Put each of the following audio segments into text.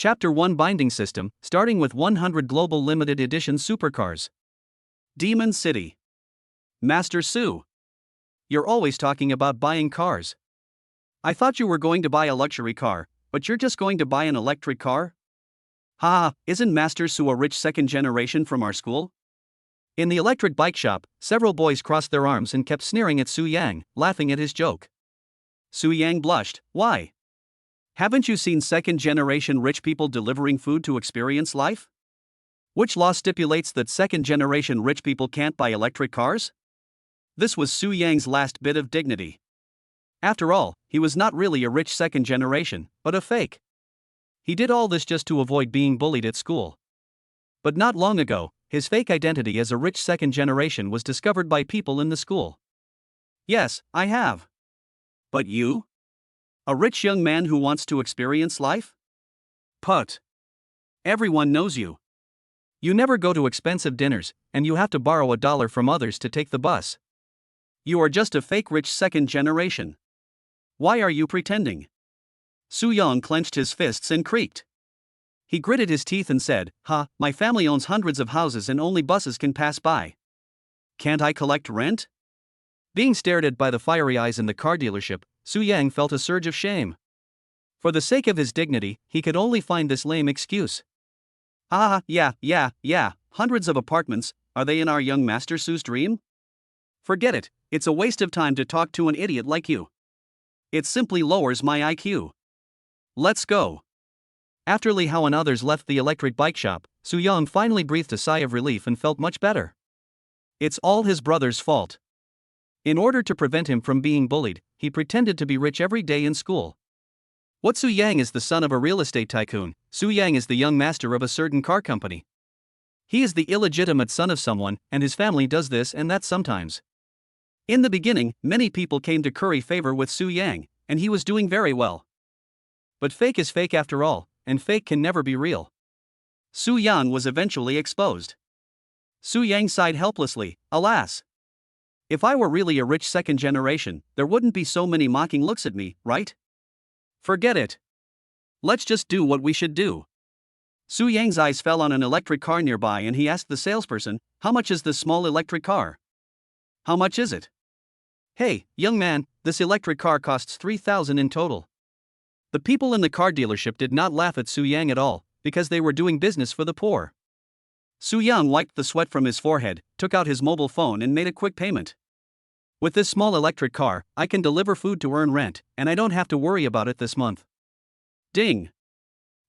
Chapter 1 Binding System, starting with 100 Global Limited Edition Supercars. Demon City. Master Su. You're always talking about buying cars. I thought you were going to buy a luxury car, but you're just going to buy an electric car? Haha, isn't Master Su a rich second generation from our school? In the electric bike shop, several boys crossed their arms and kept sneering at Su Yang, laughing at his joke. Su Yang blushed. Why? Haven't you seen second-generation rich people delivering food to experience life? Which law stipulates that second-generation rich people can't buy electric cars? This was Su Yang's last bit of dignity. After all, he was not really a rich second generation, but a fake. He did all this just to avoid being bullied at school. But not long ago, his fake identity as a rich second generation was discovered by people in the school. Yes, I have. But you? A rich young man who wants to experience life? Put. Everyone knows you. You never go to expensive dinners, and you have to borrow $1 from others to take the bus. You are just a fake rich second generation. Why are you pretending? Su Yang clenched his fists and creaked. He gritted his teeth and said, my family owns hundreds of houses and only buses can pass by. Can't I collect rent? Being stared at by the fiery eyes in the car dealership, Su Yang felt a surge of shame. For the sake of his dignity, he could only find this lame excuse. Yeah, hundreds of apartments, are they in our young Master Su's dream? Forget it, it's a waste of time to talk to an idiot like you. It simply lowers my IQ. Let's go. After Li Hao and others left the electric bike shop, Su Yang finally breathed a sigh of relief and felt much better. It's all his brother's fault. In order to prevent him from being bullied, he pretended to be rich every day in school. What Su Yang is the son of a real estate tycoon, Su Yang is the young master of a certain car company. He is the illegitimate son of someone, and his family does this and that sometimes. In the beginning, many people came to curry favor with Su Yang, and he was doing very well. But fake is fake after all, and fake can never be real. Su Yang was eventually exposed. Su Yang sighed helplessly, alas. If I were really a rich second generation, there wouldn't be so many mocking looks at me, right? Forget it. Let's just do what we should do. Su Yang's eyes fell on an electric car nearby and he asked the salesperson, how much is this small electric car? How much is it? Hey, young man, this electric car costs 3,000 in total. The people in the car dealership did not laugh at Su Yang at all, because they were doing business for the poor. Su Yang wiped the sweat from his forehead, took out his mobile phone and made a quick payment. With this small electric car, I can deliver food to earn rent, and I don't have to worry about it this month. Ding!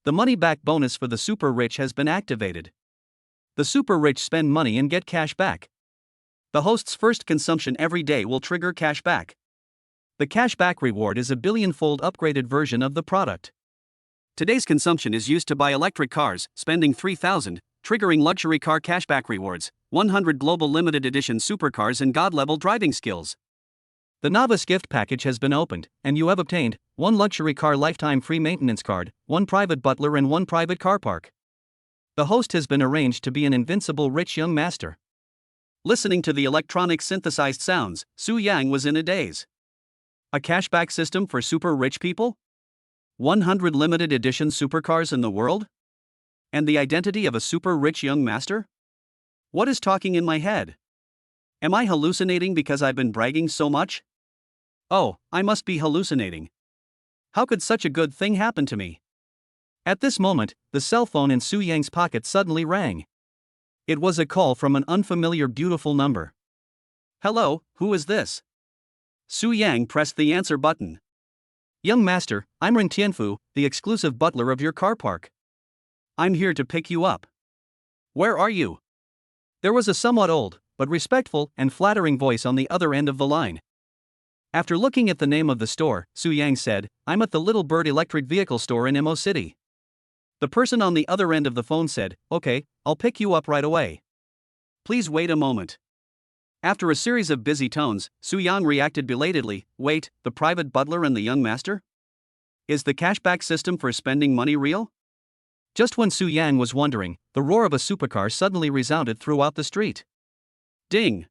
The money-back bonus for the super rich has been activated. The super rich spend money and get cash back. The host's first consumption every day will trigger cash back. The cashback reward is a billion-fold upgraded version of the product. Today's consumption is used to buy electric cars, spending 3,000, triggering luxury car cashback rewards, 100 global limited edition supercars and god-level driving skills. The novice gift package has been opened, and you have obtained 1 luxury car lifetime free maintenance card, 1 private butler and 1 private car park. The host has been arranged to be an invincible rich young master. Listening to the electronic synthesized sounds, Su Yang was in a daze. A cashback system for super rich people? 100 limited edition supercars in the world? And the identity of a super rich young master? What is talking in my head? Am I hallucinating because I've been bragging so much? Oh, I must be hallucinating. How could such a good thing happen to me? At this moment, the cell phone in Su Yang's pocket suddenly rang. It was a call from an unfamiliar beautiful number. Hello, who is this? Su Yang pressed the answer button. Young master, I'm Ren Tianfu, the exclusive butler of your car park. I'm here to pick you up. Where are you? There was a somewhat old, but respectful and flattering voice on the other end of the line. After looking at the name of the store, Su Yang said, I'm at the Little Bird electric vehicle store in Mo City. The person on the other end of the phone said, okay, I'll pick you up right away. Please wait a moment. After a series of busy tones, Su Yang reacted belatedly, wait, the private butler and the young master? Is the cashback system for spending money real? Just when Su Yang was wondering, the roar of a supercar suddenly resounded throughout the street. Ding!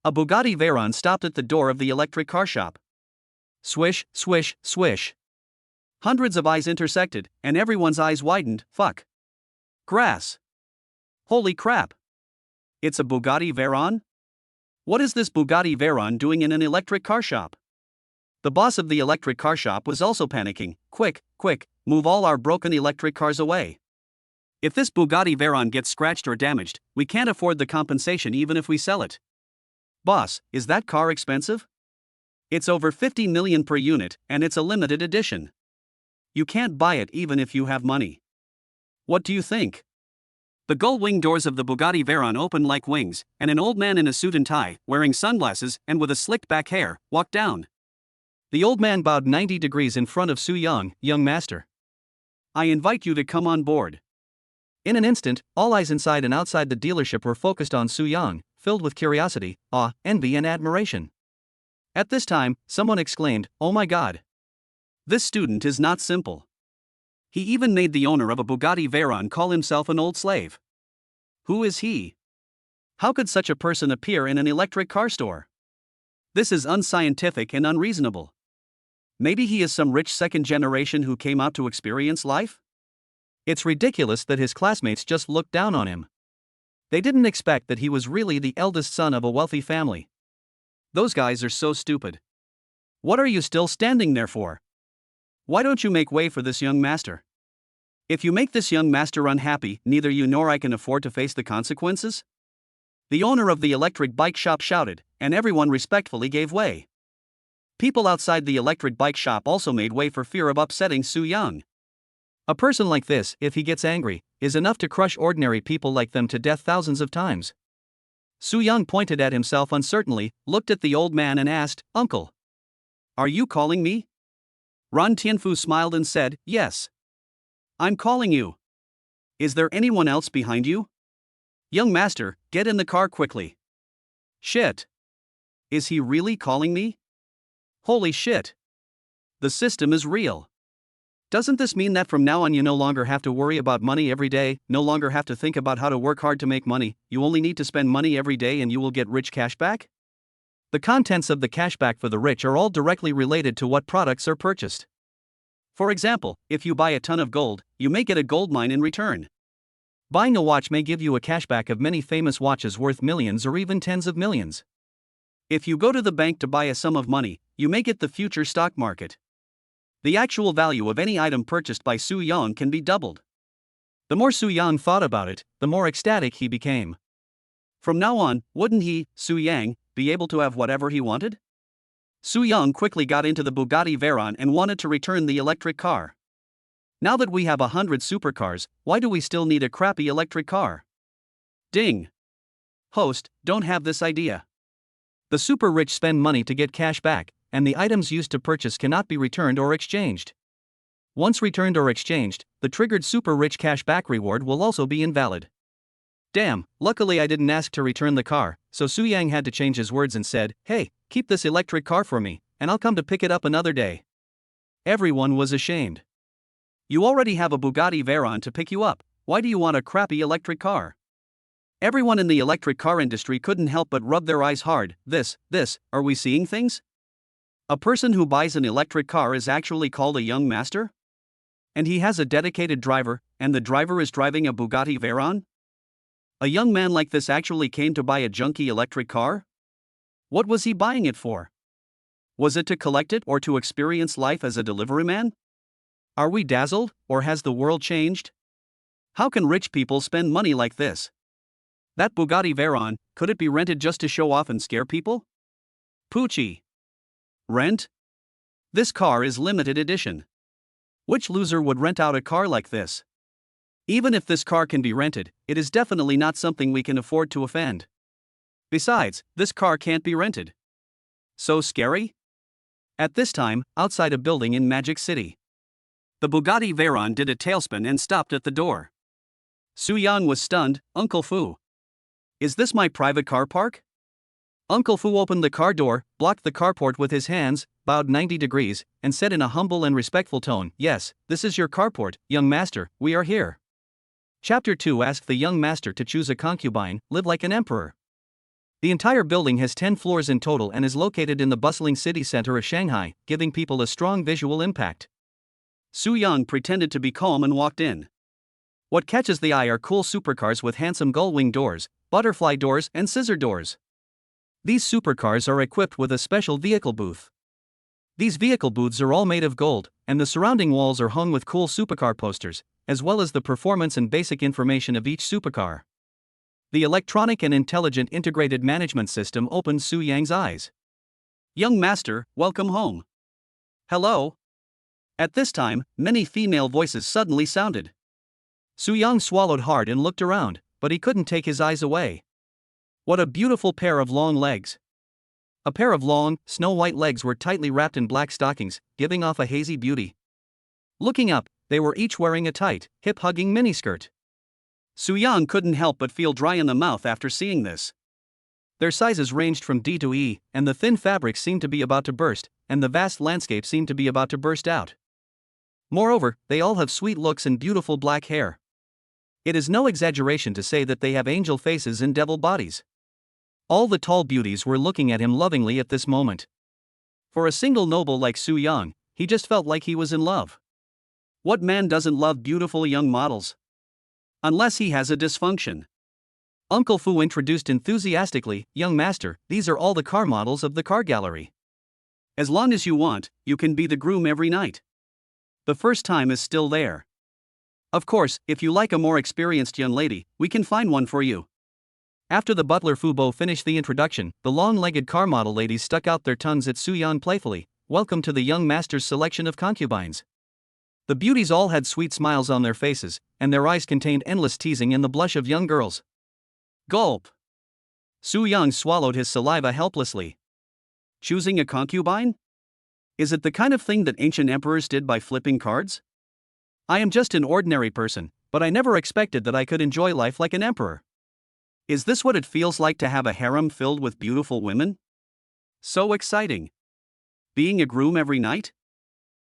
A Bugatti Veyron stopped at the door of the electric car shop. Swish, swish, swish. Hundreds of eyes intersected, and everyone's eyes widened. Fuck. Grass. Holy crap. It's a Bugatti Veyron? What is this Bugatti Veyron doing in an electric car shop? The boss of the electric car shop was also panicking. Quick, quick, move all our broken electric cars away. If this Bugatti Veyron gets scratched or damaged, we can't afford the compensation even if we sell it. Boss, is that car expensive? It's over 50 million per unit, and it's a limited edition. You can't buy it even if you have money. What do you think? The gull wing doors of the Bugatti Veyron opened like wings, and an old man in a suit and tie, wearing sunglasses and with a slicked back hair, walked down. The old man bowed 90 degrees in front of Su Young, young master. I invite you to come on board. In an instant, all eyes inside and outside the dealership were focused on Su Young, filled with curiosity, awe, envy and admiration. At this time, someone exclaimed, "Oh my God! This student is not simple. He even made the owner of a Bugatti Veyron call himself an old slave. Who is he? How could such a person appear in an electric car store? This is unscientific and unreasonable. Maybe he is some rich second generation who came out to experience life? It's ridiculous that his classmates just looked down on him. They didn't expect that he was really the eldest son of a wealthy family. Those guys are so stupid. What are you still standing there for? Why don't you make way for this young master? If you make this young master unhappy, neither you nor I can afford to face the consequences." The owner of the electric bike shop shouted, and everyone respectfully gave way. People outside the electric bike shop also made way for fear of upsetting Su Young. A person like this, if he gets angry, is enough to crush ordinary people like them to death thousands of times. Su Young pointed at himself uncertainly, looked at the old man and asked, "Uncle, are you calling me?" Ran Tianfu smiled and said, "Yes. I'm calling you. Is there anyone else behind you? Young master, get in the car quickly." Shit. Is he really calling me? Holy shit. The system is real. Doesn't this mean that from now on you no longer have to worry about money every day, no longer have to think about how to work hard to make money, you only need to spend money every day and you will get rich cashback? The contents of the cashback for the rich are all directly related to what products are purchased. For example, if you buy a ton of gold, you may get a gold mine in return. Buying a watch may give you a cashback of many famous watches worth millions or even tens of millions. If you go to the bank to buy a sum of money, you may get the future stock market. The actual value of any item purchased by Su Yang can be doubled. The more Su Yang thought about it, the more ecstatic he became. From now on, wouldn't he, Su Yang, be able to have whatever he wanted? Su Yang quickly got into the Bugatti Veyron and wanted to return the electric car. Now that we have 100 supercars, why do we still need a crappy electric car? Ding. Host, don't have this idea. The super rich spend money to get cash back, and the items used to purchase cannot be returned or exchanged. Once returned or exchanged, the triggered super rich cash back reward will also be invalid. Damn, luckily I didn't ask to return the car, so Su Yang had to change his words and said, "Hey, keep this electric car for me, and I'll come to pick it up another day." Everyone was ashamed. You already have a Bugatti Veyron to pick you up, why do you want a crappy electric car? Everyone in the electric car industry couldn't help but rub their eyes hard. This, are we seeing things? A person who buys an electric car is actually called a young master? And he has a dedicated driver, and the driver is driving a Bugatti Veyron? A young man like this actually came to buy a junky electric car? What was he buying it for? Was it to collect it or to experience life as a delivery man? Are we dazzled, or has the world changed? How can rich people spend money like this? That Bugatti Veyron, could it be rented just to show off and scare people? Poochie. Rent? This car is limited edition. Which loser would rent out a car like this? Even if this car can be rented, it is definitely not something we can afford to offend. Besides, this car can't be rented. So scary? At this time, outside a building in Magic City, the Bugatti Veyron did a tailspin and stopped at the door. Su Yang was stunned. "Uncle Fu. Is this my private car park?" Uncle Fu opened the car door, blocked the carport with his hands, bowed 90 degrees, and said in a humble and respectful tone, "Yes, this is your carport, young master, we are here." Chapter 2 asked the young master to choose a concubine, live like an emperor. The entire building has 10 floors in total and is located in the bustling city center of Shanghai, giving people a strong visual impact. Su Yang pretended to be calm and walked in. What catches the eye are cool supercars with handsome gull-wing doors, butterfly doors, and scissor doors. These supercars are equipped with a special vehicle booth. These vehicle booths are all made of gold, and the surrounding walls are hung with cool supercar posters, as well as the performance and basic information of each supercar. The electronic and intelligent integrated management system opened Su Yang's eyes. "Young master, welcome home." "Hello." At this time, many female voices suddenly sounded. Su Yang swallowed hard and looked around, but he couldn't take his eyes away. What a beautiful pair of long legs. A pair of long, snow-white legs were tightly wrapped in black stockings, giving off a hazy beauty. Looking up, they were each wearing a tight, hip-hugging miniskirt. Su Yang couldn't help but feel dry in the mouth after seeing this. Their sizes ranged from D to E, and the thin fabrics seemed to be about to burst, and the vast landscape seemed to be about to burst out. Moreover, they all have sweet looks and beautiful black hair. It is no exaggeration to say that they have angel faces and devil bodies. All the tall beauties were looking at him lovingly at this moment. For a single noble like Su Yang, he just felt like he was in love. What man doesn't love beautiful young models? Unless he has a dysfunction. Uncle Fu introduced enthusiastically, "Young master, these are all the car models of the car gallery. As long as you want, you can be the groom every night. The first time is still there. Of course, if you like a more experienced young lady, we can find one for you." After the butler Fubo finished the introduction, the long-legged car model ladies stuck out their tongues at Su Yang playfully. "Welcome to the young master's selection of concubines." The beauties all had sweet smiles on their faces, and their eyes contained endless teasing and the blush of young girls. Gulp. Su Yang swallowed his saliva helplessly. Choosing a concubine? Is it the kind of thing that ancient emperors did by flipping cards? I am just an ordinary person, but I never expected that I could enjoy life like an emperor. Is this what it feels like to have a harem filled with beautiful women? So exciting. Being a groom every night?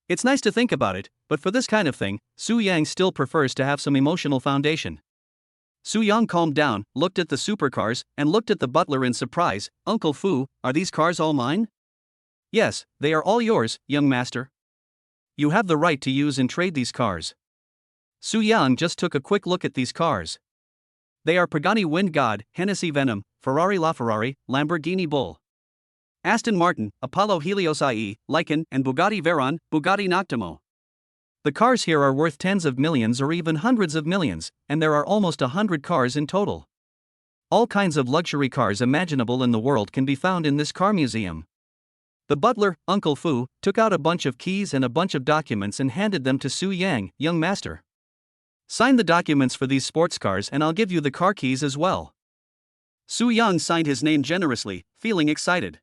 It's nice to think about it, but for this kind of thing, Su Yang still prefers to have some emotional foundation. Su Yang calmed down, looked at the supercars, and looked at the butler in surprise. "Uncle Fu, are these cars all mine?" "Yes, they are all yours, young master. You have the right to use and trade these cars." Su Yang just took a quick look at these cars. They are Pagani Wind God, Hennessy Venom, Ferrari LaFerrari, Lamborghini Bull, Aston Martin, Apollo Helios IE, Lycan, and Bugatti Veyron, Bugatti Noctimo. The cars here are worth tens of millions or even hundreds of millions, and there are almost 100 cars in total. All kinds of luxury cars imaginable in the world can be found in this car museum. The butler, Uncle Fu, took out a bunch of keys and a bunch of documents and handed them to Su Yang. "Young master, sign the documents for these sports cars and I'll give you the car keys as well." Su Yang signed his name generously, feeling excited.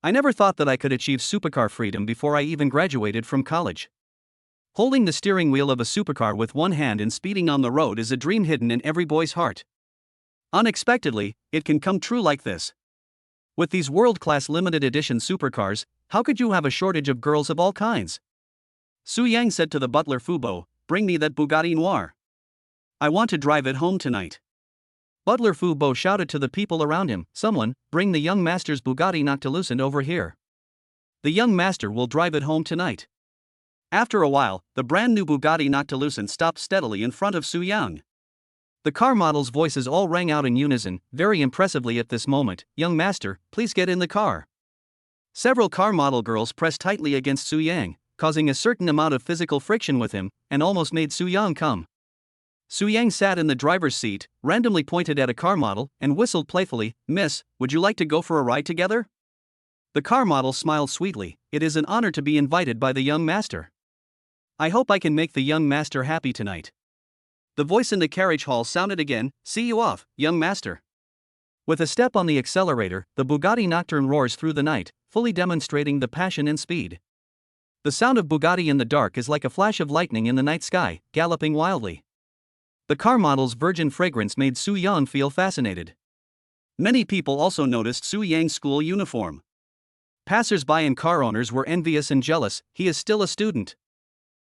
"I never thought that I could achieve supercar freedom before I even graduated from college. Holding the steering wheel of a supercar with one hand and speeding on the road is a dream hidden in every boy's heart. Unexpectedly, it can come true like this. With these world-class limited edition supercars, how could you have a shortage of girls of all kinds?" Su Yang said to the butler Fubo, "Bring me that Bugatti Noir. I want to drive it home tonight." Butler Fubo shouted to the people around him, "Someone, bring the young master's Bugatti Noctilucent over here. The young master will drive it home tonight." After a while, the brand new Bugatti Noctilucent stopped steadily in front of Su Yang. The car models' voices all rang out in unison, very impressively at this moment. "Young master, please get in the car." Several car model girls pressed tightly against Su Yang, causing a certain amount of physical friction with him, and almost made Su Yang come. Su Yang sat in the driver's seat, randomly pointed at a car model, and whistled playfully, "Miss, would you like to go for a ride together?" The car model smiled sweetly. "It is an honor to be invited by the young master. I hope I can make the young master happy tonight." The voice in the carriage hall sounded again, "See you off, young master." With a step on the accelerator, the Bugatti Nocturne roars through the night, fully demonstrating the passion and speed. The sound of Bugatti in the dark is like a flash of lightning in the night sky, galloping wildly. The car model's virgin fragrance made Su Yang feel fascinated. Many people also noticed Su Yang's school uniform. Passers-by and car owners were envious and jealous. He is still a student.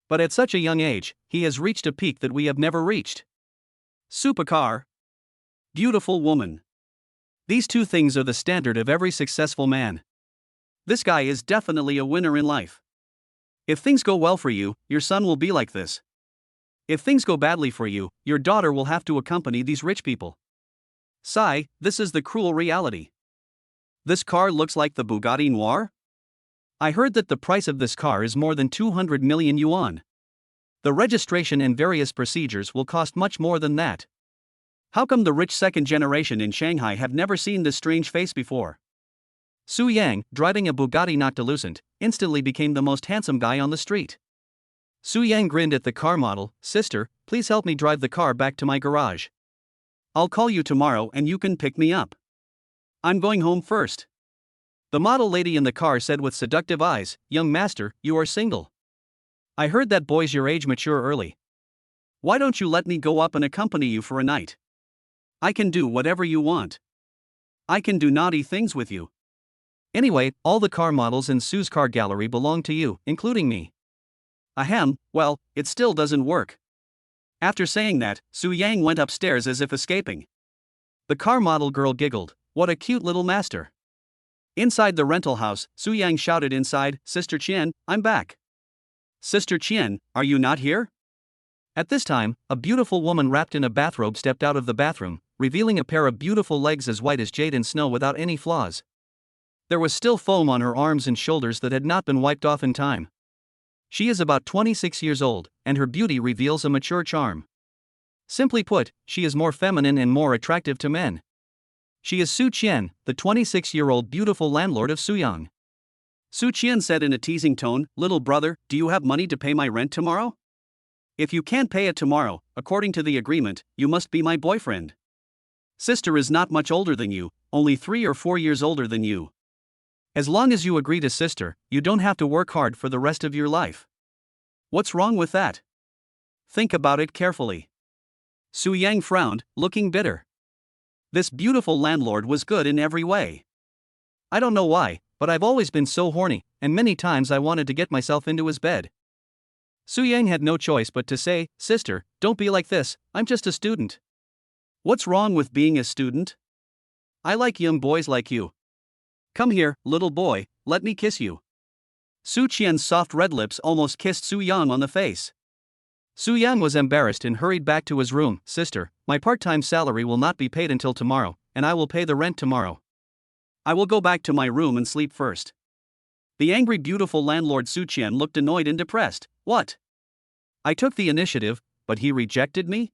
But at such a young age, he has reached a peak that we have never reached. Supercar. Beautiful woman. These two things are the standard of every successful man. This guy is definitely a winner in life. If things go well for you, your son will be like this. If things go badly for you, your daughter will have to accompany these rich people. Sigh, this is the cruel reality. This car looks like the Bugatti Noir? I heard that the price of this car is more than 200 million yuan. The registration and various procedures will cost much more than that. How come the rich second generation in Shanghai have never seen this strange face before? Su Yang, driving a Bugatti Noctilucent, instantly became the most handsome guy on the street. Su Yang grinned at the car model. Sister, please help me drive the car back to my garage. I'll call you tomorrow and you can pick me up. I'm going home first. The model lady in the car said with seductive eyes, Young master, you are single. I heard that boys your age mature early. Why don't you let me go up and accompany you for a night? I can do whatever you want. I can do naughty things with you. Anyway, all the car models in Su's car gallery belong to you, including me. Ahem, well, it still doesn't work. After saying that, Su Yang went upstairs as if escaping. The car model girl giggled, what a cute little master. Inside the rental house, Su Yang shouted inside, Sister Qian, I'm back. Sister Qian, are you not here? At this time, a beautiful woman wrapped in a bathrobe stepped out of the bathroom, revealing a pair of beautiful legs as white as jade and snow without any flaws. There was still foam on her arms and shoulders that had not been wiped off in time. She is about 26 years old, and her beauty reveals a mature charm. Simply put, she is more feminine and more attractive to men. She is Su Qian, the 26-year-old beautiful landlord of Suyang. Su Qian said in a teasing tone, Little brother, do you have money to pay my rent tomorrow? If you can't pay it tomorrow, according to the agreement, you must be my boyfriend. Sister is not much older than you, only 3 or 4 years older than you. As long as you agree to sister, you don't have to work hard for the rest of your life. What's wrong with that? Think about it carefully. Su Yang frowned, looking bitter. This beautiful landlord was good in every way. I don't know why, but I've always been so horny, and many times I wanted to get myself into his bed. Su Yang had no choice but to say, Sister, don't be like this, I'm just a student. What's wrong with being a student? I like young boys like you. Come here, little boy, let me kiss you. Su Qian's soft red lips almost kissed Su Yang on the face. Su Yang was embarrassed and hurried back to his room. Sister, my part-time salary will not be paid until tomorrow, and I will pay the rent tomorrow. I will go back to my room and sleep first. The angry beautiful landlord Su Qian looked annoyed and depressed. What? I took the initiative, but he rejected me?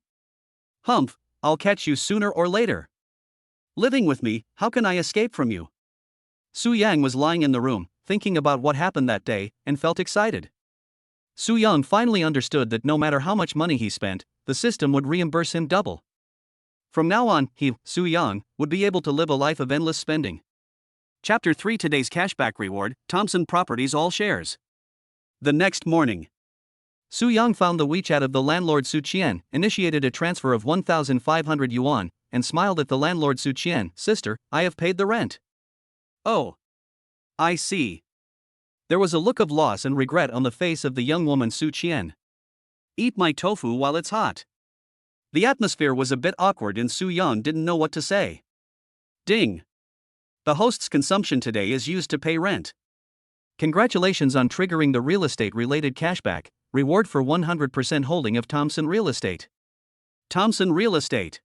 Humph, I'll catch you sooner or later. Living with me, how can I escape from you? Su Yang was lying in the room, thinking about what happened that day, and felt excited. Su Yang finally understood that no matter how much money he spent, the system would reimburse him double. From now on, he, Su Yang, would be able to live a life of endless spending. Chapter 3 Today's Cashback Reward, Thompson Properties All Shares. The next morning, Su Yang found the WeChat of the landlord Su Qian, initiated a transfer of 1,500 yuan, and smiled at the landlord Su Qian. Sister, I have paid the rent. Oh. I see. There was a look of loss and regret on the face of the young woman Su Qian. Eat my tofu while it's hot. The atmosphere was a bit awkward and Su Yang didn't know what to say. Ding. The host's consumption today is used to pay rent. Congratulations on triggering the real estate-related cashback, reward for 100% holding of Thompson Real Estate. Thompson Real Estate.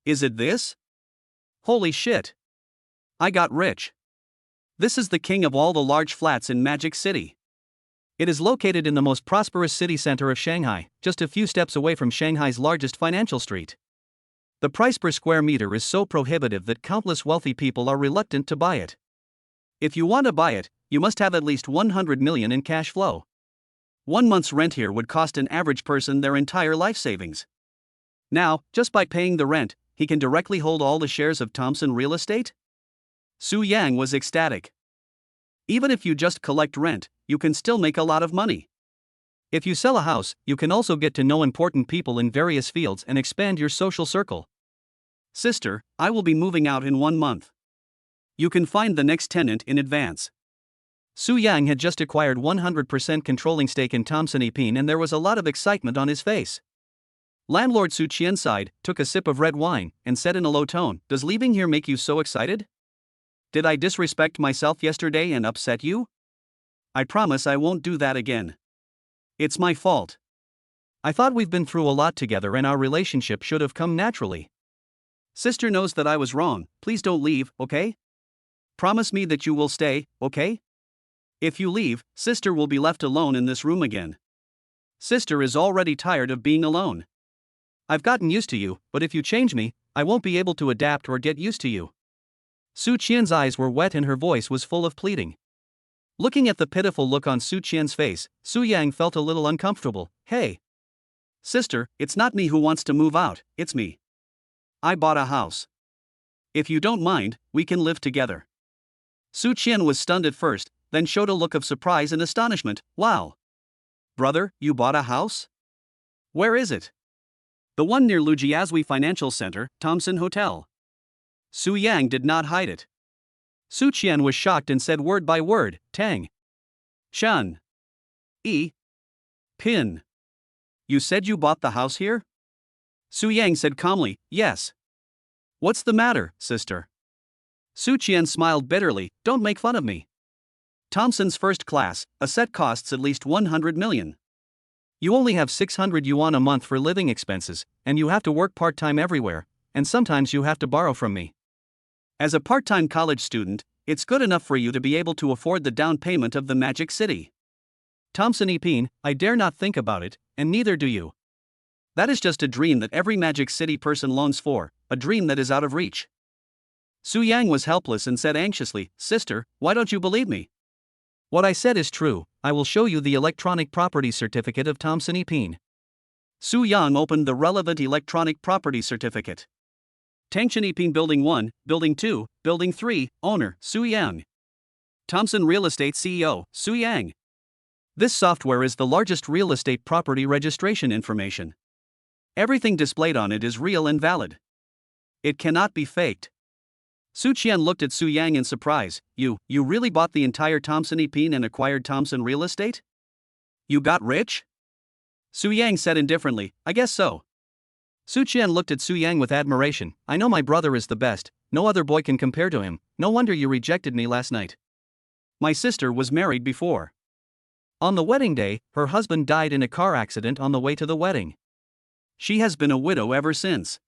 Is it this? Holy shit. I got rich. This is the king of all the large flats in Magic City. It is located in the most prosperous city center of Shanghai, just a few steps away from Shanghai's largest financial street. The price per square meter is so prohibitive that countless wealthy people are reluctant to buy it. If you want to buy it, you must have at least 100 million in cash flow. 1 month's rent here would cost an average person their entire life savings. Now, just by paying the rent, he can directly hold all the shares of Thompson Real Estate? Su Yang was ecstatic. Even if you just collect rent, you can still make a lot of money. If you sell a house, you can also get to know important people in various fields and expand your social circle. Sister, I will be moving out in 1 month. You can find the next tenant in advance. Su Yang had just acquired 100% controlling stake in Thompson Epine and there was a lot of excitement on his face. Landlord Su Qian sighed, took a sip of red wine, and said in a low tone, Does leaving here make you so excited? Did I disrespect myself yesterday and upset you? I promise I won't do that again. It's my fault. I thought we've been through a lot together and our relationship should have come naturally. Sister knows that I was wrong, please don't leave, okay? Promise me that you will stay, okay? If you leave, sister will be left alone in this room again. Sister is already tired of being alone. I've gotten used to you, but if you change me, I won't be able to adapt or get used to you. Su Qian's eyes were wet and her voice was full of pleading. Looking at the pitiful look on Su Qian's face, Su Yang felt a little uncomfortable. Hey! Sister, it's not me who wants to move out, it's me. I bought a house. If you don't mind, we can live together. Su Qian was stunned at first, then showed a look of surprise and astonishment. Wow! Brother, you bought a house? Where is it? The one near Lujiazui Financial Center, Thompson Hotel. Su Yang did not hide it. Su Qian was shocked and said word by word, Tang. Shan. E. Pin. You said you bought the house here? Su Yang said calmly, yes. What's the matter, sister? Su Qian smiled bitterly, don't make fun of me. Thompson's first class, a set costs at least 100 million. You only have 600 yuan a month for living expenses, and you have to work part-time everywhere, and sometimes you have to borrow from me. As a part-time college student, it's good enough for you to be able to afford the down payment of the Magic City. Thompson Epine, I dare not think about it, and neither do you. That is just a dream that every Magic City person longs for, a dream that is out of reach. Su Yang was helpless and said anxiously, Sister, why don't you believe me? What I said is true, I will show you the electronic property certificate of Thompson Epine. Su Yang opened the relevant electronic property certificate. Tangshan Epine Building 1, Building 2, Building 3, Owner, Su Yang. Thompson Real Estate CEO, Su Yang. This software is the largest real estate property registration information. Everything displayed on it is real and valid. It cannot be faked. Su Qian looked at Su Yang in surprise. You really bought the entire Thompson Epine and acquired Thompson Real Estate? You got rich? Su Yang said indifferently, I guess so. Su Qian looked at Su Yang with admiration. I know my brother is the best, no other boy can compare to him, no wonder you rejected me last night. My sister was married before. On the wedding day, her husband died in a car accident on the way to the wedding. She has been a widow ever since.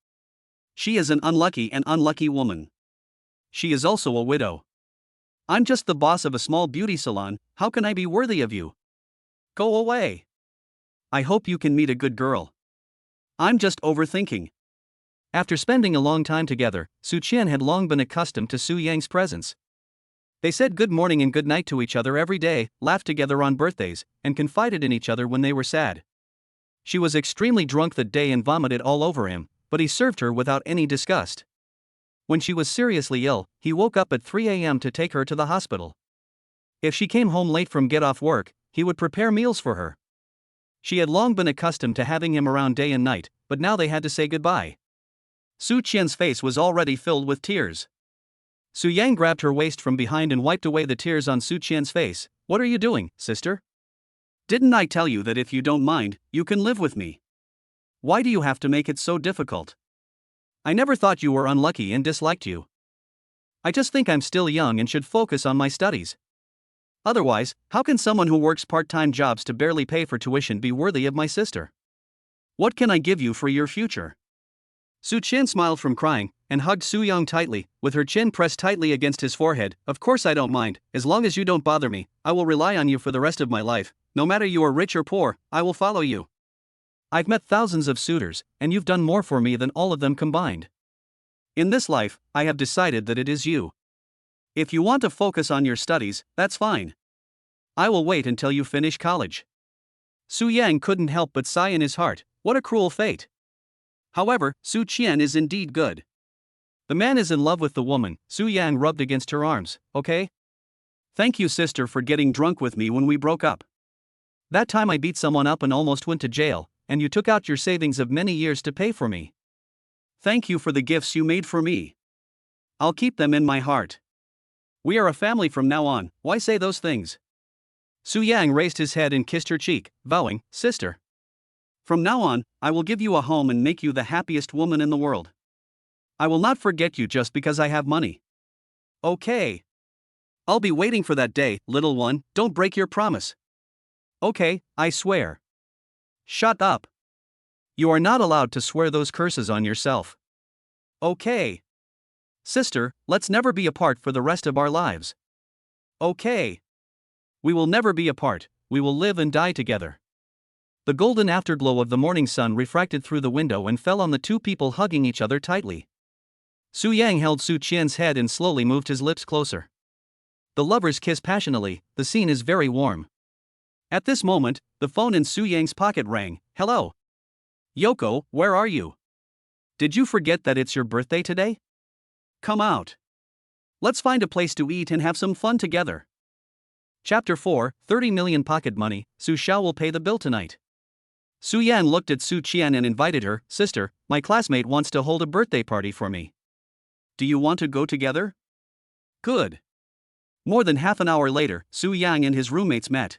She is an unlucky woman. She is also a widow. I'm just the boss of a small beauty salon, how can I be worthy of you? Go away. I hope you can meet a good girl. I'm just overthinking. After spending a long time together, Su Qian had long been accustomed to Su Yang's presence. They said good morning and good night to each other every day, laughed together on birthdays, and confided in each other when they were sad. She was extremely drunk that day and vomited all over him, but he served her without any disgust. When she was seriously ill, he woke up at 3 a.m. to take her to the hospital. If she came home late from get off work, he would prepare meals for her. She had long been accustomed to having him around day and night, but now they had to say goodbye. Su Qian's face was already filled with tears. Su Yang grabbed her waist from behind and wiped away the tears on Su Qian's face. What are you doing, sister? Didn't I tell you that if you don't mind, you can live with me? Why do you have to make it so difficult? I never thought you were unlucky and disliked you. I just think I'm still young and should focus on my studies. Otherwise, how can someone who works part-time jobs to barely pay for tuition be worthy of my sister? What can I give you for your future? Su Qian smiled from crying, and hugged Su Yang tightly, with her chin pressed tightly against his forehead. Of course I don't mind, as long as you don't bother me, I will rely on you for the rest of my life, no matter you are rich or poor, I will follow you. I've met thousands of suitors, and you've done more for me than all of them combined. In this life, I have decided that it is you. If you want to focus on your studies, that's fine. I will wait until you finish college. Su Yang couldn't help but sigh in his heart, what a cruel fate. However, Su Qian is indeed good. The man is in love with the woman. Su Yang rubbed against her arms, okay? Thank you sister for getting drunk with me when we broke up. That time I beat someone up and almost went to jail, and you took out your savings of many years to pay for me. Thank you for the gifts you made for me. I'll keep them in my heart. We are a family from now on, why say those things? Su Yang raised his head and kissed her cheek, vowing, Sister. From now on, I will give you a home and make you the happiest woman in the world. I will not forget you just because I have money. Okay. I'll be waiting for that day, little one, don't break your promise. Okay, I swear. Shut up. You are not allowed to swear those curses on yourself. Okay. Sister, let's never be apart for the rest of our lives. Okay. We will never be apart, we will live and die together. The golden afterglow of the morning sun refracted through the window and fell on the two people hugging each other tightly. Su Yang held Su Qian's head and slowly moved his lips closer. The lovers kiss passionately, the scene is very warm. At this moment, the phone in Su Yang's pocket rang. Hello. Yoko, where are you? Did you forget that it's your birthday today? Come out. Let's find a place to eat and have some fun together. Chapter 4, 30 million pocket money, Su Xiao will pay the bill tonight. Su Yan looked at Su Qian and invited her, Sister, my classmate wants to hold a birthday party for me. Do you want to go together? Good. More than half an hour later, Su Yang and his roommates met.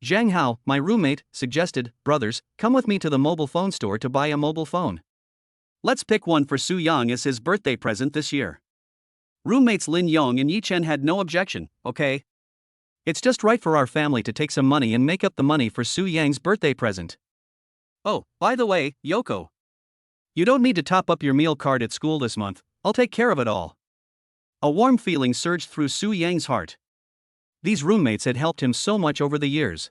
Zhang Hao, my roommate, suggested, brothers, come with me to the mobile phone store to buy a mobile phone. Let's pick one for Su Yang as his birthday present this year. Roommates Lin Yong and Yi Chen had no objection, okay? It's just right for our family to take some money and make up the money for Su Yang's birthday present. Oh, by the way, Yoko. You don't need to top up your meal card at school this month, I'll take care of it all. A warm feeling surged through Su Yang's heart. These roommates had helped him so much over the years.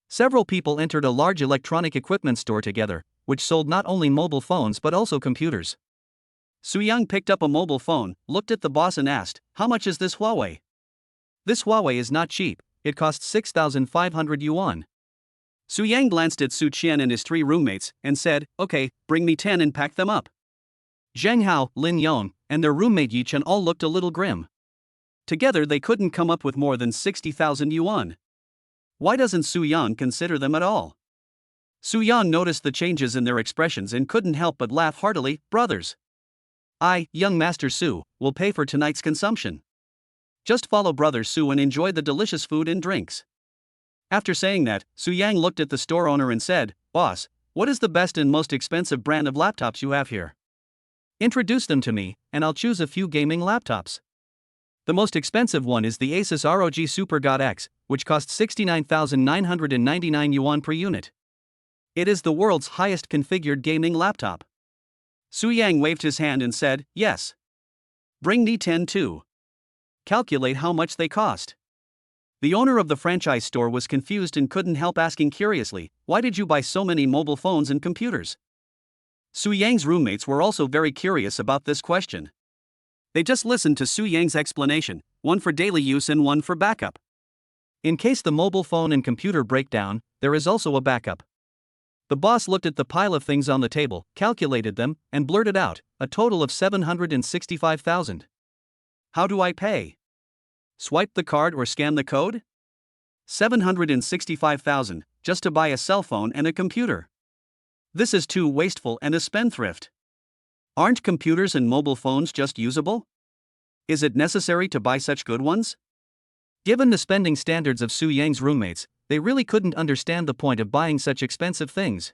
Several people entered a large electronic equipment store together, which sold not only mobile phones but also computers. Su Yang picked up a mobile phone, looked at the boss and asked, how much is this Huawei? This Huawei is not cheap, it costs 6,500 yuan. Su Yang glanced at Su Qian and his three roommates, and said, okay, bring me 10 and pack them up. Zhang Hao, Lin Yong, and their roommate Yi Chen all looked a little grim. Together they couldn't come up with more than 60,000 yuan. Why doesn't Su Yang consider them at all? Su Yang noticed the changes in their expressions and couldn't help but laugh heartily, brothers. I, young Master Su, will pay for tonight's consumption. Just follow Brother Su and enjoy the delicious food and drinks. After saying that, Su Yang looked at the store owner and said, Boss, what is the best and most expensive brand of laptops you have here? Introduce them to me, and I'll choose a few gaming laptops. The most expensive one is the Asus ROG Supercars X, which costs 69,999 yuan per unit. It is the world's highest configured gaming laptop. Su Yang waved his hand and said, yes. Bring me 10 too. Calculate how much they cost. The owner of the franchise store was confused and couldn't help asking curiously, why did you buy so many mobile phones and computers? Su Yang's roommates were also very curious about this question. They just listened to Su Yang's explanation, one for daily use and one for backup. In case the mobile phone and computer break down, there is also a backup. The boss looked at the pile of things on the table, calculated them, and blurted out, a total of 765,000. How do I pay? Swipe the card or scan the code? 765,000, just to buy a cell phone and a computer. This is too wasteful and a spendthrift. Aren't computers and mobile phones just usable? Is it necessary to buy such good ones? Given the spending standards of Su Yang's roommates, they really couldn't understand the point of buying such expensive things.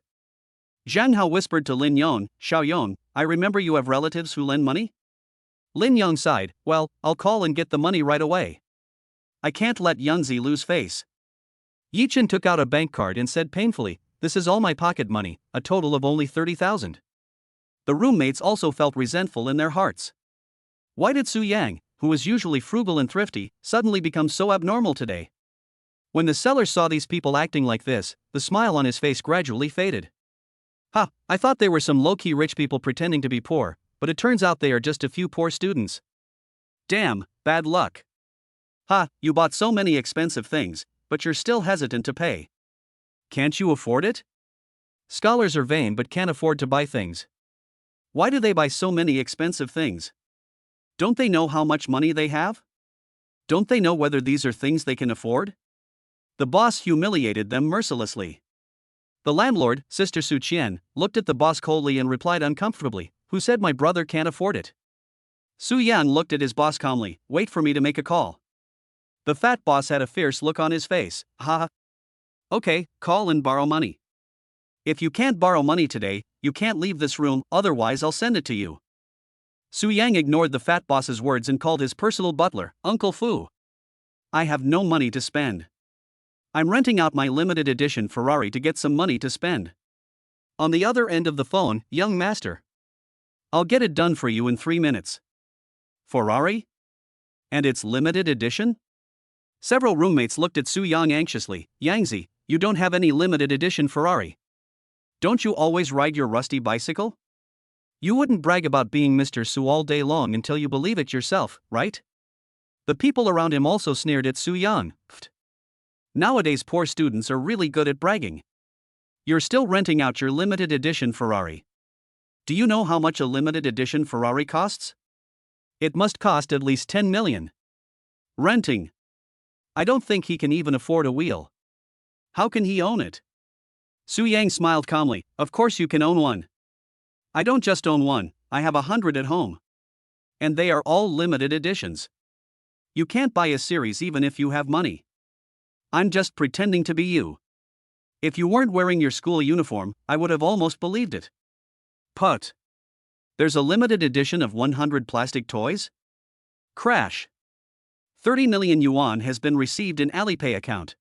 Zhang Hao whispered to Lin Yong, Xiaoyong, I remember you have relatives who lend money? Lin Yong sighed, well, I'll call and get the money right away. I can't let Yunzi lose face. Yi Chen took out a bank card and said painfully, this is all my pocket money, a total of only 30,000. The roommates also felt resentful in their hearts. Why did Su Yang, who was usually frugal and thrifty, suddenly become so abnormal today? When the seller saw these people acting like this, the smile on his face gradually faded. Ha, I thought they were some low-key rich people pretending to be poor, but it turns out they are just a few poor students. Damn, bad luck. Ha, you bought so many expensive things, but you're still hesitant to pay. Can't you afford it? Scholars are vain but can't afford to buy things. Why do they buy so many expensive things? Don't they know how much money they have? Don't they know whether these are things they can afford? The boss humiliated them mercilessly. The landlord, Sister Su Qian, looked at the boss coldly and replied uncomfortably, who said my brother can't afford it? Su Yang looked at his boss calmly, wait for me to make a call. The fat boss had a fierce look on his face, haha. Okay, call and borrow money. If you can't borrow money today, you can't leave this room, otherwise I'll send it to you. Su Yang ignored the fat boss's words and called his personal butler, Uncle Fu. I have no money to spend. I'm renting out my limited edition Ferrari to get some money to spend. On the other end of the phone, young master. I'll get it done for you in 3 minutes. Ferrari? And it's limited edition? Several roommates looked at Su Yang anxiously. Yangzi, you don't have any limited edition Ferrari. Don't you always ride your rusty bicycle? You wouldn't brag about being Mr. Su all day long until you believe it yourself, right? The people around him also sneered at Su Yang. Pfft. Nowadays poor students are really good at bragging. You're still renting out your limited edition Ferrari. Do you know how much a limited edition Ferrari costs? It must cost at least 10 million. Renting. I don't think he can even afford a wheel. How can he own it? Su Yang smiled calmly. Of course you can own one. I don't just own one, I have 100 at home. And they are all limited editions. You can't buy a series even if you have money. I'm just pretending to be you. If you weren't wearing your school uniform, I would have almost believed it. Put. There's a limited edition of 100 plastic toys? Crash. 30 million yuan has been received in Alipay account.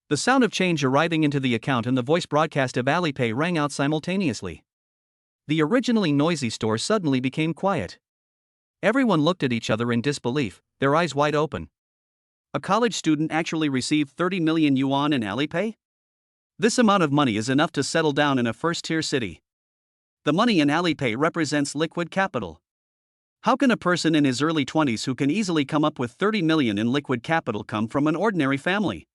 The sound of change arriving into the account and the voice broadcast of Alipay rang out simultaneously. The originally noisy store suddenly became quiet. Everyone looked at each other in disbelief, their eyes wide open. A college student actually received 30 million yuan in Alipay? This amount of money is enough to settle down in a first-tier city. The money in Alipay represents liquid capital. How can a person in his early 20s who can easily come up with 30 million in liquid capital come from an ordinary family?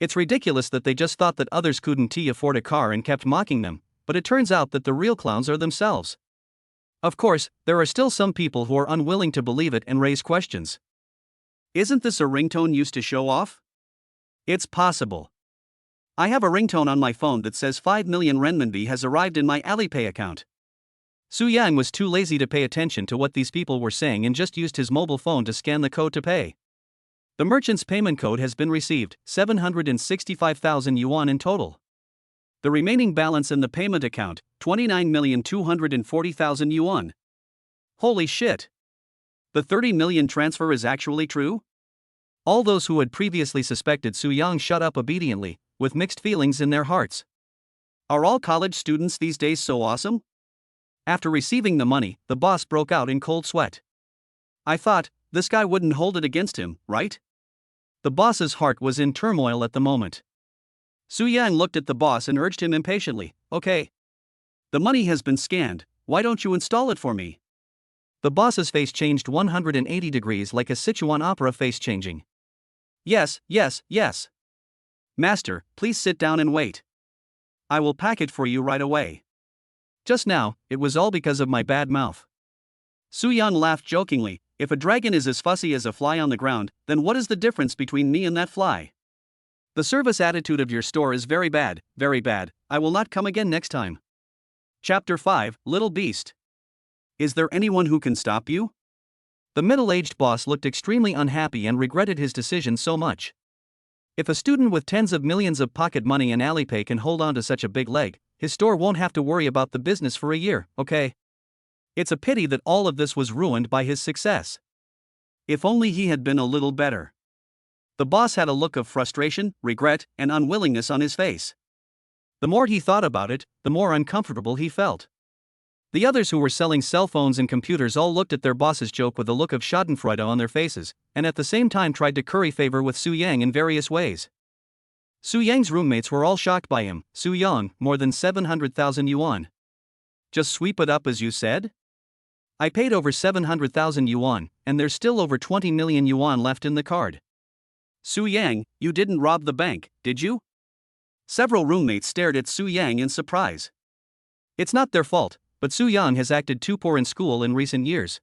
It's ridiculous that they just thought that others couldn't afford a car and kept mocking them, but it turns out that the real clowns are themselves. Of course, there are still some people who are unwilling to believe it and raise questions. Isn't this a ringtone used to show off? It's possible. I have a ringtone on my phone that says 5 million renminbi has arrived in my Alipay account. Su Yang was too lazy to pay attention to what these people were saying and just used his mobile phone to scan the code to pay. The merchant's payment code has been received, 765,000 yuan in total. The remaining balance in the payment account, 29,240,000 yuan. Holy shit! The 30 million transfer is actually true? All those who had previously suspected Su Yang shut up obediently, with mixed feelings in their hearts. Are all college students these days so awesome? After receiving the money, the boss broke out in cold sweat. I thought, this guy wouldn't hold it against him, right? The boss's heart was in turmoil at the moment. Su Yang looked at the boss and urged him impatiently, okay. The money has been scanned, why don't you install it for me? The boss's face changed 180 degrees like a Sichuan opera face changing. Yes. Master, please sit down and wait. I will pack it for you right away. Just now, it was all because of my bad mouth. Su Yang laughed jokingly. If a dragon is as fussy as a fly on the ground, then what is the difference between me and that fly? The service attitude of your store is very bad, I will not come again next time. Chapter 5, Little Beast. Is there anyone who can stop you? The middle-aged boss looked extremely unhappy and regretted his decision so much. If a student with tens of millions of pocket money and Alipay can hold on to such a big leg, his store won't have to worry about the business for a year, okay? It's a pity that all of this was ruined by his success. If only he had been a little better. The boss had a look of frustration, regret, and unwillingness on his face. The more he thought about it, the more uncomfortable he felt. The others who were selling cell phones and computers all looked at their boss's joke with a look of schadenfreude on their faces, and at the same time tried to curry favor with Su Yang in various ways. Su Yang's roommates were all shocked by him. Su Yang, more than 700,000 yuan. Just sweep it up as you said? I paid over 700,000 yuan, and there's still over 20 million yuan left in the card. Su Yang, you didn't rob the bank, did you? Several roommates stared at Su Yang in surprise. It's not their fault, but Su Yang has acted too poor in school in recent years.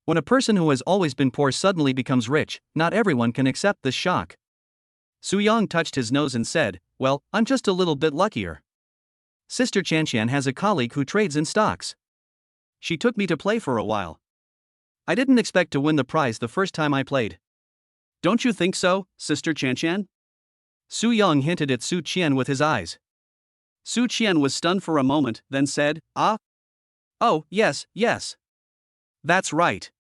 When a person who has always been poor suddenly becomes rich, not everyone can accept this shock. Su Yang touched his nose and said, well, I'm just a little bit luckier. Sister Chanxian has a colleague who trades in stocks. She took me to play for a while. I didn't expect to win the prize the first time I played. Don't you think so, Sister Chanxian? Su Yang hinted at Su Qian with his eyes. Su Qian was stunned for a moment, then said, ah? Oh, yes. That's right.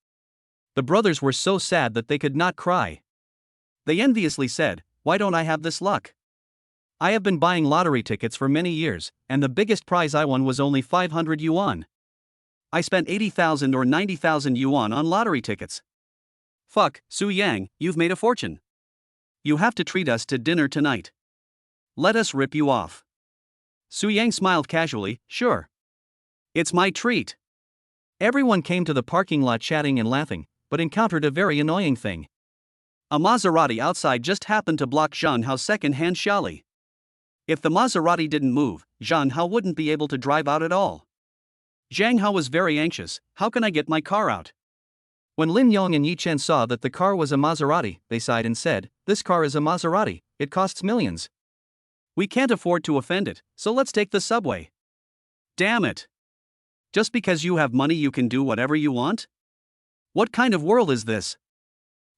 The brothers were so sad that they could not cry. They enviously said, "Why don't I have this luck? I have been buying lottery tickets for many years, and the biggest prize I won was only 500 yuan. I spent 80,000 or 90,000 yuan on lottery tickets. Fuck, Su Yang, you've made a fortune. You have to treat us to dinner tonight. Let us rip you off." Su Yang smiled casually, "Sure. It's my treat." Everyone came to the parking lot chatting and laughing, but encountered a very annoying thing. A Maserati outside just happened to block Zhang Hao's second-hand Xiaoli. If the Maserati didn't move, Zhang Hao wouldn't be able to drive out at all. Zhang Hao was very anxious. "How can I get my car out?" When Lin Yong and Yi Chen saw that the car was a Maserati, they sighed and said, "This car is a Maserati, it costs millions. We can't afford to offend it, so let's take the subway." Damn it. Just because you have money you can do whatever you want? What kind of world is this?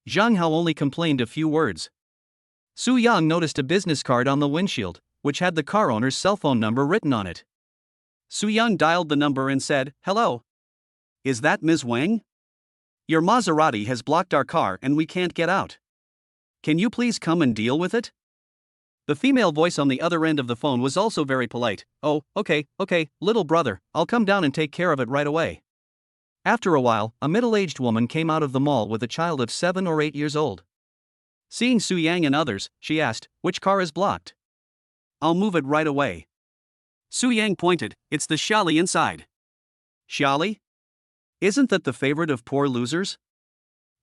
Zhang Hao only complained a few words. Su Yang noticed a business card on the windshield, which had the car owner's cell phone number written on it. Su Yang dialed the number and said, "Hello. Is that Ms. Wang? Your Maserati has blocked our car and we can't get out. Can you please come and deal with it?" The female voice on the other end of the phone was also very polite. "Oh, okay, little brother, I'll come down and take care of it right away." After a while, a middle-aged woman came out of the mall with a child of 7 or 8 years old. Seeing Su Yang and others, she asked, "Which car is blocked?" "I'll move it right away." Su Yang pointed, "It's the Xiaoli inside." "Xiaoli? Isn't that the favorite of poor losers?"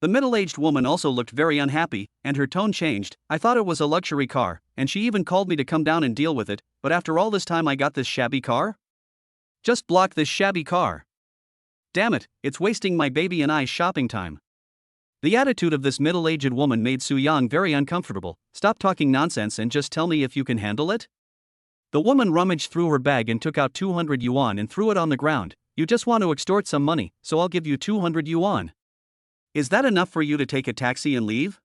The middle-aged woman also looked very unhappy, and her tone changed. "I thought it was a luxury car, and she even called me to come down and deal with it, but after all this time I got this shabby car? Just block this shabby car. Damn it, it's wasting my baby and I's shopping time." The attitude of this middle-aged woman made Su Yang very uncomfortable. "Stop talking nonsense and just tell me if you can handle it." The woman rummaged through her bag and took out 200 yuan and threw it on the ground. "You just want to extort some money, so I'll give you 200 yuan. Is that enough for you to take a taxi and leave?"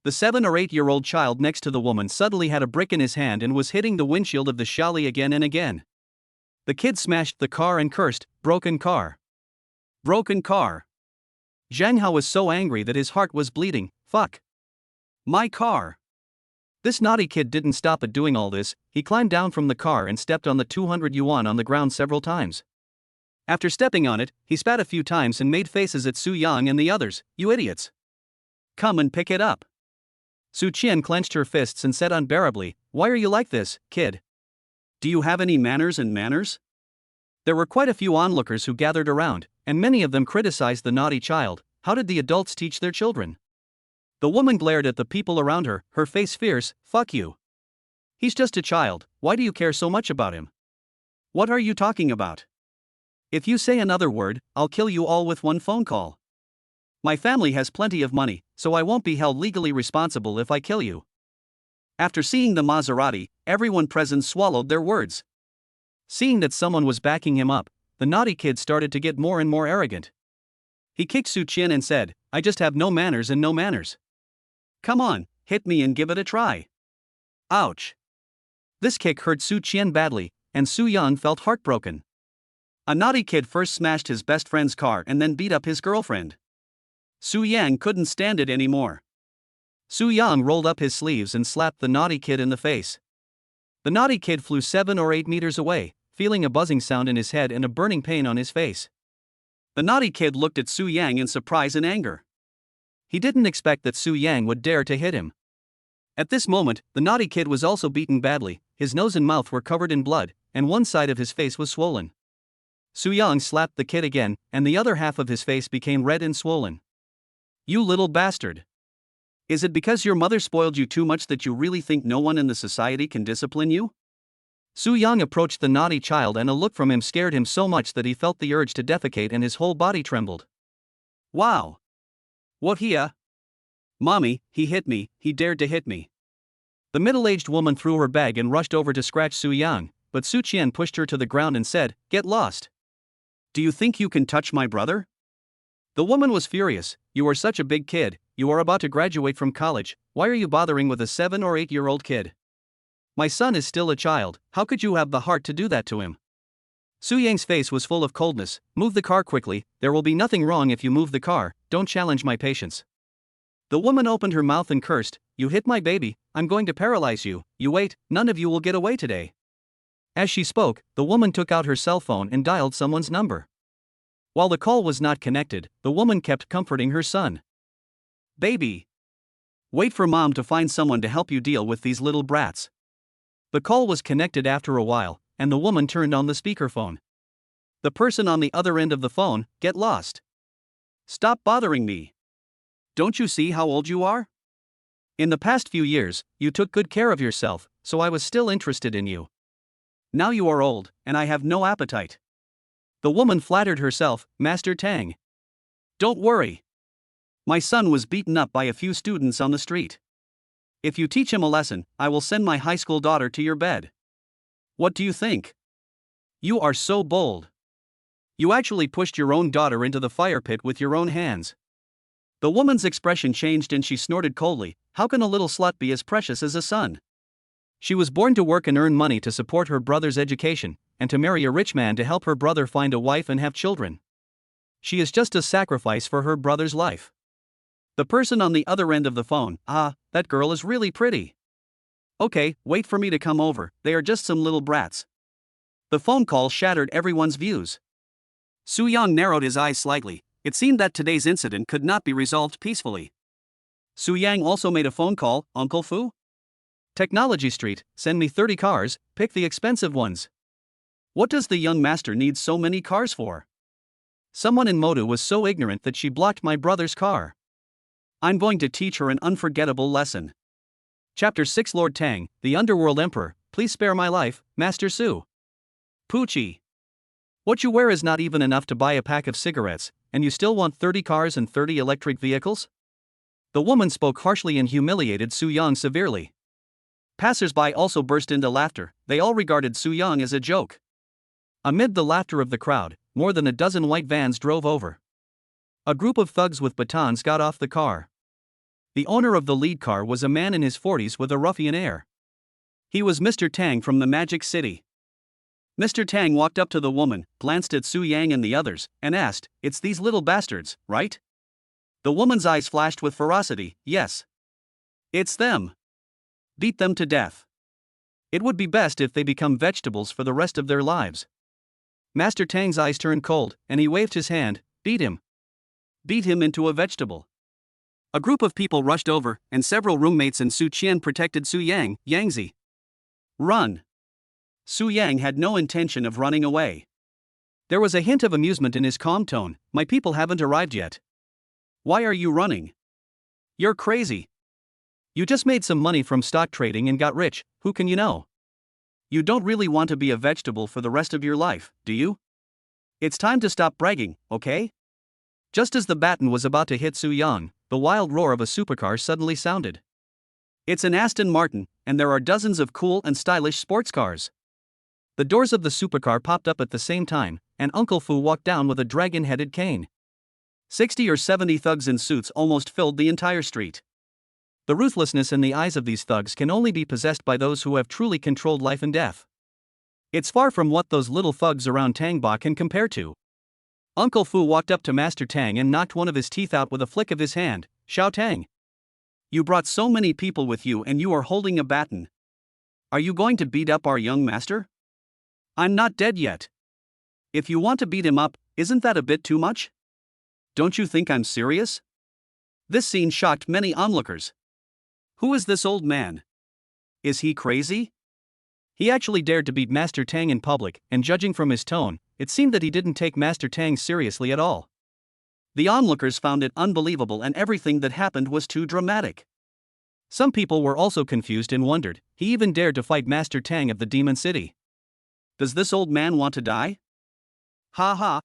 The 7 or 8-year-old child next to the woman suddenly had a brick in his hand and was hitting the windshield of the Xiaoli again and again. The kid smashed the car and cursed, "Broken car. Broken car." Zhang Hao was so angry that his heart was bleeding. "Fuck. My car." This naughty kid didn't stop at doing all this. He climbed down from the car and stepped on the 200 yuan on the ground several times. After stepping on it, he spat a few times and made faces at Su Yang and the others. "You idiots. Come and pick it up." Su Qian clenched her fists and said unbearably, "Why are you like this, kid? Do you have any manners and manners?" There were quite a few onlookers who gathered around, and many of them criticized the naughty child. How did the adults teach their children? The woman glared at the people around her, her face fierce. "Fuck you. He's just a child, why do you care so much about him? What are you talking about? If you say another word, I'll kill you all with one phone call. My family has plenty of money, so I won't be held legally responsible if I kill you." After seeing the Maserati, everyone present swallowed their words. Seeing that someone was backing him up, the naughty kid started to get more and more arrogant. He kicked Su Qian and said, "I just have no manners and no manners. Come on, hit me and give it a try." Ouch. This kick hurt Su Qian badly, and Su Yang felt heartbroken. A naughty kid first smashed his best friend's car and then beat up his girlfriend. Su Yang couldn't stand it anymore. Su Yang rolled up his sleeves and slapped the naughty kid in the face. The naughty kid flew 7 or 8 meters away, feeling a buzzing sound in his head and a burning pain on his face. The naughty kid looked at Su Yang in surprise and anger. He didn't expect that Su Yang would dare to hit him. At this moment, the naughty kid was also beaten badly. His nose and mouth were covered in blood, and one side of his face was swollen. Su Yang slapped the kid again, and the other half of his face became red and swollen. "You little bastard. Is it because your mother spoiled you too much that you really think no one in the society can discipline you?" Su Yang approached the naughty child and a look from him scared him so much that he felt the urge to defecate and his whole body trembled. "Wow. What here? Mommy, he hit me, he dared to hit me." The middle-aged woman threw her bag and rushed over to scratch Su Yang, but Su Qian pushed her to the ground and said, "Get lost. Do you think you can touch my brother?" The woman was furious. "You are such a big kid, you are about to graduate from college, why are you bothering with a 7 or 8-year-old kid? My son is still a child, how could you have the heart to do that to him?" Su Yang's face was full of coldness. "Move the car quickly, there will be nothing wrong if you move the car, don't challenge my patience." The woman opened her mouth and cursed, "You hit my baby, I'm going to paralyze you, you wait, none of you will get away today." As she spoke, the woman took out her cell phone and dialed someone's number. While the call was not connected, the woman kept comforting her son. "Baby, wait for mom to find someone to help you deal with these little brats." The call was connected after a while, and the woman turned on the speakerphone. The person on the other end of the phone, "Get lost. Stop bothering me. Don't you see how old you are? In the past few years, you took good care of yourself, so I was still interested in you. Now you are old, and I have no appetite." The woman flattered herself, "Master Tang. Don't worry. My son was beaten up by a few students on the street. If you teach him a lesson, I will send my high school daughter to your bed. What do you think? You are so bold. You actually pushed your own daughter into the fire pit with your own hands." The woman's expression changed and she snorted coldly, "How can a little slut be as precious as a son? She was born to work and earn money to support her brother's education, and to marry a rich man to help her brother find a wife and have children. She is just a sacrifice for her brother's life." The person on the other end of the phone, "Ah, that girl is really pretty. Okay, wait for me to come over, they are just some little brats." The phone call shattered everyone's views. Su Yang narrowed his eyes slightly. It seemed that today's incident could not be resolved peacefully. Su Yang also made a phone call, "Uncle Fu? Technology Street, send me 30 cars, pick the expensive ones." What does the young master need so many cars for? Someone in Modu was so ignorant that she blocked my brother's car. I'm going to teach her an unforgettable lesson. Chapter 6 Lord Tang, the Underworld Emperor, please spare my life, Master Su. Poochie. What you wear is not even enough to buy a pack of cigarettes, and you still want 30 cars and 30 electric vehicles? The woman spoke harshly and humiliated Su Yang severely. Passers-by also burst into laughter, they all regarded Su Yang as a joke. Amid the laughter of the crowd, more than a dozen white vans drove over. A group of thugs with batons got off the car. The owner of the lead car was a man in his 40s with a ruffian air. He was Mr. Tang from the Magic City. Mr. Tang walked up to the woman, glanced at Su Yang and the others, and asked, "It's these little bastards, right?" The woman's eyes flashed with ferocity, "Yes. It's them. Beat them to death. It would be best if they become vegetables for the rest of their lives." Master Tang's eyes turned cold, and he waved his hand, "Beat him. Beat him into a vegetable." A group of people rushed over, and several roommates and Su Qian protected Su Yang, "Yangzi. Run." Su Yang had no intention of running away. There was a hint of amusement in his calm tone, "My people haven't arrived yet. Why are you running? You're crazy. You just made some money from stock trading and got rich, who can you know? You don't really want to be a vegetable for the rest of your life, do you? It's time to stop bragging, okay?" Just as the baton was about to hit Su Yang, the wild roar of a supercar suddenly sounded. It's an Aston Martin, and there are dozens of cool and stylish sports cars. The doors of the supercar popped up at the same time, and Uncle Fu walked down with a dragon-headed cane. 60 or 70 thugs in suits almost filled the entire street. The ruthlessness in the eyes of these thugs can only be possessed by those who have truly controlled life and death. It's far from what those little thugs around Tangba can compare to. Uncle Fu walked up to Master Tang and knocked one of his teeth out with a flick of his hand. "Xiao Tang. You brought so many people with you and you are holding a baton. Are you going to beat up our young master? I'm not dead yet. If you want to beat him up, isn't that a bit too much? Don't you think I'm serious?" This scene shocked many onlookers. Who is this old man? Is he crazy? He actually dared to beat Master Tang in public, and judging from his tone, it seemed that he didn't take Master Tang seriously at all. The onlookers found it unbelievable and everything that happened was too dramatic. Some people were also confused and wondered, he even dared to fight Master Tang of the Demon City. Does this old man want to die? Ha ha.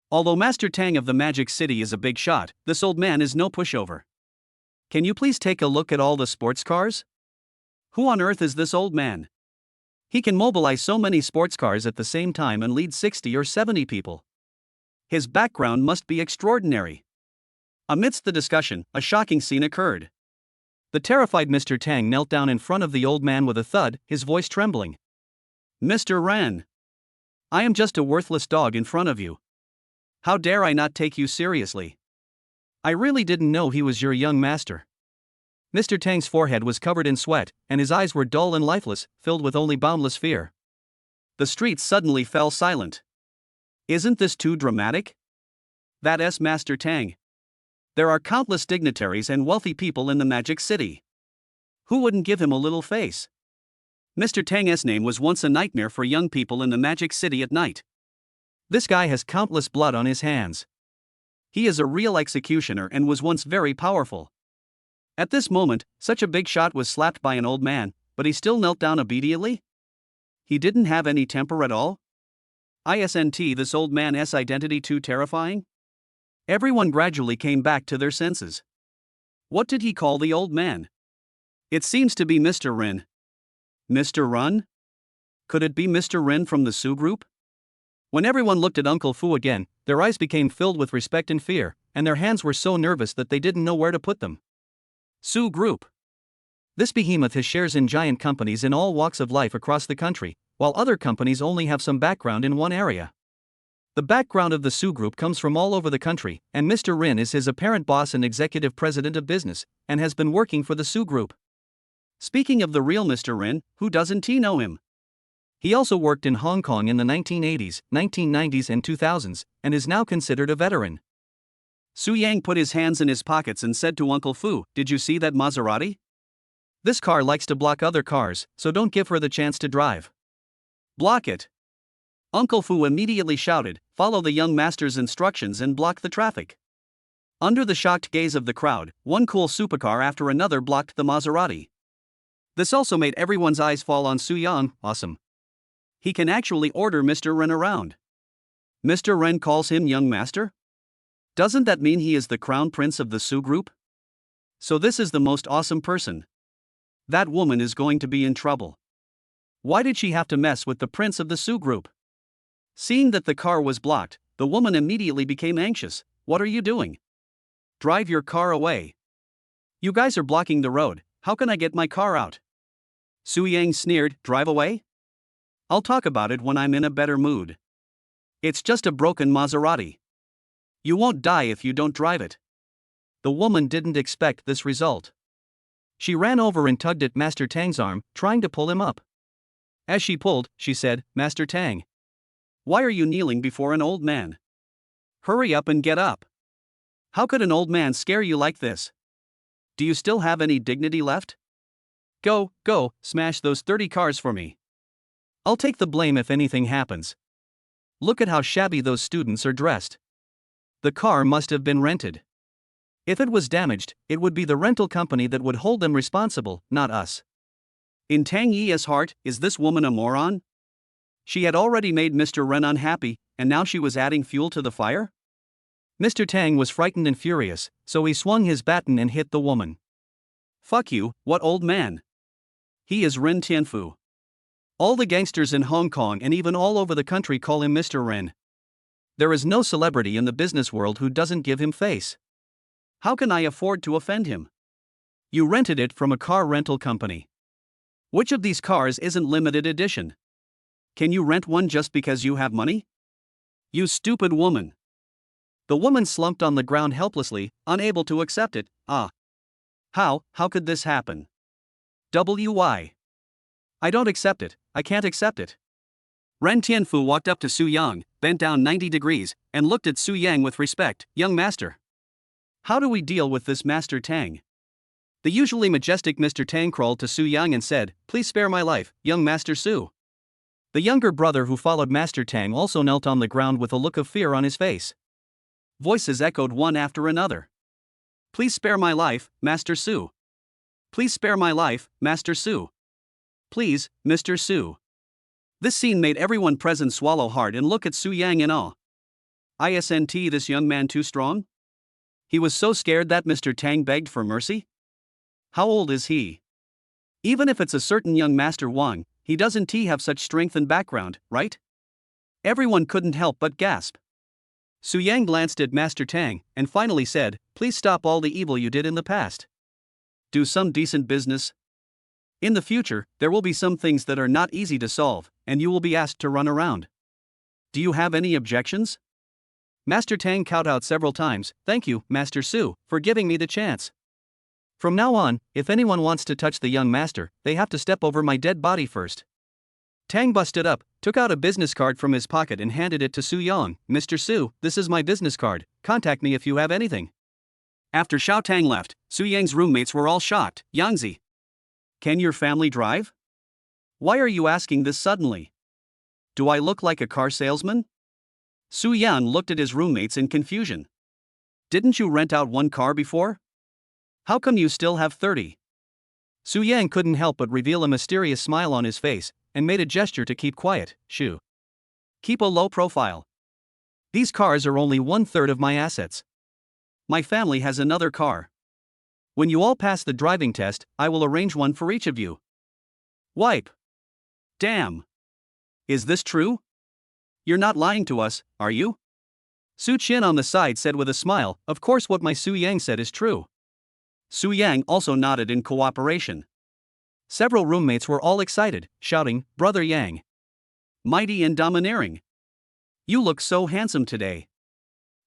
Although Master Tang of the Magic City is a big shot, this old man is no pushover. Can you please take a look at all the sports cars? Who on earth is this old man? He can mobilize so many sports cars at the same time and lead 60 or 70 people. His background must be extraordinary. Amidst the discussion, a shocking scene occurred. The terrified Mr. Tang knelt down in front of the old man with a thud, his voice trembling. "Mr. Ran. I am just a worthless dog in front of you. How dare I not take you seriously? I really didn't know he was your young master. Mr. Tang's forehead was covered in sweat, and his eyes were dull and lifeless, filled with only boundless fear. The streets suddenly fell silent. Isn't this too dramatic? That's Master Tang. There are countless dignitaries and wealthy people in the Magic City. Who wouldn't give him a little face? Mr. Tang's name was once a nightmare for young people in the Magic City at night. This guy has countless blood on his hands. He is a real executioner and was once very powerful. At this moment, such a big shot was slapped by an old man, but he still knelt down obediently? He didn't have any temper at all? Isn't this old man's identity too terrifying? Everyone gradually came back to their senses. What did he call the old man? It seems to be Mr. Rin. Mr. Run? Could it be Mr. Rin from the Su group? When everyone looked at Uncle Fu again, their eyes became filled with respect and fear, and their hands were so nervous that they didn't know where to put them. Su Group. This behemoth has shares in giant companies in all walks of life across the country, while other companies only have some background in one area. The background of the Su Group comes from all over the country, and Mr. Rin is his apparent boss and executive president of business, and has been working for the Su Group. Speaking of the real Mr. Rin, who doesn't know him? He also worked in Hong Kong in the 1980s, 1990s and 2000s, and is now considered a veteran. Su Yang put his hands in his pockets and said to Uncle Fu, "Did you see that Maserati? This car likes to block other cars, so don't give her the chance to drive. Block it." Uncle Fu immediately shouted, "Follow the young master's instructions and block the traffic." Under the shocked gaze of the crowd, one cool supercar after another blocked the Maserati. This also made everyone's eyes fall on Su Yang. Awesome. He can actually order Mr. Ren around. Mr. Ren calls him young master? Doesn't that mean he is the crown prince of the Su group? So this is the most awesome person. That woman is going to be in trouble. Why did she have to mess with the prince of the Su group? Seeing that the car was blocked, the woman immediately became anxious. What are you doing? Drive your car away. You guys are blocking the road, how can I get my car out? Su Yang sneered, drive away? I'll talk about it when I'm in a better mood. It's just a broken Maserati. You won't die if you don't drive it. The woman didn't expect this result. She ran over and tugged at Master Tang's arm, trying to pull him up. As she pulled, she said, "Master Tang, why are you kneeling before an old man? Hurry up and get up. How could an old man scare you like this? Do you still have any dignity left? Go, smash those 30 cars for me. I'll take the blame if anything happens. Look at how shabby those students are dressed. The car must have been rented. If it was damaged, it would be the rental company that would hold them responsible, not us." In Tang Yi's heart, is this woman a moron? She had already made Mr. Ren unhappy, and now she was adding fuel to the fire? Mr. Tang was frightened and furious, so he swung his baton and hit the woman. Fuck you, what old man? He is Ren Tianfu. All the gangsters in Hong Kong and even all over the country call him Mr. Ren. There is no celebrity in the business world who doesn't give him face. How can I afford to offend him? You rented it from a car rental company. Which of these cars isn't limited edition? Can you rent one just because you have money? You stupid woman. The woman slumped on the ground helplessly, unable to accept it. How could this happen? Why? I don't accept it, I can't accept it. Ren Tianfu walked up to Su Yang, bent down 90 degrees, and looked at Su Yang with respect. Young master. How do we deal with this Master Tang? The usually majestic Mr. Tang crawled to Su Yang and said, "Please spare my life, young Master Su." The younger brother who followed Master Tang also knelt on the ground with a look of fear on his face. Voices echoed one after another. "Please spare my life, Master Su. Please spare my life, Master Su. Please, Mr. Su." This scene made everyone present swallow hard and look at Su Yang in awe. Isn't this young man too strong? He was so scared that Mr. Tang begged for mercy? How old is he? Even if it's a certain young Master Wang, he doesn't have such strength and background, right? Everyone couldn't help but gasp. Su Yang glanced at Master Tang and finally said, "Please stop all the evil you did in the past. Do some decent business. In the future, there will be some things that are not easy to solve, and you will be asked to run around. Do you have any objections?" Master Tang kowtowed several times. Thank you, Master Su, for giving me the chance. From now on, if anyone wants to touch the young master, they have to step over my dead body first. Tang busted up, took out a business card from his pocket and handed it to Su Yang. Mr. Su, this is my business card. Contact me if you have anything. After Xiao Tang left, Su Yang's roommates were all shocked. Yangzi, can your family drive? Why are you asking this suddenly? Do I look like a car salesman? Su Yang looked at his roommates in confusion. Didn't you rent out one car before? How come you still have 30? Su Yang couldn't help but reveal a mysterious smile on his face, and made a gesture to keep quiet. Shu, keep a low profile. These cars are only 1/3 of my assets. My family has another car. When you all pass the driving test, I will arrange one for each of you. Wipe. Damn. Is this true? You're not lying to us, are you? Su Qin on the side said with a smile, of course what my Su Yang said is true. Su Yang also nodded in cooperation. Several roommates were all excited, shouting, Brother Yang, mighty and domineering. You look so handsome today.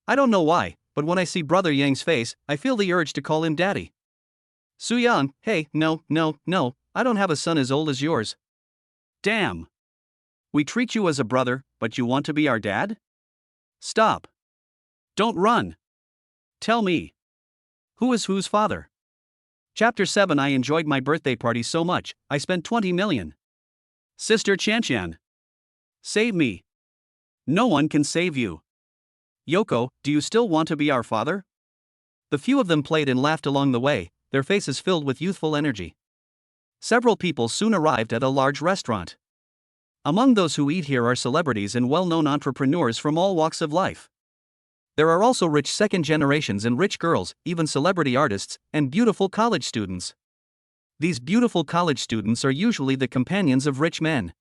I don't know why, but when I see Brother Yang's face, I feel the urge to call him daddy. Su Yang, hey, no, I don't have a son as old as yours. Damn. We treat you as a brother, but you want to be our dad? Stop. Don't run. Tell me. Who is whose father? Chapter 7. I enjoyed my birthday party so much, I spent 20 million. Sister Qianqian. Save me. No one can save you. Yoko, do you still want to be our father? The few of them played and laughed along the way, their faces filled with youthful energy. Several people soon arrived at a large restaurant. Among those who eat here are celebrities and well-known entrepreneurs from all walks of life. There are also rich second generations and rich girls, even celebrity artists, and beautiful college students. These beautiful college students are usually the companions of rich men.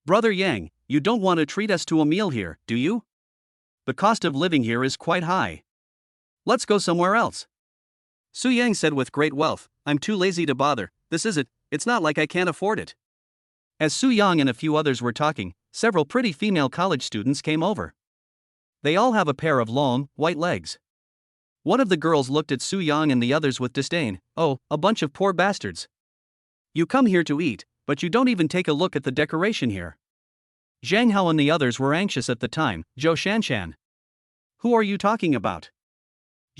Brother Yang, you don't want to treat us to a meal here, do you? The cost of living here is quite high. Let's go somewhere else. Su Yang said with great wealth, I'm too lazy to bother, this is it, it's not like I can't afford it. As Su Yang and a few others were talking, several pretty female college students came over. They all have a pair of long, white legs. One of the girls looked at Su Yang and the others with disdain. Oh, a bunch of poor bastards. You come here to eat, but you don't even take a look at the decoration here. Zhang Hao and the others were anxious at the time. Zhou Shanshan. Who are you talking about?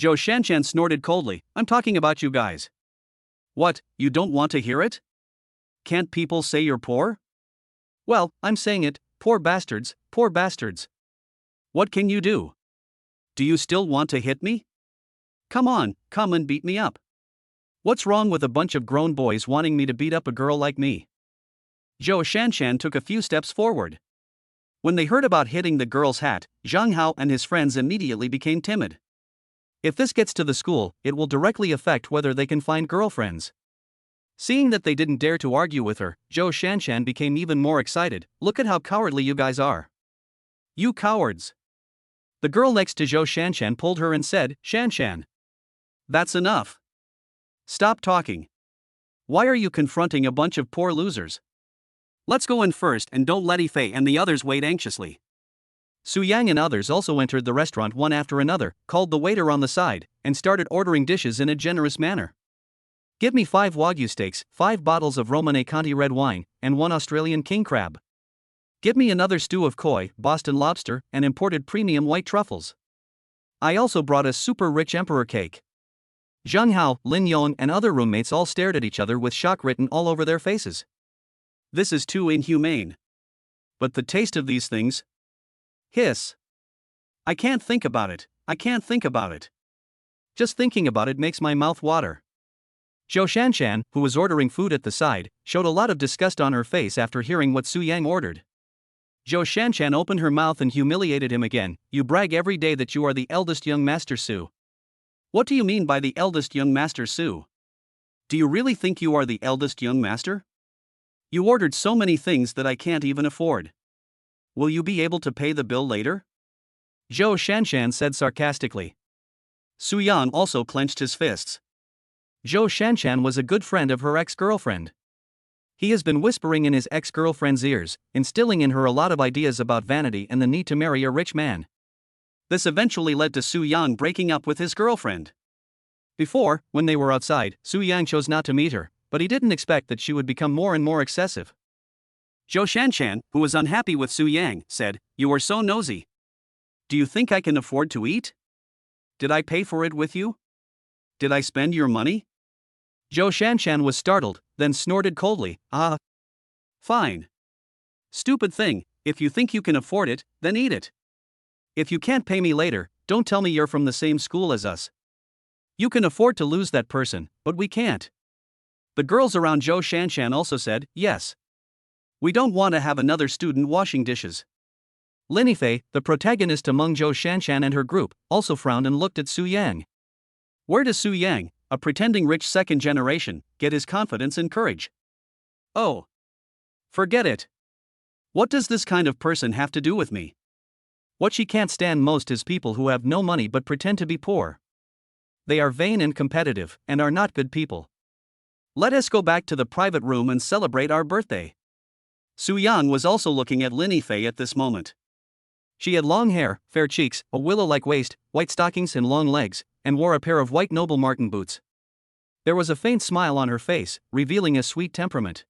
Zhou Shanshan snorted coldly. I'm talking about you guys. What, you don't want to hear it? Can't people say you're poor? Well, I'm saying it, poor bastards, poor bastards. What can you do? Do you still want to hit me? Come on, come and beat me up. What's wrong with a bunch of grown boys wanting me to beat up a girl like me? Zhou Shanshan took a few steps forward. When they heard about hitting the girl's hat, Zhang Hao and his friends immediately became timid. If this gets to the school, it will directly affect whether they can find girlfriends. Seeing that they didn't dare to argue with her, Zhou Shanshan became even more excited. Look at how cowardly you guys are. You cowards. The girl next to Zhou Shanshan pulled her and said, Shanshan. That's enough. Stop talking. Why are you confronting a bunch of poor losers? Let's go in first and don't let Ifei and the others wait anxiously. Su Yang and others also entered the restaurant one after another, called the waiter on the side, and started ordering dishes in a generous manner. Give me 5 Wagyu steaks, 5 bottles of Romane Conti red wine, and 1 Australian king crab. Give me another stew of koi, Boston lobster, and imported premium white truffles. I also brought a super rich emperor cake. Zhang Hao, Lin Yong, and other roommates all stared at each other with shock written all over their faces. This is too inhumane. But the taste of these things. Hiss. I can't think about it, I can't think about it. Just thinking about it makes my mouth water. Zhou Shanshan, who was ordering food at the side, showed a lot of disgust on her face after hearing what Su Yang ordered. Zhou Shanshan opened her mouth and humiliated him again. You brag every day that you are the eldest young master Su. What do you mean by the eldest young master Su? Do you really think you are the eldest young master? You ordered so many things that I can't even afford. Will you be able to pay the bill later? Zhou Shanshan said sarcastically. Su Yang also clenched his fists. Zhou Shanshan was a good friend of her ex-girlfriend. He has been whispering in his ex-girlfriend's ears, instilling in her a lot of ideas about vanity and the need to marry a rich man. This eventually led to Su Yang breaking up with his girlfriend. Before, when they were outside, Su Yang chose not to meet her, but he didn't expect that she would become more and more excessive. Zhou Shanshan, who was unhappy with Su Yang, said, "You are so nosy. Do you think I can afford to eat? Did I pay for it with you? Did I spend your money?" Zhou Shanshan was startled, then snorted coldly, "Ah. Fine. Stupid thing, if you think you can afford it, then eat it. If you can't pay me later, don't tell me you're from the same school as us. You can afford to lose that person, but we can't." The girls around Zhou Shanshan also said, "Yes. We don't want to have another student washing dishes." Lin Fei, the protagonist among Zhou Shanshan and her group, also frowned and looked at Su Yang. Where does Su Yang, a pretending rich second generation, get his confidence and courage? Oh. Forget it. What does this kind of person have to do with me? What she can't stand most is people who have no money but pretend to be poor. They are vain and competitive, and are not good people. Let us go back to the private room and celebrate our birthday. Su Yang was also looking at Lin Fei at this moment. She had long hair, fair cheeks, a willow-like waist, white stockings and long legs, and wore a pair of white Noble Martin boots. There was a faint smile on her face, revealing a sweet temperament.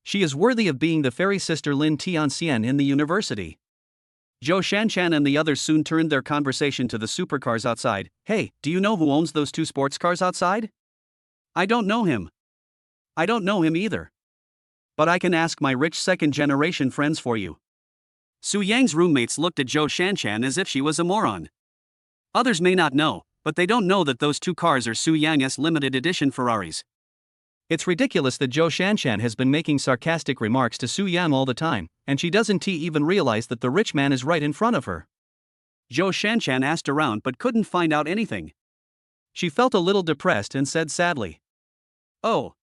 She is worthy of being the fairy sister Lin Tianxian in the university. Zhou Shanshan and the others soon turned their conversation to the supercars outside. "Hey, do you know who owns those 2 sports cars outside?" "I don't know him." "I don't know him either. But I can ask my rich second-generation friends for you." Su Yang's roommates looked at Zhou Shanshan as if she was a moron. Others may not know, but they don't know that those 2 cars are Su Yang's limited edition Ferraris. It's ridiculous that Zhou Shanshan has been making sarcastic remarks to Su Yang all the time, and she doesn't even realize that the rich man is right in front of her. Zhou Shanshan asked around but couldn't find out anything. She felt a little depressed and said sadly, "Oh.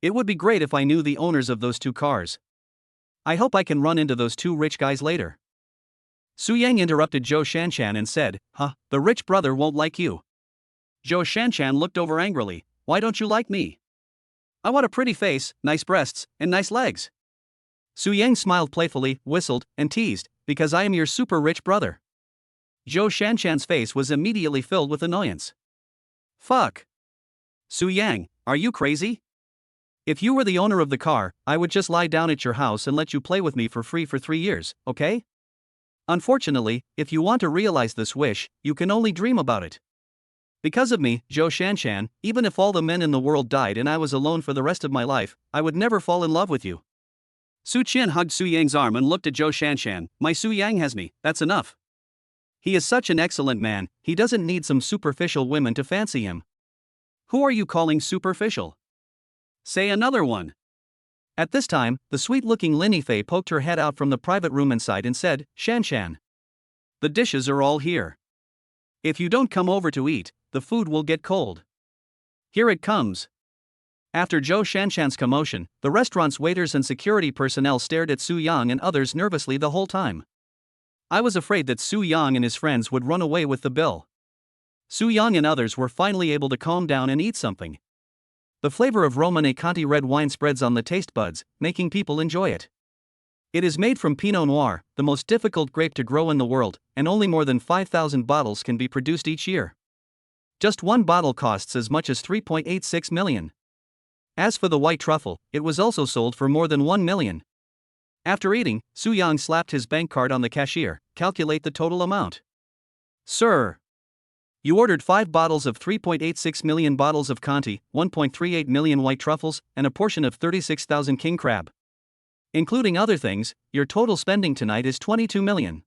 It would be great if I knew the owners of those 2 cars. I hope I can run into those 2 rich guys later." Su Yang interrupted Zhou Shanshan and said, "Huh, the rich brother won't like you." Zhou Shanshan looked over angrily, "Why don't you like me? I want a pretty face, nice breasts, and nice legs." Su Yang smiled playfully, whistled, and teased, "Because I am your super rich brother." Zhou Shanshan's face was immediately filled with annoyance. "Fuck. Su Yang, are you crazy? If you were the owner of the car, I would just lie down at your house and let you play with me for free for 3 years, okay? Unfortunately, if you want to realize this wish, you can only dream about it. Because of me, Zhou Shanshan, even if all the men in the world died and I was alone for the rest of my life, I would never fall in love with you." Su Qian hugged Su Yang's arm and looked at Zhou Shanshan. "My Su Yang has me, that's enough. He is such an excellent man, he doesn't need some superficial women to fancy him." "Who are you calling superficial? Say another one." At this time, the sweet-looking Lin Fei poked her head out from the private room inside and said, "Shanshan. The dishes are all here. If you don't come over to eat, the food will get cold. Here it comes." After Zhou Shanshan's commotion, the restaurant's waiters and security personnel stared at Su Yang and others nervously the whole time. I was afraid that Su Yang and his friends would run away with the bill. Su Yang and others were finally able to calm down and eat something. The flavor of Romanée Conti red wine spreads on the taste buds, making people enjoy it. It is made from Pinot Noir, the most difficult grape to grow in the world, and only more than 5,000 bottles can be produced each year. Just one bottle costs as much as 3.86 million. As for the white truffle, it was also sold for more than 1 million. After eating, Su Yang slapped his bank card on the cashier. "Calculate the total amount." "Sir. You ordered 5 bottles of 3.86 million bottles of Conti, 1.38 million white truffles, and a portion of 36,000 king crab. Including other things, your total spending tonight is 22 million.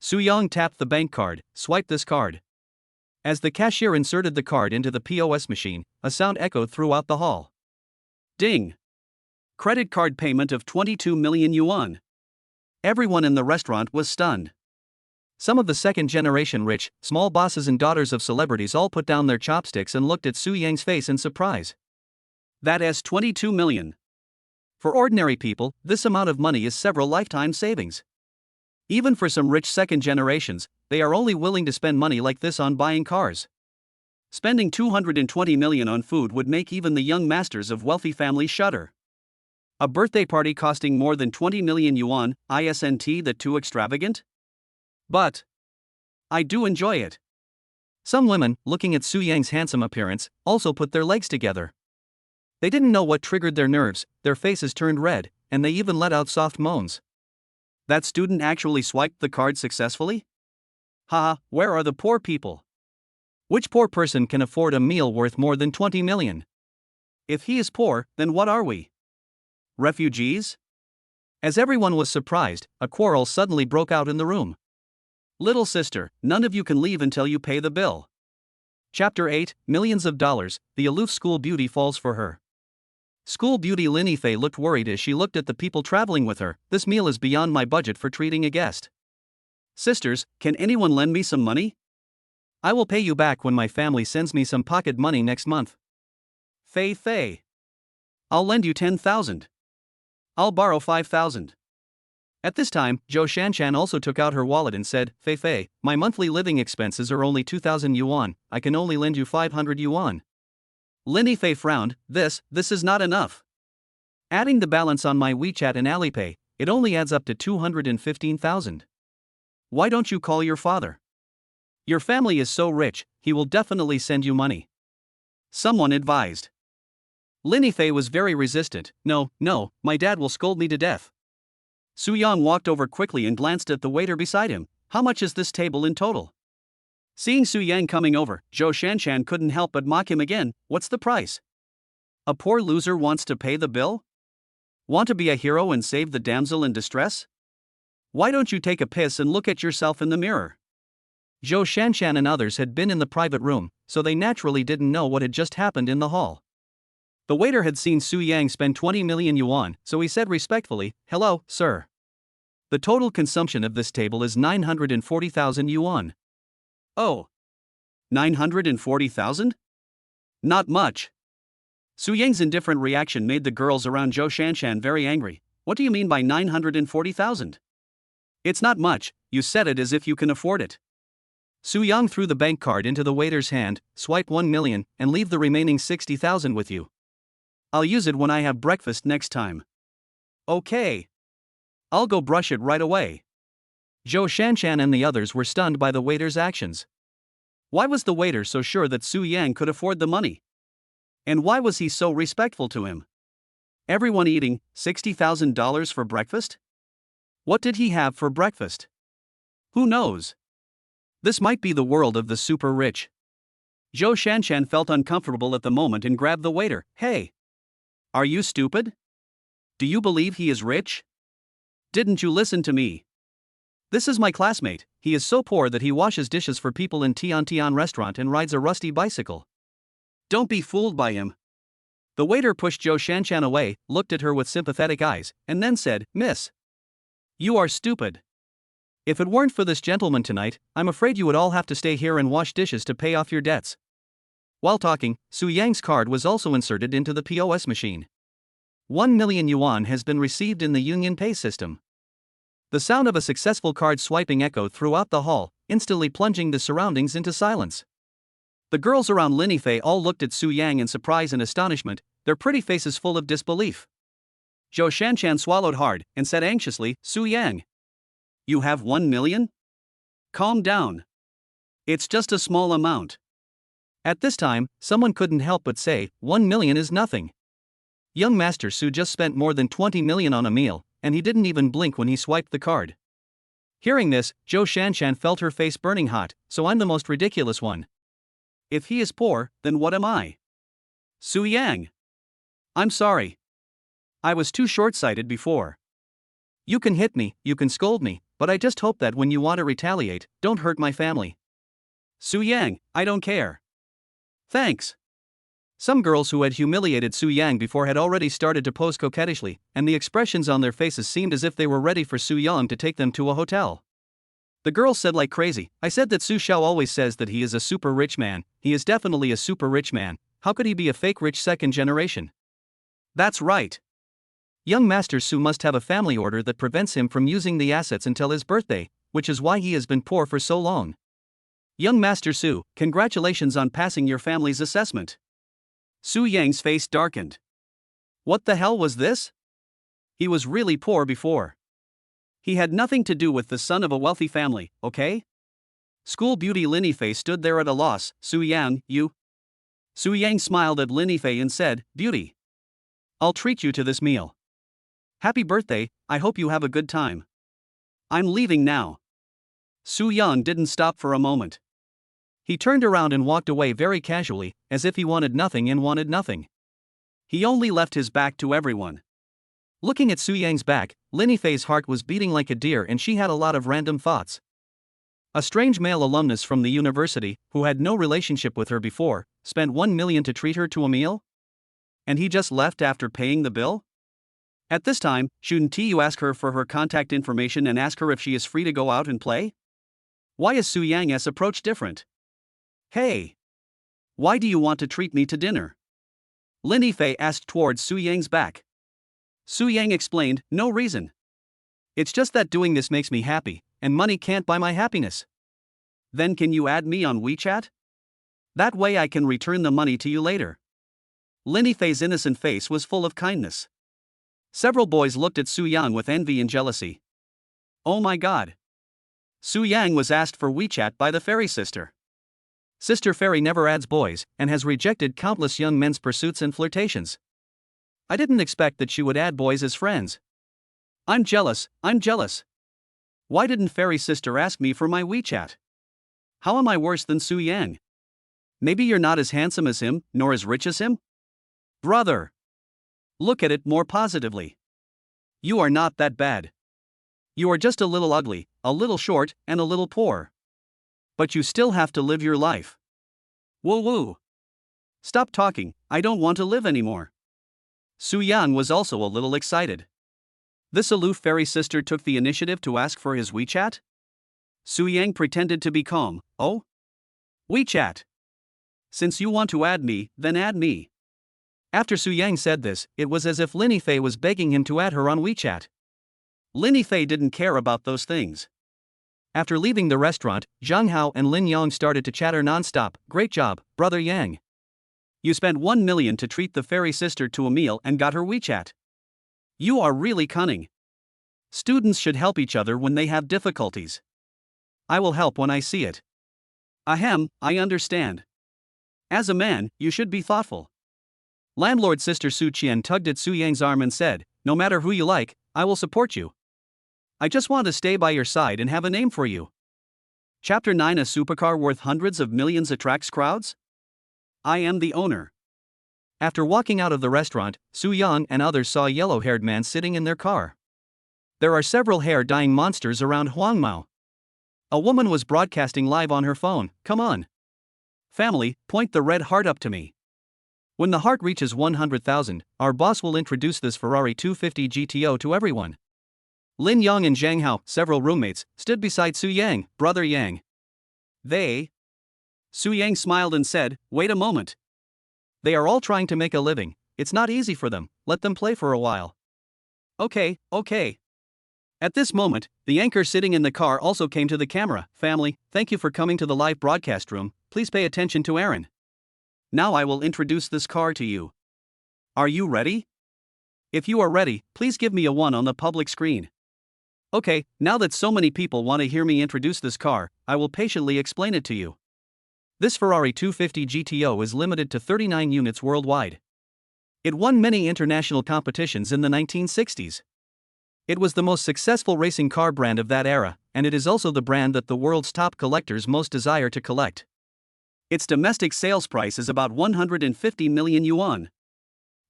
Su Yang tapped the bank card. "Swipe this card." As the cashier inserted the card into the POS machine, a sound echoed throughout the hall. Ding! Credit card payment of 22 million yuan. Everyone in the restaurant was stunned. Some of the second-generation rich, small bosses and daughters of celebrities all put down their chopsticks and looked at Su Yang's face in surprise. That is 22 million. For ordinary people, this amount of money is several lifetime savings. Even for some rich second generations, they are only willing to spend money like this on buying cars. Spending 220 million on food would make even the young masters of wealthy families shudder. A birthday party costing more than 20 million yuan, isn't that too extravagant? But I do enjoy it. Some women, looking at Su Yang's handsome appearance, also put their legs together. They didn't know what triggered their nerves, their faces turned red, and they even let out soft moans. That student actually swiped the card successfully? Haha, where are the poor people? Which poor person can afford a meal worth more than 20 million? If he is poor, then what are we? Refugees? As everyone was surprised, a quarrel suddenly broke out in the room. Little sister, none of you can leave until you pay the bill. Chapter 8, Millions of Dollars, the aloof school beauty falls for her. School beauty Lin Fei looked worried as she looked at the people traveling with her. This meal is beyond my budget for treating a guest. Sisters, can anyone lend me some money? I will pay you back when my family sends me some pocket money next month. Fei. I'll lend you 10,000. I'll borrow 5,000. At this time, Zhou Shanshan also took out her wallet and said, Fei, my monthly living expenses are only 2,000 yuan, I can only lend you 500 yuan. Lin Fei frowned, this is not enough. Adding the balance on my WeChat and Alipay, it only adds up to 215,000. Why don't you call your father? Your family is so rich, he will definitely send you money. Someone advised. Lin Fei was very resistant. No, my dad will scold me to death. Su Yang walked over quickly and glanced at the waiter beside him. How much is this table in total? Seeing Su Yang coming over, Zhou Shanshan couldn't help but mock him again. What's the price? A poor loser wants to pay the bill? Want to be a hero and save the damsel in distress? Why don't you take a piss and look at yourself in the mirror? Zhou Shanshan and others had been in the private room, so they naturally didn't know what had just happened in the hall. The waiter had seen Su Yang spend 20 million yuan, so he said respectfully, Hello, sir. The total consumption of this table is 940,000 yuan. Oh. 940,000? Not much. Su Yang's indifferent reaction made the girls around Zhou Shanshan very angry. What do you mean by 940,000? It's not much, you said it as if you can afford it. Su Yang threw the bank card into the waiter's hand, swipe 1 million, and leave the remaining 60,000 with you. I'll use it when I have breakfast next time. Okay. I'll go brush it right away. Zhou Shanshan and the others were stunned by the waiter's actions. Why was the waiter so sure that Su Yang could afford the money? And why was he so respectful to him? Everyone eating $60,000 for breakfast? What did he have for breakfast? Who knows? This might be the world of the super rich. Zhou Shanshan felt uncomfortable at the moment and grabbed the waiter. Hey! Are you stupid? Do you believe he is rich? Didn't you listen to me? This is my classmate. He is so poor that he washes dishes for people in Tian restaurant and rides a rusty bicycle. Don't be fooled by him. The waiter pushed Zhou Shanshan away, looked at her with sympathetic eyes, and then said, Miss. You are stupid. If it weren't for this gentleman tonight, I'm afraid you would all have to stay here and wash dishes to pay off your debts. While talking, Su Yang's card was also inserted into the POS machine. 1 million yuan has been received in the Union Pay system. The sound of a successful card swiping echoed throughout the hall, instantly plunging the surroundings into silence. The girls around Lin Fei all looked at Su Yang in surprise and astonishment, their pretty faces full of disbelief. Zhou Shanshan swallowed hard and said anxiously, Su Yang. You have 1 million? Calm down. It's just a small amount. At this time, someone couldn't help but say, 1 million is nothing. Young Master Su just spent more than 20 million on a meal, and he didn't even blink when he swiped the card. Hearing this, Zhou Shanshan felt her face burning hot. So I'm the most ridiculous one. If he is poor, then what am I? Su Yang. I'm sorry. I was too short-sighted before. You can hit me, you can scold me, but I just hope that when you want to retaliate, don't hurt my family. Su Yang, I don't care. Thanks. Some girls who had humiliated Su Yang before had already started to pose coquettishly, and the expressions on their faces seemed as if they were ready for Su Yang to take them to a hotel. The girls said like crazy, I said that Su Xiao always says that he is a super rich man. He is definitely a super rich man. How could he be a fake rich second generation? That's right. Young Master Su must have a family order that prevents him from using the assets until his birthday, which is why he has been poor for so long. Young Master Su, congratulations on passing your family's assessment. Su Yang's face darkened. What the hell was this? He was really poor before. He had nothing to do with the son of a wealthy family, okay? School beauty Lin Fei stood there at a loss. Su Yang, you? Su Yang smiled at Lin Fei and said, Beauty. I'll treat you to this meal. Happy birthday, I hope you have a good time. I'm leaving now. Su Yang didn't stop for a moment. He turned around and walked away very casually, as if he wanted nothing and wanted nothing. He only left his back to everyone. Looking at Su Yang's back, Lin Fei's heart was beating like a deer and she had a lot of random thoughts. A strange male alumnus from the university, who had no relationship with her before, spent 1 million to treat her to a meal? And he just left after paying the bill? At this time, shouldn't you ask her for her contact information and ask her if she is free to go out and play? Why is Su Yang's approach different? Hey! Why do you want to treat me to dinner? Lin Fei asked towards Su Yang's back. Su Yang explained, no reason. It's just that doing this makes me happy, and money can't buy my happiness. Then can you add me on WeChat? That way I can return the money to you later. Lin Fei's innocent face was full of kindness. Several boys looked at Su Yang with envy and jealousy. Oh my god. Su Yang was asked for WeChat by the fairy sister. Sister Fairy never adds boys, and has rejected countless young men's pursuits and flirtations. I didn't expect that she would add boys as friends. I'm jealous. Why didn't Fairy Sister ask me for my WeChat? How am I worse than Su Yang? Maybe you're not as handsome as him, nor as rich as him? Brother! Look at it more positively. You are not that bad. You are just a little ugly, a little short, and a little poor. But you still have to live your life. Woo woo! Stop talking, I don't want to live anymore. Su Yang was also a little excited. This aloof fairy sister took the initiative to ask for his WeChat? Su Yang pretended to be calm. Oh? WeChat. Since you want to add me, then add me. After Su Yang said this, it was as if Lin Fei was begging him to add her on WeChat. Lin Fei didn't care about those things. After leaving the restaurant, Zhang Hao and Lin Yang started to chatter non-stop. Great job, brother Yang. You spent 1 million to treat the fairy sister to a meal and got her WeChat. You are really cunning. Students should help each other when they have difficulties. I will help when I see it. Ahem, I understand. As a man, you should be thoughtful. Landlord Sister Su Qian tugged at Su Yang's arm and said, no matter who you like, I will support you. I just want to stay by your side and have a name for you. Chapter 9. A supercar worth hundreds of millions attracts crowds? I am the owner. After walking out of the restaurant, Su Yang and others saw a yellow-haired man sitting in their car. There are several hair-dyeing monsters around Huangmao. A woman was broadcasting live on her phone. Come on. Family, point the red heart up to me. When the heart reaches 100,000, our boss will introduce this Ferrari 250 GTO to everyone. Lin Yang and Zhang Hao, several roommates, stood beside Su Yang, brother Yang. They? Su Yang smiled and said, wait a moment. They are all trying to make a living, it's not easy for them, let them play for a while. Okay. At this moment, the anchor sitting in the car also came to the camera. Family, thank you for coming to the live broadcast room, please pay attention to Aaron. Now I will introduce this car to you. Are you ready? If you are ready, please give me a 1 on the public screen. Okay, now that so many people want to hear me introduce this car, I will patiently explain it to you. This Ferrari 250 GTO is limited to 39 units worldwide. It won many international competitions in the 1960s. It was the most successful racing car brand of that era, and it is also the brand that the world's top collectors most desire to collect. Its domestic sales price is about 150 million yuan.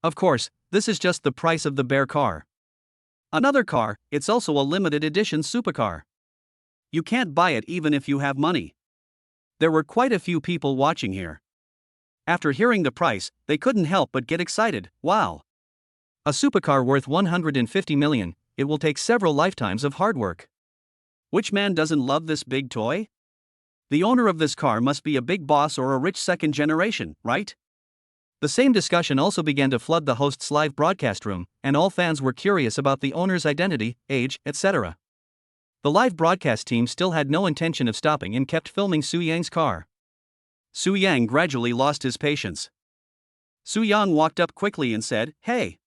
Of course, this is just the price of the bare car. Another car, it's also a limited edition supercar. You can't buy it even if you have money. There were quite a few people watching here. After hearing the price, they couldn't help but get excited. Wow! A supercar worth 150 million, it will take several lifetimes of hard work. Which man doesn't love this big toy? The owner of this car must be a big boss or a rich second generation, right? The same discussion also began to flood the host's live broadcast room, and all fans were curious about the owner's identity, age, etc. The live broadcast team still had no intention of stopping and kept filming Su Yang's car. Su Yang gradually lost his patience. Su Yang walked up quickly and said, Hey!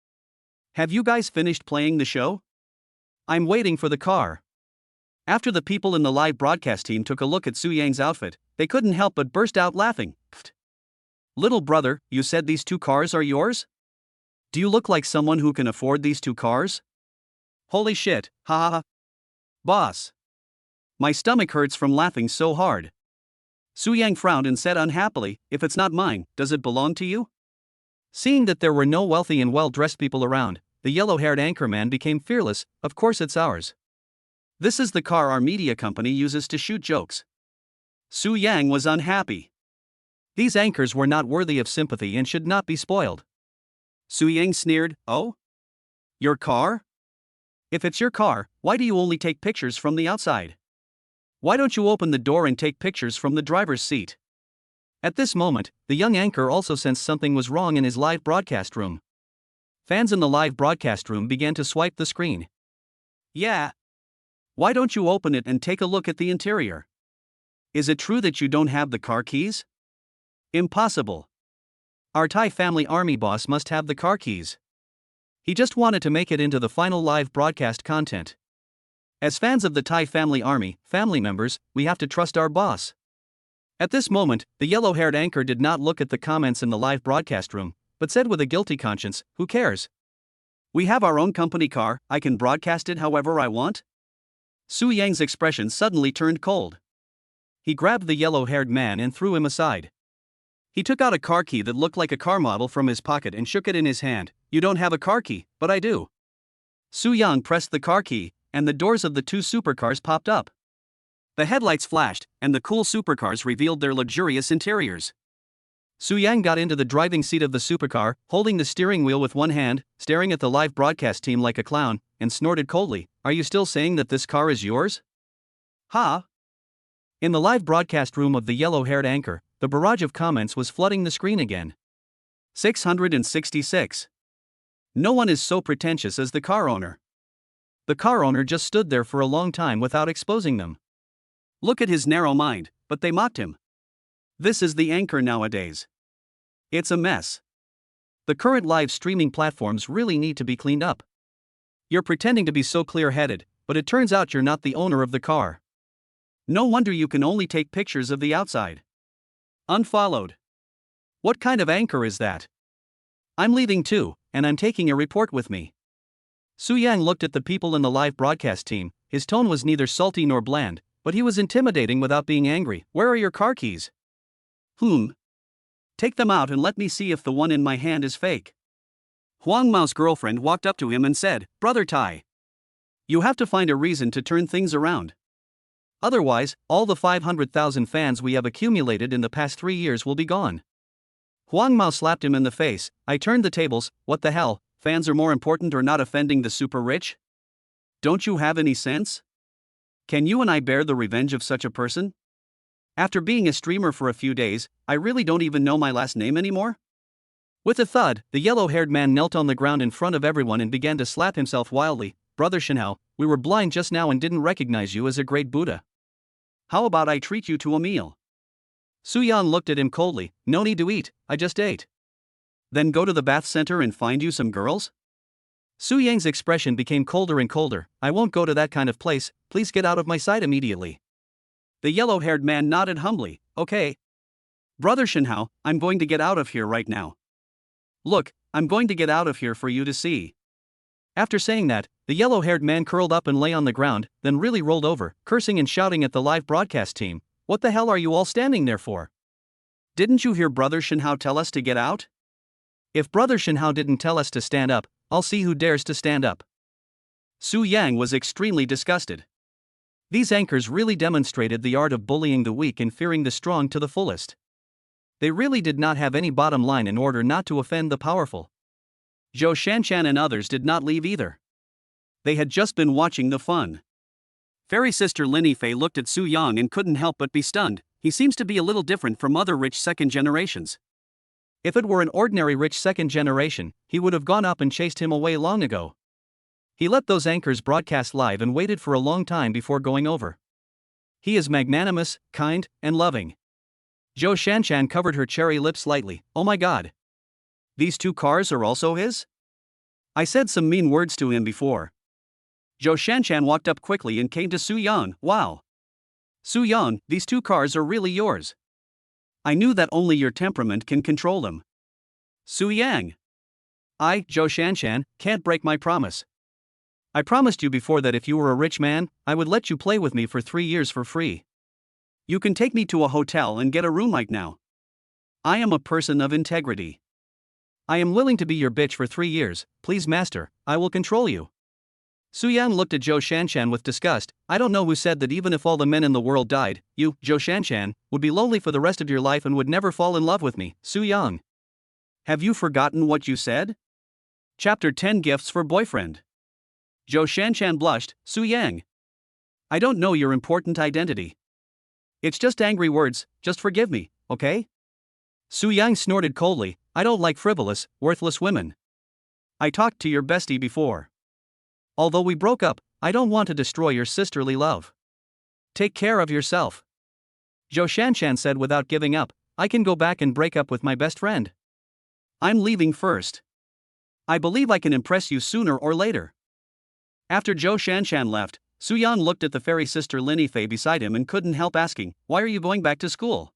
Have you guys finished playing the show? I'm waiting for the car. After the people in the live broadcast team took a look at Su Yang's outfit, they couldn't help but burst out laughing. Pfft. Little brother, you said these 2 cars are yours? Do you look like someone who can afford these 2 cars? Holy shit, ha ha ha. Boss. My stomach hurts from laughing so hard. Su Yang frowned and said unhappily, if it's not mine, does it belong to you? Seeing that there were no wealthy and well-dressed people around, the yellow-haired anchorman became fearless. Of course it's ours. This is the car our media company uses to shoot jokes. Su Yang was unhappy. These anchors were not worthy of sympathy and should not be spoiled. Su Yang sneered, oh? Your car? If it's your car, why do you only take pictures from the outside? Why don't you open the door and take pictures from the driver's seat? At this moment, the young anchor also sensed something was wrong in his live broadcast room. Fans in the live broadcast room began to swipe the screen. Yeah. Why don't you open it and take a look at the interior? Is it true that you don't have the car keys? Impossible. Our Thai family army boss must have the car keys. He just wanted to make it into the final live broadcast content. As fans of the Thai family army, family members, we have to trust our boss. At this moment, the yellow-haired anchor did not look at the comments in the live broadcast room, but said with a guilty conscience, who cares? We have our own company car, I can broadcast it however I want? Su Yang's expression suddenly turned cold. He grabbed the yellow-haired man and threw him aside. He took out a car key that looked like a car model from his pocket and shook it in his hand. You don't have a car key, but I do. Su Yang pressed the car key, and the doors of the 2 supercars popped up. The headlights flashed, and the cool supercars revealed their luxurious interiors. Su Yang got into the driving seat of the supercar, holding the steering wheel with one hand, staring at the live broadcast team like a clown, and snorted coldly, "Are you still saying that this car is yours?" Ha! In the live broadcast room of the yellow-haired anchor, the barrage of comments was flooding the screen again. 666. No one is so pretentious as the car owner. The car owner just stood there for a long time without exposing them. Look at his narrow mind, but they mocked him. This is the anchor nowadays. It's a mess. The current live streaming platforms really need to be cleaned up. You're pretending to be so clear-headed, but it turns out you're not the owner of the car. No wonder you can only take pictures of the outside. Unfollowed. What kind of anchor is that? I'm leaving too, and I'm taking a report with me. Su Yang looked at the people in the live broadcast team. His tone was neither salty nor bland, but he was intimidating without being angry. Where are your car keys? Take them out and let me see if the one in my hand is fake. Huang Mao's girlfriend walked up to him and said, Brother Tai, you have to find a reason to turn things around. Otherwise, all the 500,000 fans we have accumulated in the past 3 years will be gone. Huang Mao slapped him in the face. I turned the tables. What the hell, fans are more important or not offending the super rich? Don't you have any sense? Can you and I bear the revenge of such a person? After being a streamer for a few days, I really don't even know my last name anymore? With a thud, the yellow-haired man knelt on the ground in front of everyone and began to slap himself wildly. Brother Shinhao, we were blind just now and didn't recognize you as a great Buddha. How about I treat you to a meal? Su Yan looked at him coldly. No need to eat, I just ate. Then go to the bath center and find you some girls? Su Yang's expression became colder and colder. I won't go to that kind of place, please get out of my sight immediately. The yellow-haired man nodded humbly. Okay. Brother Shinhao, I'm going to get out of here right now. Look, I'm going to get out of here for you to see. After saying that, the yellow-haired man curled up and lay on the ground, then really rolled over, cursing and shouting at the live broadcast team. What the hell are you all standing there for? Didn't you hear Brother Shinhao tell us to get out? If Brother Shinhao didn't tell us to stand up, I'll see who dares to stand up. Su Yang was extremely disgusted. These anchors really demonstrated the art of bullying the weak and fearing the strong to the fullest. They really did not have any bottom line in order not to offend the powerful. Zhou Shanshan and others did not leave either. They had just been watching the fun. Fairy sister Lin Yifei looked at Su Yang and couldn't help but be stunned. He seems to be a little different from other rich second generations. If it were an ordinary rich second generation, he would have gone up and chased him away long ago. He let those anchors broadcast live and waited for a long time before going over. He is magnanimous, kind, and loving. Zhou Shanshan covered her cherry lips slightly. Oh my god. These 2 cars are also his? I said some mean words to him before. Zhou Shanshan walked up quickly and came to Su Yang. Wow. Su Yang, these two cars are really yours. I knew that only your temperament can control them. Su Yang. I, Zhou Shanshan, can't break my promise. I promised you before that if you were a rich man, I would let you play with me for 3 years for free. You can take me to a hotel and get a room right now. I am a person of integrity. I am willing to be your bitch for 3 years, please master, I will control you. Su Yang looked at Zhou Shanshan with disgust. I don't know who said that even if all the men in the world died, you, Zhou Shanshan, would be lonely for the rest of your life and would never fall in love with me, Su Yang. Have you forgotten what you said? Chapter 10 Gifts for Boyfriend. Zhou Shanshan blushed. Su Yang. I don't know your important identity. It's just angry words, just forgive me, okay? Su Yang snorted coldly. I don't like frivolous, worthless women. I talked to your bestie before. Although we broke up, I don't want to destroy your sisterly love. Take care of yourself. Zhou Shanshan said without giving up. I can go back and break up with my best friend. I'm leaving first. I believe I can impress you sooner or later. After Zhou Shanshan left, Su Yang looked at the fairy sister Lin Yifei beside him and couldn't help asking, why are you going back to school?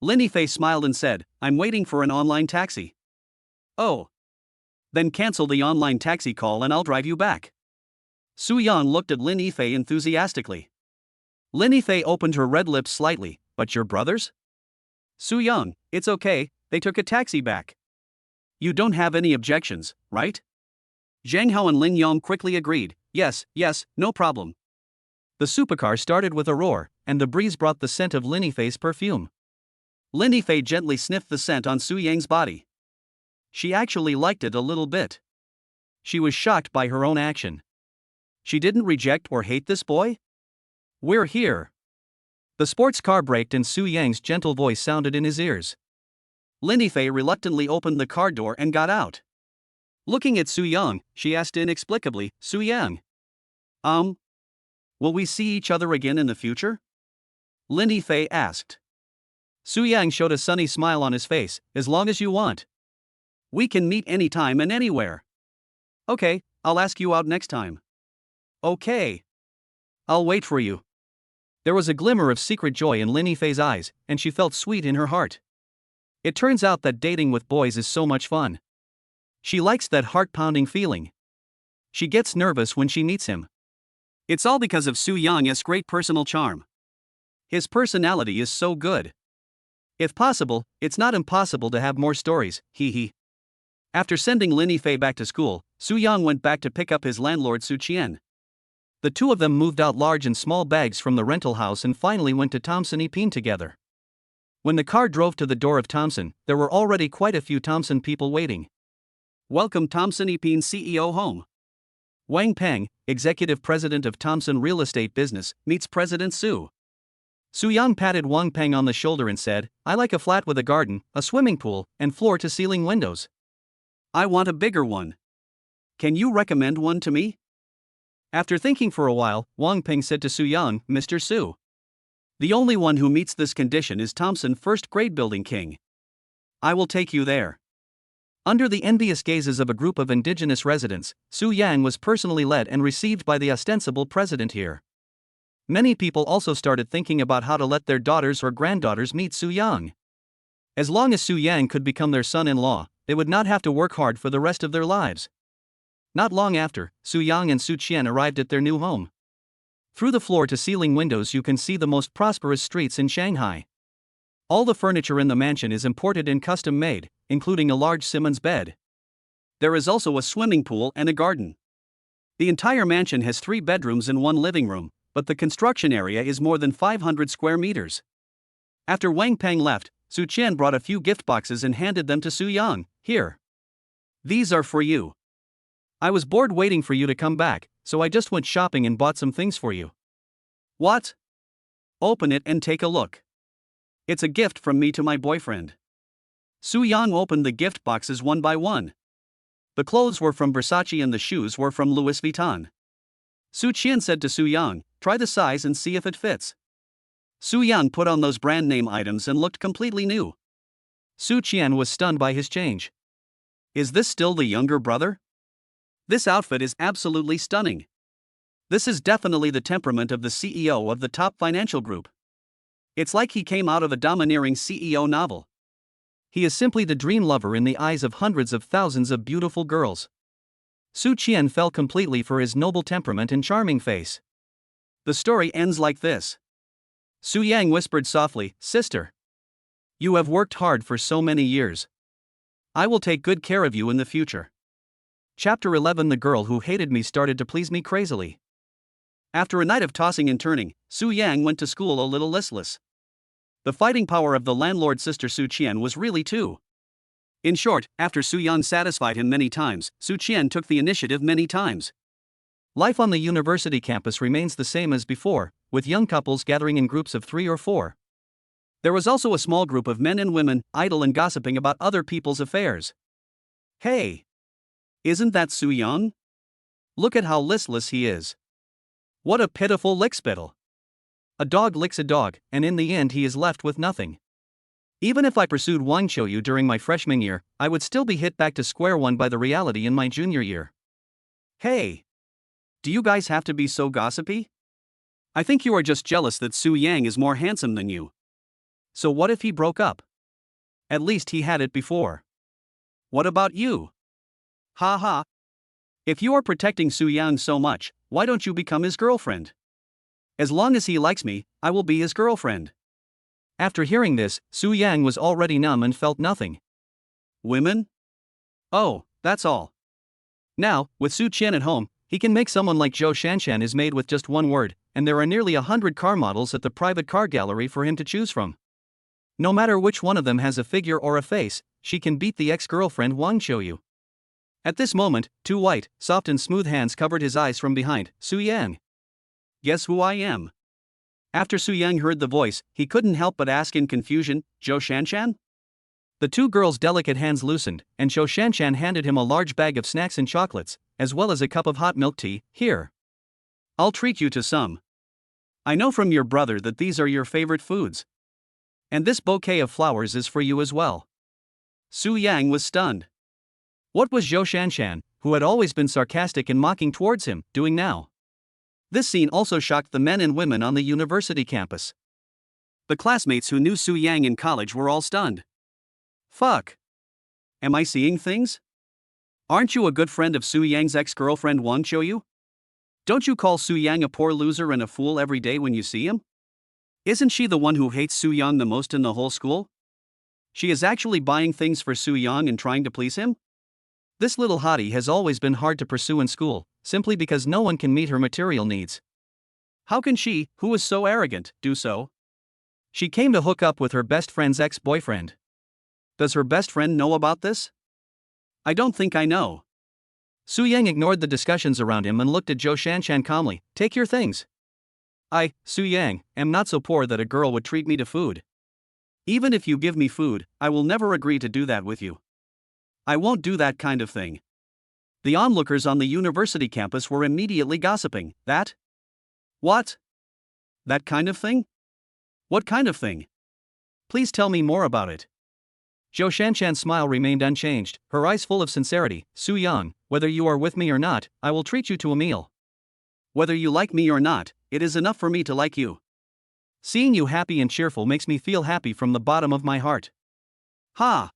Lin Yifei smiled and said, I'm waiting for an online taxi. Oh. Then cancel the online taxi call and I'll drive you back. Su Yang looked at Lin Yifei enthusiastically. Lin Yifei opened her red lips slightly. But your brothers? Su Yang, it's okay, they took a taxi back. You don't have any objections, right? Zhang Hao and Ling Yong quickly agreed. Yes, no problem. The supercar started with a roar, and the breeze brought the scent of Lin Yifei's perfume. Lin Yifei gently sniffed the scent on Su Yang's body. She actually liked it a little bit. She was shocked by her own action. She didn't reject or hate this boy? We're here. The sports car braked and Su Yang's gentle voice sounded in his ears. Lin Yifei reluctantly opened the car door and got out. Looking at Su Yang, she asked inexplicably, Su Yang. Will we see each other again in the future? Lin Yifei asked. Su Yang showed a sunny smile on his face. As long as you want. We can meet anytime and anywhere. Okay, I'll ask you out next time. Okay. I'll wait for you. There was a glimmer of secret joy in Lin Yifei's eyes, and she felt sweet in her heart. It turns out that dating with boys is so much fun. She likes that heart-pounding feeling. She gets nervous when she meets him. It's all because of Su Yang's great personal charm. His personality is so good. If possible, it's not impossible to have more stories, hee hee. After sending Lin Yifei back to school, Su Yang went back to pick up his landlord Su Qian. The two of them moved out large and small bags from the rental house and finally went to Thompson Epine together. When the car drove to the door of Thompson, there were already quite a few Thompson people waiting. Welcome Thompson Epine CEO home. Wang Peng, executive president of Thompson Real Estate Business, meets President Su. Su Yang patted Wang Peng on the shoulder and said, I like a flat with a garden, a swimming pool, and floor-to-ceiling windows. I want a bigger one. Can you recommend one to me? After thinking for a while, Wang Peng said to Su Yang, Mr. Su. The only one who meets this condition is Thompson First Grade Building King. I will take you there. Under the envious gazes of a group of indigenous residents, Su Yang was personally led and received by the ostensible president here. Many people also started thinking about how to let their daughters or granddaughters meet Su Yang. As long as Su Yang could become their son-in-law, they would not have to work hard for the rest of their lives. Not long after, Su Yang and Su Qian arrived at their new home. Through the floor-to-ceiling windows you can see the most prosperous streets in Shanghai. All the furniture in the mansion is imported and custom-made, including a large Simmons bed. There is also a swimming pool and a garden. The entire mansion has 3 bedrooms and 1 living room, but the construction area is more than 500 square meters. After Wang Peng left, Su Qian brought a few gift boxes and handed them to Su Yang. Here. These are for you. I was bored waiting for you to come back, so I just went shopping and bought some things for you. What? Open it and take a look. It's a gift from me to my boyfriend. Su Yang opened the gift boxes one by one. The clothes were from Versace and the shoes were from Louis Vuitton. Su Qian said to Su Yang, try the size and see if it fits. Su Yang put on those brand name items and looked completely new. Su Qian was stunned by his change. Is this still the younger brother? This outfit is absolutely stunning. This is definitely the temperament of the CEO of the top financial group. It's like he came out of a domineering CEO novel. He is simply the dream lover in the eyes of hundreds of thousands of beautiful girls. Su Qian fell completely for his noble temperament and charming face. The story ends like this. Su Yang whispered softly, "Sister, you have worked hard for so many years. I will take good care of you in the future." Chapter 11. The girl who hated me started to please me crazily. After a night of tossing and turning, Su Yang went to school a little listless. The fighting power of the landlord's sister Su Qian was really too. In short, after Su Yang satisfied him many times, Su Qian took the initiative many times. Life on the university campus remains the same as before, with young couples gathering in groups of 3 or 4. There was also a small group of men and women, idle and gossiping about other people's affairs. Hey! Isn't that Su Yang? Look at how listless he is. What a pitiful lickspittle. A dog licks a dog, and in the end he is left with nothing. Even if I pursued Wang Qiuyu during my freshman year, I would still be hit back to square one by the reality in my junior year. Hey! Do you guys have to be so gossipy? I think you are just jealous that Su Yang is more handsome than you. So what if he broke up? At least he had it before. What about you? Ha ha. If you are protecting Su Yang so much, why don't you become his girlfriend? As long as he likes me, I will be his girlfriend. After hearing this, Su Yang was already numb and felt nothing. Women? Oh, that's all. Now, with Su Qian at home, he can make someone like Zhou Shanshan is made with just one word, and there are nearly 100 car models at the private car gallery for him to choose from. No matter which one of them has a figure or a face, she can beat the ex-girlfriend Wang Qiuyu. At this moment, 2 white, soft and smooth hands covered his eyes from behind. Su Yang. Guess who I am? After Su Yang heard the voice, he couldn't help but ask in confusion, Zhou Shanshan? The 2 girls' delicate hands loosened, and Zhou Shanshan handed him a large bag of snacks and chocolates, as well as a cup of hot milk tea. Here. I'll treat you to some. I know from your brother that these are your favorite foods. And this bouquet of flowers is for you as well. Su Yang was stunned. What was Zhou Shanshan, who had always been sarcastic and mocking towards him, doing now? This scene also shocked the men and women on the university campus. The classmates who knew Su Yang in college were all stunned. Fuck. Am I seeing things? Aren't you a good friend of Su Yang's ex-girlfriend Wang Qiuyu? Don't you call Su Yang a poor loser and a fool every day when you see him? Isn't she the one who hates Su Yang the most in the whole school? She is actually buying things for Su Yang and trying to please him? This little hottie has always been hard to pursue in school, simply because no one can meet her material needs. How can she, who is so arrogant, do so? She came to hook up with her best friend's ex-boyfriend. Does her best friend know about this? I don't think I know. Su Yang ignored the discussions around him and looked at Zhou Shanshan calmly. Take your things. I, Su Yang, am not so poor that a girl would treat me to food. Even if you give me food, I will never agree to do that with you. I won't do that kind of thing. The onlookers on the university campus were immediately gossiping. That? What? That kind of thing? What kind of thing? Please tell me more about it. Zhou Shanshan's smile remained unchanged, her eyes full of sincerity. Su Yang, whether you are with me or not, I will treat you to a meal. Whether you like me or not, it is enough for me to like you. Seeing you happy and cheerful makes me feel happy from the bottom of my heart. Ha!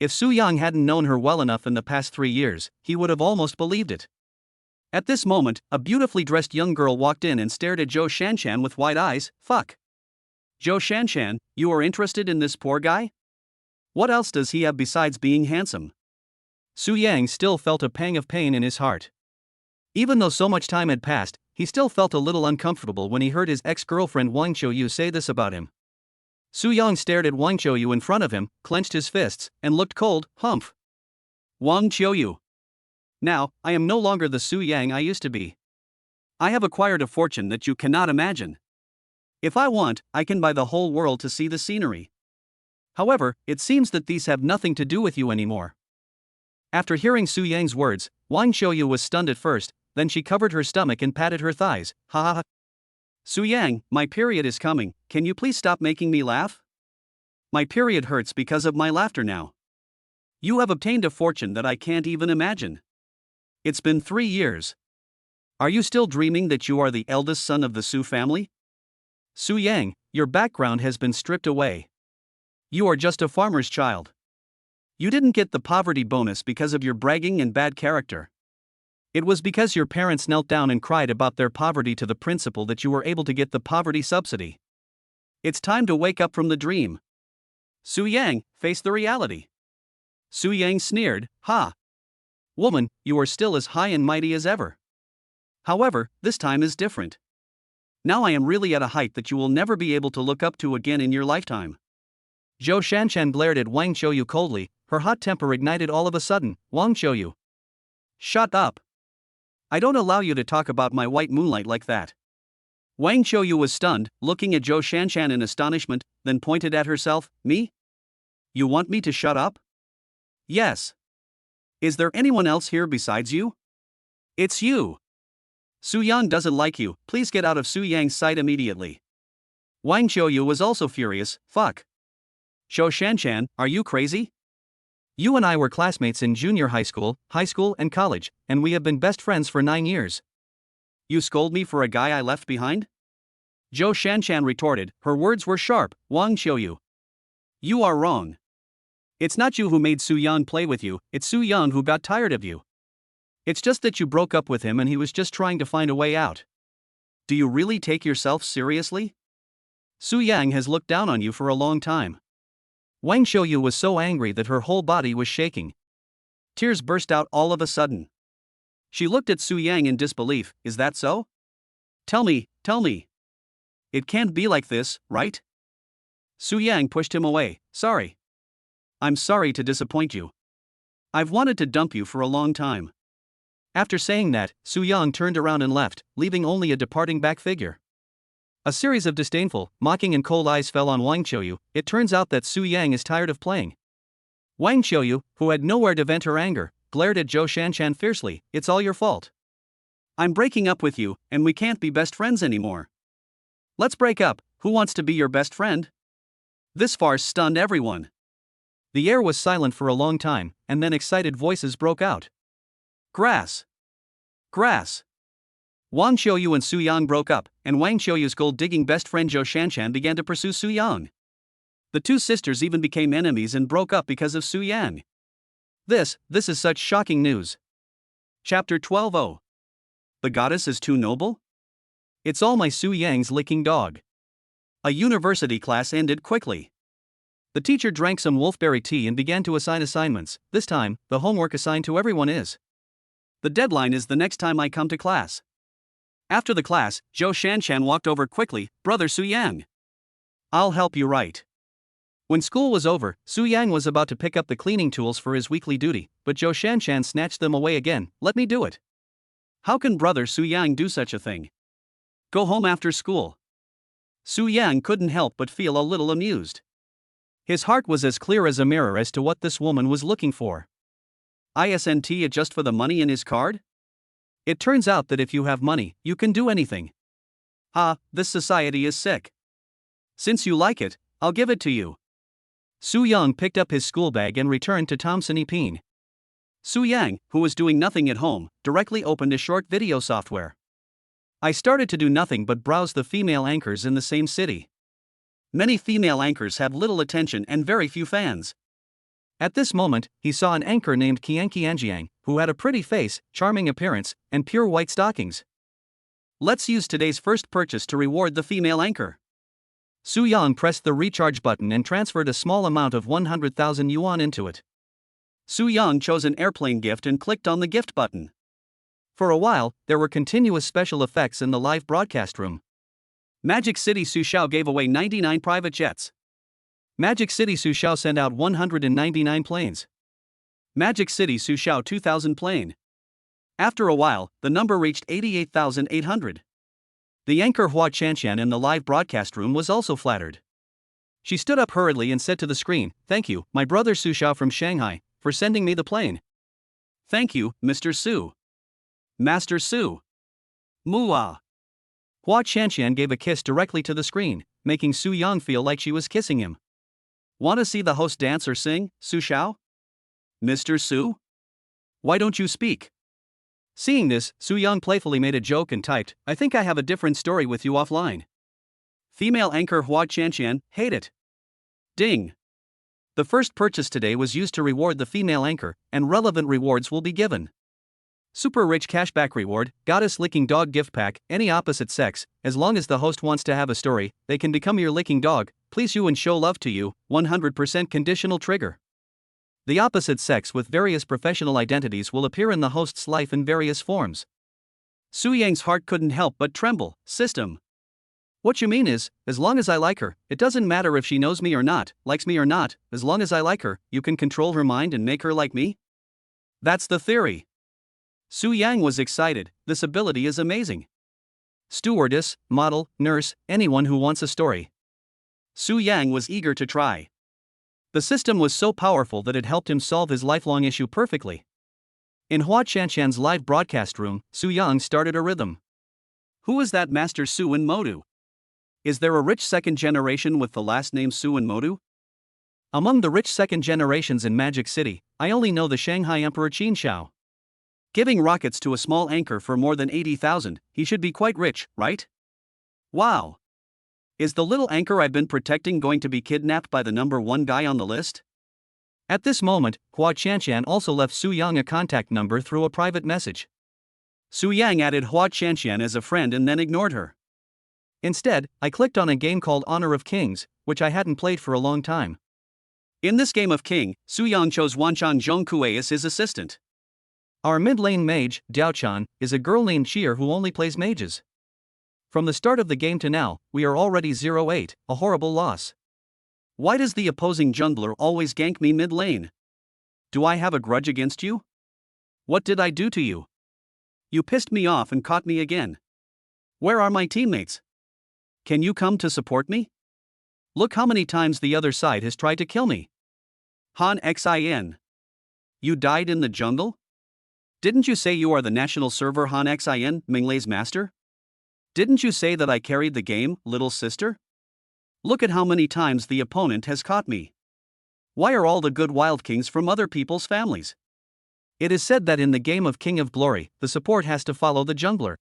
If Su Yang hadn't known her well enough in the past 3 years, he would have almost believed it. At this moment, a beautifully dressed young girl walked in and stared at Zhou Shanshan with wide eyes. Fuck. Zhou Shanshan, you are interested in this poor guy? What else does he have besides being handsome? Su Yang still felt a pang of pain in his heart. Even though so much time had passed, he still felt a little uncomfortable when he heard his ex-girlfriend Wang Qiuyu say this about him. Su Yang stared at Wang Qiuyu in front of him, clenched his fists, and looked cold. Humph. Wang Qiuyu. Now, I am no longer the Su Yang I used to be. I have acquired a fortune that you cannot imagine. If I want, I can buy the whole world to see the scenery. However, it seems that these have nothing to do with you anymore. After hearing Su Yang's words, Wang Qiuyu was stunned at first, then she covered her stomach and patted her thighs. Ha ha ha. Su Yang, my period is coming, can you please stop making me laugh? My period hurts because of my laughter now. You have obtained a fortune that I can't even imagine. It's been 3 years. Are you still dreaming that you are the eldest son of the Su family? Su Yang, your background has been stripped away. You are just a farmer's child. You didn't get the poverty bonus because of your bragging and bad character. It was because your parents knelt down and cried about their poverty to the principal that you were able to get the poverty subsidy. It's time to wake up from the dream. Su Yang, face the reality. Su Yang sneered, ha! Woman, you are still as high and mighty as ever. However, this time is different. Now I am really at a height that you will never be able to look up to again in your lifetime. Zhou Shanshan glared at Wang Qiuyu coldly, her hot temper ignited all of a sudden. Wang Qiuyu. Shut up. I don't allow you to talk about my white moonlight like that. Wang Qiuyu was stunned, looking at Zhou Shanshan in astonishment, then pointed at herself, me? You want me to shut up? Yes. Is there anyone else here besides you? It's you. Su Yang doesn't like you, please get out of Su Yang's sight immediately. Wang Qiuyu was also furious, fuck. Zhou Shanshan, are you crazy? You and I were classmates in junior high school, and college, and we have been best friends for 9 years. You scold me for a guy I left behind? Zhou Shanshan retorted, her words were sharp, Wang Qiuyu. You are wrong. It's not you who made Su Yang play with you, it's Su Yang who got tired of you. It's just that you broke up with him and he was just trying to find a way out. Do you really take yourself seriously? Su Yang has looked down on you for a long time. Wang Qiuyu was so angry that her whole body was shaking. Tears burst out all of a sudden. She looked at Su Yang in disbelief, is that so? Tell me. It can't be like this, right? Su Yang pushed him away, sorry. I'm sorry to disappoint you. I've wanted to dump you for a long time. After saying that, Su Yang turned around and left, leaving only a departing back figure. A series of disdainful, mocking and cold eyes fell on Wang Qiuyu. It turns out that Su Yang is tired of playing. Wang Qiuyu, who had nowhere to vent her anger, glared at Zhou Shanshan fiercely, it's all your fault. I'm breaking up with you, and we can't be best friends anymore. Let's break up, who wants to be your best friend? This farce stunned everyone. The air was silent for a long time, and then excited voices broke out. Grass. Wang Qiuyu and Su Yang broke up, and Wang Qiuyu's gold-digging best friend Zhou Shanshan began to pursue Su Yang. The two sisters even became enemies and broke up because of Su Yang. This is such shocking news. Chapter 12. The goddess is too noble? It's all my Su Yang's licking dog. A university class ended quickly. The teacher drank some wolfberry tea and began to assign assignments. This time, the homework assigned to everyone is. The deadline is the next time I come to class. After the class, Zhou Shanshan walked over quickly, Brother Su Yang. I'll help you write. When school was over, Su Yang was about to pick up the cleaning tools for his weekly duty, but Zhou Shanshan snatched them away again, let me do it. How can Brother Su Yang do such a thing? Go home after school. Su Yang couldn't help but feel a little amused. His heart was as clear as a mirror as to what this woman was looking for. Isn't it just for the money in his card? It turns out that if you have money, you can do anything. This society is sick. Since you like it, I'll give it to you. Su Yang picked up his school bag and returned to Thomson Epine. Su Yang, who was doing nothing at home, directly opened a short video software. I started to do nothing but browse the female anchors in the same city. Many female anchors have little attention and very few fans. At this moment, he saw an anchor named Qian Qianjiang, who had a pretty face, charming appearance, and pure white stockings. Let's use today's first purchase to reward the female anchor. Su Yang pressed the recharge button and transferred a small amount of 100,000 yuan into it. Su Yang chose an airplane gift and clicked on the gift button. For a while, there were continuous special effects in the live broadcast room. Magic City Sushao gave away 99 private jets. Magic City Sushao sent out 199 planes. Magic City Sushao 2000 plane. After a while, the number reached 88,800. The anchor Hua Chanshan in the live broadcast room was also flattered. She stood up hurriedly and said to the screen, "Thank you, my brother Sushao from Shanghai, for sending me the plane." "Thank you, Mr. Su." "Master Su." "Mua." Hua Chanshan gave a kiss directly to the screen, making Su Yang feel like she was kissing him. "Want to see the host dance or sing, Su Shao?" "Mr. Su? Why don't you speak?" Seeing this, Su Yang playfully made a joke and typed, "I think I have a different story with you offline." Female anchor Hua Qianqian, hate it. Ding. The first purchase today was used to reward the female anchor, and relevant rewards will be given. Super rich cashback reward, goddess licking dog gift pack, any opposite sex, as long as the host wants to have a story, they can become your licking dog, please you and show love to you, 100% conditional trigger. The opposite sex with various professional identities will appear in the host's life in various forms. Su Yang's heart couldn't help but tremble. System. What you mean is, as long as I like her, it doesn't matter if she knows me or not, likes me or not, as long as I like her, you can control her mind and make her like me? That's the theory. Su Yang was excited, this ability is amazing. Stewardess, model, nurse, anyone who wants a story. Su Yang was eager to try. The system was so powerful that it helped him solve his lifelong issue perfectly. In Hua Qianqian's live broadcast room, Su Yang started a rhythm. Who is that Master Su in Modu? Is there a rich second generation with the last name Su in Modu? Among the rich second generations in Magic City, I only know the Shanghai Emperor Qin Shao. Giving rockets to a small anchor for more than 80,000, he should be quite rich, right? Wow. Is the little anchor I've been protecting going to be kidnapped by the number one guy on the list? At this moment, Hua Qianqian also left Su Yang a contact number through a private message. Su Yang added Hua Qianqian as a friend and then ignored her. Instead, I clicked on a game called Honor of Kings, which I hadn't played for a long time. In this game of King, Su Yang chose Wanchan Zhongkue as his assistant. Our mid-lane mage, Diaochan, is a girl named Cheer who only plays mages. From the start of the game to now, we are already 0-8, a horrible loss. Why does the opposing jungler always gank me mid-lane? Do I have a grudge against you? What did I do to you? You pissed me off and caught me again. Where are my teammates? Can you come to support me? Look how many times the other side has tried to kill me. Han Xin. You died in the jungle? Didn't you say you are the national server Han Xin, Minglei's master? Didn't you say that I carried the game, little sister? Look at how many times the opponent has caught me. Why are all the good Wild Kings from other people's families? It is said that in the game of King of Glory, the support has to follow the jungler.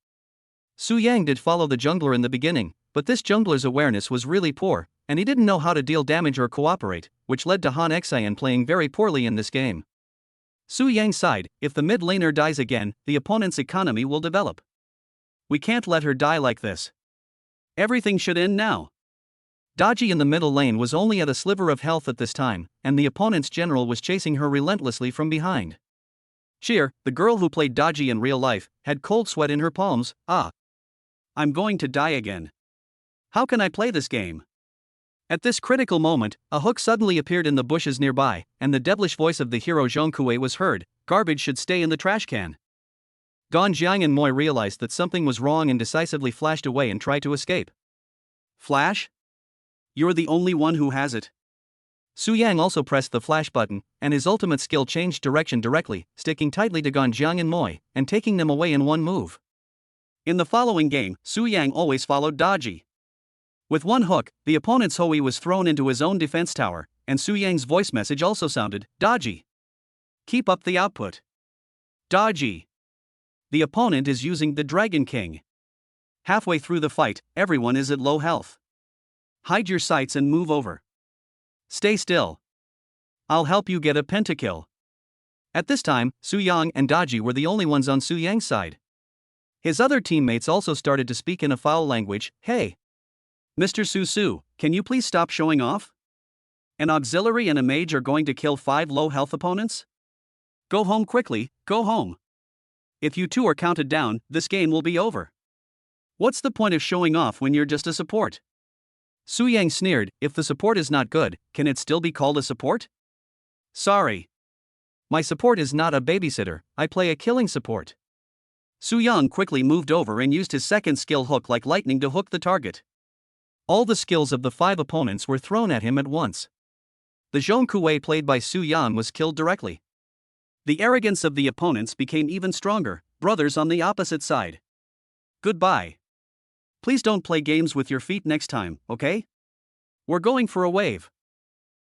Su Yang did follow the jungler in the beginning, but this jungler's awareness was really poor, and he didn't know how to deal damage or cooperate, which led to Han Xian playing very poorly in this game. Su Yang sighed, if the mid laner dies again, the opponent's economy will develop. We can't let her die like this. Everything should end now. Daji in the middle lane was only at a sliver of health at this time, and the opponent's general was chasing her relentlessly from behind. Cheer, the girl who played Daji in real life, had cold sweat in her palms. I'm going to die again. How can I play this game? At this critical moment, a hook suddenly appeared in the bushes nearby, and the devilish voice of the hero Zhongkue was heard, garbage should stay in the trash can. Gan Jiang and Moi realized that something was wrong and decisively flashed away and tried to escape. Flash? You're the only one who has it. Su Yang also pressed the flash button, and his ultimate skill changed direction directly, sticking tightly to Gan Jiang and Moi, and taking them away in one move. In the following game, Su Yang always followed Daji. With one hook, the opponent's Hui was thrown into his own defense tower, and Su Yang's voice message also sounded, Daji. Keep up the output. Daji. The opponent is using the Dragon King. Halfway through the fight, everyone is at low health. Hide your sights and move over. Stay still. I'll help you get a pentakill. At this time, Su Yang and Daji were the only ones on Su Yang's side. His other teammates also started to speak in a foul language. Hey! Mr. Su, can you please stop showing off? An auxiliary and a mage are going to kill 5 low health opponents? Go home quickly, go home. If you two are counted down, this game will be over. What's the point of showing off when you're just a support? Su Yang sneered, if the support is not good, can it still be called a support? Sorry. My support is not a babysitter, I play a killing support. Su Yang quickly moved over and used his second skill hook like lightning to hook the target. All the skills of the 5 opponents were thrown at him at once. The Zhongkue played by Su Yang was killed directly. The arrogance of the opponents became even stronger, brothers on the opposite side. Goodbye. Please don't play games with your feet next time, okay? We're going for a wave.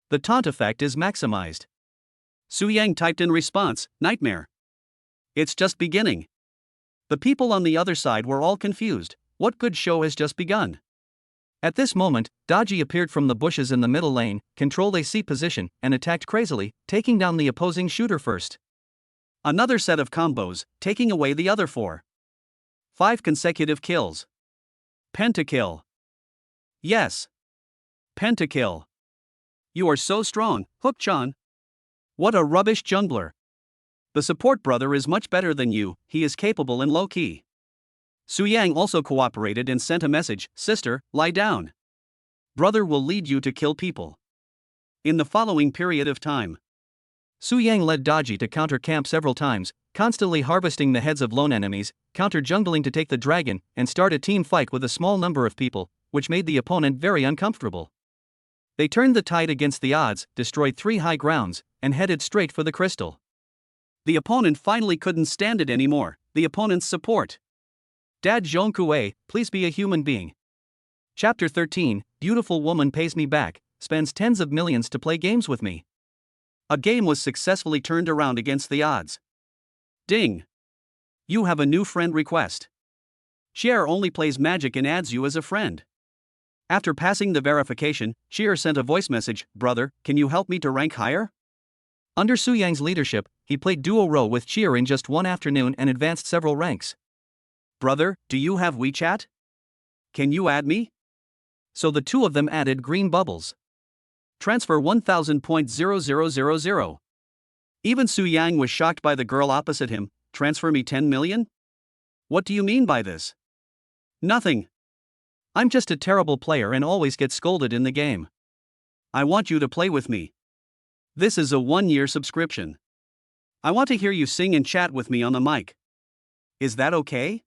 The taunt effect is maximized. Su Yang typed in response, nightmare. It's just beginning. The people on the other side were all confused. What good show has just begun? At this moment, Dodgy appeared from the bushes in the middle lane, controlled a seat position, and attacked crazily, taking down the opposing shooter first. Another set of combos, taking away the other 4. 5 consecutive kills. Pentakill. Yes. Pentakill. You are so strong, Hook-chan. What a rubbish jungler. The support brother is much better than you, he is capable and low-key. Su Yang also cooperated and sent a message, sister, lie down. Brother will lead you to kill people. In the following period of time, Su Yang led Dodgy to counter camp several times, constantly harvesting the heads of lone enemies, counter jungling to take the dragon, and start a team fight with a small number of people, which made the opponent very uncomfortable. They turned the tide against the odds, destroyed 3 high grounds, and headed straight for the crystal. The opponent finally couldn't stand it anymore, the opponent's support. Dad Zhongkue, please be a human being. Chapter 13, Beautiful woman pays me back, spends tens of millions to play games with me. A game was successfully turned around against the odds. Ding! You have a new friend request. Cher only plays Magic and adds you as a friend. After passing the verification, Cher sent a voice message, brother, can you help me to rank higher? Under Su Yang's leadership, he played duo row with Cher in just one afternoon and advanced several ranks. Brother, do you have WeChat? Can you add me? So the two of them added green bubbles. Transfer 1000.0000. Even Su Yang was shocked by the girl opposite him. Transfer me 10 million? What do you mean by this? Nothing. I'm just a terrible player and always get scolded in the game. I want you to play with me. This is a 1-year subscription. I want to hear you sing and chat with me on the mic. Is that okay?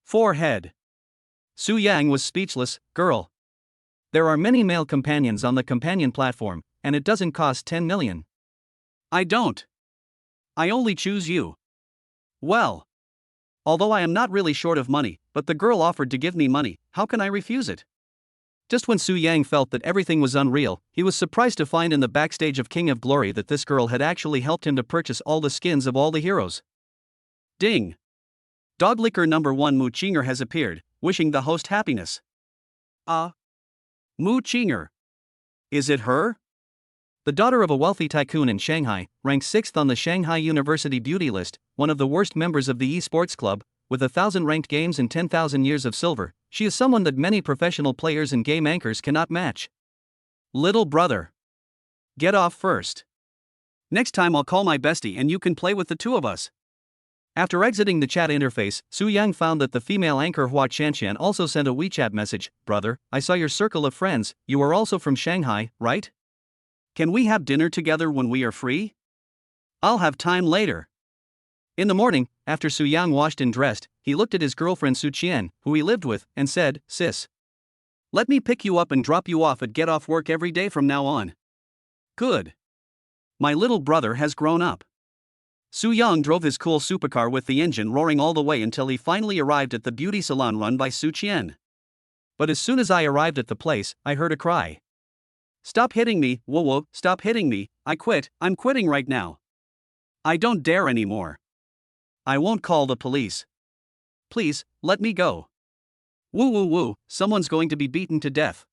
Forehead. Su Yang was speechless. Girl. There are many male companions on the companion platform, and it doesn't cost 10 million. I don't. I only choose you. Well. Although I am not really short of money, but the girl offered to give me money, how can I refuse it? Just when Su Yang felt that everything was unreal, he was surprised to find in the backstage of King of Glory that this girl had actually helped him to purchase all the skins of all the heroes. Ding! Doglicker number 1 Mu Chinger has appeared, wishing the host happiness. Mu Chinger. Is it her? The daughter of a wealthy tycoon in Shanghai, ranked 6th on the Shanghai University Beauty List, one of the worst members of the esports club, with 1,000 ranked games and 10,000 years of silver, she is someone that many professional players and game anchors cannot match. Little brother. Get off first. Next time I'll call my bestie and you can play with the two of us. After exiting the chat interface, Su Yang found that the female anchor Hua Qianqian also sent a WeChat message. Brother, I saw your circle of friends, you are also from Shanghai, right? Can we have dinner together when we are free? I'll have time later. In the morning, after Su Yang washed and dressed, he looked at his girlfriend Su Qian, who he lived with, and said, Sis. Let me pick you up and drop you off at Get Off Work every day from now on. Good. My little brother has grown up. Su Yang drove his cool supercar with the engine roaring all the way until he finally arrived at the beauty salon run by Su Qian. But as soon as I arrived at the place, I heard a cry. Stop hitting me, whoa, stop hitting me, I quit, I'm quitting right now. I don't dare anymore. I won't call the police. Please, let me go. Woo, someone's going to be beaten to death.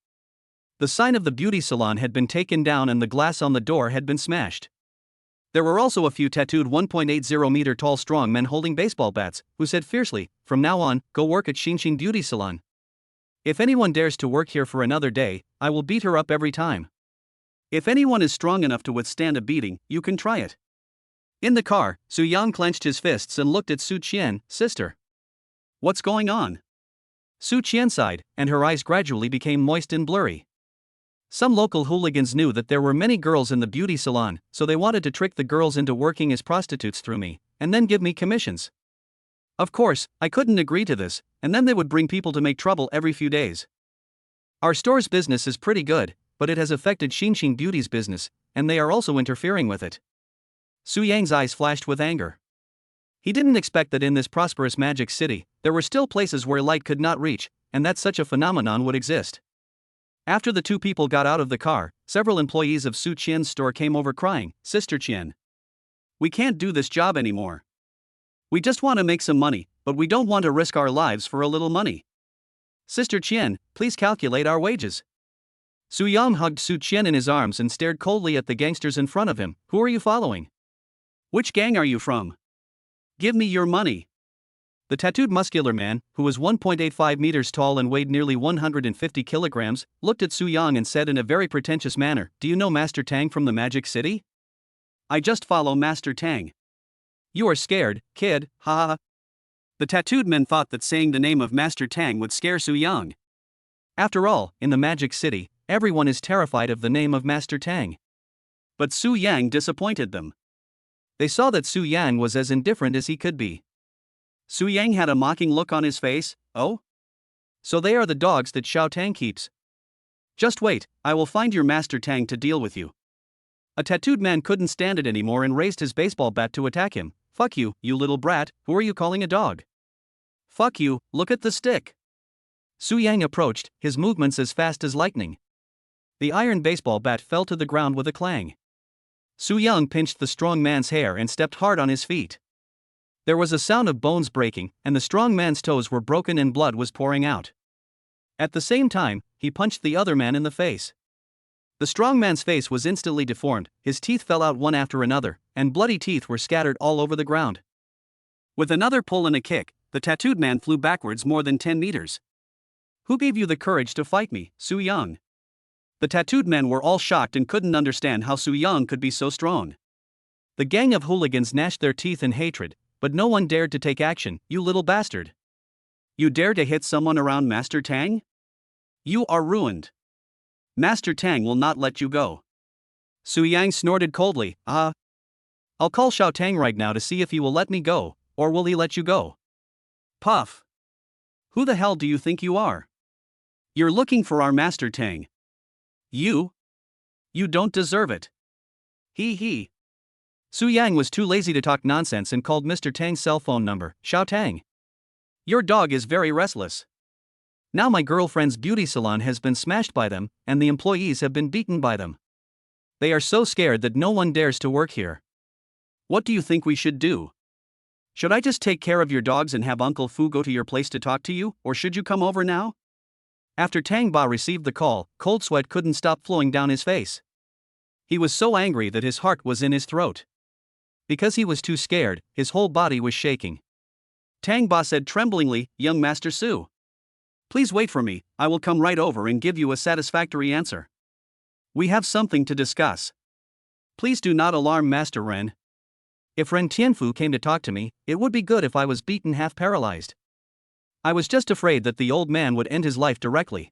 The sign of the beauty salon had been taken down and the glass on the door had been smashed. There were also a few tattooed 1.80 meter tall strong men holding baseball bats, who said fiercely, from now on, go work at Xinxin Beauty Salon. If anyone dares to work here for another day, I will beat her up every time. If anyone is strong enough to withstand a beating, you can try it. In the car, Su Yang clenched his fists and looked at Su Qian, sister. What's going on? Su Qian sighed, and her eyes gradually became moist and blurry. Some local hooligans knew that there were many girls in the beauty salon, so they wanted to trick the girls into working as prostitutes through me, and then give me commissions. Of course, I couldn't agree to this, and then they would bring people to make trouble every few days. Our store's business is pretty good, but it has affected Xinxin Beauty's business, and they are also interfering with it. Su Yang's eyes flashed with anger. He didn't expect that in this prosperous magic city, there were still places where light could not reach, and that such a phenomenon would exist. After the two people got out of the car, several employees of Su Qian's store came over crying, Sister Qian. We can't do this job anymore. We just want to make some money, but we don't want to risk our lives for a little money. Sister Qian, please calculate our wages. Su Yang hugged Su Qian in his arms and stared coldly at the gangsters in front of him. Who are you following? Which gang are you from? Give me your money. The tattooed muscular man, who was 1.85 meters tall and weighed nearly 150 kilograms, looked at Su Yang and said in a very pretentious manner, Do you know Master Tang from the Magic City? I just follow Master Tang. You are scared, kid, ha ha ha. The tattooed men thought that saying the name of Master Tang would scare Su Yang. After all, in the Magic City, everyone is terrified of the name of Master Tang. But Su Yang disappointed them. They saw that Su Yang was as indifferent as he could be. Su Yang had a mocking look on his face. Oh? So they are the dogs that Xiao Tang keeps. Just wait, I will find your Master Tang to deal with you. A tattooed man couldn't stand it anymore and raised his baseball bat to attack him. Fuck you, you little brat, who are you calling a dog? Fuck you, look at the stick. Su Yang approached, his movements as fast as lightning. The iron baseball bat fell to the ground with a clang. Su Yang pinched the strong man's hair and stepped hard on his feet. There was a sound of bones breaking, and the strong man's toes were broken and blood was pouring out. At the same time, he punched the other man in the face. The strong man's face was instantly deformed, his teeth fell out one after another, and bloody teeth were scattered all over the ground. With another pull and a kick, the tattooed man flew backwards more than 10 meters. Who gave you the courage to fight me, Su Yang? The tattooed men were all shocked and couldn't understand how Su Yang could be so strong. The gang of hooligans gnashed their teeth in hatred, but no one dared to take action. You little bastard. You dare to hit someone around Master Tang? You are ruined. Master Tang will not let you go. Su Yang snorted coldly. I'll call Xiao Tang right now to see if he will let me go, or will he let you go? Puff. Who the hell do you think you are? You're looking for our Master Tang. You don't deserve it. He. Su Yang was too lazy to talk nonsense and called Mr. Tang's cell phone number. Xiao Tang. Your dog is very restless. Now my girlfriend's beauty salon has been smashed by them, and the employees have been beaten by them. They are so scared that no one dares to work here. What do you think we should do? Should I just take care of your dogs and have Uncle Fu go to your place to talk to you, or should you come over now? After Tang Ba received the call, cold sweat couldn't stop flowing down his face. He was so angry that his heart was in his throat. Because he was too scared, his whole body was shaking. Tang Ba said tremblingly, Young Master Su. Please wait for me, I will come right over and give you a satisfactory answer. We have something to discuss. Please do not alarm Master Ren. If Ren Tianfu came to talk to me, it would be good if I was beaten half paralyzed. I was just afraid that the old man would end his life directly.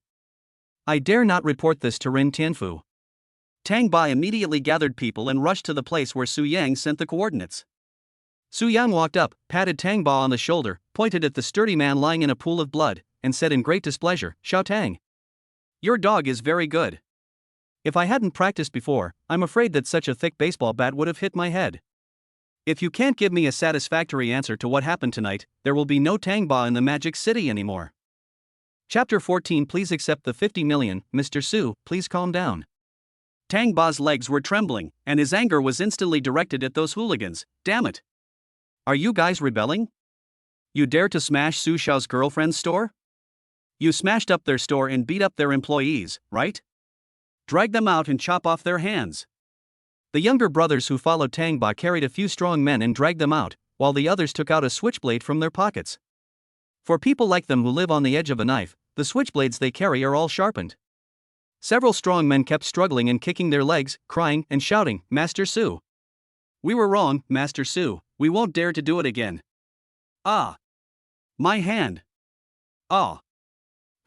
I dare not report this to Ren Tianfu. Tang Ba immediately gathered people and rushed to the place where Su Yang sent the coordinates. Su Yang walked up, patted Tang Ba on the shoulder, pointed at the sturdy man lying in a pool of blood, and said in great displeasure, Xiao Tang. Your dog is very good. If I hadn't practiced before, I'm afraid that such a thick baseball bat would have hit my head. If you can't give me a satisfactory answer to what happened tonight, there will be no Tang Ba in the Magic City anymore. Chapter 14. Please accept the 50 million, Mr. Su, please calm down. Tang Ba's legs were trembling, and his anger was instantly directed at those hooligans. Damn it. Are you guys rebelling? You dare to smash Su Xiao's girlfriend's store? You smashed up their store and beat up their employees, right? Drag them out and chop off their hands. The younger brothers who followed Tang Ba carried a few strong men and dragged them out, while the others took out a switchblade from their pockets. For people like them who live on the edge of a knife, the switchblades they carry are all sharpened. Several strong men kept struggling and kicking their legs, crying and shouting, Master Su. We were wrong, Master Su, we won't dare to do it again. Ah! My hand! Ah!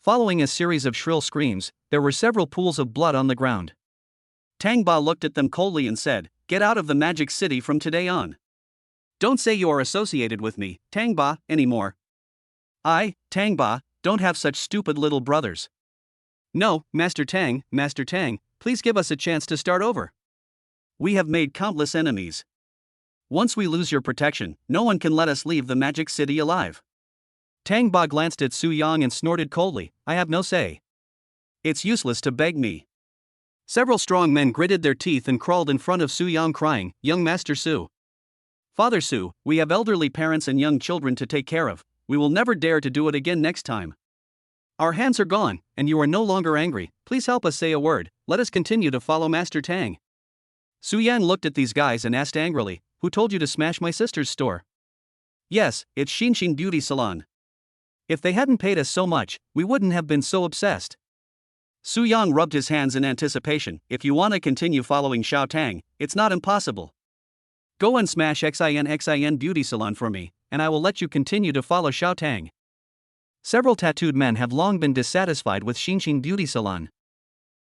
Following a series of shrill screams, there were several pools of blood on the ground. Tang Ba looked at them coldly and said, Get out of the Magic City from today on. Don't say you are associated with me, Tang Ba, anymore. I, Tang Ba, don't have such stupid little brothers. No, Master Tang, please give us a chance to start over. We have made countless enemies. Once we lose your protection, no one can let us leave the Magic City alive. Tang Ba glanced at Su Yang and snorted coldly, I have no say. It's useless to beg me. Several strong men gritted their teeth and crawled in front of Su Yang crying, Young Master Su. Father Su, we have elderly parents and young children to take care of. we will never dare to do it again next time. Our hands are gone, and you are no longer angry. Please help us say a word. Let us continue to follow Master Tang. Su Yan looked at these guys and asked angrily, who told you to smash my sister's store? Yes, it's Xinxin Beauty Salon. If they hadn't paid us so much, we wouldn't have been so obsessed. Su Yang rubbed his hands in anticipation. If you want to continue following Xiao Tang, it's not impossible. Go and smash Xin Beauty Salon for me, and I will let you continue to follow Xiao Tang. Several tattooed men have long been dissatisfied with Xinxin Beauty Salon.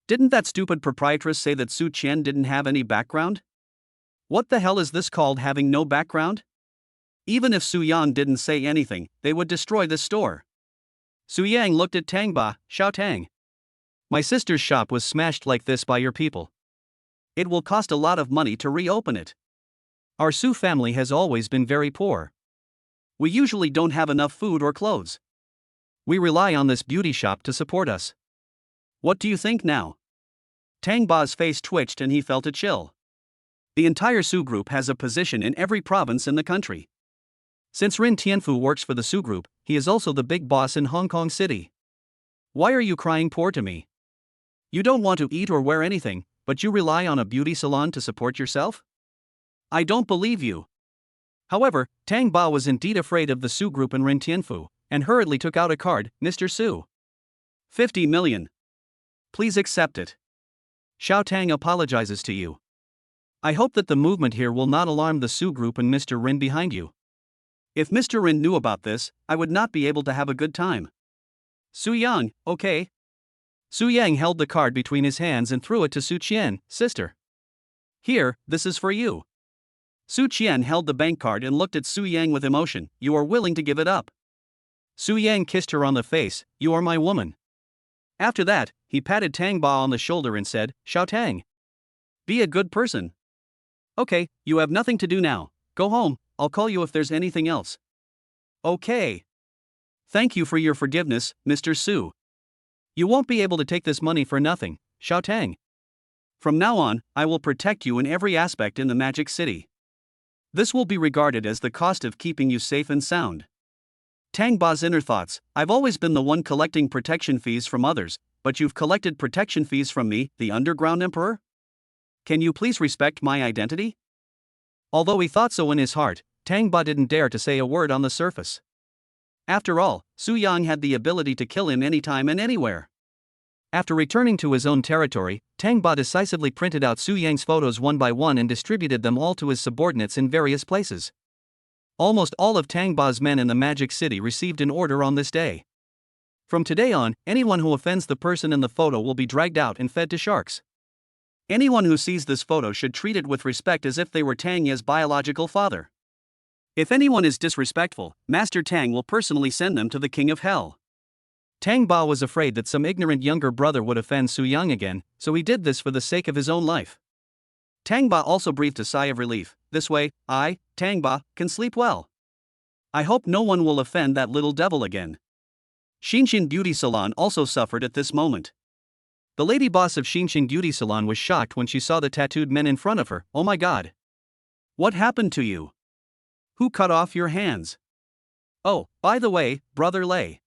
Didn't that stupid proprietress say that Su Qian didn't have any background? What the hell is this called having no background? Even if Su Yang didn't say anything, they would destroy this store. Su Yang looked at Tang Ba, Xiao Tang. My sister's shop was smashed like this by your people. It will cost a lot of money to reopen it. Our Su family has always been very poor. We usually don't have enough food or clothes. We rely on this beauty shop to support us. What do you think now? Tang Ba's face twitched and he felt a chill. The entire Su group has a position in every province in the country. Since Rin Tianfu works for the Su group, he is also the big boss in Hong Kong City. Why are you crying poor to me? You don't want to eat or wear anything, but you rely on a beauty salon to support yourself? I don't believe you. However, Tang Ba was indeed afraid of the Su group and Rin Tianfu, and hurriedly took out a card. Mr. Su. 50 million. Please accept it. Xiao Tang apologizes to you. I hope that the movement here will not alarm the Su group and Mr. Rin behind you. If Mr. Rin knew about this, I would not be able to have a good time. Su Yang, okay. Su Yang held the card between his hands and threw it to Su Qian, sister. Here, this is for you. Su Qian held the bank card and looked at Su Yang with emotion. You are willing to give it up. Su Yang kissed her on the face. You are my woman. After that, he patted Tang Ba on the shoulder and said, Xiao Tang. Be a good person. Okay, you have nothing to do now. Go home, I'll call you if there's anything else. Okay. Thank you for your forgiveness, Mr. Su. You won't be able to take this money for nothing, Xiao Tang. From now on, I will protect you in every aspect in the Magic City. This will be regarded as the cost of keeping you safe and sound. Tang Ba's inner thoughts, I've always been the one collecting protection fees from others, but you've collected protection fees from me, the Underground Emperor? Can you please respect my identity? Although he thought so in his heart, Tang Ba didn't dare to say a word on the surface. After all, Su Yang had the ability to kill him anytime and anywhere. After returning to his own territory, Tang Ba decisively printed out Su Yang's photos one by one and distributed them all to his subordinates in various places. Almost all of Tang Ba's men in the Magic City received an order on this day. From today on, anyone who offends the person in the photo will be dragged out and fed to sharks. Anyone who sees this photo should treat it with respect as if they were Tang Ye's biological father. If anyone is disrespectful, Master Tang will personally send them to the King of Hell. Tang Ba was afraid that some ignorant younger brother would offend Su Yang again, so he did this for the sake of his own life. Tang Ba also breathed a sigh of relief. This way, I, Tang Ba, can sleep well. I hope no one will offend that little devil again. Xinxin Beauty Salon also suffered at this moment. The lady boss of Xinxin Beauty Salon was shocked when she saw the tattooed men in front of her. Oh my god. What happened to you? Who cut off your hands? Oh, by the way, Brother Lei.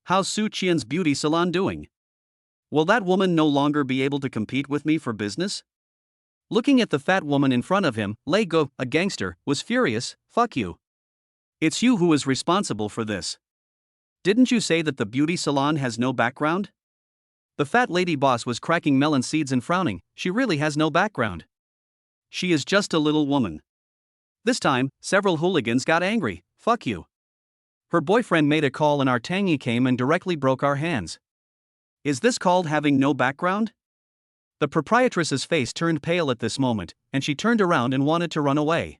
How's Su Qian's beauty salon doing? Will that woman no longer be able to compete with me for business? Looking at the fat woman in front of him, Lei Go, a gangster, was furious. Fuck you. It's you who is responsible for this. Didn't you say that the beauty salon has no background? The fat lady boss was cracking melon seeds and frowning. She really has no background. She is just a little woman. This time, several hooligans got angry. Fuck you. Her boyfriend made a call and our Tangy came and directly broke our hands. Is this called having no background? The proprietress's face turned pale at this moment, and she turned around and wanted to run away.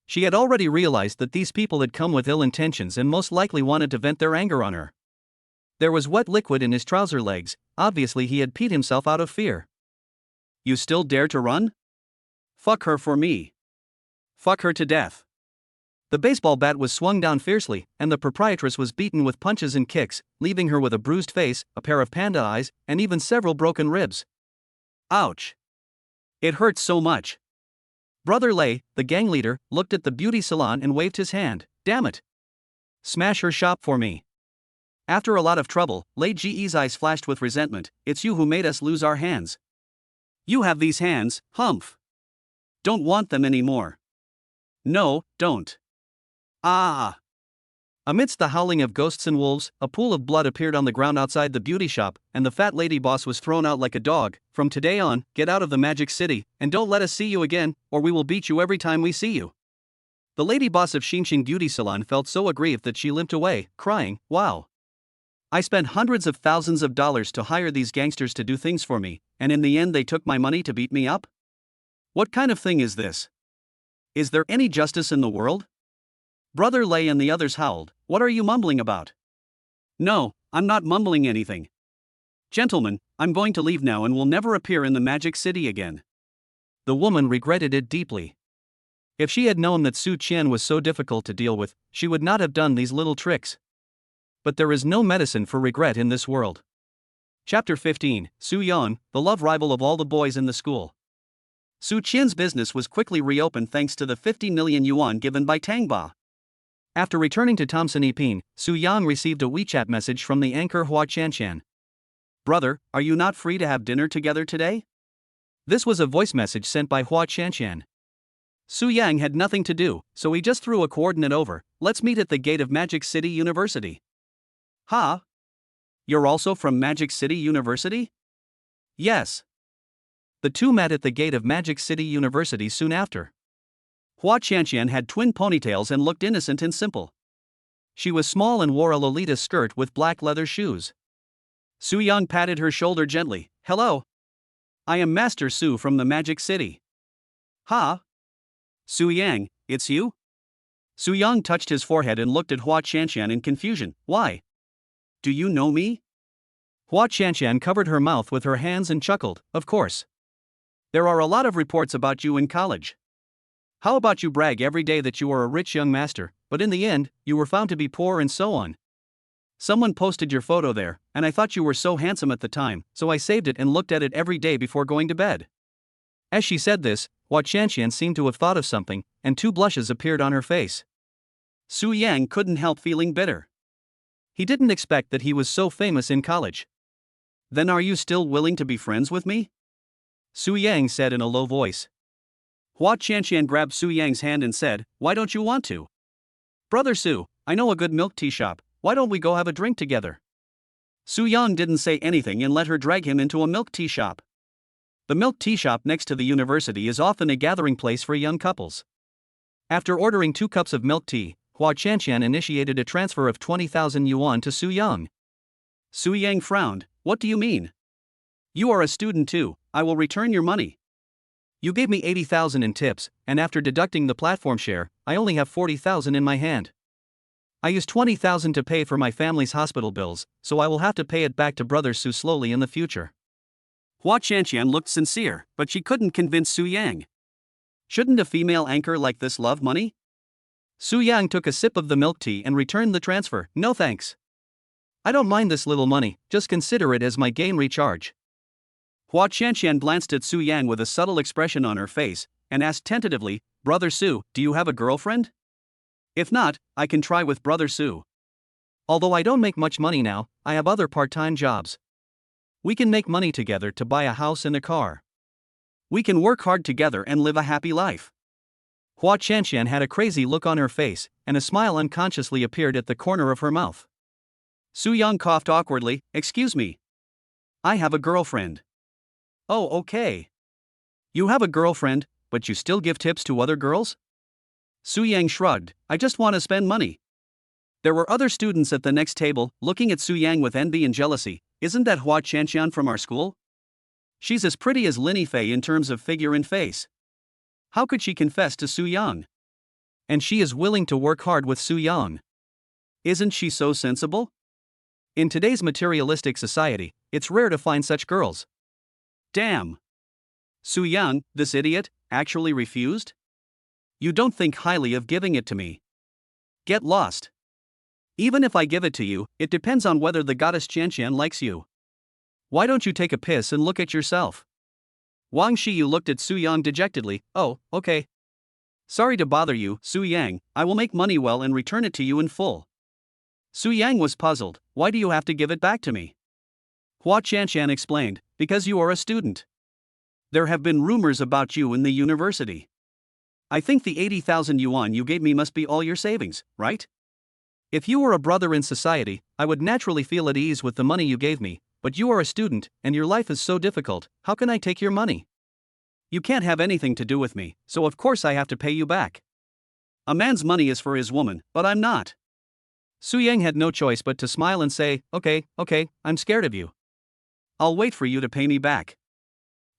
She had already realized that these people had come with ill intentions and most likely wanted to vent their anger on her. There was wet liquid in his trouser legs. Obviously he had peed himself out of fear. You still dare to run? Fuck her for me. Fuck her to death. The baseball bat was swung down fiercely, and the proprietress was beaten with punches and kicks, leaving her with a bruised face, a pair of panda eyes, and even several broken ribs. Ouch. It hurts so much. Brother Lei, the gang leader, looked at the beauty salon and waved his hand. Damn it. Smash her shop for me. After a lot of trouble, Lei Ji's eyes flashed with resentment. It's you who made us lose our hands. You have these hands, humph. Don't want them anymore. No, don't. Ah. Amidst the howling of ghosts and wolves, a pool of blood appeared on the ground outside the beauty shop, and the fat lady boss was thrown out like a dog. From today on, get out of the Magic City, and don't let us see you again, or we will beat you every time we see you. The lady boss of Xingqing Beauty Salon felt so aggrieved that she limped away, crying, wow. I spent hundreds of thousands of dollars to hire these gangsters to do things for me, and in the end they took my money to beat me up? What kind of thing is this? Is there any justice in the world? Brother Lei and the others howled. What are you mumbling about? No, I'm not mumbling anything. Gentlemen, I'm going to leave now and will never appear in the Magic City again. The woman regretted it deeply. If she had known that Su Qian was so difficult to deal with, she would not have done these little tricks. But there is no medicine for regret in this world. Chapter 15, Su Yan, the love rival of all the boys in the school. Su Qian's business was quickly reopened thanks to the 50 million yuan given by Tang Ba. After returning to Thompson Epin, Su Yang received a WeChat message from the anchor Hua Qianshan. Brother, are you not free to have dinner together today? This was a voice message sent by Hua Qianshan. Su Yang had nothing to do, so he just threw a coordinate over. Let's meet at the gate of Magic City University. Ha? You're also from Magic City University? Yes. The two met at the gate of Magic City University soon after. Hua Qianshan had twin ponytails and looked innocent and simple. She was small and wore a Lolita skirt with black leather shoes. Su Yang patted her shoulder gently. Hello. I am Master Su from the Magic City. Ha? Su Yang, it's you? Su Yang touched his forehead and looked at Hua Qianshan in confusion. Why? Do you know me? Hua Qianshan covered her mouth with her hands and chuckled. Of course. There are a lot of reports about you in college. How about you brag every day that you are a rich young master, but in the end, you were found to be poor and so on. Someone posted your photo there, and I thought you were so handsome at the time, so I saved it and looked at it every day before going to bed. As she said this, Hua Qianshan seemed to have thought of something, and two blushes appeared on her face. Su Yang couldn't help feeling bitter. He didn't expect that he was so famous in college. Then are you still willing to be friends with me? Su Yang said in a low voice. Hua Qianshan grabbed Su Yang's hand and said, why don't you want to? Brother Su, I know a good milk tea shop, why don't we go have a drink together? Su Yang didn't say anything and let her drag him into a milk tea shop. The milk tea shop next to the university is often a gathering place for young couples. After ordering 2 cups of milk tea, Hua Qianshan initiated a transfer of 20,000 yuan to Su Yang. Su Yang frowned. What do you mean? You are a student too, I will return your money. You gave me 80,000 in tips, and after deducting the platform share, I only have 40,000 in my hand. I used 20,000 to pay for my family's hospital bills, so I will have to pay it back to Brother Su slowly in the future. Hua Qianshan looked sincere, but she couldn't convince Su Yang. Shouldn't a female anchor like this love money? Su Yang took a sip of the milk tea and returned the transfer. No thanks. I don't mind this little money, just consider it as my game recharge. Hua Qianshan glanced at Su Yang with a subtle expression on her face, and asked tentatively, Brother Su, do you have a girlfriend? If not, I can try with Brother Su. Although I don't make much money now, I have other part-time jobs. We can make money together to buy a house and a car. We can work hard together and live a happy life. Hua Qianshan had a crazy look on her face, and a smile unconsciously appeared at the corner of her mouth. Su Yang coughed awkwardly. Excuse me. I have a girlfriend. Oh, okay. You have a girlfriend, but you still give tips to other girls? Su Yang shrugged. I just want to spend money. There were other students at the next table, looking at Su Yang with envy and jealousy. Isn't that Hua Qianshan from our school? She's as pretty as Lin Fei in terms of figure and face. How could she confess to Su Yang? And she is willing to work hard with Su Yang. Isn't she so sensible? In today's materialistic society, it's rare to find such girls. Damn. Su Yang, this idiot, actually refused? You don't think highly of giving it to me. Get lost. Even if I give it to you, it depends on whether the goddess Qianshan likes you. Why don't you take a piss and look at yourself? Wang Shiyu looked at Su Yang dejectedly. Oh, okay. Sorry to bother you, Su Yang, I will make money well and return it to you in full. Su Yang was puzzled. Why do you have to give it back to me? Hua Qianshan explained, because you are a student. There have been rumors about you in the university. I think the 80,000 yuan you gave me must be all your savings, right? If you were a brother in society, I would naturally feel at ease with the money you gave me, but you are a student, and your life is so difficult, how can I take your money? You can't have anything to do with me, so of course I have to pay you back. A man's money is for his woman, but I'm not. Su Yang had no choice but to smile and say, okay, I'm scared of you. I'll wait for you to pay me back.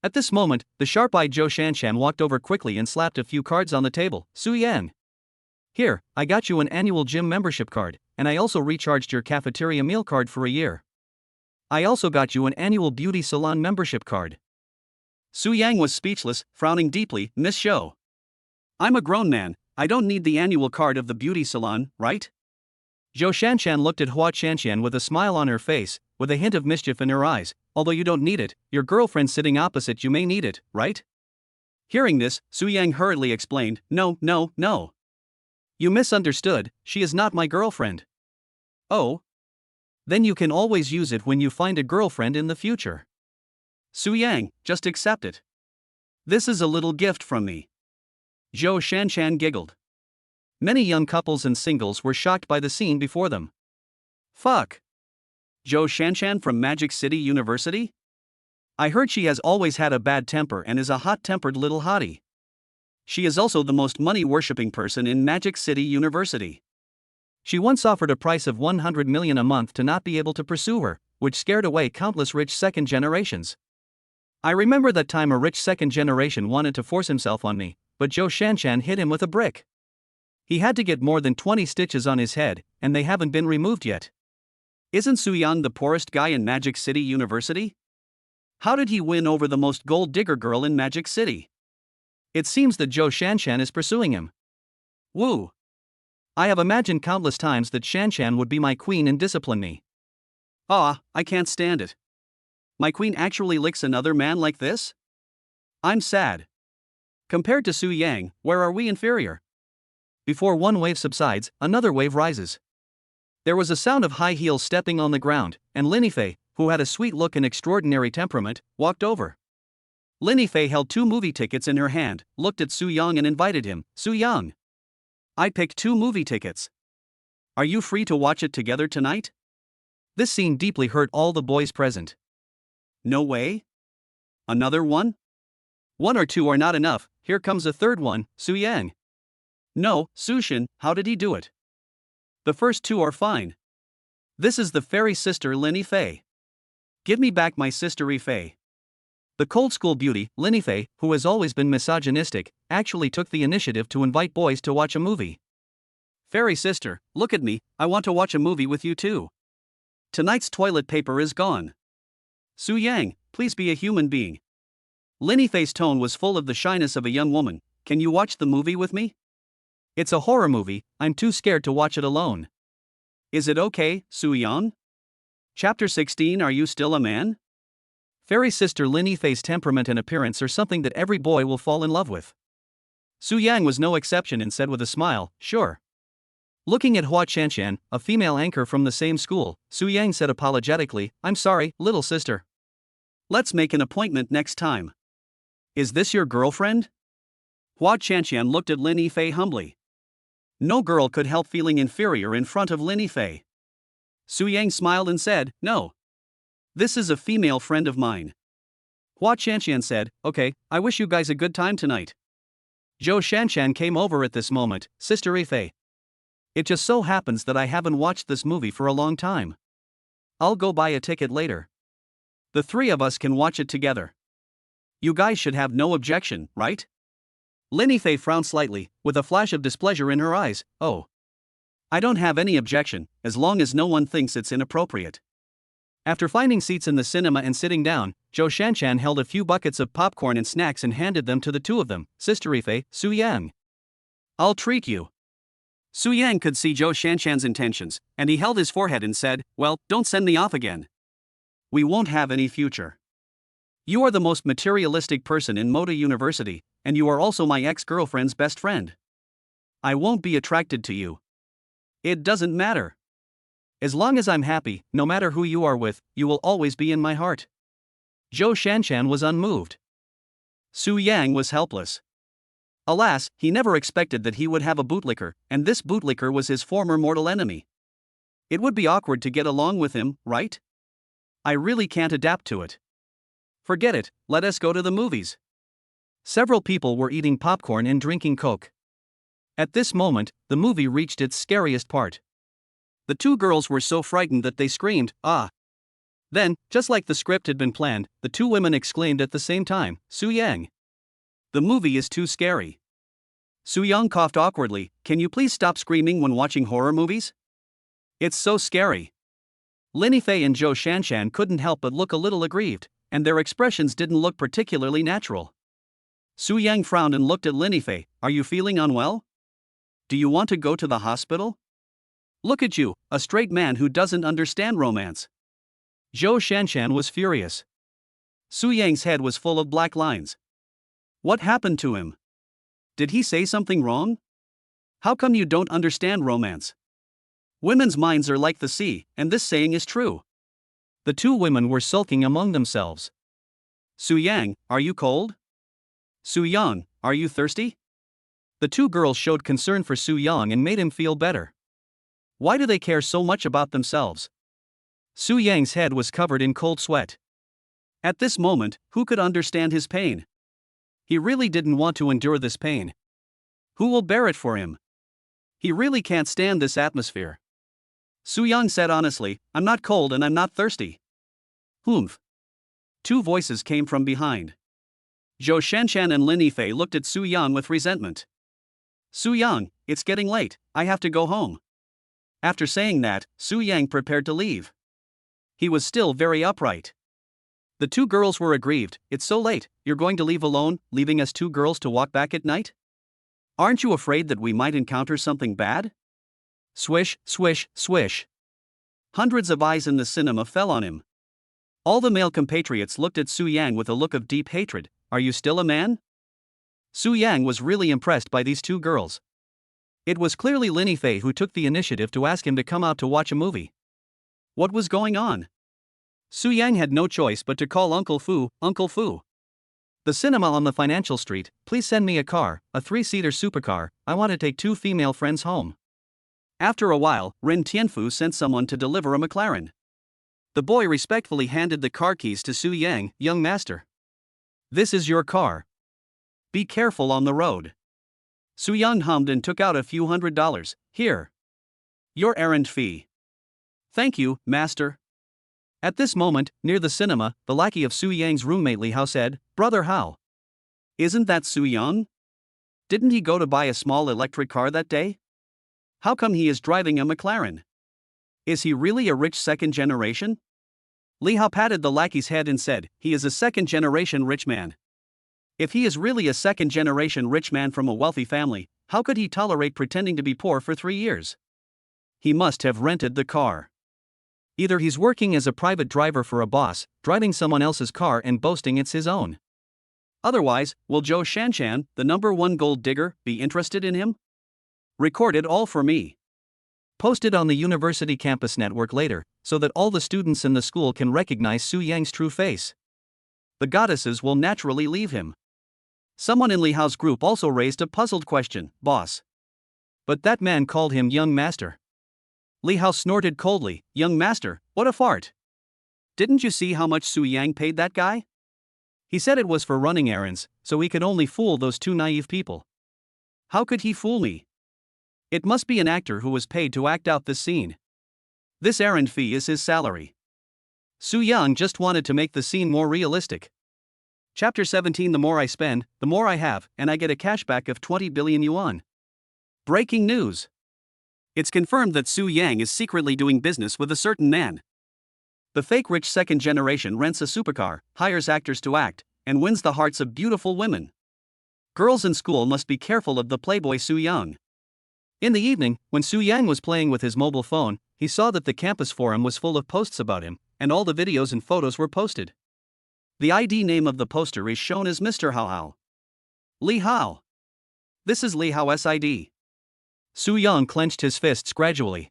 At this moment, the sharp-eyed Zhou Shanshan walked over quickly and slapped a few cards on the table. Su Yang. Here, I got you an annual gym membership card, and I also recharged your cafeteria meal card for a year. I also got you an annual beauty salon membership card. Su Yang was speechless, frowning deeply. Miss Shou. I'm a grown man, I don't need the annual card of the beauty salon, right? Zhou Shanshan looked at Hua Qianshan with a smile on her face, with a hint of mischief in her eyes. Although you don't need it, your girlfriend sitting opposite you may need it, right? Hearing this, Su Yang hurriedly explained, No. You misunderstood, she is not my girlfriend. Oh? Then you can always use it when you find a girlfriend in the future. Su Yang, just accept it. This is a little gift from me. Zhou Shanshan giggled. Many young couples and singles were shocked by the scene before them. Fuck. Zhou Shanshan from Magic City University? I heard she has always had a bad temper and is a hot-tempered little hottie. She is also the most money-worshipping person in Magic City University. She once offered a price of 100 million a month to not be able to pursue her, which scared away countless rich second generations. I remember that time a rich second generation wanted to force himself on me, but Zhou Shanshan hit him with a brick. He had to get more than 20 stitches on his head, and they haven't been removed yet. Isn't Su Yang the poorest guy in Magic City University? How did he win over the most gold digger girl in Magic City? It seems that Zhou Shanshan is pursuing him. Woo! I have imagined countless times that Shanshan would be my queen and discipline me. I can't stand it. My queen actually licks another man like this? I'm sad. Compared to Su Yang, where are we inferior? Before one wave subsides, another wave rises. There was a sound of high heels stepping on the ground, and Lin Fei, who had a sweet look and extraordinary temperament, walked over. Lin Fei held 2 movie tickets in her hand, looked at Su Yang and invited him. Su Yang. I picked 2 movie tickets. Are you free to watch it together tonight? This scene deeply hurt all the boys present. No way? Another one? 1 or 2 are not enough, here comes a third one, Su Yang. No, Sushin, how did he do it? The first 2 are fine. This is the fairy sister Lin Fei. Give me back my sister Fei. The cold school beauty, Lin Fei, who has always been misogynistic, actually took the initiative to invite boys to watch a movie. Fairy sister, look at me, I want to watch a movie with you too. Tonight's toilet paper is gone. Su Yang, please be a human being. Lin Fei's tone was full of the shyness of a young woman. Can you watch the movie with me? It's a horror movie, I'm too scared to watch it alone. Is it okay, Su Yang? Chapter 16. Are you still a man? Fairy sister Lin Fei's temperament and appearance are something that every boy will fall in love with. Su Yang was no exception and said with a smile, sure. Looking at Hua Qianshan, a female anchor from the same school, Su Yang said apologetically, I'm sorry, little sister. Let's make an appointment next time. Is this your girlfriend? Hua Qianshan looked at Lin Fei humbly. No girl could help feeling inferior in front of Lin Fei. Su Yang smiled and said, no. This is a female friend of mine. Hua Qianshan said, okay, I wish you guys a good time tonight. Zhou Shanshan came over at this moment. Sister Fei. It just so happens that I haven't watched this movie for a long time. I'll go buy a ticket later. The 3 of us can watch it together. You guys should have no objection, right? Lin Fei frowned slightly, with a flash of displeasure in her eyes. Oh. I don't have any objection, as long as no one thinks it's inappropriate. After finding seats in the cinema and sitting down, Zhou Shanshan held a few buckets of popcorn and snacks and handed them to the 2 of them. Sister Fei, Su Yang. I'll treat you. Su Yang could see Zhou Shanshan's intentions, and he held his forehead and said, well, don't send me off again. We won't have any future. You are the most materialistic person in Moda University, and you are also my ex-girlfriend's best friend. I won't be attracted to you. It doesn't matter. As long as I'm happy, no matter who you are with, you will always be in my heart. Zhou Shanshan was unmoved. Su Yang was helpless. Alas, he never expected that he would have a bootlicker, and this bootlicker was his former mortal enemy. It would be awkward to get along with him, right? I really can't adapt to it. Forget it, let us go to the movies. Several people were eating popcorn and drinking Coke. At this moment, the movie reached its scariest part. The two girls were so frightened that they screamed, "Ah!" Then, just like the script had been planned, the two women exclaimed at the same time, "Su Yang! The movie is too scary." Su Yang coughed awkwardly, "Can you please stop screaming when watching horror movies? It's so scary." Lin Fei and Zhou Shanshan couldn't help but look a little aggrieved, and their expressions didn't look particularly natural. Su Yang frowned and looked at Lin Fei. "Are you feeling unwell? Do you want to go to the hospital? Look at you, a straight man who doesn't understand romance." Zhou Shanshan was furious. Su Yang's head was full of black lines. What happened to him? Did he say something wrong? How come you don't understand romance? Women's minds are like the sea, and this saying is true. The two women were sulking among themselves. Su Yang, are you cold? Su Yang, are you thirsty? The two girls showed concern for Su Yang and made him feel better. Why do they care so much about themselves? Su Yang's head was covered in cold sweat. At this moment, who could understand his pain? He really didn't want to endure this pain. Who will bear it for him? He really can't stand this atmosphere. Su Yang said honestly, "I'm not cold and I'm not thirsty." Humph. Two voices came from behind. Zhou Shanshan and Lin Fei looked at Su Yang with resentment. "Su Yang, it's getting late, I have to go home." After saying that, Su Yang prepared to leave. He was still very upright. The two girls were aggrieved. "It's so late, you're going to leave alone, leaving us two girls to walk back at night? Aren't you afraid that we might encounter something bad?" Swish, swish, swish. Hundreds of eyes in the cinema fell on him. All the male compatriots looked at Su Yang with a look of deep hatred. "Are you still a man?" Su Yang was really impressed by these two girls. It was clearly Lin Fei who took the initiative to ask him to come out to watch a movie. What was going on? Su Yang had no choice but to call Uncle Fu. "Uncle Fu. The cinema on the financial street, please send me a car, a 3-seater supercar, I want to take 2 female friends home." After a while, Ren Tianfu sent someone to deliver a McLaren. The boy respectfully handed the car keys to Su Yang. "Young master. This is your car. Be careful on the road." Su Yang hummed and took out a few $100s. "Here. Your errand fee." "Thank you, master." At this moment, near the cinema, the lackey of Su Yang's roommate Li Hao said, "Brother Hao. Isn't that Su Yang? Didn't he go to buy a small electric car that day? How come he is driving a McLaren? Is he really a rich second generation?" Li Hao patted the lackey's head and said, "He is a second-generation rich man. If he is really a second-generation rich man from a wealthy family, how could he tolerate pretending to be poor for 3 years? He must have rented the car. Either he's working as a private driver for a boss, driving someone else's car and boasting it's his own. Otherwise, will Zhou Shanshan, the #1 gold digger, be interested in him?" Recorded all for me. Posted on the university campus network later, so that all the students in the school can recognize Su Yang's true face. The goddesses will naturally leave him. Someone in Li Hao's group also raised a puzzled question, "Boss." But that man called him young master. Li Hao snorted coldly, "Young master, what a fart. Didn't you see how much Su Yang paid that guy? He said it was for running errands, so he could only fool those two naive people. How could he fool me? It must be an actor who was paid to act out this scene. This errand fee is his salary." Su Yang just wanted to make the scene more realistic. Chapter 17. The more I spend, the more I have, and I get a cashback of 20 billion yuan. Breaking news. It's confirmed that Su Yang is secretly doing business with a certain man. The fake rich second generation rents a supercar, hires actors to act, and wins the hearts of beautiful women. Girls in school must be careful of the playboy Su Yang. In the evening, when Su Yang was playing with his mobile phone, he saw that the campus forum was full of posts about him, and all the videos and photos were posted. The ID name of the poster is shown as Mr. Hao Hao. Li Hao. This is Li Hao's ID. Su Yang clenched his fists gradually.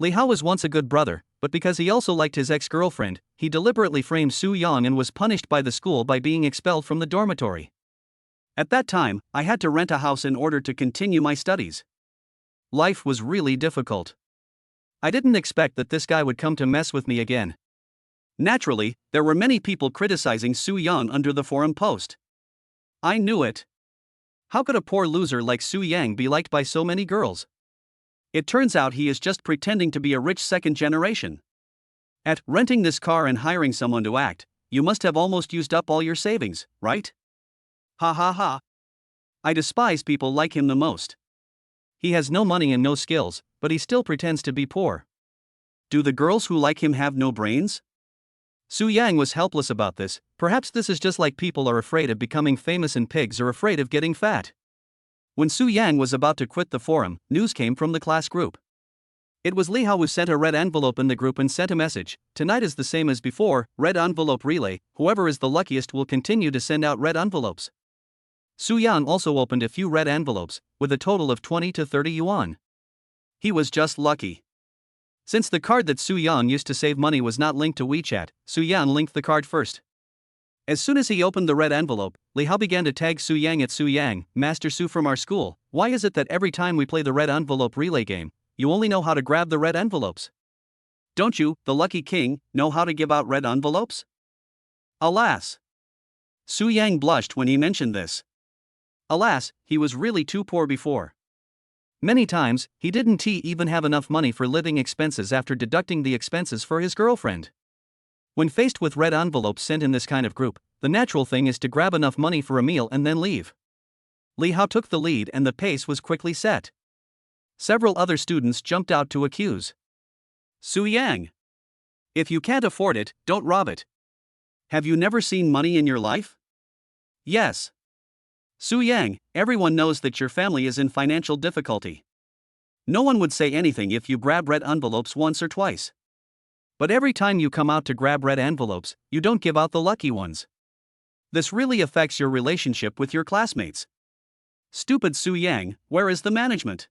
Li Hao was once a good brother, but because he also liked his ex-girlfriend, he deliberately framed Su Yang and was punished by the school by being expelled from the dormitory. At that time, I had to rent a house in order to continue my studies. Life was really difficult. I didn't expect that this guy would come to mess with me again. Naturally, there were many people criticizing Su Yang under the forum post. I knew it. How could a poor loser like Su Yang be liked by so many girls? It turns out he is just pretending to be a rich second generation. At renting this car and hiring someone to act, you must have almost used up all your savings, right? Ha ha ha. I despise people like him the most. He has no money and no skills, but he still pretends to be poor. Do the girls who like him have no brains? Su Yang was helpless about this. Perhaps this is just like people are afraid of becoming famous and pigs are afraid of getting fat. When Su Yang was about to quit the forum, news came from the class group. It was Li Hao who sent a red envelope in the group and sent a message. Tonight is the same as before, red envelope relay, whoever is the luckiest will continue to send out red envelopes. Su Yang also opened a few red envelopes, with a total of 20 to 30 yuan. He was just lucky. Since the card that Su Yang used to save money was not linked to WeChat, Su Yang linked the card first. As soon as he opened the red envelope, Li Hao began to tag Su Yang at Su Yang, Master Su from our school. Why is it that every time we play the red envelope relay game, you only know how to grab the red envelopes? Don't you, the lucky king, know how to give out red envelopes? Alas! Su Yang blushed when he mentioned this. Alas, he was really too poor before. Many times, he didn't even have enough money for living expenses after deducting the expenses for his girlfriend. When faced with red envelopes sent in this kind of group, the natural thing is to grab enough money for a meal and then leave. Li Hao took the lead and the pace was quickly set. Several other students jumped out to accuse Su Yang. If you can't afford it, don't rob it. Have you never seen money in your life? Yes. Su Yang, everyone knows that your family is in financial difficulty. No one would say anything if you grab red envelopes once or twice. But every time you come out to grab red envelopes, you don't give out the lucky ones. This really affects your relationship with your classmates. Stupid Su Yang, where is the management?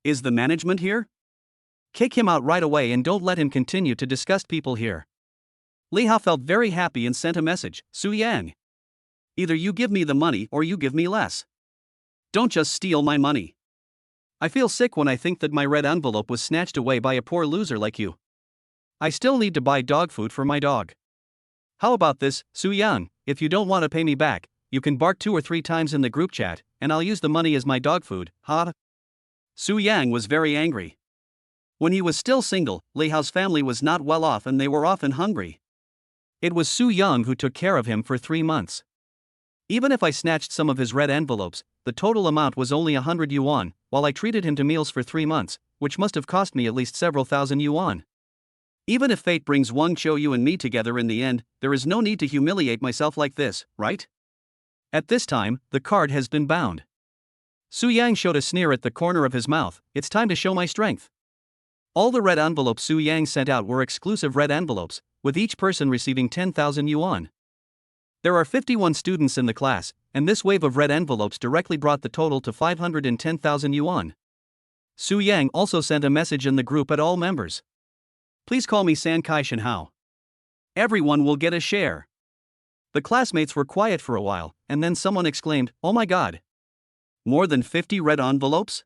Is the management here? Kick him out right away and don't let him continue to disgust people here. Li Hao felt very happy and sent a message, Su Yang. Either you give me the money or you give me less. Don't just steal my money. I feel sick when I think that my red envelope was snatched away by a poor loser like you. I still need to buy dog food for my dog. How about this, Su Yang? If you don't want to pay me back, you can bark 2 or 3 times in the group chat, and I'll use the money as my dog food, ha? Su Yang was very angry. When he was still single, Li Hao's family was not well off and they were often hungry. It was Su Yang who took care of him for 3 months. Even if I snatched some of his red envelopes, the total amount was only 100 yuan, while I treated him to meals for 3 months, which must have cost me at least several thousand yuan. Even if fate brings Wang Qiu you and me together in the end, there is no need to humiliate myself like this, right? At this time, the card has been bound. Su Yang showed a sneer at the corner of his mouth. It's time to show my strength. All the red envelopes Su Yang sent out were exclusive red envelopes, with each person receiving 10,000 yuan. There are 51 students in the class, and this wave of red envelopes directly brought the total to 510,000 yuan. Su Yang also sent a message in the group at all members. Please call me San Kai Shen Hao. Everyone will get a share. The classmates were quiet for a while, and then someone exclaimed, "Oh my god! More than 50 red envelopes?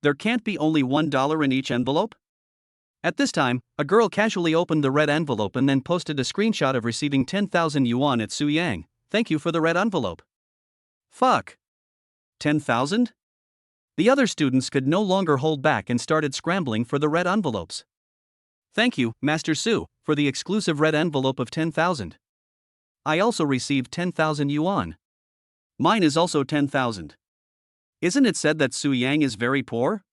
There can't be only $1 in each envelope?" At this time, a girl casually opened the red envelope and then posted a screenshot of receiving 10,000 yuan at Su Yang. Thank you for the red envelope. Fuck. 10,000? The other students could no longer hold back and started scrambling for the red envelopes. Thank you, Master Su, for the exclusive red envelope of 10,000. I also received 10,000 yuan. Mine is also 10,000. Isn't it said that Su Yang is very poor?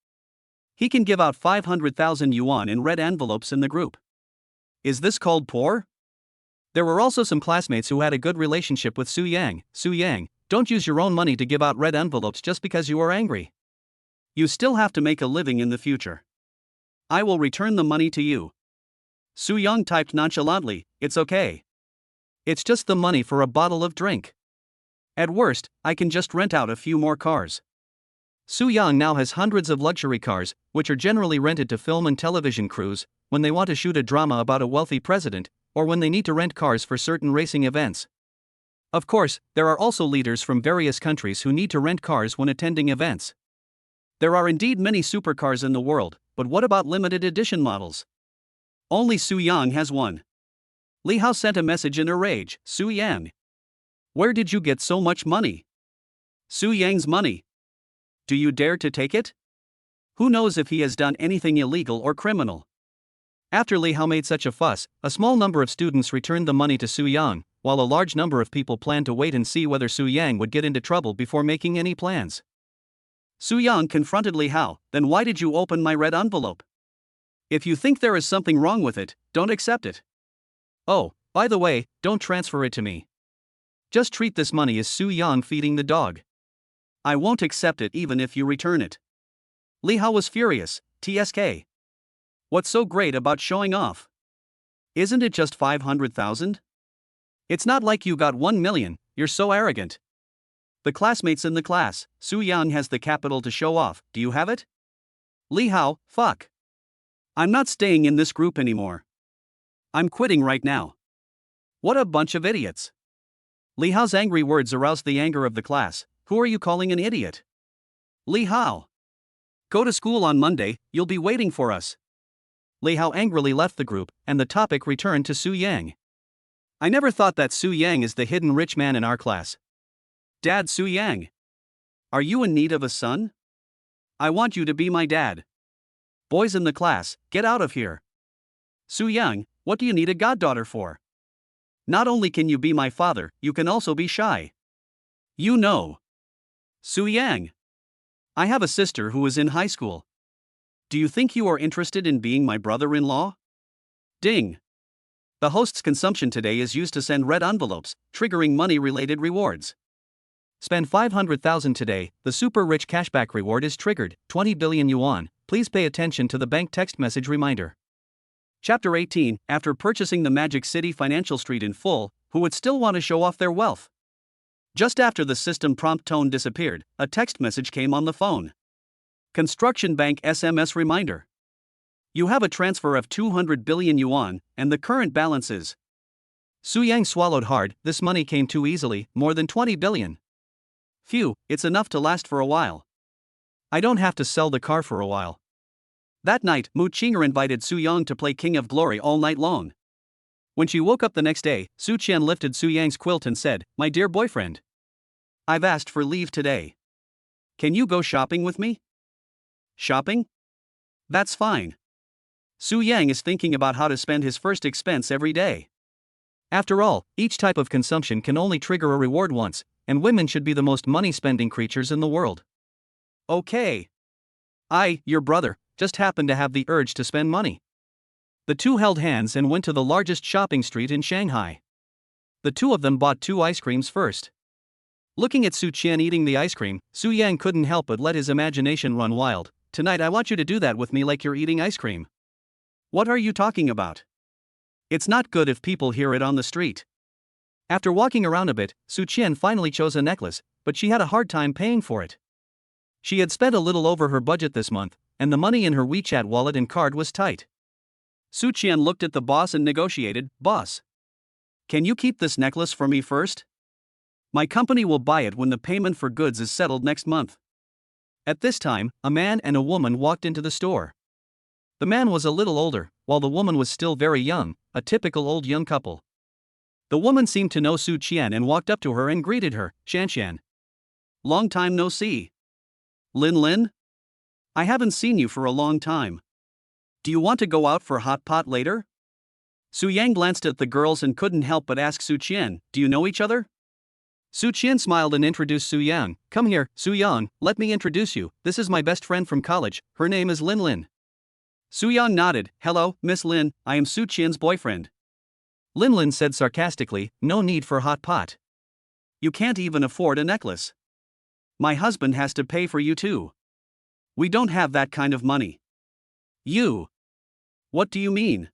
He can give out 500,000 yuan in red envelopes in the group. Is this called poor? There were also some classmates who had a good relationship with Su Yang. Su Yang, don't use your own money to give out red envelopes just because you are angry. You still have to make a living in the future. I will return the money to you. Su Yang typed nonchalantly, it's okay. It's just the money for a bottle of drink. At worst, I can just rent out a few more cars. Su Yang now has hundreds of luxury cars, which are generally rented to film and television crews when they want to shoot a drama about a wealthy president, or when they need to rent cars for certain racing events. Of course, there are also leaders from various countries who need to rent cars when attending events. There are indeed many supercars in the world, but what about limited edition models? Only Su Yang has one. Li Hao sent a message in a rage. Su Yang, where did you get so much money? Su Yang's money. Do you dare to take it? Who knows if he has done anything illegal or criminal? After Li Hao made such a fuss, a small number of students returned the money to Su Yang, while a large number of people planned to wait and see whether Su Yang would get into trouble before making any plans. Su Yang confronted Li Hao. Then why did you open my red envelope? If you think there is something wrong with it, don't accept it. Oh, by the way, don't transfer it to me. Just treat this money as Su Yang feeding the dog. I won't accept it even if you return it. Li Hao was furious. TSK. What's so great about showing off? Isn't it just 500,000? It's not like you got 1 million, you're so arrogant. The classmates in the class, Su Yang has the capital to show off, do you have it? Li Hao, fuck. I'm not staying in this group anymore. I'm quitting right now. What a bunch of idiots. Li Hao's angry words aroused the anger of the class. Who are you calling an idiot? Li Hao. Go to school on Monday, you'll be waiting for us. Li Hao angrily left the group, and the topic returned to Su Yang. I never thought that Su Yang is the hidden rich man in our class. Dad Su Yang. Are you in need of a son? I want you to be my dad. Boys in the class, get out of here. Su Yang, what do you need a goddaughter for? Not only can you be my father, you can also be shy. You know. Su Yang. I have a sister who is in high school. Do you think you are interested in being my brother-in-law? Ding. The host's consumption today is used to send red envelopes, triggering money-related rewards. Spend 500,000 today, the super rich cashback reward is triggered, 20 billion yuan, please pay attention to the bank text message reminder. Chapter 18, after purchasing the Magic City Financial Street in full, who would still want to show off their wealth? Just after the system prompt tone disappeared, a text message came on the phone. Construction Bank SMS reminder. You have a transfer of 200 billion yuan, and the current balance is. Su Yang swallowed hard, this money came too easily, more than 20 billion. Phew, it's enough to last for a while. I don't have to sell the car for a while. That night, Mu Qinger invited Su Yang to play King of Glory all night long. When she woke up the next day, Su Qian lifted Su Yang's quilt and said, My dear boyfriend. I've asked for leave today. Can you go shopping with me? Shopping? That's fine. Su Yang is thinking about how to spend his first expense every day. After all, each type of consumption can only trigger a reward once, and women should be the most money-spending creatures in the world. Okay. I, your brother, just happened to have the urge to spend money. The two held hands and went to the largest shopping street in Shanghai. The two of them bought 2 ice creams first. Looking at Su Qian eating the ice cream, Su Yang couldn't help but let his imagination run wild. Tonight I want you to do that with me like you're eating ice cream. What are you talking about? It's not good if people hear it on the street. After walking around a bit, Su Qian finally chose a necklace, but she had a hard time paying for it. She had spent a little over her budget this month, and the money in her WeChat wallet and card was tight. Su Qian looked at the boss and negotiated, Boss. Can you keep this necklace for me first? My company will buy it when the payment for goods is settled next month. At this time, a man and a woman walked into the store. The man was a little older, while the woman was still very young, a typical old young couple. The woman seemed to know Su Qian and walked up to her and greeted her, Shanshan. Long time no see. Lin Lin? I haven't seen you for a long time. Do you want to go out for hot pot later? Su Yang glanced at the girls and couldn't help but ask Su Qian, do you know each other? Su Qian smiled and introduced Su Yang. Come here, Su Yang, let me introduce you, this is my best friend from college, her name is Lin Lin. Su Yang nodded, hello, Miss Lin, I am Su Qian's boyfriend. Lin Lin said sarcastically, no need for hot pot. You can't even afford a necklace. My husband has to pay for you too. We don't have that kind of money. You. What do you mean?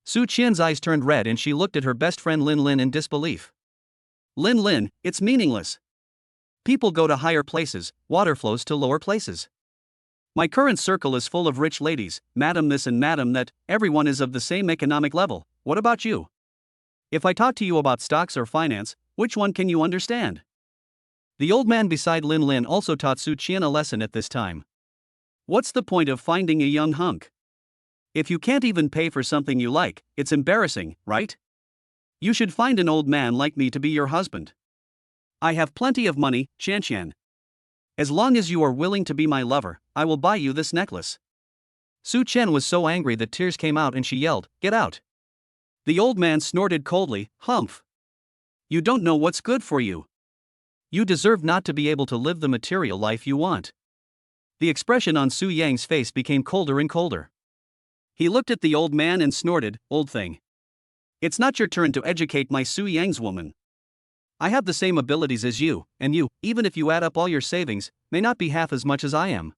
Su Qian's eyes turned red and she looked at her best friend Lin Lin in disbelief. Lin Lin, it's meaningless. People go to higher places, water flows to lower places. My current circle is full of rich ladies, madam this and madam that, everyone is of the same economic level. What about you? If I talk to you about stocks or finance, which one can you understand? The old man beside Lin Lin also taught Su Qian a lesson at this time. What's the point of finding a young hunk? If you can't even pay for something you like, it's embarrassing, right? You should find an old man like me to be your husband. I have plenty of money, Qian Qian. As long as you are willing to be my lover, I will buy you this necklace. Su Qian was so angry that tears came out and she yelled, "Get out!" The old man snorted coldly, "Humph! You don't know what's good for you. You deserve not to be able to live the material life you want." The expression on Su Yang's face became colder and colder. He looked at the old man and snorted, "Old thing. It's not your turn to educate my Su Yang's woman. I have the same abilities as you, and you, even if you add up all your savings, may not be half as much as I am."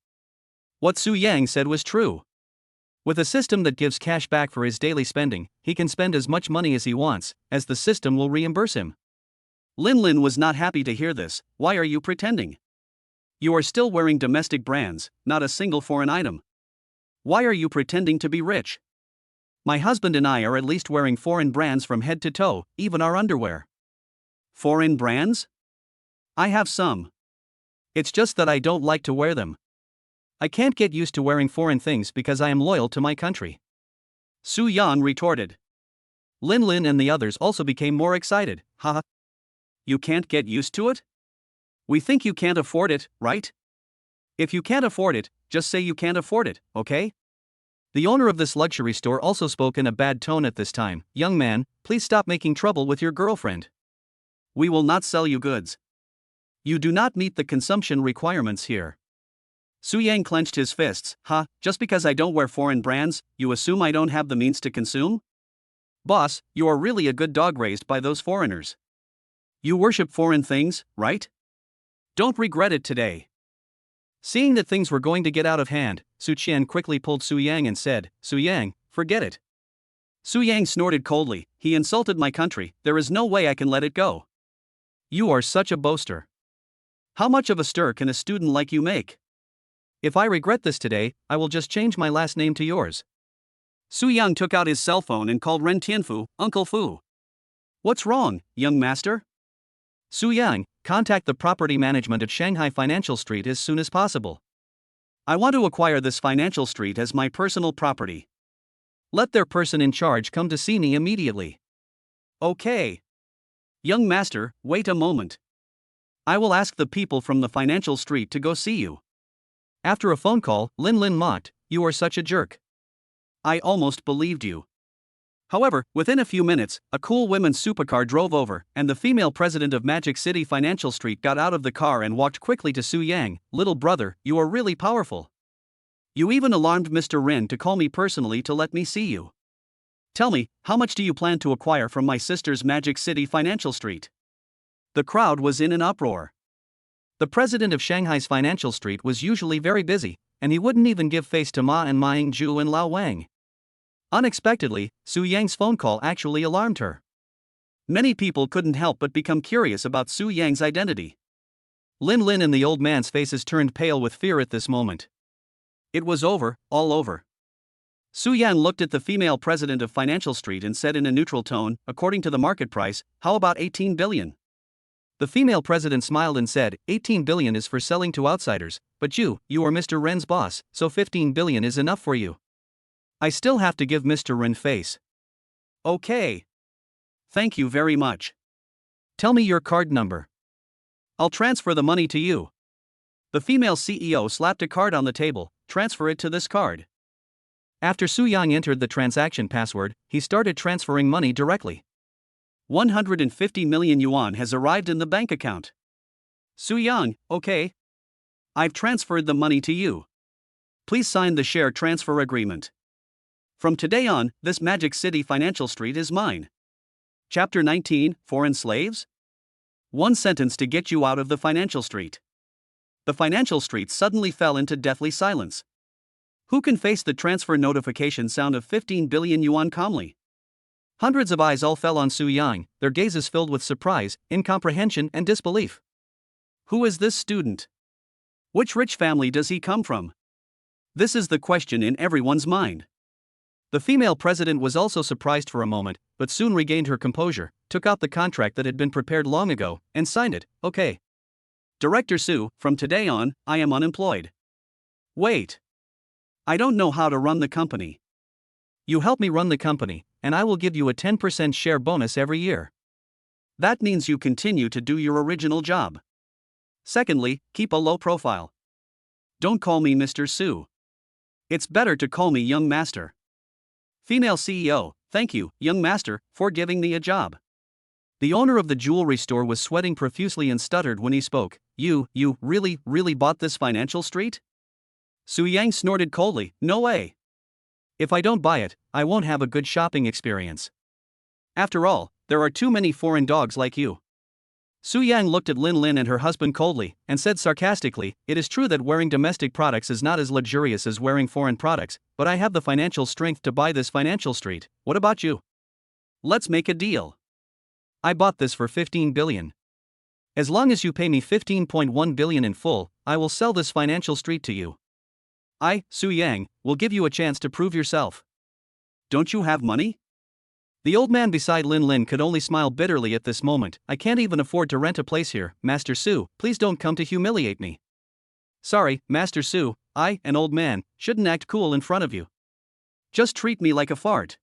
What Su Yang said was true. With a system that gives cash back for his daily spending, he can spend as much money as he wants, as the system will reimburse him. Lin Lin was not happy to hear this. "Why are you pretending? You are still wearing domestic brands, not a single foreign item. Why are you pretending to be rich? My husband and I are at least wearing foreign brands from head to toe, even our underwear." Foreign brands? I have some. It's just that I don't like to wear them. I can't get used to wearing foreign things because I am loyal to my country. Su Yan retorted. Lin Lin and the others also became more excited. Haha. You can't get used to it? We think you can't afford it, right? If you can't afford it, just say you can't afford it, okay? The owner of this luxury store also spoke in a bad tone at this time. "Young man, please stop making trouble with your girlfriend. We will not sell you goods. You do not meet the consumption requirements here." Su Yang clenched his fists. Just because I don't wear foreign brands, you assume I don't have the means to consume? Boss, you are really a good dog raised by those foreigners. You worship foreign things, right? Don't regret it today. Seeing that things were going to get out of hand, Su Qian quickly pulled Su Yang and said, "Su Yang, forget it." Su Yang snorted coldly. "He insulted my country, there is no way I can let it go." You are such a boaster. How much of a stir can a student like you make? If I regret this today, I will just change my last name to yours. Su Yang took out his cell phone and called Ren Tianfu, Uncle Fu. What's wrong, young master? Su Yang, contact the property management at Shanghai Financial Street as soon as possible. I want to acquire this financial street as my personal property. Let their person in charge come to see me immediately. Okay. Young master, wait a moment. I will ask the people from the financial street to go see you. After a phone call, Lin Lin mocked, "You are such a jerk. I almost believed you." However, within a few minutes, a cool women's supercar drove over, and the female president of Magic City Financial Street got out of the car and walked quickly to Su Yang. "Little brother, you are really powerful. You even alarmed Mr. Rin to call me personally to let me see you. Tell me, how much do you plan to acquire from my sister's Magic City Financial Street?" The crowd was in an uproar. The president of Shanghai's Financial Street was usually very busy, and he wouldn't even give face to Ma and Ma Yingzhu and Lao Wang. Unexpectedly, Su Yang's phone call actually alarmed her. Many people couldn't help but become curious about Su Yang's identity. Lin Lin and the old man's faces turned pale with fear at this moment. It was over, all over. Su Yan looked at the female president of Financial Street and said in a neutral tone, "According to the market price, how about 18 billion? The female president smiled and said, 18 billion is for selling to outsiders, but you are Mr. Ren's boss, so 15 billion is enough for you. I still have to give Mr. Ren face." Okay. Thank you very much. Tell me your card number. I'll transfer the money to you. The female CEO slapped a card on the table. "Transfer it to this card." After Su Yang entered the transaction password, he started transferring money directly. 150 million yuan has arrived in the bank account. Su Yang, okay. I've transferred the money to you. Please sign the share transfer agreement. From today on, this Magic City Financial Street is mine. Chapter 19, Foreign Slaves? One sentence to get you out of the financial street. The financial street suddenly fell into deathly silence. Who can face the transfer notification sound of 15 billion yuan calmly? Hundreds of eyes all fell on Su Yang, their gazes filled with surprise, incomprehension, and disbelief. Who is this student? Which rich family does he come from? This is the question in everyone's mind. The female president was also surprised for a moment, but soon regained her composure, took out the contract that had been prepared long ago, and signed it. Okay. Director Su, from today on, I am unemployed. Wait. I don't know how to run the company. You help me run the company, and I will give you a 10% share bonus every year. That means you continue to do your original job. Secondly, keep a low profile. Don't call me Mr. Su. It's better to call me Young Master. Female CEO, thank you, Young Master, for giving me a job. The owner of the jewelry store was sweating profusely and stuttered when he spoke. You really bought this financial street? Su Yang snorted coldly, no way. If I don't buy it, I won't have a good shopping experience. After all, there are too many foreign dogs like you. Su Yang looked at Lin Lin and her husband coldly, and said sarcastically, it is true that wearing domestic products is not as luxurious as wearing foreign products, but I have the financial strength to buy this financial street. What about you? Let's make a deal. I bought this for 15 billion. As long as you pay me 15.1 billion in full, I will sell this financial street to you. I, Su Yang, will give you a chance to prove yourself. Don't you have money? The old man beside Lin Lin could only smile bitterly at this moment. I can't even afford to rent a place here, Master Su, please don't come to humiliate me. Sorry, Master Su, I, an old man, shouldn't act cool in front of you. Just treat me like a fart.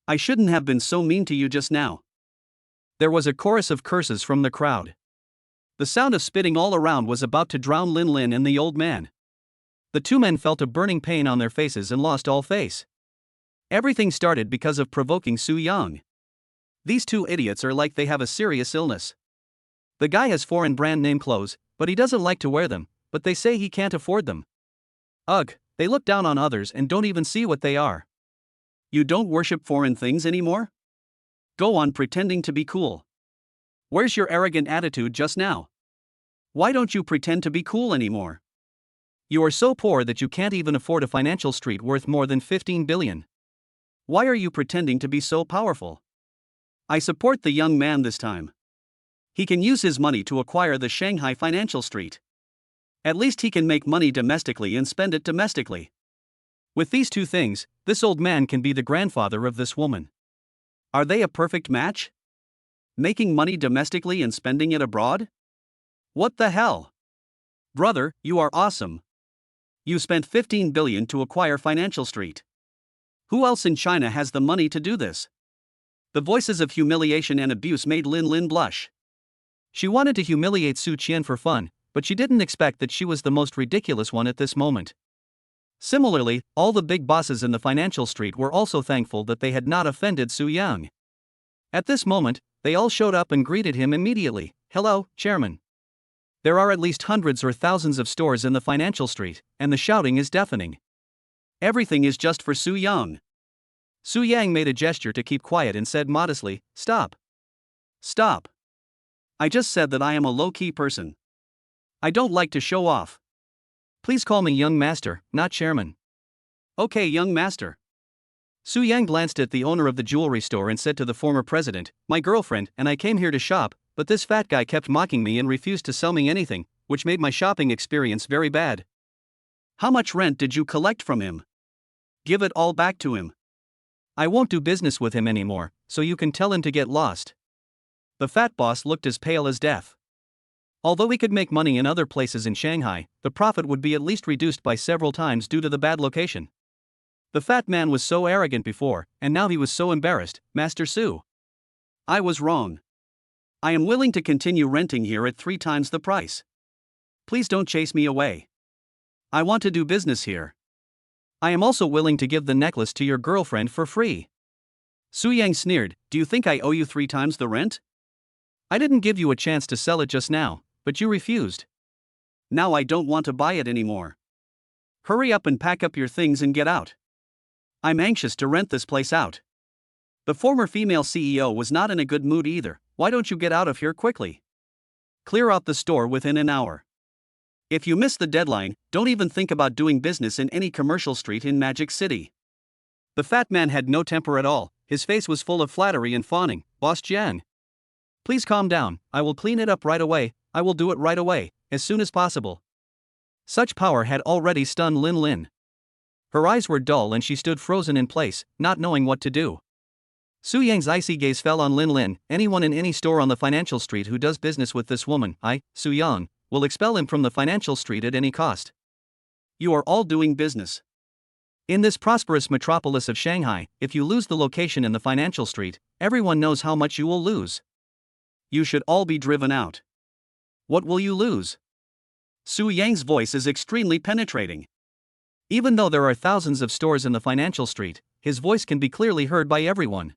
I shouldn't have been so mean to you just now. There was a chorus of curses from the crowd. The sound of spitting all around was about to drown Lin Lin and the old man. The two men felt a burning pain on their faces and lost all face. Everything started because of provoking Su Yang. These two idiots are like they have a serious illness. The guy has foreign brand name clothes, but he doesn't like to wear them, but they say he can't afford them. Ugh, they look down on others and don't even see what they are. You don't worship foreign things anymore? Go on pretending to be cool. Where's your arrogant attitude just now? Why don't you pretend to be cool anymore? You are so poor that you can't even afford a financial street worth more than 15 billion. Why are you pretending to be so powerful? I support the young man this time. He can use his money to acquire the Shanghai financial street. At least he can make money domestically and spend it domestically. With these two things, this old man can be the grandfather of this woman. Are they a perfect match? Making money domestically and spending it abroad? What the hell? Brother, you are awesome. You spent 15 billion to acquire financial street. Who else in China has the money to do this? The voices of humiliation and abuse made Lin Lin blush. She wanted to humiliate Su Qian for fun, but she didn't expect that she was the most ridiculous one at this moment. Similarly, all the big bosses in the financial street were also thankful that they had not offended Su Yang. At this moment, they all showed up and greeted him immediately. Hello, Chairman. There are at least hundreds or thousands of stores in the financial street, and the shouting is deafening. Everything is just for Su Yang. Su Yang made a gesture to keep quiet and said modestly, Stop. Stop. I just said that I am a low-key person. I don't like to show off. Please call me Young Master, not Chairman. Okay, Young Master. Su Yang glanced at the owner of the jewelry store and said to the former president, My girlfriend and I came here to shop, but this fat guy kept mocking me and refused to sell me anything, which made my shopping experience very bad. How much rent did you collect from him? Give it all back to him. I won't do business with him anymore, so you can tell him to get lost. The fat boss looked as pale as death. Although he could make money in other places in Shanghai, the profit would be at least reduced by several times due to the bad location. The fat man was so arrogant before, and now he was so embarrassed. Master Su. I was wrong. I am willing to continue renting here at 3 times the price. Please don't chase me away. I want to do business here. I am also willing to give the necklace to your girlfriend for free. Su Yang sneered, Do you think I owe you 3 times the rent? I didn't give you a chance to sell it just now, but you refused. Now I don't want to buy it anymore. Hurry up and pack up your things and get out. I'm anxious to rent this place out. The former female CEO was not in a good mood either. Why don't you get out of here quickly? Clear out the store within an hour. If you miss the deadline, don't even think about doing business in any commercial street in Magic City. The fat man had no temper at all, his face was full of flattery and fawning. Boss Jiang. Please calm down, I will clean it up right away. I will do it right away, as soon as possible. Such power had already stunned Lin Lin. Her eyes were dull and she stood frozen in place, not knowing what to do. Su Yang's icy gaze fell on Lin Lin. Anyone in any store on the financial street who does business with this woman, Su Yang, will expel him from the financial street at any cost. You are all doing business. In this prosperous metropolis of Shanghai, if you lose the location in the financial street, everyone knows how much you will lose. You should all be driven out. What will you lose? Su Yang's voice is extremely penetrating. Even though there are thousands of stores in the financial street, his voice can be clearly heard by everyone.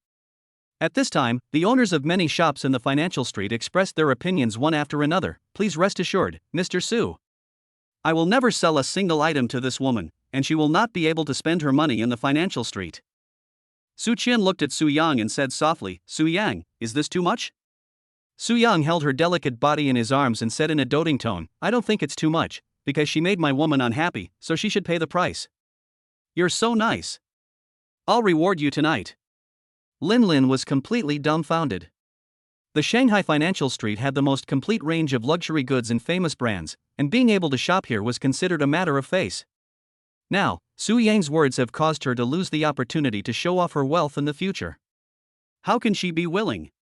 At this time, the owners of many shops in the financial street expressed their opinions one after another. Please rest assured, Mr. Su. I will never sell a single item to this woman, and she will not be able to spend her money in the financial street. Su Qian looked at Su Yang and said softly, Su Yang, is this too much? Su Yang held her delicate body in his arms and said in a doting tone, I don't think it's too much, because she made my woman unhappy, so she should pay the price. You're so nice. I'll reward you tonight. Lin Lin was completely dumbfounded. The Shanghai financial street had the most complete range of luxury goods and famous brands, and being able to shop here was considered a matter of face. Now, Su Yang's words have caused her to lose the opportunity to show off her wealth in the future. How can she be willing?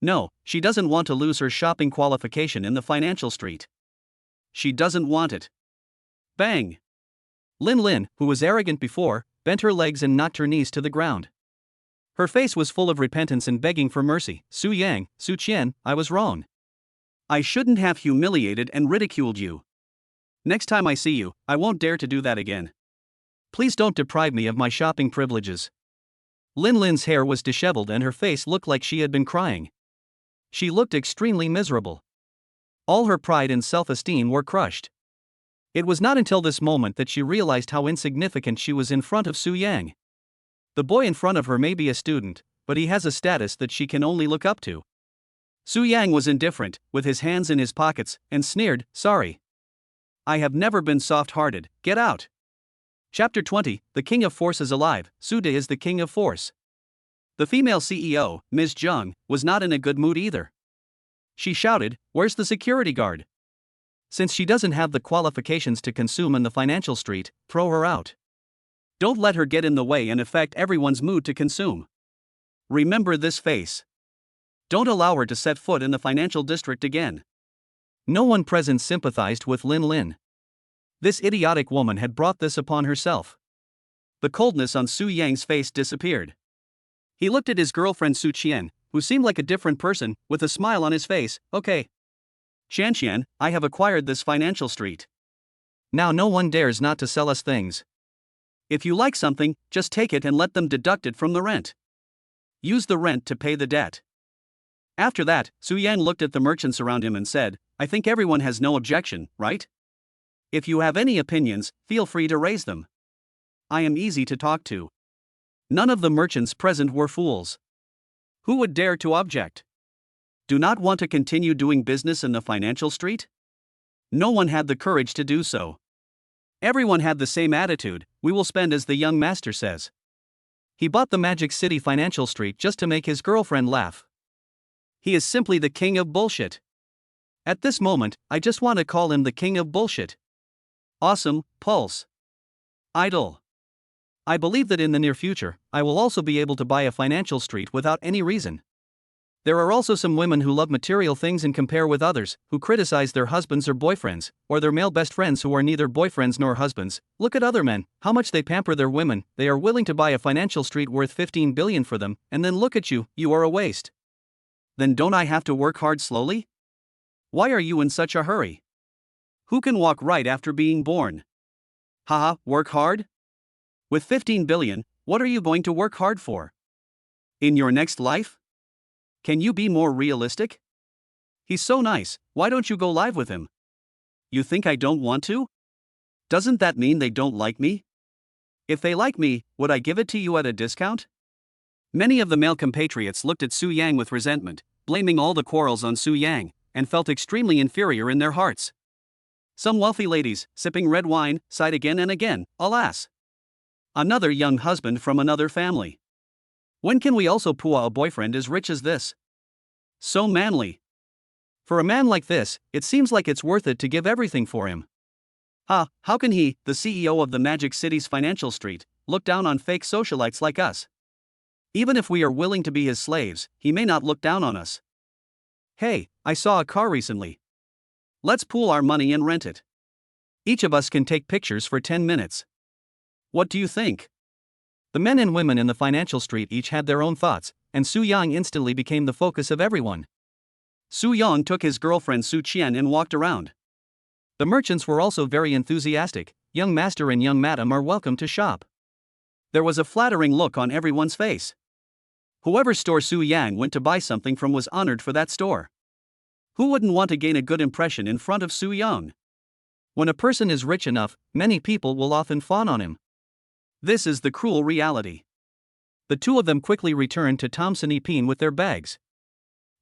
No, she doesn't want to lose her shopping qualification in the financial street. She doesn't want it. Bang! Lin Lin, who was arrogant before, bent her legs and knocked her knees to the ground. Her face was full of repentance and begging for mercy. Su Yang, Su Qian, I was wrong. I shouldn't have humiliated and ridiculed you. Next time I see you, I won't dare to do that again. Please don't deprive me of my shopping privileges. Lin Lin's hair was disheveled and her face looked like she had been crying. She looked extremely miserable. All her pride and self-esteem were crushed. It was not until this moment that she realized how insignificant she was in front of Su Yang. The boy in front of her may be a student, but he has a status that she can only look up to. Su Yang was indifferent, with his hands in his pockets, and sneered, sorry. I have never been soft-hearted, get out. Chapter 20, The King of Force is alive, Su De is the King of Force. The female CEO, Ms. Zheng, was not in a good mood either. She shouted, where's the security guard? Since she doesn't have the qualifications to consume in the financial street, throw her out. Don't let her get in the way and affect everyone's mood to consume. Remember this face. Don't allow her to set foot in the financial district again. No one present sympathized with Lin Lin. This idiotic woman had brought this upon herself. The coldness on Su Yang's face disappeared. He looked at his girlfriend Su Qian, who seemed like a different person, with a smile on his face. Okay. Qian, I have acquired this financial street. Now no one dares not to sell us things. If you like something, just take it and let them deduct it from the rent. Use the rent to pay the debt. After that, Su Yang looked at the merchants around him and said, I think everyone has no objection, right? If you have any opinions, feel free to raise them. I am easy to talk to. None of the merchants present were fools. Who would dare to object? Do not want to continue doing business in the financial street? No one had the courage to do so. Everyone had the same attitude, we will spend as the young master says. He bought the Magic City financial street just to make his girlfriend laugh. He is simply the king of bullshit. At this moment, I just want to call him the king of bullshit. Awesome, Pulse. Idol. I believe that in the near future, I will also be able to buy a financial street without any reason. There are also some women who love material things and compare with others, who criticize their husbands or boyfriends, or their male best friends who are neither boyfriends nor husbands. Look at other men, how much they pamper their women, they are willing to buy a financial street worth 15 billion for them, and then look at you, you are a waste. Then don't I have to work hard slowly? Why are you in such a hurry? Who can walk right after being born? Haha, work hard? With 15 billion, what are you going to work hard for? In your next life? Can you be more realistic? He's so nice, why don't you go live with him? You think I don't want to? Doesn't that mean they don't like me? If they like me, would I give it to you at a discount? Many of the male compatriots looked at Su Yang with resentment, blaming all the quarrels on Su Yang, and felt extremely inferior in their hearts. Some wealthy ladies, sipping red wine, sighed again and again, alas. Another young husband from another family. When can we also pull a boyfriend as rich as this? So manly. For a man like this, it seems like it's worth it to give everything for him. How can he, the CEO of the Magic City's financial street, look down on fake socialites like us? Even if we are willing to be his slaves, he may not look down on us. Hey, I saw a car recently. Let's pool our money and rent it. Each of us can take pictures for 10 minutes. What do you think? The men and women in the financial street each had their own thoughts, and Su Yang instantly became the focus of everyone. Su Yang took his girlfriend Su Qian and walked around. The merchants were also very enthusiastic. Young master and young madam are welcome to shop. There was a flattering look on everyone's face. Whoever store Su Yang went to buy something from was honored for that store. Who wouldn't want to gain a good impression in front of Su Yang? When a person is rich enough, many people will often fawn on him. This is the cruel reality. The two of them quickly returned to Thompson Epine with their bags.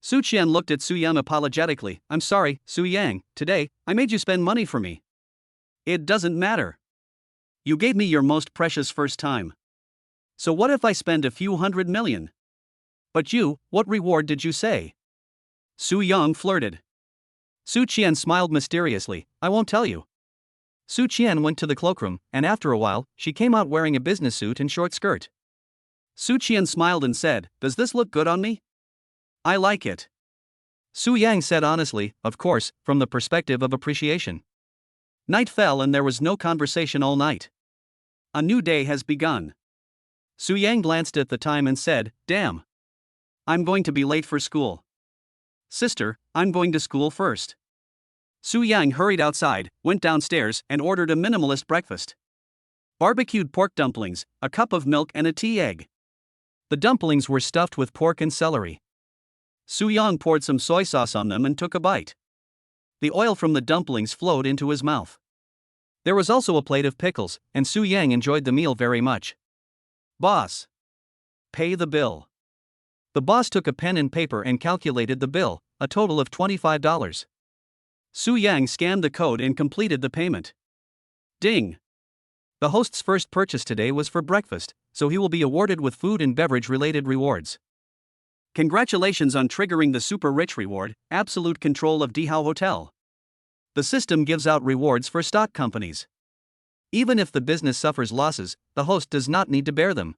Su Qian looked at Su Yang apologetically. I'm sorry, Su Yang, today, I made you spend money for me. It doesn't matter. You gave me your most precious first time. So what if I spend a few $100 million? But you, what reward did you say? Su Yang flirted. Su Qian smiled mysteriously. I won't tell you. Su Qian went to the cloakroom, and after a while, she came out wearing a business suit and short skirt. Su Qian smiled and said, Does this look good on me? I like it. Su Yang said honestly, of course, from the perspective of appreciation. Night fell and there was no conversation all night. A new day has begun. Su Yang glanced at the time and said, Damn. I'm going to be late for school. Sister, I'm going to school first. Su Yang hurried outside, went downstairs, and ordered a minimalist breakfast. Barbecued pork dumplings, a cup of milk and a tea egg. The dumplings were stuffed with pork and celery. Su Yang poured some soy sauce on them and took a bite. The oil from the dumplings flowed into his mouth. There was also a plate of pickles, and Su Yang enjoyed the meal very much. Boss. Pay the bill. The boss took a pen and paper and calculated the bill, a total of $25. Su Yang scanned the code and completed the payment. Ding. The host's first purchase today was for breakfast, so he will be awarded with food and beverage-related rewards. Congratulations on triggering the Super Rich Reward, absolute control of Dihao Hotel. The system gives out rewards for stock companies. Even if the business suffers losses, the host does not need to bear them.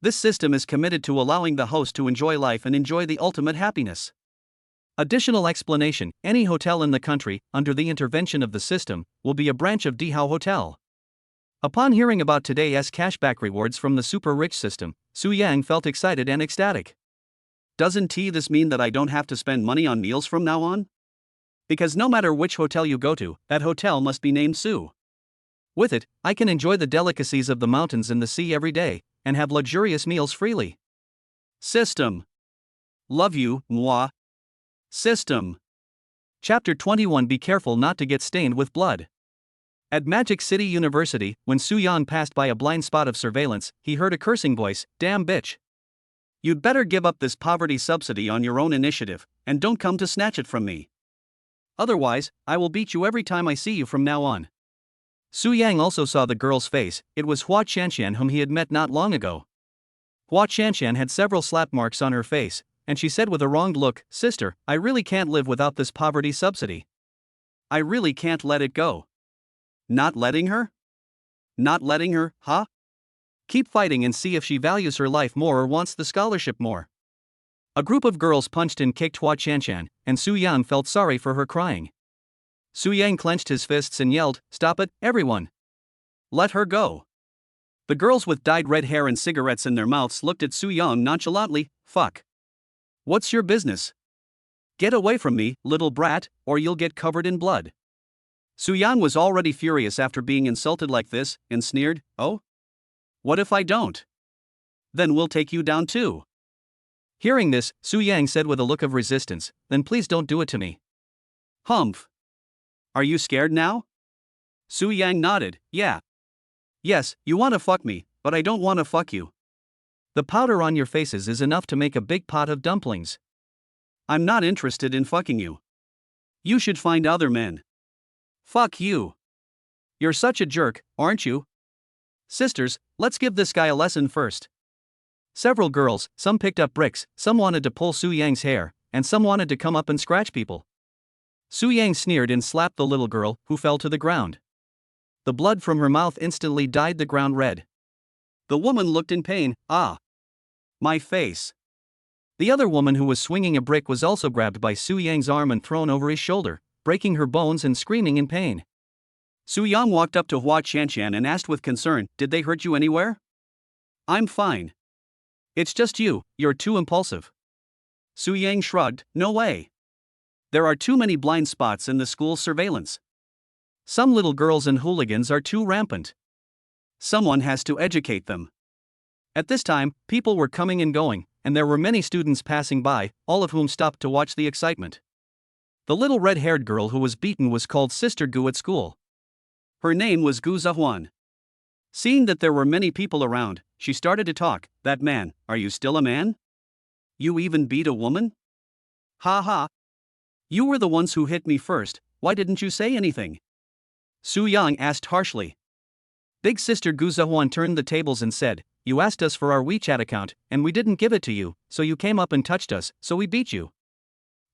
This system is committed to allowing the host to enjoy life and enjoy the ultimate happiness. Additional explanation: any hotel in the country, under the intervention of the system, will be a branch of Dihao Hotel. Upon hearing about today's cashback rewards from the Super Rich system, Su Yang felt excited and ecstatic. Doesn't this mean that I don't have to spend money on meals from now on? Because no matter which hotel you go to, that hotel must be named Su. With it, I can enjoy the delicacies of the mountains and the sea every day, and have luxurious meals freely. System. Love you, moi. System. Chapter 21. Be careful not to get stained with blood. At Magic City University, when Su Yang passed by a blind spot of surveillance, he heard a cursing voice, Damn bitch. You'd better give up this poverty subsidy on your own initiative, and don't come to snatch it from me. Otherwise, I will beat you every time I see you from now on. Su Yang also saw the girl's face. It was Hua Qianqian, whom he had met not long ago. Hua Qianqian had several slap marks on her face, and she said with a wronged look, Sister, I really can't live without this poverty subsidy. I really can't let it go. Not letting her? Not letting her, huh? Keep fighting and see if she values her life more or wants the scholarship more. A group of girls punched and kicked Hua Qianqian, and Su Yang felt sorry for her crying. Su Yang clenched his fists and yelled, Stop it, everyone. Let her go. The girls with dyed red hair and cigarettes in their mouths looked at Su Yang nonchalantly. Fuck. What's your business? Get away from me, little brat, or you'll get covered in blood. Su Yang was already furious after being insulted like this, and sneered, Oh? What if I don't? Then we'll take you down too. Hearing this, Su Yang said with a look of resistance, Then please don't do it to me. Humph. Are you scared now? Su Yang nodded, Yeah. Yes, you want to fuck me, but I don't want to fuck you. The powder on your faces is enough to make a big pot of dumplings. I'm not interested in fucking you. You should find other men. Fuck you. You're such a jerk, aren't you? Sisters, let's give this guy a lesson first. Several girls, some picked up bricks, some wanted to pull Su Yang's hair, and some wanted to come up and scratch people. Su Yang sneered and slapped the little girl, who fell to the ground. The blood from her mouth instantly dyed the ground red. The woman looked in pain. Ah! My face. The other woman who was swinging a brick was also grabbed by Su Yang's arm and thrown over his shoulder, breaking her bones and screaming in pain. Su Yang walked up to Hua Qianshan and asked with concern, "Did they hurt you anywhere?" "I'm fine. It's just you're too impulsive." Su Yang shrugged, "No way. There are too many blind spots in the school's surveillance. Some little girls and hooligans are too rampant. Someone has to educate them." At this time, people were coming and going, and there were many students passing by, all of whom stopped to watch the excitement. The little red-haired girl who was beaten was called Sister Gu at school. Her name was Gu Zahuan. Seeing that there were many people around, she started to talk. "That man, are you still a man? You even beat a woman? Ha ha. You were the ones who hit me first, why didn't you say anything?" Su Yang asked harshly. Big Sister Gu Zahuan turned the tables and said, "You asked us for our WeChat account, and we didn't give it to you, so you came up and touched us, so we beat you.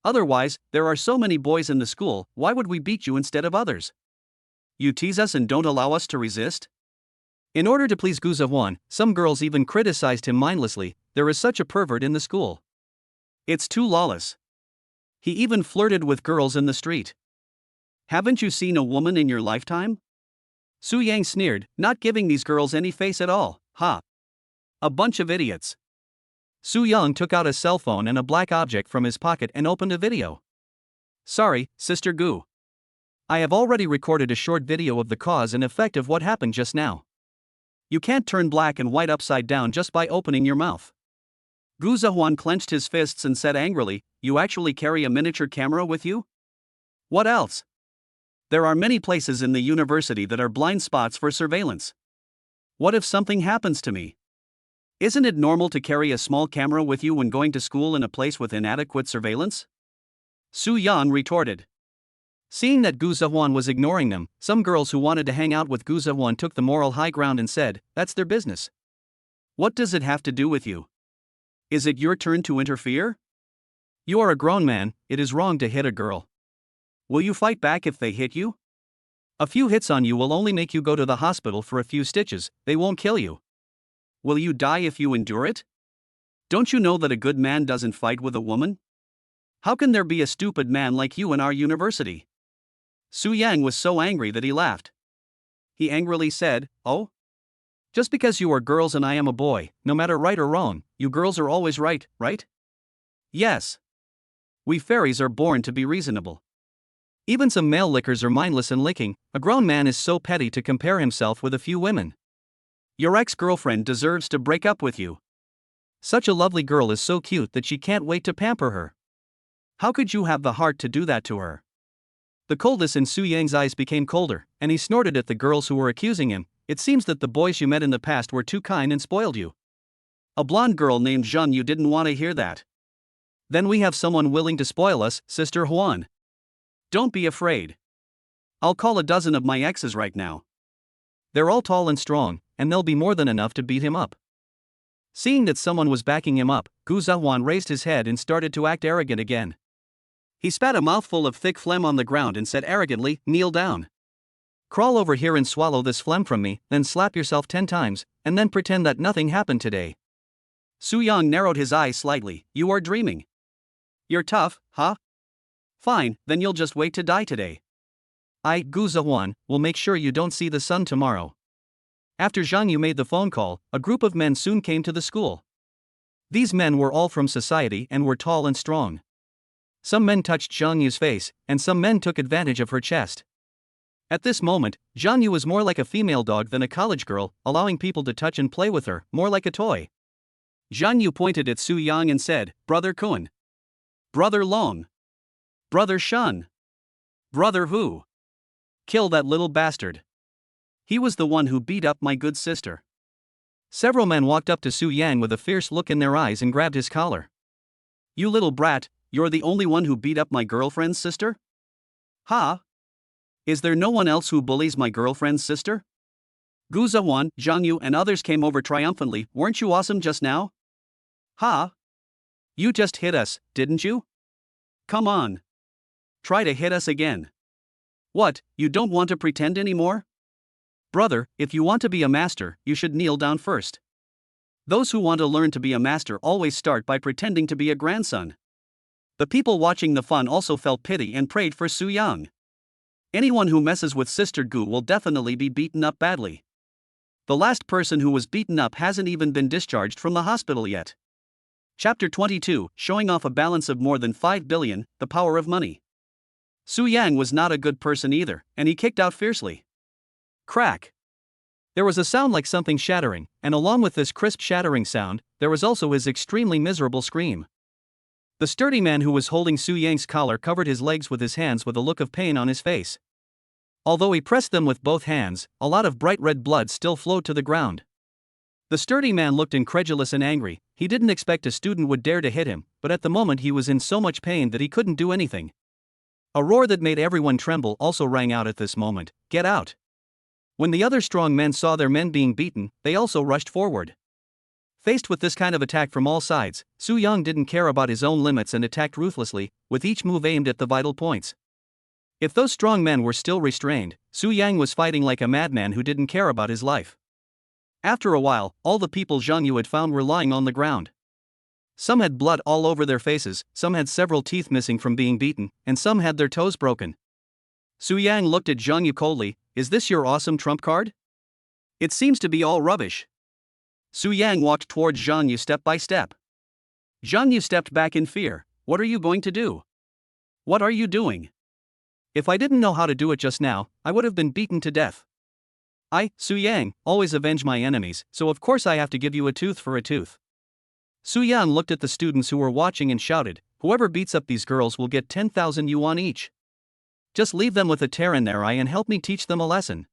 Otherwise, there are so many boys in the school, why would we beat you instead of others? You tease us and don't allow us to resist?" In order to please Gu Zahuan, some girls even criticized him mindlessly. There is such a pervert in the school. It's too lawless. He even flirted with girls in the street. Haven't you seen a woman in your lifetime? Su Yang sneered, not giving these girls any face at all. Ha! A bunch of idiots. Su Yang took out a cell phone and a black object from his pocket and opened a video. "Sorry, Sister Gu. I have already recorded a short video of the cause and effect of what happened just now. You can't turn black and white upside down just by opening your mouth." Gu Zahuan clenched his fists and said angrily, "You actually carry a miniature camera with you? What else? There are many places in the university that are blind spots for surveillance. What if something happens to me? Isn't it normal to carry a small camera with you when going to school in a place with inadequate surveillance?" Su Yang retorted. Seeing that Gu Zahuan was ignoring them, some girls who wanted to hang out with Gu Zahuan took the moral high ground and said, "That's their business. What does it have to do with you? Is it your turn to interfere? You are a grown man, it is wrong to hit a girl. Will you fight back if they hit you? A few hits on you will only make you go to the hospital for a few stitches, they won't kill you. Will you die if you endure it? Don't you know that a good man doesn't fight with a woman? How can there be a stupid man like you in our university?" Su Yang was so angry that he laughed. He angrily said, "Oh? Just because you are girls and I am a boy, no matter right or wrong, you girls are always right, right? Yes. We fairies are born to be reasonable. Even some male lickers are mindless in licking, a grown man is so petty to compare himself with a few women. Your ex-girlfriend deserves to break up with you. Such a lovely girl is so cute that she can't wait to pamper her. How could you have the heart to do that to her?" The coldness in Su Yang's eyes became colder, and he snorted at the girls who were accusing him. "It seems that the boys you met in the past were too kind and spoiled you. A blonde girl named Zheng, you didn't want to hear that. Then we have someone willing to spoil us, Sister Huan. Don't be afraid. I'll call a dozen of my exes right now. They're all tall and strong, and they'll be more than enough to beat him up." Seeing that someone was backing him up, Gu Zahuan raised his head and started to act arrogant again. He spat a mouthful of thick phlegm on the ground and said arrogantly, "Kneel down. Crawl over here and swallow this phlegm from me, then slap yourself 10 times, and then pretend that nothing happened today." Su Yang narrowed his eyes slightly. "You are dreaming. You're tough, huh? Fine, then you'll just wait to die today. I, Gu Zahuan, will make sure you don't see the sun tomorrow." After Zhang Yu made the phone call, a group of men soon came to the school. These men were all from society and were tall and strong. Some men touched Zhang Yu's face, and some men took advantage of her chest. At this moment, Zhang Yu was more like a female dog than a college girl, allowing people to touch and play with her, more like a toy. Zhang Yu pointed at Su Yang and said, "Brother Kun. Brother Long. Brother Shun. Brother Hu. Kill that little bastard. He was the one who beat up my good sister." Several men walked up to Su Yang with a fierce look in their eyes and grabbed his collar. "You little brat, you're the only one who beat up my girlfriend's sister? Ha? Is there no one else who bullies my girlfriend's sister?" Gu Zahuan, Zhang Yu and others came over triumphantly. "Weren't you awesome just now? Ha? You just hit us, didn't you? Come on. Try to hit us again. What, you don't want to pretend anymore? Brother, if you want to be a master, you should kneel down first. Those who want to learn to be a master always start by pretending to be a grandson. The people watching the fun also felt pity and prayed for Su Yang. Anyone who messes with Sister Gu will definitely be beaten up badly. The last person who was beaten up hasn't even been discharged from the hospital yet. Chapter 22, showing off a balance of more than 5 billion, the power of money. Su Yang was not a good person either, and he kicked out fiercely. Crack! There was a sound like something shattering, and along with this crisp shattering sound, there was also his extremely miserable scream. The sturdy man who was holding Su Yang's collar covered his legs with his hands with a look of pain on his face. Although he pressed them with both hands, a lot of bright red blood still flowed to the ground. The sturdy man looked incredulous and angry. He didn't expect a student would dare to hit him, but at the moment he was in so much pain that he couldn't do anything. A roar that made everyone tremble also rang out at this moment. Get out! When the other strong men saw their men being beaten, they also rushed forward. Faced with this kind of attack from all sides, Su Yang didn't care about his own limits and attacked ruthlessly, with each move aimed at the vital points. If those strong men were still restrained, Su Yang was fighting like a madman who didn't care about his life. After a while, all the people Zhang Yu had found were lying on the ground. Some had blood all over their faces, some had several teeth missing from being beaten, and some had their toes broken. Su Yang looked at Zhang Yu coldly. Is this your awesome trump card? It seems to be all rubbish. Su Yang walked towards Zhang Yu step by step. Zhang Yu stepped back in fear. What are you going to do? What are you doing? If I didn't know how to do it just now, I would have been beaten to death. I, Su Yang, always avenge my enemies, so of course I have to give you a tooth for a tooth. Su Yang looked at the students who were watching and shouted, whoever beats up these girls will get 10,000 yuan each. Just leave them with a tear in their eye and help me teach them a lesson.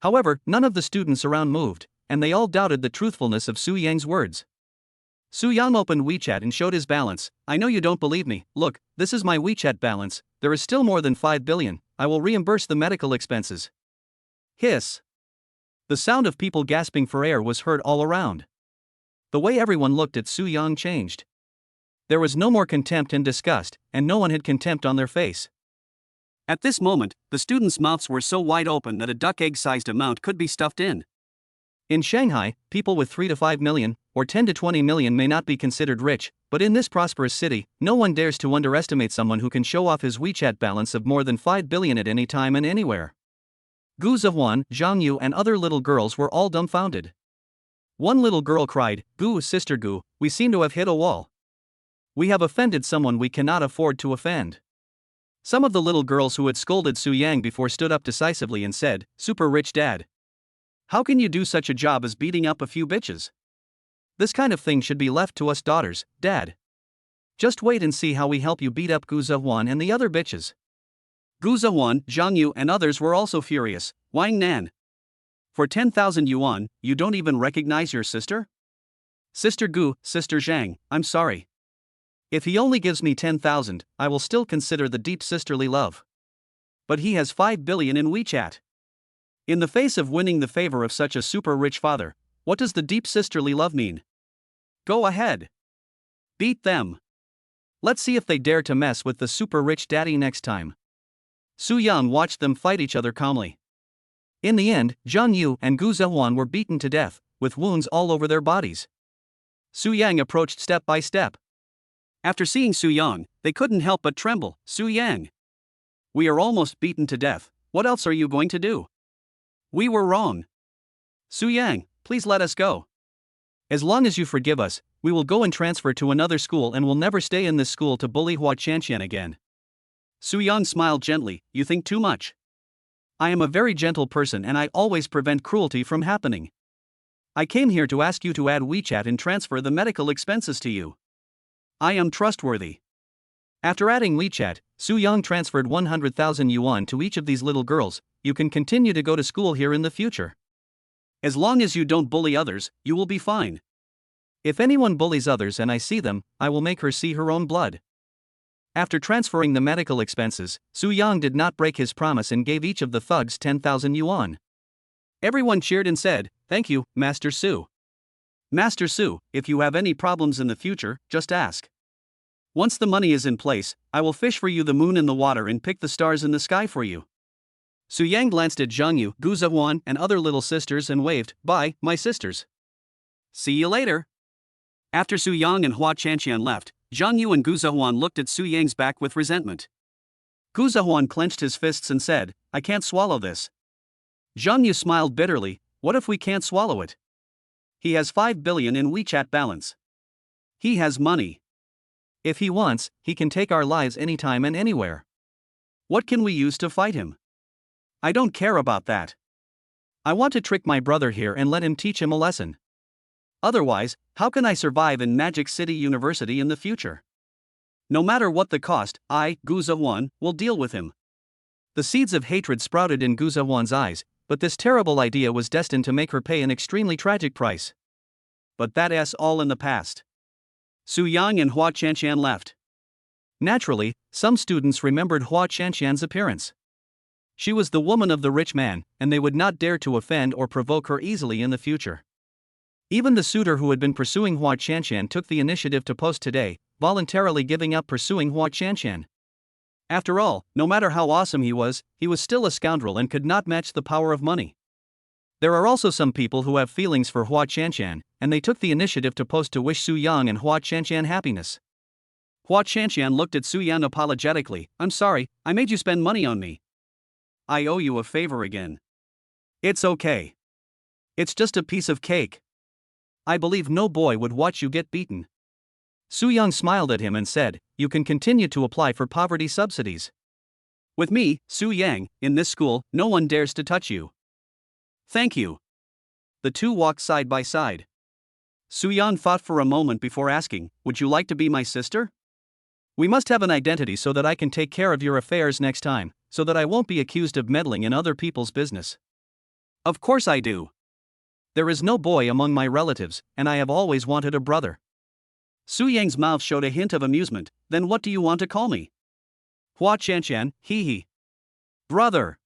However, none of the students around moved, and they all doubted the truthfulness of Su Yang's words. Su Yang opened WeChat and showed his balance. I know you don't believe me. Look, this is my WeChat balance. There is still more than 5 billion. I will reimburse the medical expenses. Hiss. The sound of people gasping for air was heard all around. The way everyone looked at Su Yang changed. There was no more contempt and disgust, and no one had contempt on their face. At this moment, the students' mouths were so wide open that a duck egg-sized amount could be stuffed in. In Shanghai, people with 3 to 5 million, or 10 to 20 million may not be considered rich, but in this prosperous city, no one dares to underestimate someone who can show off his WeChat balance of more than 5 billion at any time and anywhere. Gu Zhehuan, Zhang Yu and other little girls were all dumbfounded. One little girl cried, Gu, Sister Gu, we seem to have hit a wall. We have offended someone we cannot afford to offend. Some of the little girls who had scolded Su Yang before stood up decisively and said, Super rich dad. How can you do such a job as beating up a few bitches? This kind of thing should be left to us daughters, Dad. Just wait and see how we help you beat up Gu Zhehuan and the other bitches. Gu Zhehuan, Zhang Yu and others were also furious. Wang Nan. For 10,000 yuan, you don't even recognize your sister? Sister Gu, Sister Zhang, I'm sorry. If he only gives me 10,000, I will still consider the deep sisterly love. But he has 5 billion in WeChat. In the face of winning the favor of such a super rich father, what does the deep sisterly love mean? Go ahead. Beat them. Let's see if they dare to mess with the super rich daddy next time. Su Yang watched them fight each other calmly. In the end, Zhang Yu and Gu Zhehuan were beaten to death, with wounds all over their bodies. Su Yang approached step by step. After seeing Su Yang, they couldn't help but tremble. Su Yang. We are almost beaten to death. What else are you going to do? We were wrong. Su Yang, please let us go. As long as you forgive us, we will go and transfer to another school and will never stay in this school to bully Hua Qianqian again. Su Yang smiled gently, you think too much. I am a very gentle person and I always prevent cruelty from happening. I came here to ask you to add WeChat and transfer the medical expenses to you. I am trustworthy. After adding WeChat, Su Yang transferred 100,000 yuan to each of these little girls. You can continue to go to school here in the future. As long as you don't bully others, you will be fine. If anyone bullies others and I see them, I will make her see her own blood. After transferring the medical expenses, Su Yang did not break his promise and gave each of the thugs 10,000 yuan. Everyone cheered and said, Thank you, Master Su. Master Su, if you have any problems in the future, just ask. Once the money is in place, I will fish for you the moon in the water and pick the stars in the sky for you. Su Yang glanced at Zhang Yu, Gu Zhehuan, and other little sisters and waved, "Bye, my sisters. See you later." After Su Yang and Hua Chanqian left, Zhang Yu and Gu Zhehuan looked at Su Yang's back with resentment. Gu Zhehuan clenched his fists and said, "I can't swallow this." Zhang Yu smiled bitterly, "What if we can't swallow it? He has 5 billion in WeChat balance. He has money. If he wants, he can take our lives anytime and anywhere. What can we use to fight him? I don't care about that. I want to trick my brother here and let him teach him a lesson. Otherwise, how can I survive in Magic City University in the future? No matter what the cost, I, Gu Zhehuan, will deal with him." The seeds of hatred sprouted in Gu Zhehuan's eyes, but this terrible idea was destined to make her pay an extremely tragic price. But that's all in the past. Su Yang and Hua Chanqian left. Naturally, some students remembered Hua Chanqian's appearance. She was the woman of the rich man, and they would not dare to offend or provoke her easily in the future. Even the suitor who had been pursuing Hua Chanqian took the initiative to post today, voluntarily giving up pursuing Hua Chanqian. After all, no matter how awesome he was still a scoundrel and could not match the power of money. There are also some people who have feelings for Hua Chanqian, and they took the initiative to post to wish Su Yang and Hua Chanqian happiness. Hua Chanqian looked at Su Yang apologetically, "I'm sorry, I made you spend money on me. I owe you a favor again." "It's okay. It's just a piece of cake. I believe no boy would watch you get beaten." Su Yang smiled at him and said, "You can continue to apply for poverty subsidies. With me, Su Yang, in this school, no one dares to touch you." "Thank you." The two walked side by side. Su Yang thought for a moment before asking, "Would you like to be my sister? We must have an identity so that I can take care of your affairs next time, so that I won't be accused of meddling in other people's business." "Of course I do. There is no boy among my relatives, and I have always wanted a brother." Su Yang's mouth showed a hint of amusement. "Then what do you want to call me?" "Hua Chanqian, hee. Brother."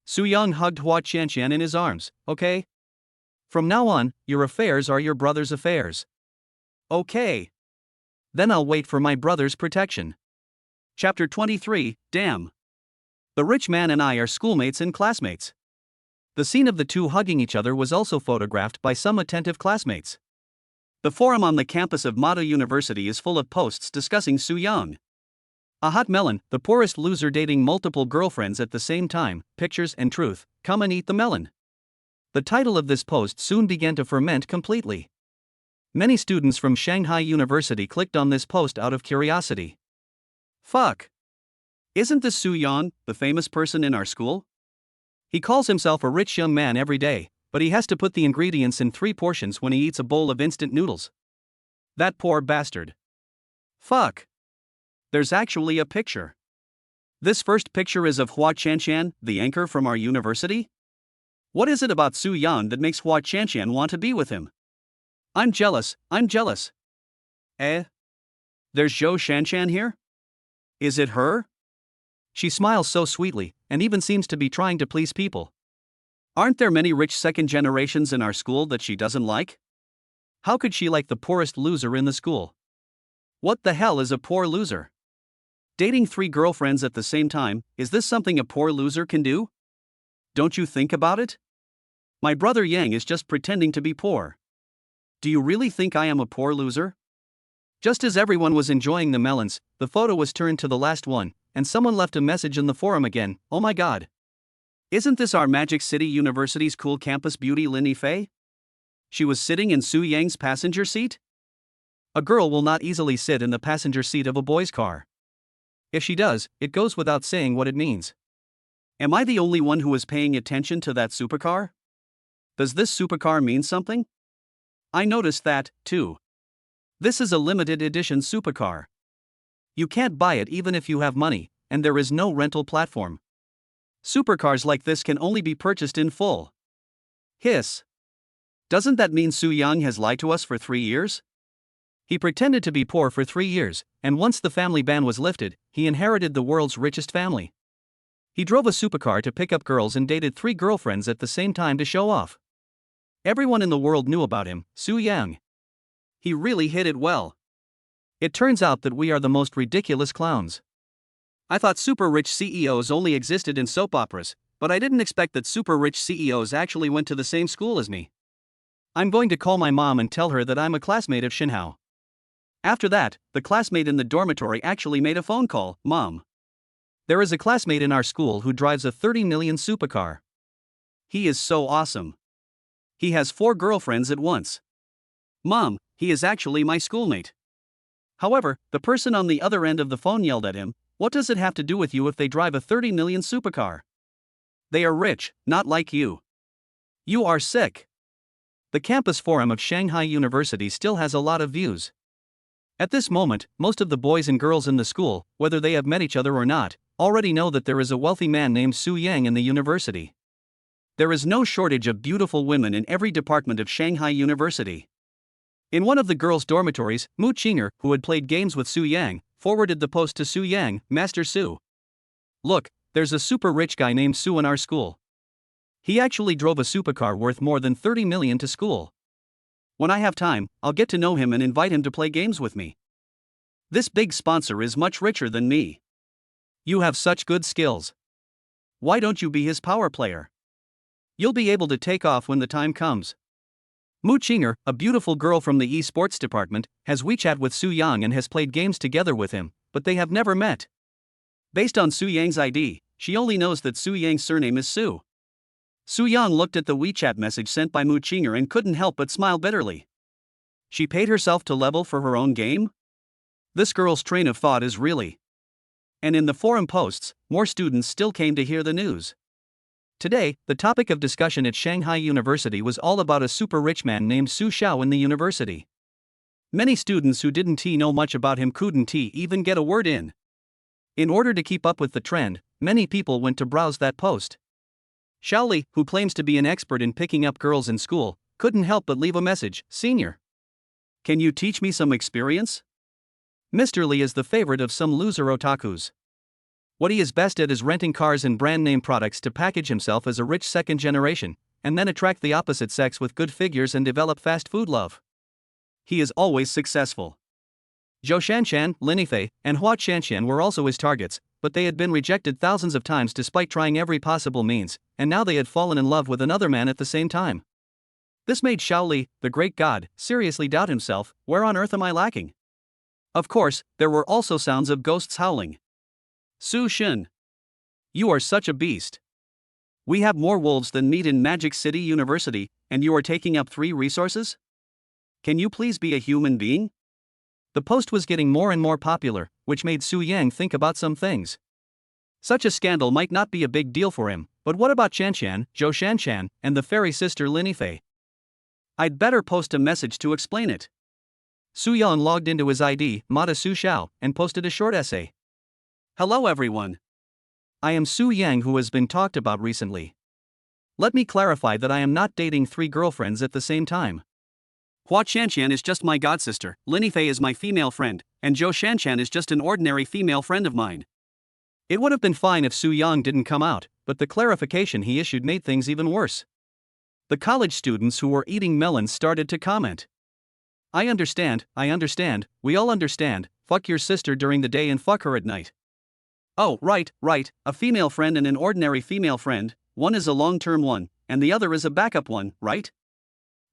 Su Yang hugged Hua Chanqian in his arms. "Okay? From now on, your affairs are your brother's affairs." "Okay. Then I'll wait for my brother's protection." Chapter 23, Damn. The rich man and I are schoolmates and classmates. The scene of the two hugging each other was also photographed by some attentive classmates. The forum on the campus of Mado University is full of posts discussing Su Yang. A hot melon, the poorest loser dating multiple girlfriends at the same time, pictures and truth, come and eat the melon. The title of this post soon began to ferment completely. Many students from Shanghai University clicked on this post out of curiosity. Fuck. Isn't this Su Yang, the famous person in our school? He calls himself a rich young man every day, but he has to put the ingredients in 3 portions when he eats a bowl of instant noodles. That poor bastard. Fuck. There's actually a picture. This first picture is of Hua Chanqian, the anchor from our university? What is it about Su Yang that makes Hua Chanqian want to be with him? I'm jealous. Eh? There's Zhou Shanshan here? Is it her? She smiles so sweetly, and even seems to be trying to please people. Aren't there many rich second generations in our school that she doesn't like? How could she like the poorest loser in the school? What the hell is a poor loser? Dating 3 girlfriends at the same time, is this something a poor loser can do? Don't you think about it? My brother Yang is just pretending to be poor. Do you really think I am a poor loser? Just as everyone was enjoying the melons, the photo was turned to the last one, and someone left a message in the forum again. "Oh my god. Isn't this our Magic City University's cool campus beauty Lin Yifei? She was sitting in Su Yang's passenger seat? A girl will not easily sit in the passenger seat of a boy's car. If she does, it goes without saying what it means. Am I the only one who is paying attention to that supercar? Does this supercar mean something? I noticed that, too. This is a limited edition supercar. You can't buy it even if you have money, and there is no rental platform. Supercars like this can only be purchased in full. Hiss. Doesn't that mean Su Yang has lied to us for 3 years? He pretended to be poor for 3 years, and once the family ban was lifted, he inherited the world's richest family. He drove a supercar to pick up girls and dated 3 girlfriends at the same time to show off. Everyone in the world knew about him, Su Yang. He really hid it well. It turns out that we are the most ridiculous clowns. I thought super rich CEOs only existed in soap operas, but I didn't expect that super rich CEOs actually went to the same school as me. I'm going to call my mom and tell her that I'm a classmate of Shinhao. After that, the classmate in the dormitory actually made a phone call. Mom, there is a classmate in our school who drives a 30 million supercar. He is so awesome. He has 4 girlfriends at once. Mom, he is actually my schoolmate. However, the person on the other end of the phone yelled at him, "What does it have to do with you if they drive a 30 million supercar? They are rich, not like you. You are sick." The campus forum of Shanghai University still has a lot of views. At this moment, most of the boys and girls in the school, whether they have met each other or not, already know that there is a wealthy man named Su Yang in the university. There is no shortage of beautiful women in every department of Shanghai University. In one of the girls' dormitories, Mu Qinger, who had played games with Su Yang, forwarded the post to Su Yang, "Master Su. Look, there's a super rich guy named Su in our school. He actually drove a supercar worth more than 30 million to school. When I have time, I'll get to know him and invite him to play games with me. This big sponsor is much richer than me. You have such good skills. Why don't you be his power player? You'll be able to take off when the time comes." Mu Qinger, a beautiful girl from the esports department, has WeChat with Su Yang and has played games together with him, but they have never met. Based on Su Yang's ID, she only knows that Su Yang's surname is Su. Su Yang looked at the WeChat message sent by Mu Qinger and couldn't help but smile bitterly. She paid herself to level for her own game? This girl's train of thought is really. And in the forum posts, more students still came to hear the news. Today, the topic of discussion at Shanghai University was all about a super rich man named Su Xiao in the university. Many students who didn't know much about him couldn't even get a word in. In order to keep up with the trend, many people went to browse that post. Xiaoli, who claims to be an expert in picking up girls in school, couldn't help but leave a message, "Senior, can you teach me some experience?" Mr. Li is the favorite of some loser otakus. What he is best at is renting cars and brand name products to package himself as a rich second generation, and then attract the opposite sex with good figures and develop fast food love. He is always successful. Zhou Shanshan, Lin Yifei, and Hua Shanshan were also his targets, but they had been rejected thousands of times despite trying every possible means, and now they had fallen in love with another man at the same time. This made Xiaoli, the great god, seriously doubt himself, where on earth am I lacking? Of course, there were also sounds of ghosts howling. Su Shin, you are such a beast. We have more wolves than meat in Magic City University, and you are taking up 3 resources? Can you please be a human being? The post was getting more and more popular, which made Su Yang think about some things. Such a scandal might not be a big deal for him, but what about Shanshan, Zhou Shanshan, and the fairy sister Lin Yifei? I'd better post a message to explain it. Su Yang logged into his ID, Mata Su Xiao, and posted a short essay. Hello everyone. I am Su Yang who has been talked about recently. Let me clarify that I am not dating 3 girlfriends at the same time. Hua Shanshan is just my godsister, Lin Yifei is my female friend, and Zhou Shanshan is just an ordinary female friend of mine. It would have been fine if Su Yang didn't come out, but the clarification he issued made things even worse. The college students who were eating melons started to comment. I understand, we all understand, fuck your sister during the day and fuck her at night. Oh, right, a female friend and an ordinary female friend, one is a long-term one, and the other is a backup one, right?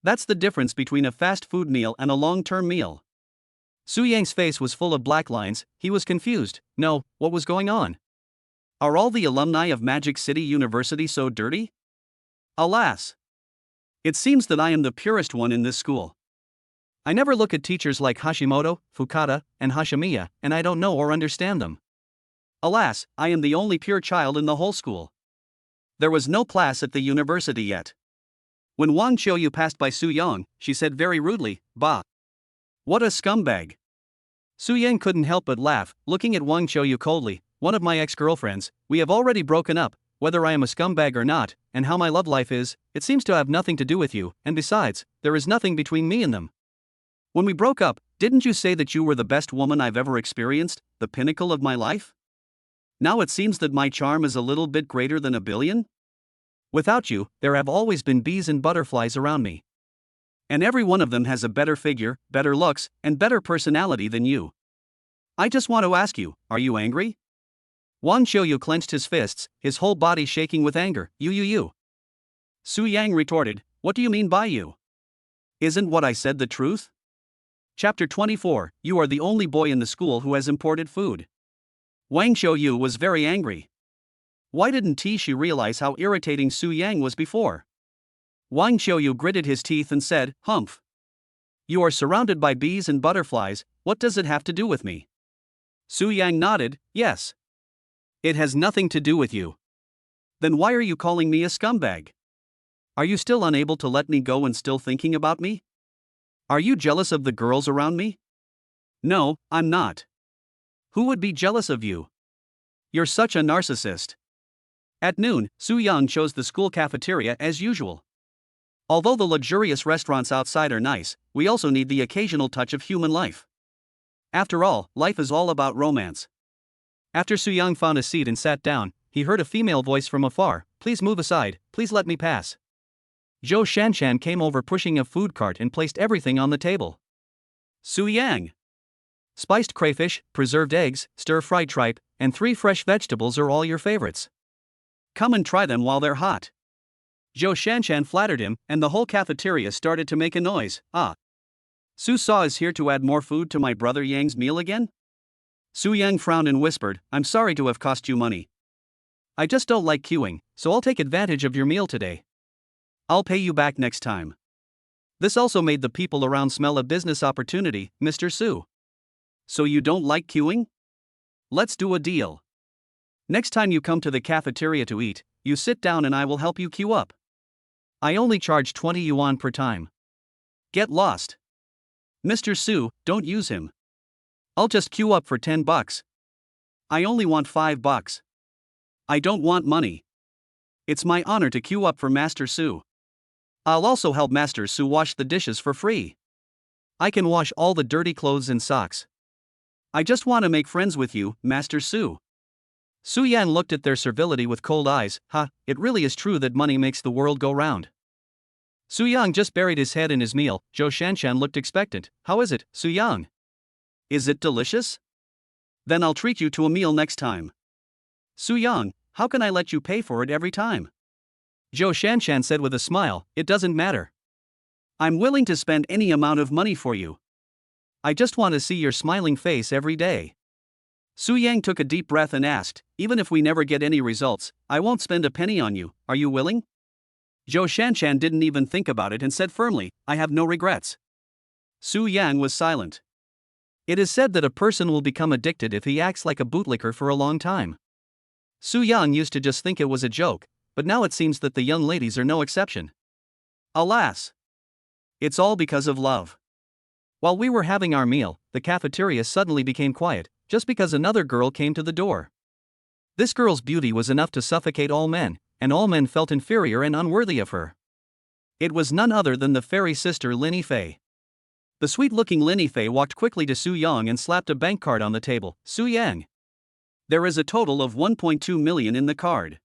That's the difference between a fast food meal and a long-term meal. Su Yang's face was full of black lines, he was confused. No, what was going on? Are all the alumni of Magic City University so dirty? Alas! It seems that I am the purest one in this school. I never look at teachers like Hashimoto, Fukada, and Hashimiya, and I don't know or understand them. Alas, I am the only pure child in the whole school. There was no class at the university yet. When Wang Qiuyu passed by Su Yang, she said very rudely, "Bah! What a scumbag!" Su Yang couldn't help but laugh, looking at Wang Qiuyu coldly. "One of my ex-girlfriends, we have already broken up, whether I am a scumbag or not, and how my love life is, it seems to have nothing to do with you, and besides, there is nothing between me and them. When we broke up, didn't you say that you were the best woman I've ever experienced, the pinnacle of my life? Now it seems that my charm is a little bit greater than a billion? Without you, there have always been bees and butterflies around me. And every one of them has a better figure, better looks, and better personality than you. I just want to ask you, are you angry? Wang Xiuyu clenched his fists, his whole body shaking with anger. You. Su Yang retorted, what do you mean by you? Isn't what I said the truth? Chapter 24, you are the only boy in the school who has imported food. Wang Xiuyu was very angry. Why didn't she realize how irritating Su Yang was before? Wang Xiuyu gritted his teeth and said, humph. You are surrounded by bees and butterflies, what does it have to do with me? Su Yang nodded, yes. It has nothing to do with you. Then why are you calling me a scumbag? Are you still unable to let me go and still thinking about me? Are you jealous of the girls around me? No, I'm not. Who would be jealous of you? You're such a narcissist. At noon, Su Yang chose the school cafeteria as usual. Although the luxurious restaurants outside are nice, we also need the occasional touch of human life. After all, life is all about romance. After Su Yang found a seat and sat down, he heard a female voice from afar, please move aside, please let me pass. Zhou Shanshan came over pushing a food cart and placed everything on the table. Su Yang. Spiced crayfish, preserved eggs, stir-fried tripe, and 3 fresh vegetables are all your favorites. Come and try them while they're hot. Zhou Shanshan flattered him, and the whole cafeteria started to make a noise. Su Sa is here to add more food to my brother Yang's meal again? Su Yang frowned and whispered, I'm sorry to have cost you money. I just don't like queuing, so I'll take advantage of your meal today. I'll pay you back next time. This also made the people around smell a business opportunity, Mr. Su. So you don't like queuing? Let's do a deal. Next time you come to the cafeteria to eat, you sit down and I will help you queue up. I only charge 20 yuan per time. Get lost. Mr. Su, don't use him. I'll just queue up for 10 bucks. I only want 5 bucks. I don't want money. It's my honor to queue up for Master Su. I'll also help Master Su wash the dishes for free. I can wash all the dirty clothes and socks. I just want to make friends with you, Master Su. Su Yan looked at their servility with cold eyes. It really is true that money makes the world go round. Su Yang just buried his head in his meal. Zhou Shanshan looked expectant. How is it, Su Yang? Is it delicious? Then I'll treat you to a meal next time. Su Yang, how can I let you pay for it every time? Zhou Shanshan said with a smile, it doesn't matter. I'm willing to spend any amount of money for you. I just want to see your smiling face every day. Su Yang took a deep breath and asked, even if we never get any results, I won't spend a penny on you, are you willing? Zhou Shanshan didn't even think about it and said firmly, I have no regrets. Su Yang was silent. It is said that a person will become addicted if he acts like a bootlicker for a long time. Su Yang used to just think it was a joke, but now it seems that the young ladies are no exception. Alas! It's all because of love. While we were having our meal, the cafeteria suddenly became quiet, just because another girl came to the door. This girl's beauty was enough to suffocate all men, and all men felt inferior and unworthy of her. It was none other than the fairy sister Lin Fei. The sweet-looking Lin Fei walked quickly to Su Yang and slapped a bank card on the table. Su Yang. There is a total of 1.2 million in the card.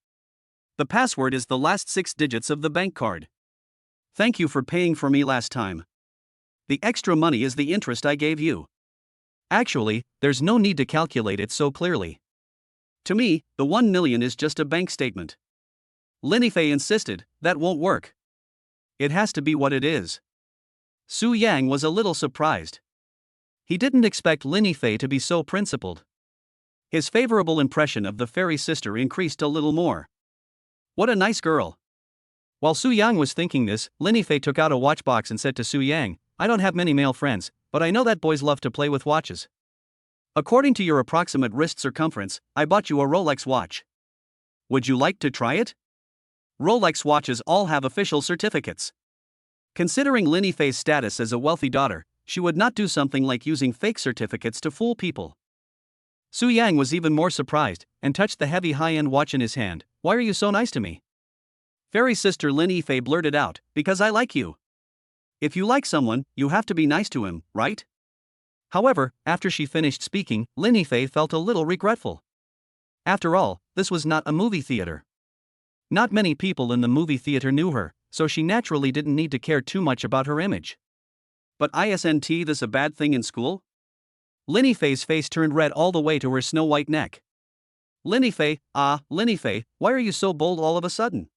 The password is the last 6 digits of the bank card. Thank you for paying for me last time. The extra money is the interest I gave you. Actually, there's no need to calculate it so clearly. To me, the 1 million is just a bank statement. Lin Fei insisted, that won't work. It has to be what it is. Su Yang was a little surprised. He didn't expect Lin Fei to be so principled. His favorable impression of the fairy sister increased a little more. What a nice girl. While Su Yang was thinking this, Lin Fei took out a watch box and said to Su Yang, I don't have many male friends, but I know that boys love to play with watches. According to your approximate wrist circumference, I bought you a Rolex watch. Would you like to try it? Rolex watches all have official certificates. Considering Lin Fei's status as a wealthy daughter, she would not do something like using fake certificates to fool people. Su Yang was even more surprised, and touched the heavy high-end watch in his hand. Why are you so nice to me? Fairy sister Lin Fei blurted out, because I like you. If you like someone, you have to be nice to him, right? However, after she finished speaking, Lin Fei felt a little regretful. After all, this was not a movie theater. Not many people in the movie theater knew her, so she naturally didn't need to care too much about her image. But isn't this a bad thing in school? Linny Fei's face turned red all the way to her snow-white neck. Linny Fei, Linny Fei, why are you so bold all of a sudden?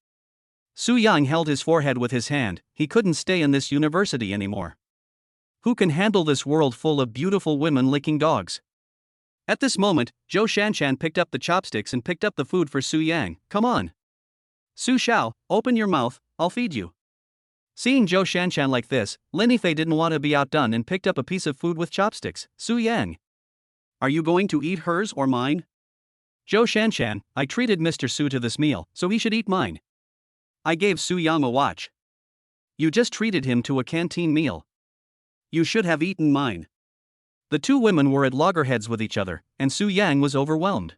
Su Yang held his forehead with his hand. He couldn't stay in this university anymore. Who can handle this world full of beautiful women licking dogs? At this moment, Zhou Shanshan picked up the chopsticks and picked up the food for Su Yang. Come on. Su Xiao, open your mouth, I'll feed you. Seeing Zhou Shanshan like this, Linny Fei didn't want to be outdone and picked up a piece of food with chopsticks. Su Yang, are you going to eat hers or mine? Zhou Shanshan, I treated Mr. Su to this meal, so he should eat mine. I gave Su Yang a watch. You just treated him to a canteen meal. You should have eaten mine. The two women were at loggerheads with each other, and Su Yang was overwhelmed.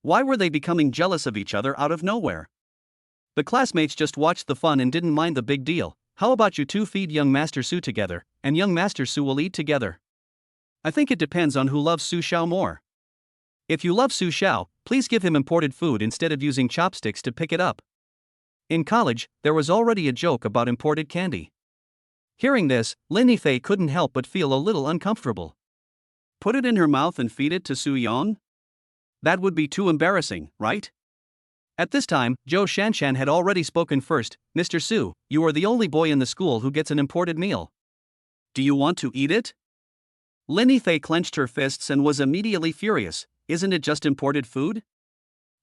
Why were they becoming jealous of each other out of nowhere? The classmates just watched the fun and didn't mind the big deal. How about you two feed young Master Su together, and young Master Su will eat together? I think it depends on who loves Su Xiao more. If you love Su Xiao, please give him imported food instead of using chopsticks to pick it up. In college, there was already a joke about imported candy. Hearing this, Linny Fei couldn't help but feel a little uncomfortable. Put it in her mouth and feed it to Su Yang? That would be too embarrassing, right? At this time, Zhou Shanshan had already spoken first. Mr. Su, you are the only boy in the school who gets an imported meal. Do you want to eat it? Linny Fei clenched her fists and was immediately furious. Isn't it just imported food?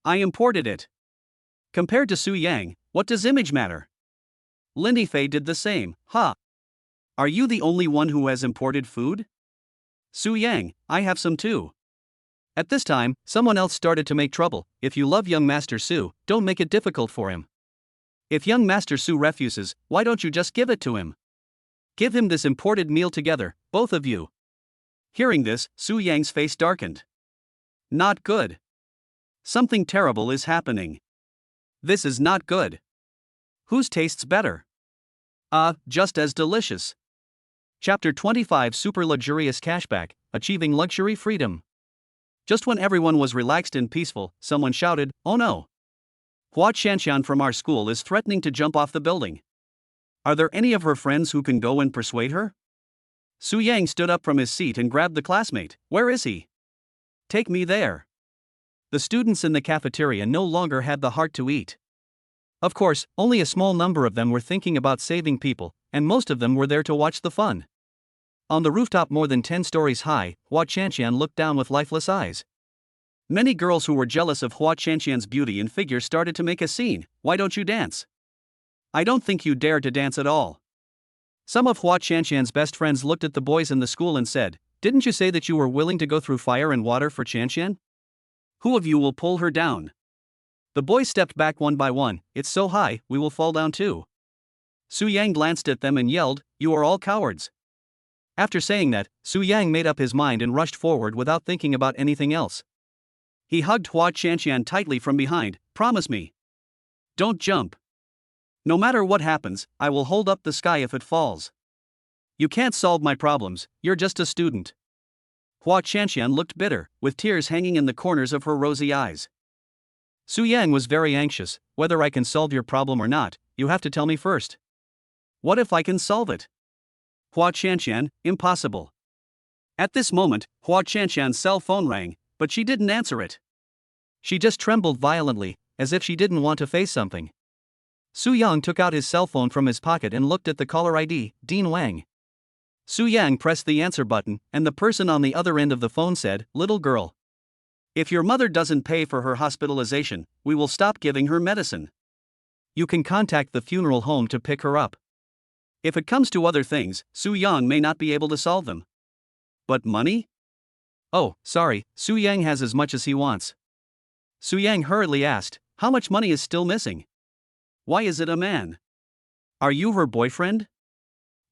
I imported it. Compared to Su Yang, what does image matter? Linny Fei did the same. Are you the only one who has imported food? Su Yang, I have some too. At this time, someone else started to make trouble. If you love young Master Su, don't make it difficult for him. If young Master Su refuses, why don't you just give it to him? Give him this imported meal together, both of you. Hearing this, Su Yang's face darkened. Not good. Something terrible is happening. This is not good. Whose tastes better? Just as delicious. Chapter 25 Super Luxurious Cashback, Achieving Luxury Freedom. Just when everyone was relaxed and peaceful, someone shouted, "Oh no! Hua Qianqian from our school is threatening to jump off the building. Are there any of her friends who can go and persuade her?" Su Yang stood up from his seat and grabbed the classmate. Where is he? Take me there. The students in the cafeteria no longer had the heart to eat. Of course, only a small number of them were thinking about saving people, and most of them were there to watch the fun. On the rooftop more than 10 stories high, Hua Qianqian looked down with lifeless eyes. Many girls who were jealous of Hua Qianqian's beauty and figure started to make a scene. Why don't you dance? I don't think you dare to dance at all. Some of Hua Qianqian's best friends looked at the boys in the school and said, didn't you say that you were willing to go through fire and water for Qianqian? Who of you will pull her down? The boys stepped back one by one. It's so high, we will fall down too. Su Yang glanced at them and yelled, you are all cowards. After saying that, Su Yang made up his mind and rushed forward without thinking about anything else. He hugged Hua Qianqian tightly from behind. Promise me. Don't jump. No matter what happens, I will hold up the sky if it falls. You can't solve my problems, you're just a student. Hua Qianqian looked bitter, with tears hanging in the corners of her rosy eyes. Su Yang was very anxious. Whether I can solve your problem or not, you have to tell me first. What if I can solve it? Hua Qianqian, impossible. At this moment, Hua Qianqian's cell phone rang, but she didn't answer it. She just trembled violently, as if she didn't want to face something. Su Yang took out his cell phone from his pocket and looked at the caller ID, Dean Wang. Su Yang pressed the answer button, and the person on the other end of the phone said, little girl. If your mother doesn't pay for her hospitalization, we will stop giving her medicine. You can contact the funeral home to pick her up. If it comes to other things, Su Yang may not be able to solve them. But money? Oh, sorry, Su Yang has as much as he wants. Su Yang hurriedly asked, how much money is still missing? Why is it a man? Are you her boyfriend?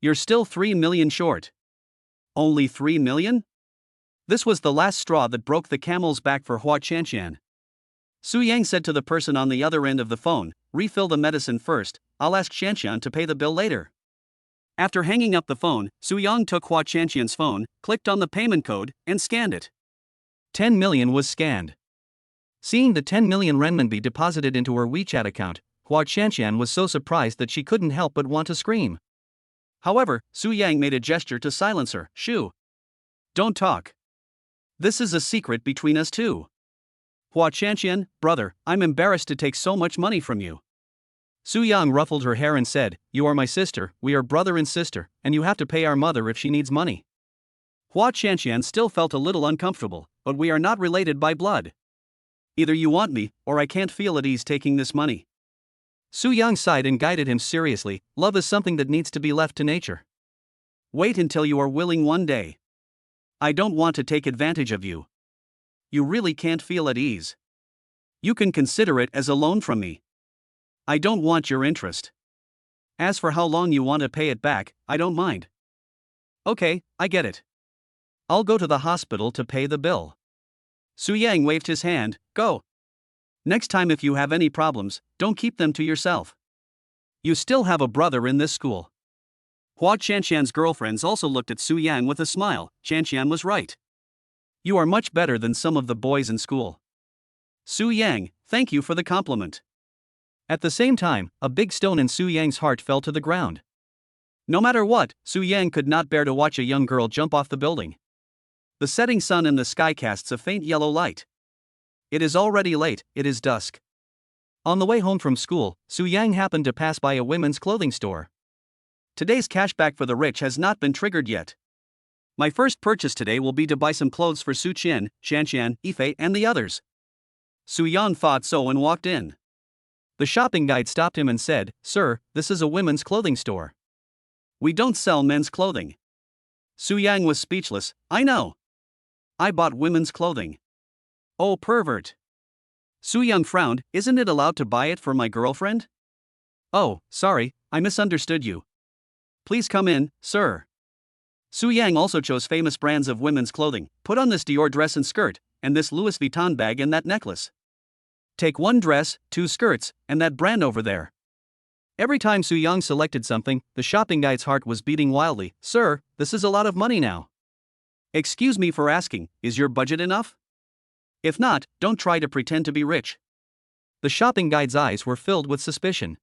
You're still 3 million short. Only 3 million? This was the last straw that broke the camel's back for Hua Qianqian. Su Yang said to the person on the other end of the phone, refill the medicine first, I'll ask Qianqian to pay the bill later. After hanging up the phone, Su Yang took Hua Qianqian's phone, clicked on the payment code, and scanned it. 10 million was scanned. Seeing the 10 million renminbi deposited into her WeChat account, Hua Qianqian was so surprised that she couldn't help but want to scream. However, Su Yang made a gesture to silence her. Shoo! Don't talk. This is a secret between us two. Hua Chanqian, brother, I'm embarrassed to take so much money from you. Su Yang ruffled her hair and said, You are my sister, we are brother and sister, and you have to pay our mother if she needs money. Hua Chanqian still felt a little uncomfortable, but we are not related by blood. Either you want me, or I can't feel at ease taking this money. Su Yang sighed and guided him seriously, love is something that needs to be left to nature. Wait until you are willing one day. I don't want to take advantage of you. You really can't feel at ease. You can consider it as a loan from me. I don't want your interest. As for how long you want to pay it back, I don't mind. Okay, I get it. I'll go to the hospital to pay the bill. Su Yang waved his hand, go. Next time if you have any problems, don't keep them to yourself. You still have a brother in this school. Hua Chanqian's girlfriends also looked at Su Yang with a smile. Chanqian was right. You are much better than some of the boys in school. Su Yang, thank you for the compliment. At the same time, a big stone in Su Yang's heart fell to the ground. No matter what, Su Yang could not bear to watch a young girl jump off the building. The setting sun in the sky casts a faint yellow light. It is already late, it is dusk. On the way home from school, Su Yang happened to pass by a women's clothing store. Today's cashback for the rich has not been triggered yet. My first purchase today will be to buy some clothes for Su Qian, Shanshan, Ifei, and the others. Su Yan thought so and walked in. The shopping guide stopped him and said, Sir, this is a women's clothing store. We don't sell men's clothing. Su Yang was speechless. I know. I bought women's clothing. Oh, pervert. Su Yang frowned. Isn't it allowed to buy it for my girlfriend? Oh, sorry, I misunderstood you. Please come in, sir. Su Yang also chose famous brands of women's clothing. Put on this Dior dress and skirt, and this Louis Vuitton bag and that necklace. Take one dress, 2 skirts, and that brand over there. Every time Su Yang selected something, the shopping guide's heart was beating wildly. Sir, this is a lot of money now. Excuse me for asking, is your budget enough? If not, don't try to pretend to be rich. The shopping guide's eyes were filled with suspicion.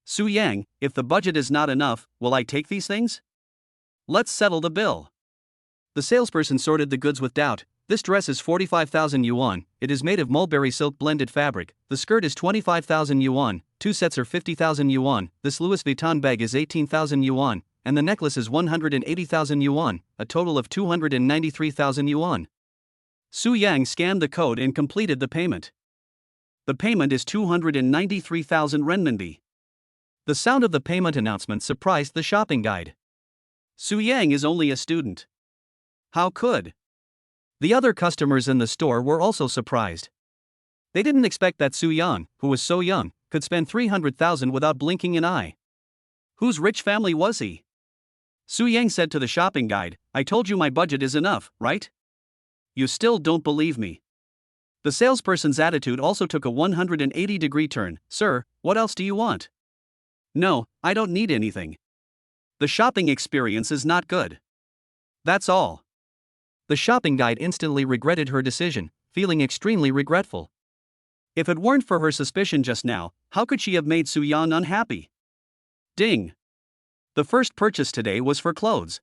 Su Yang, if the budget is not enough, will I take these things? Let's settle the bill. The salesperson sorted the goods with doubt. This dress is 45,000 yuan, it is made of mulberry silk blended fabric, the skirt is 25,000 yuan, 2 sets are 50,000 yuan, this Louis Vuitton bag is 18,000 yuan, and the necklace is 180,000 yuan, a total of 293,000 yuan. Su Yang scanned the code and completed the payment. The payment is 293,000 renminbi. The sound of the payment announcement surprised the shopping guide. Su Yang is only a student. How could? The other customers in the store were also surprised. They didn't expect that Su Yang, who was so young, could spend 300,000 without blinking an eye. Whose rich family was he? Su Yang said to the shopping guide, I told you my budget is enough, right? You still don't believe me. The salesperson's attitude also took a 180-degree turn. Sir, what else do you want? No, I don't need anything. The shopping experience is not good. That's all. The shopping guide instantly regretted her decision, feeling extremely regretful. If it weren't for her suspicion just now, how could she have made Su Yang unhappy? Ding! The first purchase today was for clothes.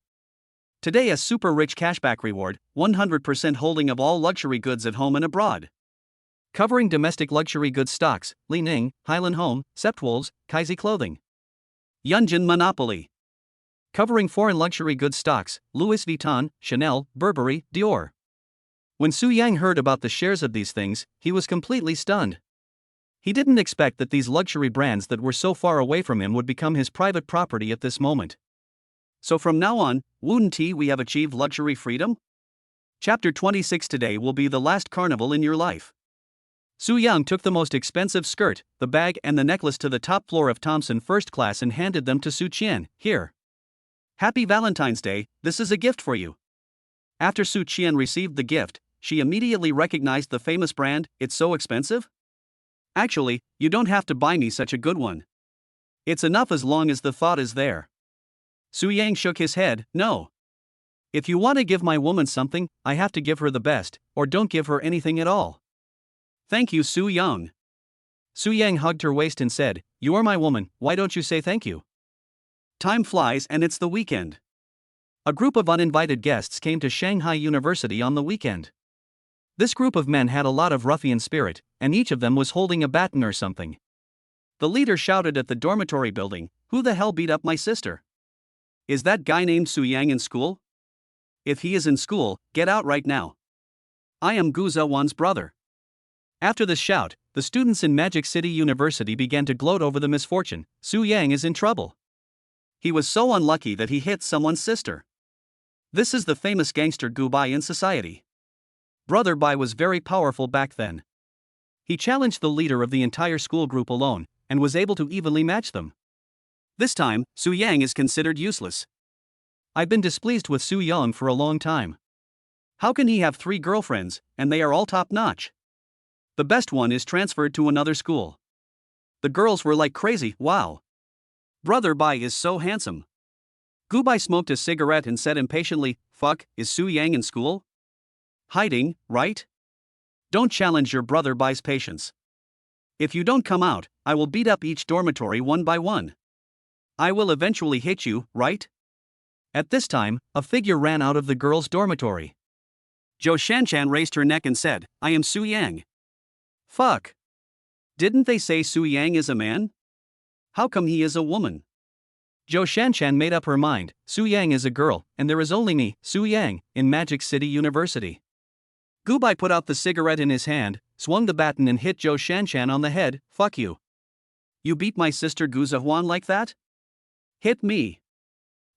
Today a super rich cashback reward, 100% holding of all luxury goods at home and abroad. Covering domestic luxury goods stocks, Li Ning, Highland Home, Septwolves, Kaizi Clothing. Yunjin Monopoly. Covering foreign luxury goods stocks, Louis Vuitton, Chanel, Burberry, Dior. When Su Yang heard about the shares of these things, he was completely stunned. He didn't expect that these luxury brands that were so far away from him would become his private property at this moment. So from now on, wouldn't we have achieved luxury freedom? Chapter 26. Today will be the last carnival in your life. Su Yang took the most expensive skirt, the bag and the necklace to the top floor of Thompson First Class and handed them to Su Qian. Here. Happy Valentine's Day, this is a gift for you. After Su Qian received the gift, she immediately recognized the famous brand. It's so expensive? Actually, you don't have to buy me such a good one. It's enough as long as the thought is there. Su Yang shook his head. No. If you want to give my woman something, I have to give her the best, or don't give her anything at all. Thank you, Su Yang. Su Yang hugged her waist and said, You are my woman, why don't you say thank you? Time flies and it's the weekend. A group of uninvited guests came to Shanghai University on the weekend. This group of men had a lot of ruffian spirit, and each of them was holding a baton or something. The leader shouted at the dormitory building, "Who the hell beat up my sister? Is that guy named Su Yang in school? If he is in school, get out right now. I am Gu Zhewan's brother." After this shout, the students in Magic City University began to gloat over the misfortune. Su Yang is in trouble. He was so unlucky that he hit someone's sister. This is the famous gangster Gu Bai in society. Brother Bai was very powerful back then. He challenged the leader of the entire school group alone, and was able to evenly match them. This time, Su Yang is considered useless. I've been displeased with Su Yang for a long time. How can he have 3 girlfriends, and they are all top-notch? The best one is transferred to another school. The girls were like crazy, wow. Brother Bai is so handsome. Gu Bai smoked a cigarette and said impatiently, "Fuck, is Su Yang in school? Hiding, right? Don't challenge your brother Bai's patience. If you don't come out, I will beat up each dormitory one by one. I will eventually hit you, right?" At this time, a figure ran out of the girls' dormitory. Zhou Shanshan raised her neck and said, "I am Su Yang." Fuck. Didn't they say Su Yang is a man? How come he is a woman? Zhou Shanshan made up her mind, Su Yang is a girl, and there is only me, Su Yang, in Magic City University. Gu Bai put out the cigarette in his hand, swung the baton and hit Zhou Shanshan on the head. "Fuck you. You beat my sister Gu Zhewan like that? Hit me."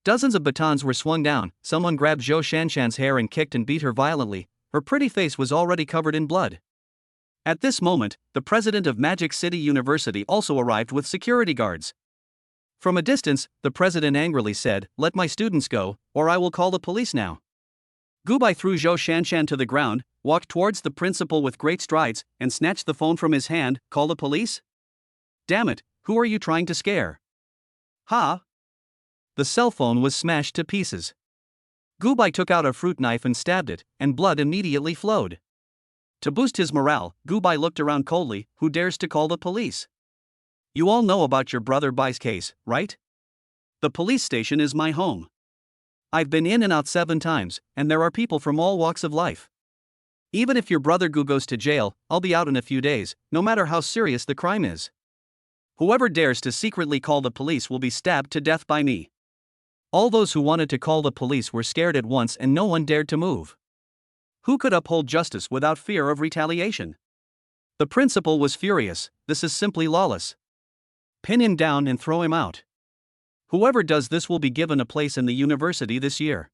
Dozens of batons were swung down, someone grabbed Zhou Shanshan's hair and kicked and beat her violently. Her pretty face was already covered in blood. At this moment, the president of Magic City University also arrived with security guards. From a distance, the president angrily said, "Let my students go, or I will call the police now." Gu Bai threw Zhou Shanshan to the ground, walked towards the principal with great strides, and snatched the phone from his hand. "Call the police? Damn it, who are you trying to scare? Ha?" The cell phone was smashed to pieces. Gu Bai took out a fruit knife and stabbed it, and blood immediately flowed. To boost his morale, Gu Bai looked around coldly. "Who dares to call the police? You all know about your brother Bai's case, right? The police station is my home. I've been in and out 7 times, and there are people from all walks of life. Even if your brother Gu goes to jail, I'll be out in a few days, no matter how serious the crime is. Whoever dares to secretly call the police will be stabbed to death by me." All those who wanted to call the police were scared at once and no one dared to move. Who could uphold justice without fear of retaliation? The principal was furious. "This is simply lawless. Pin him down and throw him out. Whoever does this will be given a place in the university this year."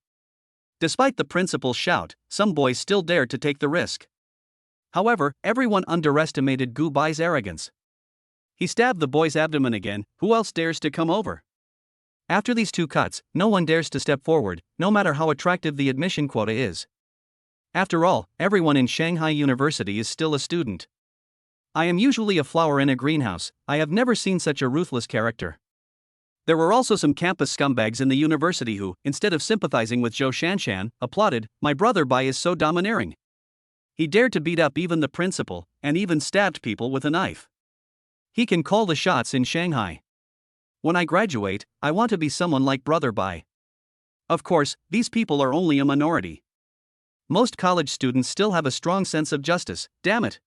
Despite the principal's shout, some boys still dared to take the risk. However, everyone underestimated Gu Bai's arrogance. He stabbed the boy's abdomen again. "Who else dares to come over?" After these 2 cuts, no one dares to step forward, no matter how attractive the admission quota is. After all, everyone in Shanghai University is still a student. I am usually a flower in a greenhouse. I have never seen such a ruthless character. There were also some campus scumbags in the university who, instead of sympathizing with Zhou Shanshan, applauded, "My brother Bai is so domineering. He dared to beat up even the principal, and even stabbed people with a knife. He can call the shots in Shanghai. When I graduate, I want to be someone like brother Bai." Of course, these people are only a minority. Most college students still have a strong sense of justice. Damn it.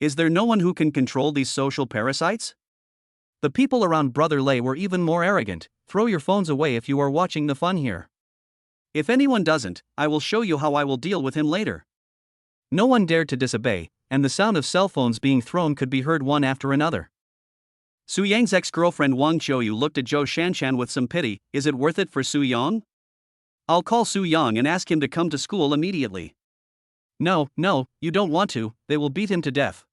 Is there no one who can control these social parasites? The people around Brother Lei were even more arrogant. "Throw your phones away if you are watching the fun here. If anyone doesn't, I will show you how I will deal with him later." No one dared to disobey, and the sound of cell phones being thrown could be heard one after another. Su Yang's ex-girlfriend Wang Qiuyu looked at Zhou Shanshan with some pity. "Is it worth it for Su Yang? I'll call Su Yang and ask him to come to school immediately." No, you don't want to, they will beat him to death."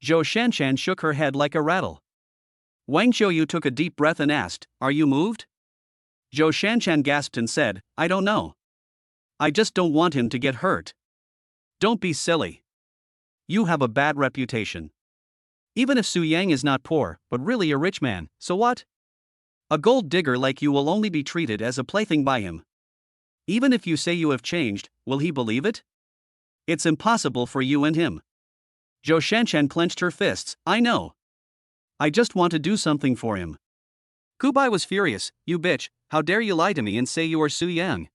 Zhou Shanshan shook her head like a rattle. Wang Qiuyu took a deep breath and asked, "Are you moved?" Zhou Shanshan gasped and said, "I don't know. I just don't want him to get hurt." "Don't be silly. You have a bad reputation. Even if Su Yang is not poor, but really a rich man, so what? A gold digger like you will only be treated as a plaything by him. Even if you say you have changed, will he believe it? It's impossible for you and him." Zhou Shanshan clenched her fists. "I know. I just want to do something for him." Gu Bai was furious. "You bitch, How dare you lie to me and say you are Su Yang?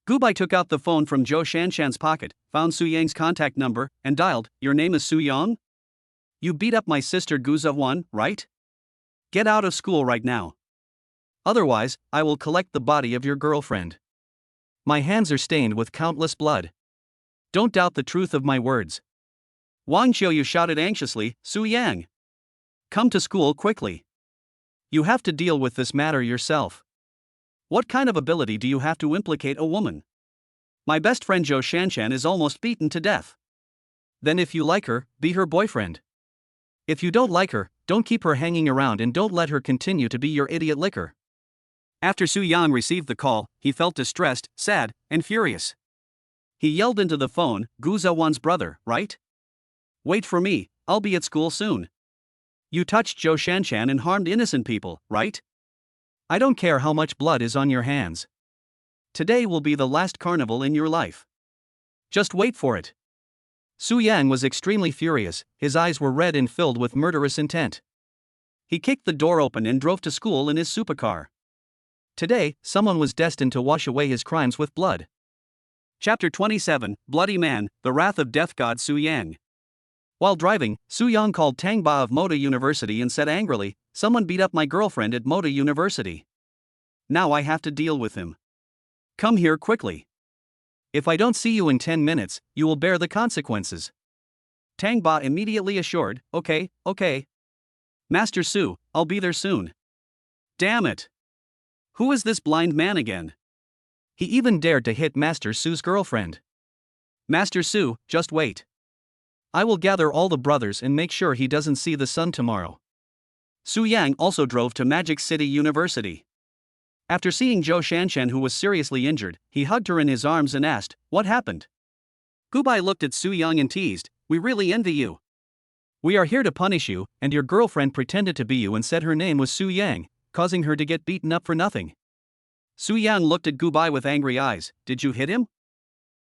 Gubai took out the phone from Zhou Shanshan's pocket, found Su Yang's contact number, and dialed, "Your name is Su Yang? You beat up my sister Gu Zhuan, right? Get out of school right now. Otherwise, I will collect the body of your girlfriend. My hands are stained with countless blood. Don't doubt the truth of my words." Wang Qiuyu shouted anxiously, "Su Yang! Come to school quickly. You have to deal with this matter yourself. What kind of ability do you have to implicate a woman? My best friend Zhou Shanshan is almost beaten to death. Then if you like her, be her boyfriend. If you don't like her, don't keep her hanging around and don't let her continue to be your idiot licker." After Su Yang received the call, he felt distressed, sad, and furious. He yelled into the phone, "Gu Zhuan's brother, right? Wait for me, I'll be at school soon. You touched Zhou Shanshan and harmed innocent people, right? I don't care how much blood is on your hands. Today will be the last carnival in your life. Just wait for it." Su Yang was extremely furious, his eyes were red and filled with murderous intent. He kicked the door open and drove to school in his supercar. Today, someone was destined to wash away his crimes with blood. Chapter 27, Bloody Man, The Wrath of Death God Su Yang. While driving, Su Yang called Tang Ba of Moda University and said angrily, "Someone beat up my girlfriend at Moda University. Now I have to deal with him. Come here quickly. If I don't see you in 10 minutes, you will bear the consequences." Tang Ba immediately assured, Okay. Master Su, I'll be there soon." Damn it! Who is this blind man again? He even dared to hit Master Su's girlfriend. Master Su, just wait. I will gather all the brothers and make sure he doesn't see the sun tomorrow. Su Yang also drove to Magic City University. After seeing Zhou Shanshan, who was seriously injured, he hugged her in his arms and asked, "What happened?" Gubai looked at Su Yang and teased, "We really envy you. We are here to punish you, and your girlfriend pretended to be you and said her name was Su Yang, causing her to get beaten up for nothing." Su Yang looked at Gubai with angry eyes. "Did you hit him?"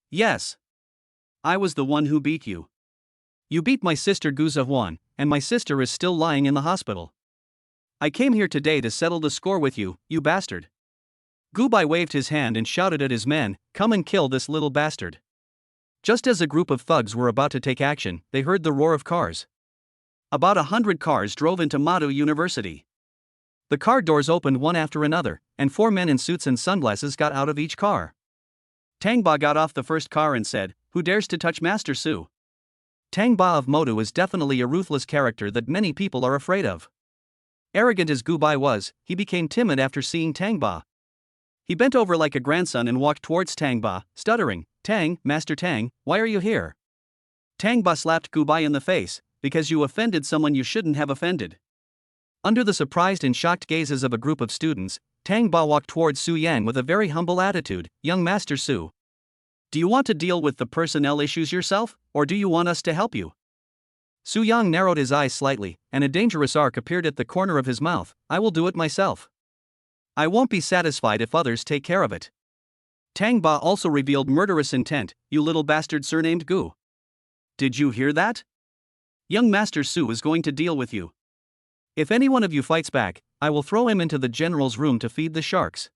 "Yes. I was the one who beat you. You beat my sister Gu Zhuan, and my sister is still lying in the hospital. I came here today to settle the score with you, you bastard." Gubai waved his hand and shouted at his men, "Come and kill this little bastard." Just as a group of thugs were about to take action, they heard the roar of cars. About 100 cars drove into Mado University. The car doors opened one after another, and 4 men in suits and sunglasses got out of each car. Tang Ba got off the first car and said, "Who dares to touch Master Su?" Tang Ba of Modu is definitely a ruthless character that many people are afraid of. Arrogant as Gubai was, he became timid after seeing Tang Ba. He bent over like a grandson and walked towards Tang Ba, stuttering, "Tang, Master Tang, why are you here?" Tang Ba slapped Gubai in the face, "Because you offended someone you shouldn't have offended." Under the surprised and shocked gazes of a group of students, Tang Ba walked towards Su Yang with a very humble attitude, "Young Master Su. Do you want to deal with the personnel issues yourself, or do you want us to help you?" Su Yang narrowed his eyes slightly, and a dangerous arc appeared at the corner of his mouth. "I will do it myself. I won't be satisfied if others take care of it." Tang Ba also revealed murderous intent, "You little bastard surnamed Gu. Did you hear that? Young Master Su is going to deal with you. If any one of you fights back, I will throw him into the general's room to feed the sharks."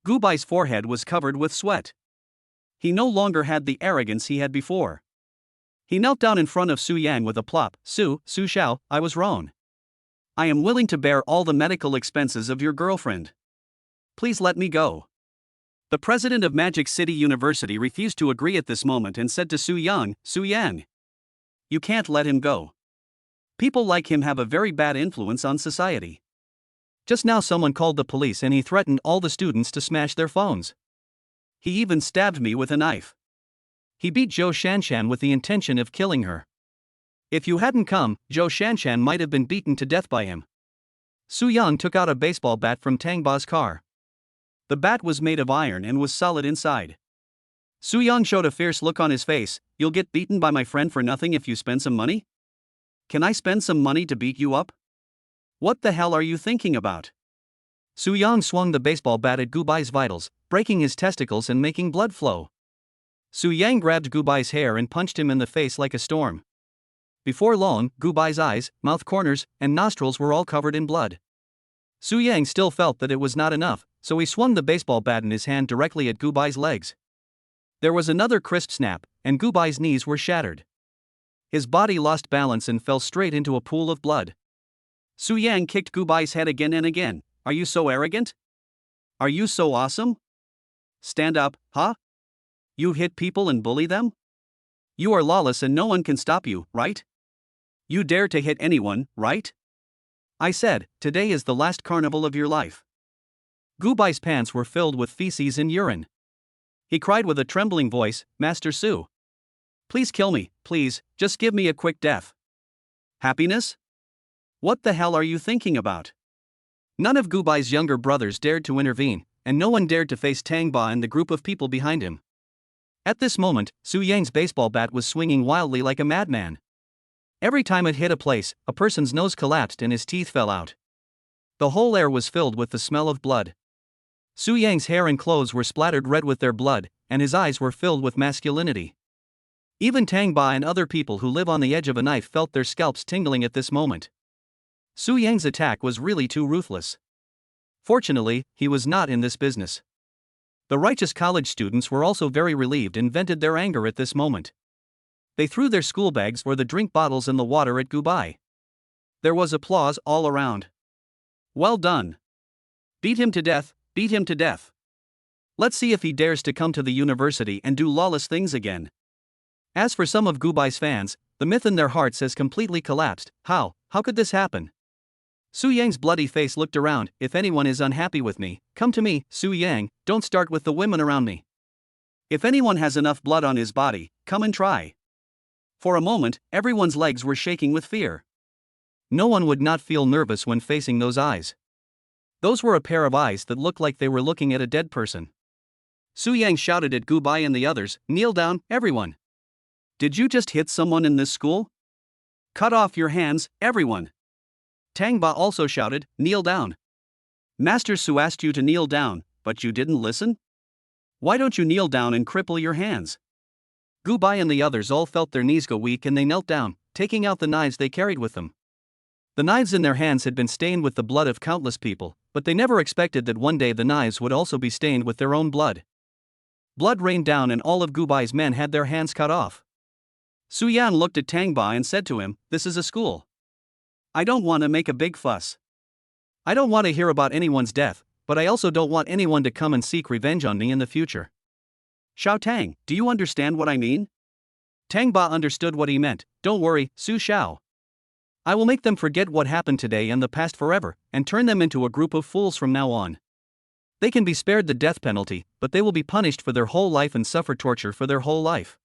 Gubai's forehead was covered with sweat. He no longer had the arrogance he had before. He knelt down in front of Su Yang with a plop. Su Xiao, I was wrong. I am willing to bear all the medical expenses of your girlfriend. Please let me go." The president of Magic City University refused to agree at this moment and said to Su Yang, "Su Yang, you can't let him go. People like him have a very bad influence on society. Just now someone called the police and he threatened all the students to smash their phones. He even stabbed me with a knife. He beat Zhou Shanshan with the intention of killing her. If you hadn't come, Zhou Shanshan might have been beaten to death by him." Su Yang took out a baseball bat from Tang Ba's car. The bat was made of iron and was solid inside. Su Yang showed a fierce look on his face. "You'll get beaten by my friend for nothing if you spend some money? Can I spend some money to beat you up? What the hell are you thinking about?" Su Yang swung the baseball bat at Gubai's vitals, breaking his testicles and making blood flow. Su Yang grabbed Gubai's hair and punched him in the face like a storm. Before long, Gubai's eyes, mouth corners, and nostrils were all covered in blood. Su Yang still felt that it was not enough, so he swung the baseball bat in his hand directly at Gubai's legs. There was another crisp snap, and Gubai's knees were shattered. His body lost balance and fell straight into a pool of blood. Su Yang kicked Gubai's head again and again. Are you so arrogant? Are you so awesome? Stand up, huh? You hit people and bully them? You are lawless and no one can stop you, right? You dare to hit anyone, right? I said, today is the last carnival of your life. Gubai's pants were filled with feces and urine. He cried with a trembling voice, Master Su. Please kill me, please, just give me a quick death. Happiness? What the hell are you thinking about? None of Gubai's younger brothers dared to intervene, and no one dared to face Tang Ba and the group of people behind him. At this moment, Su Yang's baseball bat was swinging wildly like a madman. Every time it hit a place, a person's nose collapsed and his teeth fell out. The whole air was filled with the smell of blood. Su Yang's hair and clothes were splattered red with their blood, and his eyes were filled with masculinity. Even Tang Ba and other people who live on the edge of a knife felt their scalps tingling at this moment. Su Yang's attack was really too ruthless. Fortunately, he was not in this business. The righteous college students were also very relieved and vented their anger at this moment. They threw their school bags or the drink bottles in the water at Gubai. There was applause all around. Well done. Beat him to death, beat him to death. Let's see if he dares to come to the university and do lawless things again. As for some of Gubai's fans, the myth in their hearts has completely collapsed. How could this happen? Su Yang's bloody face looked around. If anyone is unhappy with me, come to me, Su Yang, don't start with the women around me. If anyone has enough blood on his body, come and try. For a moment, everyone's legs were shaking with fear. No one would not feel nervous when facing those eyes. Those were a pair of eyes that looked like they were looking at a dead person. Su Yang shouted at Gubai and the others, kneel down, everyone. Did you just hit someone in this school? Cut off your hands, everyone. Tang Ba also shouted, kneel down. Master Su asked you to kneel down, but you didn't listen? Why don't you kneel down and cripple your hands? Gubai and the others all felt their knees go weak and they knelt down, taking out the knives they carried with them. The knives in their hands had been stained with the blood of countless people, but they never expected that one day the knives would also be stained with their own blood. Blood rained down and all of Gubai's men had their hands cut off. Su Yan looked at Tang Ba and said to him, this is a school. I don't want to make a big fuss. I don't want to hear about anyone's death, but I also don't want anyone to come and seek revenge on me in the future. Xiao Tang, do you understand what I mean? Tang Ba understood what he meant. Don't worry, Su Xiao. I will make them forget what happened today and the past forever, and turn them into a group of fools from now on. They can be spared the death penalty, but they will be punished for their whole life and suffer torture for their whole life.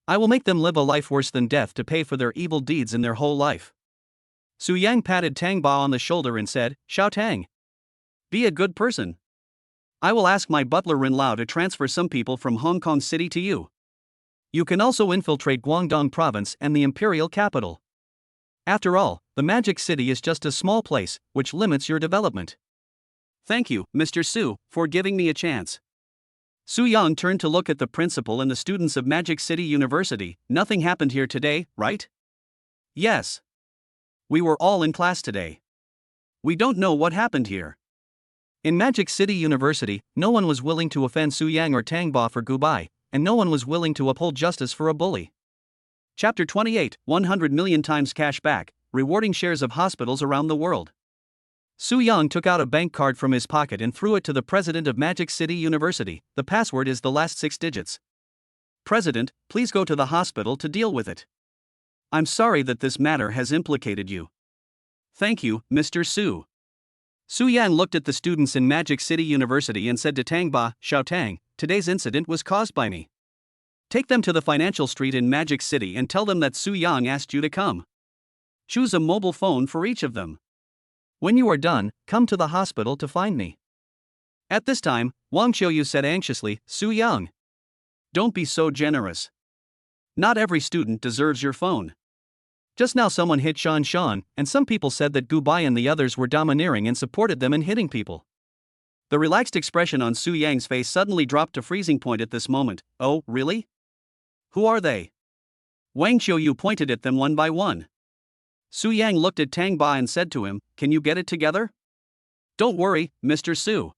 I will make them live a life worse than death to pay for their evil deeds in their whole life. Su Yang patted Tang Ba on the shoulder and said, Xiao Tang. Be a good person. I will ask my butler Rin Lao to transfer some people from Hong Kong City to you. You can also infiltrate Guangdong Province and the imperial capital. After all, the Magic City is just a small place, which limits your development. Thank you, Mr. Su, for giving me a chance. Su Yang turned to look at the principal and the students of Magic City University. Nothing happened here today, right? Yes. We were all in class today. We don't know what happened here. In Magic City University, no one was willing to offend Su Yang or Tang Ba for Gubai, and no one was willing to uphold justice for a bully. Chapter 28, 100 million times cash back, rewarding shares of hospitals around the world. Su Yang took out a bank card from his pocket and threw it to the president of Magic City University. The password is the last 6 digits. President, please go to the hospital to deal with it. I'm sorry that this matter has implicated you. Thank you, Mr. Su. Su Yan looked at the students in Magic City University and said to Tang Ba, Xiao Tang, today's incident was caused by me. Take them to the financial street in Magic City and tell them that Su Yang asked you to come. Choose a mobile phone for each of them. When you are done, come to the hospital to find me. At this time, Wang Qiuyu said anxiously, Su Yang. Don't be so generous. Not every student deserves your phone. Just now someone hit Shan, and some people said that Gubai and the others were domineering and supported them in hitting people. The relaxed expression on Su Yang's face suddenly dropped to freezing point at this moment. Oh, really? Who are they? Wang Qiuyu pointed at them one by one. Su Yang looked at Tang Ba and said to him, can you get it together? Don't worry, Mr. Su.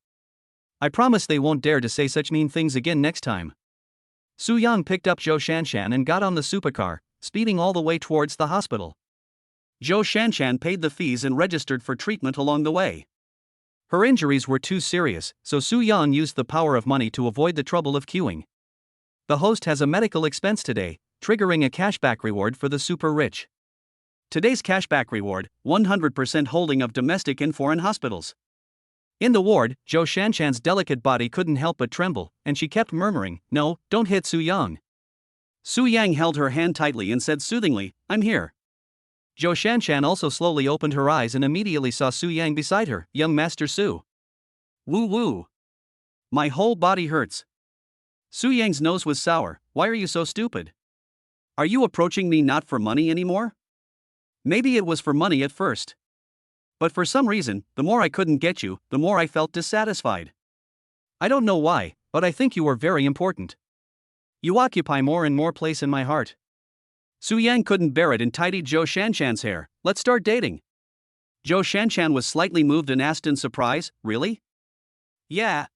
I promise they won't dare to say such mean things again next time. Su Yang picked up Zhou Shanshan and got on the supercar, speeding all the way towards the hospital. Zhou Shanshan paid the fees and registered for treatment along the way. Her injuries were too serious, so Su Yang used the power of money to avoid the trouble of queuing. The host has a medical expense today, triggering a cashback reward for the super rich. Today's cashback reward, 100% holding of domestic and foreign hospitals. In the ward, Zhou Shanshan's delicate body couldn't help but tremble, and she kept murmuring, "No, don't hit Su Yang." Su Yang held her hand tightly and said soothingly, "I'm here." Zhou Shanshan also slowly opened her eyes and immediately saw Su Yang beside her. "Young Master Su." "Woo woo. My whole body hurts." Su Yang's nose was sour. "Why are you so stupid? Are you approaching me not for money anymore?" "Maybe it was for money at first. But for some reason, the more I couldn't get you, the more I felt dissatisfied. I don't know why, but I think you are very important. You occupy more and more place in my heart." Su Yang couldn't bear it and tidied Zhou Shanshan's hair. "Let's start dating." Zhou Shanshan was slightly moved and asked in surprise, "Really?" "Yeah.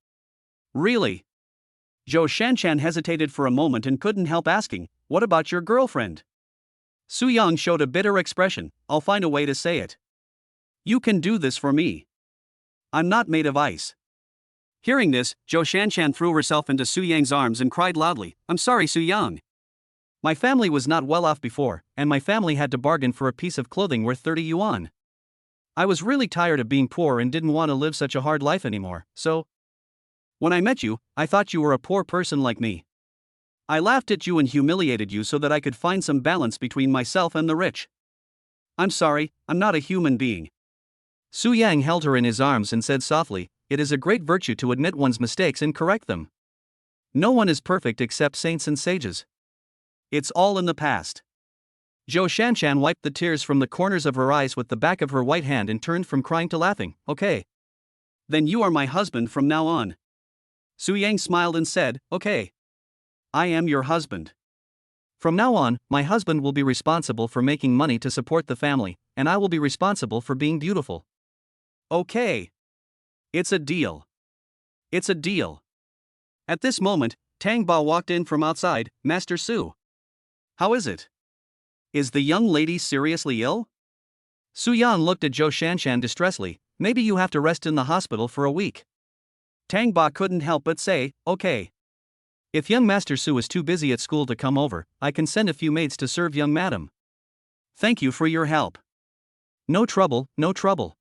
Really?" Zhou Shanshan hesitated for a moment and couldn't help asking, "What about your girlfriend?" Su Yang showed a bitter expression. "I'll find a way to say it. You can do this for me. I'm not made of ice." Hearing this, Zhou Shanshan threw herself into Su Yang's arms and cried loudly, "I'm sorry, Su Yang. My family was not well off before, and my family had to bargain for a piece of clothing worth 30 yuan. I was really tired of being poor and didn't want to live such a hard life anymore, so when I met you, I thought you were a poor person like me. I laughed at you and humiliated you so that I could find some balance between myself and the rich. I'm sorry, I'm not a human being." Su Yang held her in his arms and said softly, "It is a great virtue to admit one's mistakes and correct them. No one is perfect except saints and sages. It's all in the past." Zhou Shanshan wiped the tears from the corners of her eyes with the back of her white hand and turned from crying to laughing. "Okay. Then you are my husband from now on." Su Yang smiled and said, "Okay. I am your husband. From now on, my husband will be responsible for making money to support the family, and I will be responsible for being beautiful." "Okay. It's a deal. It's a deal." At this moment, Tang Ba walked in from outside. "Master Su. How is it? Is the young lady seriously ill?" Su Yan looked at Zhou Shanshan distressfully. "Maybe you have to rest in the hospital for a week." Tang Ba couldn't help but say, "Okay. If young Master Su is too busy at school to come over, I can send a few maids to serve young madam." "Thank you for your help." "No trouble, no trouble.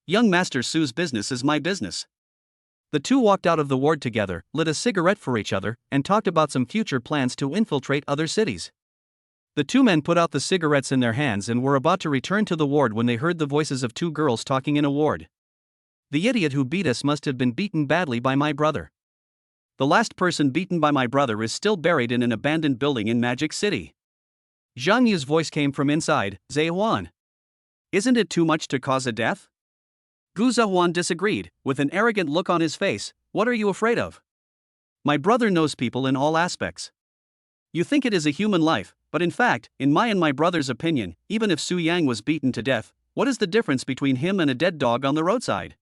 Young Master Su's business is my business." The two walked out of the ward together, lit a cigarette for each other, and talked about some future plans to infiltrate other cities. The two men put out the cigarettes in their hands and were about to return to the ward when they heard the voices of two girls talking in a ward. "The idiot who beat us must have been beaten badly by my brother. The last person beaten by my brother is still buried in an abandoned building in Magic City." Zhang Yu's voice came from inside. "Zhe Huan. Isn't it too much to cause a death?" Gu Zhehuan disagreed, with an arrogant look on his face. "What are you afraid of? My brother knows people in all aspects. You think it is a human life, but in fact, in my and my brother's opinion, even if Su Yang was beaten to death, what is the difference between him and a dead dog on the roadside?"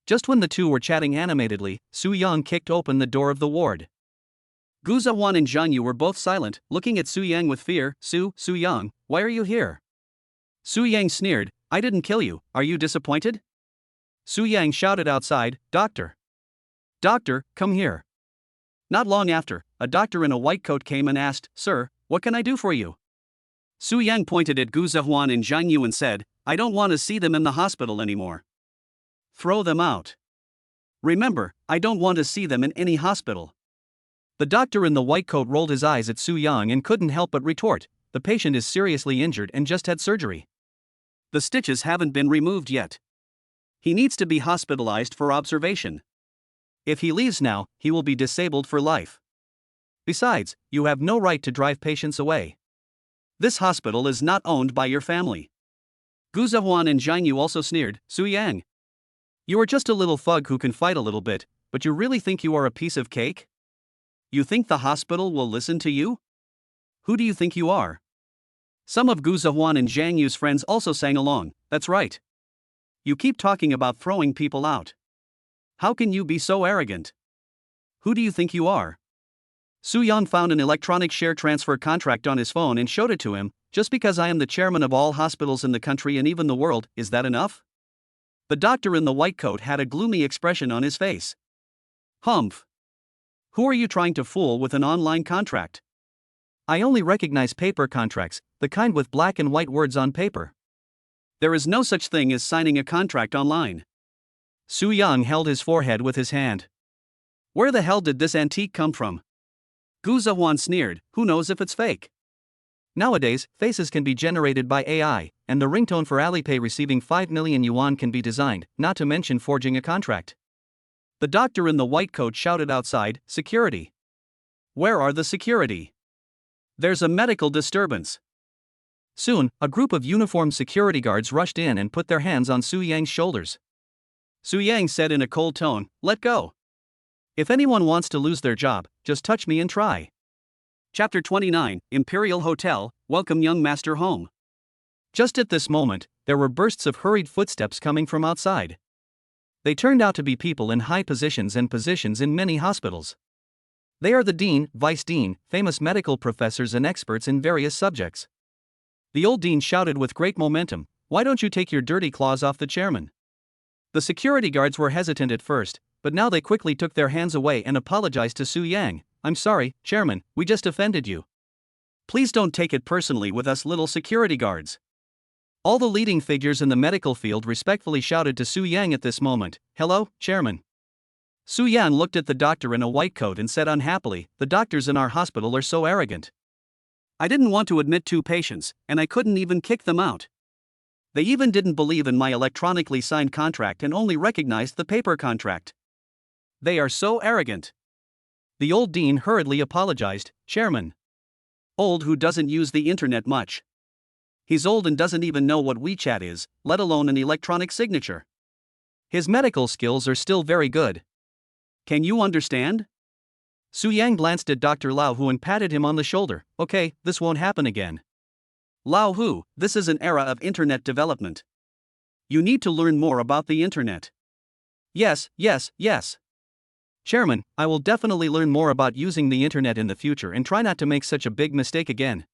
Just when the two were chatting animatedly, Su Yang kicked open the door of the ward. Gu Zhehuan and Zhang Yu were both silent, looking at Su Yang with fear. Su Yang, why are you here?" Su Yang sneered, "I didn't kill you, are you disappointed?" Su Yang shouted outside, "Doctor! Doctor, come here." Not long after, a doctor in a white coat came and asked, "Sir, what can I do for you?" Su Yang pointed at Gu Zhehuan and Zhang Yu and said, "I don't want to see them in the hospital anymore. Throw them out. Remember, I don't want to see them in any hospital." The doctor in the white coat rolled his eyes at Su Yang and couldn't help but retort, "The patient is seriously injured and just had surgery. The stitches haven't been removed yet. He needs to be hospitalized for observation. If he leaves now, he will be disabled for life. Besides, you have no right to drive patients away. This hospital is not owned by your family." Gu Zhehuan and Zhang Yu also sneered. "Su Yang. You are just a little thug who can fight a little bit, but you really think you are a piece of cake? You think the hospital will listen to you? Who do you think you are?" Some of Gu Zhehuan and Zhang Yu's friends also sang along. "That's right. You keep talking about throwing people out. How can you be so arrogant? Who do you think you are? Su Yang found an electronic share transfer contract on his phone and showed it to him. Just because I am the chairman of all hospitals in the country and even the world, is that enough? The doctor in the white coat had a gloomy expression on his face. Humph. Who are you trying to fool with an online contract? I only recognize paper contracts, the kind with black and white words on paper. There is no such thing as signing a contract online. Su Yang held his forehead with his hand. Where the hell did this antique come from? Gu Zhehuan sneered, who knows if it's fake? Nowadays, faces can be generated by AI, and the ringtone for Alipay receiving 5 million yuan can be designed, not to mention forging a contract. The doctor in the white coat shouted outside, security. Where are the security? There's a medical disturbance. Soon, a group of uniformed security guards rushed in and put their hands on Su Yang's shoulders. Su Yang said in a cold tone, let go. If anyone wants to lose their job, just touch me and try. Chapter 29, Imperial Hotel, Welcome Young Master Home. Just at this moment, there were bursts of hurried footsteps coming from outside. They turned out to be people in high positions and positions in many hospitals. They are the dean, vice dean, famous medical professors and experts in various subjects. The old dean shouted with great momentum, why don't you take your dirty claws off the chairman? The security guards were hesitant at first, but now they quickly took their hands away and apologized to Su Yang. I'm sorry, chairman, we just offended you. Please don't take it personally with us little security guards. All the leading figures in the medical field respectfully shouted to Su Yang at this moment, hello, chairman. Su Yang looked at the doctor in a white coat and said unhappily, the doctors in our hospital are so arrogant. I didn't want to admit 2 patients, and I couldn't even kick them out. They even didn't believe in my electronically signed contract and only recognized the paper contract. They are so arrogant. The old dean hurriedly apologized, chairman. Old who doesn't use the internet much. He's old and doesn't even know what WeChat is, let alone an electronic signature. His medical skills are still very good. Can you understand? Su Yang glanced at Dr. Lao Hu and patted him on the shoulder. Okay, this won't happen again. Lao Hu, this is an era of internet development. You need to learn more about the internet. Yes. Chairman, I will definitely learn more about using the internet in the future and try not to make such a big mistake again.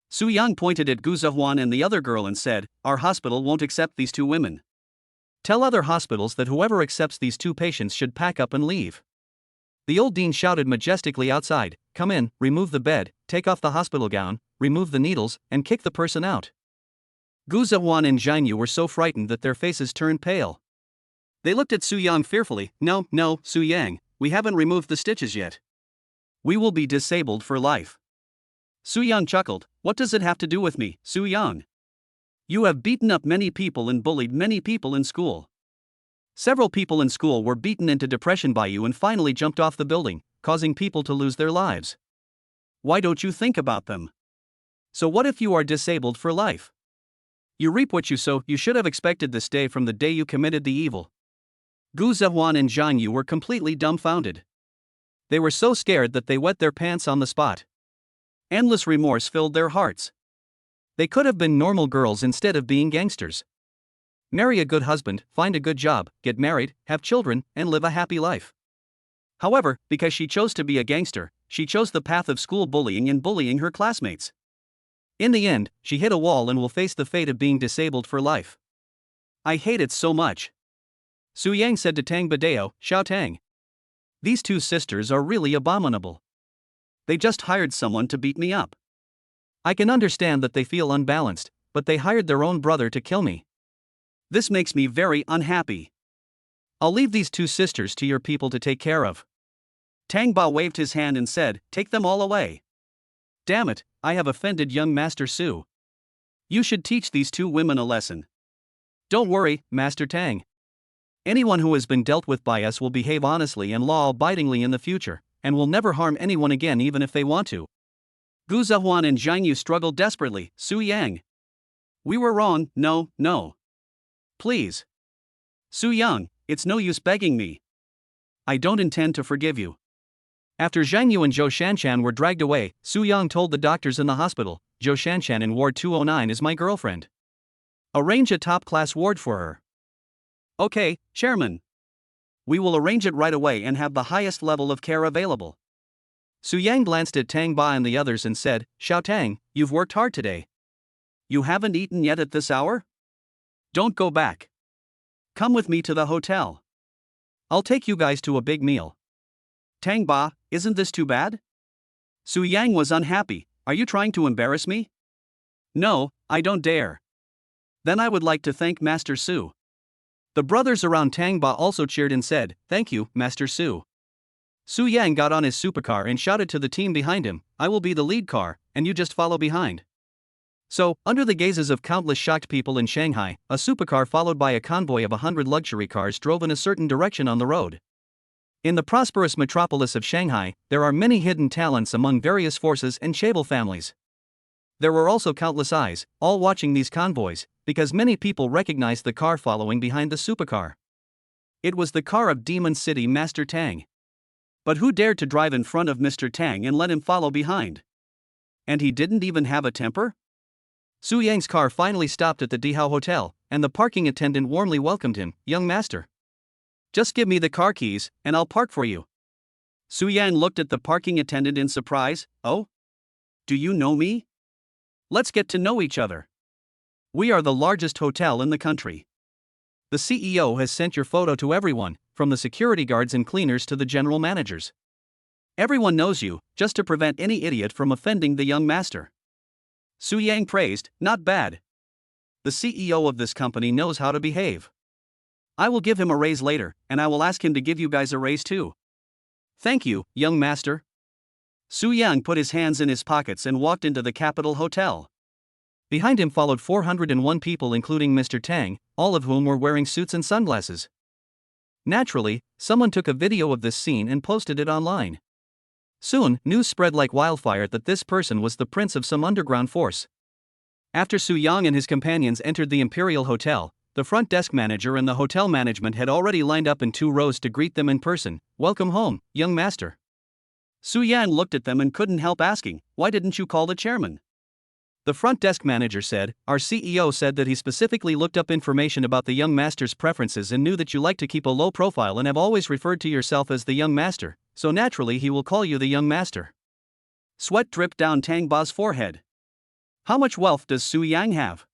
Su Yang pointed at Gu Zhehuan and the other girl and said, our hospital won't accept these 2 women. Tell other hospitals that whoever accepts these 2 patients should pack up and leave. The old dean shouted majestically outside, come in, remove the bed, take off the hospital gown, remove the needles, and kick the person out. Gu Zhehuan and Zhang Yu were so frightened that their faces turned pale. They looked at Su Yang fearfully, no, Su Yang, we haven't removed the stitches yet. We will be disabled for life. Su Yang chuckled, what does it have to do with me, Su Yang? You have beaten up many people and bullied many people in school. Several people in school were beaten into depression by you and finally jumped off the building, causing people to lose their lives. Why don't you think about them? So what if you are disabled for life? You reap what you sow. You should have expected this day from the day you committed the evil. Gu Zhehuan and Zhang Yu were completely dumbfounded. They were so scared that they wet their pants on the spot. Endless remorse filled their hearts. They could have been normal girls instead of being gangsters. Marry a good husband, find a good job, get married, have children, and live a happy life. However, because she chose to be a gangster, she chose the path of school bullying and bullying her classmates. In the end, she hit a wall and will face the fate of being disabled for life. I hate it so much. Su Yang said to Tang Badeo, Xiao Tang. These 2 sisters are really abominable. They just hired someone to beat me up. I can understand that they feel unbalanced, but they hired their own brother to kill me. This makes me very unhappy. I'll leave these 2 sisters to your people to take care of. Tang Ba waved his hand and said, take them all away. Damn it, I have offended young Master Su. You should teach these 2 women a lesson. Don't worry, Master Tang. Anyone who has been dealt with by us will behave honestly and law-abidingly in the future, and will never harm anyone again even if they want to. Gu Zhehuan and Zhang Yu struggled desperately, Su Yang. We were wrong, no. Please. Su Yang, it's no use begging me. I don't intend to forgive you. After Zhang Yu and Zhou Shanshan were dragged away, Su Yang told the doctors in the hospital, Zhou Shanshan in Ward 209 is my girlfriend. Arrange a top-class ward for her. Okay, Chairman. We will arrange it right away and have the highest level of care available. Su Yang glanced at Tang Ba and the others and said, Xiao Tang, you've worked hard today. You haven't eaten yet at this hour? Don't go back. Come with me to the hotel. I'll take you guys to a big meal. Tang Ba, isn't this too bad? Su Yang was unhappy. Are you trying to embarrass me? No, I don't dare. Then I would like to thank Master Su. The brothers around Tang Ba also cheered and said, Thank you, Master Su. Su Yang got on his supercar and shouted to the team behind him, I will be the lead car, and you just follow behind. So, under the gazes of countless shocked people in Shanghai, a supercar followed by a convoy of 100 luxury cars drove in a certain direction on the road. In the prosperous metropolis of Shanghai, there are many hidden talents among various forces and chaebol families. There were also countless eyes, all watching these convoys, because many people recognized the car following behind the supercar. It was the car of Demon City Master Tang. But who dared to drive in front of Mr. Tang and let him follow behind? And he didn't even have a temper? Su Yang's car finally stopped at the Dihao Hotel, and the parking attendant warmly welcomed him, Young master. Just give me the car keys, and I'll park for you. Su Yang looked at the parking attendant in surprise. Oh? Do you know me? Let's get to know each other. We are the largest hotel in the country. The CEO has sent your photo to everyone, from the security guards and cleaners to the general managers. Everyone knows you, just to prevent any idiot from offending the young master. Su Yang praised, not bad. The CEO of this company knows how to behave. I will give him a raise later, and I will ask him to give you guys a raise too. Thank you, young master. Su Yang put his hands in his pockets and walked into the Capital Hotel. Behind him followed 401 people including Mr. Tang, all of whom were wearing suits and sunglasses. Naturally, someone took a video of this scene and posted it online. Soon, news spread like wildfire that this person was the prince of some underground force. After Su Yang and his companions entered the Imperial Hotel, the front desk manager and the hotel management had already lined up in 2 rows to greet them in person. Welcome home, young master. Su Yang looked at them and couldn't help asking, why didn't you call the chairman? The front desk manager said, our CEO said that he specifically looked up information about the young master's preferences and knew that you like to keep a low profile and have always referred to yourself as the young master, so naturally he will call you the young master. Sweat dripped down Tang Ba's forehead. How much wealth does Su Yang have?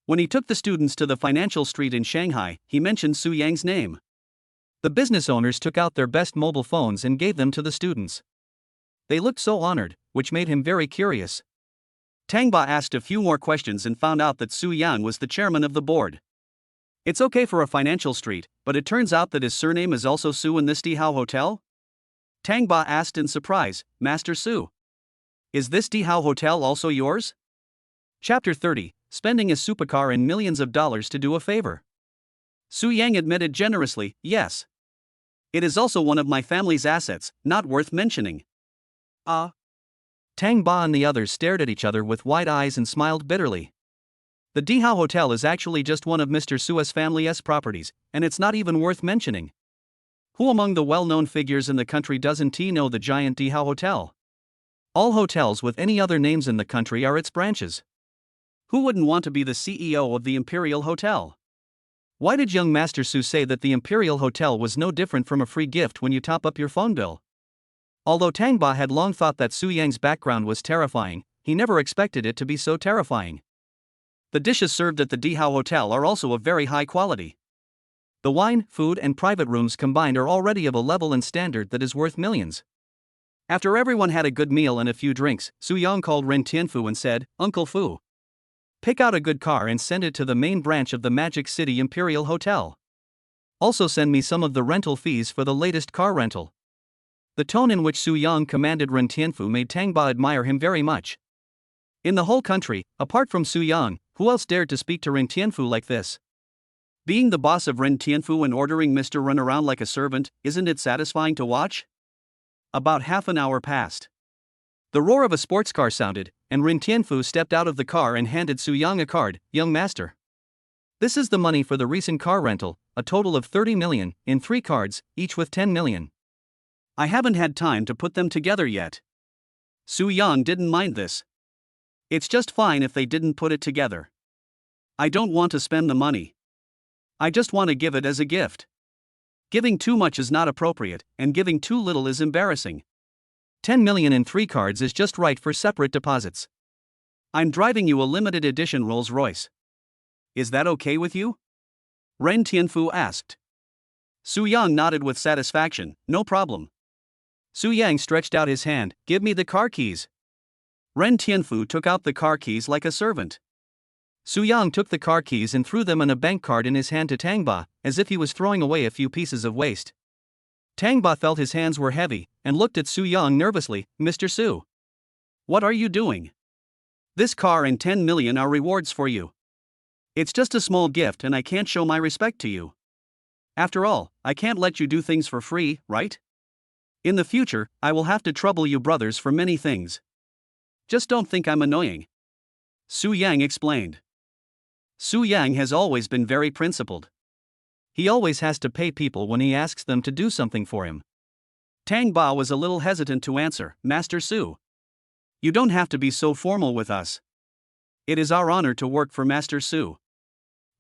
When he took the students to the financial street in Shanghai, he mentioned Su Yang's name. The business owners took out their best mobile phones and gave them to the students. They looked so honored, which made him very curious. Tang Ba asked a few more questions and found out that Su Yang was the chairman of the board. It's okay for a financial street, but it turns out that his surname is also Su in this Dihao Hotel? Tang Ba asked in surprise, Master Su. Is this Dihao Hotel also yours? Chapter 30, Spending a Supercar and Millions of Dollars to Do a Favor. Su Yang admitted generously, yes. It is also one of my family's assets, not worth mentioning. Tang Ba and the others stared at each other with wide eyes and smiled bitterly. The Dihao Hotel is actually just one of Mr. Su's family's properties, and it's not even worth mentioning. Who among the well-known figures in the country doesn't know the giant Dihao Hotel? All hotels with any other names in the country are its branches. Who wouldn't want to be the CEO of the Imperial Hotel? Why did young Master Su say that the Imperial Hotel was no different from a free gift when you top up your phone bill? Although Tang Ba had long thought that Su Yang's background was terrifying, he never expected it to be so terrifying. The dishes served at the Dihao Hotel are also of very high quality. The wine, food and private rooms combined are already of a level and standard that is worth millions. After everyone had a good meal and a few drinks, Su Yang called Ren Tianfu and said, Uncle Fu, pick out a good car and send it to the main branch of the Magic City Imperial Hotel. Also send me some of the rental fees for the latest car rental. The tone in which Su Yang commanded Ren Tianfu made Tang Ba admire him very much. In the whole country, apart from Su Yang, who else dared to speak to Ren Tianfu like this? Being the boss of Ren Tianfu and ordering Mr. Ren around like a servant, isn't it satisfying to watch? About half an hour passed. The roar of a sports car sounded, and Ren Tianfu stepped out of the car and handed Su Yang a card. Young master. This is the money for the recent car rental, a total of 30 million, in 3 cards, each with 10 million. I haven't had time to put them together yet. Su Yang didn't mind this. It's just fine if they didn't put it together. I don't want to spend the money. I just want to give it as a gift. Giving too much is not appropriate, and giving too little is embarrassing. 10 million in 3 cards is just right for separate deposits. I'm driving you a limited edition Rolls-Royce. Is that okay with you? Ren Tianfu asked. Su Yang nodded with satisfaction. No problem. Su Yang stretched out his hand. Give me the car keys. Ren Tianfu took out the car keys like a servant. Su Yang took the car keys and threw them and a bank card in his hand to Tang Ba, as if he was throwing away a few pieces of waste. Tang Ba felt his hands were heavy, and looked at Su Yang nervously. Mr. Su. What are you doing? This car and 10 million are rewards for you. It's just a small gift and I can't show my respect to you. After all, I can't let you do things for free, right? In the future, I will have to trouble you brothers for many things. Just don't think I'm annoying. Su Yang explained. Su Yang has always been very principled. He always has to pay people when he asks them to do something for him. Tang Ba was a little hesitant to answer. Master Su. You don't have to be so formal with us. It is our honor to work for Master Su.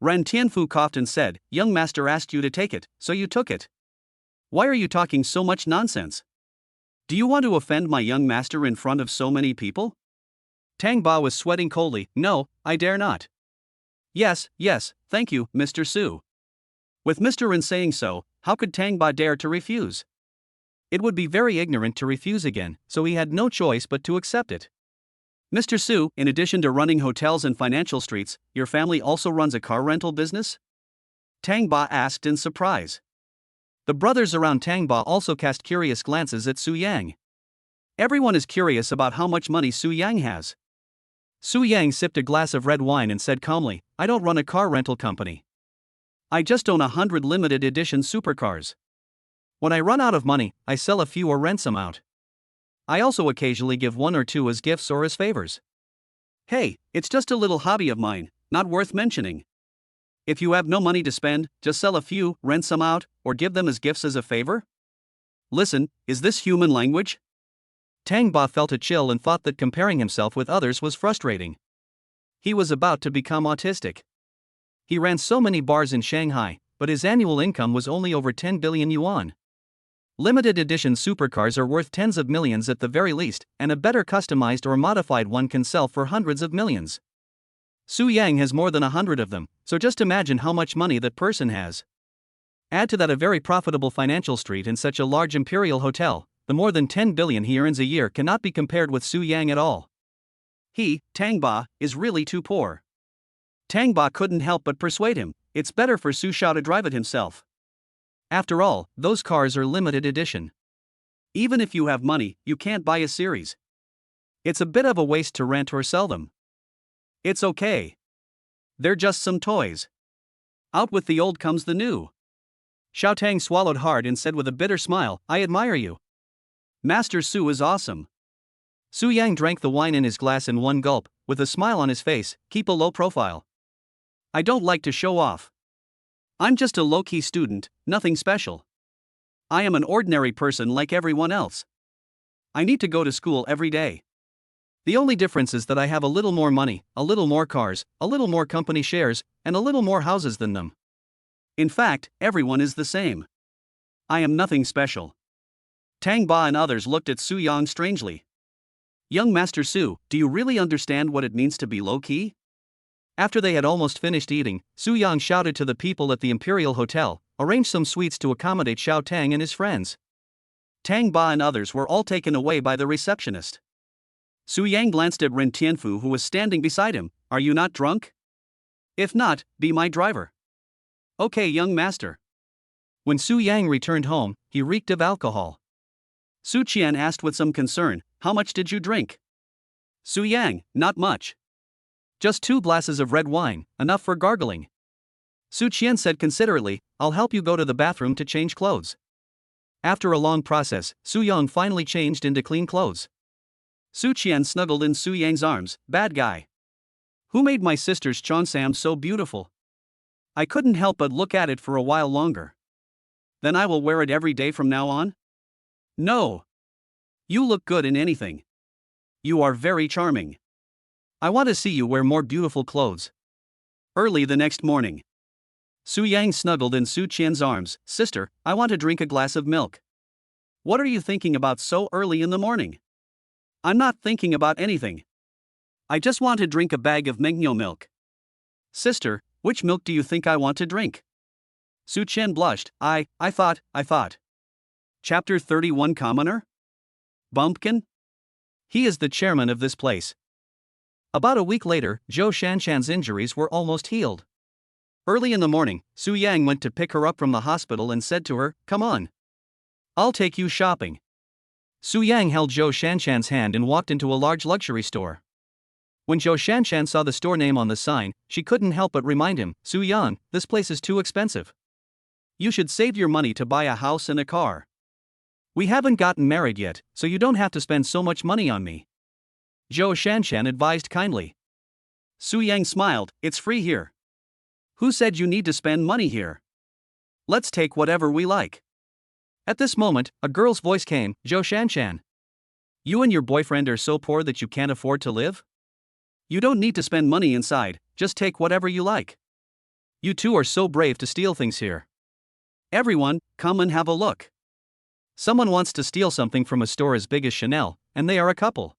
Ren Tianfu coughed and said, Young master asked you to take it, so you took it. Why are you talking so much nonsense? Do you want to offend my young master in front of so many people? Tang Ba was sweating coldly. No, I dare not. Yes, thank you, Mr. Su. With Mr. Ren saying so, how could Tang Ba dare to refuse? It would be very ignorant to refuse again, so he had no choice but to accept it. Mr. Su, in addition to running hotels and financial streets, your family also runs a car rental business? Tang Ba asked in surprise. The brothers around Tang Ba also cast curious glances at Su Yang. Everyone is curious about how much money Su Yang has. Su Yang sipped a glass of red wine and said calmly, I don't run a car rental company. I just own 100 limited edition supercars. When I run out of money, I sell a few or rent some out. I also occasionally give 1 or 2 as gifts or as favors. Hey, it's just a little hobby of mine, not worth mentioning. If you have no money to spend, just sell a few, rent some out, or give them as gifts as a favor? Listen, is this human language? Tang Ba felt a chill and thought that comparing himself with others was frustrating. He was about to become autistic. He ran so many bars in Shanghai, but his annual income was only over 10 billion yuan. Limited edition supercars are worth tens of millions at the very least, and a better customized or modified one can sell for hundreds of millions. Su Yang has more than 100 of them, so just imagine how much money that person has. Add to that a very profitable financial street and such a large imperial hotel, the more than 10 billion he earns a year cannot be compared with Su Yang at all. He, Tang Ba, is really too poor. Tang Ba couldn't help but persuade him, it's better for Su Xiao to drive it himself. After all, those cars are limited edition. Even if you have money, you can't buy a series. It's a bit of a waste to rent or sell them. It's okay. They're just some toys. Out with the old comes the new. Xiao Tang swallowed hard and said with a bitter smile, I admire you. Master Su is awesome. Su Yang drank the wine in his glass in one gulp, with a smile on his face. Keep a low profile. I don't like to show off. I'm just a low-key student, nothing special. I am an ordinary person like everyone else. I need to go to school every day. The only difference is that I have a little more money, a little more cars, a little more company shares, and a little more houses than them. In fact, everyone is the same. I am nothing special. Tang Ba and others looked at Su Yang strangely. Young Master Su, do you really understand what it means to be low-key? After they had almost finished eating, Su Yang shouted to the people at the Imperial Hotel, arrange some suites to accommodate Xiao Tang and his friends. Tang Ba and others were all taken away by the receptionist. Su Yang glanced at Ren Tianfu who was standing beside him. Are you not drunk? If not, be my driver. Okay, young master. When Su Yang returned home, he reeked of alcohol. Su Qian asked with some concern, how much did you drink? Su Yang, not much. Just 2 glasses of red wine, enough for gargling. Su Qian said considerately, I'll help you go to the bathroom to change clothes. After a long process, Su Yang finally changed into clean clothes. Su Qian snuggled in Su Yang's arms. Bad guy. Who made my sister's cheongsam so beautiful? I couldn't help but look at it for a while longer. Then I will wear it every day from now on? No. You look good in anything. You are very charming. I want to see you wear more beautiful clothes. Early the next morning. Su Yang snuggled in Su Qian's arms. Sister, I want to drink a glass of milk. What are you thinking about so early in the morning? I'm not thinking about anything. I just want to drink a bag of Mengyo milk. Sister, which milk do you think I want to drink? Su Qian blushed. I thought. Chapter 31 Commoner? Bumpkin? He is the chairman of this place. About a week later, Zhou Shanshan's injuries were almost healed. Early in the morning, Su Yang went to pick her up from the hospital and said to her, "Come on. I'll take you shopping." Su Yang held Zhou Shanshan's hand and walked into a large luxury store. When Zhou Shanshan saw the store name on the sign, she couldn't help but remind him, "Su Yang, this place is too expensive. You should save your money to buy a house and a car. We haven't gotten married yet, so you don't have to spend so much money on me." Zhou Shanshan advised kindly. Su Yang smiled, "It's free here. Who said you need to spend money here? Let's take whatever we like." At this moment, a girl's voice came, "Zhou Shanshan. You and your boyfriend are so poor that you can't afford to live? You don't need to spend money inside, just take whatever you like. You two are so brave to steal things here. Everyone, come and have a look." Someone wants to steal something from a store as big as Chanel, and they are a couple.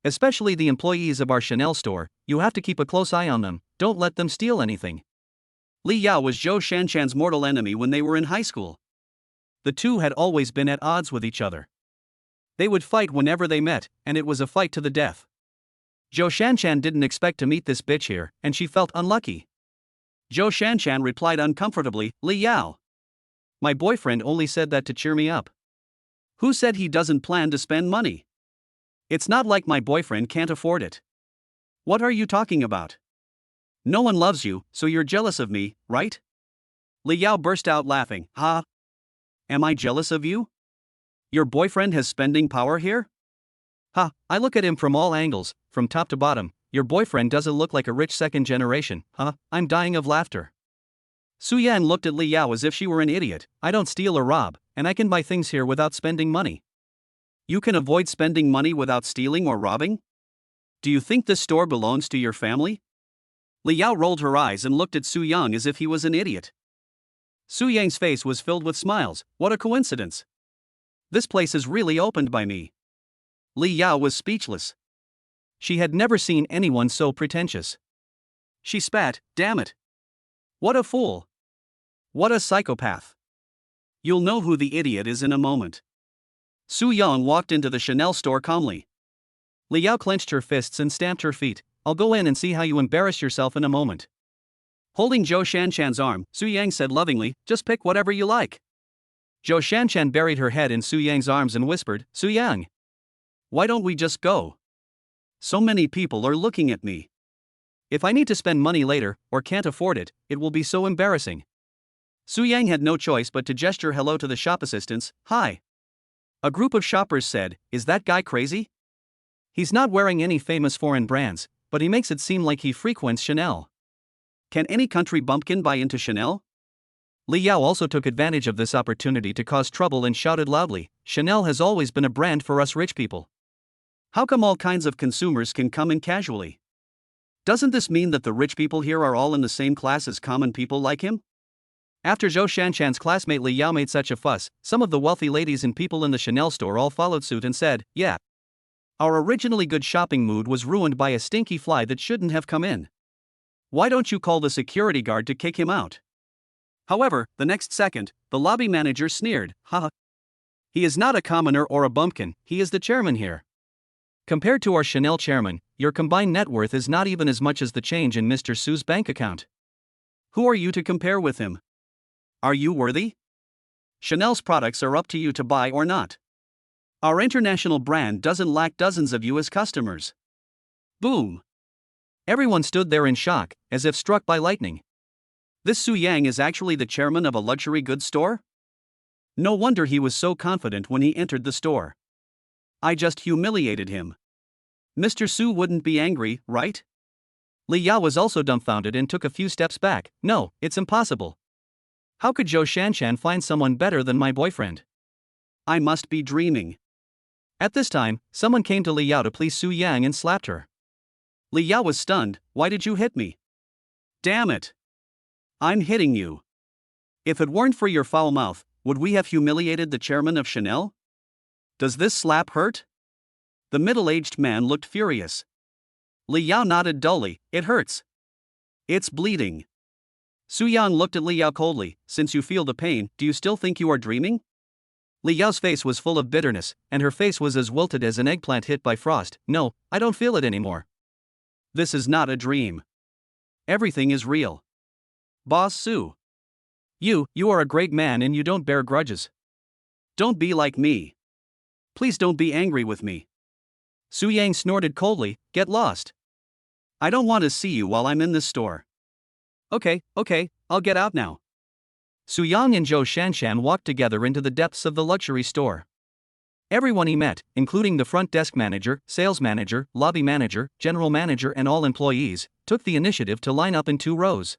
Especially the employees of our Chanel store, you have to keep a close eye on them, don't let them steal anything. Li Yao was Zhou Shanshan's mortal enemy when they were in high school. The two had always been at odds with each other. They would fight whenever they met, and it was a fight to the death. Zhou Shanshan didn't expect to meet this bitch here, and she felt unlucky. Zhou Shanshan replied uncomfortably, "Li Yao. My boyfriend only said that to cheer me up. Who said he doesn't plan to spend money? It's not like my boyfriend can't afford it. What are you talking about? No one loves you, so you're jealous of me, right?" Li Yao burst out laughing. "Ha! Am I jealous of you? Your boyfriend has spending power here? Ha, I look at him from all angles, from top to bottom. Your boyfriend doesn't look like a rich second generation, huh?" I'm dying of laughter. Su Yan looked at Li Yao as if she were an idiot. "I don't steal or rob, and I can buy things here without spending money. You can avoid spending money without stealing or robbing? Do you think this store belongs to your family?" Li Yao rolled her eyes and looked at Su Yang as if he was an idiot. Su Yang's face was filled with smiles. "What a coincidence. This place is really opened by me." Li Yao was speechless. She had never seen anyone so pretentious. She spat, "Damn it. What a fool. What a psychopath. You'll know who the idiot is in a moment." Su Yang walked into the Chanel store calmly. Li Yao clenched her fists and stamped her feet. "I'll go in and see how you embarrass yourself in a moment." Holding Zhou Shanshan's arm, Su Yang said lovingly, "Just pick whatever you like." Zhou Shanshan buried her head in Su Yang's arms and whispered, "Su Yang. Why don't we just go? So many people are looking at me. If I need to spend money later, or can't afford it, it will be so embarrassing." Su Yang had no choice but to gesture hello to the shop assistants. "Hi." A group of shoppers said, "Is that guy crazy? He's not wearing any famous foreign brands, but he makes it seem like he frequents Chanel. Can any country bumpkin buy into Chanel?" Li Yao also took advantage of this opportunity to cause trouble and shouted loudly, "Chanel has always been a brand for us rich people. How come all kinds of consumers can come in casually? Doesn't this mean that the rich people here are all in the same class as common people like him?" After Zhou Shanshan's classmate Li Yao made such a fuss, some of the wealthy ladies and people in the Chanel store all followed suit and said, "Yeah. Our originally good shopping mood was ruined by a stinky fly that shouldn't have come in. Why don't you call the security guard to kick him out?" However, the next second, the lobby manager sneered, "Haha. He is not a commoner or a bumpkin, he is the chairman here. Compared to our Chanel chairman, your combined net worth is not even as much as the change in Mr. Su's bank account. Who are you to compare with him? Are you worthy? Chanel's products are up to you to buy or not. Our international brand doesn't lack dozens of you as customers." Boom! Everyone stood there in shock, as if struck by lightning. This Su Yang is actually the chairman of a luxury goods store? No wonder he was so confident when he entered the store. I just humiliated him. Mr. Su wouldn't be angry, right? Li Yao was also dumbfounded and took a few steps back. "No, it's impossible. How could Zhou Shanshan find someone better than my boyfriend? I must be dreaming." At this time, someone came to Li Yao to please Su Yang and slapped her. Li Yao was stunned. "Why did you hit me? Damn it. I'm hitting you. If it weren't for your foul mouth, would we have humiliated the chairman of Chanel? Does this slap hurt? The middle-aged man looked furious. Li Yao nodded dully. It hurts. It's bleeding. Su Yang looked at Li Yao coldly. Since you feel the pain, do you still think you are dreaming? Li Yao's face was full of bitterness, and her face was as wilted as an eggplant hit by frost. No, I don't feel it anymore. This is not a dream. Everything is real. Boss Su. You are a great man and you don't bear grudges. Don't be like me. Please don't be angry with me. Su Yang snorted coldly. Get lost. I don't want to see you while I'm in this store. Okay, I'll get out now. Su Yang and Zhou Shanshan walked together into the depths of the luxury store. Everyone he met, including the front desk manager, sales manager, lobby manager, general manager and all employees, took the initiative to line up in 2 rows.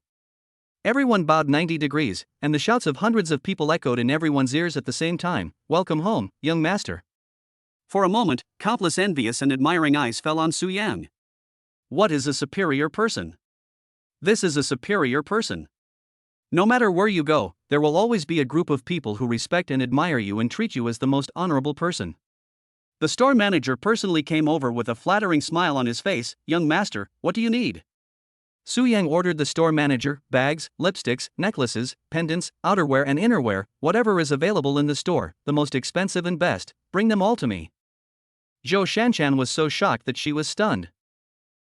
Everyone bowed 90 degrees, and the shouts of hundreds of people echoed in everyone's ears at the same time. Welcome home, young master. For a moment, countless envious and admiring eyes fell on Su Yang. What is a superior person? This is a superior person. No matter where you go, there will always be a group of people who respect and admire you and treat you as the most honorable person. The store manager personally came over with a flattering smile on his face. Young master, what do you need? Su Yang ordered the store manager, bags, lipsticks, necklaces, pendants, outerwear and innerwear, whatever is available in the store, the most expensive and best, bring them all to me. Zhou Shanshan was so shocked that she was stunned.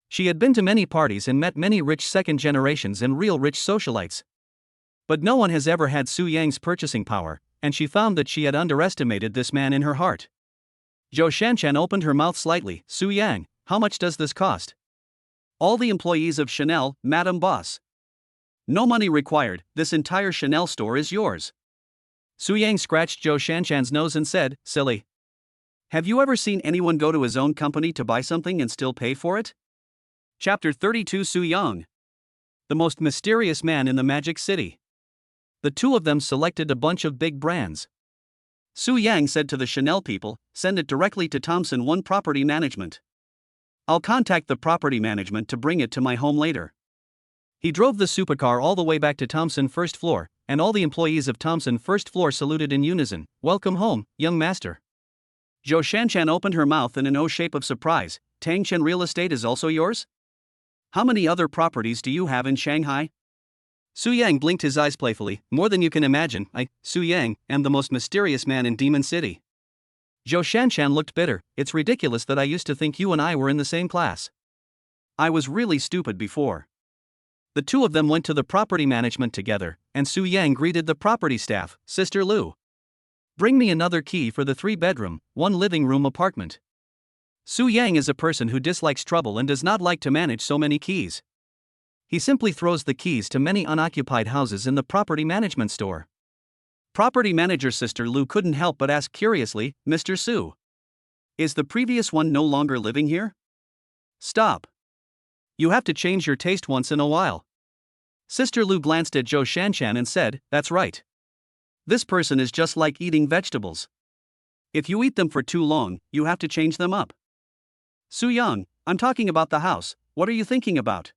She had been to many parties and met many rich second generations and real rich socialites. But no one has ever had Su Yang's purchasing power, and she found that she had underestimated this man in her heart. Zhou Shanshan opened her mouth slightly. Su Yang, how much does this cost? All the employees of Chanel, Madam Boss. No money required, this entire Chanel store is yours. Su Yang scratched Zhou Shanshan's nose and said, silly. Have you ever seen anyone go to his own company to buy something and still pay for it? Chapter 32 Su Yang. The most mysterious man in the Magic City. The 2 of them selected a bunch of big brands. Su Yang said to the Chanel people, send it directly to Thompson 1 Property Management. I'll contact the property management to bring it to my home later. He drove the supercar all the way back to Thompson first floor, and all the employees of Thompson first floor saluted in unison. Welcome home, young master. Zhou Shanshan opened her mouth in an O shape of surprise. Tangshan Real Estate is also yours? How many other properties do you have in Shanghai? Su Yang blinked his eyes playfully. More than you can imagine. I, Su Yang, am the most mysterious man in Demon City. Zhou Shanshan looked bitter. It's ridiculous that I used to think you and I were in the same class. I was really stupid before. The 2 of them went to the property management together, and Su Yang greeted the property staff. Sister Lu. Bring me another key for the 3-bedroom, 1 living room apartment. Su Yang is a person who dislikes trouble and does not like to manage so many keys. He simply throws the keys to many unoccupied houses in the property management store. Property manager Sister Lu couldn't help but ask curiously, Mr. Su. Is the previous one no longer living here? Stop. You have to change your taste once in a while. Sister Lu glanced at Zhou Shanshan and said, that's right. This person is just like eating vegetables. If you eat them for too long, you have to change them up. Su Yang, I'm talking about the house, what are you thinking about?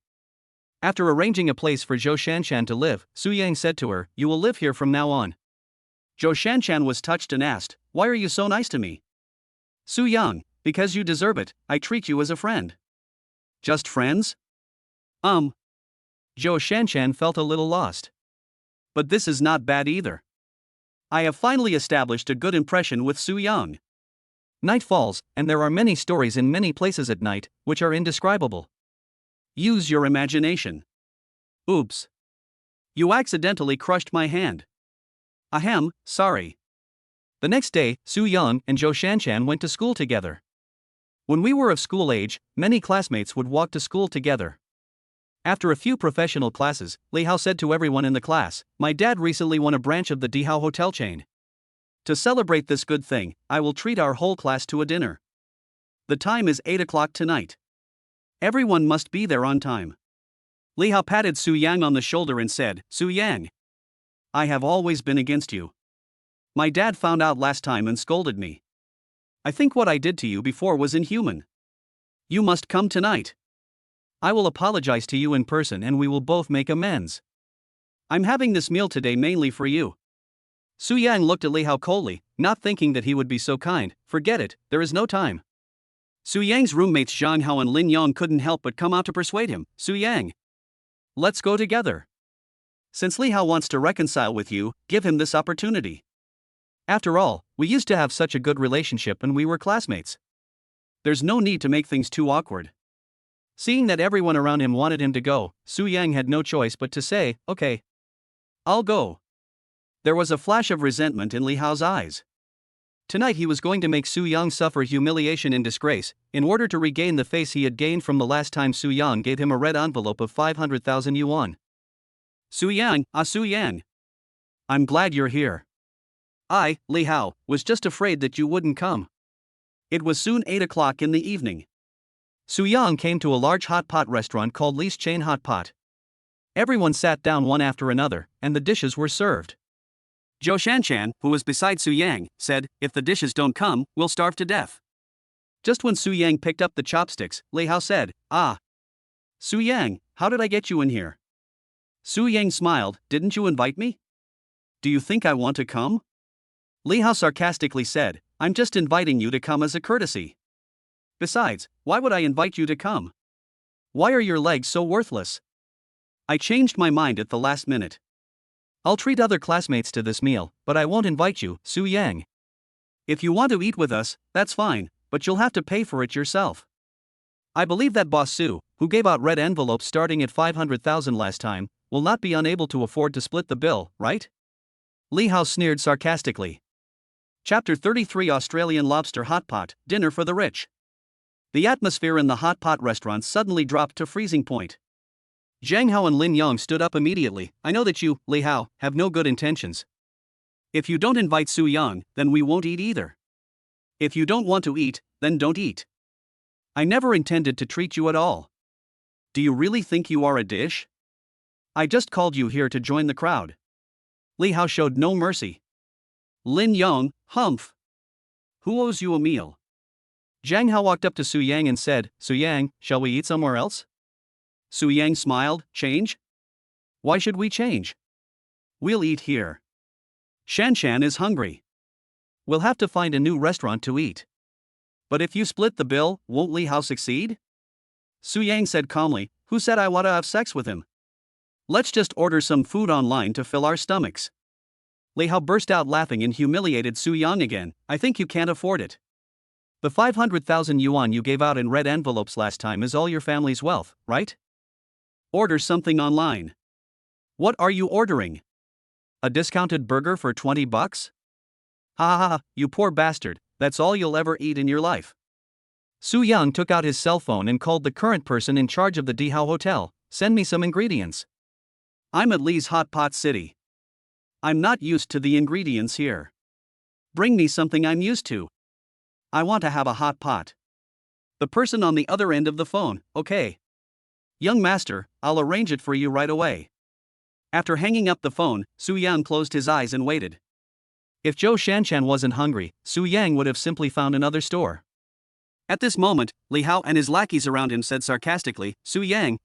After arranging a place for Zhou Shanshan to live, Su Yang said to her, you will live here from now on. Zhou Shanshan was touched and asked, why are you so nice to me? Su Yang, because you deserve it, I treat you as a friend. Just friends? Zhou Shanshan felt a little lost. But this is not bad either. I have finally established a good impression with Su Yang. Night falls, and there are many stories in many places at night, which are indescribable. Use your imagination. Oops. You accidentally crushed my hand. Ahem, sorry. The next day, Su Yang and Zhou Shanshan went to school together. When we were of school age, many classmates would walk to school together. After a few professional classes, Li Hao said to everyone in the class, my dad recently won a branch of the Dihao hotel chain. To celebrate this good thing, I will treat our whole class to a dinner. The time is 8 o'clock tonight. Everyone must be there on time. Li Hao patted Su Yang on the shoulder and said, Su Yang. I have always been against you. My dad found out last time and scolded me. I think what I did to you before was inhuman. You must come tonight. I will apologize to you in person and we will both make amends. I'm having this meal today mainly for you. Su Yang looked at Li Hao coldly, not thinking that he would be so kind. Forget it, there is no time. Su Yang's roommates Zhang Hao and Lin Yong couldn't help but come out to persuade him. Su Yang, let's go together. Since Li Hao wants to reconcile with you, give him this opportunity. After all, we used to have such a good relationship and we were classmates. There's no need to make things too awkward. Seeing that everyone around him wanted him to go, Su Yang had no choice but to say, okay, I'll go. There was a flash of resentment in Li Hao's eyes. Tonight he was going to make Su Yang suffer humiliation and disgrace, in order to regain the face he had gained from the last time Su Yang gave him a red envelope of 500,000 yuan. Su Yang, Su Yang. I'm glad you're here. I, Li Hao, was just afraid that you wouldn't come. It was soon 8 o'clock in the evening. Su Yang came to a large hot pot restaurant called Li's Chain Hot Pot. Everyone sat down one after another, and the dishes were served. Zhou Shanshan, who was beside Su Yang, said, if the dishes don't come, we'll starve to death. Just when Su Yang picked up the chopsticks, Li Hao said, Su Yang, how did I get you in here? Su Yang smiled, didn't you invite me? Do you think I want to come? Li Hao sarcastically said, I'm just inviting you to come as a courtesy. Besides, why would I invite you to come? Why are your legs so worthless? I changed my mind at the last minute. I'll treat other classmates to this meal, but I won't invite you, Su Yang. If you want to eat with us, that's fine, but you'll have to pay for it yourself. I believe that boss Su, who gave out red envelopes starting at 500,000 last time, will not be unable to afford to split the bill, right? Li Hao sneered sarcastically. Chapter 33 Australian Lobster Hot Pot, Dinner for the Rich. The atmosphere in the hot pot restaurant suddenly dropped to freezing point. Zhang Hao and Lin Yong stood up immediately. I know that you, Li Hao, have no good intentions. If you don't invite Su Yang, then we won't eat either. If you don't want to eat, then don't eat. I never intended to treat you at all. Do you really think you are a dish? I just called you here to join the crowd. Li Hao showed no mercy. Lin Yong, humph. Who owes you a meal? Zhang Hao walked up to Su Yang and said, Su Yang, shall we eat somewhere else? Su Yang smiled, change? Why should we change? We'll eat here. Shanshan is hungry. We'll have to find a new restaurant to eat. But if you split the bill, won't Li Hao succeed? Su Yang said calmly, who said I want to have sex with him? Let's just order some food online to fill our stomachs. Li Hao burst out laughing and humiliated Su Yang again. I think you can't afford it. The 500,000 yuan you gave out in red envelopes last time is all your family's wealth, right? Order something online. What are you ordering? A discounted burger for 20 bucks? Ha ha ha, you poor bastard, that's all you'll ever eat in your life. Su Yang took out his cell phone and called the current person in charge of the Dihao Hotel. Send me some ingredients. I'm at Li's Hot Pot City. I'm not used to the ingredients here. Bring me something I'm used to. I want to have a hot pot. The person on the other end of the phone, okay. Young master, I'll arrange it for you right away. After hanging up the phone, Su Yang closed his eyes and waited. If Zhou Shanshan wasn't hungry, Su Yang would have simply found another store. At this moment, Li Hao and his lackeys around him said sarcastically, Su Yang,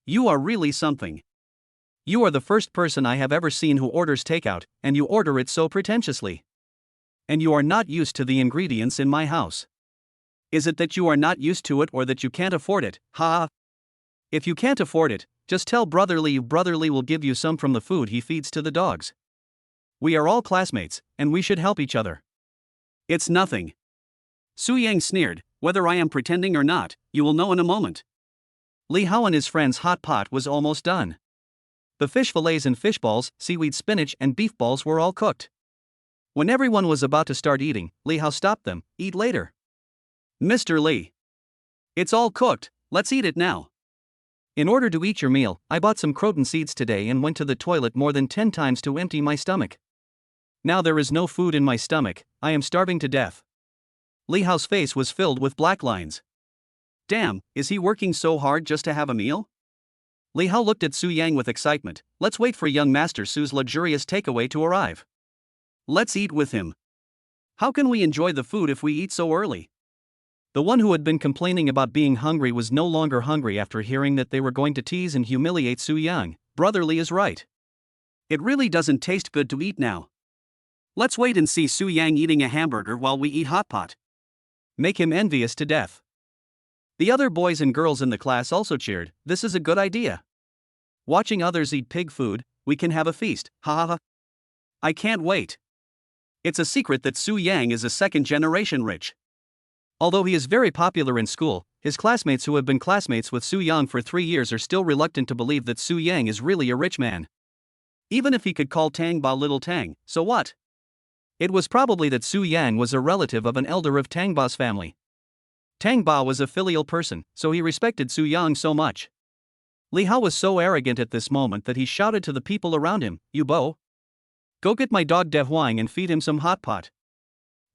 you are really something. You are the first person I have ever seen who orders takeout, and you order it so pretentiously. And you are not used to the ingredients in my house. Is it that you are not used to it or that you can't afford it? Ha! If you can't afford it, just tell Brother Li will give you some from the food he feeds to the dogs. We are all classmates, and we should help each other. It's nothing. Su Yang sneered, whether I am pretending or not, you will know in a moment. Li Hao and his friend's hot pot was almost done. The fish fillets and fish balls, seaweed spinach and beef balls were all cooked. When everyone was about to start eating, Li Hao stopped them, eat later. Mr. Li. It's all cooked, let's eat it now. In order to eat your meal, I bought some croton seeds today and went to the toilet more than 10 times to empty my stomach. Now there is no food in my stomach, I am starving to death. Li Hao's face was filled with black lines. Damn, is he working so hard just to have a meal? Li Hao looked at Su Yang with excitement. Let's wait for young Master Su's luxurious takeaway to arrive. Let's eat with him. How can we enjoy the food if we eat so early? The one who had been complaining about being hungry was no longer hungry after hearing that they were going to tease and humiliate Su Yang. Brotherly is right. It really doesn't taste good to eat now. Let's wait and see Su Yang eating a hamburger while we eat hot pot. Make him envious to death. The other boys and girls in the class also cheered. This is a good idea. Watching others eat pig food, we can have a feast. Ha ha ha. I can't wait. It's a secret that Su Yang is a second-generation rich. Although he is very popular in school, his classmates who have been classmates with Su Yang for 3 years are still reluctant to believe that Su Yang is really a rich man. Even if he could call Tang Ba Little Tang, so what? It was probably that Su Yang was a relative of an elder of Tang Ba's family. Tang Ba was a filial person, so he respected Su Yang so much. Li Hao was so arrogant at this moment that he shouted to the people around him, "You bo! Go get my dog De Huang and feed him some hot pot.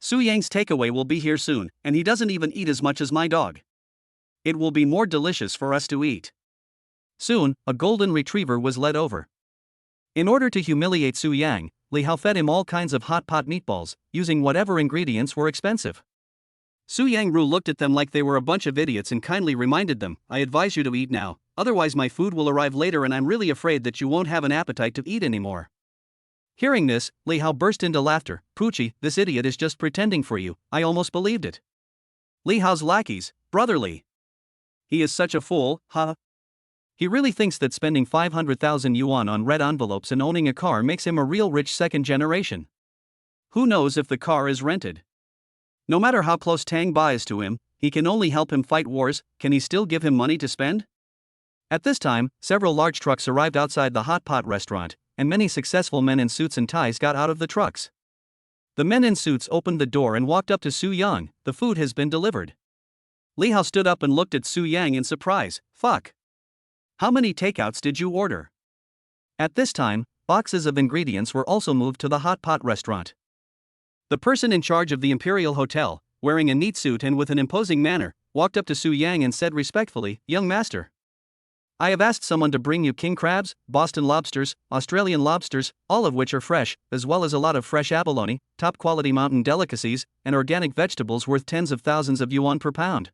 Su Yang's takeaway will be here soon, and he doesn't even eat as much as my dog. It will be more delicious for us to eat." Soon, a golden retriever was led over. In order to humiliate Su Yang, Li Hao fed him all kinds of hot pot meatballs, using whatever ingredients were expensive. Su Yang Ru looked at them like they were a bunch of idiots and kindly reminded them, "I advise you to eat now, otherwise my food will arrive later and I'm really afraid that you won't have an appetite to eat anymore." Hearing this, Li Hao burst into laughter. "Poochie, this idiot is just pretending for you, I almost believed it." Li Hao's lackeys, brotherly. He is such a fool, huh? He really thinks that spending 500,000 yuan on red envelopes and owning a car makes him a real rich second generation. Who knows if the car is rented? No matter how close Tang Ba is to him, he can only help him fight wars. Can he still give him money to spend? At this time, several large trucks arrived outside the hot pot restaurant, and many successful men in suits and ties got out of the trucks. The men in suits opened the door and walked up to Su Yang. "The food has been delivered." Li Hao stood up and looked at Su Yang in surprise. "Fuck. How many takeouts did you order?" At this time, boxes of ingredients were also moved to the hot pot restaurant. The person in charge of the Imperial Hotel, wearing a neat suit and with an imposing manner, walked up to Su Yang and said respectfully, "Young master, I have asked someone to bring you king crabs, Boston lobsters, Australian lobsters, all of which are fresh, as well as a lot of fresh abalone, top-quality mountain delicacies, and organic vegetables worth tens of thousands of yuan per pound.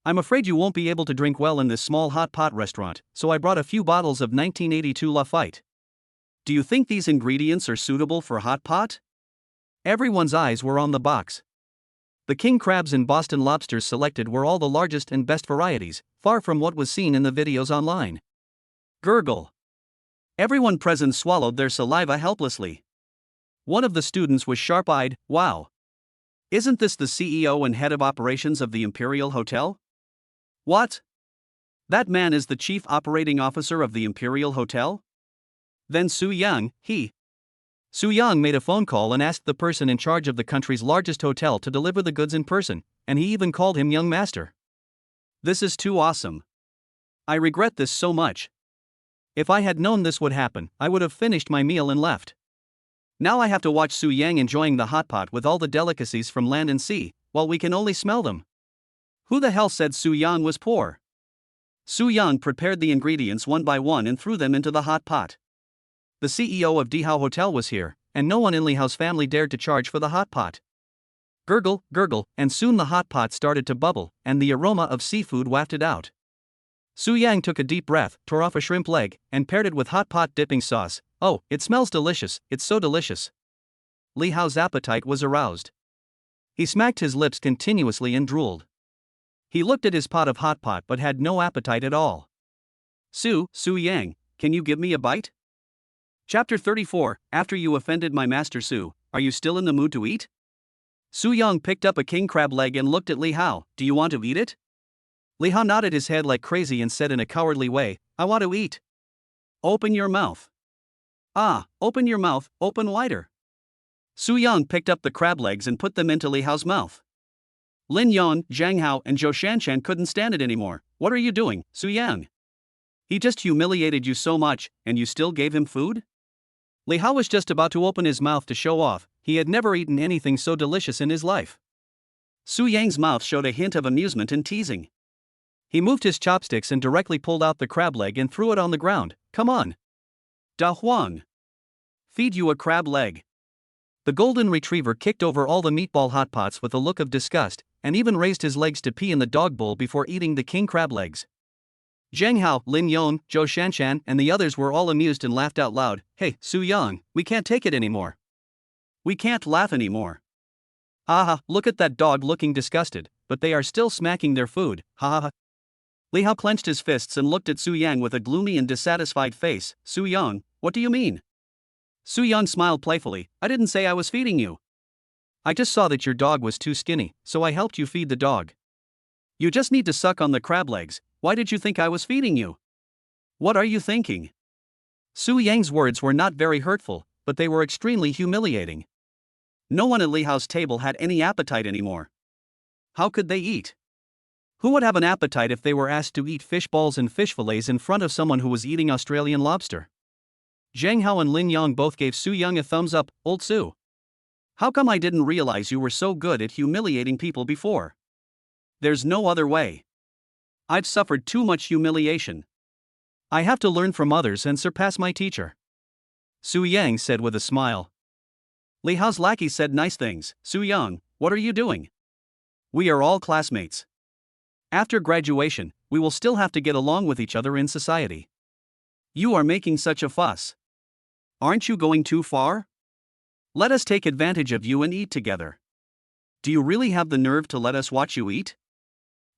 I'm afraid you won't be able to drink well in this small hot pot restaurant, so I brought a few bottles of 1982 Lafite. Do you think these ingredients are suitable for hot pot?" Everyone's eyes were on the box. The king crabs and Boston lobsters selected were all the largest and best varieties, far from what was seen in the videos online. Gurgle. Everyone present swallowed their saliva helplessly. One of the students was sharp-eyed. "Wow. Isn't this the CEO and head of operations of the Imperial Hotel?" "What? That man is the chief operating officer of the Imperial Hotel?" Then Su Yang, Su Yang made a phone call and asked the person in charge of the country's largest hotel to deliver the goods in person, and he even called him young master. This is too awesome. I regret this so much. If I had known this would happen, I would have finished my meal and left. Now I have to watch Su Yang enjoying the hot pot with all the delicacies from land and sea, while we can only smell them. Who the hell said Su Yang was poor? Su Yang prepared the ingredients one by one and threw them into the hot pot. The CEO of Dihao Hotel was here, and no one in Li Hao's family dared to charge for the hot pot. Gurgle, gurgle, and soon the hot pot started to bubble, and the aroma of seafood wafted out. Su Yang took a deep breath, tore off a shrimp leg, and paired it with hot pot dipping sauce. "Oh, it smells delicious, it's so delicious." Li Hao's appetite was aroused. He smacked his lips continuously and drooled. He looked at his pot of hot pot but had no appetite at all. Su Yang, can you give me a bite?" Chapter 34, After you offended my master Su, are you still in the mood to eat? Su Yang picked up a king crab leg and looked at Li Hao. "Do you want to eat it?" Li Hao nodded his head like crazy and said in a cowardly way, "I want to eat." "Open your mouth." "Ah, open your mouth, open wider." Su Yang picked up the crab legs and put them into Li Hao's mouth. Lin Yan, Zhang Hao, and Zhou Shanshan couldn't stand it anymore. "What are you doing, Su Yang? He just humiliated you so much, and you still gave him food?" Li Hao was just about to open his mouth to show off. He had never eaten anything so delicious in his life. Su Yang's mouth showed a hint of amusement and teasing. He moved his chopsticks and directly pulled out the crab leg and threw it on the ground. "Come on. Da Huang. Feed you a crab leg." The golden retriever kicked over all the meatball hot pots with a look of disgust, and even raised his legs to pee in the dog bowl before eating the king crab legs. Zhang Hao, Lin Yon, Zhou Shanshan, and the others were all amused and laughed out loud. Hey, Su Yang, we can't take it anymore. We can't laugh anymore. Aha, look at that dog looking disgusted, but they are still smacking their food, ha ha ha. Li Hao clenched his fists and looked at Su Yang with a gloomy and dissatisfied face. Su Yang, what do you mean? Su Yang smiled playfully. I didn't say I was feeding you. I just saw that your dog was too skinny, so I helped you feed the dog. You just need to suck on the crab legs. Why did you think I was feeding you? What are you thinking? Su Yang's words were not very hurtful, but they were extremely humiliating. No one at Li Hao's table had any appetite anymore. How could they eat? Who would have an appetite if they were asked to eat fish balls and fish fillets in front of someone who was eating Australian lobster? Zhang Hao and Lin Yang both gave Su Yang a thumbs up. Old Su, how come I didn't realize you were so good at humiliating people before? There's no other way. I've suffered too much humiliation. I have to learn from others and surpass my teacher. Su Yang said with a smile. Li Hao's lackey said nice things. Su Yang, what are you doing? We are all classmates. After graduation, we will still have to get along with each other in society. You are making such a fuss. Aren't you going too far? Let us take advantage of you and eat together. Do you really have the nerve to let us watch you eat?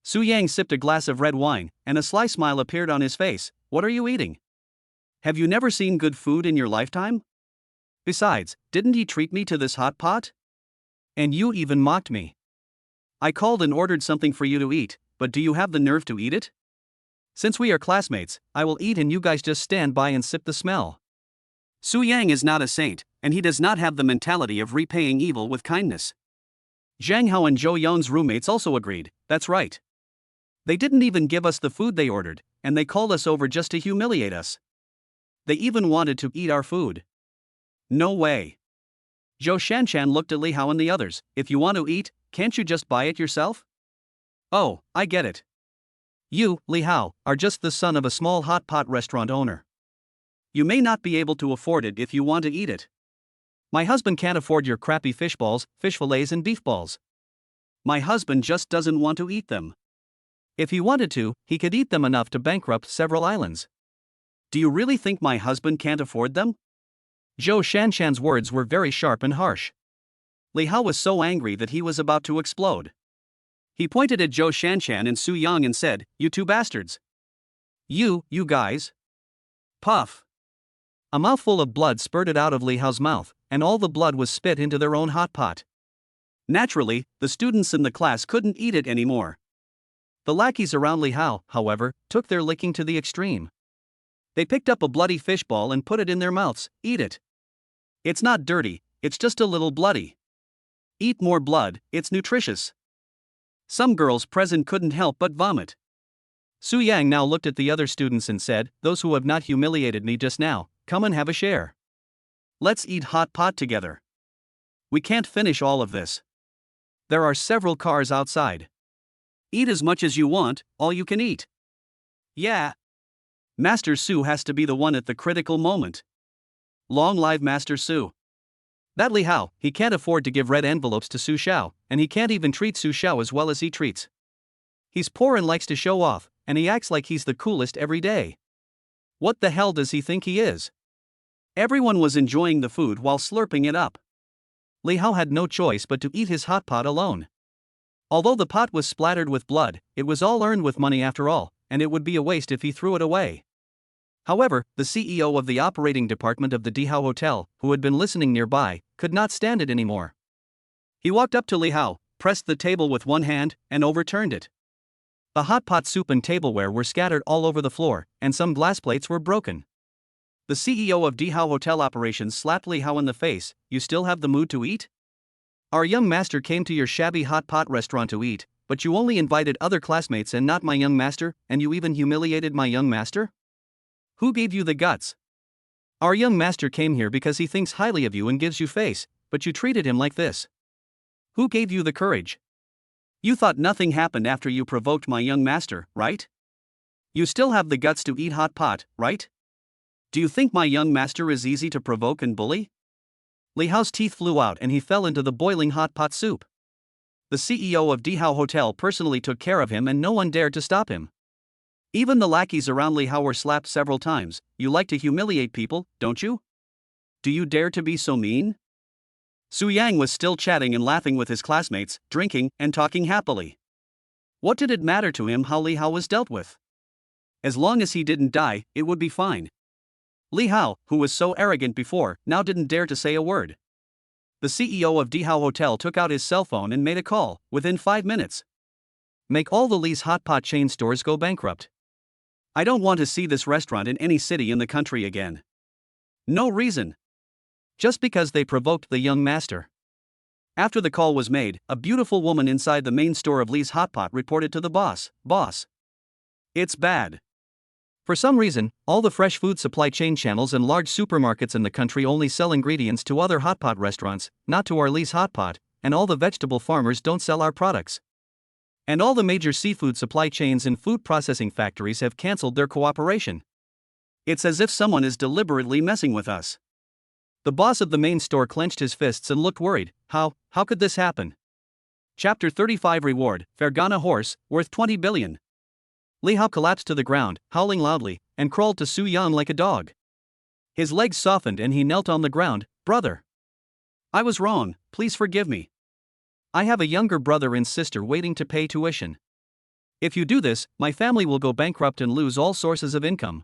Su Yang sipped a glass of red wine, and a sly smile appeared on his face. What are you eating? Have you never seen good food in your lifetime? Besides, didn't he treat me to this hot pot? And you even mocked me. I called and ordered something for you to eat, but do you have the nerve to eat it? Since we are classmates, I will eat and you guys just stand by and sip the smell. Su Yang is not a saint, and he does not have the mentality of repaying evil with kindness. Zhang Hao and Zhou Yang's roommates also agreed. That's right. They didn't even give us the food they ordered, and they called us over just to humiliate us. They even wanted to eat our food. No way. Zhou Shanshan looked at Li Hao and the others. If you want to eat, can't you just buy it yourself? Oh, I get it. You, Li Hao, are just the son of a small hot pot restaurant owner. You may not be able to afford it if you want to eat it. My husband can't afford your crappy fish balls, fish fillets and beef balls. My husband just doesn't want to eat them. If he wanted to, he could eat them enough to bankrupt several islands. Do you really think my husband can't afford them? Zhou Shanshan's words were very sharp and harsh. Li Hao was so angry that he was about to explode. He pointed at Zhou Shanshan and Su Yang and said, You two bastards. You guys. Puff. A mouthful of blood spurted out of Li Hao's mouth, and all the blood was spit into their own hot pot. Naturally, the students in the class couldn't eat it anymore. The lackeys around Li Hao, however, took their licking to the extreme. They picked up a bloody fish ball and put it in their mouths. Eat it. It's not dirty, it's just a little bloody. Eat more blood, it's nutritious. Some girls present couldn't help but vomit. Su Yang now looked at the other students and said, Those who have not humiliated me just now, come and have a share. Let's eat hot pot together. We can't finish all of this. There are several cars outside. Eat as much as you want, all you can eat. Yeah. Master Su has to be the one at the critical moment. Long live Master Su. That Li Hao, he can't afford to give red envelopes to Su Xiao, and he can't even treat Su Xiao as well as he treats. He's poor and likes to show off, and he acts like he's the coolest every day. What the hell does he think he is? Everyone was enjoying the food while slurping it up. Li Hao had no choice but to eat his hot pot alone. Although the pot was splattered with blood, it was all earned with money after all, and it would be a waste if he threw it away. However, the CEO of the operating department of the Dihao Hotel, who had been listening nearby, could not stand it anymore. He walked up to Li Hao, pressed the table with one hand, and overturned it. The hot pot soup and tableware were scattered all over the floor, and some glass plates were broken. The CEO of Dihao Hotel Operations slapped Li Hao in the face. You still have the mood to eat? Our young master came to your shabby hot pot restaurant to eat, but you only invited other classmates and not my young master, and you even humiliated my young master? Who gave you the guts? Our young master came here because he thinks highly of you and gives you face, but you treated him like this. Who gave you the courage? You thought nothing happened after you provoked my young master, right? You still have the guts to eat hot pot, right? Do you think my young master is easy to provoke and bully? Li Hao's teeth flew out and he fell into the boiling hot pot soup. The CEO of Dihao Hotel personally took care of him and no one dared to stop him. Even the lackeys around Li Hao were slapped several times. You like to humiliate people, don't you? Do you dare to be so mean? Su Yang was still chatting and laughing with his classmates, drinking and talking happily. What did it matter to him how Li Hao was dealt with? As long as he didn't die, it would be fine. Li Hao, who was so arrogant before, now didn't dare to say a word. The CEO of Dihao Hotel took out his cell phone and made a call. Within 5 minutes. Make all the Li's hot pot chain stores go bankrupt. I don't want to see this restaurant in any city in the country again. No reason. Just because they provoked the young master. After the call was made, a beautiful woman inside the main store of Li's hot pot reported to the boss. Boss. It's bad. For some reason, all the fresh food supply chain channels and large supermarkets in the country only sell ingredients to other hot pot restaurants, not to our Li's hot pot, and all the vegetable farmers don't sell our products. And all the major seafood supply chains and food processing factories have cancelled their cooperation. It's as if someone is deliberately messing with us. The boss of the main store clenched his fists and looked worried. How could this happen? Chapter 35 Reward, Fergana horse, worth 20 billion. Li Hao collapsed to the ground, howling loudly, and crawled to Su Yang like a dog. His legs softened and he knelt on the ground. Brother. I was wrong, please forgive me. I have a younger brother and sister waiting to pay tuition. If you do this, my family will go bankrupt and lose all sources of income.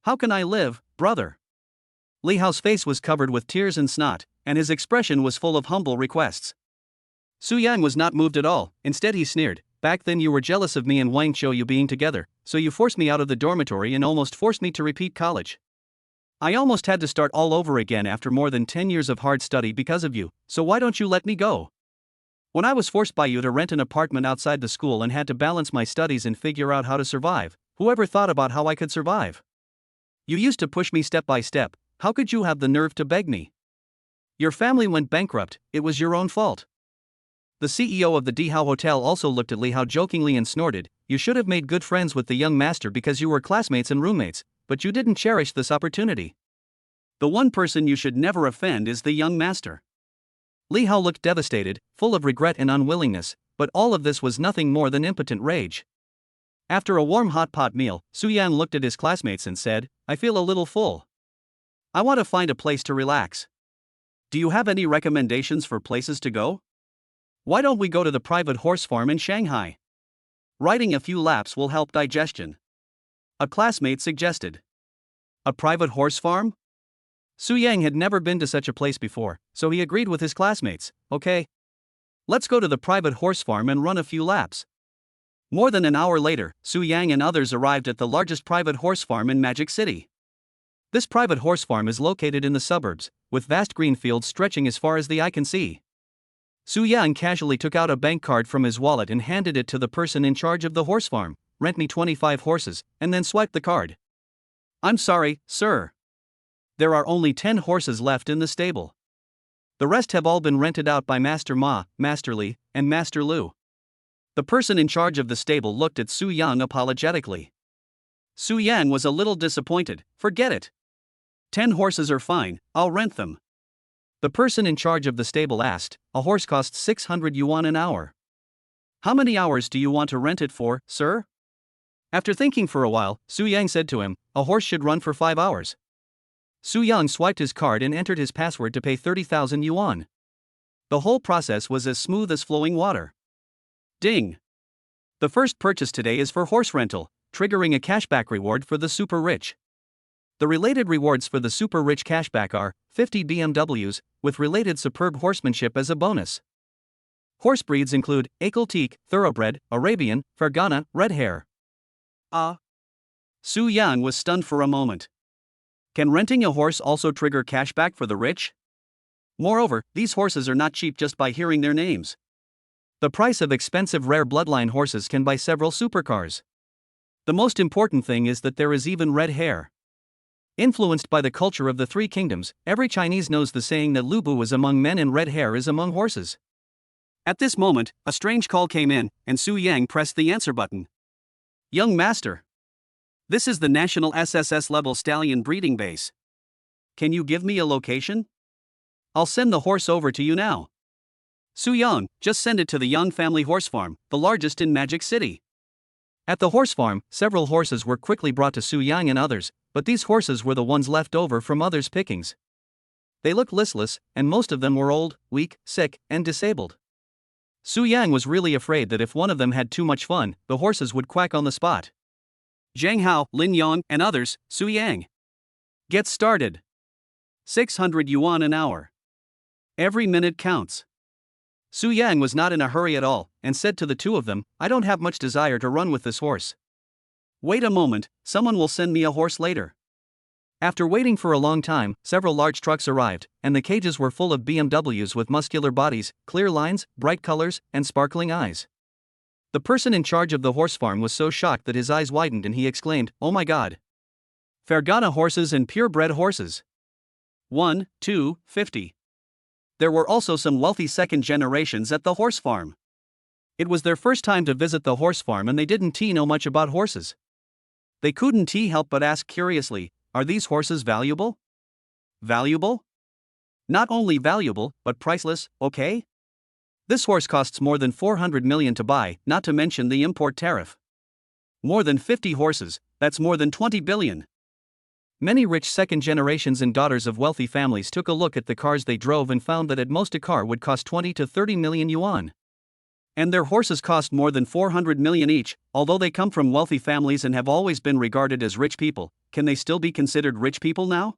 How can I live, brother? Li Hao's face was covered with tears and snot, and his expression was full of humble requests. Su Yang was not moved at all. Instead he sneered. Back then you were jealous of me and Wang Shou you being together, so you forced me out of the dormitory and almost forced me to repeat college. I almost had to start all over again after more than 10 years of hard study because of you, so why don't you let me go? When I was forced by you to rent an apartment outside the school and had to balance my studies and figure out how to survive, whoever thought about how I could survive? You used to push me step by step. How could you have the nerve to beg me? Your family went bankrupt, it was your own fault. The CEO of the Dihao Hotel also looked at Li Hao jokingly and snorted. You should have made good friends with the young master because you were classmates and roommates, but you didn't cherish this opportunity. The one person you should never offend is the young master. Li Hao looked devastated, full of regret and unwillingness, but all of this was nothing more than impotent rage. After a warm hot pot meal, Su Yang looked at his classmates and said, I feel a little full. I want to find a place to relax. Do you have any recommendations for places to go? Why don't we go to the private horse farm in Shanghai? Riding a few laps will help digestion. A classmate suggested. A private horse farm? Su Yang had never been to such a place before, so he agreed with his classmates. Okay. Let's go to the private horse farm and run a few laps. More than an hour later, Su Yang and others arrived at the largest private horse farm in Magic City. This private horse farm is located in the suburbs, with vast green fields stretching as far as the eye can see. Su Yang casually took out a bank card from his wallet and handed it to the person in charge of the horse farm. Rent me 25 horses, and then swiped the card. I'm sorry, sir. There are only 10 horses left in the stable. The rest have all been rented out by Master Ma, Master Li, and Master Lu. The person in charge of the stable looked at Su Yang apologetically. Su Yang was a little disappointed. Forget it. 10 horses are fine, I'll rent them. The person in charge of the stable asked, a horse costs 600 yuan an hour. How many hours do you want to rent it for, sir? After thinking for a while, Su Yang said to him, a horse should run for 5 hours. Su Yang swiped his card and entered his password to pay 30,000 yuan. The whole process was as smooth as flowing water. Ding! The first purchase today is for horse rental, triggering a cashback reward for the super rich. The related rewards for the super rich cashback are 50 BMWs, with related superb horsemanship as a bonus. Horse breeds include Equal-Teak, Thoroughbred, Arabian, Fergana, Red Hair. Su Yang was stunned for a moment. Can renting a horse also trigger cashback for the rich? Moreover, these horses are not cheap just by hearing their names. The price of expensive rare bloodline horses can buy several supercars. The most important thing is that there is even red hair. Influenced by the culture of the Three Kingdoms, every Chinese knows the saying that Lubu is among men and red hair is among horses. At this moment, a strange call came in, and Su Yang pressed the answer button. Young master. This is the National SSS level stallion breeding base. Can you give me a location? I'll send the horse over to you now. Su Yang, just send it to the Yang family horse farm, the largest in Magic City. At the horse farm, several horses were quickly brought to Su Yang and others, but these horses were the ones left over from others' pickings. They looked listless, and most of them were old, weak, sick, and disabled. Su Yang was really afraid that if one of them had too much fun, the horses would quack on the spot. Zhang Hao, Lin Yang, and others, Su Yang. Get started. 600 yuan an hour. Every minute counts. Su Yang was not in a hurry at all, and said to the two of them, I don't have much desire to run with this horse. Wait a moment, someone will send me a horse later. After waiting for a long time, several large trucks arrived, and the cages were full of BMWs with muscular bodies, clear lines, bright colors, and sparkling eyes. The person in charge of the horse farm was so shocked that his eyes widened and he exclaimed, Oh my God! Fergana horses and purebred horses. 1, 2, 50. There were also some wealthy second generations at the horse farm. It was their first time to visit the horse farm and they didn't know much about horses. They couldn't help but ask curiously, Are these horses valuable? Valuable? Not only valuable, but priceless, okay? This horse costs more than 400 million to buy, not to mention the import tariff. More than 50 horses, that's more than 20 billion. Many rich second generations and daughters of wealthy families took a look at the cars they drove and found that at most a car would cost 20 to 30 million yuan. And their horses cost more than 400 million each. Although they come from wealthy families and have always been regarded as rich people, can they still be considered rich people now?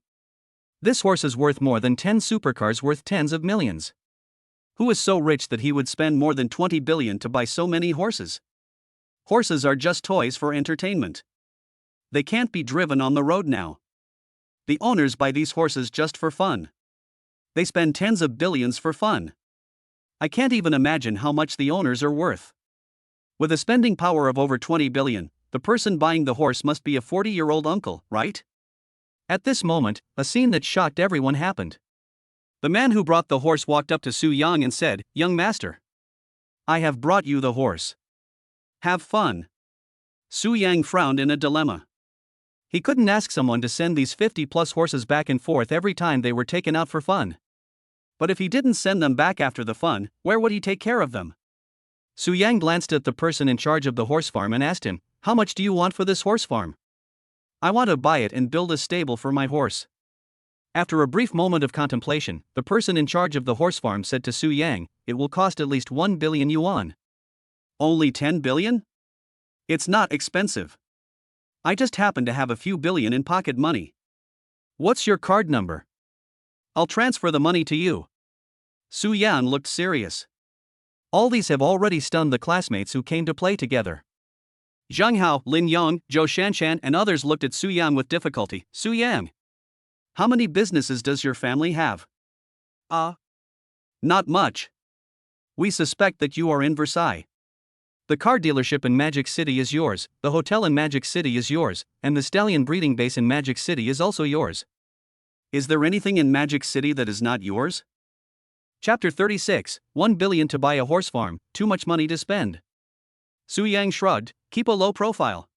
This horse is worth more than 10 supercars worth tens of millions. Who is so rich that he would spend more than 20 billion to buy so many horses? Horses are just toys for entertainment. They can't be driven on the road now. The owners buy these horses just for fun. They spend tens of billions for fun. I can't even imagine how much the owners are worth. With a spending power of over 20 billion, the person buying the horse must be a 40-year-old uncle, right? At this moment, a scene that shocked everyone happened. The man who brought the horse walked up to Su Yang and said, Young master, I have brought you the horse. Have fun. Su Yang frowned in a dilemma. He couldn't ask someone to send these 50-plus horses back and forth every time they were taken out for fun. But if he didn't send them back after the fun, where would he take care of them? Su Yang glanced at the person in charge of the horse farm and asked him, How much do you want for this horse farm? I want to buy it and build a stable for my horse. After a brief moment of contemplation, the person in charge of the horse farm said to Su Yang, It will cost at least 1 billion yuan. Only 10 billion? It's not expensive. I just happen to have a few billion in pocket money. What's your card number? I'll transfer the money to you. Su Yan looked serious. All these have already stunned the classmates who came to play together. Zhang Hao, Lin Yang, Zhou Shanshan and others looked at Su Yan with difficulty. Su Yan, how many businesses does your family have? Not much. We suspect that you are in Versailles. The car dealership in Magic City is yours, the hotel in Magic City is yours, and the stallion breeding base in Magic City is also yours. Is there anything in Magic City that is not yours? Chapter 36, 1 billion to buy a horse farm, too much money to spend. Su Yang shrugged, keep a low profile.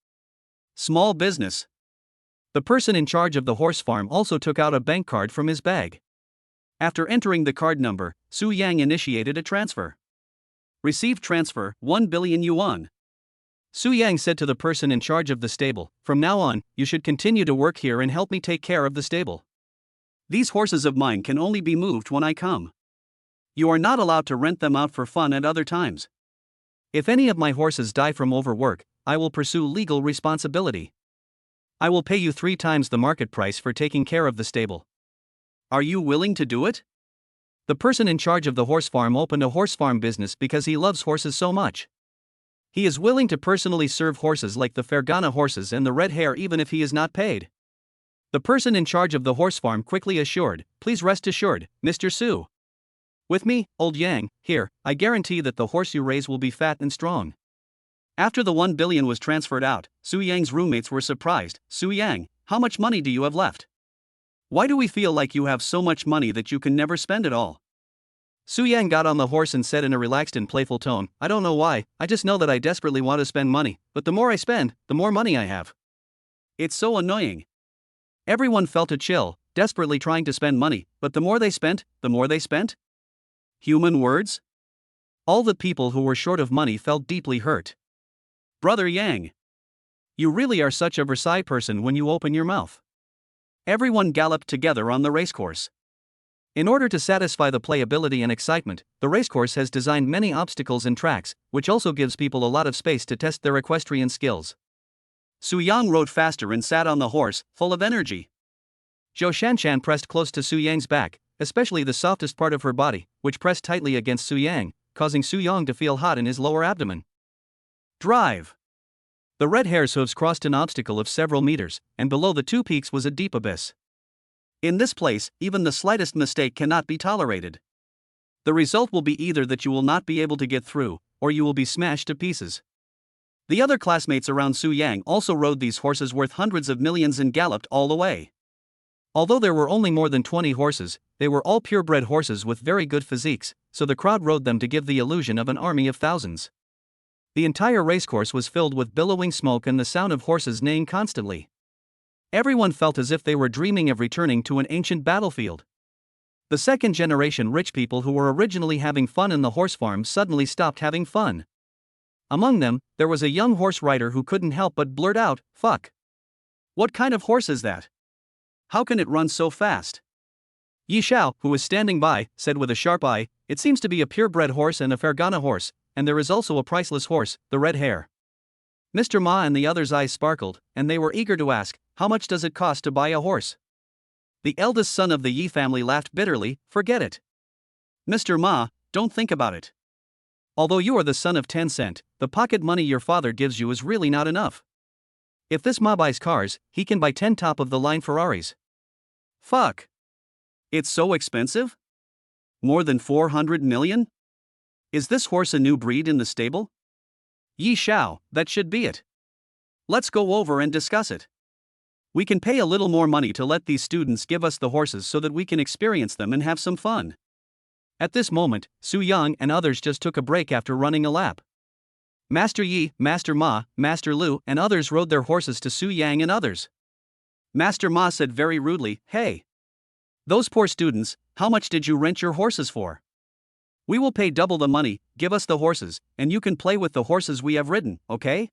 Small business. The person in charge of the horse farm also took out a bank card from his bag. After entering the card number, Su Yang initiated a transfer. Receive transfer, 1 billion yuan. Su Yang said to the person in charge of the stable, From now on, you should continue to work here and help me take care of the stable. These horses of mine can only be moved when I come. You are not allowed to rent them out for fun at other times. If any of my horses die from overwork, I will pursue legal responsibility. I will pay you 3 times the market price for taking care of the stable. Are you willing to do it? The person in charge of the horse farm opened a horse farm business because he loves horses so much. He is willing to personally serve horses like the Fergana horses and the red hair even if he is not paid. The person in charge of the horse farm quickly assured, Please rest assured, Mr. Su. With me, old Yang, here, I guarantee that the horse you raise will be fat and strong. After the 1 billion was transferred out, Su Yang's roommates were surprised. Su Yang, how much money do you have left? Why do we feel like you have so much money that you can never spend it all? Su Yang got on the horse and said in a relaxed and playful tone, I don't know why, I just know that I desperately want to spend money, but the more I spend, the more money I have. It's so annoying. Everyone felt a chill, desperately trying to spend money, but the more they spent, the more they spent? Human words? All the people who were short of money felt deeply hurt. Brother Yang, You really are such a Versailles person when you open your mouth. Everyone galloped together on the racecourse. In order to satisfy the playability and excitement, the racecourse has designed many obstacles and tracks, which also gives people a lot of space to test their equestrian skills. Su Yang rode faster and sat on the horse, full of energy. Zhou Shanshan pressed close to Su Yang's back, especially the softest part of her body, which pressed tightly against Su Yang, causing Su Yang to feel hot in his lower abdomen. Drive! The red hare's hooves crossed an obstacle of several meters, and below the two peaks was a deep abyss. In this place, even the slightest mistake cannot be tolerated. The result will be either that you will not be able to get through, or you will be smashed to pieces. The other classmates around Su Yang also rode these horses worth hundreds of millions and galloped all the way. Although there were only more than 20 horses, they were all purebred horses with very good physiques, so the crowd rode them to give the illusion of an army of thousands. The entire racecourse was filled with billowing smoke and the sound of horses neighing constantly. Everyone felt as if they were dreaming of returning to an ancient battlefield. The second-generation rich people who were originally having fun in the horse farm suddenly stopped having fun. Among them, there was a young horse rider who couldn't help but blurt out, "Fuck! What kind of horse is that? How can it run so fast?" Yi Xiao, who was standing by, said with a sharp eye, "It seems to be a purebred horse and a Fergana horse, and there is also a priceless horse, the red hare." Mr. Ma and the others' eyes sparkled, and they were eager to ask, "How much does it cost to buy a horse?" The eldest son of the Yi family laughed bitterly, "Forget it. Mr. Ma, don't think about it. Although you are the son of Tencent, the pocket money your father gives you is really not enough. If this Ma buys cars, he can buy 10 top-of-the-line Ferraris." Fuck! It's so expensive? More than 400 million? Is this horse a new breed in the stable? Yi Xiao, that should be it. Let's go over and discuss it. We can pay a little more money to let these students give us the horses so that we can experience them and have some fun. At this moment, Su Yang and others just took a break after running a lap. Master Yi, Master Ma, Master Lu, and others rode their horses to Su Yang and others. Master Ma said very rudely, "Hey! Those poor students, how much did you rent your horses for? We will pay double the money, give us the horses, and you can play with the horses we have ridden, okay?"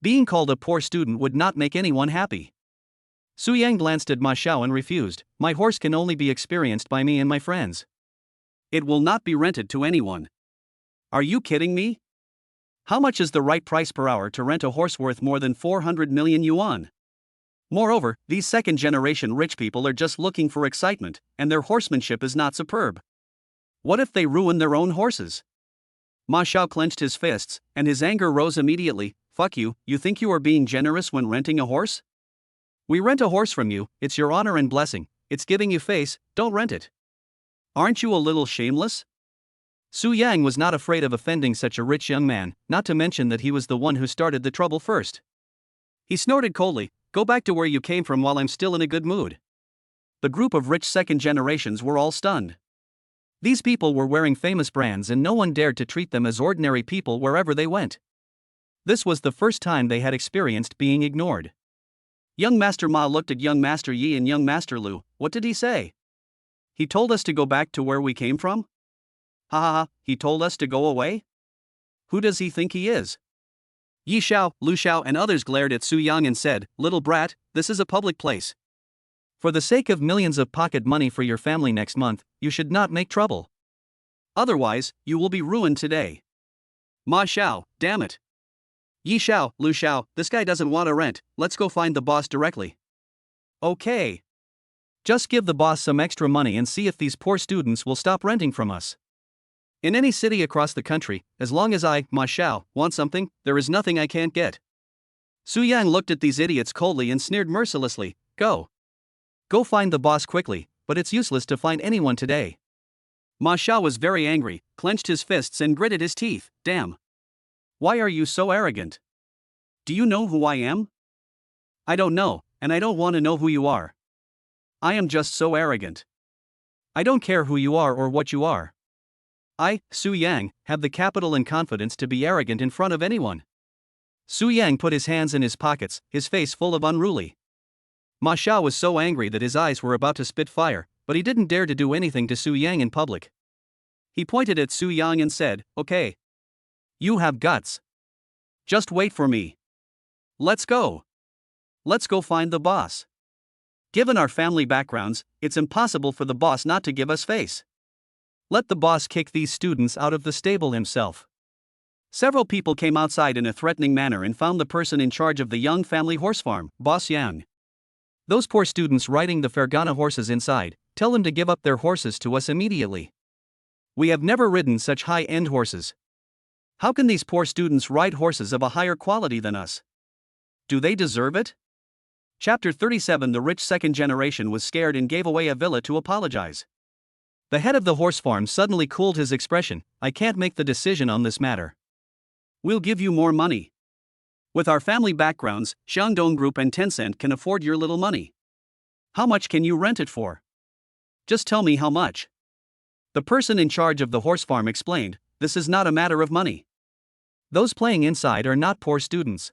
Being called a poor student would not make anyone happy. Su Yang glanced at Ma Xiao and refused, "My horse can only be experienced by me and my friends. It will not be rented to anyone." Are you kidding me? How much is the right price per hour to rent a horse worth more than 400 million yuan? Moreover, these second-generation rich people are just looking for excitement, and their horsemanship is not superb. What if they ruin their own horses? Ma Xiao clenched his fists, and his anger rose immediately. "Fuck you, you think you are being generous when renting a horse? We rent a horse from you, it's your honor and blessing, it's giving you face, don't rent it. Aren't you a little shameless?" Su Yang was not afraid of offending such a rich young man, not to mention that he was the one who started the trouble first. He snorted coldly, "Go back to where you came from while I'm still in a good mood." The group of rich second generations were all stunned. These people were wearing famous brands and no one dared to treat them as ordinary people wherever they went. This was the first time they had experienced being ignored. Young Master Ma looked at young Master Yi and young Master Lu. What did he say? He told us to go back to where we came from? Ha ha ha, he told us to go away? Who does he think he is? Yi Xiao, Lu Xiao and others glared at Su Yang and said, "Little brat, this is a public place. For the sake of millions of pocket money for your family next month, you should not make trouble. Otherwise, you will be ruined today." Ma Xiao, damn it. Yi Xiao, Lu Xiao, this guy doesn't want to rent, let's go find the boss directly. Okay. Just give the boss some extra money and see if these poor students will stop renting from us. In any city across the country, as long as I, Ma Xiao, want something, there is nothing I can't get. Su Yang looked at these idiots coldly and sneered mercilessly, "Go. Go find the boss quickly, but it's useless to find anyone today." Ma Xiao was very angry, clenched his fists and gritted his teeth, "Damn. Why are you so arrogant? Do you know who I am? I don't know, and I don't want to know who you are. I am just so arrogant. I don't care who you are or what you are. I, Su Yang, have the capital and confidence to be arrogant in front of anyone." Su Yang put his hands in his pockets, his face full of unruly. Ma Xiao was so angry that his eyes were about to spit fire, but he didn't dare to do anything to Su Yang in public. He pointed at Su Yang and said, "Okay. You have guts. Just wait for me. Let's go. Let's go find the boss. Given our family backgrounds, it's impossible for the boss not to give us face. Let the boss kick these students out of the stable himself. Several people came outside in a threatening manner and found the person in charge of the Young family horse farm, Boss Yang. Those poor students riding the Fergana horses inside, tell them to give up their horses to us immediately. We have never ridden such high-end horses. How can these poor students ride horses of a higher quality than us? Do they deserve it? Chapter 37. The rich second generation was scared and gave away a villa to apologize. The head of the horse farm suddenly cooled his expression. I can't make the decision on this matter. We'll give you more money. With our family backgrounds, Shandong Group and Tencent can afford your little money. How much can you rent it for? Just tell me how much. The person in charge of the horse farm explained, this is not a matter of money. Those playing inside are not poor students.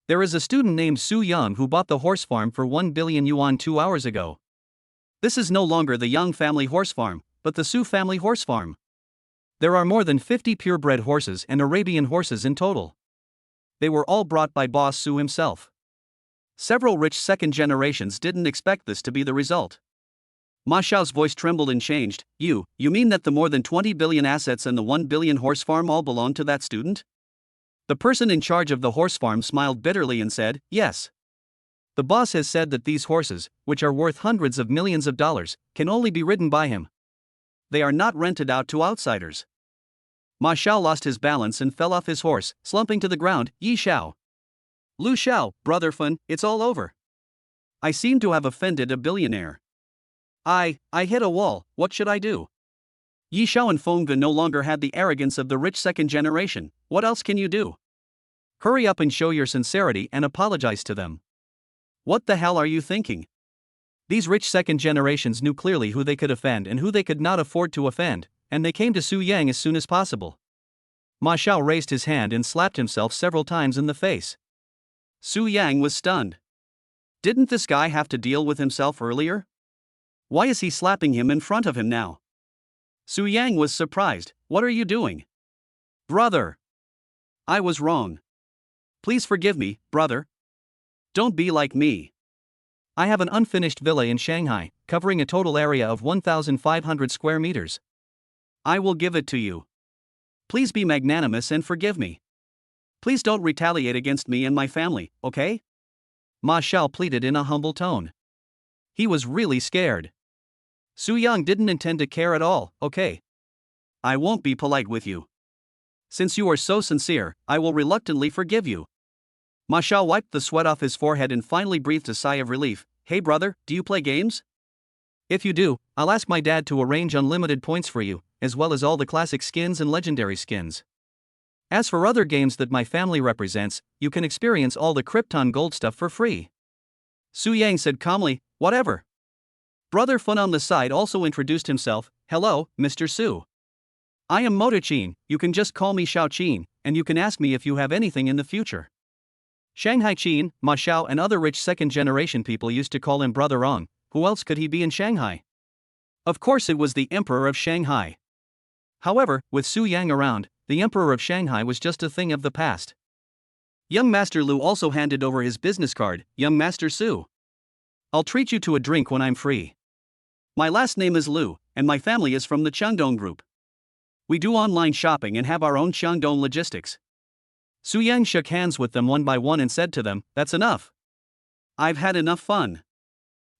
There is a student named Su Yang who bought the horse farm for 1 billion yuan 2 hours ago. This is no longer the Young family horse farm, but the Su family horse farm. There are more than 50 purebred horses and Arabian horses in total. They were all brought by Boss Su himself. Several rich second generations didn't expect this to be the result. Ma Xiao's voice trembled and changed. You mean that the more than 20 billion assets and the 1 billion horse farm all belong to that student? The person in charge of the horse farm smiled bitterly and said, yes. The boss has said that these horses, which are worth hundreds of millions of dollars, can only be ridden by him. They are not rented out to outsiders. Ma Xiao lost his balance and fell off his horse, slumping to the ground. Yi Xiao. Lu Xiao, brother Fun, it's all over. I seem to have offended a billionaire. I hit a wall, what should I do? Yi Xiao and Fengge no longer had the arrogance of the rich second generation. What else can you do? Hurry up and show your sincerity and apologize to them. What the hell are you thinking? These rich second generations knew clearly who they could offend and who they could not afford to offend, and they came to Su Yang as soon as possible. Ma Xiao raised his hand and slapped himself several times in the face. Su Yang was stunned. Didn't this guy have to deal with himself earlier? Why is he slapping him in front of him now? Su Yang was surprised. What are you doing? Brother. I was wrong. Please forgive me, brother. Don't be like me. I have an unfinished villa in Shanghai, covering a total area of 1,500 square meters. I will give it to you. Please be magnanimous and forgive me. Please don't retaliate against me and my family, okay? Ma Xiao pleaded in a humble tone. He was really scared. Su Yang didn't intend to care at all, okay? I won't be polite with you. Since you are so sincere, I will reluctantly forgive you. Ma Xiao wiped the sweat off his forehead and finally breathed a sigh of relief. Hey brother, do you play games? If you do, I'll ask my dad to arrange unlimited points for you, as well as all the classic skins and legendary skins. As for other games that my family represents, you can experience all the Krypton gold stuff for free. Su Yang said calmly, whatever. Brother Fun on the side also introduced himself. Hello, Mr. Su. I am Motochin, you can just call me Xiao Qin, and you can ask me if you have anything in the future. Shanghai Qin, Ma Xiao and other rich second generation people used to call him Brother Ong. Who else could he be in Shanghai? Of course it was the Emperor of Shanghai. However, with Su Yang around, the Emperor of Shanghai was just a thing of the past. Young Master Lu also handed over his business card. Young Master Su. I'll treat you to a drink when I'm free. My last name is Lu, and my family is from the Shandong Group. We do online shopping and have our own Shandong logistics. Su Yang shook hands with them one by one and said to them, that's enough. I've had enough fun.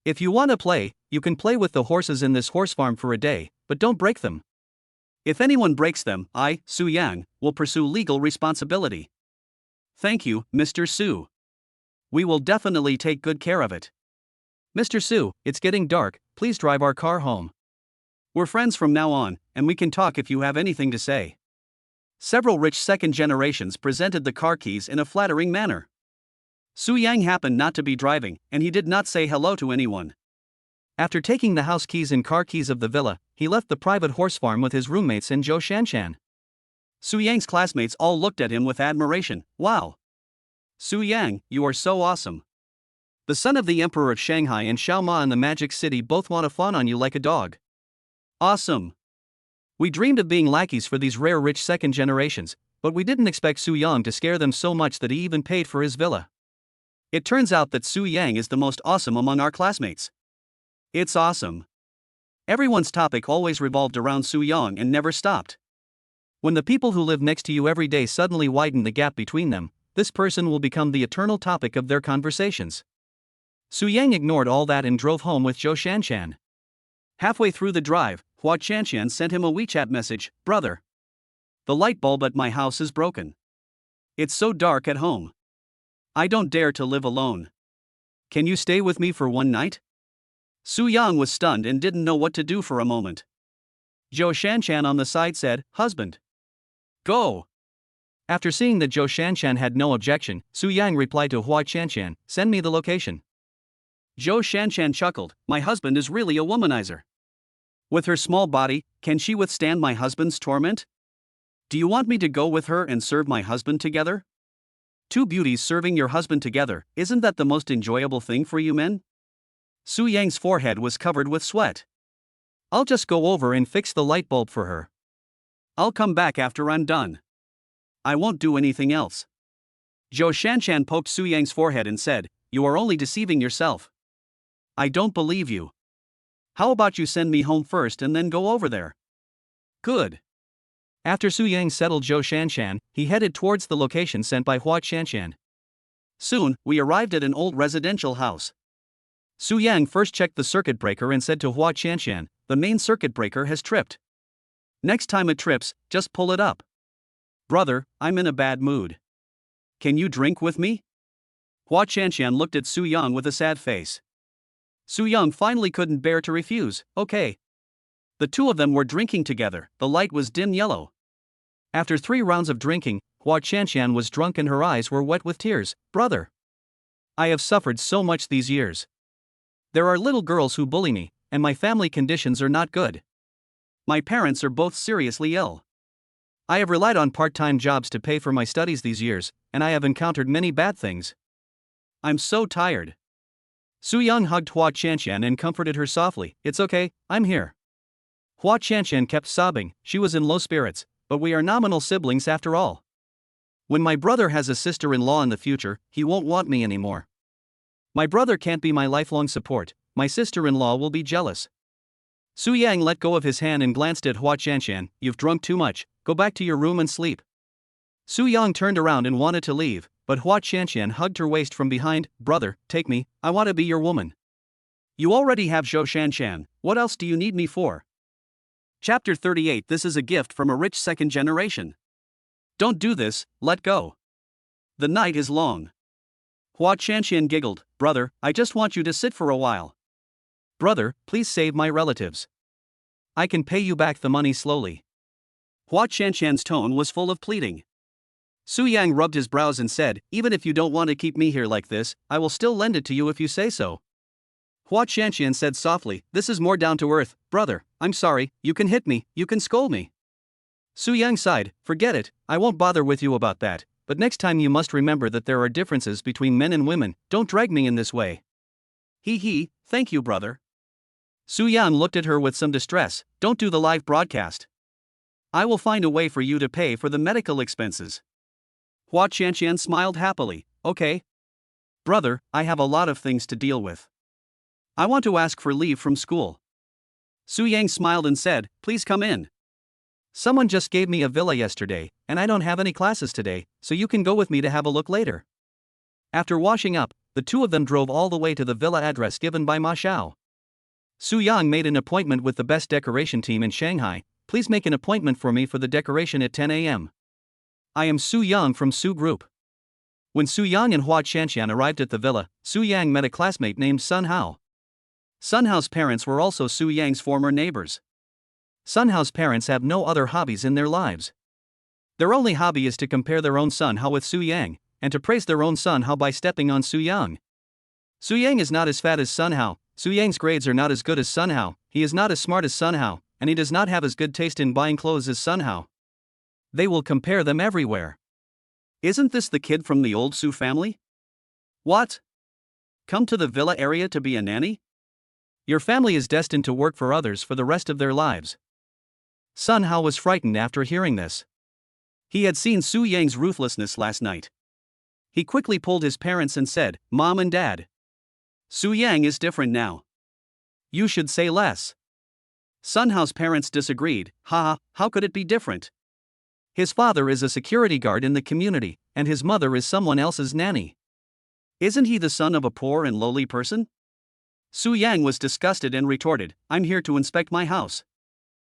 If you want to play, you can play with the horses in this horse farm for a day, but don't break them. If anyone breaks them, I, Su Yang, will pursue legal responsibility. Thank you, Mr. Su. We will definitely take good care of it. Mr. Su, it's getting dark, please drive our car home. We're friends from now on, and we can talk if you have anything to say. Several rich second generations presented the car keys in a flattering manner. Su Yang happened not to be driving, and he did not say hello to anyone. After taking the house keys and car keys of the villa, he left the private horse farm with his roommates and Zhou Shanshan. Su Yang's classmates all looked at him with admiration. Wow! Su Yang, you are so awesome. The son of the Emperor of Shanghai and Xiao Ma in the Magic City both want to fawn on you like a dog. Awesome! We dreamed of being lackeys for these rare rich second generations, but we didn't expect Su Yang to scare them so much that he even paid for his villa. It turns out that Su Yang is the most awesome among our classmates. It's awesome. Everyone's topic always revolved around Su Yang and never stopped. When the people who live next to you every day suddenly widen the gap between them, this person will become the eternal topic of their conversations. Su Yang ignored all that and drove home with Zhou Shanshan. Halfway through the drive, Hua Shanshan sent him a WeChat message, "Brother, the light bulb at my house is broken. It's so dark at home. I don't dare to live alone. Can you stay with me for one night?" Su Yang was stunned and didn't know what to do for a moment. Zhou Shanshan on the side said, "Husband, go." After seeing that Zhou Shanshan had no objection, Su Yang replied to Hua Shanshan, "Send me the location." Zhou Shanshan chuckled, "My husband is really a womanizer. With her small body, can she withstand my husband's torment? Do you want me to go with her and serve my husband together? Two beauties serving your husband together, isn't that the most enjoyable thing for you men?" Su Yang's forehead was covered with sweat. "I'll just go over and fix the light bulb for her. I'll come back after I'm done. I won't do anything else." Zhou Shanshan poked Su Yang's forehead and said, "You are only deceiving yourself. I don't believe you. How about you send me home first and then go over there?" "Good." After Su Yang settled Zhou Shanshan, he headed towards the location sent by Hua Shanshan. Soon, we arrived at an old residential house. Su Yang first checked the circuit breaker and said to Hua Shanshan, "The main circuit breaker has tripped. Next time it trips, just pull it up." "Brother, I'm in a bad mood. Can you drink with me?" Hua Shanshan looked at Su Yang with a sad face. Su Yang finally couldn't bear to refuse, "Okay." The two of them were drinking together, the light was dim yellow. After 3 rounds of drinking, Hua Shanshan was drunk and her eyes were wet with tears. "Brother, I have suffered so much these years. There are little girls who bully me, and my family conditions are not good. My parents are both seriously ill. I have relied on part-time jobs to pay for my studies these years, and I have encountered many bad things. I'm so tired." Su Yang hugged Hua Shanshan and comforted her softly, "It's okay, I'm here." Hua Shanshan kept sobbing, she was in low spirits, "But we are nominal siblings after all. When my brother has a sister-in-law in the future, he won't want me anymore. My brother can't be my lifelong support, my sister-in-law will be jealous." Su Yang let go of his hand and glanced at Hua Shanshan, "You've drunk too much, go back to your room and sleep." Su Yang turned around and wanted to leave, but Hua Shanshan hugged her waist from behind, "Brother, take me, I want to be your woman. You already have Zhou Shanshan, what else do you need me for?" Chapter 38. This is a gift from a rich second generation. "Don't do this, let go. The night is long." Hua Shanshan giggled, "Brother, I just want you to sit for a while. Brother, please save my relatives. I can pay you back the money slowly." Hua Shanshan's tone was full of pleading. Su Yang rubbed his brows and said, "Even if you don't want to keep me here like this, I will still lend it to you if you say so." Hua Shanshan said softly, "This is more down to earth, brother, I'm sorry, you can hit me, you can scold me." Su Yang sighed, "Forget it, I won't bother with you about that, but next time you must remember that there are differences between men and women, don't drag me in this way." "Hee, thank you brother." Su Yang looked at her with some distress, "Don't do the live broadcast. I will find a way for you to pay for the medical expenses." Hua Shanshan smiled happily, "Okay. Brother, I have a lot of things to deal with. I want to ask for leave from school." Su Yang smiled and said, "Please come in. Someone just gave me a villa yesterday, and I don't have any classes today, so you can go with me to have a look later." After washing up, the two of them drove all the way to the villa address given by Ma Xiao. Su Yang made an appointment with the best decoration team in Shanghai. "Please make an appointment for me for the decoration at 10 a.m. I am Su Yang from Su Group." When Su Yang and Hua Shanshan arrived at the villa, Su Yang met a classmate named Sun Hao. Sun Hao's parents were also Su Yang's former neighbors. Sun Hao's parents have no other hobbies in their lives. Their only hobby is to compare their own Sun Hao with Su Yang, and to praise their own Sun Hao by stepping on Su Yang. Su Yang is not as fat as Sun Hao, Su Yang's grades are not as good as Sun Hao, he is not as smart as Sun Hao, and he does not have as good taste in buying clothes as Sun Hao. They will compare them everywhere. "Isn't this the kid from the old Su family? What? Come to the villa area to be a nanny? Your family is destined to work for others for the rest of their lives." Sun Hao was frightened after hearing this. He had seen Su Yang's ruthlessness last night. He quickly pulled his parents and said, "Mom and Dad, Su Yang is different now. You should say less." Sun Hao's parents disagreed. "Haha, how could it be different? His father is a security guard in the community, and his mother is someone else's nanny. Isn't he the son of a poor and lowly person?" Su Yang was disgusted and retorted, "I'm here to inspect my house."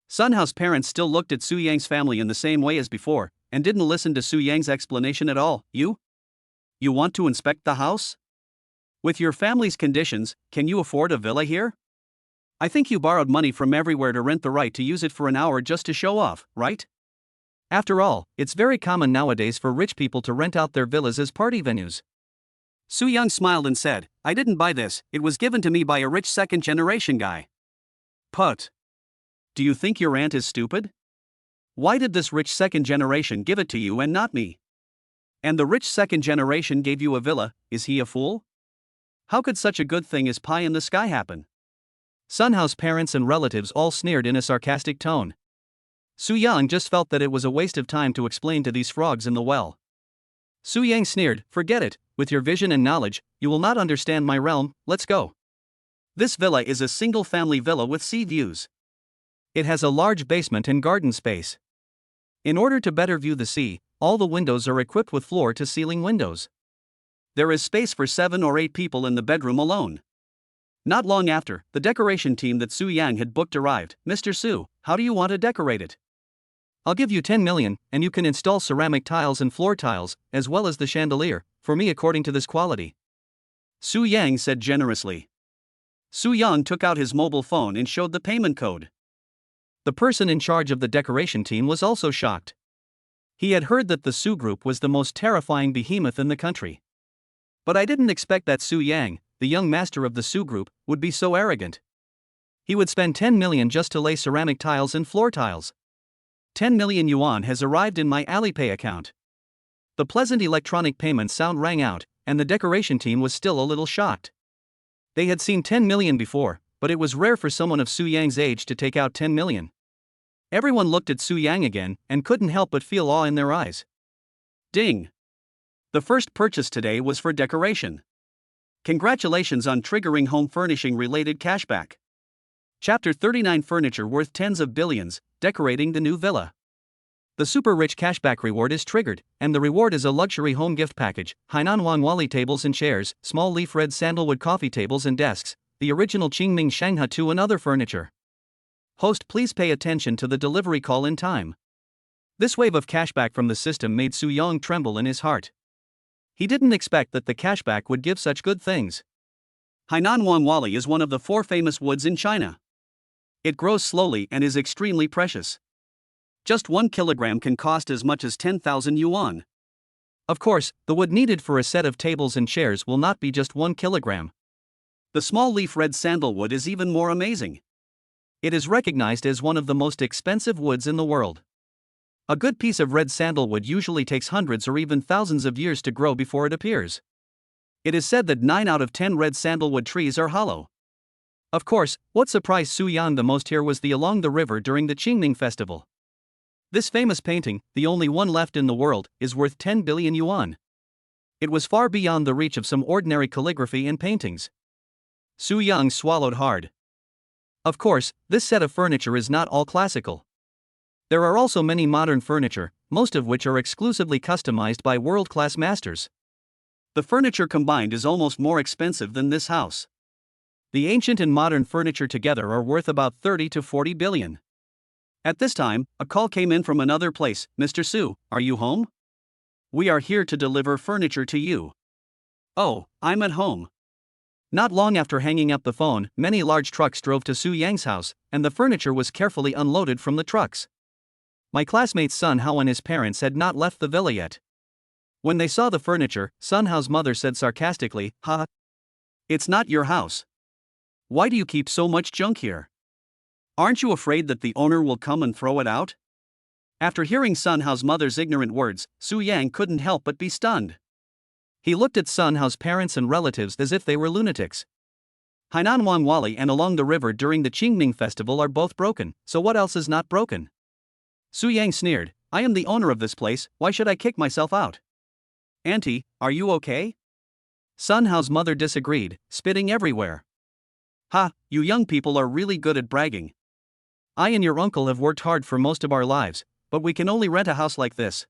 Sun Hao's parents still looked at Su Yang's family in the same way as before, and didn't listen to Su Yang's explanation at all. You want to inspect the house? With your family's conditions, can you afford a villa here? I think you borrowed money from everywhere to rent the right to use it for an hour just to show off, right? After all, it's very common nowadays for rich people to rent out their villas as party venues. Su Yang smiled and said, "I didn't buy this, it was given to me by a rich second-generation guy." Put. Do you think your aunt is stupid? Why did this rich second generation give it to you and not me? And the rich second generation gave you a villa, is he a fool? How could such a good thing as pie in the sky happen? Sun Hao's parents and relatives all sneered in a sarcastic tone. Su Yang just felt that it was a waste of time to explain to these frogs in the well. Su Yang sneered, "Forget it, with your vision and knowledge, you will not understand my realm, let's go." This villa is a single-family villa with sea views. It has a large basement and garden space. In order to better view the sea, all the windows are equipped with floor-to-ceiling windows. There is space for 7 or 8 people in the bedroom alone. Not long after, the decoration team that Su Yang had booked arrived. "Mr. Su, how do you want to decorate it?" "I'll give you 10 million, and you can install ceramic tiles and floor tiles, as well as the chandelier, for me according to this quality," Su Yang said generously. Su Yang took out his mobile phone and showed the payment code. The person in charge of the decoration team was also shocked. He had heard that the Su Group was the most terrifying behemoth in the country. But I didn't expect that Su Yang, the young master of the Su Group, would be so arrogant. He would spend 10 million just to lay ceramic tiles and floor tiles. 10 million yuan has arrived in my Alipay account. The pleasant electronic payment sound rang out, and the decoration team was still a little shocked. They had seen 10 million before, but it was rare for someone of Su Yang's age to take out 10 million. Everyone looked at Su Yang again, and couldn't help but feel awe in their eyes. Ding! The first purchase today was for decoration. Congratulations on triggering home furnishing related cashback. Chapter 39 Furniture worth tens of billions, decorating the new villa. The super rich cashback reward is triggered, and the reward is a luxury home gift package: Hainan Wangwali tables and chairs, small leaf red sandalwood coffee tables and desks, the original Qingming Shanghai 2 and other furniture. Host, please pay attention to the delivery call in time. This wave of cashback from the system made Su Yang tremble in his heart. He didn't expect that the cashback would give such good things. Hainan Wangwali is one of the 4 famous woods in China. It grows slowly and is extremely precious. Just 1 kilogram can cost as much as 10,000 yuan. Of course, the wood needed for a set of tables and chairs will not be just 1 kilogram. The small leaf red sandalwood is even more amazing. It is recognized as one of the most expensive woods in the world. A good piece of red sandalwood usually takes hundreds or even thousands of years to grow before it appears. It is said that 9 out of 10 red sandalwood trees are hollow. Of course, what surprised Su Yang the most here was the Along the River during the Qingming festival. This famous painting, the only one left in the world, is worth 10 billion yuan. It was far beyond the reach of some ordinary calligraphy and paintings. Su Yang swallowed hard. Of course, this set of furniture is not all classical. There are also many modern furniture, most of which are exclusively customized by world-class masters. The furniture combined is almost more expensive than this house. The ancient and modern furniture together are worth about 30 to 40 billion. At this time, a call came in from another place. "Mr. Su, are you home? We are here to deliver furniture to you." "Oh, I'm at home." Not long after hanging up the phone, many large trucks drove to Su Yang's house, and the furniture was carefully unloaded from the trucks. My classmate's Sun Hao and his parents had not left the villa yet. When they saw the furniture, Sun Hao's mother said sarcastically, "Ha! It's not your house. Why do you keep so much junk here? Aren't you afraid that the owner will come and throw it out?" After hearing Sun Hao's mother's ignorant words, Su Yang couldn't help but be stunned. He looked at Sun Hao's parents and relatives as if they were lunatics. Hainan Wangwali and Along the River during the Qingming festival are both broken, so what else is not broken? Su Yang sneered, "I am the owner of this place, why should I kick myself out?" Auntie, are you okay? Sun Hao's mother disagreed, spitting everywhere. Ha, you young people are really good at bragging. I and your uncle have worked hard for most of our lives, but we can only rent a house like this.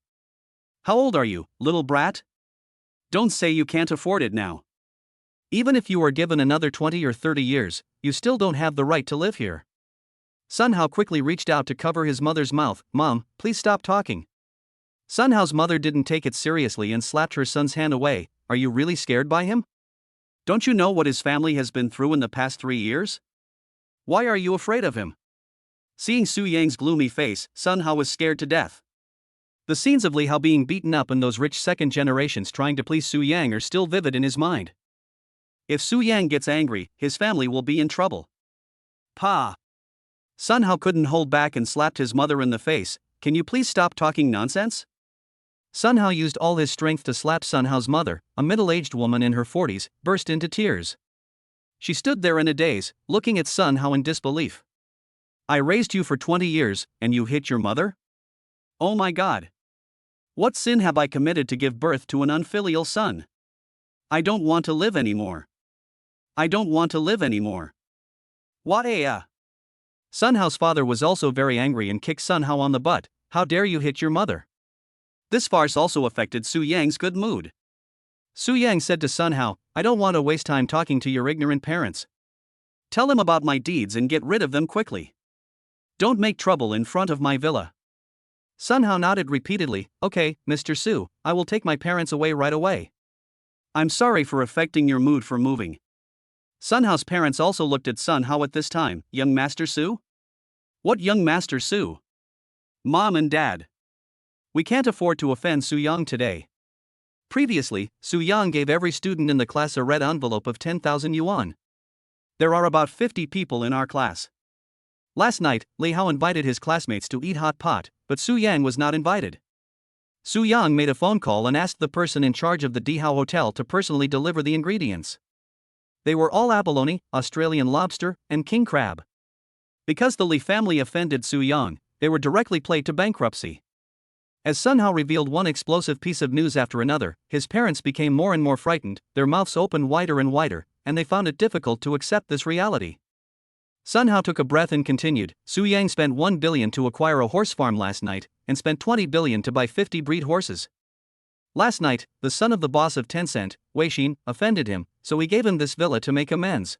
How old are you, little brat? Don't say you can't afford it now. Even if you are given another 20 or 30 years, you still don't have the right to live here. Sun Hao quickly reached out to cover his mother's mouth. Mom, please stop talking. Sun Hao's mother didn't take it seriously and slapped her son's hand away. Are you really scared by him? Don't you know what his family has been through in the past 3 years? Why are you afraid of him? Seeing Su Yang's gloomy face, Sun Hao was scared to death. The scenes of Li Hao being beaten up and those rich second generations trying to please Su Yang are still vivid in his mind. If Su Yang gets angry, his family will be in trouble. Pa! Sun Hao couldn't hold back and slapped his mother in the face. Can you please stop talking nonsense? Sun Hao used all his strength to slap Sun Hao's mother, a middle-aged woman in her 40s, burst into tears. She stood there in a daze, looking at Sun Hao in disbelief. I raised you for 20 years, and you hit your mother? Oh my God! What sin have I committed to give birth to an unfilial son? I don't want to live anymore. I don't want to live anymore. What a Sun Hao's father was also very angry and kicked Sun Hao on the butt. How dare you hit your mother? This farce also affected Su Yang's good mood. Su Yang said to Sun Hao, I don't want to waste time talking to your ignorant parents. Tell them about my deeds and get rid of them quickly. Don't make trouble in front of my villa. Sun Hao nodded repeatedly. Okay, Mr. Su, I will take my parents away right away. I'm sorry for affecting your mood for moving. Sun Hao's parents also looked at Sun Hao at this time. Young Master Su? What young Master Su? Mom and Dad. We can't afford to offend Su Yang today. Previously, Su Yang gave every student in the class a red envelope of 10,000 yuan. There are about 50 people in our class. Last night, Li Hao invited his classmates to eat hot pot, but Su Yang was not invited. Su Yang made a phone call and asked the person in charge of the Dihao Hotel to personally deliver the ingredients. They were all abalone, Australian lobster, and king crab. Because the Li family offended Su Yang, they were directly played to bankruptcy. As Sun Hao revealed one explosive piece of news after another, his parents became more and more frightened, their mouths opened wider and wider, and they found it difficult to accept this reality. Sun Hao took a breath and continued. Su Yang spent 1 billion to acquire a horse farm last night, and spent 20 billion to buy 50 breed horses. Last night, the son of the boss of Tencent, Wei Xin, offended him, so he gave him this villa to make amends.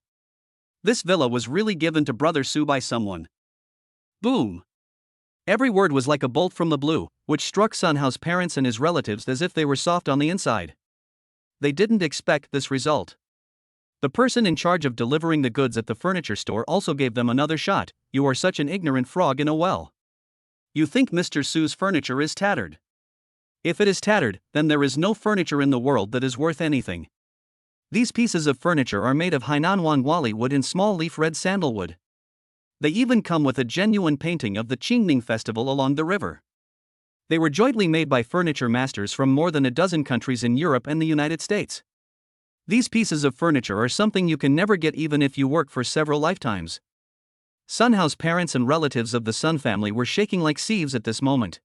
This villa was really given to Brother Su by someone. Boom! Every word was like a bolt from the blue, which struck Sun Hao's parents and his relatives as if they were soft on the inside. They didn't expect this result. The person in charge of delivering the goods at the furniture store also gave them another shot. You are such an ignorant frog in a well. You think Mr. Su's furniture is tattered. If it is tattered, then there is no furniture in the world that is worth anything. These pieces of furniture are made of Hainan Wangwali wood and small leaf red sandalwood. They even come with a genuine painting of the Qingming festival along the river. They were jointly made by furniture masters from more than a dozen countries in Europe and the United States. These pieces of furniture are something you can never get even if you work for several lifetimes. Sun Hao's parents and relatives of the Sun family were shaking like sieves at this moment.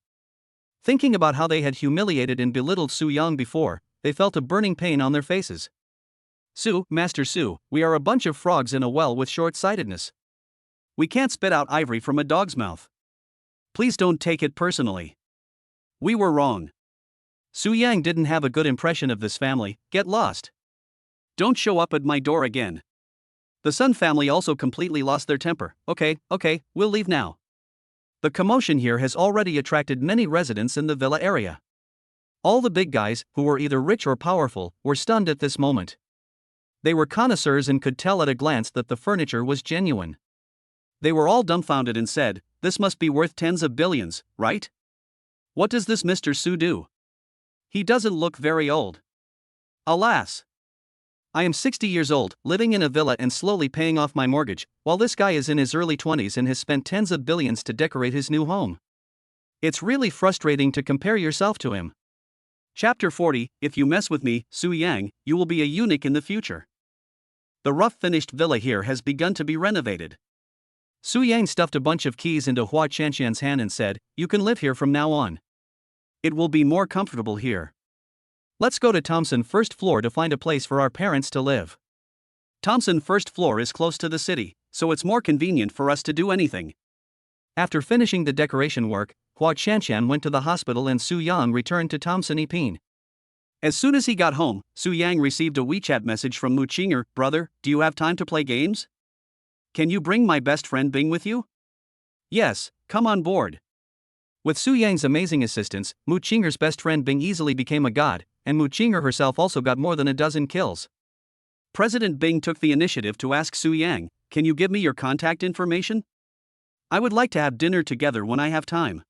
Thinking about how they had humiliated and belittled Su Yang before, they felt a burning pain on their faces. Su, Master Su, we are a bunch of frogs in a well with short-sightedness. We can't spit out ivory from a dog's mouth. Please don't take it personally. We were wrong. Su Yang didn't have a good impression of this family. Get lost. Don't show up at my door again. The Sun family also completely lost their temper. Okay, we'll leave now. The commotion here has already attracted many residents in the villa area. All the big guys, who were either rich or powerful, were stunned at this moment. They were connoisseurs and could tell at a glance that the furniture was genuine. They were all dumbfounded and said, this must be worth tens of billions, right? What does this Mr. Su do? He doesn't look very old. Alas! I am 60 years old, living in a villa and slowly paying off my mortgage, while this guy is in his early 20s and has spent tens of billions to decorate his new home. It's really frustrating to compare yourself to him. Chapter 40, If you mess with me, Su Yang, you will be a eunuch in the future. The rough-finished villa here has begun to be renovated. Su Yang stuffed a bunch of keys into Hua Qianqian's hand and said, you can live here from now on. It will be more comfortable here. Let's go to Thompson first floor to find a place for our parents to live. Thompson first floor is close to the city, so it's more convenient for us to do anything. After finishing the decoration work, Hua Qianshan went to the hospital and Su Yang returned to Thompson Epine. As soon as he got home, Su Yang received a WeChat message from Mu Qinger. Brother, do you have time to play games? Can you bring my best friend Bing with you? Yes, come on board. With Su Yang's amazing assistance, Mu Qinger's best friend Bing easily became a god, and Mu Qinger herself also got more than a dozen kills. President Bing took the initiative to ask Su Yang, can you give me your contact information? I would like to have dinner together when I have time.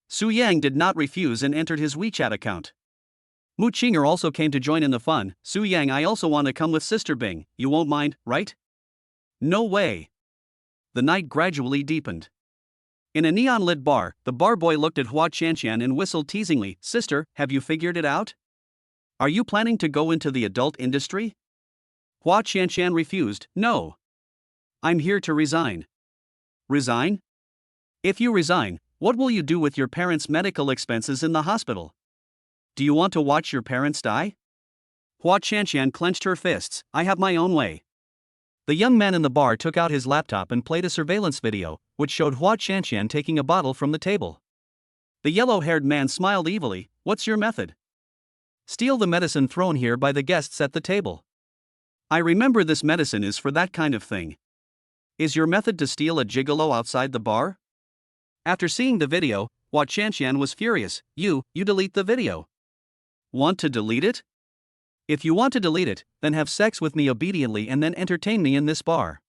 Su Yang did not refuse and entered his WeChat account. Mu Qinger also came to join in the fun. Su Yang, I also want to come with Sister Bing, you won't mind, right? No way. The night gradually deepened. In a neon-lit bar, the bar boy looked at Hua Qianshan and whistled teasingly. Sister, have you figured it out? Are you planning to go into the adult industry? Hua Qianshan refused. No. I'm here to resign. Resign? If you resign, what will you do with your parents' medical expenses in the hospital? Do you want to watch your parents die? Hua Qianshan clenched her fists. I have my own way. The young man in the bar took out his laptop and played a surveillance video, which showed Hua Qianshan taking a bottle from the table. The yellow-haired man smiled evilly. What's your method? Steal the medicine thrown here by the guests at the table. I remember this medicine is for that kind of thing. Is your method to steal a gigolo outside the bar? After seeing the video, Hua Qianshan was furious. You delete the video. Want to delete it? If you want to delete it, then have sex with me obediently and then entertain me in this bar.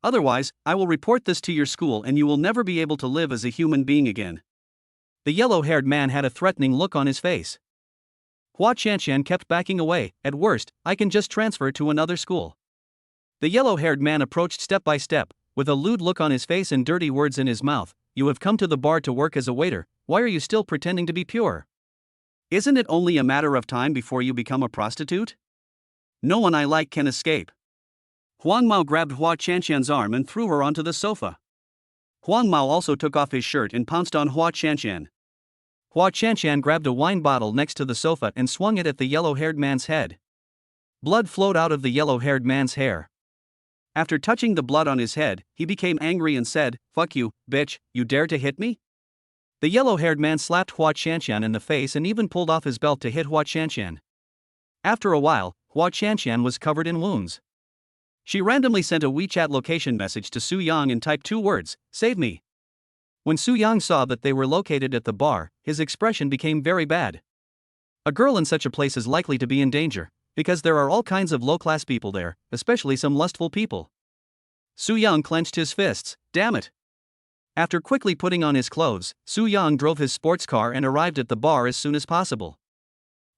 Otherwise, I will report this to your school and you will never be able to live as a human being again. The yellow-haired man had a threatening look on his face. Hua Qianshan kept backing away. At worst, I can just transfer to another school. The yellow-haired man approached step by step, with a lewd look on his face and dirty words in his mouth. You have come to the bar to work as a waiter, why are you still pretending to be pure? Isn't it only a matter of time before you become a prostitute? No one I like can escape. Huang Mao grabbed Hua Qianshan's arm and threw her onto the sofa. Huang Mao also took off his shirt and pounced on Hua Qianshan. Hua Qianshan grabbed a wine bottle next to the sofa and swung it at the yellow-haired man's head. Blood flowed out of the yellow-haired man's hair. After touching the blood on his head, he became angry and said, "Fuck you, bitch, you dare to hit me?" The yellow-haired man slapped Hua Qianshan in the face and even pulled off his belt to hit Hua Qianshan. After a while, Hua Qianshan was covered in wounds. She randomly sent a WeChat location message to Su Yang and typed 2 words, "Save me." When Su Yang saw that they were located at the bar, his expression became very bad. A girl in such a place is likely to be in danger, because there are all kinds of low-class people there, especially some lustful people. Su Yang clenched his fists. Damn it. After quickly putting on his clothes, Su Yang drove his sports car and arrived at the bar as soon as possible.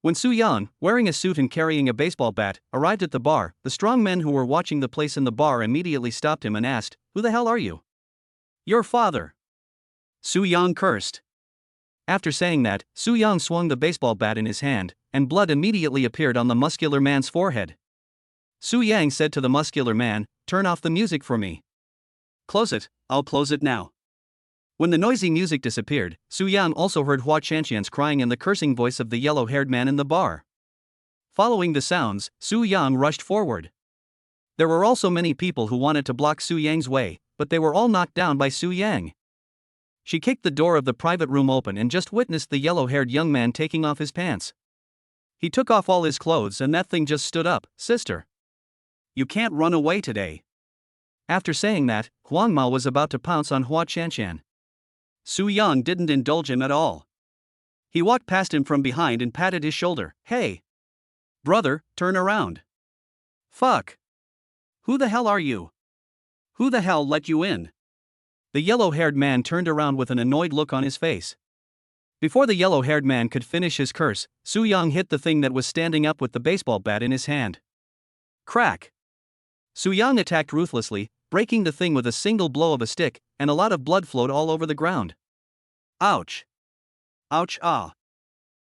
When Su Yang, wearing a suit and carrying a baseball bat, arrived at the bar, the strong men who were watching the place in the bar immediately stopped him and asked, "Who the hell are you?" "Your father." Su Yang cursed. After saying that, Su Yang swung the baseball bat in his hand, and blood immediately appeared on the muscular man's forehead. Su Yang said to the muscular man, "Turn off the music for me." "Close it, I'll close it now." When the noisy music disappeared, Su Yang also heard Hua Qianshan's crying and the cursing voice of the yellow-haired man in the bar. Following the sounds, Su Yang rushed forward. There were also many people who wanted to block Su Yang's way, but they were all knocked down by Su Yang. She kicked the door of the private room open and just witnessed the yellow-haired young man taking off his pants. He took off all his clothes and that thing just stood up. "Sister, you can't run away today." After saying that, Huang Mao was about to pounce on Hua Qianshan. Su Yang didn't indulge him at all. He walked past him from behind and patted his shoulder. "Hey! Brother, turn around." "Fuck! Who the hell are you? Who the hell let you in?" The yellow-haired man turned around with an annoyed look on his face. Before the yellow-haired man could finish his curse, Su Yang hit the thing that was standing up with the baseball bat in his hand. Crack! Su Yang attacked ruthlessly, breaking the thing with a single blow of a stick, and a lot of blood flowed all over the ground. Ouch! Ouch! Ah!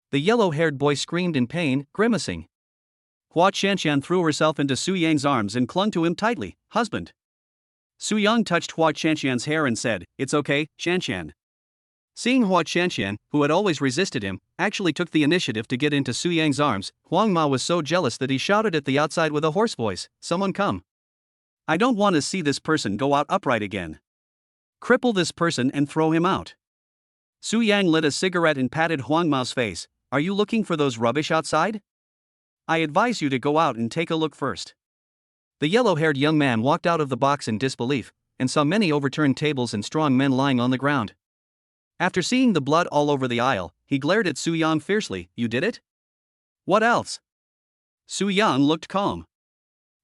The yellow-haired boy screamed in pain, grimacing. Hua Qianshan threw herself into Su Yang's arms and clung to him tightly. "Husband." Su Yang touched Hua Qianshan's hair and said, "It's okay, Qianshan. Seeing Hua Qianqian, who had always resisted him, actually took the initiative to get into Su Yang's arms, Huang Ma was so jealous that he shouted at the outside with a hoarse voice, "Someone come. I don't want to see this person go out upright again. Cripple this person and throw him out." Su Yang lit a cigarette and patted Huang Ma's face. "Are you looking for those rubbish outside? I advise you to go out and take a look first." The yellow-haired young man walked out of the box in disbelief, and saw many overturned tables and strong men lying on the ground. After seeing the blood all over the aisle, he glared at Su Yang fiercely. "You did it? What else?" Su Yang looked calm.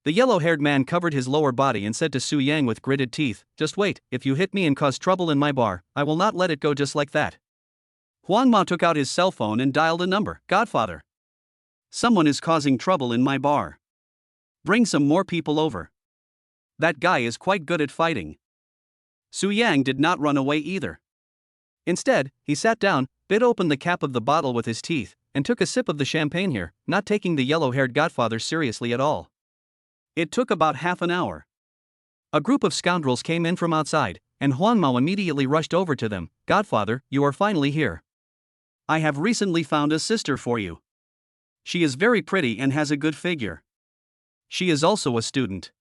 The yellow-haired man covered his lower body and said to Su Yang with gritted teeth, "Just wait, if you hit me and cause trouble in my bar, I will not let it go just like that." Huang Ma took out his cell phone and dialed a number. "Godfather. Someone is causing trouble in my bar. Bring some more people over. That guy is quite good at fighting." Su Yang did not run away either. Instead, he sat down, bit open the cap of the bottle with his teeth, and took a sip of the champagne here, not taking the yellow-haired godfather seriously at all. It took about half an hour. A group of scoundrels came in from outside, and Huang Mao immediately rushed over to them. "Godfather, you are finally here. I have recently found a sister for you. She is very pretty and has a good figure. She is also a student.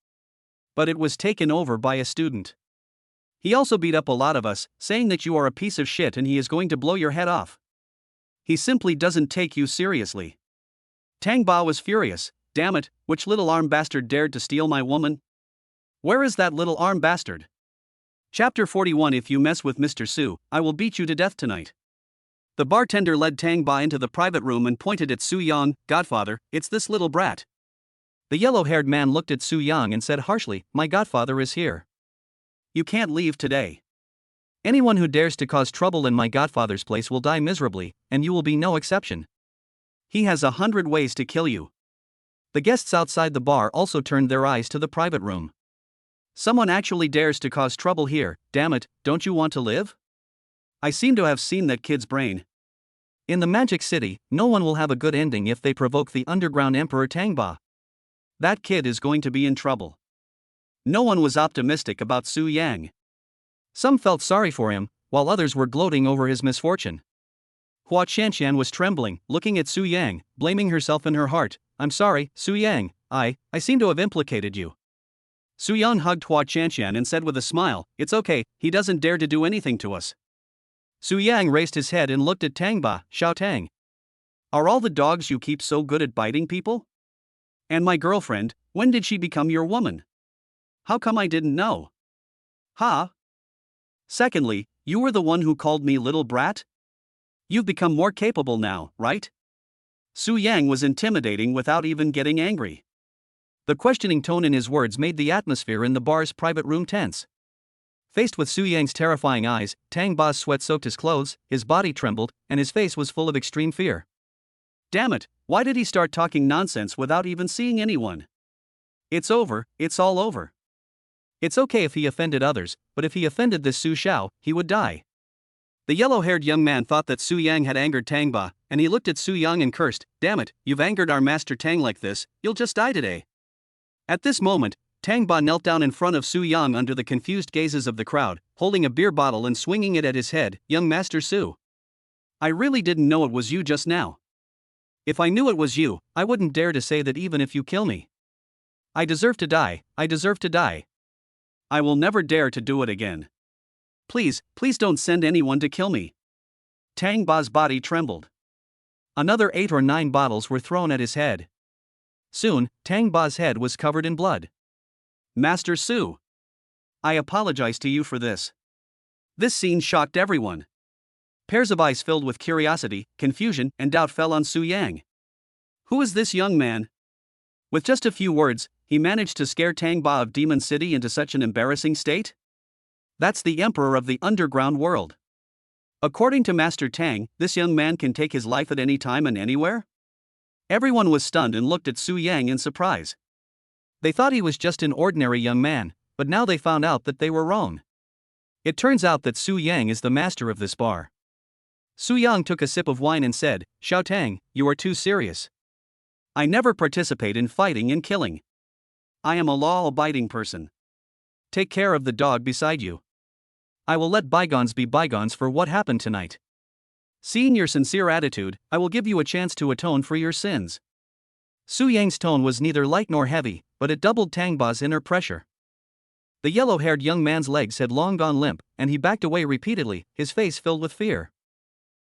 But it was taken over by a student. He also beat up a lot of us, saying that you are a piece of shit and he is going to blow your head off. He simply doesn't take you seriously." Tang Ba was furious. "Damn it, which little arm bastard dared to steal my woman? Where is that little arm bastard?" Chapter 41. If you mess with Mr. Su, I will beat you to death tonight. The bartender led Tang Ba into the private room and pointed at Su Yang. "Godfather, it's this little brat." The yellow-haired man looked at Su Yang and said harshly, "My godfather is here. You can't leave today. Anyone who dares to cause trouble in my godfather's place will die miserably, and you will be no exception. He has 100 ways to kill you." The guests outside the bar also turned their eyes to the private room. "Someone actually dares to cause trouble here. Damn it, don't you want to live? I seem to have seen that kid's brain. In the Magic City, no one will have a good ending if they provoke the underground Emperor Tang Ba. That kid is going to be in trouble." No one was optimistic about Su Yang. Some felt sorry for him, while others were gloating over his misfortune. Hua Qianqian was trembling, looking at Su Yang, blaming herself in her heart. "I'm sorry, Su Yang, I seem to have implicated you." Su Yang hugged Hua Qianqian and said with a smile, "It's okay, he doesn't dare to do anything to us." Su Yang raised his head and looked at Tang Ba. "Xiao Tang. Are all the dogs you keep so good at biting people? And my girlfriend, when did she become your woman? How come I didn't know? Ha? Secondly, you were the one who called me little brat? You've become more capable now, right?" Su Yang was intimidating without even getting angry. The questioning tone in his words made the atmosphere in the bar's private room tense. Faced with Su Yang's terrifying eyes, Tang Ba's sweat soaked his clothes, his body trembled, and his face was full of extreme fear. Damn it, why did he start talking nonsense without even seeing anyone? It's over, it's all over. It's okay if he offended others, but if he offended this Su Xiao, he would die. The yellow-haired young man thought that Su Yang had angered Tang Ba, and he looked at Su Yang and cursed, "Damn it, you've angered our master Tang like this, you'll just die today." At this moment, Tang Ba knelt down in front of Su Yang under the confused gazes of the crowd, holding a beer bottle and swinging it at his head. "Young Master Su. I really didn't know it was you just now. If I knew it was you, I wouldn't dare to say that even if you kill me. I deserve to die, I deserve to die. I will never dare to do it again. Please, please don't send anyone to kill me." Tang Ba's body trembled. Another 8 or 9 bottles were thrown at his head. Soon, Tang Ba's head was covered in blood. "Master Su. I apologize to you for this." This scene shocked everyone. Pairs of eyes filled with curiosity, confusion, and doubt fell on Su Yang. Who is this young man? With just a few words, he managed to scare Tang Ba of Demon City into such an embarrassing state? That's the emperor of the underground world. According to Master Tang, this young man can take his life at any time and anywhere? Everyone was stunned and looked at Su Yang in surprise. They thought he was just an ordinary young man, but now they found out that they were wrong. It turns out that Su Yang is the master of this bar. Su Yang took a sip of wine and said, "Xiao Tang, you are too serious. I never participate in fighting and killing. I am a law-abiding person. Take care of the dog beside you." I will let bygones be bygones for what happened tonight. Seeing your sincere attitude, I will give you a chance to atone for your sins. Su Yang's tone was neither light nor heavy, but it doubled Tang Ba's inner pressure. The yellow-haired young man's legs had long gone limp, and he backed away repeatedly, his face filled with fear.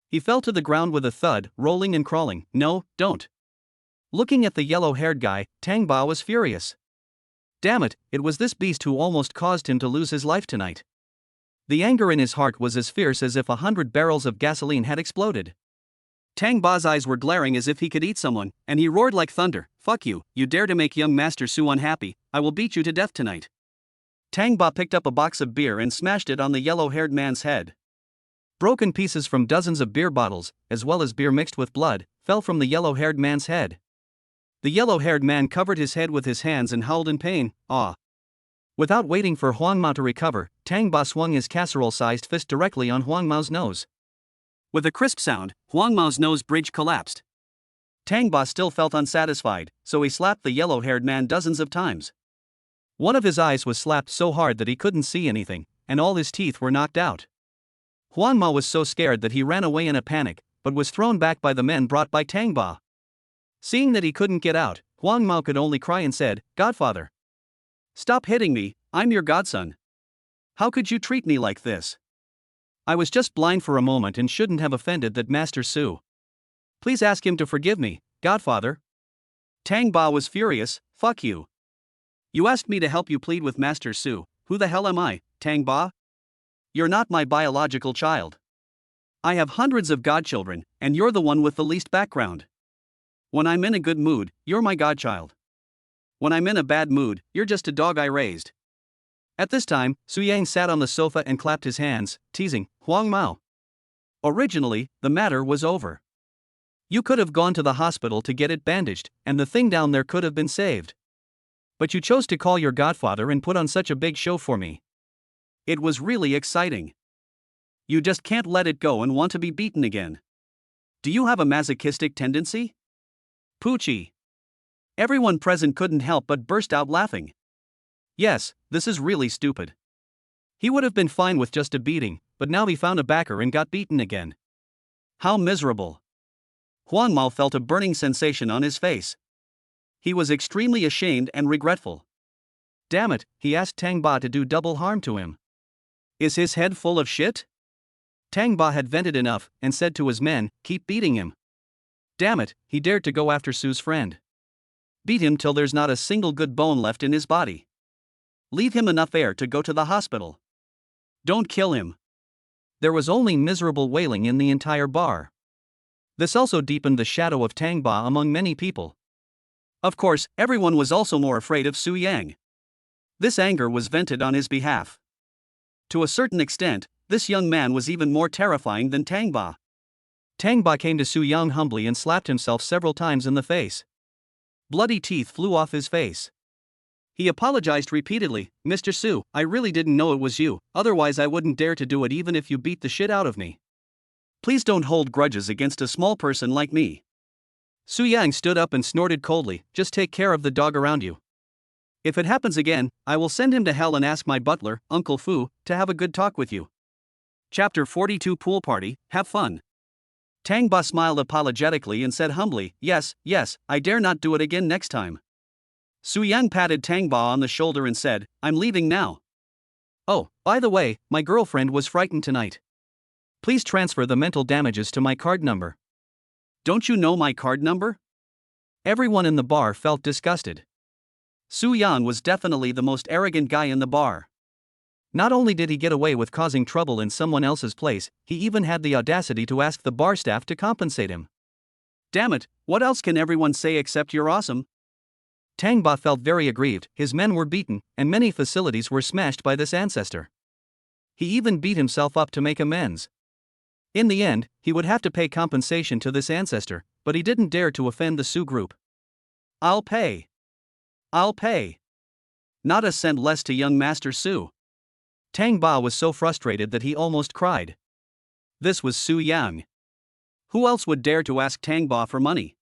He fell to the ground with a thud, rolling and crawling. No, don't. Looking at the yellow-haired guy, Tang Ba was furious. Damn it, it was this beast who almost caused him to lose his life tonight. The anger in his heart was as fierce as if 100 barrels of gasoline had exploded. Tang Ba's eyes were glaring as if he could eat someone, and he roared like thunder. Fuck you, you dare to make young Master Su unhappy, I will beat you to death tonight. Tang Ba picked up a box of beer and smashed it on the yellow-haired man's head. Broken pieces from dozens of beer bottles, as well as beer mixed with blood, fell from the yellow-haired man's head. The yellow-haired man covered his head with his hands and howled in pain. Ah! Without waiting for Huang Mao to recover, Tang Ba swung his casserole-sized fist directly on Huang Mao's nose. With a crisp sound, Huang Mao's nose bridge collapsed. Tang Ba still felt unsatisfied, so he slapped the yellow-haired man dozens of times. One of his eyes was slapped so hard that he couldn't see anything, and all his teeth were knocked out. Huang Mao was so scared that he ran away in a panic, but was thrown back by the men brought by Tang Ba. Seeing that he couldn't get out, Huang Mao could only cry and said, "Godfather, stop hitting me, I'm your godson. How could you treat me like this? I was just blind for a moment and shouldn't have offended that Master Su. Please ask him to forgive me, Godfather." Tang Ba was furious. Fuck you. You asked me to help you plead with Master Su. Who the hell am I, Tang Ba? You're not my biological child. I have hundreds of godchildren, and you're the one with the least background. When I'm in a good mood, you're my godchild. When I'm in a bad mood, you're just a dog I raised. At this time, Su Yang sat on the sofa and clapped his hands, teasing Huang Mao. Originally, the matter was over. You could have gone to the hospital to get it bandaged, and the thing down there could have been saved. But you chose to call your godfather and put on such a big show for me. It was really exciting. You just can't let it go and want to be beaten again. Do you have a masochistic tendency? Poochie. Everyone present couldn't help but burst out laughing. Yes, this is really stupid. He would have been fine with just a beating, but now he found a backer and got beaten again. How miserable. Huang Mao felt a burning sensation on his face. He was extremely ashamed and regretful. Damn it, he asked Tang Ba to do double harm to him. Is his head full of shit? Tang Ba had vented enough and said to his men, keep beating him. Damn it, he dared to go after Su's friend. Beat him till there's not a single good bone left in his body. Leave him enough air to go to the hospital. Don't kill him. There was only miserable wailing in the entire bar. This also deepened the shadow of Tang Ba among many people. Of course, everyone was also more afraid of Su Yang. This anger was vented on his behalf. To a certain extent, this young man was even more terrifying than Tang Ba. Tang Ba came to Su Yang humbly and slapped himself several times in the face. Bloody teeth flew off his face. He apologized repeatedly. Mr. Su, I really didn't know it was you, otherwise I wouldn't dare to do it even if you beat the shit out of me. Please don't hold grudges against a small person like me. Su Yang stood up and snorted coldly, just take care of the dog around you. If it happens again, I will send him to hell and ask my butler, Uncle Fu, to have a good talk with you. Chapter 42 Pool Party, Have Fun. Tang Ba smiled apologetically and said humbly, yes, I dare not do it again next time. Su Yang patted Tang Ba on the shoulder and said, I'm leaving now. Oh, by the way, my girlfriend was frightened tonight. Please transfer the mental damages to my card number. Don't you know my card number? Everyone in the bar felt disgusted. Su Yan was definitely the most arrogant guy in the bar. Not only did he get away with causing trouble in someone else's place, he even had the audacity to ask the bar staff to compensate him. Damn it, what else can everyone say except you're awesome? Tang Ba felt very aggrieved, his men were beaten, and many facilities were smashed by this ancestor. He even beat himself up to make amends. In the end, he would have to pay compensation to this ancestor, but he didn't dare to offend the Su group. I'll pay. Not a cent less to young Master Su. Tang Ba was so frustrated that he almost cried. This was Su Yang. Who else would dare to ask Tang Ba for money?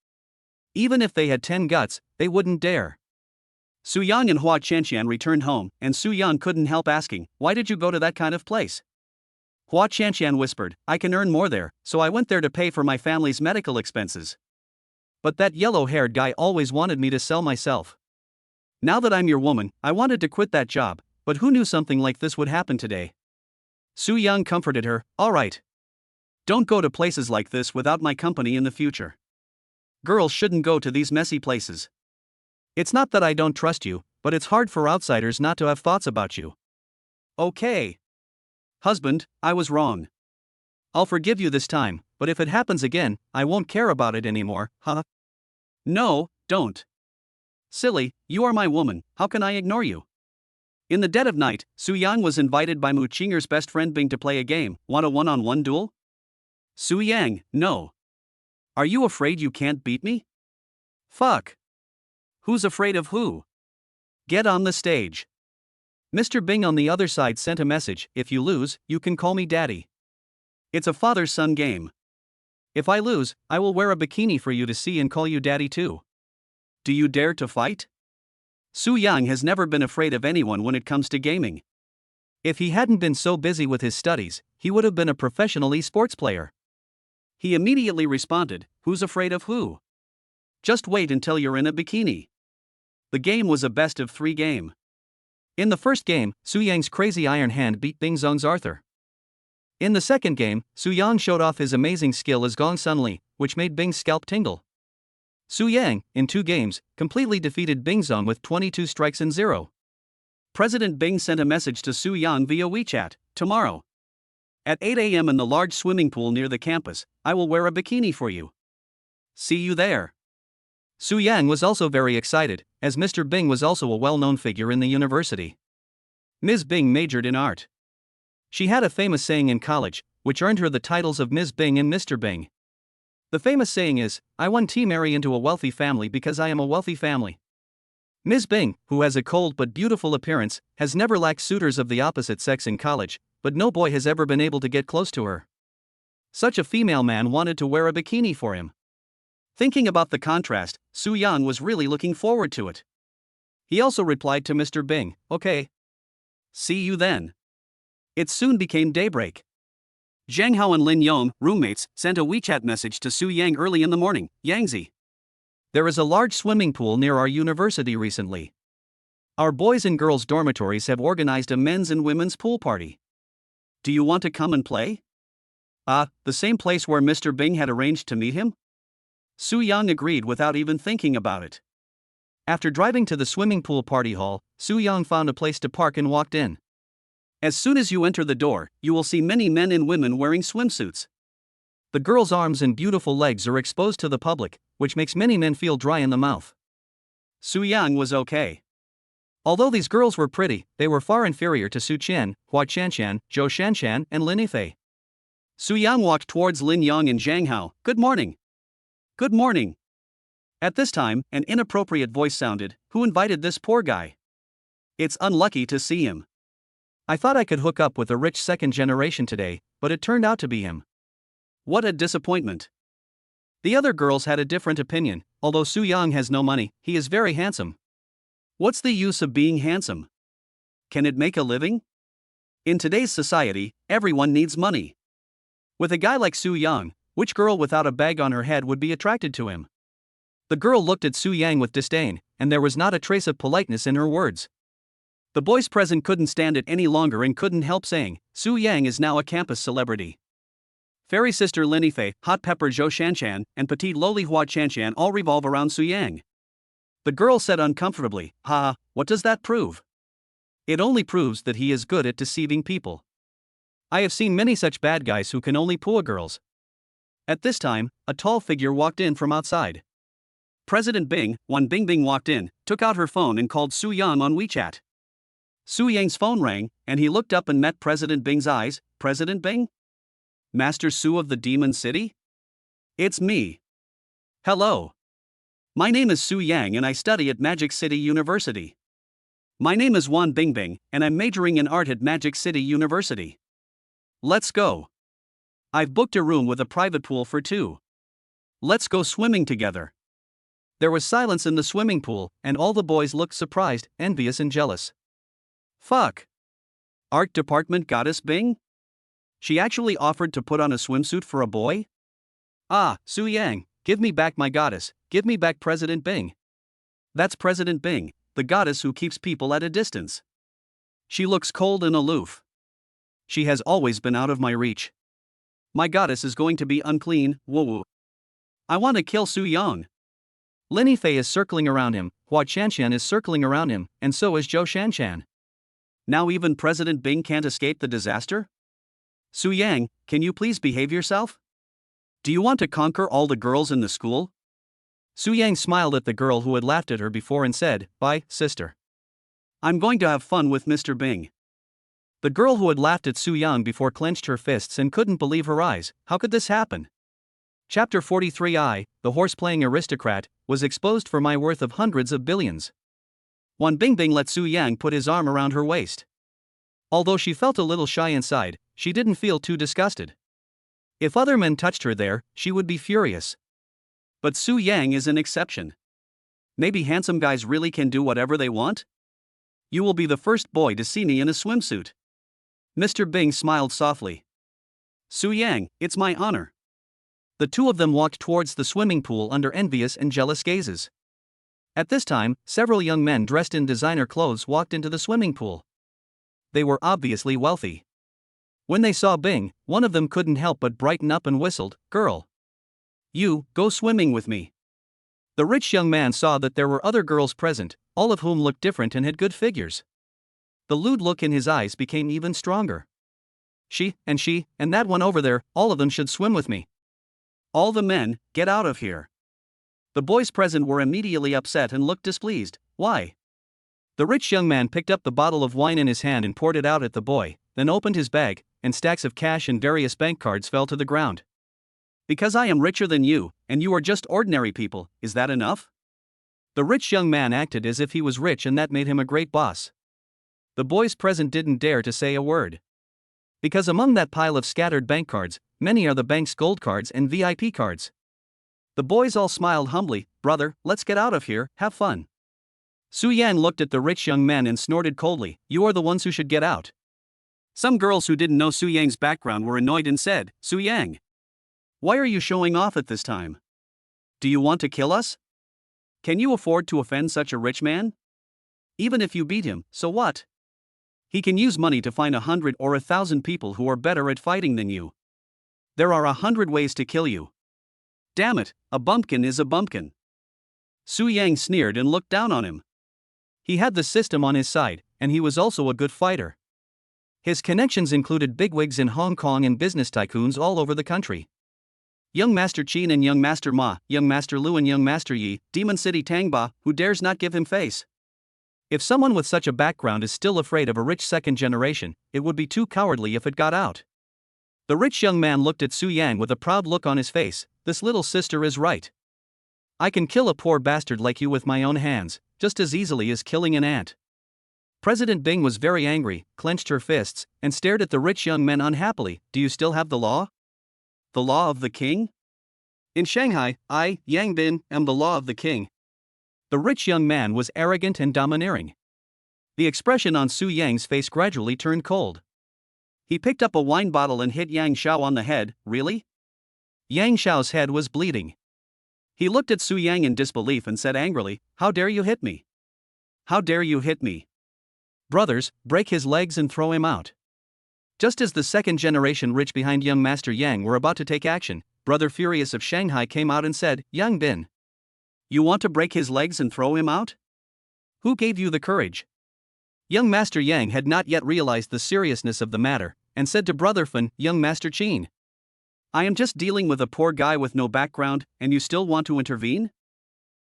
Even if they had 10 guts, they wouldn't dare. Su Yang and Hua Qianqian returned home, and Su Yan couldn't help asking, why did you go to that kind of place? Hua Chanshan whispered, I can earn more there, so I went there to pay for my family's medical expenses. But that yellow-haired guy always wanted me to sell myself. Now that I'm your woman, I wanted to quit that job, but who knew something like this would happen today? Su Yang comforted her, all right. Don't go to places like this without my company in the future. Girls shouldn't go to these messy places. It's not that I don't trust you, but it's hard for outsiders not to have thoughts about you. Okay. Husband, I was wrong. I'll forgive you this time, but if it happens again, I won't care about it anymore, huh? No, don't. Silly, you are my woman, how can I ignore you? In the dead of night, Su Yang was invited by Mu Qinger's best friend Bing to play a game. Want a one-on-one duel? Su Yang, no. Are you afraid you can't beat me? Fuck. Who's afraid of who? Get on the stage. Mr. Bing on the other side sent a message, if you lose, you can call me daddy. It's a father-son game. If I lose, I will wear a bikini for you to see and call you daddy too. Do you dare to fight? Su Yang has never been afraid of anyone when it comes to gaming. If he hadn't been so busy with his studies, he would have been a professional esports player. He immediately responded, who's afraid of who? Just wait until you're in a bikini. The game was a best-of-3 game. In the first game, Su Yang's crazy iron hand beat Bing Zheng's Arthur. In the second game, Su Yang showed off his amazing skill as Gong Sun Li, which made Bing's scalp tingle. Su Yang, in 2 games, completely defeated Bing Zheng with 22 strikes and 0. President Bing sent a message to Su Yang via WeChat, tomorrow. At 8 a.m. in the large swimming pool near the campus, I will wear a bikini for you. See you there. Su Yang was also very excited, as Mr. Bing was also a well-known figure in the university. Ms. Bing majored in art. She had a famous saying in college, which earned her the titles of Ms. Bing and Mr. Bing. The famous saying is, I want to marry into a wealthy family because I am a wealthy family. Ms. Bing, who has a cold but beautiful appearance, has never lacked suitors of the opposite sex in college, but no boy has ever been able to get close to her. Such a female man wanted to wear a bikini for him. Thinking about the contrast, Su Yang was really looking forward to it. He also replied to Mr. Bing, okay. See you then. It soon became daybreak. Zhang Hao and Lin Yong, roommates, sent a WeChat message to Su Yang early in the morning, Yangzi. There is a large swimming pool near our university recently. Our boys and girls dormitories have organized a men's and women's pool party. Do you want to come and play? The same place where Mr. Bing had arranged to meet him? Su Yang agreed without even thinking about it. After driving to the swimming pool party hall, Su Yang found a place to park and walked in. As soon as you enter the door, you will see many men and women wearing swimsuits. The girls' arms and beautiful legs are exposed to the public, which makes many men feel dry in the mouth. Su Yang was okay. Although these girls were pretty, they were far inferior to Su Qian, Hua Chanshan, Zhou Shanshan, and Lin Yifei. Su Yang walked towards Lin Yong and Zhang Hao. Good morning. Good morning. At this time, an inappropriate voice sounded, who invited this poor guy? It's unlucky to see him. I thought I could hook up with a rich second generation today, but it turned out to be him. What a disappointment. The other girls had a different opinion. Although Su Yang has no money, he is very handsome. What's the use of being handsome? Can it make a living? In today's society, everyone needs money. With a guy like Su Yang, which girl without a bag on her head would be attracted to him? The girl looked at Su Yang with disdain, and there was not a trace of politeness in her words. The boys present couldn't stand it any longer and couldn't help saying, Su Yang is now a campus celebrity. Fairy sister Lin Yifei, hot pepper Zhou Shanshan, and petite lowly Hua Chanshan all revolve around Su Yang. The girl said uncomfortably, what does that prove? It only proves that he is good at deceiving people. I have seen many such bad guys who can only pull girls. At this time, a tall figure walked in from outside. President Bing, Wan Bingbing walked in, took out her phone and called Su Yang on WeChat. Su Yang's phone rang, and he looked up and met President Bing's eyes. President Bing? Master Su of the Demon City? It's me. Hello. My name is Su Yang and I study at Magic City University. My name is Wan Bingbing, and I'm majoring in art at Magic City University. Let's go. I've booked a room with a private pool for 2. Let's go swimming together. There was silence in the swimming pool, and all the boys looked surprised, envious and jealous. Fuck. Art department goddess Bing? She actually offered to put on a swimsuit for a boy? Ah, Su Yang, give me back my goddess, give me back President Bing. That's President Bing, the goddess who keeps people at a distance. She looks cold and aloof. She has always been out of my reach. My goddess is going to be unclean, woo. I want to kill Su Yang. Lin Yifei is circling around him, Hua Qianqian is circling around him, and so is Zhou Shanshan. Now even President Bing can't escape the disaster? Su Yang, can you please behave yourself? Do you want to conquer all the girls in the school? Su Yang smiled at the girl who had laughed at her before and said, "Bye, sister. I'm going to have fun with Mr. Bing." The girl who had laughed at Su Yang before clenched her fists and couldn't believe her eyes. How could this happen? Chapter 43 I, the horse-playing aristocrat, was exposed for my worth of hundreds of billions. Wan Bingbing let Su Yang put his arm around her waist. Although she felt a little shy inside, she didn't feel too disgusted. If other men touched her there, she would be furious. But Su Yang is an exception. Maybe handsome guys really can do whatever they want? You will be the first boy to see me in a swimsuit. Mr. Bing smiled softly. Su Yang, it's my honor. The two of them walked towards the swimming pool under envious and jealous gazes. At this time, several young men dressed in designer clothes walked into the swimming pool. They were obviously wealthy. When they saw Bing, one of them couldn't help but brighten up and whistled, "Girl. You, go swimming with me." The rich young man saw that there were other girls present, all of whom looked different and had good figures. The lewd look in his eyes became even stronger. She, and that one over there, all of them should swim with me. All the men, get out of here. The boys present were immediately upset and looked displeased. Why? The rich young man picked up the bottle of wine in his hand and poured it out at the boy, then opened his bag, and stacks of cash and various bank cards fell to the ground. Because I am richer than you, and you are just ordinary people, is that enough? The rich young man acted as if he was rich and that made him a great boss. The boys present didn't dare to say a word. Because among that pile of scattered bank cards, many are the bank's gold cards and VIP cards. The boys all smiled humbly. Brother, let's get out of here, have fun. Su Yan looked at the rich young men and snorted coldly, you are the ones who should get out. Some girls who didn't know Su Yang's background were annoyed and said, Su Yang, why are you showing off at this time? Do you want to kill us? Can you afford to offend such a rich man? Even if you beat him, so what? He can use money to find 100 or 1,000 people who are better at fighting than you. There are 100 ways to kill you. Damn it, a bumpkin is a bumpkin. Su Yang sneered and looked down on him. He had the system on his side, and he was also a good fighter. His connections included bigwigs in Hong Kong and business tycoons all over the country. Young Master Qin and Young Master Ma, Young Master Lu and Young Master Yi, Demon City Tangba, who dares not give him face? If someone with such a background is still afraid of a rich second generation, it would be too cowardly if it got out. The rich young man looked at Su Yang with a proud look on his face. This little sister is right. I can kill a poor bastard like you with my own hands, just as easily as killing an ant. President Bing was very angry, clenched her fists, and stared at the rich young men unhappily. Do you still have the law? The law of the king? In Shanghai, I, Yang Bin, am the law of the king. The rich young man was arrogant and domineering. The expression on Su Yang's face gradually turned cold. He picked up a wine bottle and hit Yang Xiao on the head. Really? Yang Xiao's head was bleeding. He looked at Su Yang in disbelief and said angrily, How dare you hit me? How dare you hit me? Brothers, break his legs and throw him out. Just as the second generation rich behind young Master Yang were about to take action, Brother Furious of Shanghai came out and said, Yang Bin, you want to break his legs and throw him out? Who gave you the courage? Young Master Yang had not yet realized the seriousness of the matter, and said to Brother Fan, Young Master Qin, I am just dealing with a poor guy with no background, and you still want to intervene?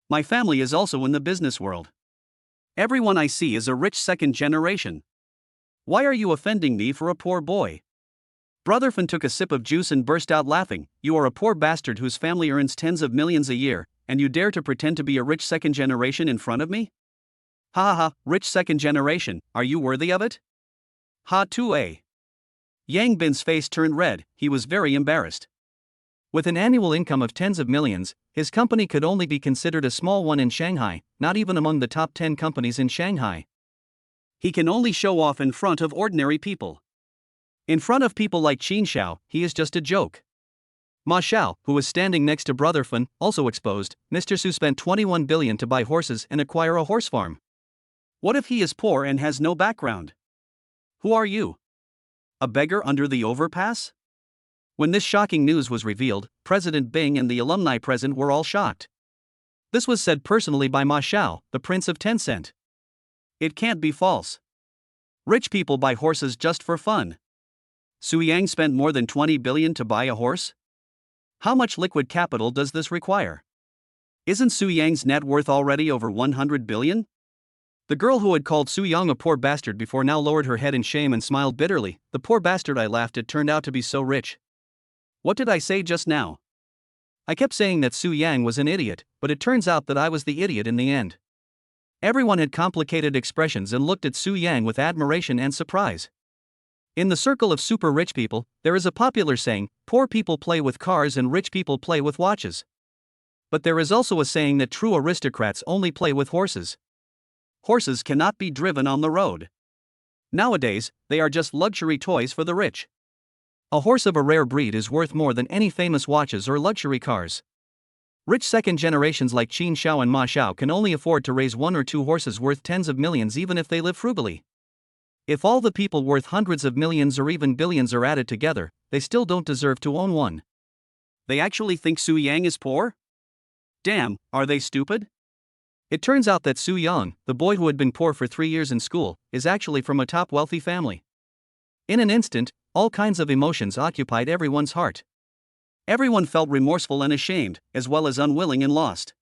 My family is also in the business world. Everyone I see is a rich second generation. Why are you offending me for a poor boy? Brother Fan took a sip of juice and burst out laughing. You are a poor bastard whose family earns tens of millions a year, and you dare to pretend to be a rich second generation in front of me? Ha ha ha, rich second generation, are you worthy of it? Ha 2a. Yang Bin's face turned red, he was very embarrassed. With an annual income of tens of millions, his company could only be considered a small one in Shanghai, not even among the top 10 companies in Shanghai. He can only show off in front of ordinary people. In front of people like Qin Xiao, he is just a joke. Ma Xiao, who was standing next to Brother Fan, also exposed. Mr. Su spent 21 billion to buy horses and acquire a horse farm. What if he is poor and has no background? Who are you? A beggar under the overpass? When this shocking news was revealed, President Bing and the alumni present were all shocked. This was said personally by Ma Xiao, the Prince of Tencent. It can't be false. Rich people buy horses just for fun. Su Yang spent more than 20 billion to buy a horse? How much liquid capital does this require? Isn't Su Yang's net worth already over 100 billion? The girl who had called Su Yang a poor bastard before now lowered her head in shame and smiled bitterly. The poor bastard, I laughed, it turned out to be so rich. What did I say just now? I kept saying that Su Yang was an idiot, but it turns out that I was the idiot in the end. Everyone had complicated expressions and looked at Su Yang with admiration and surprise. In the circle of super rich people, there is a popular saying, poor people play with cars and rich people play with watches. But there is also a saying that true aristocrats only play with horses. Horses cannot be driven on the road. Nowadays, they are just luxury toys for the rich. A horse of a rare breed is worth more than any famous watches or luxury cars. Rich second generations like Qin Xiao and Ma Xiao can only afford to raise one or two horses worth tens of millions even if they live frugally. If all the people worth hundreds of millions or even billions are added together, they still don't deserve to own one. They actually think Su Yang is poor? Damn, are they stupid? It turns out that Su Yang, the boy who had been poor for 3 years in school, is actually from a top wealthy family. In an instant, all kinds of emotions occupied everyone's heart. Everyone felt remorseful and ashamed, as well as unwilling and lost.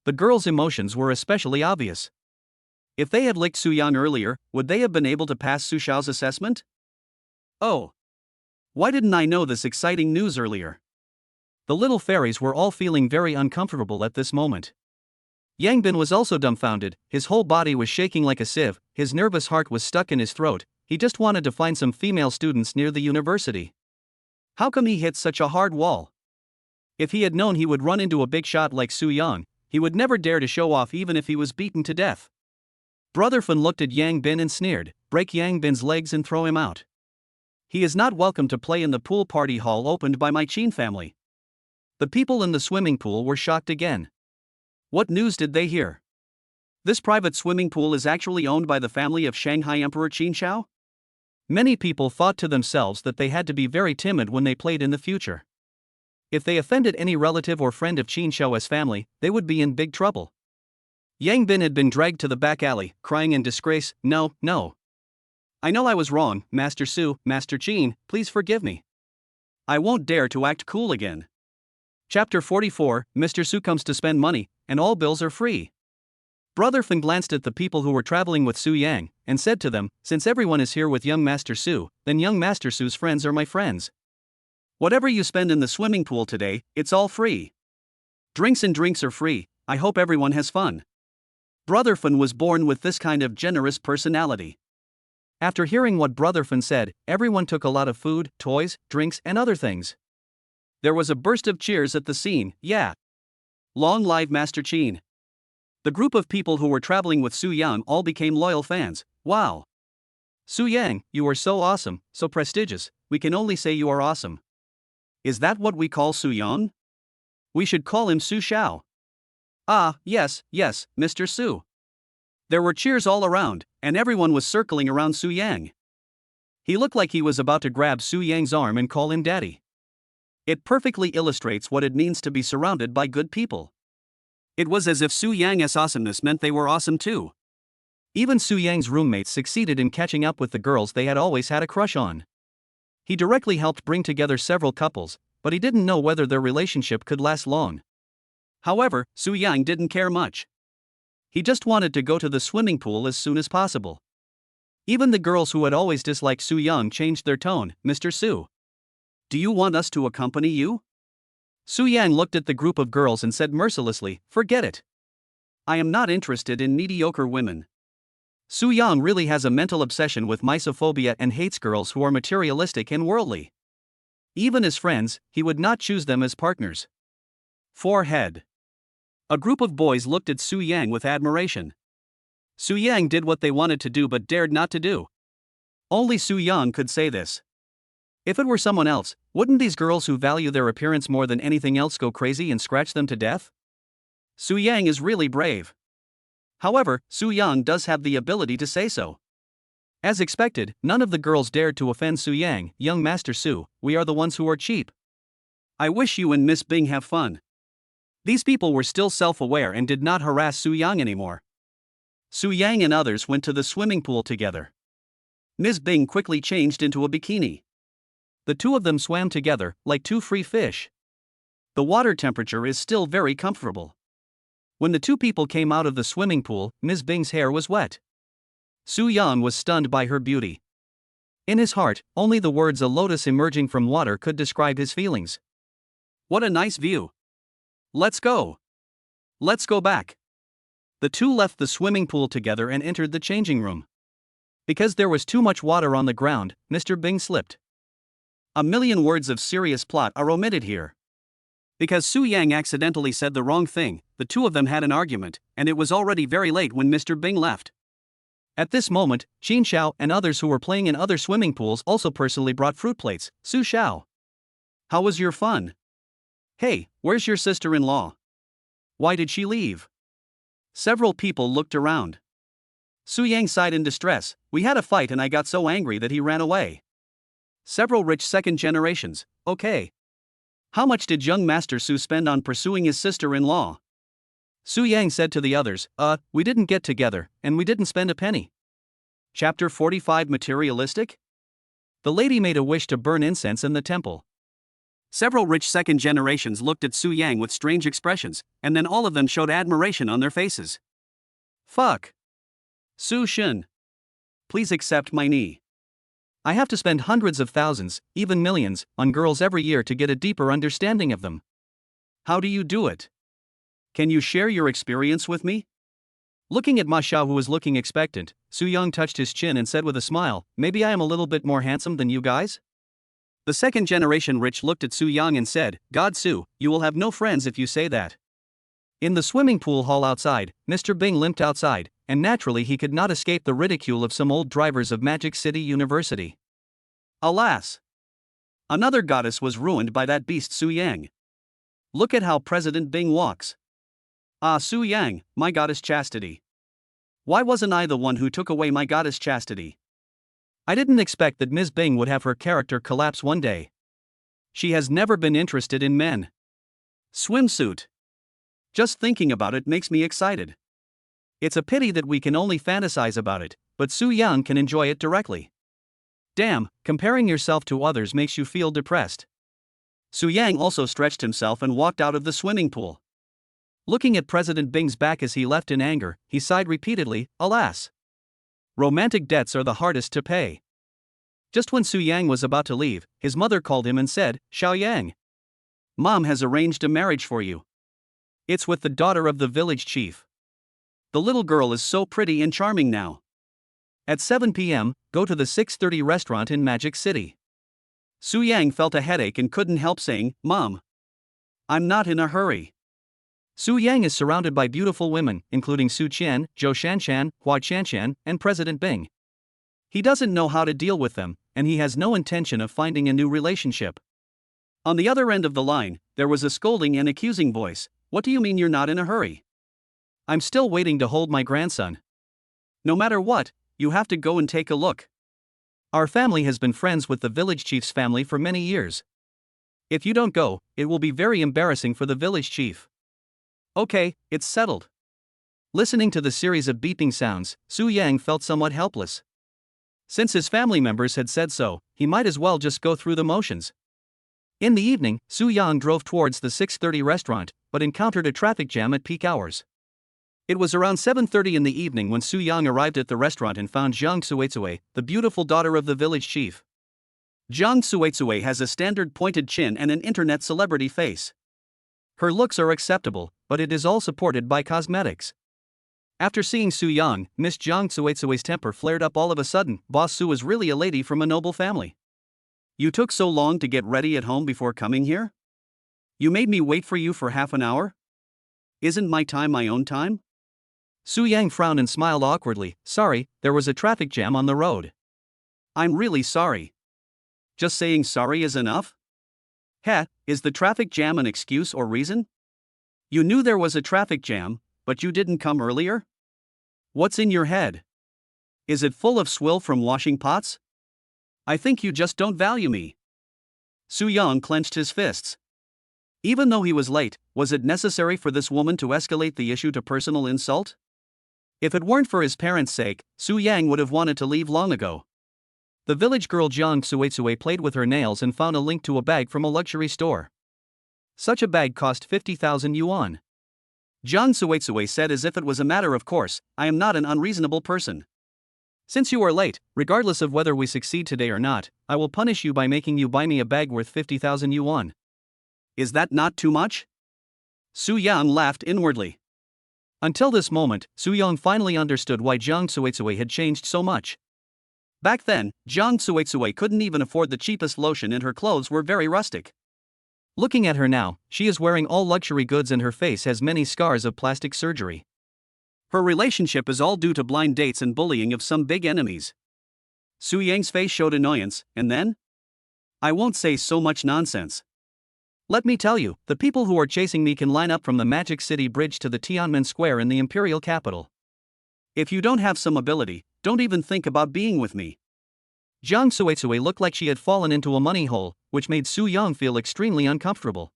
The girls' emotions were especially obvious. If they had licked Su Yang earlier, would they have been able to pass Su Xiao's assessment? Oh. Why didn't I know this exciting news earlier? The little fairies were all feeling very uncomfortable at this moment. Yang Bin was also dumbfounded, his whole body was shaking like a sieve, his nervous heart was stuck in his throat, he just wanted to find some female students near the university. How come he hit such a hard wall? If he had known he would run into a big shot like Su Yang, he would never dare to show off even if he was beaten to death. Brother Fan looked at Yang Bin and sneered, break Yang Bin's legs and throw him out. He is not welcome to play in the pool party hall opened by my Qin family. The people in the swimming pool were shocked again. What news did they hear? This private swimming pool is actually owned by the family of Shanghai Emperor Qin Xiao? Many people thought to themselves that they had to be very timid when they played in the future. If they offended any relative or friend of Qin Xiao's family, they would be in big trouble. Yang Bin had been dragged to the back alley, crying in disgrace, no, no. I know I was wrong, Master Su, Master Qin, please forgive me. I won't dare to act cool again. Chapter 44, Mr. Su comes to spend money, and all bills are free. Brother Fan glanced at the people who were traveling with Su Yang, and said to them, since everyone is here with young Master Su, then young Master Su's friends are my friends. Whatever you spend in the swimming pool today, it's all free. Drinks are free, I hope everyone has fun. Brother Fan was born with this kind of generous personality. After hearing what Brother Fan said, everyone took a lot of food, toys, drinks, and other things. There was a burst of cheers at the scene, yeah. Long live Master Qin. The group of people who were traveling with Su Yang all became loyal fans, wow. Su Yang, you are so awesome, so prestigious, we can only say you are awesome. Is that what we call Su Yang? We should call him Su Xiao. Ah, yes, Mr. Su. There were cheers all around, and everyone was circling around Su Yang. He looked like he was about to grab Su Yang's arm and call him daddy. It perfectly illustrates what it means to be surrounded by good people. It was as if Su Yang's awesomeness meant they were awesome too. Even Su Yang's roommates succeeded in catching up with the girls they had always had a crush on. He directly helped bring together several couples, but he didn't know whether their relationship could last long. However, Su Yang didn't care much. He just wanted to go to the swimming pool as soon as possible. Even the girls who had always disliked Su Yang changed their tone, Mr. Su. Do you want us to accompany you? Su Yang looked at the group of girls and said mercilessly, forget it. I am not interested in mediocre women. Su Yang really has a mental obsession with misophobia and hates girls who are materialistic and worldly. Even as friends, he would not choose them as partners. Forehead. A group of boys looked at Su Yang with admiration. Su Yang did what they wanted to do but dared not to do. Only Su Yang could say this. If it were someone else, wouldn't these girls who value their appearance more than anything else go crazy and scratch them to death? Su Yang is really brave. However, Su Yang does have the ability to say so. As expected, none of the girls dared to offend Su Yang. Young Master Su, we are the ones who are cheap. I wish you and Miss Bing have fun. These people were still self-aware and did not harass Su Yang anymore. Su Yang and others went to the swimming pool together. Ms. Bing quickly changed into a bikini. The two of them swam together, like two free fish. The water temperature is still very comfortable. When the two people came out of the swimming pool, Ms. Bing's hair was wet. Su Yang was stunned by her beauty. In his heart, only the words "a lotus emerging from water" could describe his feelings. What a nice view. Let's go. Let's go back. The two left the swimming pool together and entered the changing room. Because there was too much water on the ground, Mr. Bing slipped. A million words of serious plot are omitted here. Because Su Yang accidentally said the wrong thing, the two of them had an argument, and it was already very late when Mr. Bing left. At this moment, Qin Xiao and others who were playing in other swimming pools also personally brought fruit plates. Su Xiao, how was your fun? Hey, where's your sister-in-law? Why did she leave? Several people looked around. Su Yang sighed in distress. We had a fight and I got so angry that he ran away. Several rich second generations, okay. How much did young Master Su spend on pursuing his sister-in-law? Su Yang said to the others, we didn't get together, and we didn't spend a penny. Chapter 45 Materialistic? The lady made a wish to burn incense in the temple. Several rich second generations looked at Su Yang with strange expressions, and then all of them showed admiration on their faces. Fuck. Su Shin. Please accept my knee. I have to spend hundreds of thousands, even millions, on girls every year to get a deeper understanding of them. How do you do it? Can you share your experience with me? Looking at Ma Xiao, who was looking expectant, Su Yang touched his chin and said with a smile, maybe I am a little bit more handsome than you guys? The second generation rich looked at Su Yang and said, God Su, you will have no friends if you say that. In the swimming pool hall outside, Mr. Bing limped outside, and naturally he could not escape the ridicule of some old drivers of Magic City University. Alas! Another goddess was ruined by that beast Su Yang. Look at how President Bing walks. Ah, Su Yang, my goddess chastity. Why wasn't I the one who took away my goddess chastity? I didn't expect that Ms. Bing would have her character collapse one day. She has never been interested in men. Swimsuit. Just thinking about it makes me excited. It's a pity that we can only fantasize about it, but Su Yang can enjoy it directly. Damn, comparing yourself to others makes you feel depressed. Su Yang also stretched himself and walked out of the swimming pool. Looking at President Bing's back as he left in anger, he sighed repeatedly, alas. Romantic debts are the hardest to pay. Just when Su Yang was about to leave, his mother called him and said, Xiao Yang. Mom has arranged a marriage for you. It's with the daughter of the village chief. The little girl is so pretty and charming now. At 7 p.m., go to the 6:30 restaurant in Magic City. Su Yang felt a headache and couldn't help saying, Mom. I'm not in a hurry. Su Yang is surrounded by beautiful women, including Su Qian, Zhou Shanshan, Hua Qianshan, and President Bing. He doesn't know how to deal with them, and he has no intention of finding a new relationship. On the other end of the line, there was a scolding and accusing voice. What do you mean you're not in a hurry? I'm still waiting to hold my grandson. No matter what, you have to go and take a look. Our family has been friends with the village chief's family for many years. If you don't go, it will be very embarrassing for the village chief. Okay, it's settled. Listening to the series of beeping sounds, Su Yang felt somewhat helpless. Since his family members had said so, he might as well just go through the motions. In the evening, Su Yang drove towards the 6:30 restaurant, but encountered a traffic jam at peak hours. It was around 7:30 in the evening when Su Yang arrived at the restaurant and found Zhang Suizue, the beautiful daughter of the village chief. Zhang Suizue has a standard pointed chin and an internet celebrity face. Her looks are acceptable, but it is all supported by cosmetics. After seeing Su Yang, Miss Zhang Suizue's temper flared up all of a sudden. Boss Su is really a lady from a noble family. You took so long to get ready at home before coming here? You made me wait for you for half an hour? Isn't my time my own time? Su Yang frowned and smiled awkwardly. Sorry, there was a traffic jam on the road. I'm really sorry. Just saying sorry is enough? Heh, is the traffic jam an excuse or reason? You knew there was a traffic jam, but you didn't come earlier? What's in your head? Is it full of swill from washing pots? I think you just don't value me. Soo-young clenched his fists. Even though he was late, was it necessary for this woman to escalate the issue to personal insult? If it weren't for his parents' sake, Soo-yang would have wanted to leave long ago. The village girl Jiang Suetsue played with her nails and found a link to a bag from a luxury store. Such a bag cost 50,000 yuan. Jiang Suetsue said as if it was a matter of course, I am not an unreasonable person. Since you are late, regardless of whether we succeed today or not, I will punish you by making you buy me a bag worth 50,000 yuan. Is that not too much? Soo-young laughed inwardly. Until this moment, Soo-young finally understood why Jiang Suetsue had changed so much. Back then, Jiang Suetsue couldn't even afford the cheapest lotion and her clothes were very rustic. Looking at her now, she is wearing all luxury goods and her face has many scars of plastic surgery. Her relationship is all due to blind dates and bullying of some big enemies. Soo-young's face showed annoyance, and then? I won't say so much nonsense. Let me tell you, the people who are chasing me can line up from the Magic City Bridge to the Tiananmen Square in the imperial capital. If you don't have some ability, don't even think about being with me. Jiang Suetsue looked like she had fallen into a money hole, which made Soo-young feel extremely uncomfortable.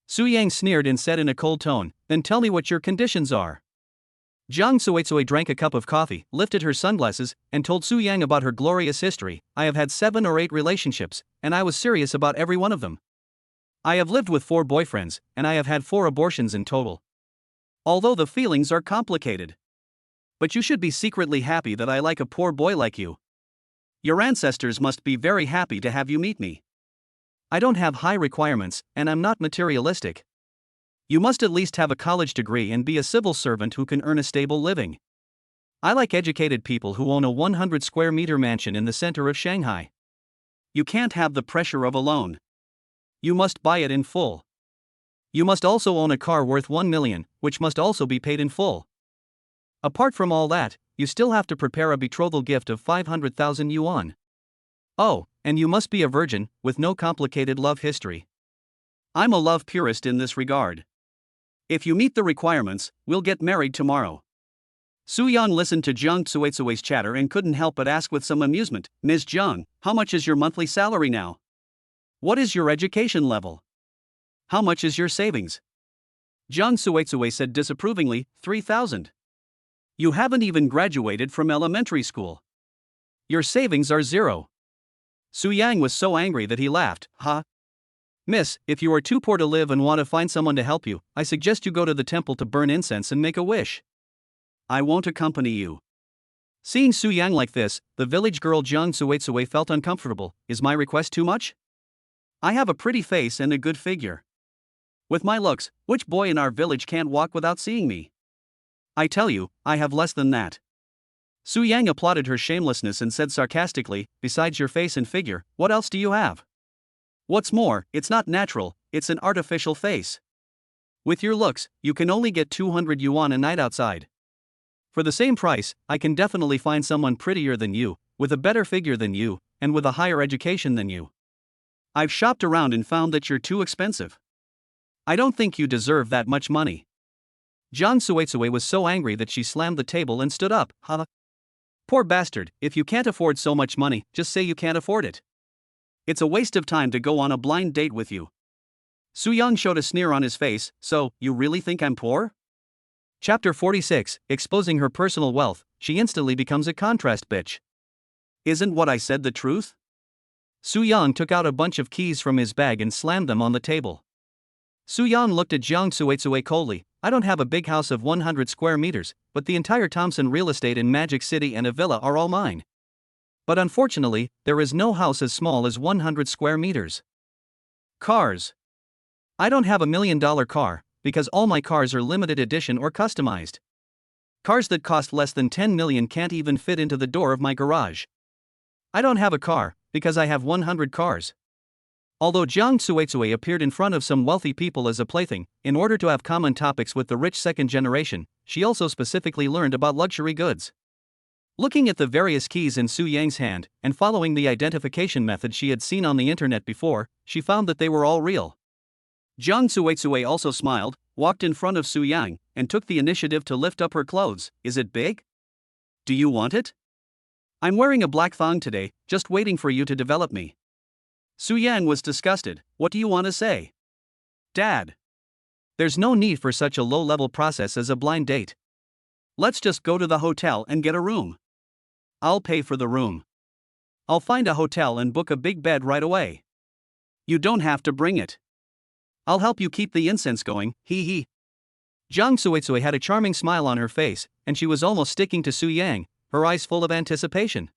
Soo-young sneered and said in a cold tone, then tell me what your conditions are. Jiang Suetsue drank a cup of coffee, lifted her sunglasses, and told Soo-young about her glorious history. I have had 7 or 8 relationships, and I was serious about every one of them. I have lived with 4 boyfriends, and I have had 4 abortions in total. Although the feelings are complicated. But you should be secretly happy that I like a poor boy like you. Your ancestors must be very happy to have you meet me. I don't have high requirements, and I'm not materialistic. You must at least have a college degree and be a civil servant who can earn a stable living. I like educated people who own a 100 square meter mansion in the center of Shanghai. You can't have the pressure of a loan. You must buy it in full. You must also own a car worth 1 million, which must also be paid in full. Apart from all that, you still have to prepare a betrothal gift of 500,000 yuan. Oh, and you must be a virgin, with no complicated love history. I'm a love purist in this regard. If you meet the requirements, we'll get married tomorrow. Soo-young listened to Jiang Suetsue's chatter and couldn't help but ask with some amusement, Ms. Jiang, how much is your monthly salary now? What is your education level? How much is your savings? Jiang Suetsue said disapprovingly, 3,000. You haven't even graduated from elementary school. Your savings are 0. Soo-young was so angry that he laughed, ha. Miss, if you are too poor to live and want to find someone to help you, I suggest you go to the temple to burn incense and make a wish. I won't accompany you. Seeing Soo-young like this, the village girl Jiang Suetsue felt uncomfortable. Is my request too much? I have a pretty face and a good figure. With my looks, which boy in our village can't walk without seeing me? I tell you, I have less than that. Soo-young applauded her shamelessness and said sarcastically, besides your face and figure, what else do you have? What's more, it's not natural, it's an artificial face. With your looks, you can only get 200 yuan a night outside. For the same price, I can definitely find someone prettier than you, with a better figure than you, and with a higher education than you. I've shopped around and found that you're too expensive. I don't think you deserve that much money. Jiang Suetsue was so angry that she slammed the table and stood up, ha. Poor bastard, if you can't afford so much money, just say you can't afford it. It's a waste of time to go on a blind date with you. Soo-young showed a sneer on his face, so, you really think I'm poor? Chapter 46, exposing her personal wealth, she instantly becomes a contrast bitch. Isn't what I said the truth? Soo-young took out a bunch of keys from his bag and slammed them on the table. Soo-young looked at Jiang Suetsue coldly. I don't have a big house of 100 square meters, but the entire Thompson real estate in Magic City and a villa are all mine. But unfortunately, there is no house as small as 100 square meters. Cars. I don't have $1 million car, because all my cars are limited edition or customized. Cars that cost less than 10 million can't even fit into the door of my garage. I don't have a car, because I have 100 cars. Although Jiang Suetsue appeared in front of some wealthy people as a plaything, in order to have common topics with the rich second generation, she also specifically learned about luxury goods. Looking at the various keys in Su Yang's hand, and following the identification method she had seen on the internet before, she found that they were all real. Jiang Suizue also smiled, walked in front of Su Yang, and took the initiative to lift up her clothes. Is it big? Do you want it? I'm wearing a black thong today, just waiting for you to develop me. Su Yang was disgusted. What do you want to say? Dad. There's no need for such a low-level process as a blind date. Let's just go to the hotel and get a room. I'll pay for the room. I'll find a hotel and book a big bed right away. You don't have to bring it. I'll help you keep the incense going, hee hee. Jiang Suizue had a charming smile on her face, and she was almost sticking to Su Yang, her eyes full of anticipation.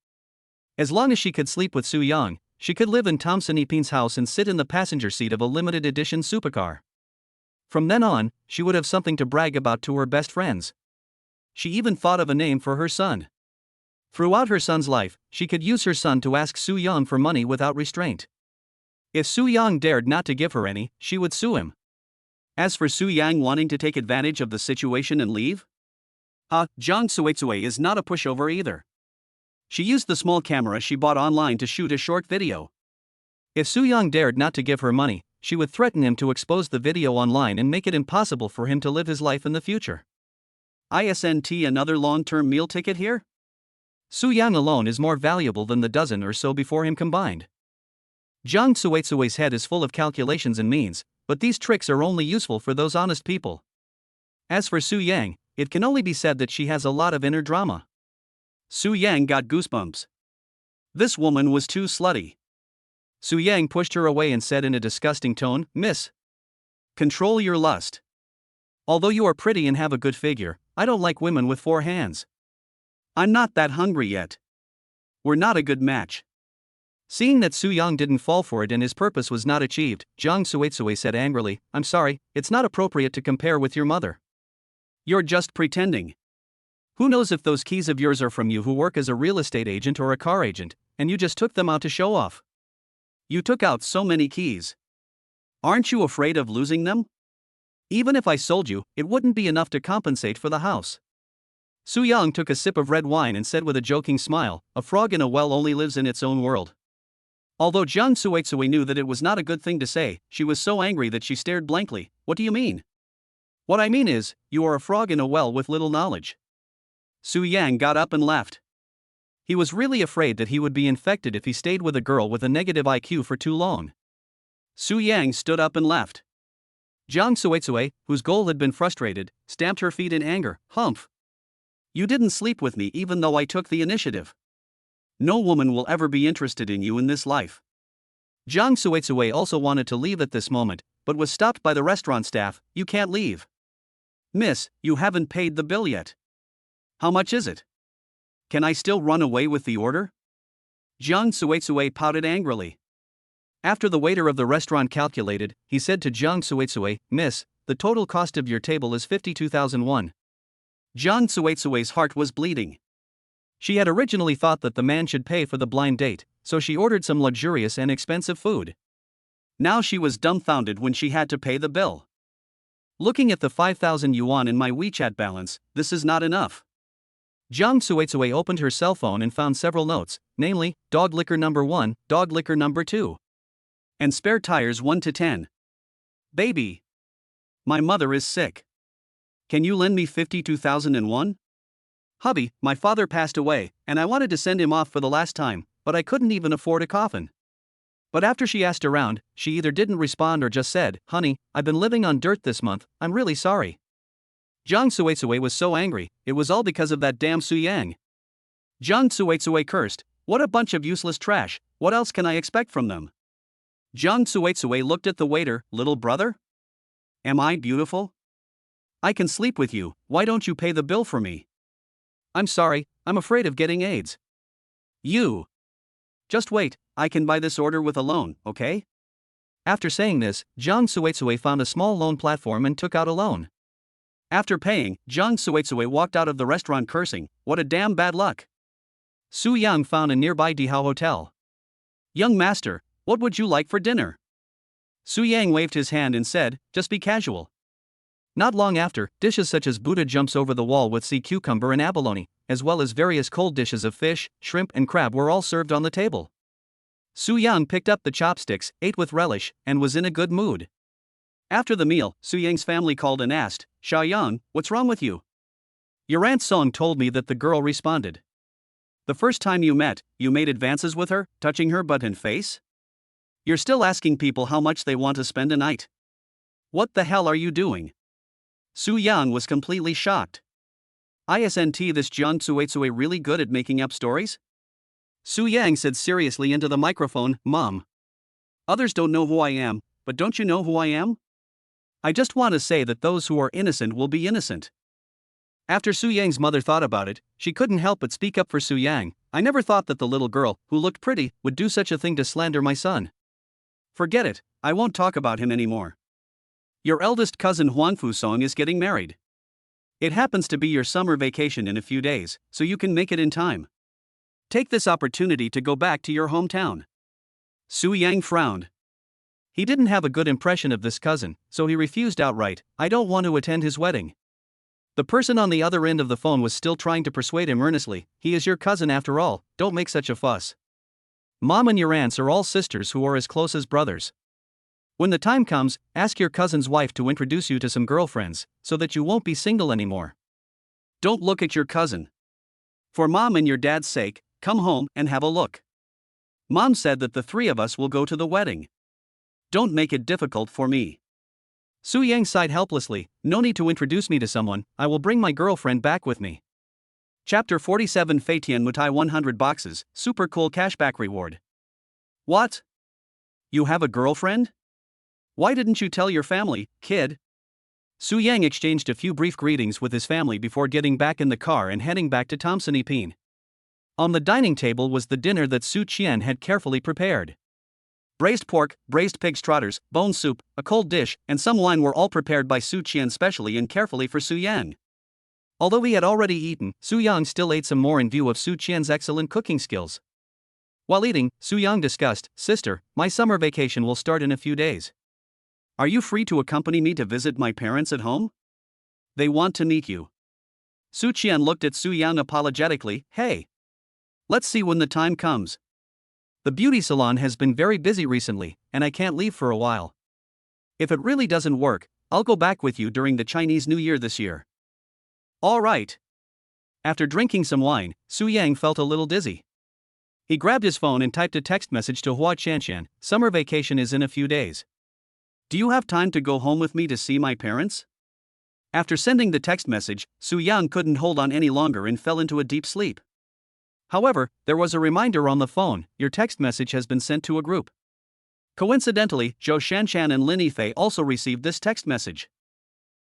As long as she could sleep with Su Yang, she could live in Thompson Epin's house and sit in the passenger seat of a limited edition supercar. From then on, she would have something to brag about to her best friends. She even thought of a name for her son. Throughout her son's life, she could use her son to ask Su Yang for money without restraint. If Su Yang dared not to give her any, she would sue him. As for Su Yang wanting to take advantage of the situation and leave, Jiang Suizue is not a pushover either. She used the small camera she bought online to shoot a short video. If Su Yang dared not to give her money, she would threaten him to expose the video online and make it impossible for him to live his life in the future. Isn't another long-term meal ticket here? Su Yang alone is more valuable than the dozen or so before him combined. Jiang Suizue's head is full of calculations and means, but these tricks are only useful for those honest people. As for Su Yang, it can only be said that she has a lot of inner drama. Su Yang got goosebumps. This woman was too slutty. Su Yang pushed her away and said in a disgusting tone, "Miss, control your lust. Although you are pretty and have a good figure, I don't like women with 4 hands. I'm not that hungry yet. We're not a good match." Seeing that Su Yang didn't fall for it and his purpose was not achieved, Jiang Suizue said angrily, "I'm sorry, it's not appropriate to compare with your mother. You're just pretending. Who knows if those keys of yours are from you who work as a real estate agent or a car agent, and you just took them out to show off. You took out so many keys. Aren't you afraid of losing them? Even if I sold you, it wouldn't be enough to compensate for the house." Su Yang took a sip of red wine and said with a joking smile, "A frog in a well only lives in its own world." Although Jiang Suizue knew that it was not a good thing to say, she was so angry that she stared blankly. "What do you mean?" "What I mean is, you are a frog in a well with little knowledge." Su Yang got up and left. He was really afraid that he would be infected if he stayed with a girl with a negative IQ for too long. Su Yang stood up and left. Jiang Suizue, whose goal had been frustrated, stamped her feet in anger. "Humph! You didn't sleep with me even though I took the initiative. No woman will ever be interested in you in this life." Jiang Suizue also wanted to leave at this moment, but was stopped by the restaurant staff. "You can't leave. Miss, you haven't paid the bill yet. How much is it? Can I still run away with the order?" Jiang Suizue pouted angrily. After the waiter of the restaurant calculated, he said to Jiang Suizue, "Miss, the total cost of your table is 52,000 won." Jiang Suizue's heart was bleeding. She had originally thought that the man should pay for the blind date, so she ordered some luxurious and expensive food. Now she was dumbfounded when she had to pay the bill. "Looking at the 5,000 yuan in my WeChat balance, this is not enough." Jiang Suizue opened her cell phone and found several notes, namely, dog liquor number 1, dog liquor number 2, and spare tires 1 to 10. "Baby, my mother is sick. Can you lend me 52,001? Hubby, my father passed away, and I wanted to send him off for the last time, but I couldn't even afford a coffin." But after she asked around, she either didn't respond or just said, "Honey, I've been living on dirt this month, I'm really sorry." Jiang Suizue was so angry, it was all because of that damn Su Yang. Jiang Suizue cursed, "What a bunch of useless trash, what else can I expect from them?" Jiang Suizue looked at the waiter. "Little brother? Am I beautiful? I can sleep with you, why don't you pay the bill for me?" "I'm sorry, I'm afraid of getting AIDS." "You. Just wait, I can buy this order with a loan, okay?" After saying this, Jiang Suizue found a small loan platform and took out a loan. After paying, Jiang Suizue walked out of the restaurant cursing, "What a damn bad luck." Su Yang found a nearby Dihao hotel. "Young master, what would you like for dinner?" Su Yang waved his hand and said, "Just be casual." Not long after, dishes such as Buddha jumps over the wall with sea cucumber and abalone, as well as various cold dishes of fish, shrimp, and crab were all served on the table. Su Yang picked up the chopsticks, ate with relish, and was in a good mood. After the meal, Su Yang's family called and asked, "Xiaoyang, what's wrong with you?" "Your Aunt Song told me that," the girl responded. "The first time you met, you made advances with her, touching her butt and face? You're still asking people how much they want to spend a night. What the hell are you doing?" Su Yang was completely shocked. "Isn't this Jiang Tsuetsue really good at making up stories?" Su Yang said seriously into the microphone, "Mom. Others don't know who I am, but don't you know who I am? I just want to say that those who are innocent will be innocent." After Su Yang's mother thought about it, she couldn't help but speak up for Su Yang. "I never thought that the little girl, who looked pretty, would do such a thing to slander my son. Forget it, I won't talk about him anymore. Your eldest cousin Huang Fusong is getting married. It happens to be your summer vacation in a few days, so you can make it in time. Take this opportunity to go back to your hometown." Su Yang frowned. He didn't have a good impression of this cousin, so he refused outright. "I don't want to attend his wedding." The person on the other end of the phone was still trying to persuade him earnestly. "He is your cousin after all, don't make such a fuss. Mom and your aunts are all sisters who are as close as brothers. When the time comes, ask your cousin's wife to introduce you to some girlfriends, so that you won't be single anymore. Don't look at your cousin. For Mom and your dad's sake, come home and have a look. Mom said that the three of us will go to the wedding. Don't make it difficult for me." Su Yang sighed helplessly. "No need to introduce me to someone, I will bring my girlfriend back with me." Chapter 47 Feitian Mutai 100 boxes, super cool cashback reward. What? You have a girlfriend? Why didn't you tell your family, kid? Su Yang exchanged a few brief greetings with his family before getting back in the car and heading back to Thompson Epine. On the dining table was the dinner that Su Qian had carefully prepared. Braised pork, braised pig's trotters, bone soup, a cold dish, and some wine were all prepared by Su Qian specially and carefully for Su Yang. Although he had already eaten, Su Yang still ate some more in view of Su Qian's excellent cooking skills. While eating, Su Yang discussed, "Sister, my summer vacation will start in a few days. Are you free to accompany me to visit my parents at home? They want to meet you." Su Qian looked at Su Yang apologetically. "Hey. Let's see when the time comes. The beauty salon has been very busy recently, and I can't leave for a while. If it really doesn't work, I'll go back with you during the Chinese New Year this year." "All right." After drinking some wine, Su Yang felt a little dizzy. He grabbed his phone and typed a text message to Hua Qianshan. "Summer vacation is in a few days. Do you have time to go home with me to see my parents?" After sending the text message, Su Yang couldn't hold on any longer and fell into a deep sleep. However, there was a reminder on the phone. "Your text message has been sent to a group." Coincidentally, Zhou Shanshan and Lin Yifei also received this text message.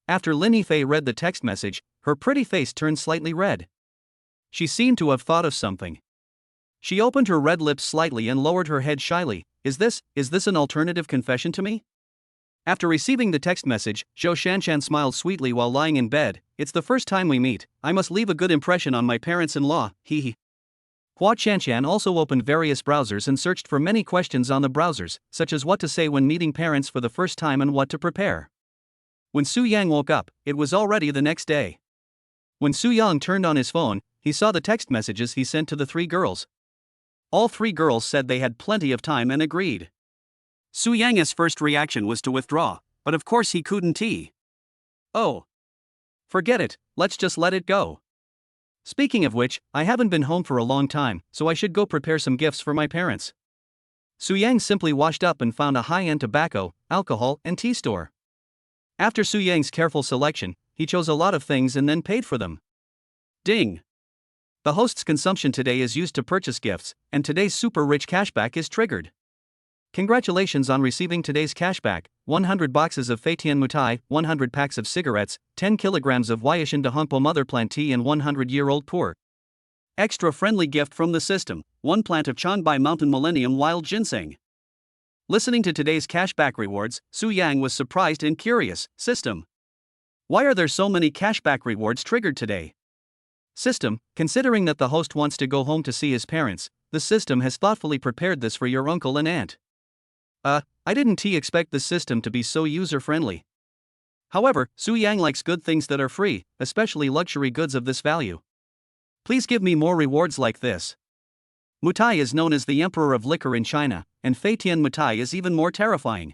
After Lin Yifei read the text message, her pretty face turned slightly red. She seemed to have thought of something. She opened her red lips slightly and lowered her head shyly. Is this an alternative confession to me?" After receiving the text message, Zhou Shanshan smiled sweetly while lying in bed. "It's the first time we meet, I must leave a good impression on my parents-in-law, hee. Hua Qianshan also opened various browsers and searched for many questions on the browsers, such as what to say when meeting parents for the first time and what to prepare. When Su Yang woke up, it was already the next day. When Su Yang turned on his phone, he saw the text messages he sent to the three girls. All three girls said they had plenty of time and agreed. Su Yang's first reaction was to withdraw, but of course he couldn't. Oh. Forget it, let's just let it go. Speaking of which, I haven't been home for a long time, so I should go prepare some gifts for my parents. Su Yang simply washed up and found a high-end tobacco, alcohol, and tea store. After Su Yang's careful selection, he chose a lot of things and then paid for them. Ding! The host's consumption today is used to purchase gifts, and today's super rich cashback is triggered. Congratulations on receiving today's cashback: 100 boxes of Feitian Mutai, 100 packs of cigarettes, 10 kilograms of Huaishan de Hongpo mother plant tea, and 100-year-old pu'er. Extra friendly gift from the system: 1 plant of Chanbai Mountain Millennium Wild Ginseng. Listening to today's cashback rewards, Su Yang was surprised and curious. System. Why are there so many cashback rewards triggered today? System, considering that the host wants to go home to see his parents, the system has thoughtfully prepared this for your uncle and aunt. I didn't expect the system to be so user-friendly. However, Su Yang likes good things that are free, especially luxury goods of this value. Please give me more rewards like this. Mutai is known as the emperor of liquor in China, and Feitian Mutai is even more terrifying.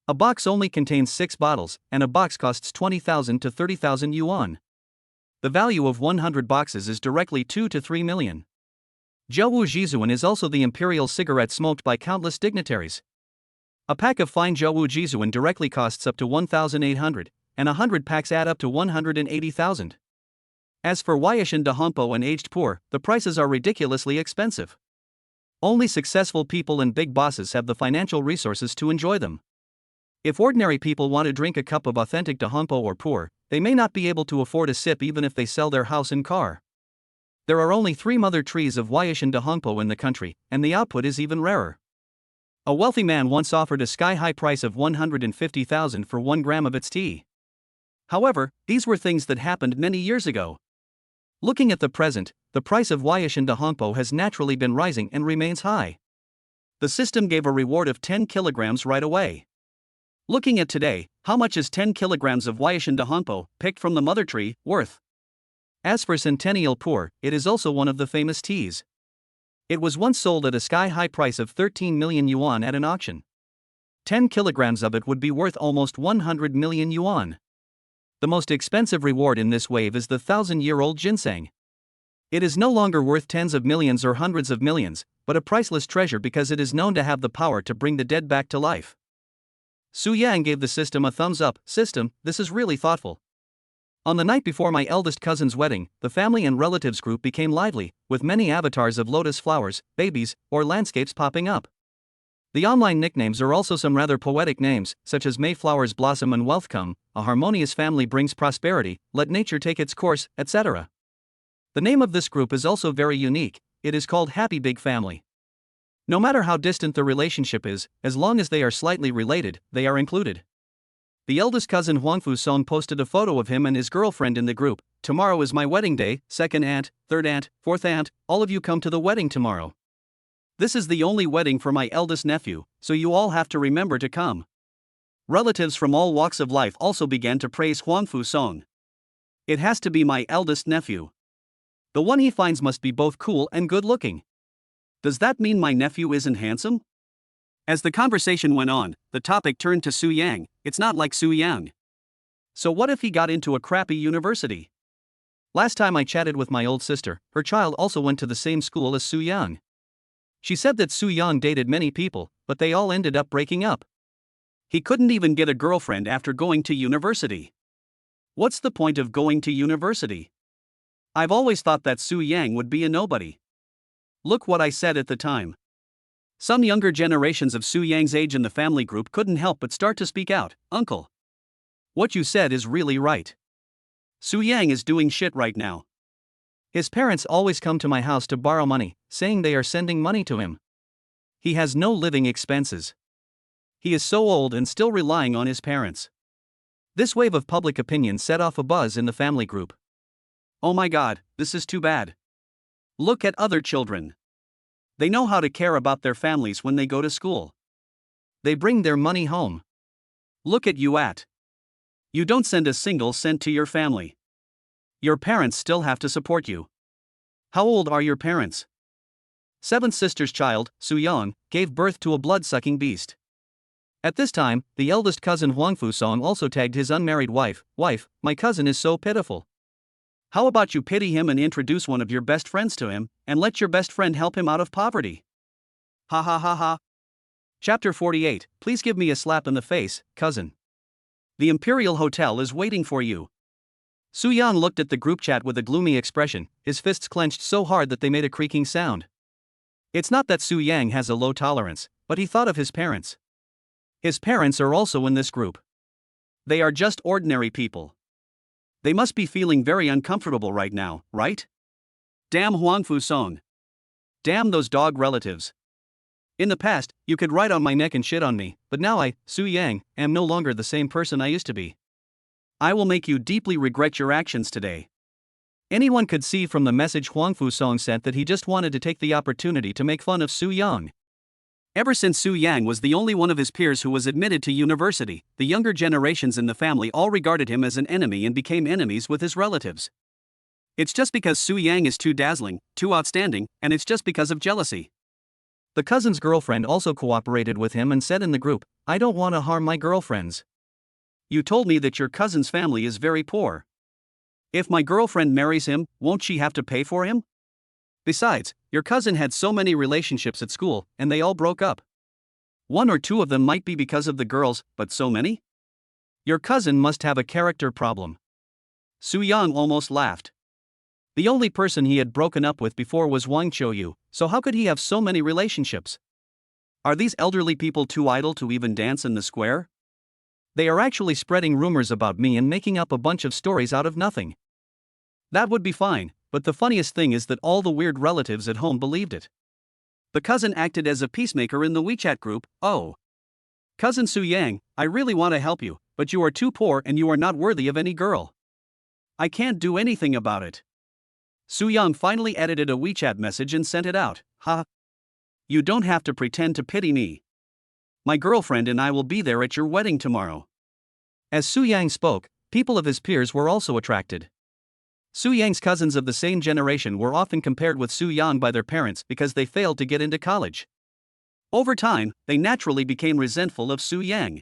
A box only contains 6 bottles, and a box costs 20,000 to 30,000 yuan. The value of 100 boxes is directly 2 to 3 million. Zhouwu Jizuan is also the imperial cigarette smoked by countless dignitaries. A pack of fine Zhouwu Jizuan directly costs up to 1,800, and 100 packs add up to 180,000. As for Huaishan de Hongpo and aged poor, the prices are ridiculously expensive. Only successful people and big bosses have the financial resources to enjoy them. If ordinary people want to drink a cup of authentic de Hongpo or poor, they may not be able to afford a sip even if they sell their house and car. There are only 3 mother trees of Huaishan de Hongpo in the country, and the output is even rarer. A wealthy man once offered a sky-high price of 150,000 for 1 gram of its tea. However, these were things that happened many years ago. Looking at the present, the price of Huaishan de Hongpo has naturally been rising and remains high. The system gave a reward of 10 kilograms right away. Looking at today, how much is 10 kilograms of Huaishan de Hongpo, picked from the mother tree, worth? As for Centennial Poor, it is also one of the famous teas. It was once sold at a sky-high price of 13 million yuan at an auction. 10 kilograms of it would be worth almost 100 million yuan. The most expensive reward in this wave is the 1,000-year-old ginseng. It is no longer worth tens of millions or hundreds of millions, but a priceless treasure because it is known to have the power to bring the dead back to life. Su Yang gave the system a thumbs up. System, this is really thoughtful. On the night before my eldest cousin's wedding, the family and relatives group became lively, with many avatars of lotus flowers, babies, or landscapes popping up. The online nicknames are also some rather poetic names, such as Mayflowers blossom and wealth come, a harmonious family brings prosperity, let nature take its course, etc. The name of this group is also very unique. It is called Happy Big Family. No matter how distant the relationship is, as long as they are slightly related, they are included. The eldest cousin Huangfu Song posted a photo of him and his girlfriend in the group. Tomorrow is my wedding day, second aunt, third aunt, fourth aunt, all of you come to the wedding tomorrow. This is the only wedding for my eldest nephew, so you all have to remember to come. Relatives from all walks of life also began to praise Huangfu Song. It has to be my eldest nephew. The one he finds must be both cool and good looking. Does that mean my nephew isn't handsome? As the conversation went on, the topic turned to Su Yang. It's not like Su Yang. So what if he got into a crappy university? Last time I chatted with my old sister, her child also went to the same school as Su Yang. She said that Su Yang dated many people, but they all ended up breaking up. He couldn't even get a girlfriend after going to university. What's the point of going to university? I've always thought that Su Yang would be a nobody. Look what I said at the time. Some younger generations of Su Yang's age in the family group couldn't help but start to speak out. Uncle, what you said is really right. Su Yang is doing shit right now. His parents always come to my house to borrow money, saying they are sending money to him. He has no living expenses. He is so old and still relying on his parents. This wave of public opinion set off a buzz in the family group. Oh my god, this is too bad. Look at other children. They know how to care about their families when they go to school. They bring their money home. Look at you at. You don't send a single cent to your family. Your parents still have to support you. How old are your parents? Seventh sister's child, Su Yang, gave birth to a blood-sucking beast. At this time, the eldest cousin Huangfu Song also tagged his unmarried wife, my cousin is so pitiful. How about you pity him and introduce one of your best friends to him, and let your best friend help him out of poverty? Ha ha ha ha. Chapter 48, please give me a slap in the face, cousin. The Imperial Hotel is waiting for you. Su Yang looked at the group chat with a gloomy expression, his fists clenched so hard that they made a creaking sound. It's not that Su Yang has a low tolerance, but he thought of his parents. His parents are also in this group. They are just ordinary people. They must be feeling very uncomfortable right now, right? Damn Huangfu Song. Damn those dog relatives. In the past, you could ride on my neck and shit on me, but now I, Su Yang, am no longer the same person I used to be. I will make you deeply regret your actions today. Anyone could see from the message Huangfu Song sent that he just wanted to take the opportunity to make fun of Su Yang. Ever since Su Yang was the only one of his peers who was admitted to university, the younger generations in the family all regarded him as an enemy and became enemies with his relatives. It's just because Su Yang is too dazzling, too outstanding, and it's just because of jealousy. The cousin's girlfriend also cooperated with him and said in the group, "I don't want to harm my girlfriends. You told me that your cousin's family is very poor. If my girlfriend marries him, won't she have to pay for him? Besides, your cousin had so many relationships at school, and they all broke up. One or two of them might be because of the girls, but so many? Your cousin must have a character problem." Su Yang almost laughed. The only person he had broken up with before was Wang Qiuyu, so how could he have so many relationships? Are these elderly people too idle to even dance in the square? They are actually spreading rumors about me and making up a bunch of stories out of nothing. That would be fine, but the funniest thing is that all the weird relatives at home believed it. The cousin acted as a peacemaker in the WeChat group. "Oh, Cousin Su Yang, I really want to help you, but you are too poor and you are not worthy of any girl. I can't do anything about it." Su Yang finally edited a WeChat message and sent it out. "Ha! You don't have to pretend to pity me. My girlfriend and I will be there at your wedding tomorrow." As Su Yang spoke, people of his peers were also attracted. Su Yang's cousins of the same generation were often compared with Su Yang by their parents because they failed to get into college. Over time, they naturally became resentful of Su Yang.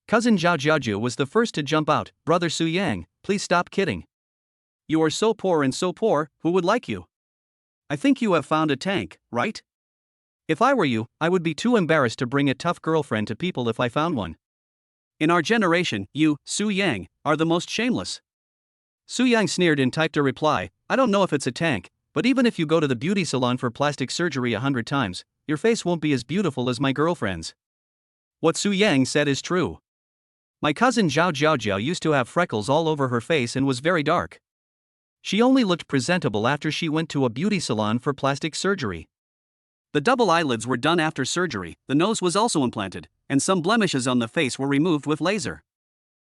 Cousin Zhao Jiaoju was the first to jump out. "Brother Su Yang, please stop kidding. You are so poor and so poor, who would like you? I think you have found a tank, right? If I were you, I would be too embarrassed to bring a tough girlfriend to people if I found one. In our generation, you, Su Yang, are the most shameless." Su Yang sneered and typed a reply, "I don't know if it's a tank, but even if you go to the beauty salon for plastic surgery 100 times, your face won't be as beautiful as my girlfriend's." What Su Yang said is true. My cousin Zhao Jiaojiao used to have freckles all over her face and was very dark. She only looked presentable after she went to a beauty salon for plastic surgery. The double eyelids were done after surgery, the nose was also implanted, and some blemishes on the face were removed with laser.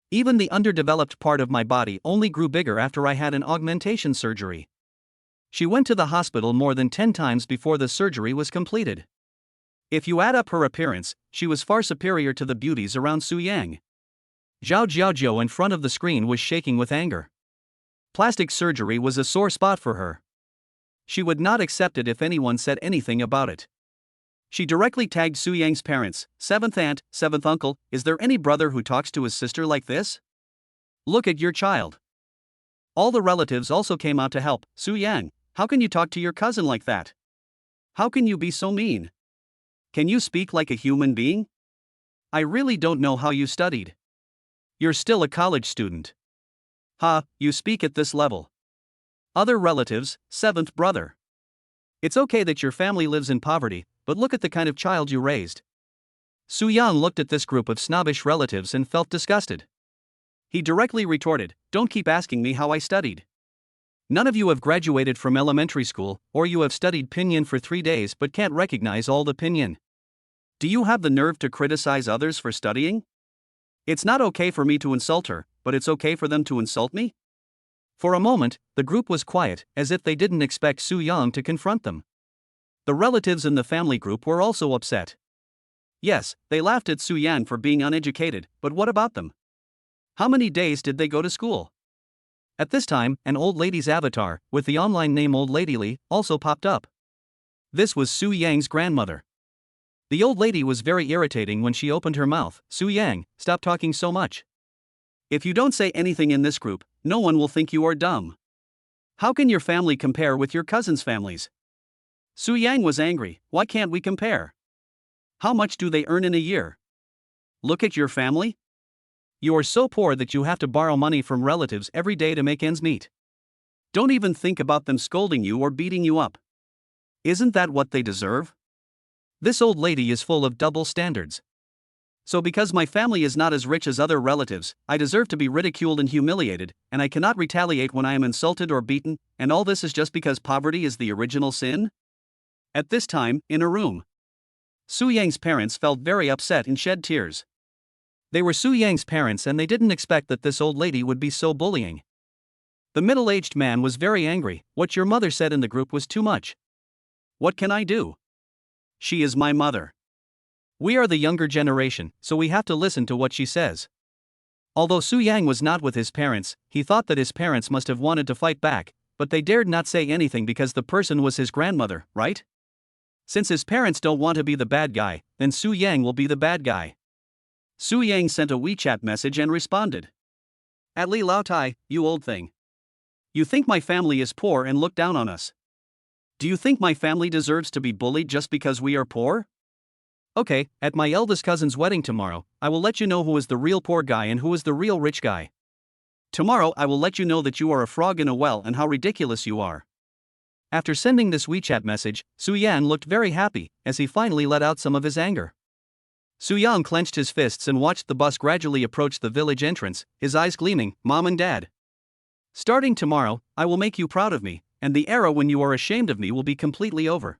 Even the underdeveloped part of my body only grew bigger after I had an augmentation surgery. She went to the hospital more than 10 times before the surgery was completed. If you add up her appearance, she was far superior to the beauties around Su Yang. Zhao Jiaojiao in front of the screen was shaking with anger. Plastic surgery was a sore spot for her. She would not accept it if anyone said anything about it. She directly tagged Su Yang's parents. "Seventh aunt, seventh uncle, is there any brother who talks to his sister like this? Look at your child." All the relatives also came out to help. "Su Yang, how can you talk to your cousin like that? How can you be so mean? Can you speak like a human being? I really don't know how you studied. You're still a college student. Ha, you speak at this level." Other relatives, "Seventh brother. It's okay that your family lives in poverty, but look at the kind of child you raised." Su Yang looked at this group of snobbish relatives and felt disgusted. He directly retorted, "Don't keep asking me how I studied. None of you have graduated from elementary school, or you have studied pinyin for 3 days but can't recognize all the pinyin. Do you have the nerve to criticize others for studying? It's not okay for me to insult her, but it's okay for them to insult me?" For a moment, the group was quiet, as if they didn't expect Su Yang to confront them. The relatives in the family group were also upset. Yes, they laughed at Su Yang for being uneducated, but what about them? How many days did they go to school? At this time, an old lady's avatar, with the online name Old Lady Li, also popped up. This was Su Yang's grandmother. The old lady was very irritating when she opened her mouth. "Su Yang, stop talking so much. If you don't say anything in this group, no one will think you are dumb. How can your family compare with your cousins' families?" Su Yang was angry. "Why can't we compare? How much do they earn in a year? Look at your family. You are so poor that you have to borrow money from relatives every day to make ends meet. Don't even think about them scolding you or beating you up. Isn't that what they deserve?" This old lady is full of double standards. So because my family is not as rich as other relatives, I deserve to be ridiculed and humiliated, and I cannot retaliate when I am insulted or beaten, and all this is just because poverty is the original sin? At this time, in a room, Su Yang's parents felt very upset and shed tears. They were Su Yang's parents and they didn't expect that this old lady would be so bullying. The middle-aged man was very angry. "What your mother said in the group was too much. What can I do? She is my mother. We are the younger generation, so we have to listen to what she says. Although Su Yang was not with his parents, he thought that his parents must have wanted to fight back, but they dared not say anything because the person was his grandmother, right? Since his parents don't want to be the bad guy, then Su Yang will be the bad guy. Su Yang sent a WeChat message and responded. At Li Lao Tai, you old thing. You think my family is poor and look down on us? Do you think my family deserves to be bullied just because we are poor? Okay, at my eldest cousin's wedding tomorrow, I will let you know who is the real poor guy and who is the real rich guy. Tomorrow I will let you know that you are a frog in a well and how ridiculous you are. After sending this WeChat message, Su Yan looked very happy, as he finally let out some of his anger. Su Yang clenched his fists and watched the bus gradually approach the village entrance, his eyes gleaming. Mom and Dad. Starting tomorrow, I will make you proud of me, and the era when you are ashamed of me will be completely over.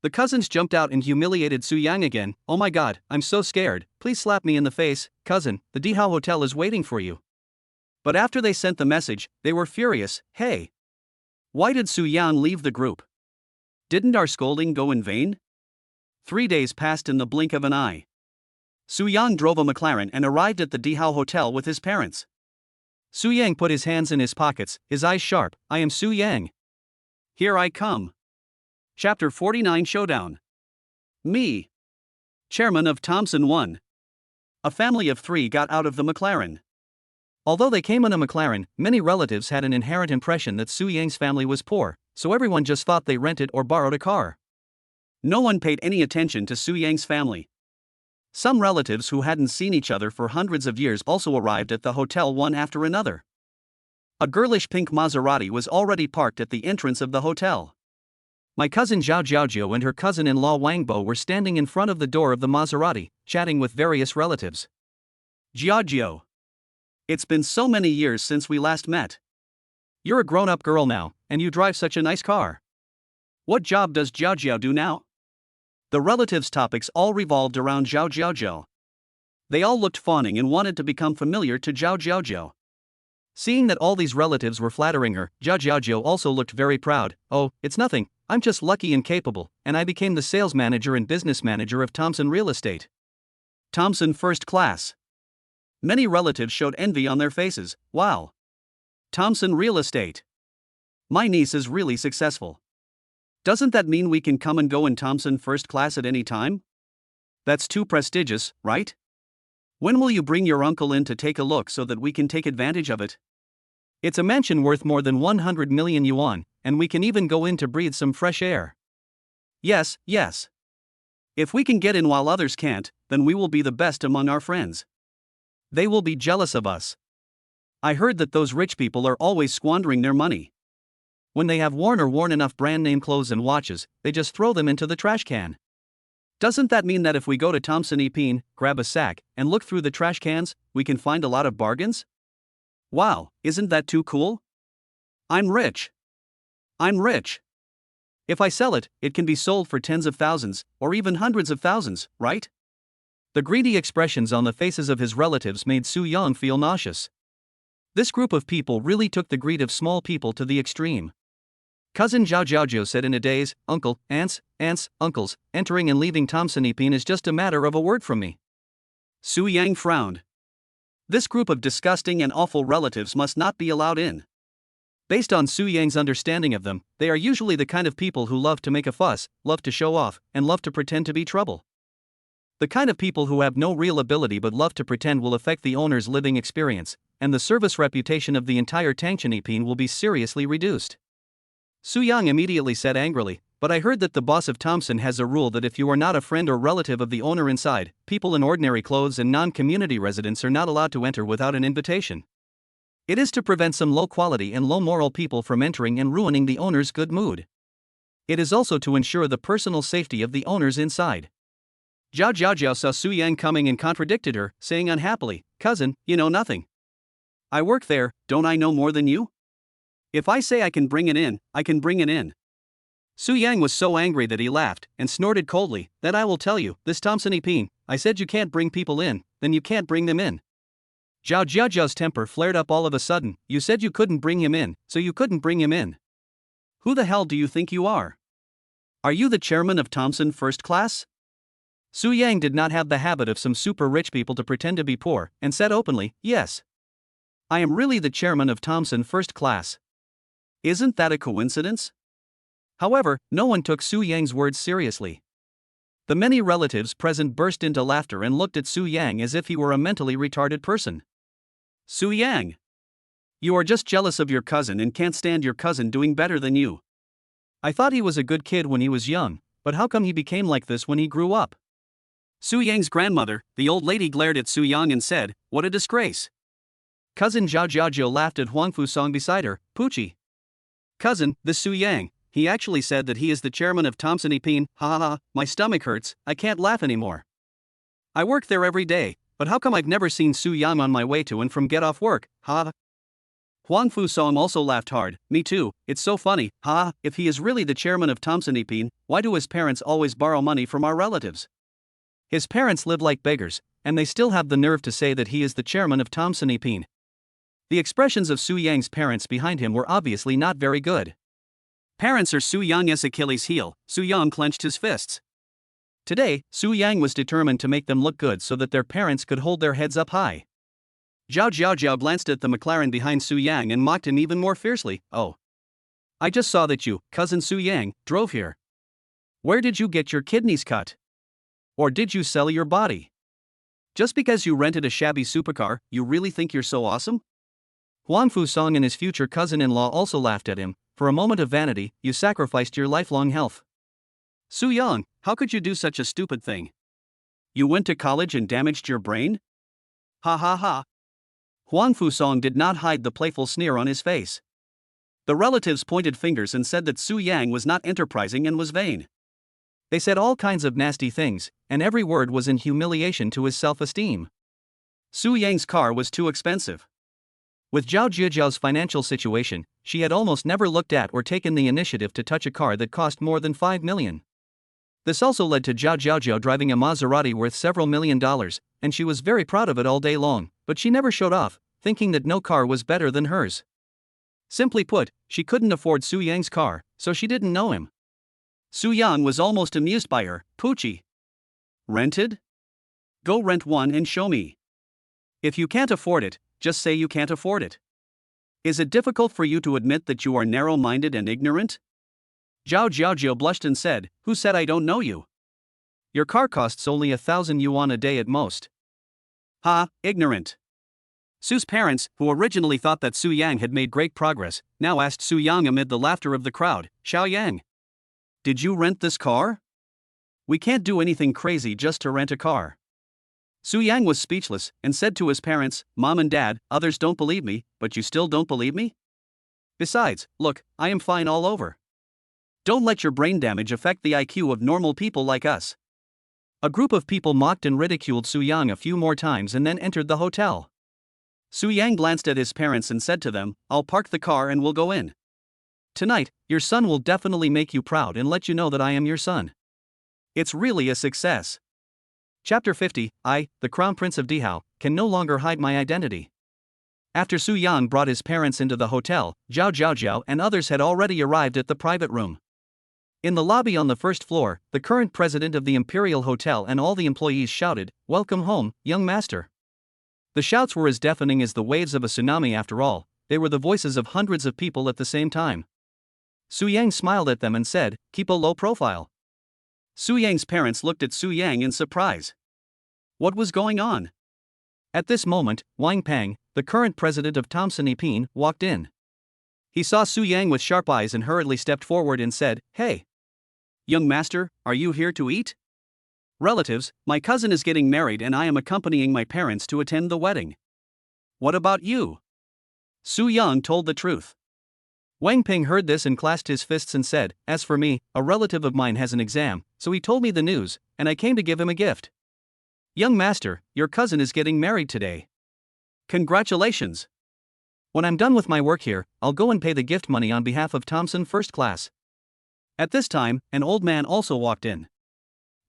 The cousins jumped out and humiliated Su Yang again. Oh my god, I'm so scared, please slap me in the face, cousin, the Dihao Hotel is waiting for you. But after they sent the message, they were furious. Hey! Why did Su Yang leave the group? Didn't our scolding go in vain? 3 days passed in the blink of an eye. Su Yang drove a McLaren and arrived at the Dihao Hotel with his parents. Su Yang put his hands in his pockets, his eyes sharp. I am Su Yang. Here I come. Chapter 49 Showdown. Me. Chairman of Thompson 1. A family of 3 got out of the McLaren. Although they came in a McLaren, many relatives had an inherent impression that Su Yang's family was poor, so everyone just thought they rented or borrowed a car. No one paid any attention to Su Yang's family. Some relatives who hadn't seen each other for hundreds of years also arrived at the hotel one after another. A girlish pink Maserati was already parked at the entrance of the hotel. My cousin Zhao Jiaojiao and her cousin-in-law Wang Bo were standing in front of the door of the Maserati, chatting with various relatives. Jiaojiao. It's been so many years since we last met. You're a grown-up girl now, and you drive such a nice car. What job does Jiaojiao do now? The relatives' topics all revolved around Zhao Jiaojiao. They all looked fawning and wanted to become familiar to Zhao Jiaojiao. Seeing that all these relatives were flattering her, Zhao Jiaojiao also looked very proud. Oh, it's nothing, I'm just lucky and capable, and I became the sales manager and business manager of Thompson Real Estate. Thompson First Class. Many relatives showed envy on their faces. Wow. Thompson Real Estate. My niece is really successful. Doesn't that mean we can come and go in Thompson First Class at any time? That's too prestigious, right? When will you bring your uncle in to take a look so that we can take advantage of it? It's a mansion worth more than 100 million yuan, and we can even go in to breathe some fresh air. Yes, yes. If we can get in while others can't, then we will be the best among our friends. They will be jealous of us. I heard that those rich people are always squandering their money. When they have worn enough brand name clothes and watches, they just throw them into the trash can. Doesn't that mean that if we go to Thompson Ipin, grab a sack, and look through the trash cans, we can find a lot of bargains? Wow, isn't that too cool? I'm rich. I'm rich. If I sell it, it can be sold for tens of thousands, or even hundreds of thousands, right? The greedy expressions on the faces of his relatives made Su Yang feel nauseous. This group of people really took the greed of small people to the extreme. Cousin Zhao Jiaojiao said in a daze, Uncle, aunts, uncles, entering and leaving Thompson Ipin is just a matter of a word from me. Su Yang frowned. This group of disgusting and awful relatives must not be allowed in. Based on Su Yang's understanding of them, they are usually the kind of people who love to make a fuss, love to show off, and love to pretend to be trouble. The kind of people who have no real ability but love to pretend will affect the owner's living experience, and the service reputation of the entire Thompson Ipin will be seriously reduced. Su Yang immediately said angrily, but I heard that the boss of Thompson has a rule that if you are not a friend or relative of the owner inside, people in ordinary clothes and non-community residents are not allowed to enter without an invitation. It is to prevent some low-quality and low-moral people from entering and ruining the owner's good mood. It is also to ensure the personal safety of the owners inside. Zhao Jiaojiao saw Su Yang coming and contradicted her, saying unhappily, Cousin, you know nothing. I work there, don't I know more than you? If I say I can bring it in, I can bring it in. Su Yang was so angry that he laughed, and snorted coldly, that I will tell you, this Thompson Ipin, I said you can't bring people in, then you can't bring them in. Zhao Jiaojiao's temper flared up all of a sudden, you said you couldn't bring him in, so you couldn't bring him in. Who the hell do you think you are? Are you the chairman of Thompson First Class? Su Yang did not have the habit of some super rich people to pretend to be poor, and said openly, "Yes. I am really the chairman of Thomson First Class." Isn't that a coincidence? However, no one took Su Yang's words seriously. The many relatives present burst into laughter and looked at Su Yang as if he were a mentally retarded person. Su Yang! You are just jealous of your cousin and can't stand your cousin doing better than you. I thought he was a good kid when he was young, but how come he became like this when he grew up? Su Yang's grandmother, the old lady, glared at Su Yang and said, "What a disgrace." Cousin Zhao Jiajiu laughed at Huang Fusong beside her. "Poochie. Cousin, this Su Yang, he actually said that he is the chairman of Thomson Ipin. Ha ha ha, my stomach hurts, I can't laugh anymore. I work there every day, but how come I've never seen Su Yang on my way to and from get off work, ha?" Huang Fusong also laughed hard. "Me too, it's so funny, ha, if he is really the chairman of Thomson Ipin, why do his parents always borrow money from our relatives? His parents live like beggars, and they still have the nerve to say that he is the chairman of Thomson Ipin." The expressions of Su Yang's parents behind him were obviously not very good. Parents are Su Yang's Achilles heel. Su Yang clenched his fists. Today, Su Yang was determined to make them look good so that their parents could hold their heads up high. Zhao Jiajiao glanced at the McLaren behind Su Yang and mocked him even more fiercely. "Oh. I just saw that you, cousin Su Yang, drove here. Where did you get your kidneys cut? Or did you sell your body? Just because you rented a shabby supercar, you really think you're so awesome?" Huang Fusong and his future cousin-in-law also laughed at him. "For a moment of vanity, you sacrificed your lifelong health. Su Yang, how could you do such a stupid thing? You went to college and damaged your brain? Ha ha ha." Huang Fusong did not hide the playful sneer on his face. The relatives pointed fingers and said that Su Yang was not enterprising and was vain. They said all kinds of nasty things, and every word was in humiliation to his self-esteem. Su Yang's car was too expensive. With Zhao Jiajiao's financial situation, she had almost never looked at or taken the initiative to touch a car that cost more than 5 million. This also led to Zhao Jiajiao driving a Maserati worth several $1,000,000, and she was very proud of it all day long, but she never showed off, thinking that no car was better than hers. Simply put, she couldn't afford Su Yang's car, so she didn't know him. Su Yang was almost amused by her. "Poochie. Rented? Go rent one and show me. If you can't afford it, just say you can't afford it. Is it difficult for you to admit that you are narrow-minded and ignorant?" Zhao Jiajiao blushed and said, "Who said I don't know you? Your car costs only 1,000 yuan a day at most." "Ha, ignorant." Su's parents, who originally thought that Su Yang had made great progress, now asked Su Yang amid the laughter of the crowd, "Xiao Yang, did you rent this car? We can't do anything crazy just to rent a car." Su Yang was speechless and said to his parents, "Mom and Dad, others don't believe me, but you still don't believe me? Besides, look, I am fine all over. Don't let your brain damage affect the IQ of normal people like us." A group of people mocked and ridiculed Su Yang a few more times and then entered the hotel. Su Yang glanced at his parents and said to them, "I'll park the car and we'll go in. Tonight, your son will definitely make you proud and let you know that I am your son. It's really a success." Chapter 50, I, the Crown Prince of Dihao, can no longer hide my identity. After Su Yang brought his parents into the hotel, Zhao Jiajiao and others had already arrived at the private room. In the lobby on the first floor, the current president of the Imperial Hotel and all the employees shouted, "Welcome home, young master." The shouts were as deafening as the waves of a tsunami. After all, they were the voices of hundreds of people at the same time. Su Yang smiled at them and said, "Keep a low profile." Su Yang's parents looked at Su Yang in surprise. What was going on? At this moment, Wang Pang, the current president of Thomson Ipin, walked in. He saw Su Yang with sharp eyes and hurriedly stepped forward and said, "Hey, young master, are you here to eat?" "Relatives, my cousin is getting married and I am accompanying my parents to attend the wedding." "What about you?" Su Yang told the truth. Wang Ping heard this and clasped his fists and said, "As for me, a relative of mine has an exam, so he told me the news, and I came to give him a gift." "Young master, your cousin is getting married today. Congratulations. When I'm done with my work here, I'll go and pay the gift money on behalf of Thomson First Class." At this time, an old man also walked in.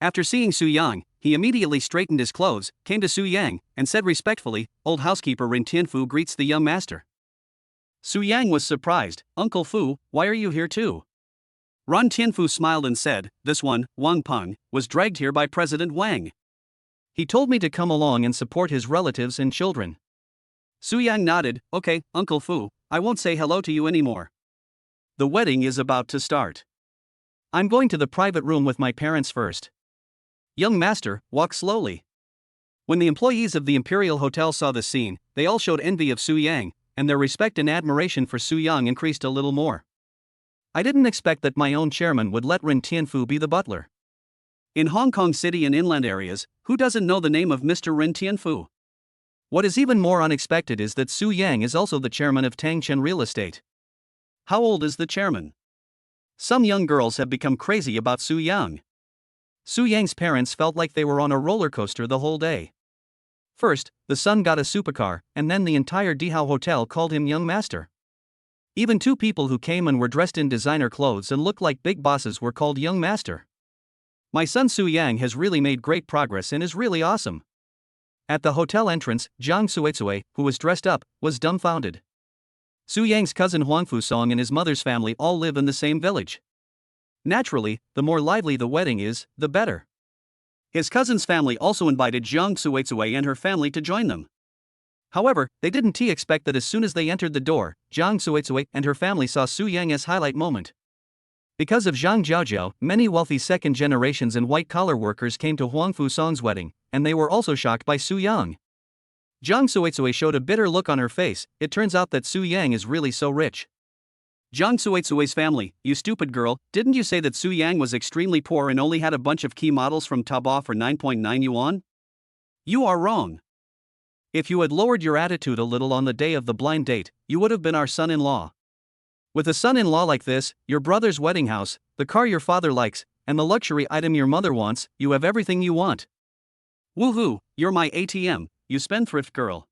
After seeing Su Yang, he immediately straightened his clothes, came to Su Yang, and said respectfully, "Old housekeeper Rin Tianfu greets the young master." Su Yang was surprised. "Uncle Fu, why are you here too?" Ren Tianfu smiled and said, "This one, Wang Peng, was dragged here by President Wang. He told me to come along and support his relatives and children." Su Yang nodded, "Okay, Uncle Fu, I won't say hello to you anymore. The wedding is about to start. I'm going to the private room with my parents first." Young master, walk slowly. When the employees of the Imperial Hotel saw the scene, they all showed envy of Su Yang, and their respect and admiration for Su Yang increased a little more. I didn't expect that my own chairman would let Ren Tianfu be the butler. In Hong Kong City and inland areas, who doesn't know the name of Mr. Ren Tianfu? What is even more unexpected is that Su Yang is also the chairman of Tangchen Real Estate. How old is the chairman? Some young girls have become crazy about Su Yang. Su Yang's parents felt like they were on a roller coaster the whole day. First, the son got a supercar, and then the entire Dihao Hotel called him young master. Even two people who came and were dressed in designer clothes and looked like big bosses were called young master. My son Su Yang has really made great progress and is really awesome. At the hotel entrance, Zhang Suizue, who was dressed up, was dumbfounded. Su Yang's cousin Huang Fusong and his mother's family all live in the same village. Naturally, the more lively the wedding is, the better. His cousin's family also invited Zhang Suizue and her family to join them. However, they didn't expect that as soon as they entered the door, Zhang Suizue and her family saw Su Yang as highlight moment. Because of Zhang Jiaojiao, many wealthy second generations and white-collar workers came to Huang Fusong's wedding, and they were also shocked by Su Yang. Zhang Suizue showed a bitter look on her face. It turns out that Su Yang is really so rich. Zhang Suizue's family, "You stupid girl, didn't you say that Su Yang was extremely poor and only had a bunch of key models from Taobao for 9.9 yuan? You are wrong. If you had lowered your attitude a little on the day of the blind date, you would have been our son-in-law. With a son-in-law like this, your brother's wedding house, the car your father likes, and the luxury item your mother wants, you have everything you want. Woohoo, you're my ATM, you spendthrift girl."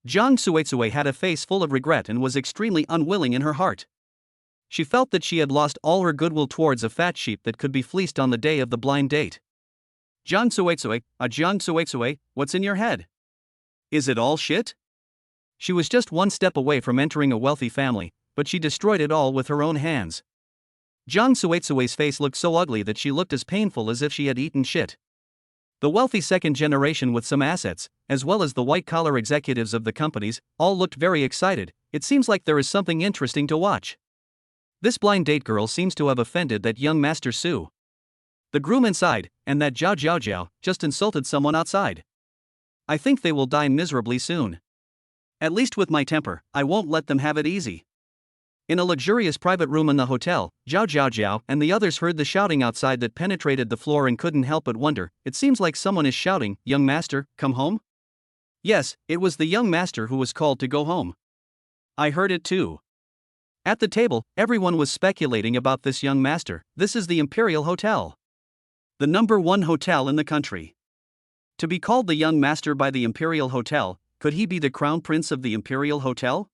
Zhang Suizue had a face full of regret and was extremely unwilling in her heart. She felt that she had lost all her goodwill towards a fat sheep that could be fleeced on the day of the blind date. Zhang Suizue, what's in your head? Is it all shit? She was just one step away from entering a wealthy family, but she destroyed it all with her own hands. Zhang Suizue's face looked so ugly that she looked as painful as if she had eaten shit. The wealthy second generation with some assets, as well as the white-collar executives of the companies, all looked very excited. It seems like there is something interesting to watch. This blind date girl seems to have offended that young Master Su. The groom inside, and that Zhao Jiaojiao, just insulted someone outside. I think they will die miserably soon. At least with my temper, I won't let them have it easy. In a luxurious private room in the hotel, Zhao Jiaojiao and the others heard the shouting outside that penetrated the floor and couldn't help but wonder. It seems like someone is shouting, "Young master, come home?" Yes, it was the young master who was called to go home. I heard it too. At the table, everyone was speculating about this young master. This is the Imperial Hotel, the #1 hotel in the country. To be called the young master by the Imperial Hotel, could he be the crown prince of the Imperial Hotel?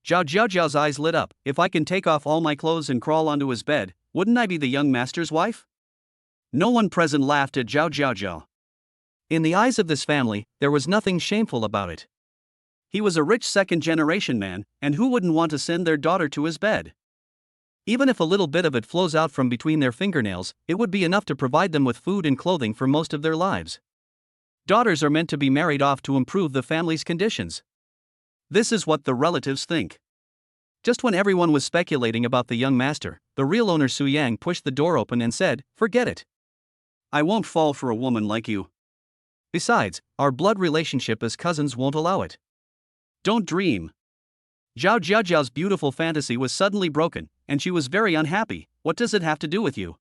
Zhao Jiaojiao's eyes lit up. If I can take off all my clothes and crawl onto his bed, wouldn't I be the young master's wife? No one present laughed at Zhao Jiaojiao. In the eyes of this family, there was nothing shameful about it. He was a rich second-generation man, and who wouldn't want to send their daughter to his bed? Even if a little bit of it flows out from between their fingernails, it would be enough to provide them with food and clothing for most of their lives. Daughters are meant to be married off to improve the family's conditions. This is what the relatives think. Just when everyone was speculating about the young master, the real owner Su Yang pushed the door open and said, "Forget it. I won't fall for a woman like you. Besides, our blood relationship as cousins won't allow it. Don't dream." Zhao Jiaojiao's beautiful fantasy was suddenly broken, and she was very unhappy. What does it have to do with you?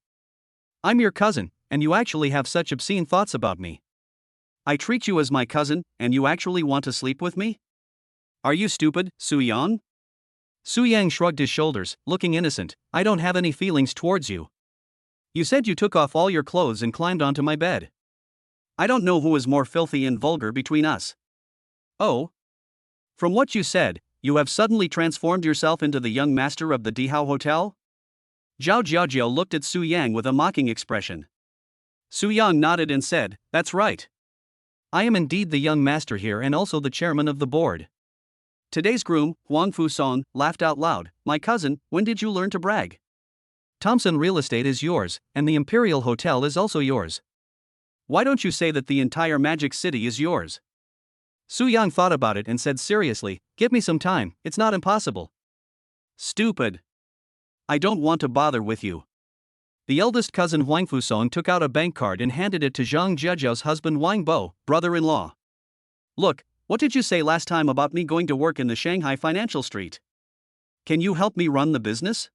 I'm your cousin, and you actually have such obscene thoughts about me. I treat you as my cousin, and you actually want to sleep with me? Are you stupid, Su Yang? Su Yang shrugged his shoulders, looking innocent. I don't have any feelings towards you. You said you took off all your clothes and climbed onto my bed. I don't know who is more filthy and vulgar between us. Oh? From what you said, you have suddenly transformed yourself into the young master of the Dihao Hotel? Zhao Jiaojiao looked at Su Yang with a mocking expression. Su Yang nodded and said, "That's right. I am indeed the young master here and also the chairman of the board." Today's groom, Huang Fusong, laughed out loud. "My cousin, when did you learn to brag? Thompson Real Estate is yours, and the Imperial Hotel is also yours. Why don't you say that the entire Magic City is yours? Su Yang thought about it and said seriously, give me some time, it's not impossible. Stupid. I don't want to bother with you. The eldest cousin Huang Fusong took out a bank card and handed it to Zhang Zhejiao's husband Wang Bo, brother-in-law. Look, what did you say last time about me going to work in the Shanghai Financial Street? Can you help me run the business?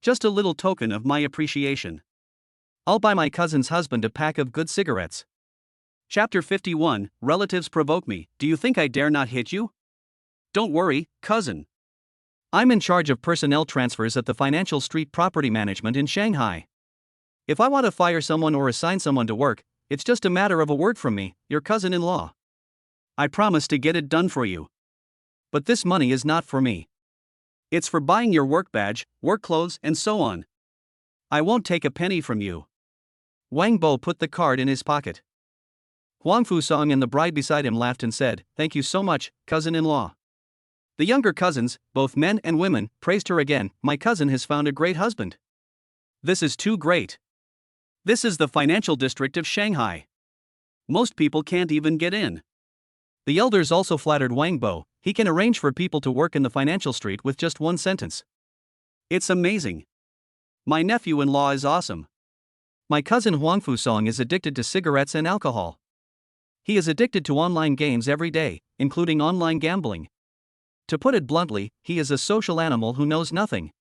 Just a little token of my appreciation. I'll buy my cousin's husband a pack of good cigarettes. Chapter 51, Relatives Provoke Me, do you think I dare not hit you? Don't worry, cousin. I'm in charge of personnel transfers at the Financial Street Property Management in Shanghai. If I want to fire someone or assign someone to work, it's just a matter of a word from me, your cousin-in-law. I promise to get it done for you. But this money is not for me. It's for buying your work badge, work clothes, and so on. I won't take a penny from you. Wang Bo put the card in his pocket. Huang Fusong and the bride beside him laughed and said, thank you so much, cousin-in-law. The younger cousins, both men and women, praised her again. My cousin has found a great husband. This is too great. This is the financial district of Shanghai. Most people can't even get in. The elders also flattered Wang Bo. He can arrange for people to work in the financial street with just one sentence. It's amazing. My nephew-in-law is awesome. My cousin Huang Fusong is addicted to cigarettes and alcohol. He is addicted to online games every day, including online gambling. To put it bluntly, he is a social animal who knows nothing.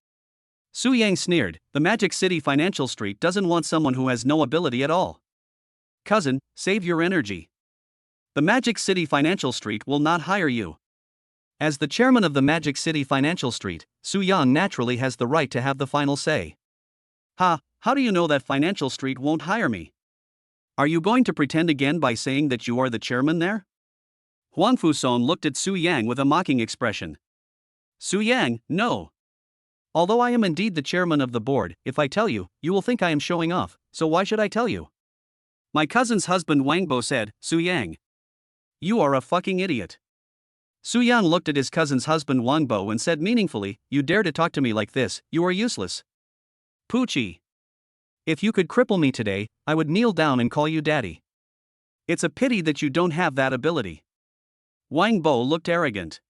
Su Yang sneered, the Magic City Financial Street doesn't want someone who has no ability at all. Cousin, save your energy. The Magic City Financial Street will not hire you. As the chairman of the Magic City Financial Street, Su Yang naturally has the right to have the final say. How do you know that Financial Street won't hire me? Are you going to pretend again by saying that you are the chairman there? Huang Fusong looked at Su Yang with a mocking expression. Su Yang, no. Although I am indeed the chairman of the board, if I tell you, you will think I am showing off, so why should I tell you? My cousin's husband Wang Bo said, Su Yang. You are a fucking idiot. Su Yang looked at his cousin's husband Wang Bo and said meaningfully, you dare to talk to me like this, you are useless. Poochie. If you could cripple me today, I would kneel down and call you daddy. It's a pity that you don't have that ability. Wang Bo looked arrogant.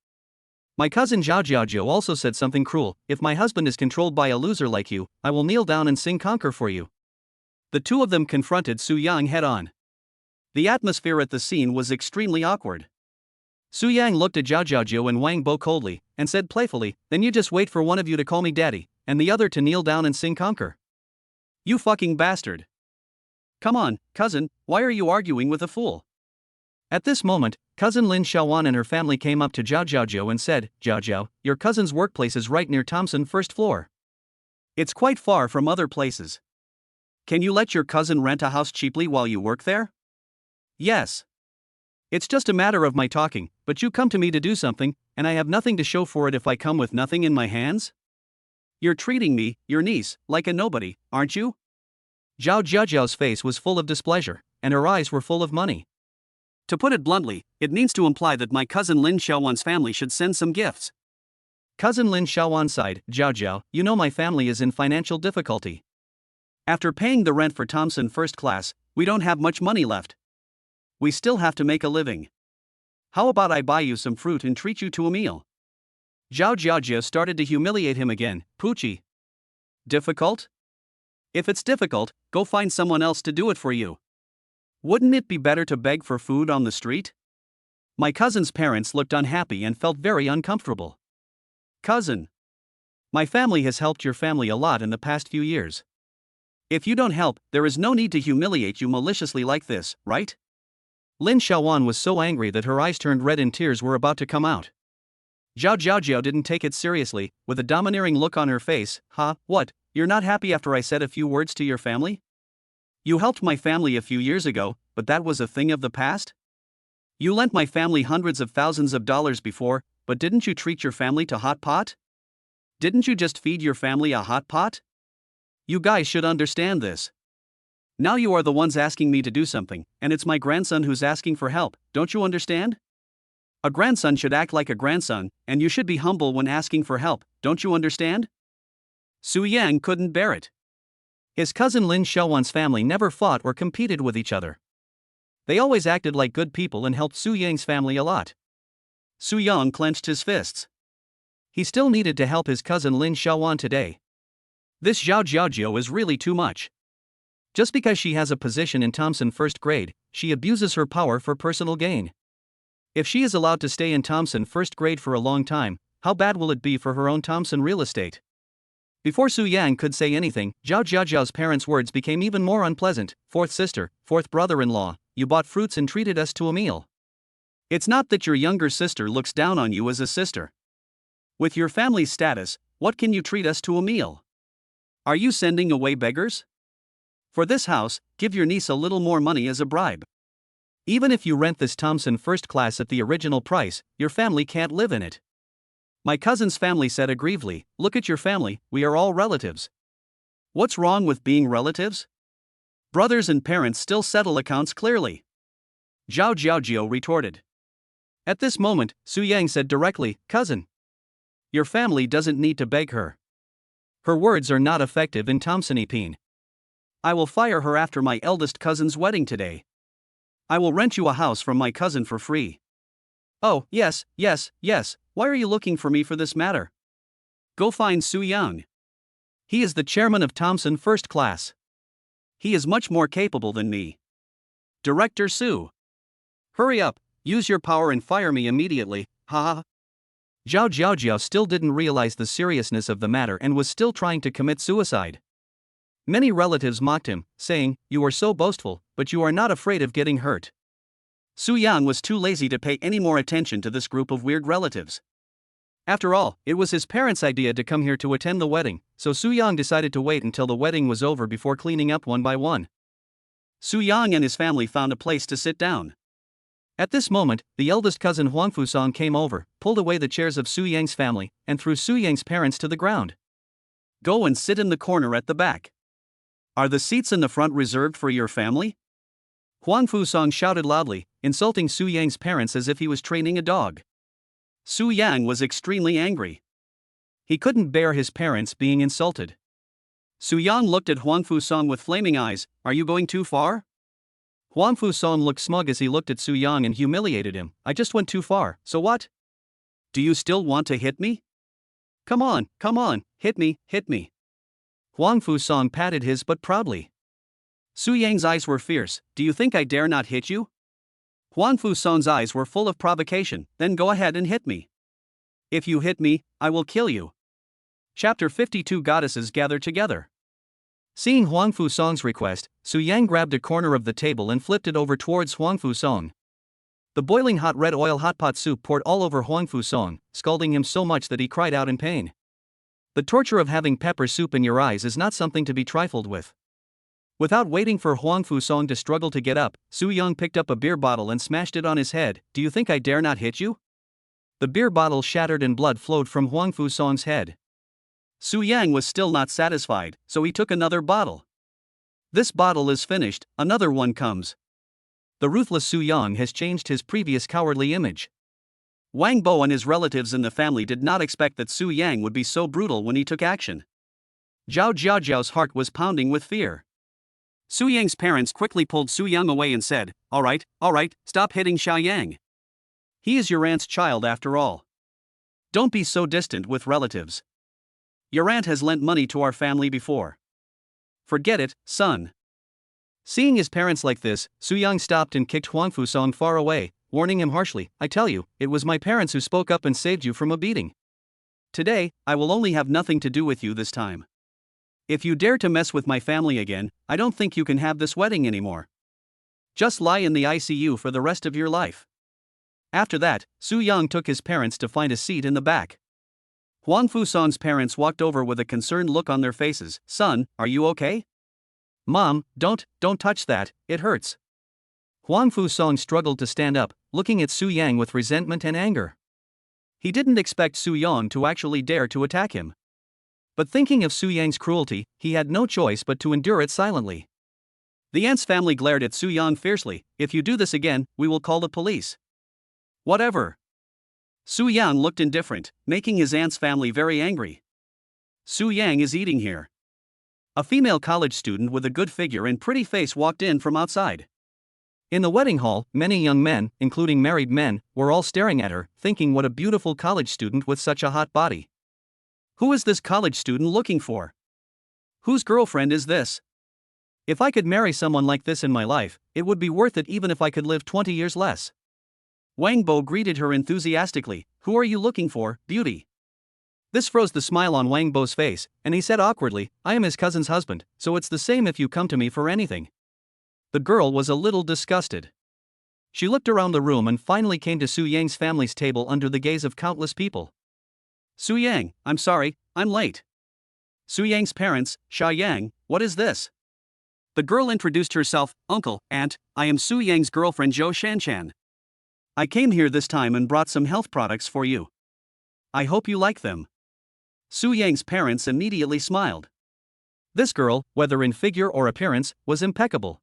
My cousin Zhao Jiajiu also said something cruel, if my husband is controlled by a loser like you, I will kneel down and sing conquer for you. The two of them confronted Su Yang head-on. The atmosphere at the scene was extremely awkward. Su Yang looked at Zhao Jiajiu and Wang Bo coldly, and said playfully, then you just wait for one of you to call me daddy, and the other to kneel down and sing conquer. You fucking bastard. Come on, cousin, why are you arguing with a fool? At this moment, cousin Lin Xiaowan and her family came up to Zhao Jiajiu and said, Jiao, your cousin's workplace is right near Thompson first floor. It's quite far from other places. Can you let your cousin rent a house cheaply while you work there? Yes. It's just a matter of my talking, but you come to me to do something, and I have nothing to show for it if I come with nothing in my hands? You're treating me, your niece, like a nobody, aren't you? Zhao Jiajiao's face was full of displeasure, and her eyes were full of money. To put it bluntly, it means to imply that my cousin Lin Xiaowan's family should send some gifts. Cousin Lin Xiaowan sighed, Jiao, you know my family is in financial difficulty. After paying the rent for Thompson First Class, we don't have much money left. We still have to make a living. How about I buy you some fruit and treat you to a meal? Zhao Jiajiu started to humiliate him again, Poochie. Difficult? If it's difficult, go find someone else to do it for you. Wouldn't it be better to beg for food on the street? My cousin's parents looked unhappy and felt very uncomfortable. Cousin. My family has helped your family a lot in the past few years. If you don't help, there is no need to humiliate you maliciously like this, right? Lin Xiaowan was so angry that her eyes turned red and tears were about to come out. Zhao Jiajiu didn't take it seriously, with a domineering look on her face. What, you're not happy after I said a few words to your family? You helped my family a few years ago, but that was a thing of the past? You lent my family hundreds of thousands of dollars before, but didn't you treat your family to hot pot? Didn't you just feed your family a hot pot? You guys should understand this. Now you are the ones asking me to do something, and it's my grandson who's asking for help, don't you understand? A grandson should act like a grandson, and you should be humble when asking for help, don't you understand? Su Yang couldn't bear it. His cousin Lin Xiaowan's family never fought or competed with each other. They always acted like good people and helped Su Yang's family a lot. Su Yang clenched his fists. He still needed to help his cousin Lin Xiaowan today. This Zhao Jiaojiao is really too much. Just because she has a position in Thompson first grade, she abuses her power for personal gain. If she is allowed to stay in Thompson first grade for a long time, how bad will it be for her own Thompson real estate? Before Su Yang could say anything, Zhao Jiaojiao's parents' words became even more unpleasant. Fourth sister, fourth brother-in-law, you bought fruits and treated us to a meal. It's not that your younger sister looks down on you as a sister. With your family's status, what can you treat us to a meal? Are you sending away beggars? For this house, give your niece a little more money as a bribe. Even if you rent this Thompson first class at the original price, your family can't live in it. My cousin's family said aggrievedly, look at your family, we are all relatives. What's wrong with being relatives? Brothers and parents still settle accounts clearly. Zhao Jiaojiao retorted. At this moment, Su Yang said directly, cousin. Your family doesn't need to beg her. Her words are not effective in Thompson-ipine. I will fire her after my eldest cousin's wedding today. I will rent you a house from my cousin for free. Oh, yes, why are you looking for me for this matter? Go find Su Yang. He is the chairman of Thompson First Class. He is much more capable than me. Director Su. Hurry up, use your power and fire me immediately, haha. Zhao Jiaojiao still didn't realize the seriousness of the matter and was still trying to commit suicide. Many relatives mocked him, saying, you are so boastful, but you are not afraid of getting hurt. Su Yang was too lazy to pay any more attention to this group of weird relatives. After all, it was his parents' idea to come here to attend the wedding, so Su Yang decided to wait until the wedding was over before cleaning up one by one. Su Yang and his family found a place to sit down. At this moment, the eldest cousin Huang Fusong came over, pulled away the chairs of Su Yang's family, and threw Su Yang's parents to the ground. Go and sit in the corner at the back. Are the seats in the front reserved for your family? Huang Fusong shouted loudly, insulting Su Yang's parents as if he was training a dog. Su Yang was extremely angry. He couldn't bear his parents being insulted. Su Yang looked at Huang Fusong with flaming eyes, are you going too far? Huang Fusong looked smug as he looked at Su Yang and humiliated him, I just went too far, so what? Do you still want to hit me? Come on, hit me. Huang Fusong patted his butt proudly. Su Yang's eyes were fierce, do you think I dare not hit you? Huang Fusong's eyes were full of provocation, then go ahead and hit me. If you hit me, I will kill you. Chapter 52 Goddesses Gather Together. Seeing Huang Fusong's request, Su Yang grabbed a corner of the table and flipped it over towards Huang Fusong. The boiling hot red oil hot pot soup poured all over Huang Fusong, scalding him so much that he cried out in pain. The torture of having pepper soup in your eyes is not something to be trifled with. Without waiting for Huang Fusong to struggle to get up, Su Yang picked up a beer bottle and smashed it on his head. Do you think I dare not hit you? The beer bottle shattered and blood flowed from Huang Fusong's head. Su Yang was still not satisfied, so he took another bottle. This bottle is finished, another one comes. The ruthless Su Yang has changed his previous cowardly image. Wang Bo and his relatives in the family did not expect that Su Yang would be so brutal when he took action. Zhao Jiaojiao's heart was pounding with fear. Su Yang's parents quickly pulled Su Yang away and said, all right, stop hitting Xiao Yang. He is your aunt's child after all. Don't be so distant with relatives. Your aunt has lent money to our family before. Forget it, son. Seeing his parents like this, Su Yang stopped and kicked Huang Fusong far away, warning him harshly, I tell you, it was my parents who spoke up and saved you from a beating. Today, I will only have nothing to do with you this time. If you dare to mess with my family again, I don't think you can have this wedding anymore. Just lie in the ICU for the rest of your life. After that, Su Yang took his parents to find a seat in the back. Huang Fusong's parents walked over with a concerned look on their faces. Son, are you okay? Mom, don't touch that, it hurts. Huang Fusong struggled to stand up, looking at Su Yang with resentment and anger. He didn't expect Su Yang to actually dare to attack him. But thinking of Su Yang's cruelty, he had no choice but to endure it silently. The aunt's family glared at Su Yang fiercely. If you do this again, we will call the police. Whatever. Su Yang looked indifferent, making his aunt's family very angry. Su Yang is eating here. A female college student with a good figure and pretty face walked in from outside. In the wedding hall, many young men, including married men, were all staring at her, thinking what a beautiful college student with such a hot body. Who is this college student looking for? Whose girlfriend is this? If I could marry someone like this in my life, it would be worth it even if I could live 20 years less. Wang Bo greeted her enthusiastically. Who are you looking for, beauty? This froze the smile on Wang Bo's face, and he said awkwardly, I am his cousin's husband, so it's the same if you come to me for anything. The girl was a little disgusted. She looked around the room and finally came to Su Yang's family's table under the gaze of countless people. Su Yang, I'm sorry, I'm late. Su Yang's parents, Sha Yang, what is this? The girl introduced herself, Uncle, Aunt, I am Su Yang's girlfriend Zhou Shanshan. I came here this time and brought some health products for you. I hope you like them. Su Yang's parents immediately smiled. This girl, whether in figure or appearance, was impeccable.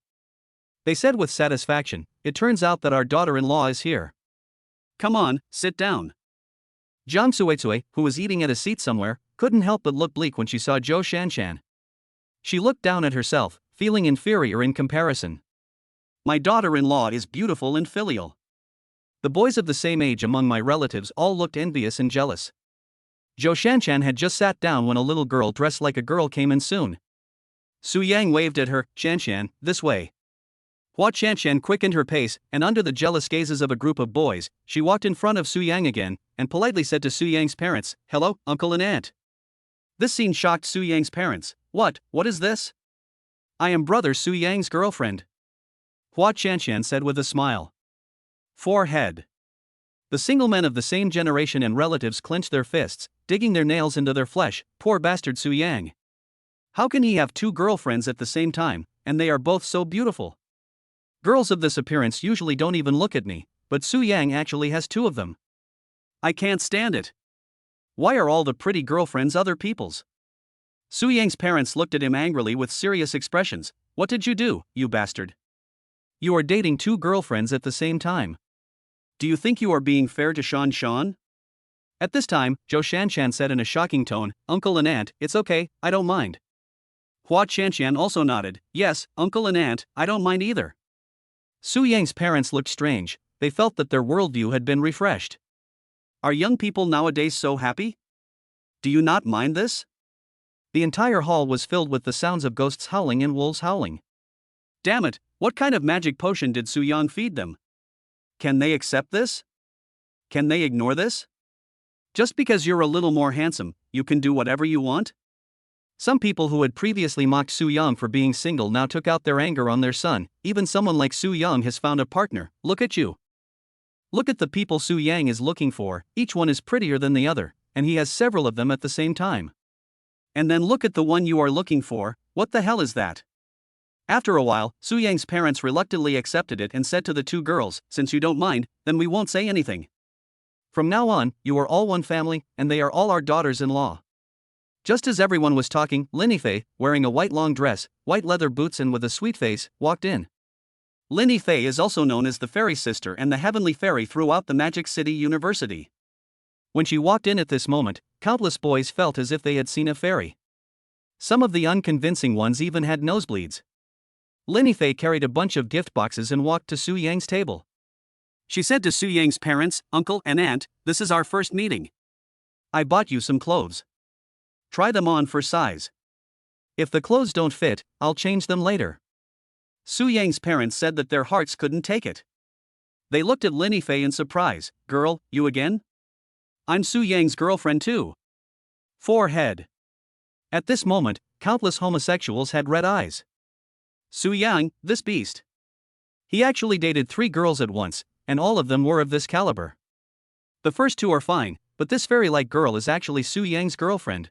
They said with satisfaction, it turns out that our daughter-in-law is here. Come on, sit down. Jiang Suizui, who was eating at a seat somewhere, couldn't help but look bleak when she saw Zhou Shanshan. She looked down at herself, feeling inferior in comparison. My daughter-in-law is beautiful and filial. The boys of the same age among my relatives all looked envious and jealous. Zhou Shanshan had just sat down when a little girl dressed like a girl came in soon. Su Yang waved at her, Shanshan, this way. Hua Shanshan quickened her pace, and under the jealous gazes of a group of boys, she walked in front of Su Yang again, and politely said to Su Yang's parents, hello, uncle and aunt. This scene shocked Su Yang's parents. What is this? I am brother Su Yang's girlfriend. Hua Shanshan said with a smile. Forehead. The single men of the same generation and relatives clenched their fists, digging their nails into their flesh. Poor bastard Su Yang. How can he have two girlfriends at the same time, and they are both so beautiful? Girls of this appearance usually don't even look at me, but Su Yang actually has two of them. I can't stand it. Why are all the pretty girlfriends other people's? Su Yang's parents looked at him angrily with serious expressions. What did you do, you bastard? You are dating two girlfriends at the same time. Do you think you are being fair to Shan Shan? At this time, Zhou Shanshan said in a shocking tone, Uncle and Aunt, it's okay, I don't mind. Hua Shanshan also nodded, yes, Uncle and Aunt, I don't mind either. Su Yang's parents looked strange, they felt that their worldview had been refreshed. Are young people nowadays so happy? Do you not mind this? The entire hall was filled with the sounds of ghosts howling and wolves howling. Damn it, what kind of magic potion did Su Yang feed them? Can they accept this? Can they ignore this? Just because you're a little more handsome, you can do whatever you want? Some people who had previously mocked Su Yang for being single now took out their anger on their son. Even someone like Su Yang has found a partner. Look at you. Look at the people Su Yang is looking for, each one is prettier than the other, and he has several of them at the same time. And then look at the one you are looking for, what the hell is that? After a while, Su Yang's parents reluctantly accepted it and said to the two girls, since you don't mind, then we won't say anything. From now on, you are all one family, and they are all our daughters-in-law. Just as everyone was talking, Lin Yifei, wearing a white long dress, white leather boots and with a sweet face, walked in. Lin Yifei is also known as the Fairy Sister and the Heavenly Fairy throughout the Magic City University. When she walked in at this moment, countless boys felt as if they had seen a fairy. Some of the unconvincing ones even had nosebleeds. Lin Yifei carried a bunch of gift boxes and walked to Su Yang's table. She said to Su Yang's parents, uncle and aunt, this is our first meeting. I bought you some clothes. Try them on for size. If the clothes don't fit, I'll change them later. Su Yang's parents said that their hearts couldn't take it. They looked at Lin Yifei in surprise. Girl, you again? I'm Su Yang's girlfriend too. Forehead. At this moment, countless homosexuals had red eyes. Su Yang, this beast. He actually dated 3 girls at once, and all of them were of this caliber. The first 2 are fine, but this fairy-like girl is actually Su Yang's girlfriend.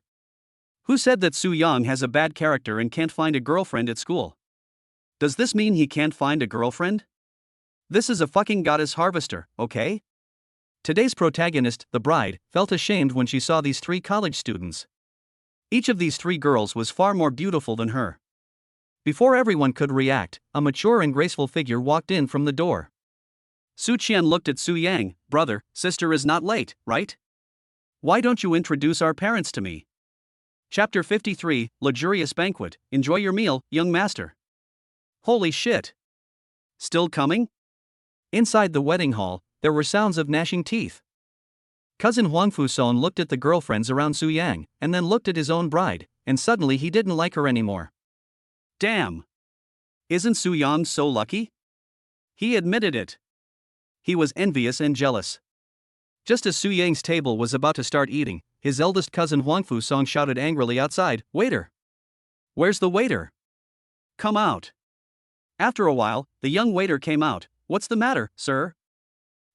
Who said that Su Yang has a bad character and can't find a girlfriend at school? Does this mean he can't find a girlfriend? This is a fucking goddess harvester, okay? Today's protagonist, the bride, felt ashamed when she saw these 3 college students. Each of these 3 girls was far more beautiful than her. Before everyone could react, a mature and graceful figure walked in from the door. Su Qian looked at Su Yang. Brother, sister is not late, right? Why don't you introduce our parents to me? Chapter 53, Luxurious Banquet. Enjoy your meal, young master. Holy shit. Still coming? Inside the wedding hall, there were sounds of gnashing teeth. Cousin Huang Fuson looked at the girlfriends around Su Yang, and then looked at his own bride, and suddenly he didn't like her anymore. Damn. Isn't Su Yang so lucky? He admitted it. He was envious and jealous. Just as Su Yang's table was about to start eating, his eldest cousin Huang Fusong shouted angrily outside, "Waiter! Where's the waiter? Come out!" After a while, the young waiter came out. "What's the matter, sir?"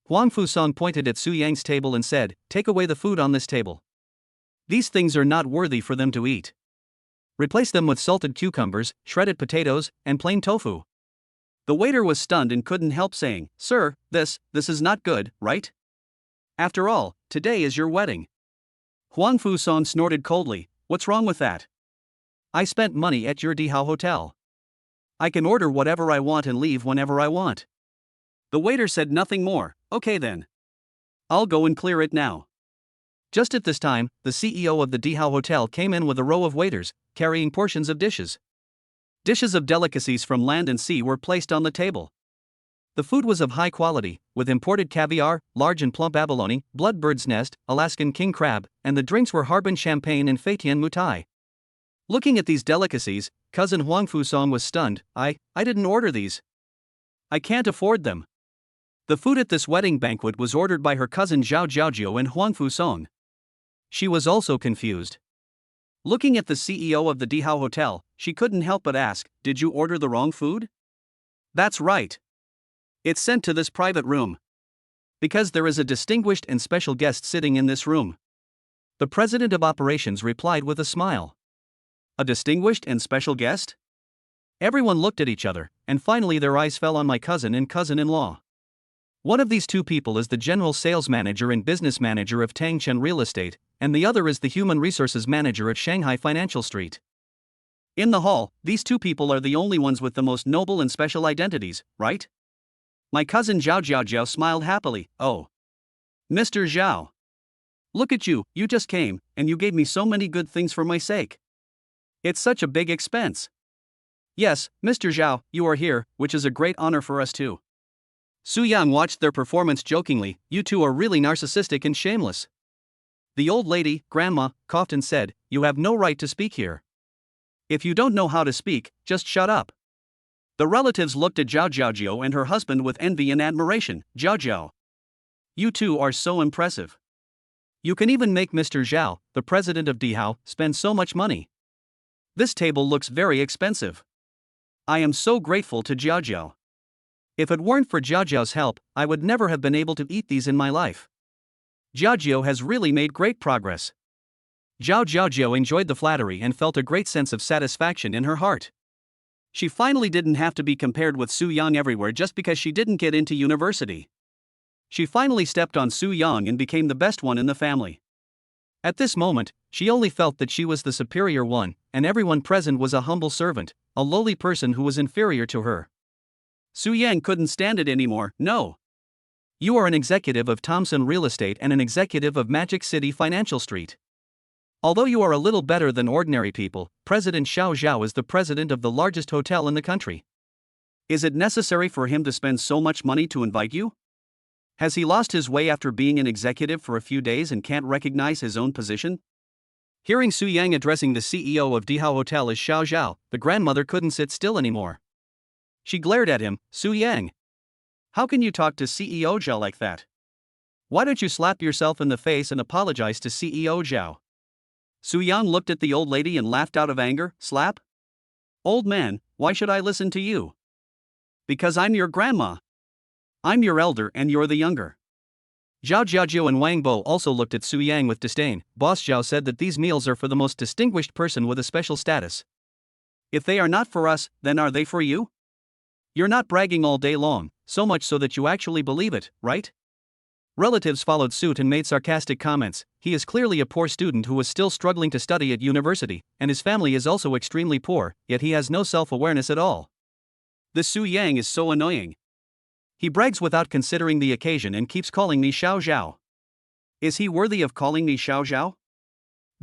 Huang Fusong pointed at Su Yang's table and said, "Take away the food on this table. These things are not worthy for them to eat. Replace them with salted cucumbers, shredded potatoes, and plain tofu." The waiter was stunned and couldn't help saying, "Sir, this is not good, right? After all, today is your wedding." Huang Fusong snorted coldly, "What's wrong with that? I spent money at your Dihao hotel. I can order whatever I want and leave whenever I want." The waiter said nothing more. "Okay then. I'll go and clear it now." Just at this time, the CEO of the Dihao hotel came in with a row of waiters, carrying portions of dishes. Dishes of delicacies from land and sea were placed on the table. The food was of high quality, with imported caviar, large and plump abalone, bloodbird's nest, Alaskan king crab, and the drinks were Harbin champagne and Feitian mutai. Looking at these delicacies, cousin Huang Fusong was stunned. I didn't order these. I can't afford them." The food at this wedding banquet was ordered by her cousin Zhao Jiaojiu and Huang Fusong. She was also confused. Looking at the CEO of the Dihao hotel, she couldn't help but ask, "Did you order the wrong food?" "That's right. It's sent to this private room. Because there is a distinguished and special guest sitting in this room." The president of operations replied with a smile. "A distinguished and special guest?" Everyone looked at each other, and finally their eyes fell on my cousin and cousin-in-law. One of these two people is the general sales manager and business manager of Tangchen Real Estate, and the other is the human resources manager at Shanghai Financial Street. In the hall, these two people are the only ones with the most noble and special identities, right? My cousin Zhao Jiaojiao smiled happily. "Oh. Mr. Zhao. Look at you, you just came, and you gave me so many good things for my sake. It's such a big expense." "Yes, Mr. Zhao, you are here, which is a great honor for us too." Su Yang watched their performance jokingly. "You two are really narcissistic and shameless." The old lady, grandma, coughed and said, "You have no right to speak here. If you don't know how to speak, just shut up." The relatives looked at Zhao Jiaojiu and her husband with envy and admiration. "Jiaojiu, you two are so impressive. You can even make Mr. Zhao, the president of Dihao, spend so much money. This table looks very expensive. I am so grateful to Jiaojiu. If it weren't for Jiaojiu's help, I would never have been able to eat these in my life. Jiaojiu has really made great progress." Zhao Jiaojiu enjoyed the flattery and felt a great sense of satisfaction in her heart. She finally didn't have to be compared with Su Yang everywhere just because she didn't get into university. She finally stepped on Su Yang and became the best one in the family. At this moment, she only felt that she was the superior one, and everyone present was a humble servant, a lowly person who was inferior to her. Su Yang couldn't stand it anymore. "No. You are an executive of Thomson Real Estate and an executive of Magic City Financial Street. Although you are a little better than ordinary people, President Xiao Zhao is the president of the largest hotel in the country. Is it necessary for him to spend so much money to invite you? Has he lost his way after being an executive for a few days and can't recognize his own position?" Hearing Su Yang addressing the CEO of Dihao Hotel as Xiao Zhao, the grandmother couldn't sit still anymore. She glared at him. "Su Yang, how can you talk to CEO Zhao like that? Why don't you slap yourself in the face and apologize to CEO Zhao?" Su Yang looked at the old lady and laughed out of anger. "Slap? Old man, why should I listen to you? Because I'm your grandma. I'm your elder and you're the younger." Zhao Jiaojiu and Wang Bo also looked at Su Yang with disdain. "Boss Zhao said that these meals are for the most distinguished person with a special status. If they are not for us, then are they for you? You're not bragging all day long, so much so that you actually believe it, right?" Relatives followed suit and made sarcastic comments. "He is clearly a poor student who is still struggling to study at university, and his family is also extremely poor, yet he has no self-awareness at all. This Su Yang is so annoying. He brags without considering the occasion and keeps calling me Xiao Zhao. Is he worthy of calling me Xiao Zhao?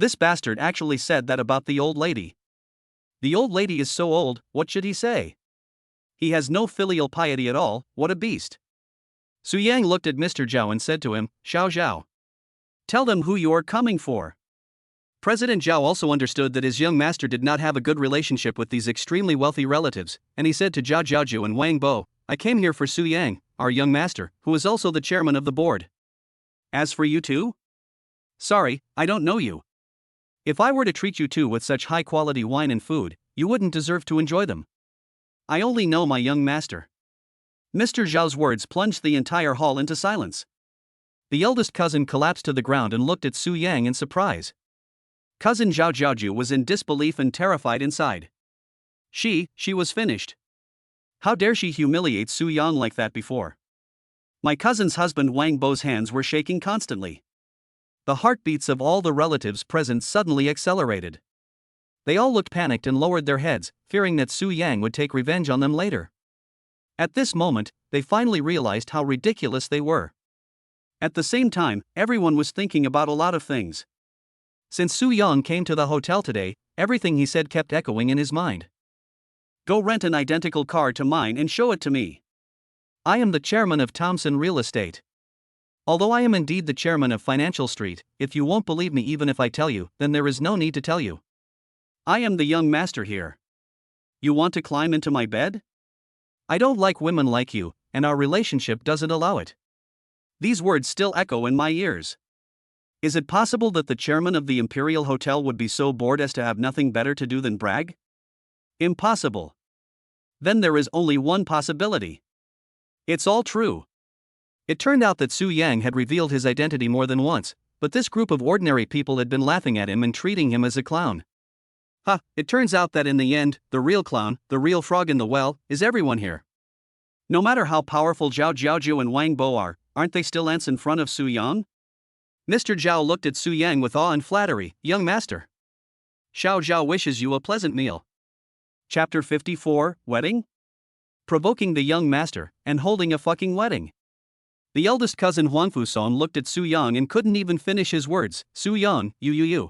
This bastard actually said that about the old lady. The old lady is so old, what should he say? He has no filial piety at all, what a beast. Su Yang looked at Mr. Zhao and said to him, Xiao Zhao, tell them who you are coming for. President Zhao also understood that his young master did not have a good relationship with these extremely wealthy relatives, and he said to Zhao Jiaoju and Wang Bo, I came here for Su Yang, our young master, who is also the chairman of the board. As for you two? Sorry, I don't know you. If I were to treat you two with such high-quality wine and food, you wouldn't deserve to enjoy them. I only know my young master. Mr. Zhao's words plunged the entire hall into silence. The eldest cousin collapsed to the ground and looked at Su Yang in surprise. Cousin Zhao Jiaoju was in disbelief and terrified inside. She was finished. How dare she humiliate Su Yang like that before? My cousin's husband Wang Bo's hands were shaking constantly. The heartbeats of all the relatives present suddenly accelerated. They all looked panicked and lowered their heads, fearing that Su Yang would take revenge on them later. At this moment, they finally realized how ridiculous they were. At the same time, everyone was thinking about a lot of things. Since Su Yang came to the hotel today, everything he said kept echoing in his mind. Go rent an identical car to mine and show it to me. I am the chairman of Thompson Real Estate. Although I am indeed the chairman of Financial Street, if you won't believe me even if I tell you, then there is no need to tell you. I am the young master here. You want to climb into my bed? I don't like women like you, and our relationship doesn't allow it. These words still echo in my ears. Is it possible that the chairman of the Imperial Hotel would be so bored as to have nothing better to do than brag? Impossible. Then there is only one possibility. It's all true. It turned out that Su Yang had revealed his identity more than once, but this group of ordinary people had been laughing at him and treating him as a clown. It turns out that in the end, the real clown, the real frog in the well, is everyone here. No matter how powerful Zhao Jiaoju and Wang Bo are, aren't they still ants in front of Su Yang? Mr. Zhao looked at Su Yang with awe and flattery, young master. Xiao Zhao wishes you a pleasant meal. Chapter 54, Wedding? Provoking the young master, and holding a fucking wedding. The eldest cousin Huangfu Song looked at Su Yang and couldn't even finish his words, Su Yang, you.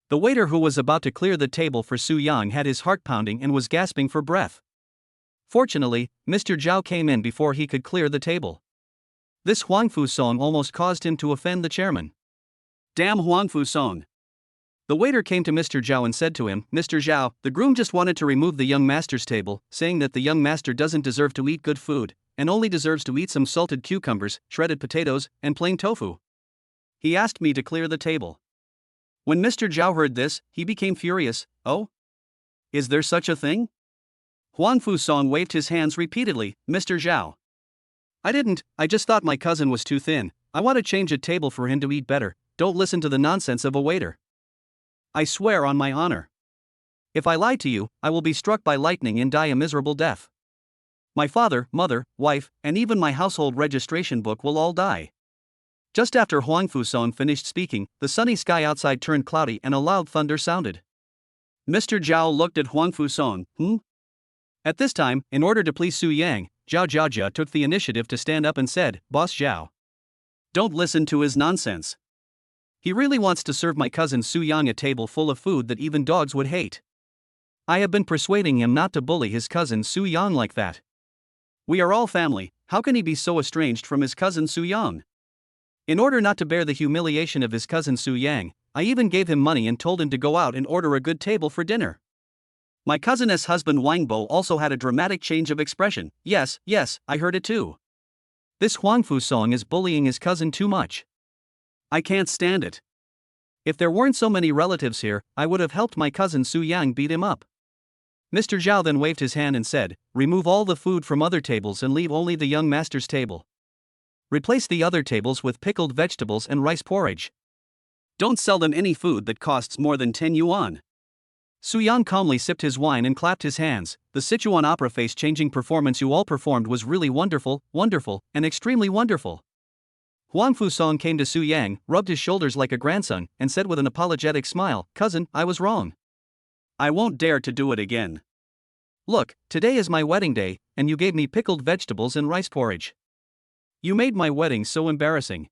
The waiter who was about to clear the table for Su Yang had his heart pounding and was gasping for breath. Fortunately, Mr. Zhao came in before he could clear the table. This Huangfu Song almost caused him to offend the chairman. Damn Huangfu Song. The waiter came to Mr. Zhao and said to him, Mr. Zhao, the groom just wanted to remove the young master's table, saying that the young master doesn't deserve to eat good food, and only deserves to eat some salted cucumbers, shredded potatoes, and plain tofu. He asked me to clear the table. When Mr. Zhao heard this, he became furious. Oh? Is there such a thing? Huangfu Song waved his hands repeatedly, Mr. Zhao. I just thought my cousin was too thin. I want to change a table for him to eat better. Don't listen to the nonsense of a waiter. I swear on my honor. If I lie to you, I will be struck by lightning and die a miserable death. My father, mother, wife, and even my household registration book will all die. Just after Huangfu Song finished speaking, the sunny sky outside turned cloudy and a loud thunder sounded. Mr. Zhao looked at Huangfu Song. At this time, in order to please Su Yang, Zhao Jiajia took the initiative to stand up and said, Boss Zhao. Don't listen to his nonsense. He really wants to serve my cousin Su Yang a table full of food that even dogs would hate. I have been persuading him not to bully his cousin Su Yang like that. We are all family, how can he be so estranged from his cousin Su Yang? In order not to bear the humiliation of his cousin Su Yang, I even gave him money and told him to go out and order a good table for dinner. My cousin's husband Wang Bo also had a dramatic change of expression. Yes, I heard it too. This Huangfu Song is bullying his cousin too much. I can't stand it. If there weren't so many relatives here, I would have helped my cousin Su Yang beat him up. Mr. Zhao then waved his hand and said, remove all the food from other tables and leave only the young master's table. Replace the other tables with pickled vegetables and rice porridge. Don't sell them any food that costs more than 10 yuan. Su Yang calmly sipped his wine and clapped his hands. The Sichuan opera face-changing performance you all performed was really wonderful, and extremely wonderful. Huangfu Song came to Su Yang, rubbed his shoulders like a grandson, and said with an apologetic smile, Cousin, I was wrong. I won't dare to do it again. Look, today is my wedding day, and you gave me pickled vegetables and rice porridge. You made my wedding so embarrassing.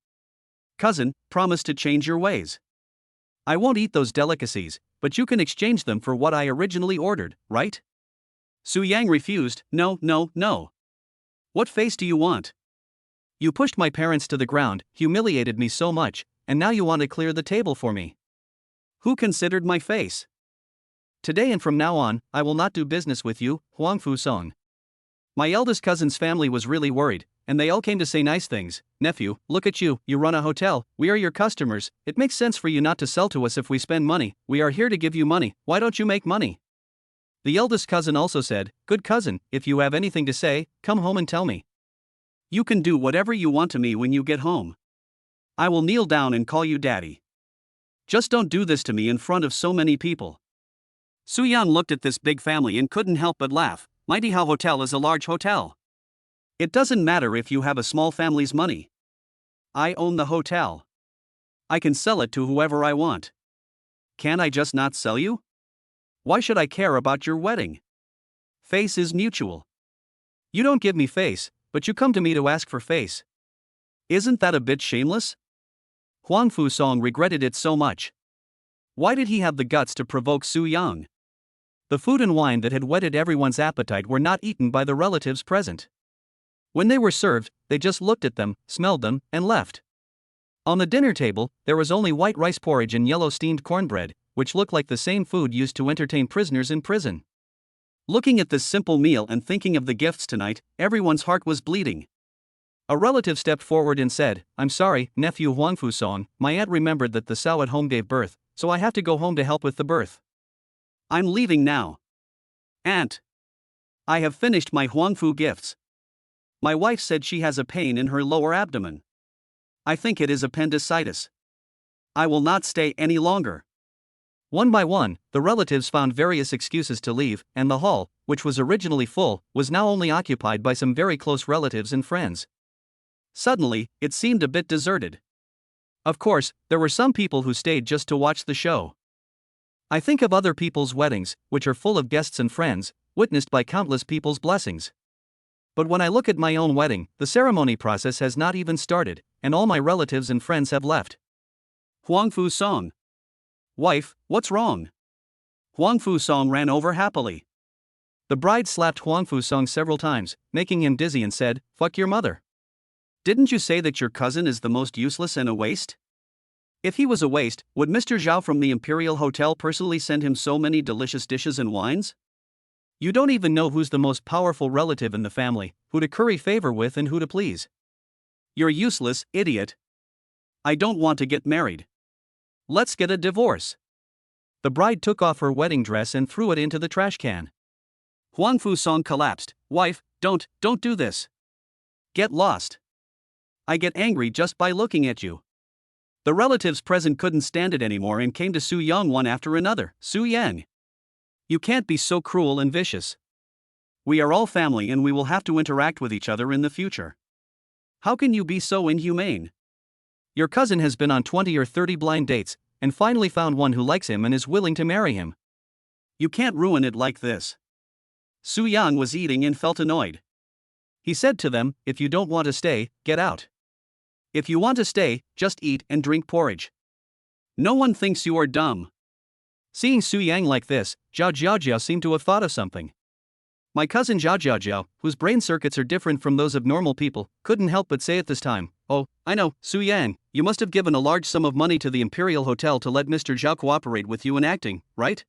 Cousin, promise to change your ways. I won't eat those delicacies, but you can exchange them for what I originally ordered, right? Su Yang refused. No, no, no. What face do you want? You pushed my parents to the ground, humiliated me so much, and now you want to clear the table for me. Who considered my face? Today and from now on, I will not do business with you, Huang Fu Song. My eldest cousin's family was really worried, and they all came to say nice things. Nephew, look at you, you run a hotel, we are your customers, it makes sense for you not to sell to us if we spend money, we are here to give you money, why don't you make money? The eldest cousin also said, good cousin, if you have anything to say, come home and tell me. You can do whatever you want to me when you get home. I will kneel down and call you daddy. Just don't do this to me in front of so many people. Su Yang looked at this big family and couldn't help but laugh. Mighty How Hotel is a large hotel. It doesn't matter if you have a small family's money. I own the hotel. I can sell it to whoever I want. Can I just not sell you? Why should I care about your wedding? Face is mutual. You don't give me face, but you come to me to ask for face. Isn't that a bit shameless? Huang Fu Song regretted it so much. Why did he have the guts to provoke Su Yang? The food and wine that had whetted everyone's appetite were not eaten by the relatives present. When they were served, they just looked at them, smelled them, and left. On the dinner table, there was only white rice porridge and yellow steamed cornbread, which looked like the same food used to entertain prisoners in prison. Looking at this simple meal and thinking of the gifts tonight, everyone's heart was bleeding. A relative stepped forward and said, I'm sorry, nephew Huang Fu Song, my aunt remembered that the sow at home gave birth, so I have to go home to help with the birth. I'm leaving now. Aunt. I have finished my Huang Fu gifts. My wife said she has a pain in her lower abdomen. I think it is appendicitis. I will not stay any longer. One by one, the relatives found various excuses to leave, and the hall, which was originally full, was now only occupied by some very close relatives and friends. Suddenly, it seemed a bit deserted. Of course, there were some people who stayed just to watch the show. I think of other people's weddings, which are full of guests and friends, witnessed by countless people's blessings. But when I look at my own wedding, the ceremony process has not even started, and all my relatives and friends have left. Huang Fu Song. Wife, what's wrong? Huang Fu Song ran over happily. The bride slapped Huang Fu Song several times, making him dizzy and said, fuck your mother. Didn't you say that your cousin is the most useless and a waste? If he was a waste, would Mr. Zhao from the Imperial Hotel personally send him so many delicious dishes and wines? You don't even know who's the most powerful relative in the family, who to curry favor with and who to please. You're useless, idiot. I don't want to get married. Let's get a divorce. The bride took off her wedding dress and threw it into the trash can. Huang Fu Song collapsed. Wife, don't do this. Get lost. I get angry just by looking at you. The relatives present couldn't stand it anymore and came to Su Yang one after another. Su Yang. You can't be so cruel and vicious. We are all family and we will have to interact with each other in the future. How can you be so inhumane? Your cousin has been on 20 or 30 blind dates, and finally found one who likes him and is willing to marry him. You can't ruin it like this. Su Yang was eating and felt annoyed. He said to them, if you don't want to stay, get out. If you want to stay, just eat and drink porridge. No one thinks you are dumb. Seeing Su Yang like this, Zhao Jiaojiao seemed to have thought of something. My cousin Zhao Jiaojiao, whose brain circuits are different from those of normal people, couldn't help but say at this time, oh, I know, Su Yang, you must have given a large sum of money to the Imperial Hotel to let Mr. Zhao cooperate with you in acting, right?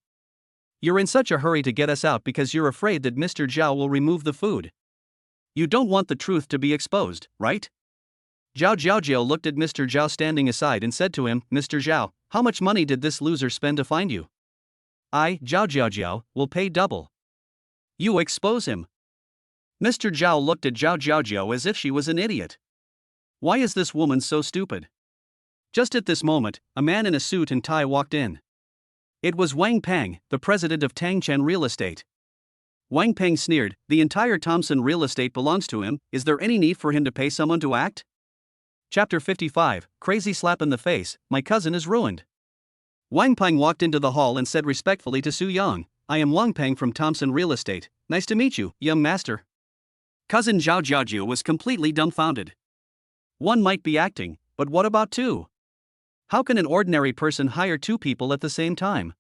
You're in such a hurry to get us out because you're afraid that Mr. Zhao will remove the food. You don't want the truth to be exposed, right? Zhao Jiaojiao looked at Mr. Zhao standing aside and said to him, Mr. Zhao, how much money did this loser spend to find you? I, Zhao Jiaojiao, will pay double. You expose him. Mr. Zhao looked at Zhao Jiaojiao as if she was an idiot. Why is this woman so stupid? Just at this moment, a man in a suit and tie walked in. It was Wang Peng, the president of Tangchen Real Estate. Wang Peng sneered, the entire Thompson Real Estate belongs to him, is there any need for him to pay someone to act? Chapter 55, Crazy Slap in the Face, My Cousin is Ruined. Wang Peng walked into the hall and said respectfully to Su Yang, I am Wang Peng from Thompson Real Estate, nice to meet you, young master. Cousin Zhao Jiaojiao was completely dumbfounded. One might be acting, but what about two? How can an ordinary person hire two people at the same time?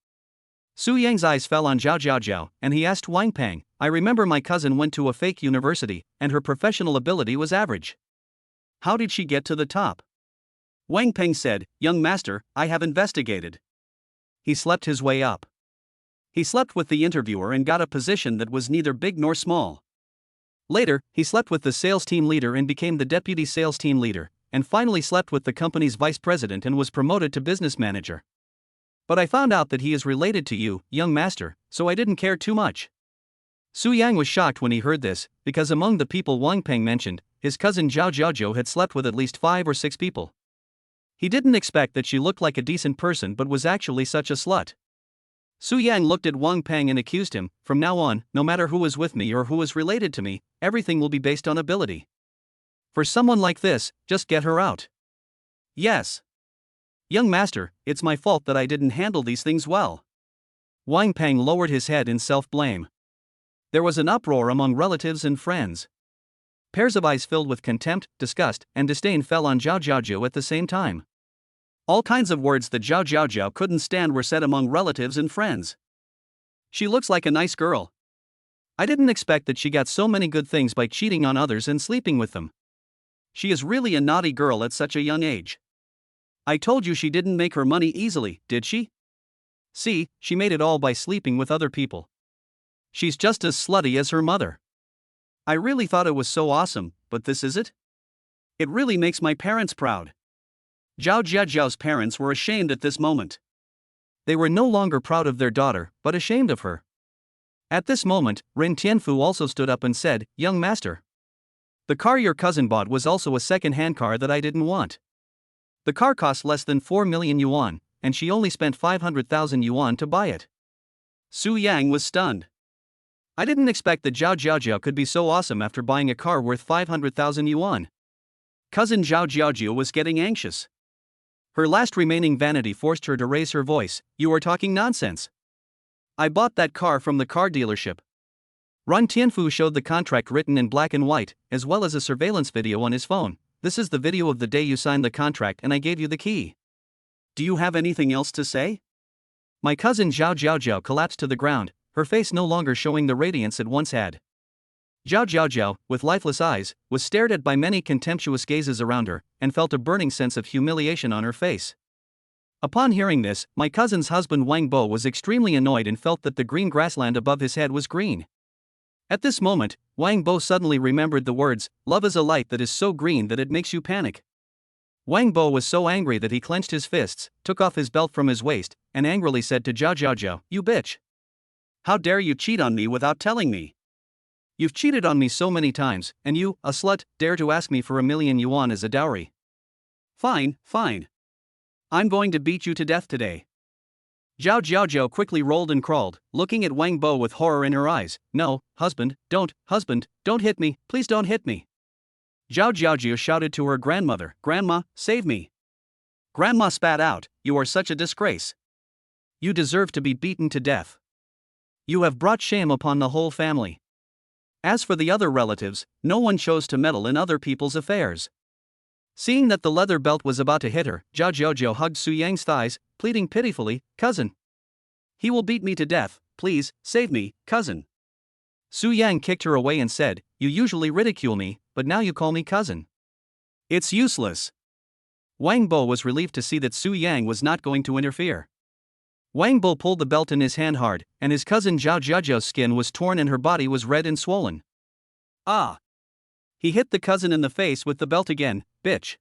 Su Yang's eyes fell on Zhao Zhao, and he asked Wang Peng, I remember my cousin went to a fake university, and her professional ability was average. How did she get to the top? Wang Peng said, young master, I have investigated. He slept his way up. He slept with the interviewer and got a position that was neither big nor small. Later, he slept with the sales team leader and became the deputy sales team leader, and finally slept with the company's vice president and was promoted to business manager. But I found out that he is related to you, young master, so I didn't care too much. Su Yang was shocked when he heard this, because among the people Wang Peng mentioned, his cousin Zhao Zhao had slept with at least 5 or 6 people. He didn't expect that she looked like a decent person but was actually such a slut. Su Yang looked at Wang Peng and accused him, from now on, no matter who is with me or who is related to me, everything will be based on ability. For someone like this, just get her out. Yes. Young master, it's my fault that I didn't handle these things well. Wang Peng lowered his head in self-blame. There was an uproar among relatives and friends. Pairs of eyes filled with contempt, disgust, and disdain fell on Zhao Zhao at the same time. All kinds of words that Zhao Zhao couldn't stand were said among relatives and friends. She looks like a nice girl. I didn't expect that she got so many good things by cheating on others and sleeping with them. She is really a naughty girl at such a young age. I told you she didn't make her money easily, did she? See, she made it all by sleeping with other people. She's just as slutty as her mother. I really thought it was so awesome, but this is it? It really makes my parents proud. Zhao Zhao's parents were ashamed at this moment. They were no longer proud of their daughter, but ashamed of her. At this moment, Ren Tianfu also stood up and said, young master. The car your cousin bought was also a second-hand car that I didn't want. The car cost less than 4 million yuan, and she only spent 500,000 yuan to buy it. Su Yang was stunned. I didn't expect that Zhao Zhao could be so awesome after buying a car worth 500,000 yuan. Cousin Zhao Zhao was getting anxious. Her last remaining vanity forced her to raise her voice, you are talking nonsense. I bought that car from the car dealership. Ren Tianfu showed the contract written in black and white, as well as a surveillance video on his phone. This is the video of the day you signed the contract and I gave you the key. Do you have anything else to say? My cousin Zhao Zhao collapsed to the ground, her face no longer showing the radiance it once had. Zhao Zhao, with lifeless eyes, was stared at by many contemptuous gazes around her, and felt a burning sense of humiliation on her face. Upon hearing this, my cousin's husband Wang Bo was extremely annoyed and felt that the green grassland above his head was green. At this moment, Wang Bo suddenly remembered the words, love is a light that is so green that it makes you panic. Wang Bo was so angry that he clenched his fists, took off his belt from his waist, and angrily said to Zhao Zhao, you bitch. How dare you cheat on me without telling me? You've cheated on me so many times, and you, a slut, dare to ask me for 1 million yuan as a dowry. Fine. I'm going to beat you to death today. Zhao Zhao quickly rolled and crawled, looking at Wang Bo with horror in her eyes. No, husband, don't hit me, please don't hit me. Zhao Zhao shouted to her grandmother, Grandma, save me. Grandma spat out, you are such a disgrace. You deserve to be beaten to death. You have brought shame upon the whole family. As for the other relatives, no one chose to meddle in other people's affairs. Seeing that the leather belt was about to hit her, Zhao Zhao hugged Su Yang's thighs, pleading pitifully, cousin. He will beat me to death, please, save me, cousin. Su Yang kicked her away and said, you usually ridicule me, but now you call me cousin. It's useless. Wang Bo was relieved to see that Su Yang was not going to interfere. Wang Bo pulled the belt in his hand hard, and his cousin Zhao Zhao's skin was torn and her body was red and swollen. Ah! He hit the cousin in the face with the belt again, bitch.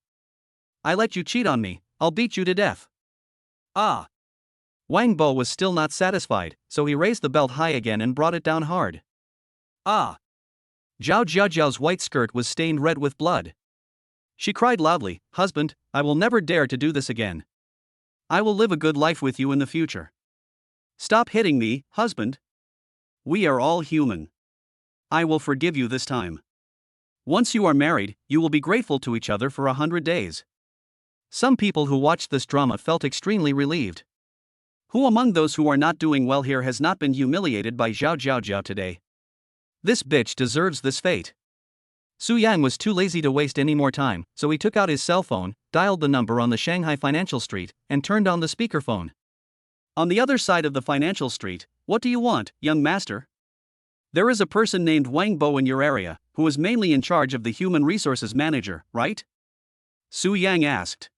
I let you cheat on me, I'll beat you to death. Ah! Wang Bo was still not satisfied, so he raised the belt high again and brought it down hard. Ah! Zhao Zhao's white skirt was stained red with blood. She cried loudly, husband, I will never dare to do this again. I will live a good life with you in the future. Stop hitting me, husband. We are all human. I will forgive you this time. Once you are married, you will be grateful to each other for 100 days. Some people who watched this drama felt extremely relieved. Who among those who are not doing well here has not been humiliated by Zhao Zhao today? This bitch deserves this fate. Su Yang was too lazy to waste any more time, so he took out his cell phone, dialed the number on the Shanghai Financial Street, and turned on the speakerphone. On the other side of the financial street, what do you want, young master? There is a person named Wang Bo in your area, who is mainly in charge of the human resources manager, right? Su Yang asked.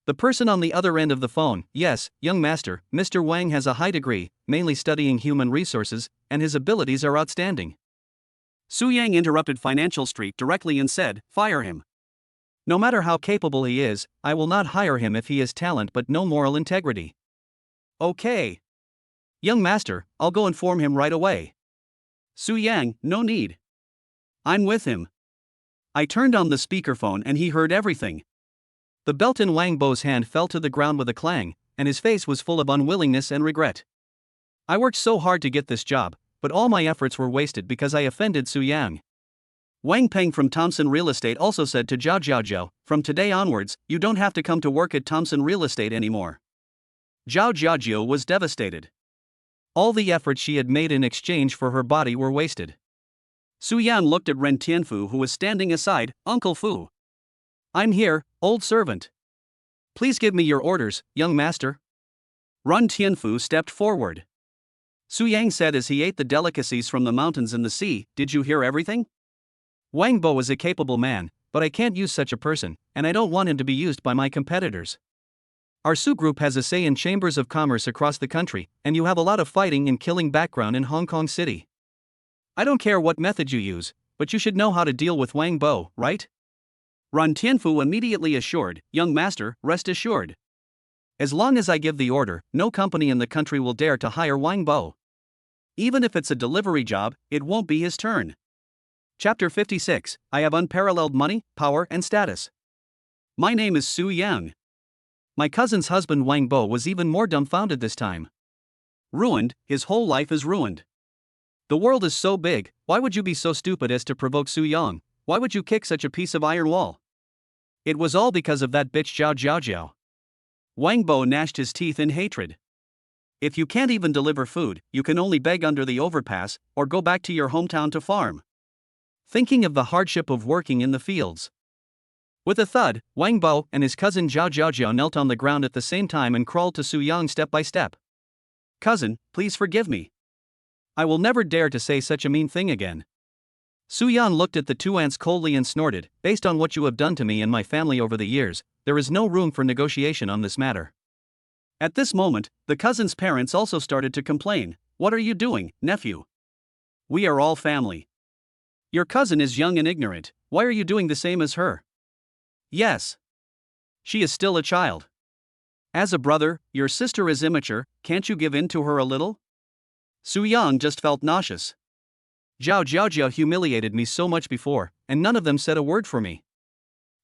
The person on the other end of the phone, yes, young master, Mr. Wang has a high degree, mainly studying human resources, and his abilities are outstanding. Su Yang interrupted Financial Street directly and said, fire him. No matter how capable he is, I will not hire him if he has talent but no moral integrity. Okay. Young master, I'll go inform him right away. Su Yang, no need. I'm with him. I turned on the speakerphone and he heard everything. The belt in Wang Bo's hand fell to the ground with a clang, and his face was full of unwillingness and regret. I worked so hard to get this job, but all my efforts were wasted because I offended Su Yang. Wang Peng from Thompson Real Estate also said to Zhao Jiaojiao, from today onwards, you don't have to come to work at Thompson Real Estate anymore. Zhao Jiaojiao was devastated. All the efforts she had made in exchange for her body were wasted. Su Yan looked at Ren Tianfu, who was standing aside. Uncle Fu. I'm here, old servant. Please give me your orders, young master. Ren Tianfu stepped forward. Su Yang said as he ate the delicacies from the mountains and the sea, did you hear everything? Wang Bo is a capable man, but I can't use such a person, and I don't want him to be used by my competitors. Our Su Group has a say in chambers of commerce across the country, and you have a lot of fighting and killing background in Hong Kong City. I don't care what method you use, but you should know how to deal with Wang Bo, right? Ren Tianfu immediately assured, young master, rest assured. As long as I give the order, no company in the country will dare to hire Wang Bo. Even if it's a delivery job, it won't be his turn. Chapter 56, I have unparalleled money, power and status. My name is Su Yang. My cousin's husband Wang Bo was even more dumbfounded this time. Ruined, his whole life is ruined. The world is so big, why would you be so stupid as to provoke Su Yang? Why would you kick such a piece of iron wall? It was all because of that bitch Zhao Jiaojiao. Wang Bo gnashed his teeth in hatred. If you can't even deliver food, you can only beg under the overpass, or go back to your hometown to farm. Thinking of the hardship of working in the fields. With a thud, Wang Bo and his cousin Zhao Jiaojiao knelt on the ground at the same time and crawled to Su Yang step by step. Cousin, please forgive me. I will never dare to say such a mean thing again. Su Yan looked at the two ants coldly and snorted, based on what you have done to me and my family over the years, there is no room for negotiation on this matter. At this moment, the cousin's parents also started to complain. What are you doing, nephew? We are all family. Your cousin is young and ignorant, why are you doing the same as her? Yes. She is still a child. As a brother, your sister is immature, can't you give in to her a little? Su Yang just felt nauseous. Zhao Jiaojiao humiliated me so much before, and none of them said a word for me.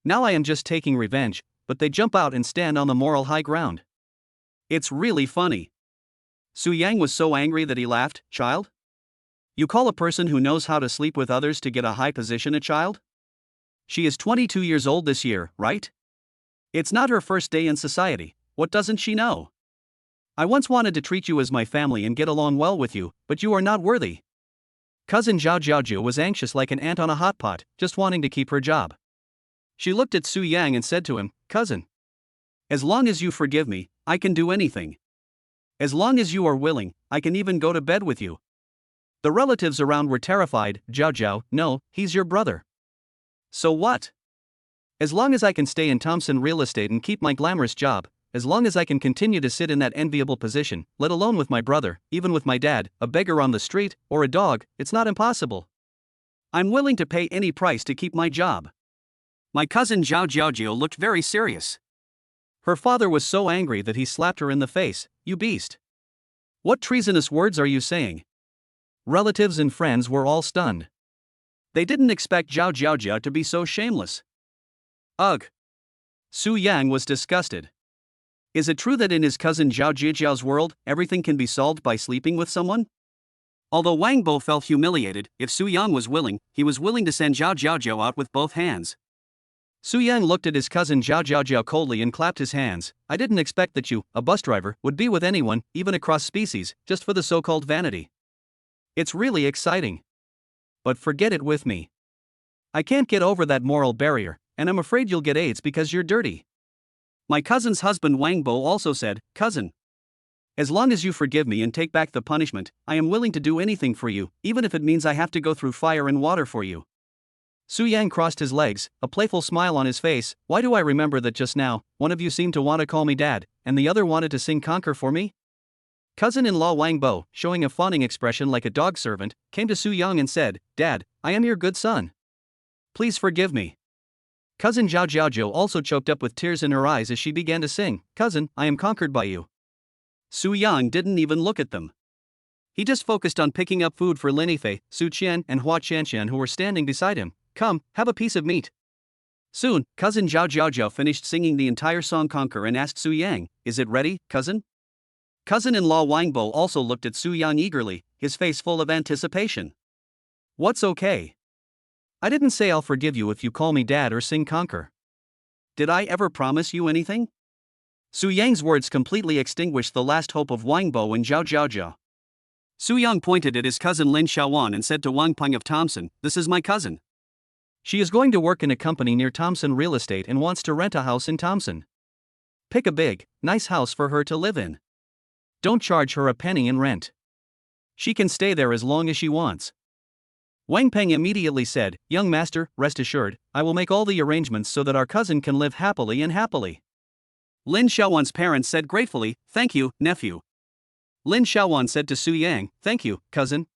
Now I am just taking revenge, but they jump out and stand on the moral high ground. It's really funny. Su Yang was so angry that he laughed. Child? You call a person who knows how to sleep with others to get a high position a child? She is 22 years old this year, right? It's not her first day in society, what doesn't she know? I once wanted to treat you as my family and get along well with you, but you are not worthy. Cousin Zhao Jiaojiao was anxious like an ant on a hot pot, just wanting to keep her job. She looked at Su Yang and said to him, Cousin. As long as you forgive me, I can do anything. As long as you are willing, I can even go to bed with you. The relatives around were terrified. Zhao Jiao, no, he's your brother. So what? As long as I can stay in Thompson Real Estate and keep my glamorous job, as long as I can continue to sit in that enviable position, let alone with my brother, even with my dad, a beggar on the street, or a dog, it's not impossible. I'm willing to pay any price to keep my job. My cousin Zhao Jiaojiao looked very serious. Her father was so angry that he slapped her in the face. You beast. What treasonous words are you saying? Relatives and friends were all stunned. They didn't expect Zhao Jiaojiao to be so shameless. Ugh. Su Yang was disgusted. Is it true that in his cousin Zhao Jiaojiao's world, everything can be solved by sleeping with someone? Although Wang Bo felt humiliated, if Su Yang was willing, he was willing to send Zhao Jiaojiao out with both hands. Su Yang looked at his cousin Zhao Jiaojiao coldly and clapped his hands. I didn't expect that you, a bus driver, would be with anyone, even across species, just for the so-called vanity. It's really exciting. But forget it with me. I can't get over that moral barrier, and I'm afraid you'll get AIDS because you're dirty. My cousin's husband Wang Bo also said, Cousin, as long as you forgive me and take back the punishment, I am willing to do anything for you, even if it means I have to go through fire and water for you. Su Yang crossed his legs, a playful smile on his face. Why do I remember that just now, one of you seemed to want to call me dad, and the other wanted to sing Conquer for me? Cousin-in-law Wang Bo, showing a fawning expression like a dog servant, came to Su Yang and said, Dad, I am your good son. Please forgive me. Cousin Zhao Jiaozhou also choked up with tears in her eyes as she began to sing, Cousin, I am conquered by you. Su Yang didn't even look at them. He just focused on picking up food for Lin Yifei, Su Qian, and Hua Qianqian who were standing beside him. Come, have a piece of meat. Soon, Cousin Zhao Jiaozhou finished singing the entire song Conquer and asked Su Yang, Is it ready, cousin? Cousin-in-law Wang Bo also looked at Su Yang eagerly, his face full of anticipation. What's okay? I didn't say I'll forgive you if you call me dad or sing Conquer. Did I ever promise you anything? Su Yang's words completely extinguished the last hope of Wang Bo and Zhao Jiaozhou. Su Yang pointed at his cousin Lin Xiaowan and said to Wang Peng of Thompson, This is my cousin. She is going to work in a company near Thompson Real Estate and wants to rent a house in Thompson. Pick a big, nice house for her to live in. Don't charge her a penny in rent. She can stay there as long as she wants. Wang Peng immediately said, Young master, rest assured, I will make all the arrangements so that our cousin can live happily and happily. Lin Xiaowan's parents said gratefully, Thank you, nephew. Lin Xiaowan said to Su Yang, Thank you, cousin.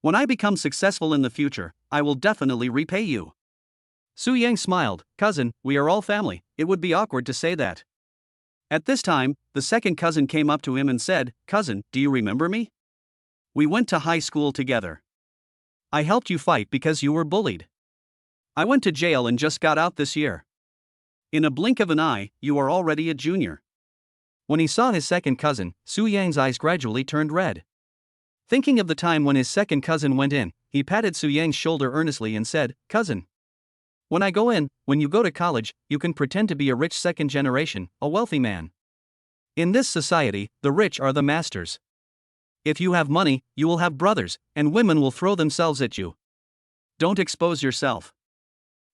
When I become successful in the future, I will definitely repay you. Su Yang smiled, Cousin, we are all family, it would be awkward to say that. At this time, the second cousin came up to him and said, Cousin, do you remember me? We went to high school together. I helped you fight because you were bullied. I went to jail and just got out this year. In a blink of an eye, you are already a junior. When he saw his second cousin, Su Yang's eyes gradually turned red. Thinking of the time when his second cousin went in, he patted Su Yang's shoulder earnestly and said, Cousin, when I go in, when you go to college, you can pretend to be a rich second generation, a wealthy man. In this society, the rich are the masters. If you have money, you will have brothers, and women will throw themselves at you. Don't expose yourself.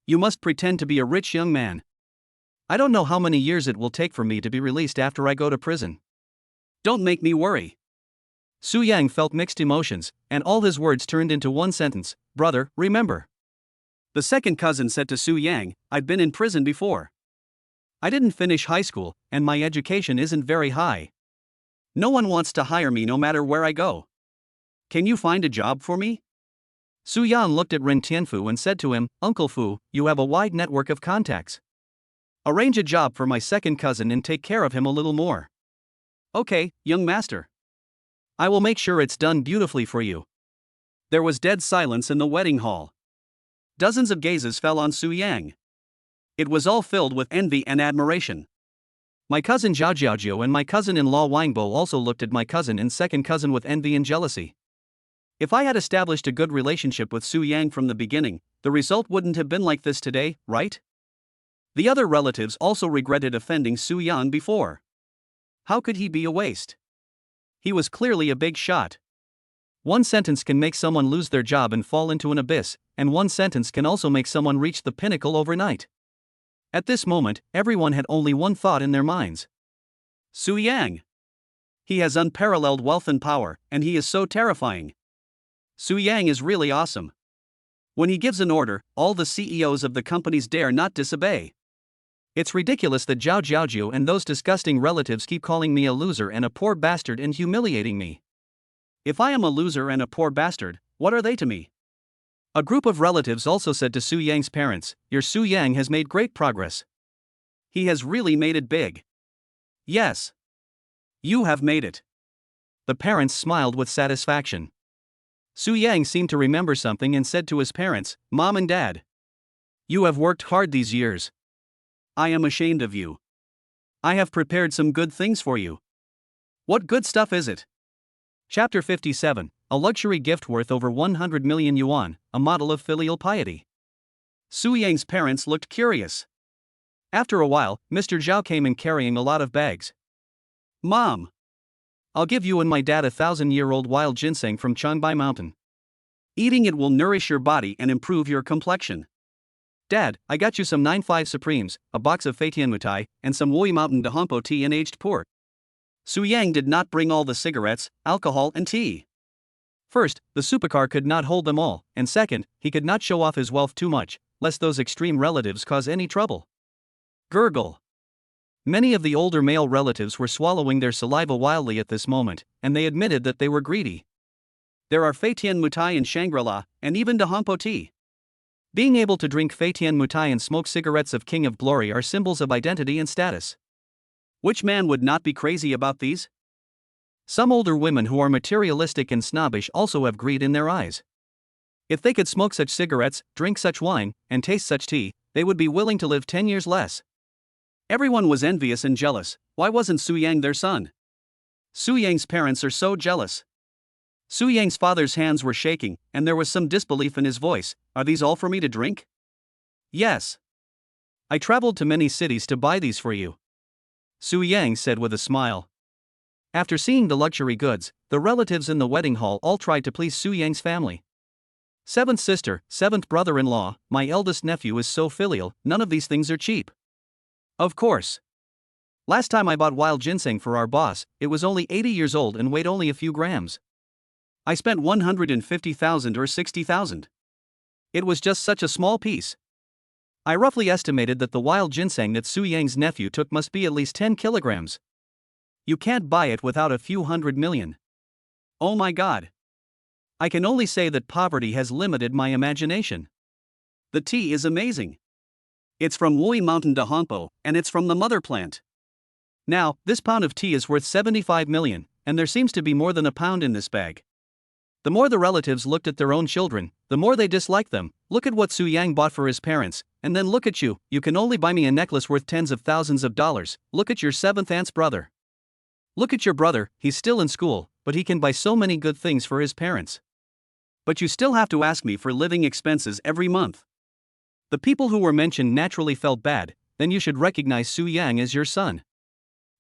You must pretend to be a rich young man. I don't know how many years it will take for me to be released after I go to prison. Don't make me worry. Su Yang felt mixed emotions, and all his words turned into one sentence, Brother, remember. The second cousin said to Su Yang, I've been in prison before. I didn't finish high school, and my education isn't very high. No one wants to hire me no matter where I go. Can you find a job for me? Su Yan looked at Ren Tianfu and said to him, Uncle Fu, you have a wide network of contacts. Arrange a job for my second cousin and take care of him a little more. Okay, young master. I will make sure it's done beautifully for you. There was dead silence in the wedding hall. Dozens of gazes fell on Su Yang. It was all filled with envy and admiration. My cousin Zhao Jiaozhou and my cousin-in-law Wang Bo also looked at my cousin and second cousin with envy and jealousy. If I had established a good relationship with Su Yang from the beginning, the result wouldn't have been like this today, right? The other relatives also regretted offending Su Yang before. How could he be a waste? He was clearly a big shot. One sentence can make someone lose their job and fall into an abyss, and one sentence can also make someone reach the pinnacle overnight. At this moment, everyone had only one thought in their minds. Su Yang. He has unparalleled wealth and power, and he is so terrifying. Su Yang is really awesome. When he gives an order, all the CEOs of the companies dare not disobey. It's ridiculous that Zhao Jiaozhou and those disgusting relatives keep calling me a loser and a poor bastard and humiliating me. If I am a loser and a poor bastard, what are they to me? A group of relatives also said to Su Yang's parents, Your Su Yang has made great progress. He has really made it big. Yes. You have made it. The parents smiled with satisfaction. Su Yang seemed to remember something and said to his parents, Mom and Dad. You have worked hard these years. I am ashamed of you. I have prepared some good things for you. What good stuff is it? Chapter 57, a luxury gift worth over 100 million yuan, a model of filial piety. Su Yang's parents looked curious. After a while, Mr. Zhao came in carrying a lot of bags. Mom! I'll give you and my dad 1,000-year-old wild ginseng from Changbai Mountain. Eating it will nourish your body and improve your complexion. Dad, I got you some 9-5 Supremes, a box of Fei Tian Mutai, and some Wui Mountain de Hompo tea and aged pork. Su Yang did not bring all the cigarettes, alcohol, and tea. First, the supercar could not hold them all, and second, he could not show off his wealth too much, lest those extreme relatives cause any trouble. Gurgle. Many of the older male relatives were swallowing their saliva wildly at this moment, and they admitted that they were greedy. There are Fei Tian Mutai in Shangri-La, and even de Hompo tea. Being able to drink Fei Tian Mutai and smoke cigarettes of King of Glory are symbols of identity and status. Which man would not be crazy about these? Some older women who are materialistic and snobbish also have greed in their eyes. If they could smoke such cigarettes, drink such wine, and taste such tea, they would be willing to live 10 years less. Everyone was envious and jealous. Why wasn't Su Yang their son? Su Yang's parents are so jealous. Su Yang's father's hands were shaking, and there was some disbelief in his voice. Are these all for me to drink? Yes. I traveled to many cities to buy these for you, Su Yang said with a smile. After seeing the luxury goods, the relatives in the wedding hall all tried to please Su Yang's family. Seventh sister, seventh brother-in-law, my eldest nephew is so filial, none of these things are cheap. Of course. Last time I bought wild ginseng for our boss, it was only 80 years old and weighed only a few grams. I spent 150,000 or 60,000. It was just such a small piece. I roughly estimated that the wild ginseng that Su Yang's nephew took must be at least 10 kilograms. You can't buy it without a few hundred million. Oh my God. I can only say that poverty has limited my imagination. The tea is amazing. It's from Wui Mountain de Hompo, and it's from the mother plant. Now, this pound of tea is worth 75 million, and there seems to be more than a pound in this bag. The more the relatives looked at their own children, the more they disliked them. Look at what Su Yang bought for his parents, and then look at you. You can only buy me a necklace worth tens of thousands of dollars. Look at your seventh aunt's brother. Look at your brother, he's still in school, but he can buy so many good things for his parents. But you still have to ask me for living expenses every month. The people who were mentioned naturally felt bad. Then you should recognize Su Yang as your son.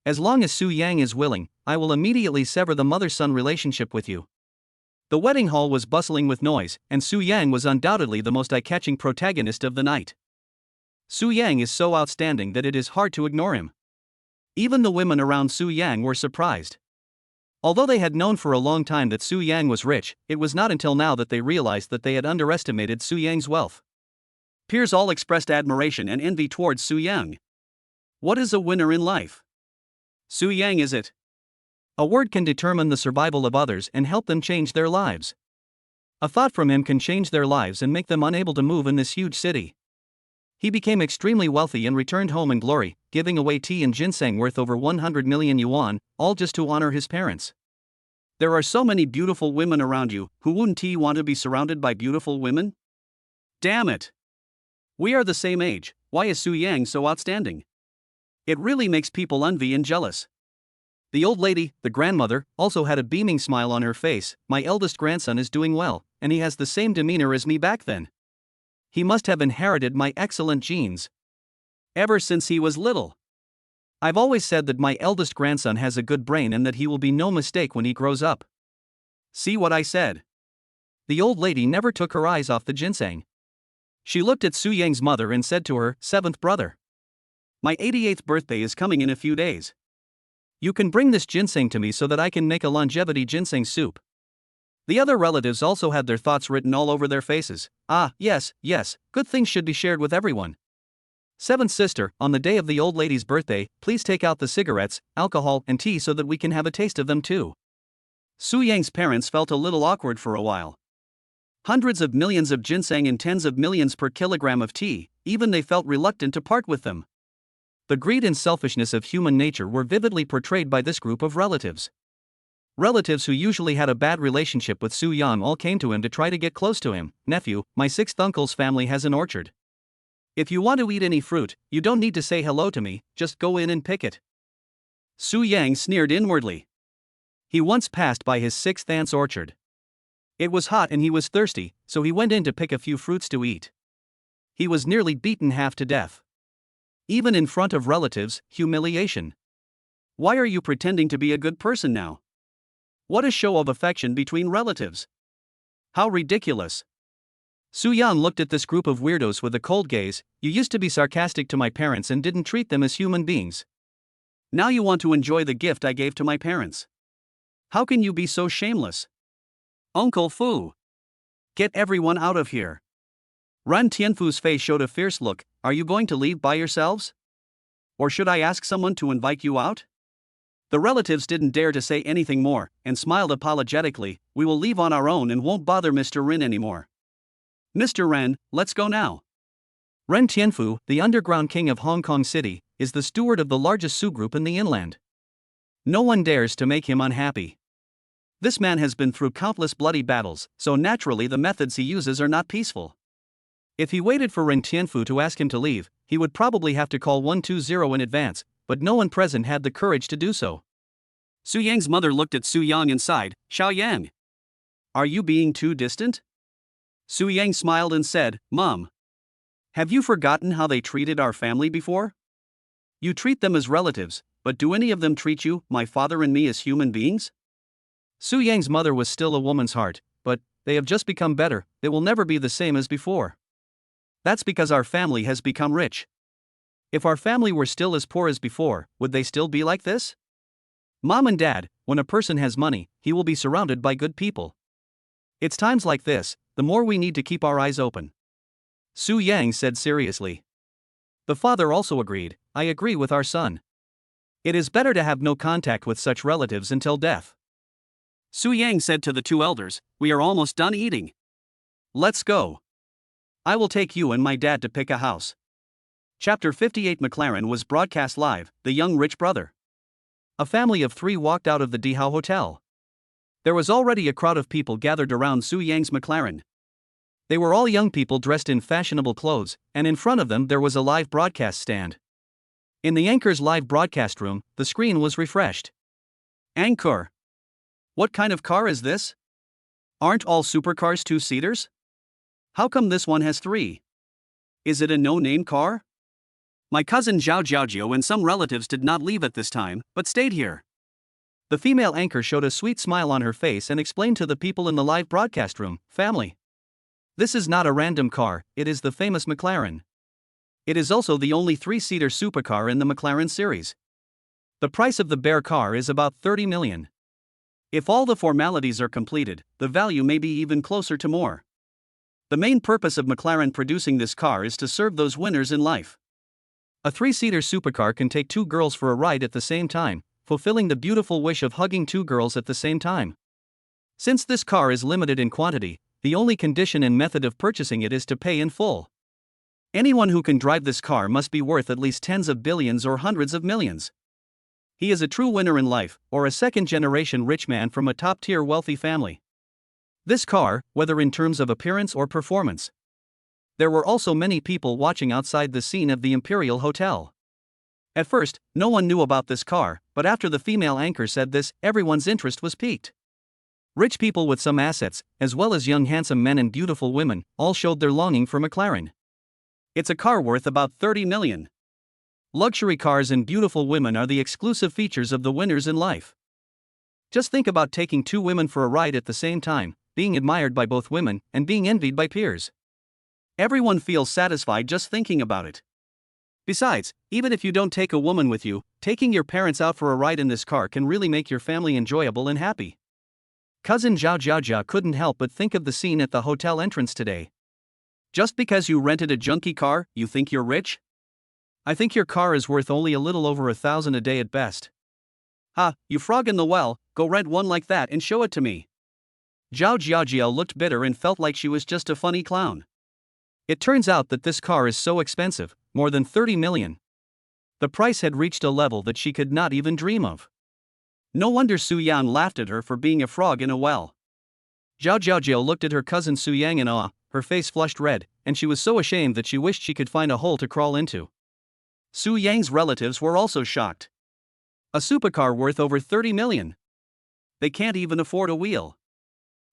As long as Su Yang is willing, I will immediately sever the mother-son relationship with you. The wedding hall was bustling with noise, and Su Yang was undoubtedly the most eye-catching protagonist of the night. Su Yang is so outstanding that it is hard to ignore him. Even the women around Su Yang were surprised. Although they had known for a long time that Su Yang was rich, it was not until now that they realized that they had underestimated Su Yang's wealth. Peers all expressed admiration and envy towards Su Yang. What is a winner in life? Su Yang is it. A word can determine the survival of others and help them change their lives. A thought from him can change their lives and make them unable to move in this huge city. He became extremely wealthy and returned home in glory, giving away tea and ginseng worth over 100 million yuan, all just to honor his parents. There are so many beautiful women around you, who wouldn't he want to be surrounded by beautiful women? Damn it! We are the same age, why is Su Yang so outstanding? It really makes people envy and jealous. The old lady, the grandmother, also had a beaming smile on her face. My eldest grandson is doing well, and he has the same demeanor as me back then. He must have inherited my excellent genes. Ever since he was little. I've always said that my eldest grandson has a good brain and that he will be no mistake when he grows up. See what I said? The old lady never took her eyes off the ginseng. She looked at Su Yang's mother and said to her, "Seventh brother. My 88th birthday is coming in a few days. You can bring this ginseng to me so that I can make a longevity ginseng soup." The other relatives also had their thoughts written all over their faces. Ah, yes, good things should be shared with everyone. Seventh sister, on the day of the old lady's birthday, please take out the cigarettes, alcohol, and tea so that we can have a taste of them too. Su Yang's parents felt a little awkward for a while. Hundreds of millions of ginseng and tens of millions per kilogram of tea, even they felt reluctant to part with them. The greed and selfishness of human nature were vividly portrayed by this group of relatives. Relatives who usually had a bad relationship with Su Yang all came to him to try to get close to him. "Nephew, my sixth uncle's family has an orchard. If you want to eat any fruit, you don't need to say hello to me, just go in and pick it." Su Yang sneered inwardly. He once passed by his sixth aunt's orchard. It was hot and he was thirsty, so he went in to pick a few fruits to eat. He was nearly beaten half to death. Even in front of relatives, humiliation. Why are you pretending to be a good person now? What a show of affection between relatives. How ridiculous. Su Yan looked at this group of weirdos with a cold gaze. You used to be sarcastic to my parents and didn't treat them as human beings. Now you want to enjoy the gift I gave to my parents. How can you be so shameless? Uncle Fu! Get everyone out of here. Ren Tianfu's face showed a fierce look. Are you going to leave by yourselves? Or should I ask someone to invite you out? The relatives didn't dare to say anything more, and smiled apologetically. We will leave on our own and won't bother Mr. Ren anymore. Mr. Ren, let's go now. Ren Tianfu, the underground king of Hong Kong City, is the steward of the largest Su group in the inland. No one dares to make him unhappy. This man has been through countless bloody battles, so naturally the methods he uses are not peaceful. If he waited for Ren Tianfu to ask him to leave, he would probably have to call 120 in advance, but no one present had the courage to do so. Su Yang's mother looked at Su Yang and sighed. Xiao Yang, are you being too distant? Su Yang smiled and said, Mom, have you forgotten how they treated our family before? You treat them as relatives, but do any of them treat you, my father and me, as human beings? Su Yang's mother was still a woman's heart, but they have just become better. They will never be the same as before. That's because our family has become rich. If our family were still as poor as before, would they still be like this? Mom and Dad, when a person has money, he will be surrounded by good people. It's times like this, the more we need to keep our eyes open. Su Yang said seriously. The father also agreed. I agree with our son. It is better to have no contact with such relatives until death. Su Yang said to the two elders, we are almost done eating. Let's go. I will take you and my dad to pick a house. Chapter 58 McLaren was broadcast live, The Young Rich Brother. A family of 3 walked out of the Dihao Hotel. There was already a crowd of people gathered around Su Yang's McLaren. They were all young people dressed in fashionable clothes, and in front of them there was a live broadcast stand. In the anchor's live broadcast room, the screen was refreshed. Anchor. What kind of car is this? Aren't all supercars 2-seaters? How come this one has 3? Is it a no-name car? My cousin Zhao Jiaojio and some relatives did not leave at this time, but stayed here. The female anchor showed a sweet smile on her face and explained to the people in the live broadcast room, family. This is not a random car, it is the famous McLaren. It is also the only 3-seater supercar in the McLaren series. The price of the bare car is about 30 million. If all the formalities are completed, the value may be even closer to more. The main purpose of McLaren producing this car is to serve those winners in life. A 3-seater supercar can take 2 girls for a ride at the same time, fulfilling the beautiful wish of hugging 2 girls at the same time. Since this car is limited in quantity, the only condition and method of purchasing it is to pay in full. Anyone who can drive this car must be worth at least tens of billions or hundreds of millions. He is a true winner in life, or a second-generation rich man from a top-tier wealthy family. This car, whether in terms of appearance or performance. There were also many people watching outside the scene of the Imperial Hotel. At first, no one knew about this car, but after the female anchor said this, everyone's interest was piqued. Rich people with some assets, as well as young handsome men and beautiful women, all showed their longing for McLaren. It's a car worth about 30 million. Luxury cars and beautiful women are the exclusive features of the winners in life. Just think about taking 2 women for a ride at the same time, being admired by both women, and being envied by peers. Everyone feels satisfied just thinking about it. Besides, even if you don't take a woman with you, taking your parents out for a ride in this car can really make your family enjoyable and happy. Cousin Zhao Jiaojia couldn't help but think of the scene at the hotel entrance today. Just because you rented a junky car, you think you're rich? I think your car is worth only a little over 1,000 a day at best. Ha, you frog in the well, go rent one like that and show it to me. Zhao Jiaojia looked bitter and felt like she was just a funny clown. It turns out that this car is so expensive, more than 30 million. The price had reached a level that she could not even dream of. No wonder Su Yan laughed at her for being a frog in a well. Zhao Jiaojia looked at her cousin Su Yang in awe, her face flushed red, and she was so ashamed that she wished she could find a hole to crawl into. Su Yang's relatives were also shocked. A supercar worth over 30 million. They can't even afford a wheel.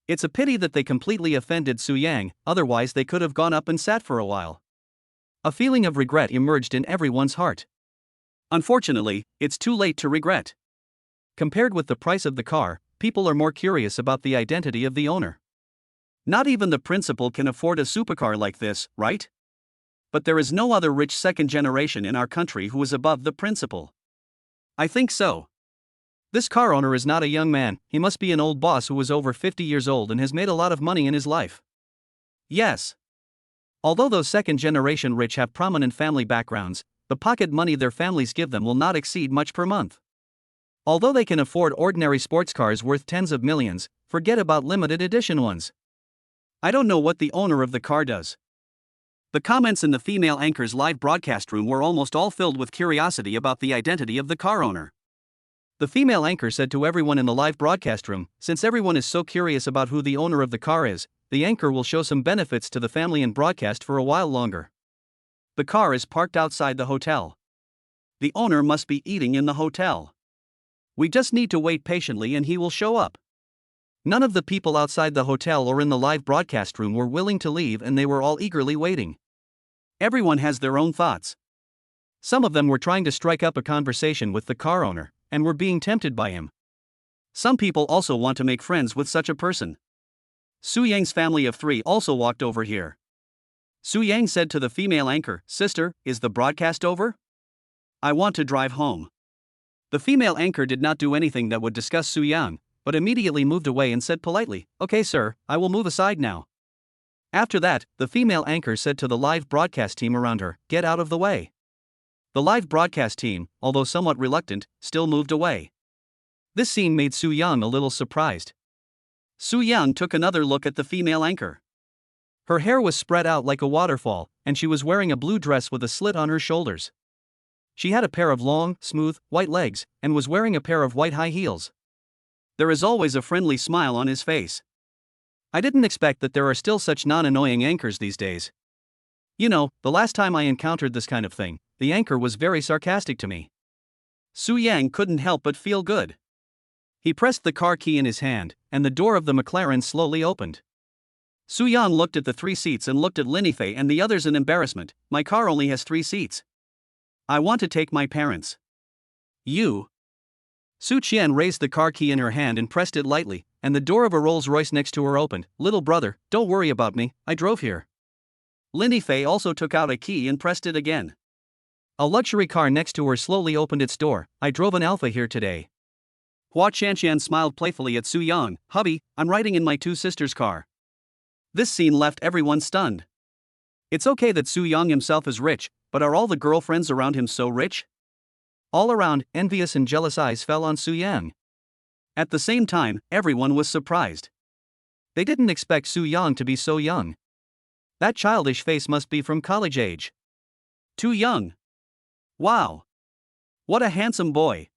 It's a pity that they completely offended Su Yang, otherwise they could have gone up and sat for a while. A feeling of regret emerged in everyone's heart. Unfortunately, it's too late to regret. Compared with the price of the car, people are more curious about the identity of the owner. Not even the principal can afford a supercar like this, right? But there is no other rich second generation in our country who is above the principal. I think so. This car owner is not a young man, he must be an old boss who is over 50 years old and has made a lot of money in his life. Yes. Although those second generation rich have prominent family backgrounds, the pocket money their families give them will not exceed much per month. Although they can afford ordinary sports cars worth tens of millions, forget about limited edition ones. I don't know what the owner of the car does. The comments in the female anchor's live broadcast room were almost all filled with curiosity about the identity of the car owner. The female anchor said to everyone in the live broadcast room, since everyone is so curious about who the owner of the car is, the anchor will show some benefits to the family and broadcast for a while longer. The car is parked outside the hotel. The owner must be eating in the hotel. We just need to wait patiently and he will show up. None of the people outside the hotel or in the live broadcast room were willing to leave and they were all eagerly waiting. Everyone has their own thoughts. Some of them were trying to strike up a conversation with the car owner, and were being tempted by him. Some people also want to make friends with such a person. Su Yang's family of 3 also walked over here. Su Yang said to the female anchor, "Sister, is the broadcast over? I want to drive home." The female anchor did not do anything that would disgust Su Yang, but immediately moved away and said politely, "Okay sir, I will move aside now." After that, the female anchor said to the live broadcast team around her, "Get out of the way." The live broadcast team, although somewhat reluctant, still moved away. This scene made Su Yang a little surprised. Su Yang took another look at the female anchor. Her hair was spread out like a waterfall, and she was wearing a blue dress with a slit on her shoulders. She had a pair of long, smooth, white legs, and was wearing a pair of white high heels. There is always a friendly smile on his face. I didn't expect that there are still such non-annoying anchors these days. You know, the last time I encountered this kind of thing, the anchor was very sarcastic to me. Su Yang couldn't help but feel good. He pressed the car key in his hand, and the door of the McLaren slowly opened. Su Yang looked at the 3 seats and looked at Linifei and the others in embarrassment. "My car only has 3 seats. I want to take my parents." "You?" Su Qian raised the car key in her hand and pressed it lightly, and the door of a Rolls-Royce next to her opened. "Little brother, don't worry about me, I drove here." Linifei also took out a key and pressed it again. A luxury car next to her slowly opened its door. "I drove an Alpha here today." Hua Qianqian smiled playfully at Su Yang. "Hubby, I'm riding in my 2 sisters' car." This scene left everyone stunned. It's okay that Su Yang himself is rich, but are all the girlfriends around him so rich? All around, envious and jealous eyes fell on Su Yang. At the same time, everyone was surprised. They didn't expect Su Yang to be so young. That childish face must be from college age. Too young. Wow. What a handsome boy.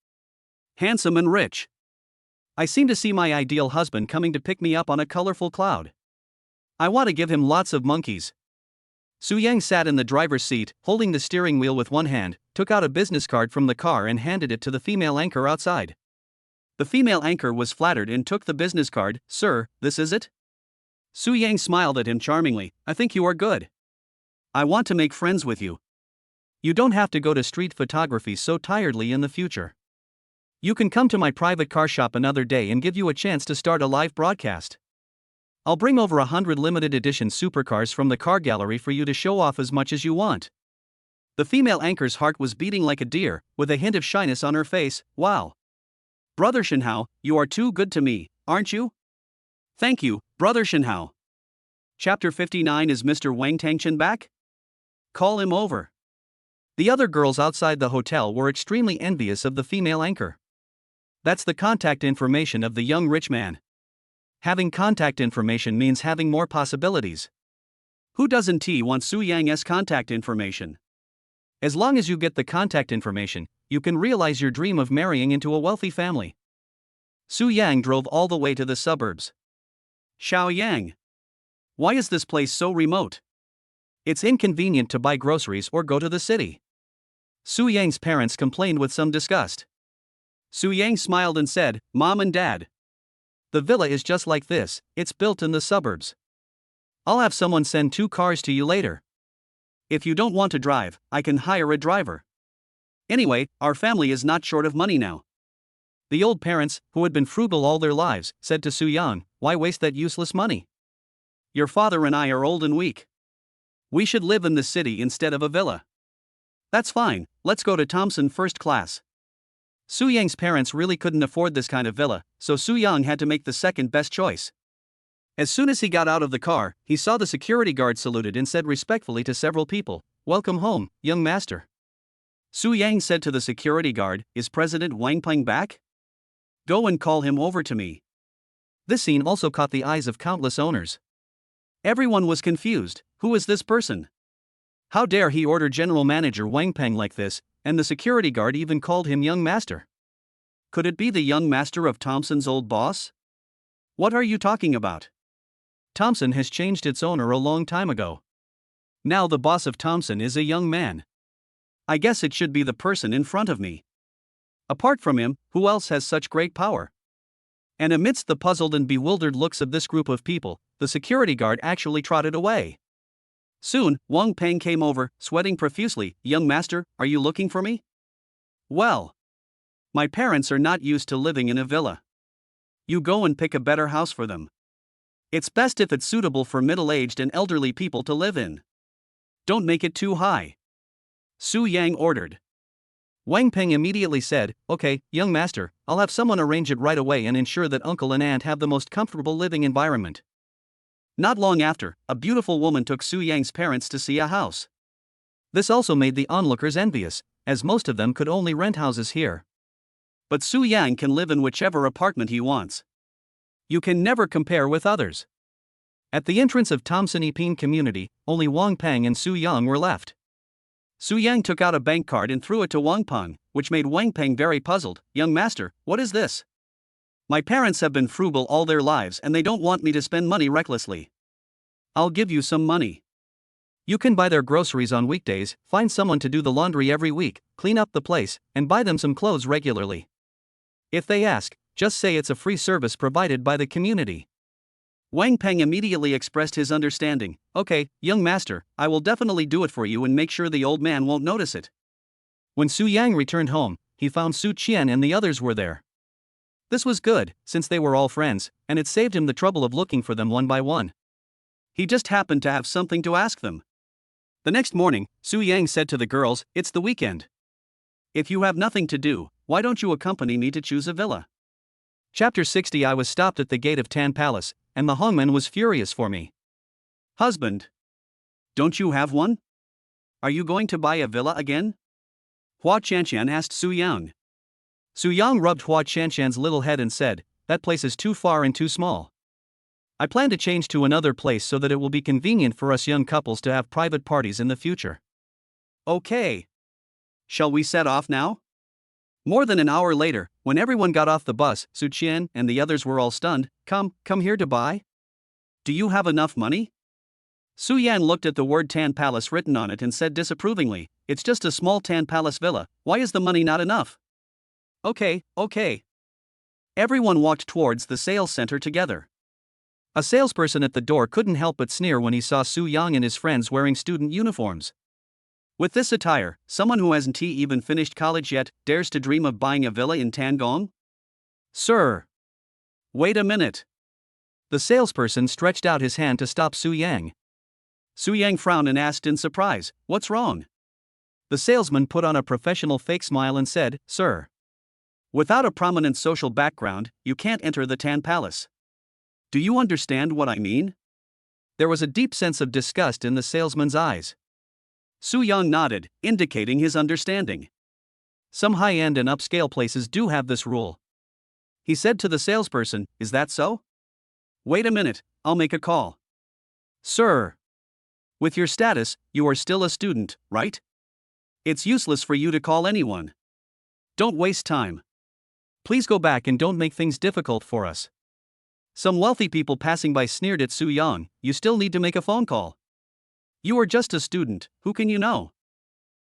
Handsome and rich. I seem to see my ideal husband coming to pick me up on a colorful cloud. I want to give him lots of monkeys. Su Yang sat in the driver's seat, holding the steering wheel with one hand, took out a business card from the car and handed it to the female anchor outside. The female anchor was flattered and took the business card. "Sir, this is it?" Su Yang smiled at him charmingly. "I think you are good. I want to make friends with you. You don't have to go to street photography so tiredly in the future. You can come to my private car shop another day and give you a chance to start a live broadcast. I'll bring over 100 limited edition supercars from the car gallery for you to show off as much as you want." The female anchor's heart was beating like a deer, with a hint of shyness on her face. "Wow. Brother Shenhao, you are too good to me, aren't you?" "Thank you, Brother Shenhao." Chapter 59. Is Mr. Wang Tangchen back? Call him over. The other girls outside the hotel were extremely envious of the female anchor. That's the contact information of the young rich man. Having contact information means having more possibilities. Who doesn't want Su Yang's contact information? As long as you get the contact information, you can realize your dream of marrying into a wealthy family. Su Yang drove all the way to the suburbs. Xiaoyang. Why is this place so remote? It's inconvenient to buy groceries or go to the city. Su Yang's parents complained with some disgust. Su Yang smiled and said, "Mom and Dad, the villa is just like this, it's built in the suburbs. I'll have someone send 2 cars to you later. If you don't want to drive, I can hire a driver. Anyway, our family is not short of money now." The old parents, who had been frugal all their lives, said to Su Yang, "Why waste that useless money? your father and I are old and weak. We should live in the city instead of a villa. That's fine, let's go to Thompson first class. Su Yang's parents really couldn't afford this kind of villa, so Su Yang had to make the second best choice. As soon as he got out of the car, he saw the security guard saluted and said respectfully to several people, "Welcome home, young master." Su Yang said to the security guard, "Is President Wang Peng back? Go and call him over to me." This scene also caught the eyes of countless owners. Everyone was confused. Who is this person? How dare he order General Manager Wang Peng like this, and the security guard even called him young master. Could it be the young master of Thompson's old boss? What are you talking about? Thompson has changed its owner a long time ago. Now the boss of Thompson is a young man. I guess it should be the person in front of me. Apart from him, who else has such great power? And amidst the puzzled and bewildered looks of this group of people, the security guard actually trotted away. Soon, Wang Peng came over, sweating profusely. "Young master, are you looking for me?" "Well, my parents are not used to living in a villa. You go and pick a better house for them. It's best if it's suitable for middle-aged and elderly people to live in. Don't make it too high," Su Yang ordered. Wang Peng immediately said, "Okay, young master, I'll have someone arrange it right away and ensure that uncle and aunt have the most comfortable living environment." Not long after, a beautiful woman took Su Yang's parents to see a house. This also made the onlookers envious, as most of them could only rent houses here. But Su Yang can live in whichever apartment he wants. You can never compare with others. At the entrance of Thompson Ipin community, only Wang Peng and Su Yang were left. Su Yang took out a bank card and threw it to Wang Peng, which made Wang Peng very puzzled. "Young master, what is this? My parents have been frugal all their lives and they don't want me to spend money recklessly. I'll give you some money. You can buy their groceries on weekdays, find someone to do the laundry every week, clean up the place, and buy them some clothes regularly. If they ask, just say it's a free service provided by the community." Wang Peng immediately expressed his understanding. "Okay, young master, I will definitely do it for you and make sure the old man won't notice it." When Su Yang returned home, he found Su Qian and the others were there. This was good, since they were all friends, and it saved him the trouble of looking for them one by one. He just happened to have something to ask them. The next morning, Su Yang said to the girls, "It's the weekend. If you have nothing to do, why don't you accompany me to choose a villa?" Chapter 60. I was stopped at the gate of Tan Palace, and the hangman was furious for me. "Husband, don't you have one? Are you going to buy a villa again?" Hua Qianqian asked Su Yang. Su Yang rubbed Hua Qianqian's little head and said, "That place is too far and too small. I plan to change to another place so that it will be convenient for us young couples to have private parties in the future." "Okay. Shall we set off now?" More than an hour later, when everyone got off the bus, Su Qian and the others were all stunned. Come here to buy? Do you have enough money?" Su Yan looked at the word Tan Palace written on it and said disapprovingly, "It's just a small Tan Palace villa, why is the money not enough?" Okay. Everyone walked towards the sales center together. A salesperson at the door couldn't help but sneer when he saw Su Yang and his friends wearing student uniforms. With this attire, someone who hasn't even finished college yet dares to dream of buying a villa in Tangong? "Sir! Wait a minute." The salesperson stretched out his hand to stop Su Yang. Su Yang frowned and asked in surprise, "What's wrong?" The salesman put on a professional fake smile and said, "Sir, without a prominent social background, you can't enter the Tan Palace. Do you understand what I mean?" There was a deep sense of disgust in the salesman's eyes. Su Yang nodded, indicating his understanding. Some high-end and upscale places do have this rule. He said to the salesperson, "Is that so?" "Wait a minute, I'll make a call." "Sir, with your status, you are still a student, right? It's useless for you to call anyone. Don't waste time. Please go back and don't make things difficult for us." Some wealthy people passing by sneered at Su Yang. "You still need to make a phone call. You are just a student, who can you know?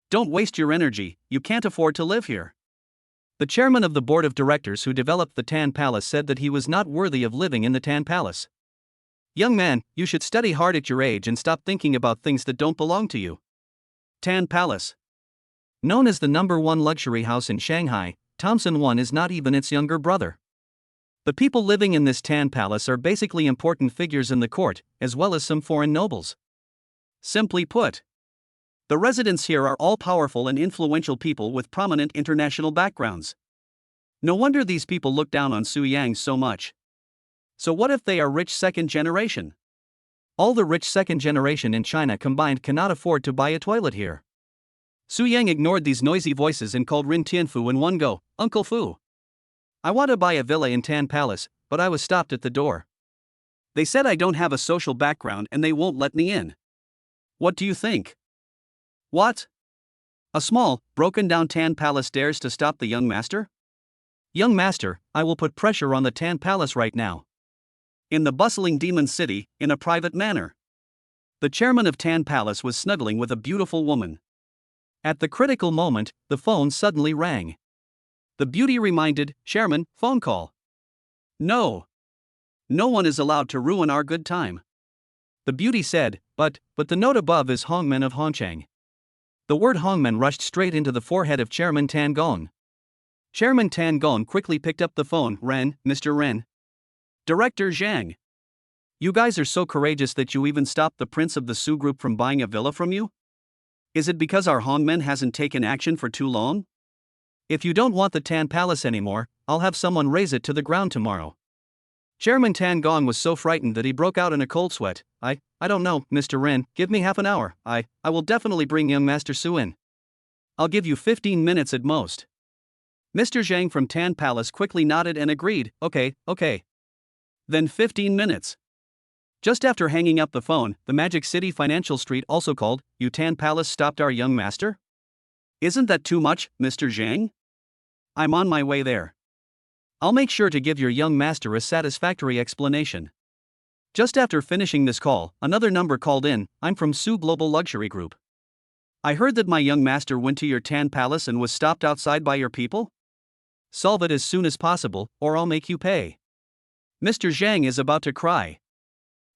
Don't waste your energy, you can't afford to live here." The chairman of the board of directors who developed the Tan Palace said that he was not worthy of living in the Tan Palace. "Young man, you should study hard at your age and stop thinking about things that don't belong to you." Tan Palace. Known as the #1 luxury house in Shanghai, Thompson 1 is not even its younger brother. The people living in this Tan Palace are basically important figures in the court, as well as some foreign nobles. Simply put, the residents here are all powerful and influential people with prominent international backgrounds. No wonder these people look down on Su Yang so much. So what if they are rich second generation? All the rich second generation in China combined cannot afford to buy a toilet here. Su Yang ignored these noisy voices and called Rin Tianfu in one go, "Uncle Fu. I want to buy a villa in Tan Palace, but I was stopped at the door. They said I don't have a social background and they won't let me in. What do you think?" What? A small, broken-down Tan Palace dares to stop the young master? Young master, I will put pressure on the Tan Palace right now. In the bustling demon city, in a private manner. The chairman of Tan Palace was snuggling with a beautiful woman. At the critical moment, the phone suddenly rang. The beauty reminded, "Chairman, phone call." No. No one is allowed to ruin our good time. The beauty said, but the note above is Hongmen of Hongchang. The word Hongmen rushed straight into the forehead of Chairman Tan Gong. Chairman Tan Gong quickly picked up the phone. "Ren, Mr. Ren. Director Zhang. You guys are so courageous that you even stopped the prince of the Su group from buying a villa from you? Is it because our Hongmen hasn't taken action for too long? If you don't want the Tan Palace anymore, I'll have someone raze it to the ground tomorrow." Chairman Tan Gong was so frightened that he broke out in a cold sweat. I don't know, Mr. Ren, give me half an hour. I will definitely bring young Master Su in. I'll give you 15 minutes at most. Mr. Zhang from Tan Palace quickly nodded and agreed, okay. Then 15 minutes. Just after hanging up the phone, the Magic City Financial Street also called, "You Tan Palace stopped our young master? Isn't that too much, Mr. Zhang? I'm on my way there. I'll make sure to give your young master a satisfactory explanation." Just after finishing this call, another number called in. "I'm from Su Global Luxury Group. I heard that my young master went to your Tan Palace and was stopped outside by your people. Solve it as soon as possible, or I'll make you pay." Mr. Zhang is about to cry.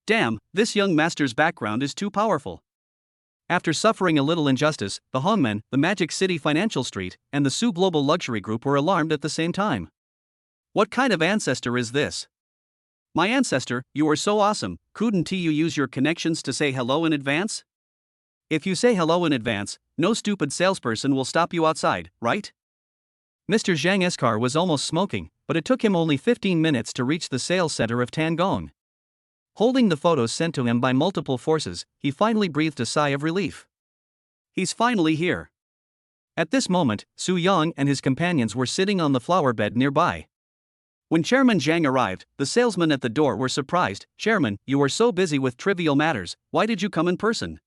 Damn, this young master's background is too powerful. After suffering a little injustice, the Hongmen, the Magic City Financial Street, and the Su Global Luxury Group were alarmed at the same time. What kind of ancestor is this? My ancestor, you are so awesome, couldn't you use your connections to say hello in advance? If you say hello in advance, no stupid salesperson will stop you outside, right? Mr. Zhang's car was almost smoking, but it took him only 15 minutes to reach the sales center of Tan Gong. Holding the photos sent to him by multiple forces, he finally breathed a sigh of relief. He's finally here. At this moment, Su Yang and his companions were sitting on the flower bed nearby. When Chairman Zhang arrived, the salesmen at the door were surprised. "Chairman, you were so busy with trivial matters, why did you come in person?"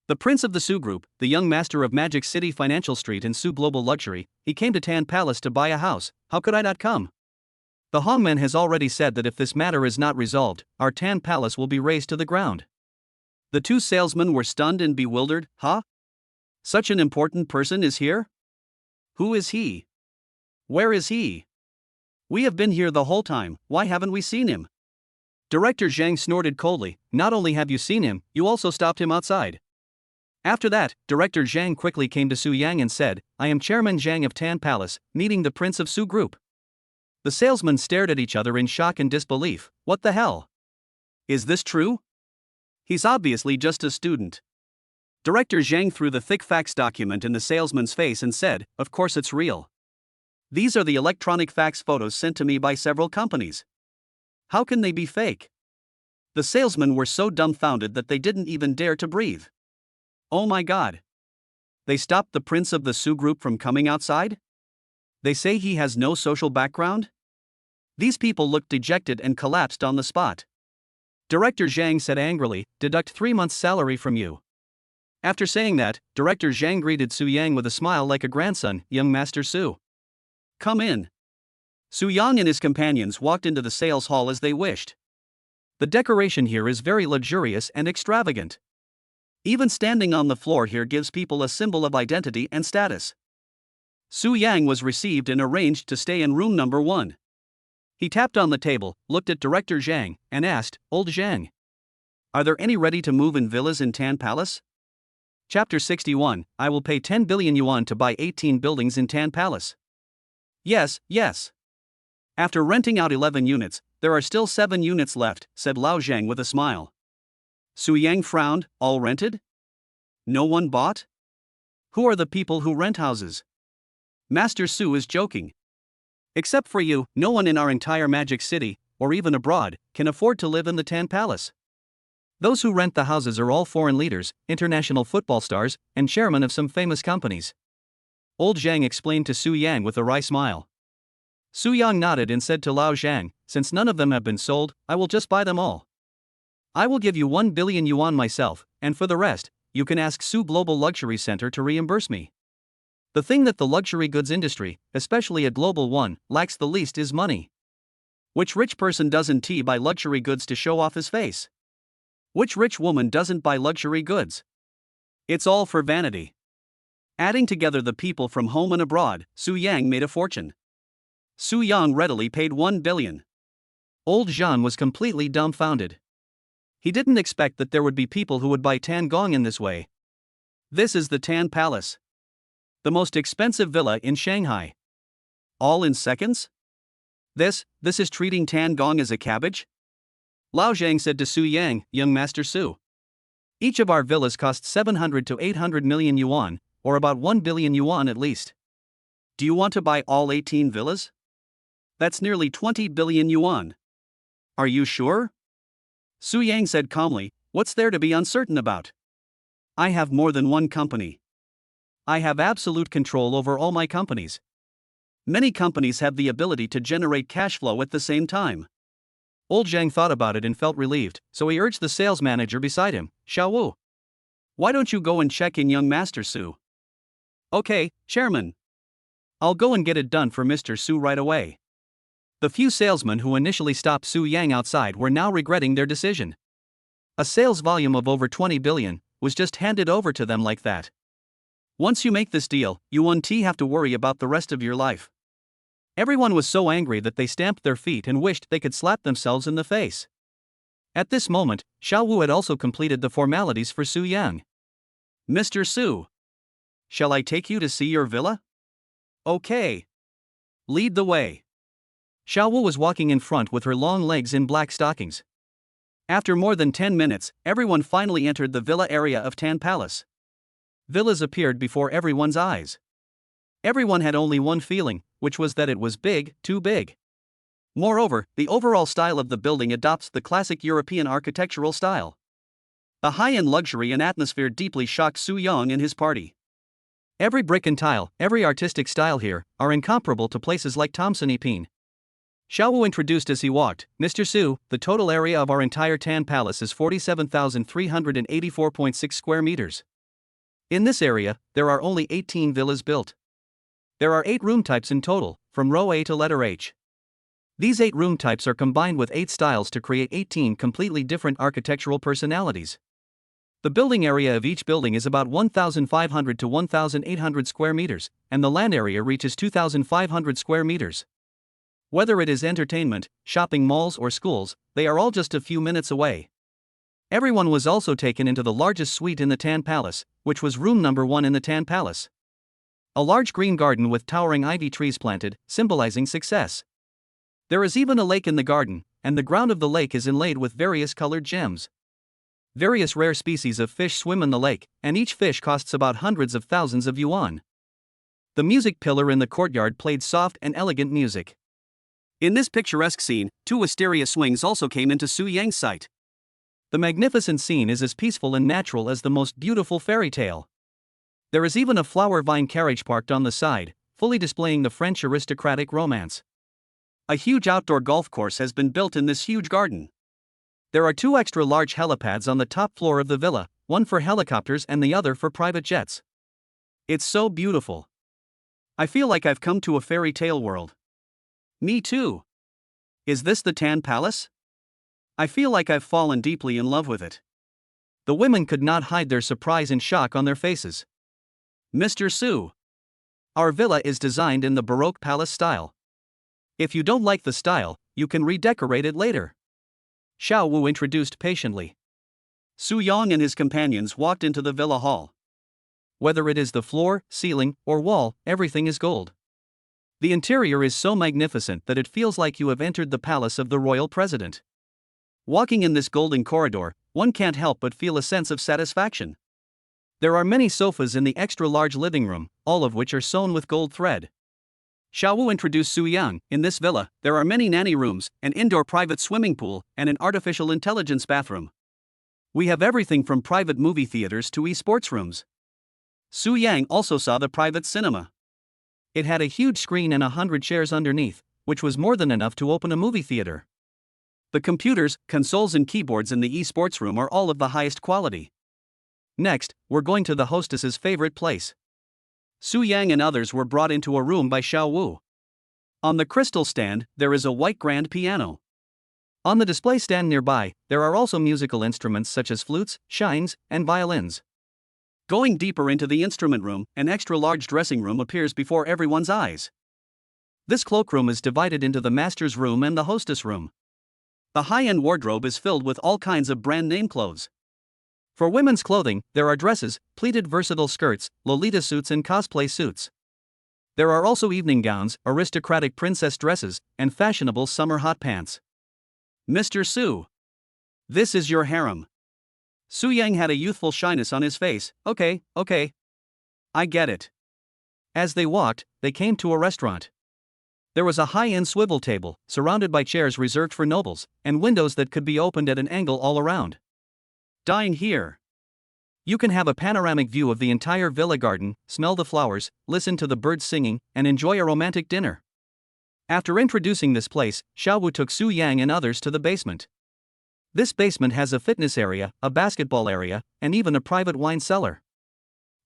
The prince of the Su Group, the young master of Magic City Financial Street and Su Global Luxury, he came to Tan Palace to buy a house. How could I not come? The Hongmen has already said that if this matter is not resolved, our Tan Palace will be razed to the ground. The two salesmen were stunned and bewildered. Huh? Such an important person is here? Who is he? Where is he? We have been here the whole time, why haven't we seen him? Director Zhang snorted coldly. Not only have you seen him, you also stopped him outside. After that, Director Zhang quickly came to Su Yang and said, "I am Chairman Zhang of Tan Palace, meeting the Prince of Su Group." The salesmen stared at each other in shock and disbelief. What the hell? Is this true? He's obviously just a student. Director Zhang threw the thick fax document in the salesman's face and said, "Of course it's real. These are the electronic fax photos sent to me by several companies. How can they be fake?" The salesmen were so dumbfounded that they didn't even dare to breathe. Oh my god. They stopped the prince of the Su Group from coming outside? They say he has no social background? These people looked dejected and collapsed on the spot. Director Zhang said angrily, "Deduct 3 months' salary from you." After saying that, Director Zhang greeted Su Yang with a smile like a grandson. "Young Master Su. Come in." Su Yang and his companions walked into the sales hall as they wished. The decoration here is very luxurious and extravagant. Even standing on the floor here gives people a symbol of identity and status. Su Yang was received and arranged to stay in room number 1. He tapped on the table, looked at Director Zhang, and asked, "Old Zhang, are there any ready-to-move-in villas in Tan Palace?" Chapter 61, I will pay 10 billion yuan to buy 18 buildings in Tan Palace. Yes. After renting out 11 units, there are still 7 units left, said Lao Zhang with a smile. Su Yang frowned. All rented? No one bought? Who are the people who rent houses? Master Su is joking. Except for you, no one in our entire Magic City, or even abroad, can afford to live in the Tan Palace. Those who rent the houses are all foreign leaders, international football stars, and chairmen of some famous companies. Old Zhang explained to Su Yang with a wry smile. Su Yang nodded and said to Lao Zhang, since none of them have been sold, I will just buy them all. I will give you 1 billion yuan myself, and for the rest, you can ask Su Global Luxury Center to reimburse me. The thing that the luxury goods industry, especially a global one, lacks the least is money. Which rich person doesn't buy luxury goods to show off his face? Which rich woman doesn't buy luxury goods? It's all for vanity. Adding together the people from home and abroad, Su Yang made a fortune. Su Yang readily paid 1 billion. Old Zhan was completely dumbfounded. He didn't expect that there would be people who would buy Tan Gong in this way. This is the Tan Palace. The most expensive villa in Shanghai. All in seconds? This is treating Tan Gong as a cabbage? Lao Zhang said to Su Yang, young Master Su. Each of our villas costs 700 to 800 million yuan, or about 1 billion yuan at least. Do you want to buy all 18 villas? That's nearly 20 billion yuan. Are you sure? Su Yang said calmly, what's there to be uncertain about? I have more than one company. I have absolute control over all my companies. Many companies have the ability to generate cash flow at the same time. Old Zhang thought about it and felt relieved, so he urged the sales manager beside him, Xiao Wu. Why don't you go and check in young Master Su? Okay, Chairman. I'll go and get it done for Mr. Su right away. The few salesmen who initially stopped Su Yang outside were now regretting their decision. A sales volume of over 20 billion was just handed over to them like that. Once you make this deal, you won't have to worry about the rest of your life. Everyone was so angry that they stamped their feet and wished they could slap themselves in the face. At this moment, Xiao Wu had also completed the formalities for Su Yang. Mr. Su. Shall I take you to see your villa? Okay. Lead the way. Xiao Wu was walking in front with her long legs in black stockings. After more than 10 minutes, everyone finally entered the villa area of Tan Palace. Villas appeared before everyone's eyes. Everyone had only one feeling, which was that it was big, too big. Moreover, the overall style of the building adopts the classic European architectural style. A high-end luxury and atmosphere deeply shocked Su Yang and his party. Every brick and tile, every artistic style here, are incomparable to places like Thomson Epine. Xiao Wu introduced as he walked, Mr. Su, the total area of our entire Tan Palace is 47,384.6 square meters. In this area, there are only 18 villas built. There are 8 room types in total, from row A to letter H. These 8 room types are combined with 8 styles to create 18 completely different architectural personalities. The building area of each building is about 1,500 to 1,800 square meters, and the land area reaches 2,500 square meters. Whether it is entertainment, shopping malls or schools, they are all just a few minutes away. Everyone was also taken into the largest suite in the Tan Palace, which was room number 1 in the Tan Palace. A large green garden with towering ivy trees planted, symbolizing success. There is even a lake in the garden, and the ground of the lake is inlaid with various colored gems. Various rare species of fish swim in the lake, and each fish costs about hundreds of thousands of yuan. The music pillar in the courtyard played soft and elegant music. In this picturesque scene, 2 wisteria swings also came into Su Yang's sight. The magnificent scene is as peaceful and natural as the most beautiful fairy tale. There is even a flower vine carriage parked on the side, fully displaying the French aristocratic romance. A huge outdoor golf course has been built in this huge garden. There are 2 extra large helipads on the top floor of the villa, one for helicopters and the other for private jets. It's so beautiful. I feel like I've come to a fairy tale world. Me too. Is this the Tan Palace? I feel like I've fallen deeply in love with it. The women could not hide their surprise and shock on their faces. Mr. Su. Our villa is designed in the Baroque palace style. If you don't like the style, you can redecorate it later. Xiao Wu introduced patiently. Su Yang and his companions walked into the villa hall. Whether it is the floor, ceiling, or wall, everything is gold. The interior is so magnificent that it feels like you have entered the palace of the royal president. Walking in this golden corridor, one can't help but feel a sense of satisfaction. There are many sofas in the extra-large living room, all of which are sewn with gold thread. Xiao Wu introduced Su Yang. In this villa, there are many nanny rooms, an indoor private swimming pool, and an artificial intelligence bathroom. We have everything from private movie theaters to e-sports rooms. Su Yang also saw the private cinema. It had a huge screen and 100 chairs underneath, which was more than enough to open a movie theater. The computers, consoles and keyboards in the e-sports room are all of the highest quality. Next, we're going to the hostess's favorite place. Su Yang and others were brought into a room by Xiao Wu. On the crystal stand, there is a white grand piano. On the display stand nearby, there are also musical instruments such as flutes, shines, and violins. Going deeper into the instrument room, an extra-large dressing room appears before everyone's eyes. This cloakroom is divided into the master's room and the hostess room. The high-end wardrobe is filled with all kinds of brand-name clothes. For women's clothing, there are dresses, pleated versatile skirts, Lolita suits and cosplay suits. There are also evening gowns, aristocratic princess dresses, and fashionable summer hot pants. Mr. Su. This is your harem. Su Yang had a youthful shyness on his face. Okay. I get it. As they walked, they came to a restaurant. There was a high-end swivel table, surrounded by chairs reserved for nobles, and windows that could be opened at an angle all around. Dine here. You can have a panoramic view of the entire villa garden, smell the flowers, listen to the birds singing, and enjoy a romantic dinner. After introducing this place, Xiao Wu took Su Yang and others to the basement. This basement has a fitness area, a basketball area, and even a private wine cellar.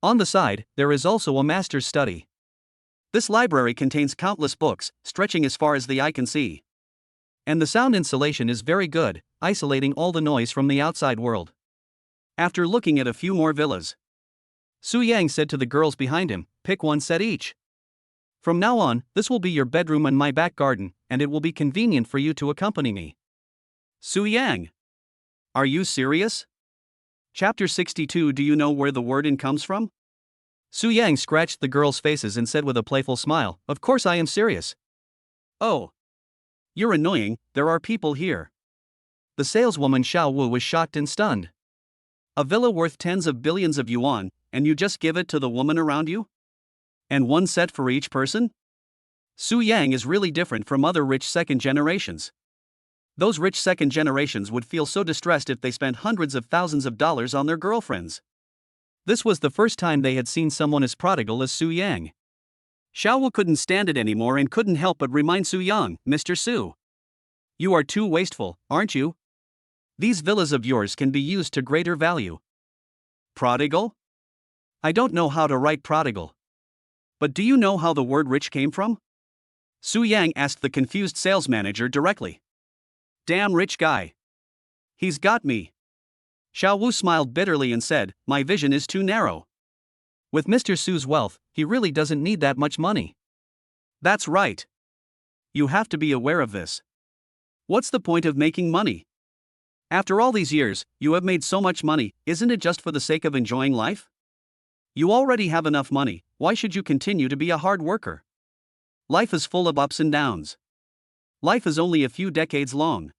On the side, there is also a master's study. This library contains countless books, stretching as far as the eye can see. And the sound insulation is very good, isolating all the noise from the outside world. After looking at a few more villas, Su Yang said to the girls behind him, "Pick one set each. From now on, this will be your bedroom and my back garden, and it will be convenient for you to accompany me." Su Yang. Are you serious? Chapter 62. Do you know where the word "in" comes from? Su Yang scratched the girls' faces and said with a playful smile, "Of course I am serious." "Oh. You're annoying, there are people here." The saleswoman Xiao Wu was shocked and stunned. A villa worth tens of billions of yuan, and you just give it to the woman around you? And one set for each person? Su Yang is really different from other rich second generations. Those rich second generations would feel so distressed if they spent hundreds of thousands of dollars on their girlfriends. This was the first time they had seen someone as prodigal as Su Yang. Xiao Wu couldn't stand it anymore and couldn't help but remind Su Yang, "Mr. Su. You are too wasteful, aren't you? These villas of yours can be used to greater value." Prodigal? I don't know how to write prodigal. But do you know how the word rich came from? Su Yang asked the confused sales manager directly. Damn rich guy. He's got me. Xiao Wu smiled bitterly and said, "My vision is too narrow. With Mr. Su's wealth, he really doesn't need that much money." That's right. You have to be aware of this. What's the point of making money? After all these years, you have made so much money, isn't it just for the sake of enjoying life? You already have enough money, why should you continue to be a hard worker? Life is full of ups and downs. Life is only a few decades long.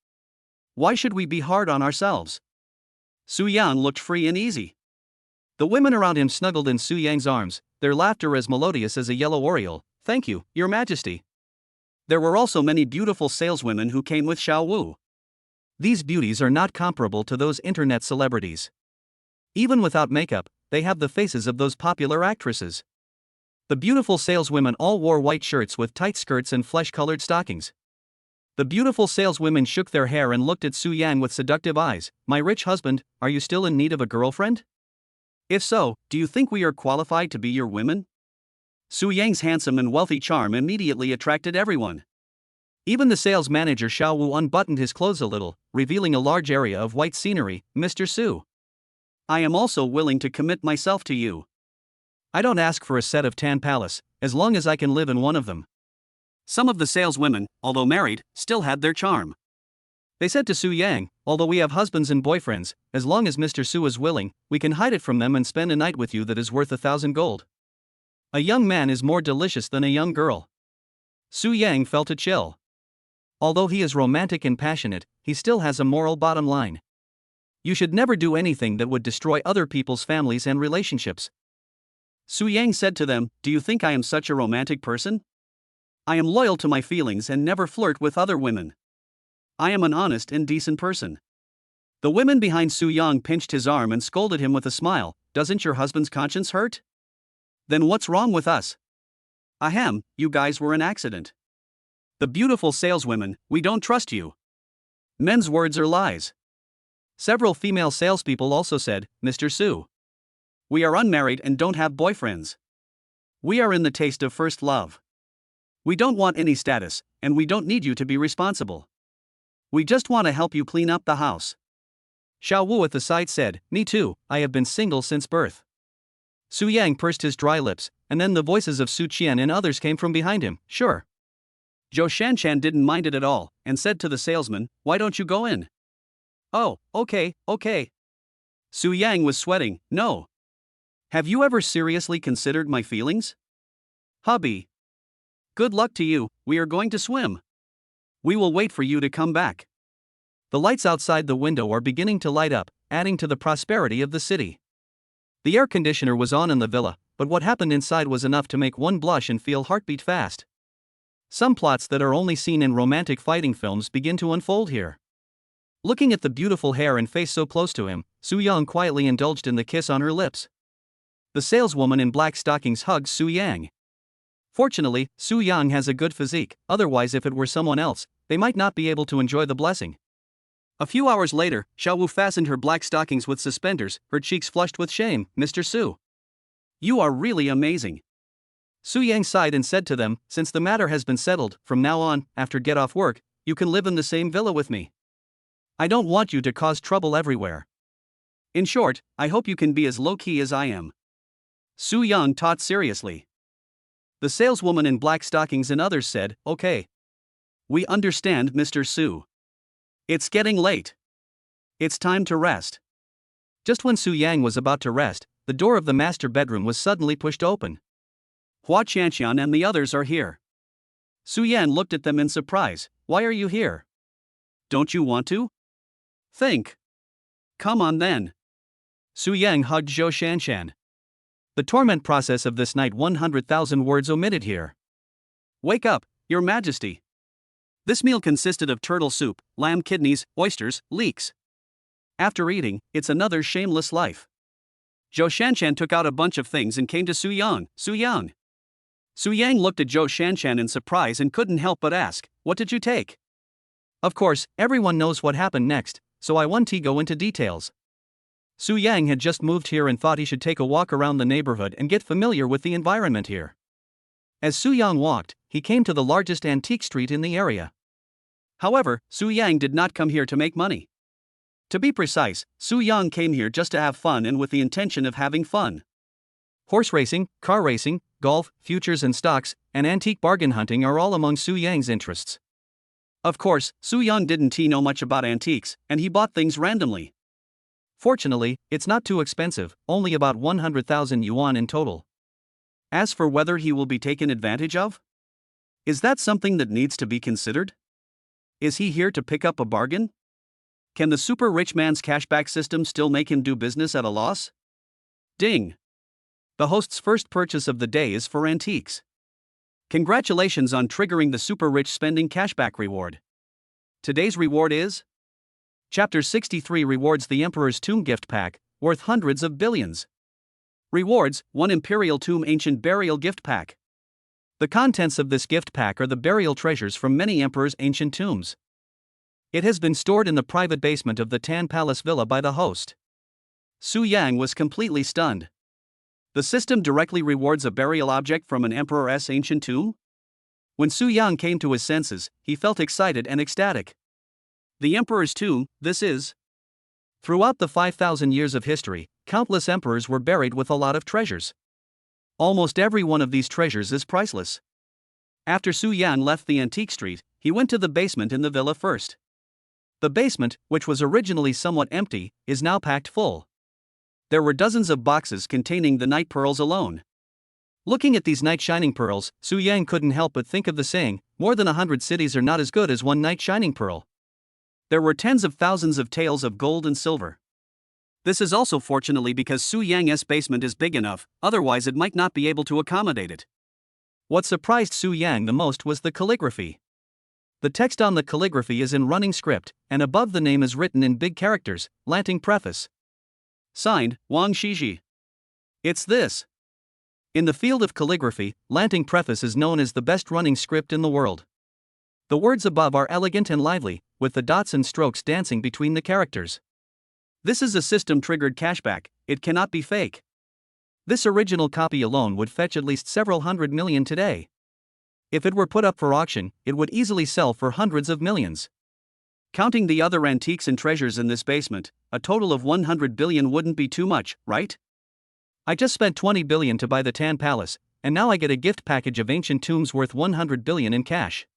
Why should we be hard on ourselves? Su Yang looked free and easy. The women around him snuggled in Su Yang's arms, their laughter as melodious as a yellow oriole. "Thank you, Your Majesty." There were also many beautiful saleswomen who came with Xiao Wu. These beauties are not comparable to those internet celebrities. Even without makeup, they have the faces of those popular actresses. The beautiful saleswomen all wore white shirts with tight skirts and flesh-colored stockings. The beautiful saleswomen shook their hair and looked at Su Yang with seductive eyes. "My rich husband, are you still in need of a girlfriend? If so, do you think we are qualified to be your women?" Su Yang's handsome and wealthy charm immediately attracted everyone. Even the sales manager Xiao Wu unbuttoned his clothes a little, revealing a large area of white scenery. "Mr. Su. I am also willing to commit myself to you. I don't ask for a set of 10 palace, as long as I can live in one of them." Some of the saleswomen, although married, still had their charm. They said to Su Yang, "Although we have husbands and boyfriends, as long as Mr. Su is willing, we can hide it from them and spend a night with you that is worth 1,000 gold. A young man is more delicious than a young girl." Su Yang felt a chill. Although he is romantic and passionate, he still has a moral bottom line. You should never do anything that would destroy other people's families and relationships. Su Yang said to them, "Do you think I am such a romantic person? I am loyal to my feelings and never flirt with other women. I am an honest and decent person." The women behind Su Yang pinched his arm and scolded him with a smile. "Doesn't your husband's conscience hurt? Then what's wrong with us? Ahem, you guys were an accident." The beautiful saleswomen, "We don't trust you. Men's words are lies." Several female salespeople also said, "Mr. Su, we are unmarried and don't have boyfriends. We are in the taste of first love. We don't want any status, and we don't need you to be responsible. We just want to help you clean up the house." Xiao Wu at the side said, "Me too, I have been single since birth." Su Yang pursed his dry lips, and then the voices of Su Qian and others came from behind him. "Sure." Zhou Shanshan didn't mind it at all, and said to the salesman, "Why don't you go in?" "Oh, okay. Su Yang was sweating. "No. Have you ever seriously considered my feelings? Hubby. Good luck to you, we are going to swim. We will wait for you to come back." The lights outside the window are beginning to light up, adding to the prosperity of the city. The air conditioner was on in the villa, but what happened inside was enough to make one blush and feel heartbeat fast. Some plots that are only seen in romantic fighting films begin to unfold here. Looking at the beautiful hair and face so close to him, Su Yang quietly indulged in the kiss on her lips. The saleswoman in black stockings hugged Su Yang. Fortunately, Su Yang has a good physique, otherwise if it were someone else, they might not be able to enjoy the blessing. A few hours later, Xiao Wu fastened her black stockings with suspenders, her cheeks flushed with shame. "Mr. Su, you are really amazing." Su Yang sighed and said to them, "Since the matter has been settled, from now on, after get off work, you can live in the same villa with me. I don't want you to cause trouble everywhere. In short, I hope you can be as low-key as I am." Su Yang taught seriously. The saleswoman in black stockings and others said, "Okay. We understand, Mr. Su. It's getting late. It's time to rest." Just when Su Yang was about to rest, the door of the master bedroom was suddenly pushed open. "Hua Qianqian and the others are here." Su Yan looked at them in surprise. "Why are you here? Don't you want to? Think. Come on then." Su Yang hugged Zhou Shanshan. The torment process of this night, 100,000 words omitted here. "Wake up, Your Majesty. This meal consisted of turtle soup, lamb kidneys, oysters, leeks. After eating, it's another shameless life." Zhou Shanshan took out a bunch of things and came to Su Yang. "Su Yang." Su Yang looked at Zhou Shanshan in surprise and couldn't help but ask, "What did you take?" Of course, everyone knows what happened next, so I won't go into details. Su Yang had just moved here and thought he should take a walk around the neighborhood and get familiar with the environment here. As Su Yang walked, he came to the largest antique street in the area. However, Su Yang did not come here to make money. To be precise, Su Yang came here just to have fun and with the intention of having fun. Horse racing, car racing, golf, futures and stocks, and antique bargain hunting are all among Su Yang's interests. Of course, Su Yang didn't know much about antiques, and he bought things randomly. Fortunately, it's not too expensive, only about 100,000 yuan in total. As for whether he will be taken advantage of? Is that something that needs to be considered? Is he here to pick up a bargain? Can the super rich man's cashback system still make him do business at a loss? Ding! The host's first purchase of the day is for antiques. Congratulations on triggering the super rich spending cashback reward. Today's reward is Chapter 63 rewards the Emperor's Tomb gift pack, worth hundreds of billions. Rewards, 1 Imperial Tomb Ancient Burial gift pack. The contents of this gift pack are the burial treasures from many emperors' ancient tombs. It has been stored in the private basement of the Tan Palace Villa by the host. Su Yang was completely stunned. The system directly rewards a burial object from an emperor's ancient tomb? When Su Yang came to his senses, he felt excited and ecstatic. The emperor's tomb, this is. Throughout the 5,000 years of history, countless emperors were buried with a lot of treasures. Almost every one of these treasures is priceless. After Su Yan left the antique street, he went to the basement in the villa first. The basement, which was originally somewhat empty, is now packed full. There were dozens of boxes containing the night pearls alone. Looking at these night shining pearls, Su Yang couldn't help but think of the saying, more than 100 cities are not as good as one night shining pearl. There were tens of thousands of taels of gold and silver. This is also fortunately because Su Yang's basement is big enough, otherwise it might not be able to accommodate it. What surprised Su Yang the most was the calligraphy. The text on the calligraphy is in running script, and above the name is written in big characters, Lanting Preface. Signed, Wang Shiji. It's this. In the field of calligraphy, Lanting Preface is known as the best running script in the world. The words above are elegant and lively, with the dots and strokes dancing between the characters. This is a system-triggered cashback, it cannot be fake. This original copy alone would fetch at least several hundred million today. If it were put up for auction, it would easily sell for hundreds of millions. Counting the other antiques and treasures in this basement, a total of 100 billion wouldn't be too much, right? I just spent 20 billion to buy the Tan Palace, and now I get a gift package of ancient tombs worth 100 billion in cash.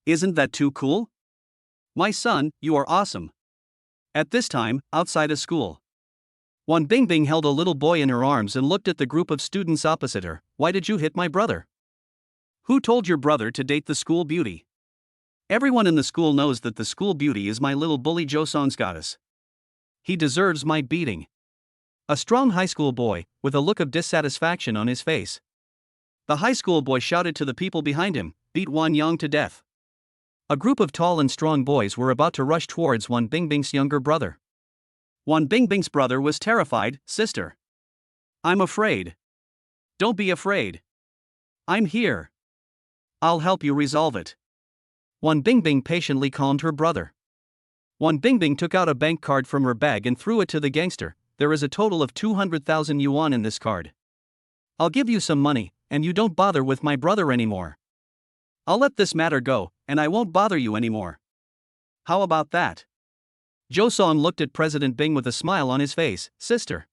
Isn't that too cool? My son, you are awesome. At this time, outside of school, Wan Bingbing held a little boy in her arms and looked at the group of students opposite her. Why did you hit my brother? Who told your brother to date the school beauty? Everyone in the school knows that the school beauty is my little bully Josong's goddess. He deserves my beating. A strong high school boy, with a look of dissatisfaction on his face. The high school boy shouted to the people behind him, beat Wan Yang to death. A group of tall and strong boys were about to rush towards Wan Bingbing's younger brother. Wan Bingbing's brother was terrified. Sister, I'm afraid. Don't be afraid. I'm here. I'll help you resolve it. Wan Bingbing patiently calmed her brother. Wan Bingbing took out a bank card from her bag and threw it to the gangster. There is a total of 200,000 yuan in this card. I'll give you some money, and you don't bother with my brother anymore. I'll let this matter go, and I won't bother you anymore. How about that? Josong looked at President Bing with a smile on his face. Sister,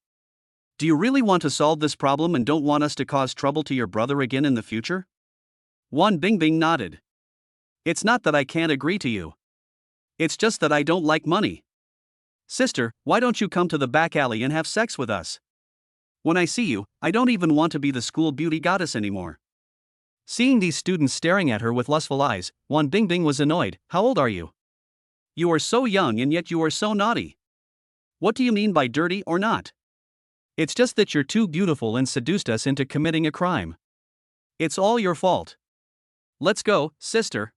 do you really want to solve this problem and don't want us to cause trouble to your brother again in the future? Wan Bingbing nodded. It's not that I can't agree to you. It's just that I don't like money. Sister, why don't you come to the back alley and have sex with us? When I see you, I don't even want to be the school beauty goddess anymore. Seeing these students staring at her with lustful eyes, Wan Bingbing was annoyed. How old are you? You are so young and yet you are so naughty. What do you mean by dirty or not? It's just that you're too beautiful and seduced us into committing a crime. It's all your fault. Let's go, sister.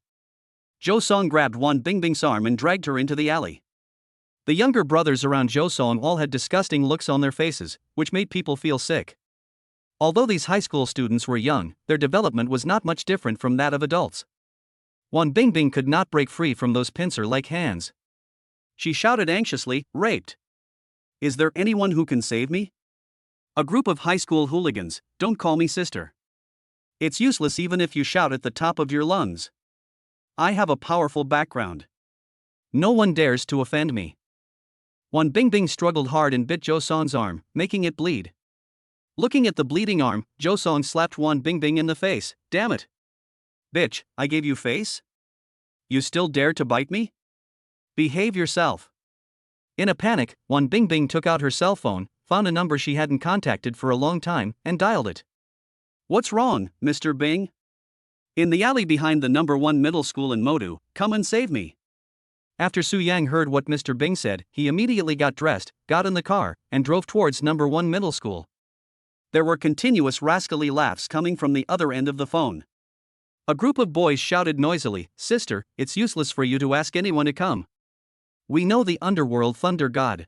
Josong grabbed Wan Bingbing's arm and dragged her into the alley. The younger brothers around Josong all had disgusting looks on their faces, which made people feel sick. Although these high school students were young, their development was not much different from that of adults. Wan Bingbing could not break free from those pincer-like hands. She shouted anxiously, raped. Is there anyone who can save me? A group of high school hooligans, don't call me sister. It's useless even if you shout at the top of your lungs. I have a powerful background. No one dares to offend me. Wan Bingbing struggled hard and bit Josong's arm, making it bleed. Looking at the bleeding arm, Josong slapped Wan Bingbing in the face. Damn it. Bitch, I gave you face? You still dare to bite me? Behave yourself. In a panic, Wan Bingbing took out her cell phone, found a number she hadn't contacted for a long time, and dialed it. What's wrong, Mr. Bing? In the alley behind the number 1 middle school in Modu, come and save me. After Su Yang heard what Mr. Bing said, he immediately got dressed, got in the car, and drove towards number 1 middle school. There were continuous rascally laughs coming from the other end of the phone. A group of boys shouted noisily, Sister, it's useless for you to ask anyone to come. We know the underworld Thunder God.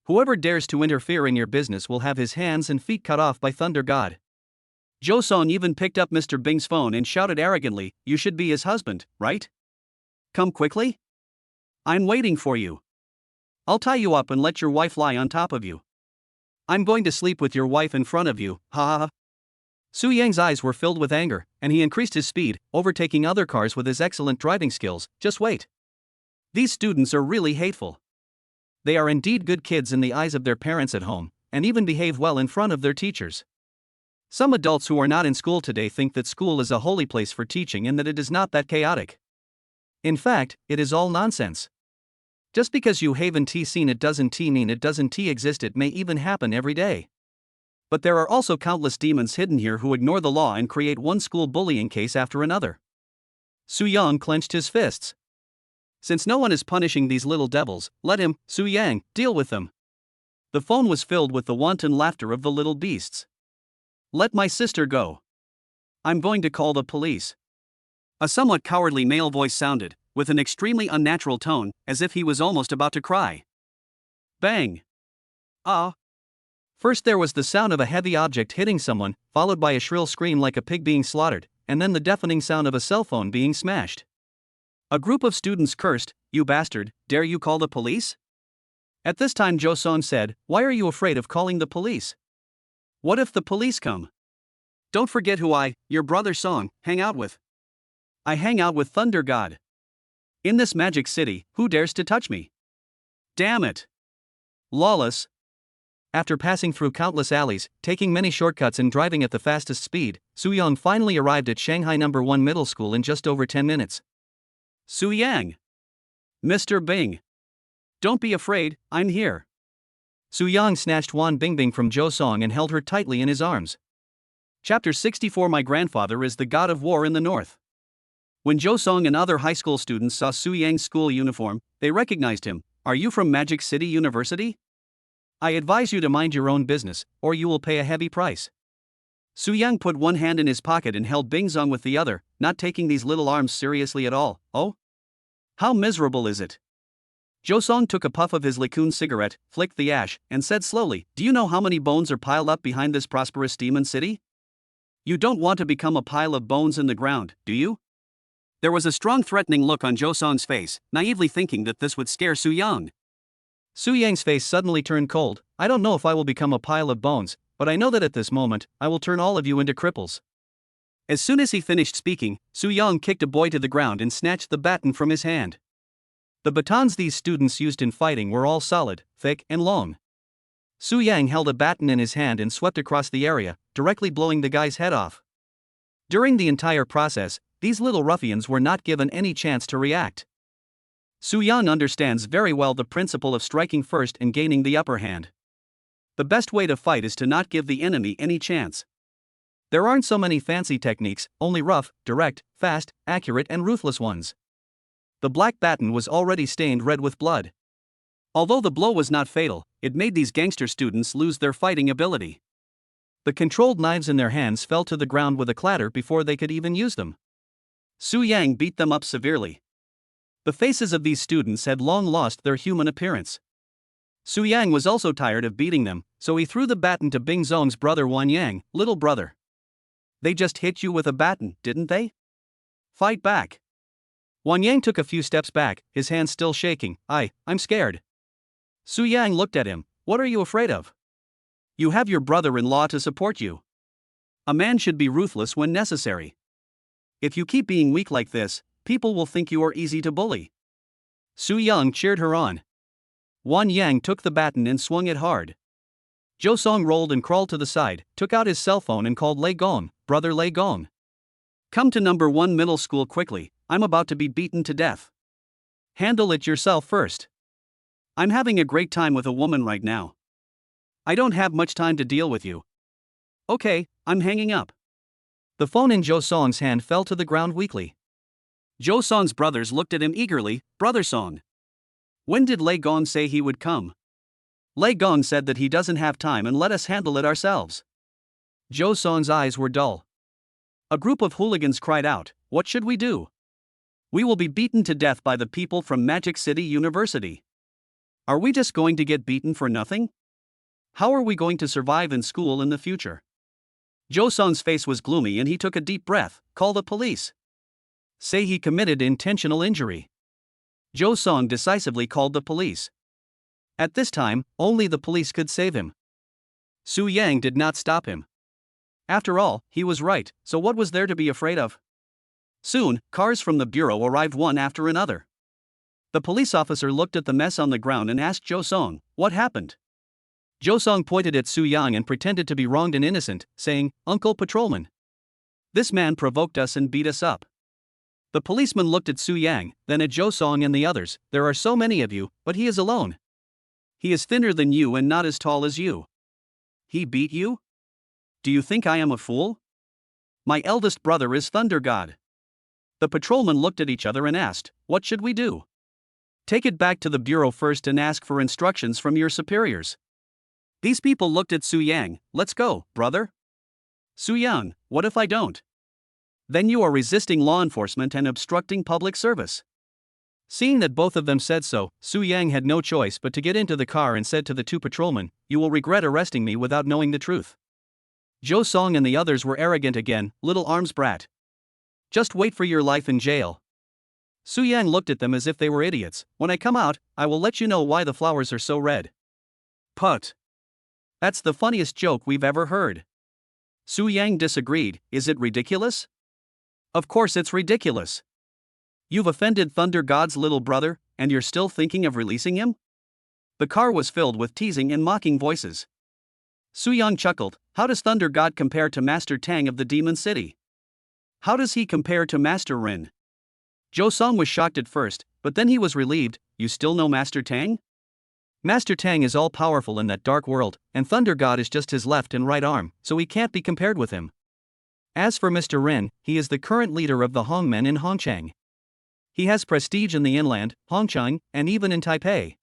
Whoever dares to interfere in your business will have his hands and feet cut off by Thunder God. Josong even picked up Mr. Bing's phone and shouted arrogantly, You should be his husband, right? Come quickly? I'm waiting for you. I'll tie you up and let your wife lie on top of you. I'm going to sleep with your wife in front of you, ha ha ha. Su Yang's eyes were filled with anger, and he increased his speed, overtaking other cars with his excellent driving skills. Just wait. These students are really hateful. They are indeed good kids in the eyes of their parents at home, and even behave well in front of their teachers. Some adults who are not in school today think that school is a holy place for teaching and that it is not that chaotic. In fact, it is all nonsense. Just because you haven't seen it doesn't mean it doesn't exist. It may even happen every day. But there are also countless demons hidden here who ignore the law and create one school bullying case after another. Su Yang clenched his fists. Since no one is punishing these little devils, let him, Su Yang, deal with them. The phone was filled with the wanton laughter of the little beasts. Let my sister go. I'm going to call the police. A somewhat cowardly male voice sounded, with an extremely unnatural tone, as if he was almost about to cry. Bang! Ah! First there was the sound of a heavy object hitting someone, followed by a shrill scream like a pig being slaughtered, and then the deafening sound of a cell phone being smashed. A group of students cursed, "You bastard, dare you call the police?" At this time Jo-sung said, "Why are you afraid of calling the police? What if the police come? Don't forget who I, your brother Song, hang out with. I hang out with Thunder God. In this magic city, who dares to touch me? Damn it! Lawless." After passing through countless alleys, taking many shortcuts and driving at the fastest speed, Su Yang finally arrived at Shanghai No. 1 Middle School in just over 10 minutes. Su Yang! Mr. Bing! Don't be afraid, I'm here. Su Yang snatched Wan Bingbing from Jo-sung and held her tightly in his arms. Chapter 64. My grandfather is the god of war in the north. When Jo-sung and other high school students saw Su Yang's school uniform, they recognized him. Are you from Magic City University? I advise you to mind your own business, or you will pay a heavy price. Su Yang put one hand in his pocket and held Bingzong with the other, not taking these little arms seriously at all. Oh? How miserable is it? Jo-sung took a puff of his Likun cigarette, flicked the ash, and said slowly, "Do you know how many bones are piled up behind this prosperous demon city? You don't want to become a pile of bones in the ground, do you?" There was a strong threatening look on Jo-sung's face, naively thinking that this would scare Su Yang. Su Yang's face suddenly turned cold. "I don't know if I will become a pile of bones, but I know that at this moment, I will turn all of you into cripples." As soon as he finished speaking, Su Yang kicked a boy to the ground and snatched the baton from his hand. The batons these students used in fighting were all solid, thick, and long. Su Yang held a baton in his hand and swept across the area, directly blowing the guy's head off. During the entire process, these little ruffians were not given any chance to react. Su Yang understands very well the principle of striking first and gaining the upper hand. The best way to fight is to not give the enemy any chance. There aren't so many fancy techniques, only rough, direct, fast, accurate, and ruthless ones. The black baton was already stained red with blood. Although the blow was not fatal, it made these gangster students lose their fighting ability. The controlled knives in their hands fell to the ground with a clatter before they could even use them. Su Yang beat them up severely. The faces of these students had long lost their human appearance. Su Yang was also tired of beating them, so he threw the baton to Bingzong's brother Wan Yang. "Little brother. They just hit you with a baton, didn't they? Fight back." Wan Yang took a few steps back, his hands still shaking. I'm scared." Su Yang looked at him. "What are you afraid of? You have your brother-in-law to support you. A man should be ruthless when necessary. If you keep being weak like this, people will think you are easy to bully." Su Yang cheered her on. Wan Yang took the baton and swung it hard. Jo-sung rolled and crawled to the side, took out his cell phone and called Lei Gong. "Brother Lei Gong. Come to No. 1 Middle School quickly, I'm about to be beaten to death. Handle it yourself first. I'm having a great time with a woman right now. I don't have much time to deal with you. Okay, I'm hanging up." The phone in Jo-sung's hand fell to the ground weakly. Jo-sung's brothers looked at him eagerly. "Brother Song. When did Lei Gong say he would come?" "Lei Gong said that he doesn't have time and let us handle it ourselves." Jo-sung's eyes were dull. A group of hooligans cried out, "What should we do? We will be beaten to death by the people from Magic City University. Are we just going to get beaten for nothing? How are we going to survive in school in the future?" Jo-sung's face was gloomy and he took a deep breath. "Call the police. Say he committed intentional injury." Jo-sung decisively called the police. At this time, only the police could save him. Su Yang did not stop him. After all, he was right, so what was there to be afraid of? Soon, cars from the bureau arrived one after another. The police officer looked at the mess on the ground and asked Jo-sung, "What happened?" Jo-sung pointed at Su Yang and pretended to be wronged and innocent, saying, "Uncle Patrolman. This man provoked us and beat us up." The policeman looked at Su Yang, then at Jo-sung and the others. "There are so many of you, but he is alone. He is thinner than you and not as tall as you. He beat you? Do you think I am a fool? My eldest brother is Thunder God. The patrolmen looked at each other and asked, what should we do? Take it back to the bureau first and ask for instructions from your superiors. These people looked at Su Yang. Let's go, brother. Su Yang, what if I don't? Then you are resisting law enforcement and obstructing public service. Seeing that both of them said so, Su Yang had no choice but to get into the car and said to the two patrolmen, you will regret arresting me without knowing the truth. Zhou Song and the others were arrogant again, little arms brat. Just wait for your life in jail. Su Yang looked at them as if they were idiots. When I come out, I will let you know why the flowers are so red. Put. That's the funniest joke we've ever heard. Su Yang disagreed. Is it ridiculous? Of course it's ridiculous. You've offended Thunder God's little brother, and you're still thinking of releasing him? The car was filled with teasing and mocking voices. Su Yang chuckled. How does Thunder God compare to Master Tang of the Demon City? How does he compare to Master Rin? Zhou Song was shocked at first, but then he was relieved. You still know Master Tang? Master Tang is all-powerful in that dark world, and Thunder God is just his left and right arm, so he can't be compared with him. As for Mr. Rin, he is the current leader of the Hongmen in Hongchang. He has prestige in the inland, Hongchang, and even in Taipei.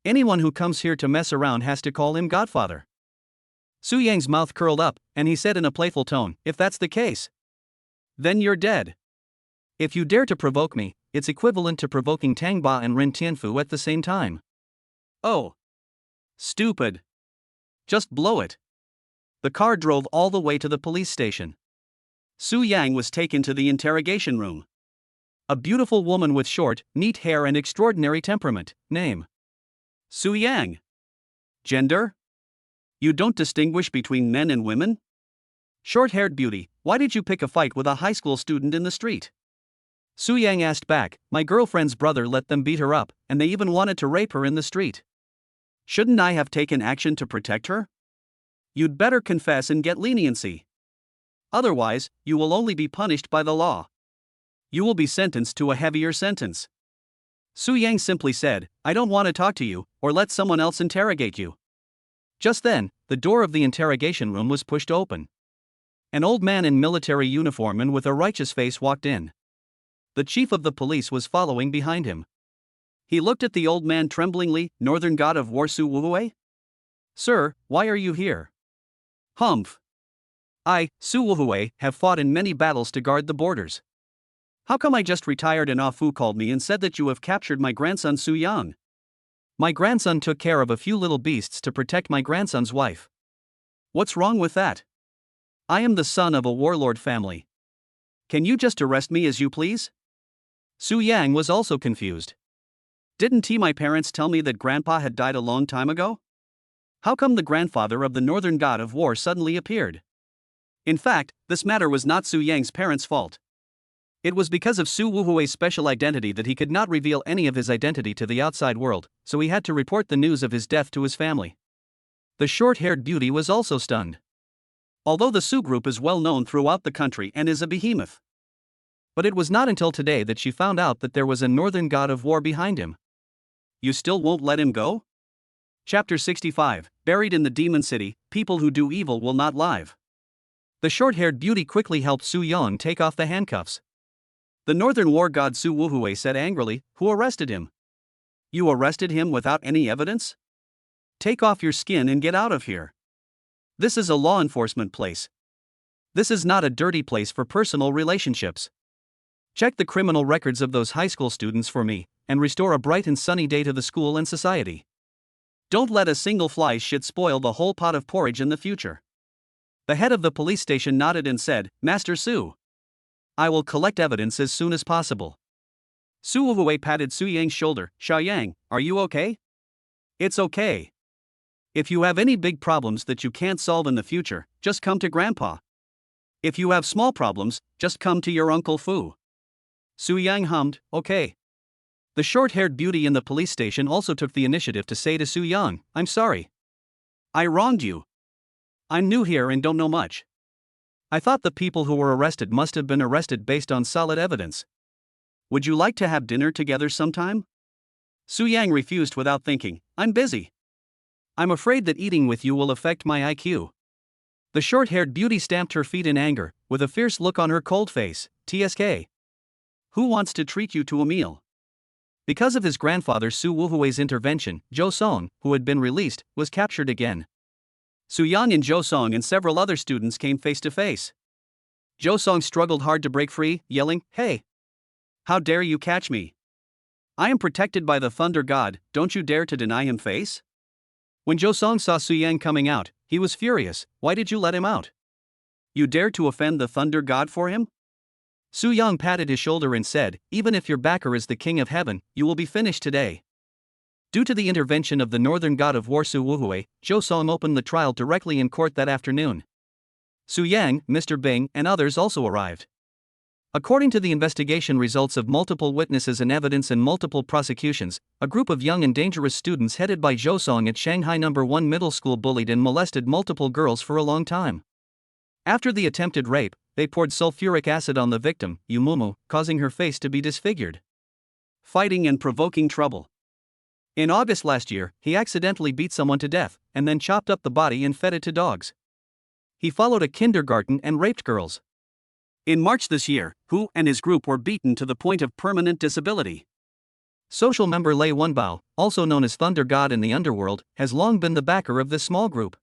Anyone who comes here to mess around has to call him Godfather. Su Yang's mouth curled up, and he said in a playful tone, if that's the case, then you're dead. If you dare to provoke me, it's equivalent to provoking Tang Ba and Rin Tianfu at the same time. Oh. Stupid. Just blow it. The car drove all the way to the police station. Su Yang was taken to the interrogation room. A beautiful woman with short, neat hair and extraordinary temperament. Name: Su Yang. Gender? You don't distinguish between men and women? Short-haired beauty, why did you pick a fight with a high school student in the street? Su Yang asked back, my girlfriend's brother let them beat her up, and they even wanted to rape her in the street. Shouldn't I have taken action to protect her? You'd better confess and get leniency. Otherwise, you will only be punished by the law. You will be sentenced to a heavier sentence. Su Yang simply said, I don't want to talk to you, or let someone else interrogate you. Just then, the door of the interrogation room was pushed open. An old man in military uniform and with a righteous face walked in. The chief of the police was following behind him. He looked at the old man tremblingly. Northern God of War Su Wuhui? Sir, why are you here? Humph. I, Su Wuhui, have fought in many battles to guard the borders. How come I just retired and Ah Fu called me and said that you have captured my grandson Su Yang? My grandson took care of a few little beasts to protect my grandson's wife. What's wrong with that? I am the son of a warlord family. Can you just arrest me as you please? Su Yang was also confused. Didn't my parents tell me that Grandpa had died a long time ago? How come the grandfather of the Northern God of War suddenly appeared? In fact, this matter was not Su Yang's parents' fault. It was because of Su Wuhui's special identity that he could not reveal any of his identity to the outside world, so he had to report the news of his death to his family. The short-haired beauty was also stunned. Although the Su group is well known throughout the country and is a behemoth. But it was not until today that she found out that there was a Northern God of War behind him. You still won't let him go? Chapter 65, Buried in the Demon City, People Who Do Evil Will Not Live. The short-haired beauty quickly helped Su Yang take off the handcuffs. The Northern War God Su Wuhui said angrily, who arrested him? You arrested him without any evidence? Take off your skin and get out of here. This is a law enforcement place. This is not a dirty place for personal relationships. Check the criminal records of those high school students for me, and restore a bright and sunny day to the school and society. Don't let a single fly shit spoil the whole pot of porridge in the future. The head of the police station nodded and said, Master Su. I will collect evidence as soon as possible. Su Wuhui patted Su Yang's shoulder. Xiao Yang, are you okay? It's okay. If you have any big problems that you can't solve in the future, just come to Grandpa. If you have small problems, just come to your Uncle Fu. Su Yang hummed, okay. The short-haired beauty in the police station also took the initiative to say to Su Yang, I'm sorry. I wronged you. I'm new here and don't know much. I thought the people who were arrested must have been arrested based on solid evidence. Would you like to have dinner together sometime? Su Yang refused without thinking, I'm busy. I'm afraid that eating with you will affect my IQ. The short-haired beauty stamped her feet in anger, with a fierce look on her cold face. TSK. Who wants to treat you to a meal? Because of his grandfather Su Wuhui's intervention, Jo Song, who had been released, was captured again. Su Yang and Jo Song and several other students came face to face. Jo Song struggled hard to break free, yelling, "Hey! How dare you catch me? I am protected by the Thunder God, don't you dare to deny him face?" When Jo Song saw Su Yang coming out, he was furious. "Why did you let him out? You dare to offend the Thunder God for him?" Su Yang patted his shoulder and said, "Even if your backer is the king of heaven, you will be finished today." Due to the intervention of the northern god of war Su Wuhui, Jo Song opened the trial directly in court that afternoon. Su Yang, Mr. Bing, and others also arrived. According to the investigation results of multiple witnesses and evidence and multiple prosecutions, a group of young and dangerous students headed by Jo Song at Shanghai No. 1 Middle School bullied and molested multiple girls for a long time. After the attempted rape, they poured sulfuric acid on the victim, Yu Mumu, causing her face to be disfigured. Fighting and provoking trouble. In August last year, he accidentally beat someone to death, and then chopped up the body and fed it to dogs. He followed a kindergarten and raped girls. In March this year, Hu and his group were beaten to the point of permanent disability. Social member Lei Wenbao, also known as Thunder God in the underworld, has long been the backer of this small group.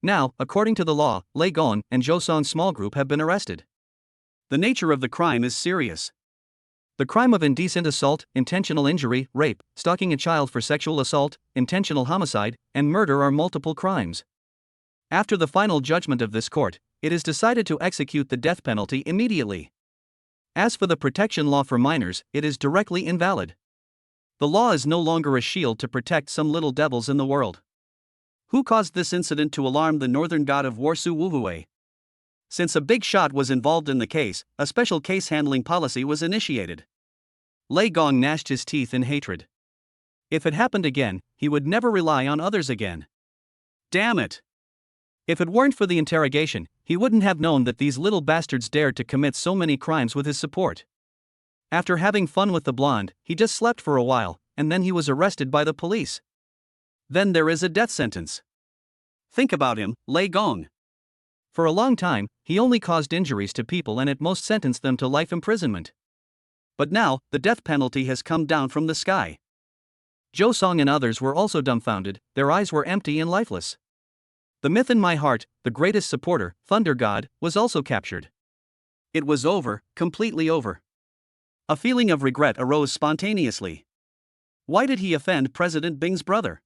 Now, according to the law, Lei Gong and Jo Song's small group have been arrested. The nature of the crime is serious. The crime of indecent assault, intentional injury, rape, stalking a child for sexual assault, intentional homicide, and murder are multiple crimes. After the final judgment of this court, it is decided to execute the death penalty immediately. As for the protection law for minors, it is directly invalid. The law is no longer a shield to protect some little devils in the world. Who caused this incident to alarm the northern god of war Su Wuhui? Since a big shot was involved in the case, a special case handling policy was initiated. Lei Gong gnashed his teeth in hatred. If it happened again, he would never rely on others again. Damn it! If it weren't for the interrogation, he wouldn't have known that these little bastards dared to commit so many crimes with his support. After having fun with the blonde, he just slept for a while, and then he was arrested by the police. Then there is a death sentence. Think about him, Lei Gong. For a long time, he only caused injuries to people and at most sentenced them to life imprisonment. But now, the death penalty has come down from the sky. Jo Song and others were also dumbfounded, their eyes were empty and lifeless. The myth in my heart, the greatest supporter, Thunder God, was also captured. It was over, completely over. A feeling of regret arose spontaneously. Why did he offend President Bing's brother?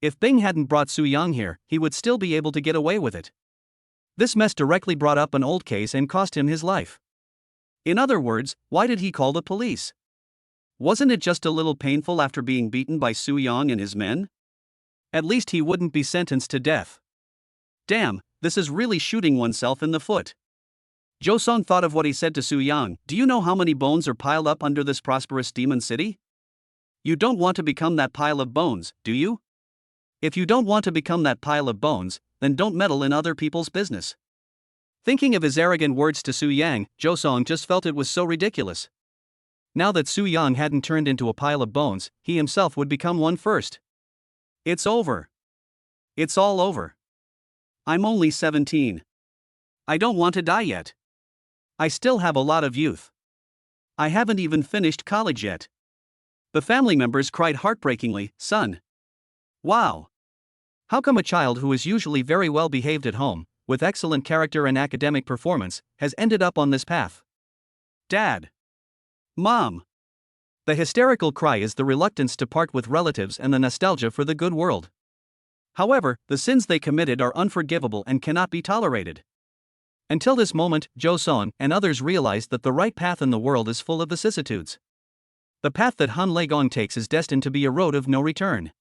If Bing hadn't brought Su Yang here, he would still be able to get away with it. This mess directly brought up an old case and cost him his life. In other words, why did he call the police? Wasn't it just a little painful after being beaten by Su Yang and his men? At least he wouldn't be sentenced to death. Damn, this is really shooting oneself in the foot. Jo Song thought of what he said to Su Yang. Do you know how many bones are piled up under this prosperous demon city? You don't want to become that pile of bones, do you? If you don't want to become that pile of bones, then don't meddle in other people's business. Thinking of his arrogant words to Su Yang, Jo Song just felt it was so ridiculous. Now that Su Yang hadn't turned into a pile of bones, he himself would become one first. It's over. It's all over. I'm only 17. I don't want to die yet. I still have a lot of youth. I haven't even finished college yet. The family members cried heartbreakingly, "Son. Wow. How come a child who is usually very well behaved at home, with excellent character and academic performance, has ended up on this path? Dad. Mom." The hysterical cry is the reluctance to part with relatives and the nostalgia for the good world. However, the sins they committed are unforgivable and cannot be tolerated. Until this moment, Jo Song and others realized that the right path in the world is full of vicissitudes. The path that Han Lei Gong takes is destined to be a road of no return.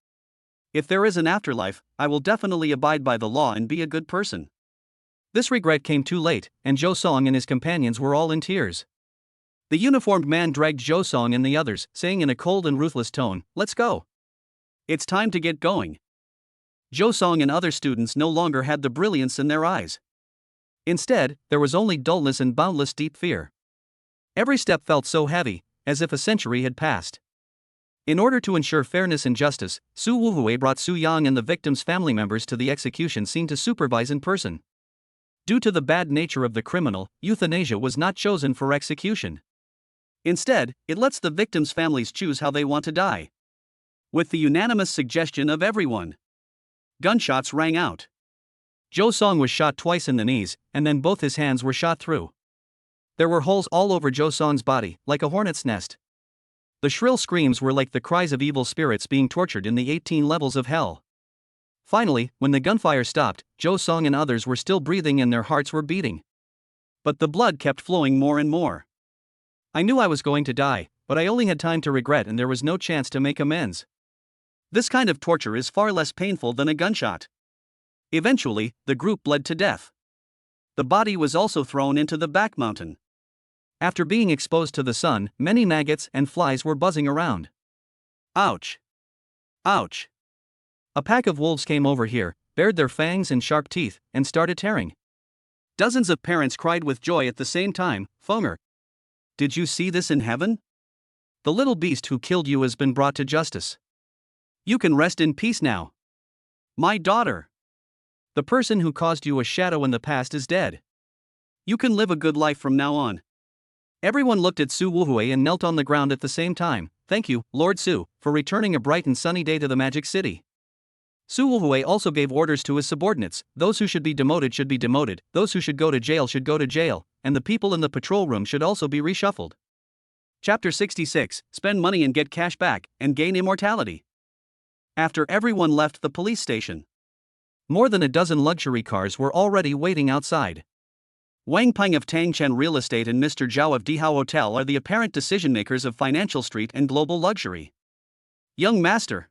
If there is an afterlife, I will definitely abide by the law and be a good person. This regret came too late, and Jo Song and his companions were all in tears. The uniformed man dragged Jo Song and the others, saying in a cold and ruthless tone, "Let's go. It's time to get going." Jo Song and other students no longer had the brilliance in their eyes. Instead, there was only dullness and boundless deep fear. Every step felt so heavy, as if a century had passed. In order to ensure fairness and justice, Su Wuhui brought Su Yang and the victim's family members to the execution scene to supervise in person. Due to the bad nature of the criminal, euthanasia was not chosen for execution. Instead, it lets the victims' families choose how they want to die. With the unanimous suggestion of everyone. Gunshots rang out. Jo Song was shot twice in the knees, and then both his hands were shot through. There were holes all over Jo Song's body, like a hornet's nest. The shrill screams were like the cries of evil spirits being tortured in the 18 levels of hell. Finally, when the gunfire stopped, Jo Song and others were still breathing and their hearts were beating. But the blood kept flowing more and more. I knew I was going to die, but I only had time to regret and there was no chance to make amends. This kind of torture is far less painful than a gunshot. Eventually, the group bled to death. The body was also thrown into the back mountain. After being exposed to the sun, many maggots and flies were buzzing around. Ouch! Ouch! A pack of wolves came over here, bared their fangs and sharp teeth, and started tearing. Dozens of parents cried with joy at the same time. Fonger, did you see this in heaven? The little beast who killed you has been brought to justice. You can rest in peace now. My daughter. The person who caused you a shadow in the past is dead. You can live a good life from now on. Everyone looked at Su Wuhui and knelt on the ground at the same time. Thank you, Lord Su, for returning a bright and sunny day to the Magic City. Su Wuhui also gave orders to his subordinates. Those who should be demoted, those who should go to jail, and the people in the patrol room should also be reshuffled. Chapter 66, Spend money and get cash back, and gain immortality. After everyone left the police station, more than a dozen luxury cars were already waiting outside. Wang Peng of Tangchen Real Estate and Mr. Zhao of Dihao Hotel are the apparent decision-makers of Financial Street and Global Luxury. Young master,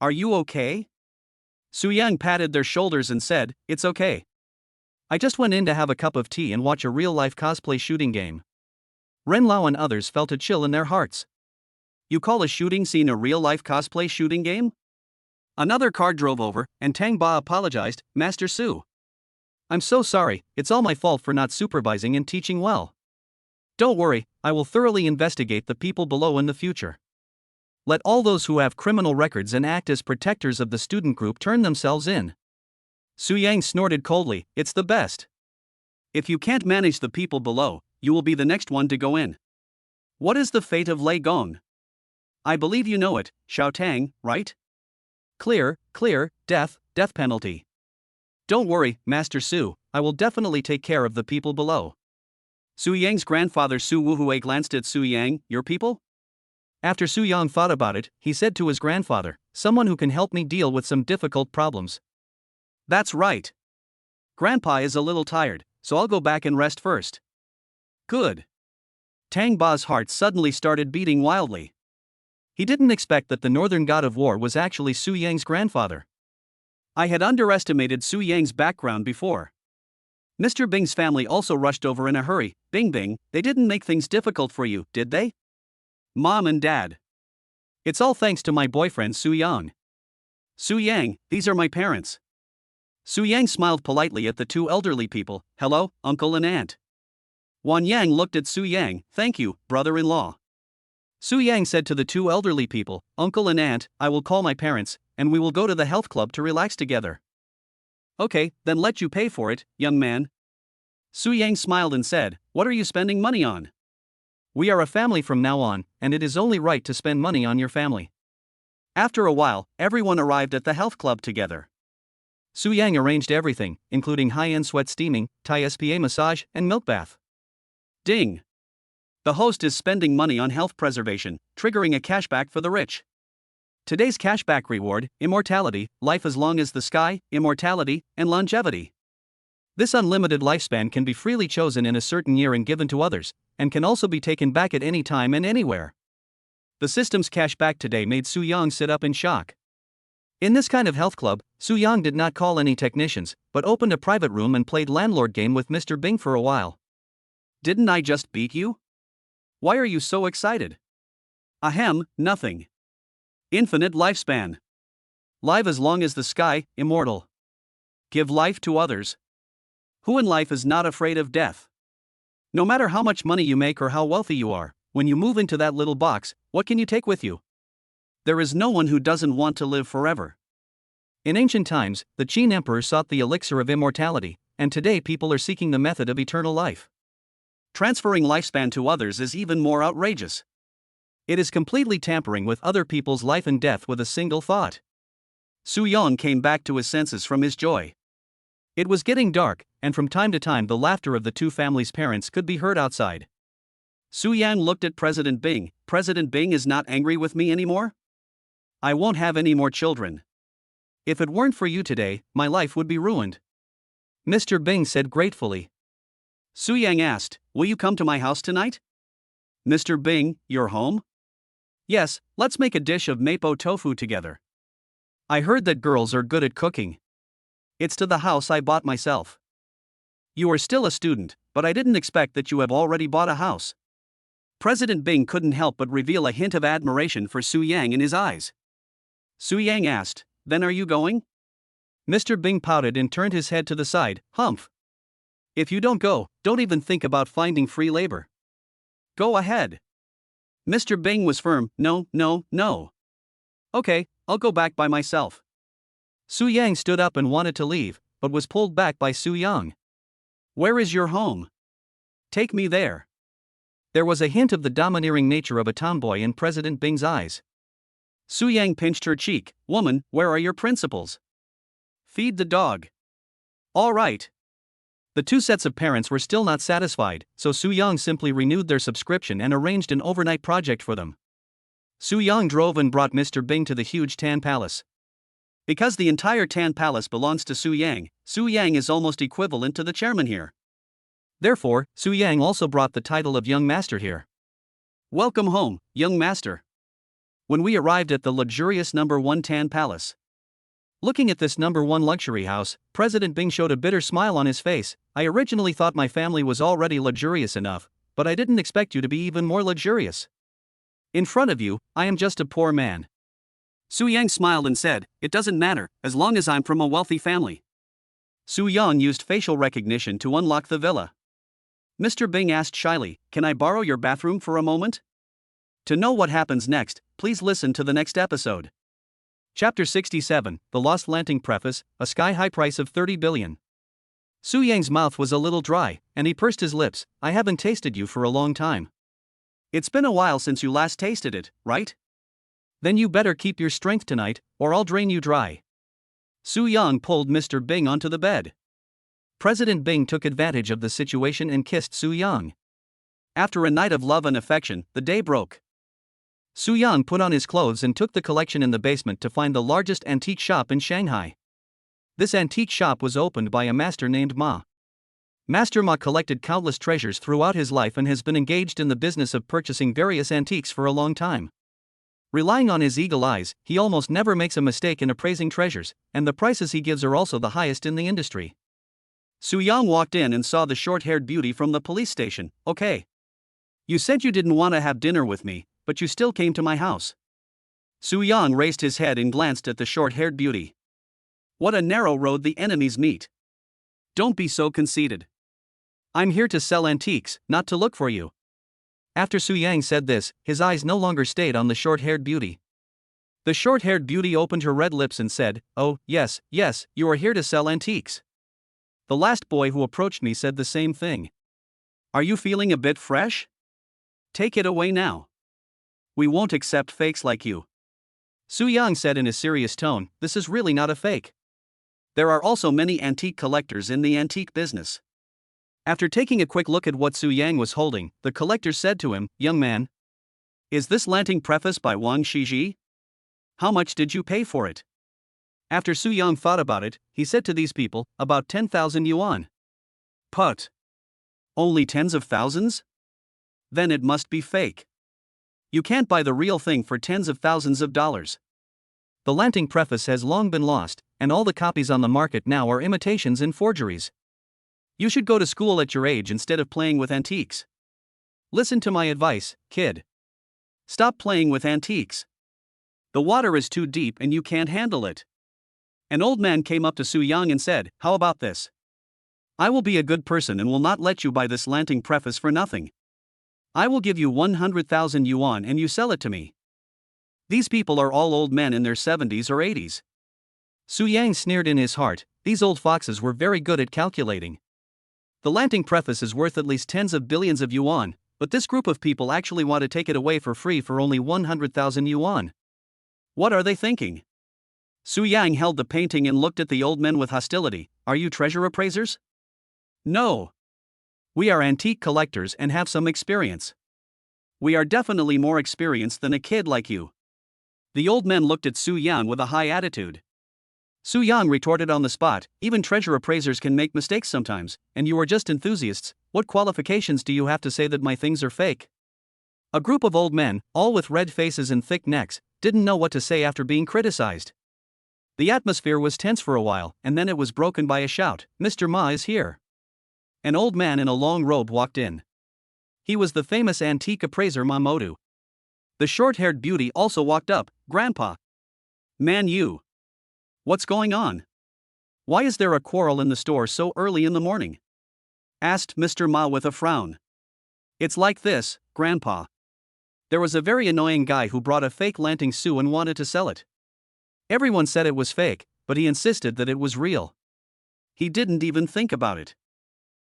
are you okay? Su Yang patted their shoulders and said, It's okay. I just went in to have a cup of tea and watch a real-life cosplay shooting game. Ren Lao and others felt a chill in their hearts. You call a shooting scene a real-life cosplay shooting game? Another car drove over, and Tang Ba apologized. Master Su, I'm so sorry, it's all my fault for not supervising and teaching well. Don't worry, I will thoroughly investigate the people below in the future. Let all those who have criminal records and act as protectors of the student group turn themselves in. Su Yang snorted coldly, it's the best. If you can't manage the people below, you will be the next one to go in. What is the fate of Lei Gong? I believe you know it, Xiao Tang, right? Clear, death penalty. Don't worry, Master Su, I will definitely take care of the people below. Su Yang's grandfather Su Wuhui glanced at Su Yang, your people? After Su Yang thought about it, he said to his grandfather, someone who can help me deal with some difficult problems. That's right. Grandpa is a little tired, so I'll go back and rest first. Good. Tang Ba's heart suddenly started beating wildly. He didn't expect that the northern god of war was actually Su Yang's grandfather. I had underestimated Su Yang's background before. Mr. Bing's family also rushed over in a hurry. Bing, they didn't make things difficult for you, did they? Mom and Dad. It's all thanks to my boyfriend Su Yang. Su Yang, these are my parents. Su Yang smiled politely at the two elderly people. Hello, uncle and aunt. Wan Yang looked at Su Yang. Thank you, brother-in-law. Su Yang said to the two elderly people, Uncle and aunt, I will call my parents, and we will go to the health club to relax together. Okay, then let you pay for it, young man. Su Yang smiled and said, What are you spending money on? We are a family from now on, and it is only right to spend money on your family. After a while, everyone arrived at the health club together. Su Yang arranged everything, including high-end sweat steaming, Thai spa massage, and milk bath. Ding! The host is spending money on health preservation, triggering a cashback for the rich. Today's cashback reward, immortality, life as long as the sky, immortality, and longevity. This unlimited lifespan can be freely chosen in a certain year and given to others, and can also be taken back at any time and anywhere. The system's cashback today made Su Yang sit up in shock. In this kind of health club, Su Yang did not call any technicians, but opened a private room and played landlord game with Mr. Bing for a while. Didn't I just beat you? Why are you so excited? Ahem, nothing. Infinite lifespan. Live as long as the sky, immortal. Give life to others. Who in life is not afraid of death? No matter how much money you make or how wealthy you are, when you move into that little box, what can you take with you? There is no one who doesn't want to live forever. In ancient times, the Qin emperor sought the elixir of immortality, and today people are seeking the method of eternal life. Transferring lifespan to others is even more outrageous. It is completely tampering with other people's life and death with a single thought. Su-young came back to his senses from his joy. It was getting dark, and from time to time the laughter of the two families' parents could be heard outside. Su-yang looked at President Bing. President Bing is not angry with me anymore? I won't have any more children. If it weren't for you today, my life would be ruined. Mr. Bing said gratefully. Su-yang asked, will you come to my house tonight? Mr. Bing, you're home? Yes, let's make a dish of mapo tofu together. I heard that girls are good at cooking. It's to the house I bought myself. You are still a student, but I didn't expect that you have already bought a house. President Bing couldn't help but reveal a hint of admiration for Su-yang in his eyes. Su-yang asked, then are you going? Mr. Bing pouted and turned his head to the side. Humph. If you don't go, don't even think about finding free labor. Go ahead. Mr. Bing was firm. No. Okay, I'll go back by myself. Su-yang stood up and wanted to leave, but was pulled back by Su-young. Where is your home? Take me there. There was a hint of the domineering nature of a tomboy in President Bing's eyes. Su-yang pinched her cheek. Woman, where are your principles? Feed the dog. All right. The two sets of parents were still not satisfied, so Su-young simply renewed their subscription and arranged an overnight project for them. Su-young drove and brought Mr. Bing to the huge Tan Palace. Because the entire Tan Palace belongs to Su-yang is almost equivalent to the chairman here. Therefore, Su-yang also brought the title of Young Master here. Welcome home, young master. When we arrived at the luxurious number 1 Tan Palace. Looking at this number 1 luxury house, President Bing showed a bitter smile on his face. I originally thought my family was already luxurious enough, but I didn't expect you to be even more luxurious. In front of you, I am just a poor man. Su-yang smiled and said, it doesn't matter, as long as I'm from a wealthy family. Su-young used facial recognition to unlock the villa. Mr. Bing asked shyly, can I borrow your bathroom for a moment? To know what happens next, please listen to the next episode. Chapter 67, The Lost Lanting Preface, a sky-high price of 30 billion. Su-yang's mouth was a little dry, and he pursed his lips. I haven't tasted you for a long time. It's been a while since you last tasted it, right? Then you better keep your strength tonight, or I'll drain you dry. Su-young pulled Mr. Bing onto the bed. President Bing took advantage of the situation and kissed Su-young. After a night of love and affection, the day broke. Su-young put on his clothes and took the collection in the basement to find the largest antique shop in Shanghai. This antique shop was opened by a master named Ma. Master Ma collected countless treasures throughout his life and has been engaged in the business of purchasing various antiques for a long time. Relying on his eagle eyes, he almost never makes a mistake in appraising treasures, and the prices he gives are also the highest in the industry. Su-young walked in and saw the short-haired beauty from the police station. Okay. You said you didn't want to have dinner with me, but you still came to my house. Su-young raised his head and glanced at the short-haired beauty. What a narrow road the enemies meet. Don't be so conceited. I'm here to sell antiques, not to look for you. After Su-young said this, his eyes no longer stayed on the short-haired beauty. The short-haired beauty opened her red lips and said, oh, yes, you are here to sell antiques. The last boy who approached me said the same thing. Are you feeling a bit fresh? Take it away now. We won't accept fakes like you. Su-young said in a serious tone, this is really not a fake. There are also many antique collectors in the antique business. After taking a quick look at what Su-young was holding, the collector said to him, young man. Is this Lanting Preface by Wang Shiji? How much did you pay for it? After Su-young thought about it, he said to these people, about 10,000 yuan. Put. Only tens of thousands? Then it must be fake. You can't buy the real thing for tens of thousands of dollars. The Lanting Preface has long been lost, and all the copies on the market now are imitations and forgeries. You should go to school at your age instead of playing with antiques. Listen to my advice, kid. Stop playing with antiques. The water is too deep and you can't handle it. An old man came up to Su-young and said, how about this? I will be a good person and will not let you buy this Lanting Preface for nothing. I will give you 100,000 yuan and you sell it to me. These people are all old men in their 70s or 80s. Su Yang sneered in his heart, these old foxes were very good at calculating. The Lanting preface is worth at least tens of billions of yuan, but this group of people actually want to take it away for free for only 100,000 yuan. What are they thinking? Su Yang held the painting and looked at the old men with hostility. Are you treasure appraisers? No. We are antique collectors and have some experience. We are definitely more experienced than a kid like you. The old men looked at Su Yang with a high attitude. Su Yang retorted on the spot, even treasure appraisers can make mistakes sometimes, and you are just enthusiasts. What qualifications do you have to say that my things are fake? A group of old men, all with red faces and thick necks, didn't know what to say after being criticized. The atmosphere was tense for a while, and then it was broken by a shout, Mr. Ma is here. An old man in a long robe walked in. He was the famous antique appraiser Mamoru. The short-haired beauty also walked up, Grandpa. Man you. What's going on? Why is there a quarrel in the store so early in the morning? Asked Mr. Ma with a frown. It's like this, Grandpa. There was a very annoying guy who brought a fake Lanting Su and wanted to sell it. Everyone said it was fake, but he insisted that it was real. He didn't even think about it.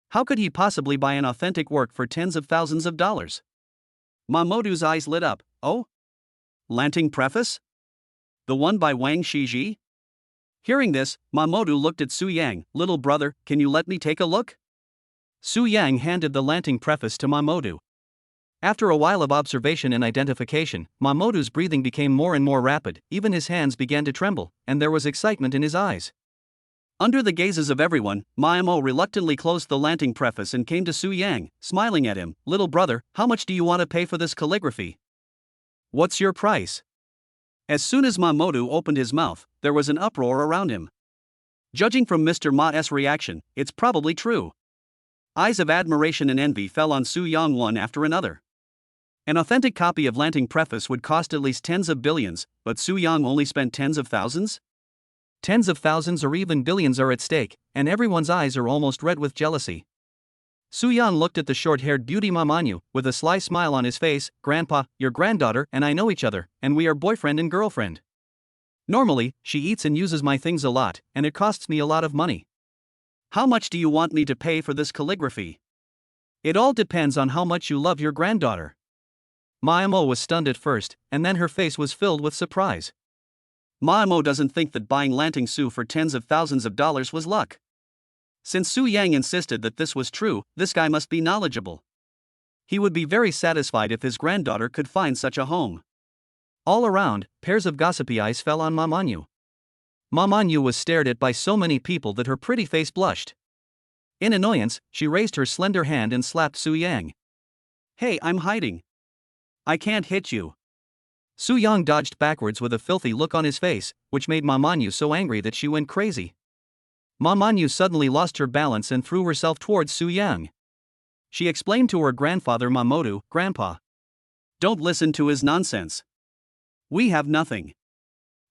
How could he possibly buy an authentic work for tens of thousands of dollars? Mamoru's eyes lit up. Oh? Lanting preface? The one by Wang Shiji? Hearing this, Mamoru looked at Su Yang. Little brother, can you let me take a look? Su Yang handed the Lanting preface to Mamoru. After a while of observation and identification, Mamoru's breathing became more and more rapid, even his hands began to tremble, and there was excitement in his eyes. Under the gazes of everyone, Maimo reluctantly closed the Lanting preface and came to Su Yang, smiling at him. Little brother, how much do you want to pay for this calligraphy? What's your price? As soon as Mamoru opened his mouth, there was an uproar around him. Judging from Mr. Ma's reaction, it's probably true. Eyes of admiration and envy fell on Su Yang one after another. An authentic copy of Lanting preface would cost at least tens of billions, but Su Yang only spent tens of thousands? Tens of thousands or even billions are at stake, and everyone's eyes are almost red with jealousy. Su Yang looked at the short-haired beauty Mamanyu, with a sly smile on his face. Grandpa, your granddaughter and I know each other, and we are boyfriend and girlfriend. Normally, she eats and uses my things a lot, and it costs me a lot of money. How much do you want me to pay for this calligraphy? It all depends on how much you love your granddaughter. Maimo was stunned at first, and then her face was filled with surprise. Maimo doesn't think that buying Lanting Su for tens of thousands of dollars was luck. Since Su Yang insisted that this was true, this guy must be knowledgeable. He would be very satisfied if his granddaughter could find such a home. All around, pairs of gossipy eyes fell on Mamanyu. Mamanyu was stared at by so many people that her pretty face blushed. In annoyance, she raised her slender hand and slapped Su Yang. Hey, I'm hiding. I can't hit you. Su Yang dodged backwards with a filthy look on his face, which made Mamanyu so angry that she went crazy. Mamanyu suddenly lost her balance and threw herself towards Su Yang. She explained to her grandfather Mamoru, Grandpa. Don't listen to his nonsense. We have nothing.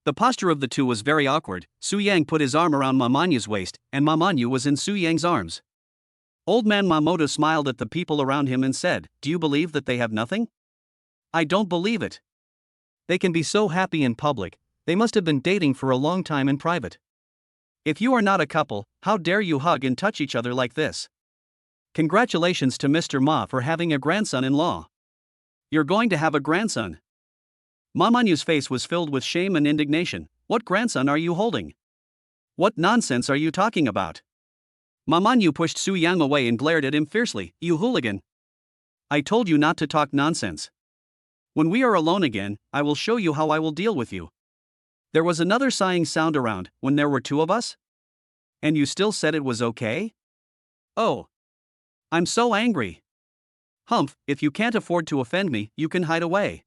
The posture of the two was very awkward. Su Yang put his arm around Mamanyu's waist, and Mamanyu was in Su Yang's arms. Old man Mamoru smiled at the people around him and said, Do you believe that they have nothing? I don't believe it. They can be so happy in public, they must have been dating for a long time in private. If you are not a couple, how dare you hug and touch each other like this? Congratulations to Mr. Ma for having a grandson-in-law. You're going to have a grandson. Mamanyu's face was filled with shame and indignation. What grandson are you holding? What nonsense are you talking about? Mamanyu pushed Su Yang away and glared at him fiercely. You hooligan. I told you not to talk nonsense. When we are alone again, I will show you how I will deal with you. There was another sighing sound around. When there were two of us? And you still said it was okay? Oh. I'm so angry. Humph, if you can't afford to offend me, you can hide away.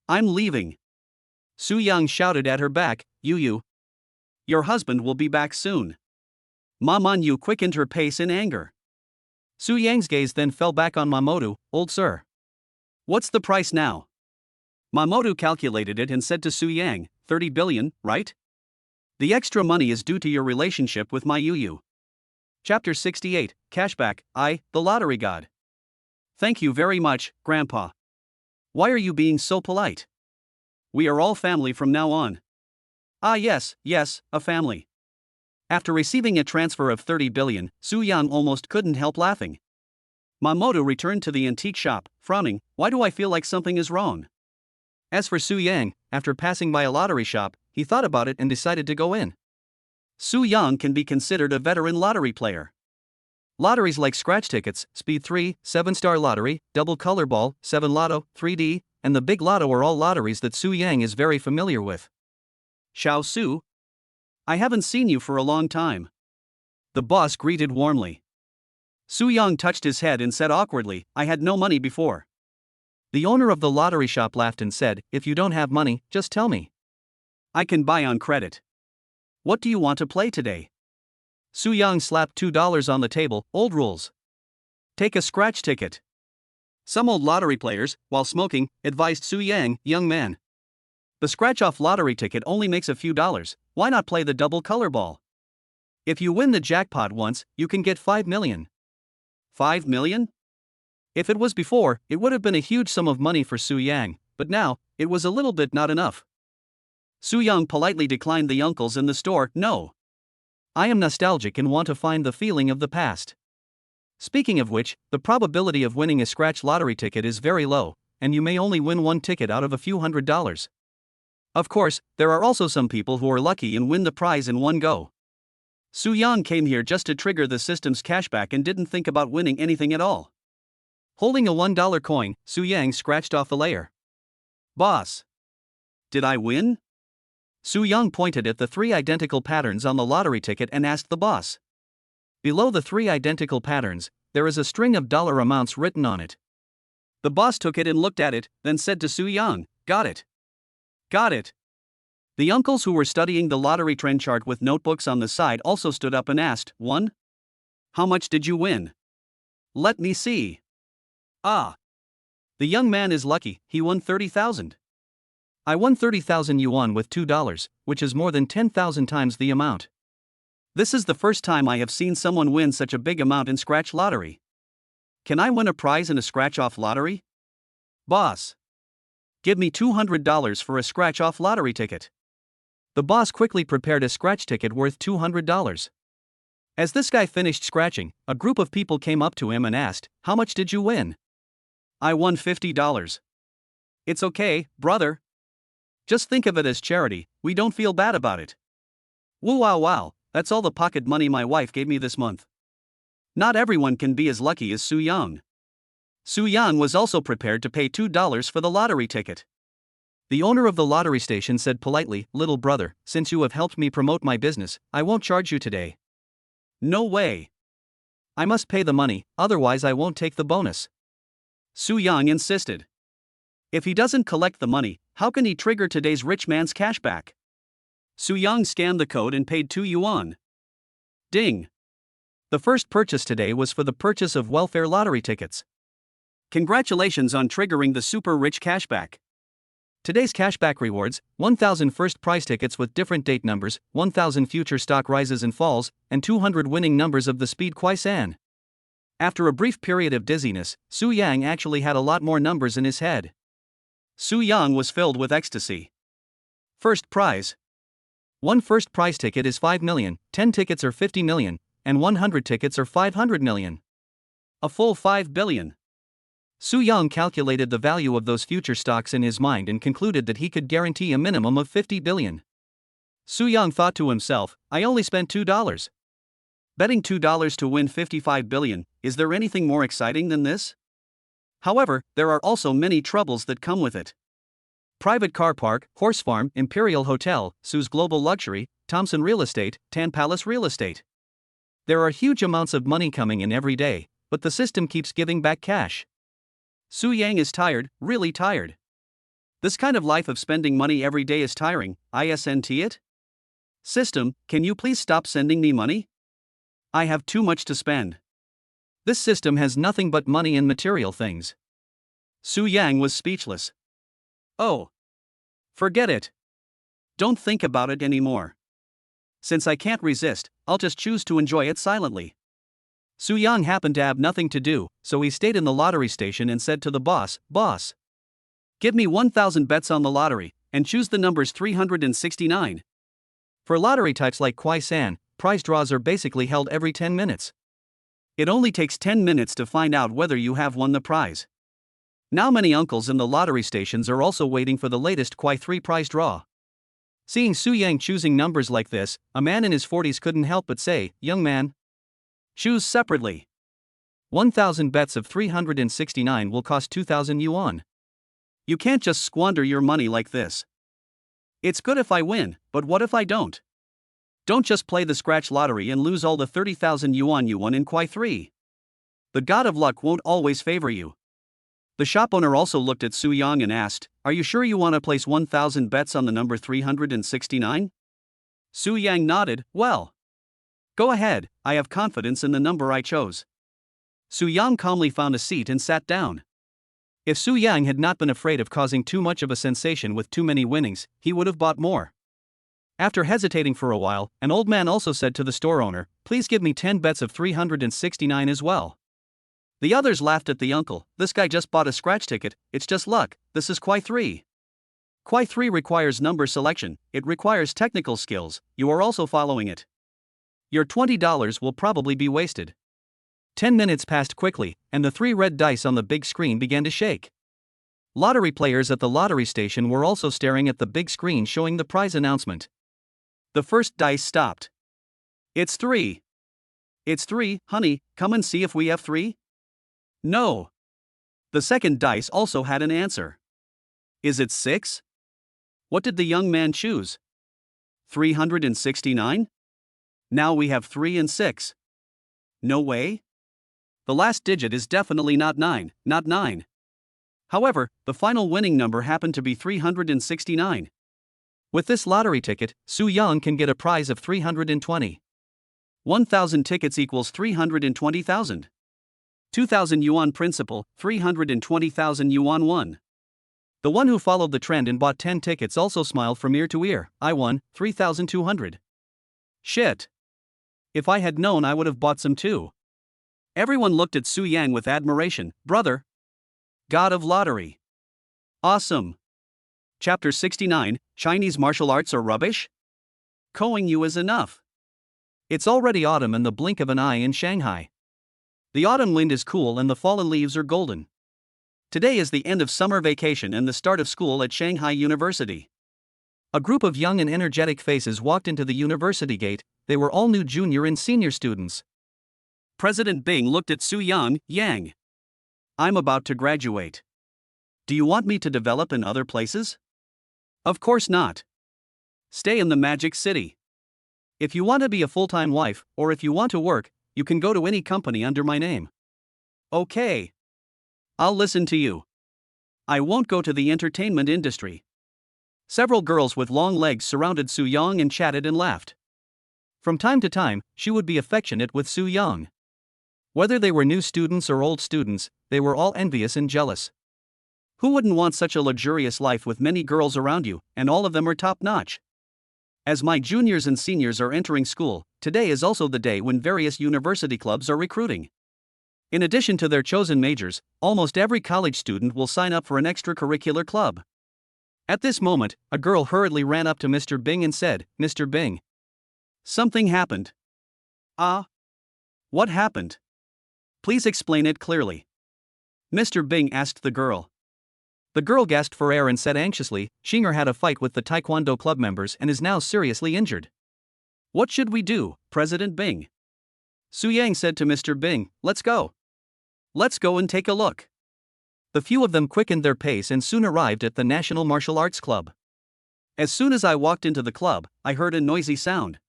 I'm leaving. Su Yang shouted at her back, You. Your husband will be back soon. Mamanyu quickened her pace in anger. Su Yang's gaze then fell back on Mamoru. Old sir. What's the price now? Mamoru calculated it and said to Su Yang, 30 billion, right? The extra money is due to your relationship with my Yu. Chapter 68, Cashback, the lottery god. Thank you very much, Grandpa. Why are you being so polite? We are all family from now on. Ah yes, a family. After receiving a transfer of 30 billion, Su Yang almost couldn't help laughing. Mamoru returned to the antique shop, frowning. Why do I feel like something is wrong? As for Su Yang, after passing by a lottery shop, he thought about it and decided to go in. Su Yang can be considered a veteran lottery player. Lotteries like scratch tickets, Speed 3, 7-star lottery, double color ball, 7 lotto, 3D, and the big lotto are all lotteries that Su Yang is very familiar with. Xiao Su? I haven't seen you for a long time. The boss greeted warmly. Su Yang touched his head and said awkwardly, I had no money before. The owner of the lottery shop laughed and said, if you don't have money, just tell me. I can buy on credit. What do you want to play today? Su Yang slapped $2 on the table. Old rules. Take a scratch ticket. Some old lottery players, while smoking, advised Su Yang, young man. The scratch-off lottery ticket only makes a few dollars, why not play the double color ball? If you win the jackpot once, you can get 5 million. 5 million? If it was before, it would have been a huge sum of money for Su Yang, but now, it was a little bit not enough. Su Yang politely declined the uncles in the store. No. I am nostalgic and want to find the feeling of the past. Speaking of which, the probability of winning a scratch lottery ticket is very low, and you may only win one ticket out of a few $100s. Of course, there are also some people who are lucky and win the prize in one go. Su Yang came here just to trigger the system's cashback and didn't think about winning anything at all. Holding a $1 coin, Su Yang scratched off a layer. Boss. Did I win? Su Yang pointed at the 3 identical patterns on the lottery ticket and asked the boss. Below the 3 identical patterns, there is a string of dollar amounts written on it. The boss took it and looked at it, then said to Su Yang, got it. Got it. The uncles who were studying the lottery trend chart with notebooks on the side also stood up and asked, 1? How much did you win? Let me see. Ah. The young man is lucky, he won 30,000. I won 30,000 yuan with $2, which is more than 10,000 times the amount. This is the first time I have seen someone win such a big amount in scratch lottery. Can I win a prize in a scratch-off lottery? Boss. Give me $200 for a scratch-off lottery ticket. The boss quickly prepared a scratch ticket worth $200. As this guy finished scratching, a group of people came up to him and asked, how much did you win? I won $50. It's okay, brother. Just think of it as charity, we don't feel bad about it. Woo wow, that's all the pocket money my wife gave me this month. Not everyone can be as lucky as Su Yang. Su Yang was also prepared to pay $2 for the lottery ticket. The owner of the lottery station said politely, little brother, since you have helped me promote my business, I won't charge you today. No way. I must pay the money, otherwise I won't take the bonus. Su Yang insisted. If he doesn't collect the money, how can he trigger today's rich man's cashback? Su Yang scanned the code and paid 2 yuan. Ding. The first purchase today was for the purchase of welfare lottery tickets. Congratulations on triggering the super rich cashback. Today's cashback rewards, 1,000 first prize tickets with different date numbers, 1,000 future stock rises and falls, and 200 winning numbers of the speed Kuai-san. After a brief period of dizziness, Su Yang actually had a lot more numbers in his head. Su Yang was filled with ecstasy. First prize. 1 first prize ticket is 5 million, 10 tickets are 50 million, and 100 tickets are 500 million. A full 5 billion. Su Yang calculated the value of those future stocks in his mind and concluded that he could guarantee a minimum of 50 billion. Su Yang thought to himself, I only spent $2. Betting $2 to win 55 billion, is there anything more exciting than this? However, there are also many troubles that come with it. Private car park, horse farm, Imperial Hotel, Su's Global Luxury, Thompson Real Estate, Tan Palace Real Estate. There are huge amounts of money coming in every day, but the system keeps giving back cash. Su Yang is tired, really tired. This kind of life of spending money every day is tiring, isn't it? System, can you please stop sending me money? I have too much to spend. This system has nothing but money and material things. Su Yang was speechless. Oh. Forget it. Don't think about it anymore. Since I can't resist, I'll just choose to enjoy it silently. Su Yang happened to have nothing to do, so he stayed in the lottery station and said to the boss, Boss, give me 1,000 bets on the lottery, and choose the numbers 369. For lottery types like Kwai San, prize draws are basically held every 10 minutes. It only takes 10 minutes to find out whether you have won the prize. Now many uncles in the lottery stations are also waiting for the latest Kwai 3 prize draw. Seeing Su Yang choosing numbers like this, a man in his 40s couldn't help but say, "Young man, choose separately. 1,000 bets of 369 will cost 2,000 yuan. You can't just squander your money like this. It's good if I win, but what if I don't? Don't just play the scratch lottery and lose all the 30,000 yuan you won in Kwai 3. The god of luck won't always favor you." The shop owner also looked at Su Yang and asked, "Are you sure you want to place 1,000 bets on the number 369? Su Yang nodded, "Well, go ahead, I have confidence in the number I chose." Su Yang calmly found a seat and sat down. If Su Yang had not been afraid of causing too much of a sensation with too many winnings, he would have bought more. After hesitating for a while, an old man also said to the store owner, "Please give me 10 bets of 369 as well." The others laughed at the uncle. "This guy just bought a scratch ticket, it's just luck, this is Kwai 3. Kwai 3 requires number selection, it requires technical skills, you are also following it. Your $20 will probably be wasted." 10 minutes passed quickly, and the 3 red dice on the big screen began to shake. Lottery players at the lottery station were also staring at the big screen showing the prize announcement. The first dice stopped. "It's 3. It's 3, honey, come and see if we have 3? No." The second dice also had an answer. "Is it 6? What did the young man choose? 369? Now we have 3 and 6. No way? The last digit is definitely not 9, not 9. However, the final winning number happened to be 369. With this lottery ticket, Su Yang can get a prize of 320. 1,000 tickets equals 320,000. 2,000 yuan principal, 320,000 yuan won. The one who followed the trend and bought 10 tickets also smiled from ear to ear. "I won 3,200. Shit. If I had known I would have bought some too." Everyone looked at Su Yang with admiration. "Brother. God of lottery. Awesome." Chapter 69, Chinese martial arts are rubbish? Coing you is enough. It's already autumn in the blink of an eye in Shanghai. The autumn wind is cool and the fallen leaves are golden. Today is the end of summer vacation and the start of school at Shanghai University. A group of young and energetic faces walked into the university gate. They were all new junior and senior students. President Bing looked at Su Yang. "I'm about to graduate. Do you want me to develop in other places?" "Of course not. Stay in the Magic City. If you want to be a full-time wife, or if you want to work, you can go to any company under my name." "Okay. I'll listen to you. I won't go to the entertainment industry." Several girls with long legs surrounded Su Yang and chatted and laughed. From time to time, she would be affectionate with Su Yang. Whether they were new students or old students, they were all envious and jealous. Who wouldn't want such a luxurious life with many girls around you, and all of them are top-notch? As my juniors and seniors are entering school, today is also the day when various university clubs are recruiting. In addition to their chosen majors, almost every college student will sign up for an extracurricular club. At this moment, a girl hurriedly ran up to Mr. Bing and said, "Mr. Bing. Something happened." "Ah? What happened? Please explain it clearly." Mr. Bing asked the girl. The girl gasped for air and said anxiously, "Xinger had a fight with the Taekwondo club members and is now seriously injured." "What should we do, President Bing?" Su Yang said to Mr. Bing, "Let's go. Let's go and take a look." The few of them quickened their pace and soon arrived at the National Martial Arts Club. As soon as I walked into the club, I heard a noisy sound.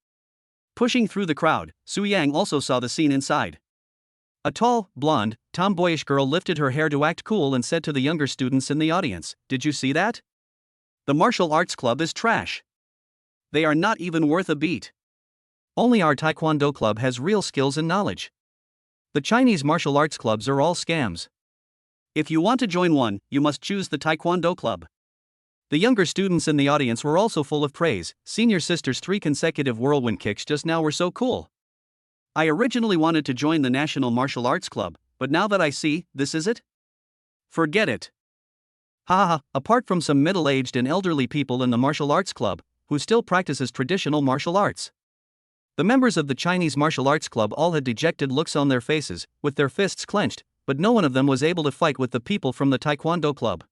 Pushing through the crowd, Su Yang also saw the scene inside. A tall, blonde, tomboyish girl lifted her hair to act cool and said to the younger students in the audience, "Did you see that? The martial arts club is trash. They are not even worth a beat. Only our Taekwondo club has real skills and knowledge. The Chinese martial arts clubs are all scams. If you want to join one, you must choose the Taekwondo club." The younger students in the audience were also full of praise. Senior sister's 3 consecutive whirlwind kicks just now were so cool. "I originally wanted to join the National Martial Arts Club, but now that I see, this is it? Forget it." Ha ha ha, apart from some middle-aged and elderly people in the martial arts club, who still practices traditional martial arts. The members of the Chinese martial arts club all had dejected looks on their faces, with their fists clenched, but no one of them was able to fight with the people from the Taekwondo club.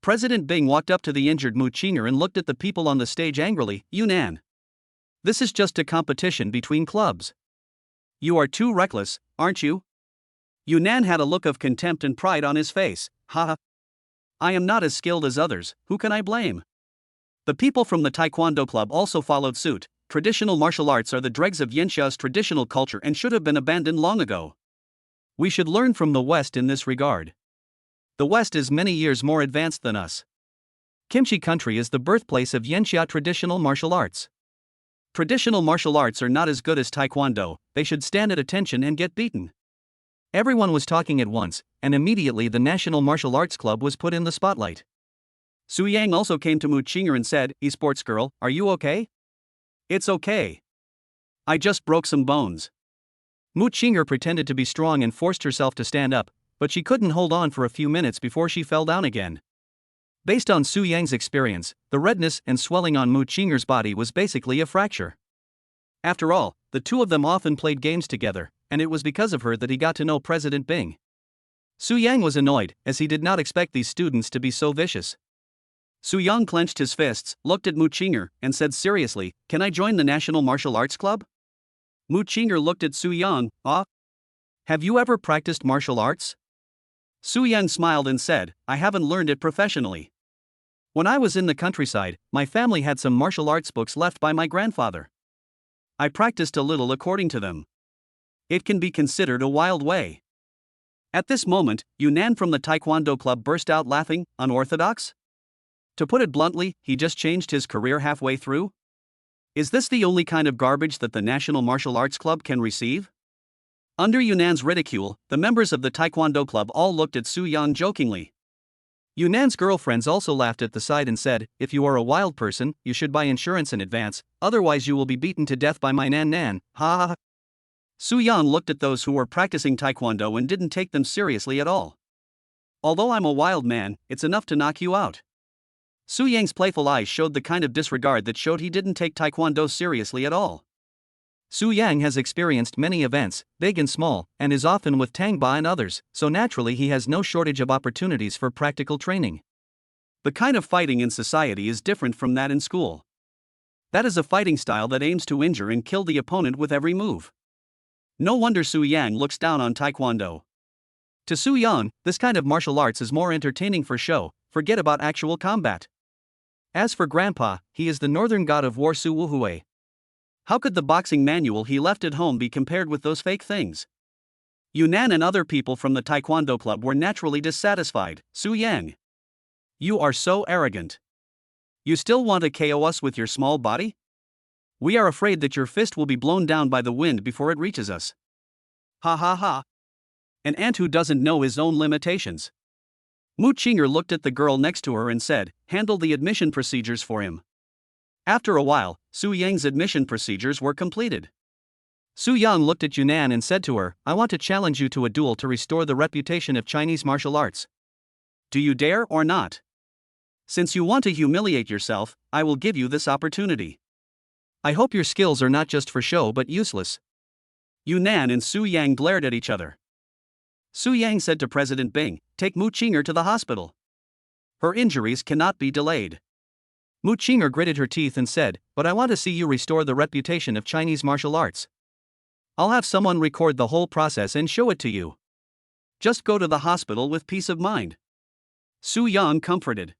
President Bing walked up to the injured Mu Qinger and looked at the people on the stage angrily. Yunnan, this is just a competition between clubs. You are too reckless, aren't you? Yunnan had a look of contempt and pride on his face. Haha. I am not as skilled as others, who can I blame? The people from the Taekwondo club also followed suit. Traditional martial arts are the dregs of Yanxia's traditional culture and should have been abandoned long ago. We should learn from the West in this regard. The West is many years more advanced than us. Kimchi country is the birthplace of Yanxia traditional martial arts. Traditional martial arts are not as good as Taekwondo, they should stand at attention and get beaten. Everyone was talking at once, and immediately the National Martial Arts Club was put in the spotlight. Su Yang also came to Mu Qinger and said, "Esports girl, are you okay?" "It's okay. I just broke some bones." Mu Qinger pretended to be strong and forced herself to stand up, but she couldn't hold on for a few minutes before she fell down again. Based on Su Yang's experience, the redness and swelling on Mu Qinger's body was basically a fracture. After all, the two of them often played games together, and it was because of her that he got to know President Bing. Su Yang was annoyed, as he did not expect these students to be so vicious. Su Yang clenched his fists, looked at Mu Qinger, and said seriously, "Can I join the National Martial Arts Club?" Mu Qinger looked at Su Yang. "Ah? Have you ever practiced martial arts?" Su Yang smiled and said, "I haven't learned it professionally. When I was in the countryside, my family had some martial arts books left by my grandfather. I practiced a little according to them. It can be considered a wild way." At this moment, Yunnan from the Taekwondo club burst out laughing. Unorthodox? To put it bluntly, he just changed his career halfway through? Is this the only kind of garbage that the National Martial Arts Club can receive? Under Yunnan's ridicule, the members of the Taekwondo club all looked at Su Yang jokingly. Yunnan's girlfriends also laughed at the side and said, "If you are a wild person, you should buy insurance in advance, otherwise you will be beaten to death by my Nan. Ha ha ha." Su Yang looked at those who were practicing Taekwondo and didn't take them seriously at all. "Although I'm a wild man, it's enough to knock you out." Su Yang's playful eyes showed the kind of disregard that showed he didn't take Taekwondo seriously at all. Su Yang has experienced many events, big and small, and is often with Tang Ba and others, so naturally he has no shortage of opportunities for practical training. The kind of fighting in society is different from that in school. That is a fighting style that aims to injure and kill the opponent with every move. No wonder Su Yang looks down on Taekwondo. To Su Yang, this kind of martial arts is more entertaining for show, forget about actual combat. As for Grandpa, he is the northern god of war Su Wuhui. How could the boxing manual he left at home be compared with those fake things? Yunnan and other people from the Taekwondo club were naturally dissatisfied. "Su Yang, you are so arrogant. You still want to KO us with your small body? We are afraid that your fist will be blown down by the wind before it reaches us. Ha ha ha. An ant who doesn't know his own limitations." Mu Qinger looked at the girl next to her and said, "Handle the admission procedures for him." After a while, Su Yang's admission procedures were completed. Su Yang looked at Yunnan and said to her, "I want to challenge you to a duel to restore the reputation of Chinese martial arts. Do you dare or not? Since you want to humiliate yourself, I will give you this opportunity. I hope your skills are not just for show but useless." Yunnan and Su Yang glared at each other. Su Yang said to President Bing, "Take Mu Qinger to the hospital. Her injuries cannot be delayed." Mu Qinger gritted her teeth and said, "But I want to see you restore the reputation of Chinese martial arts. I'll have someone record the whole process and show it to you. Just go to the hospital with peace of mind." Su Yang comforted.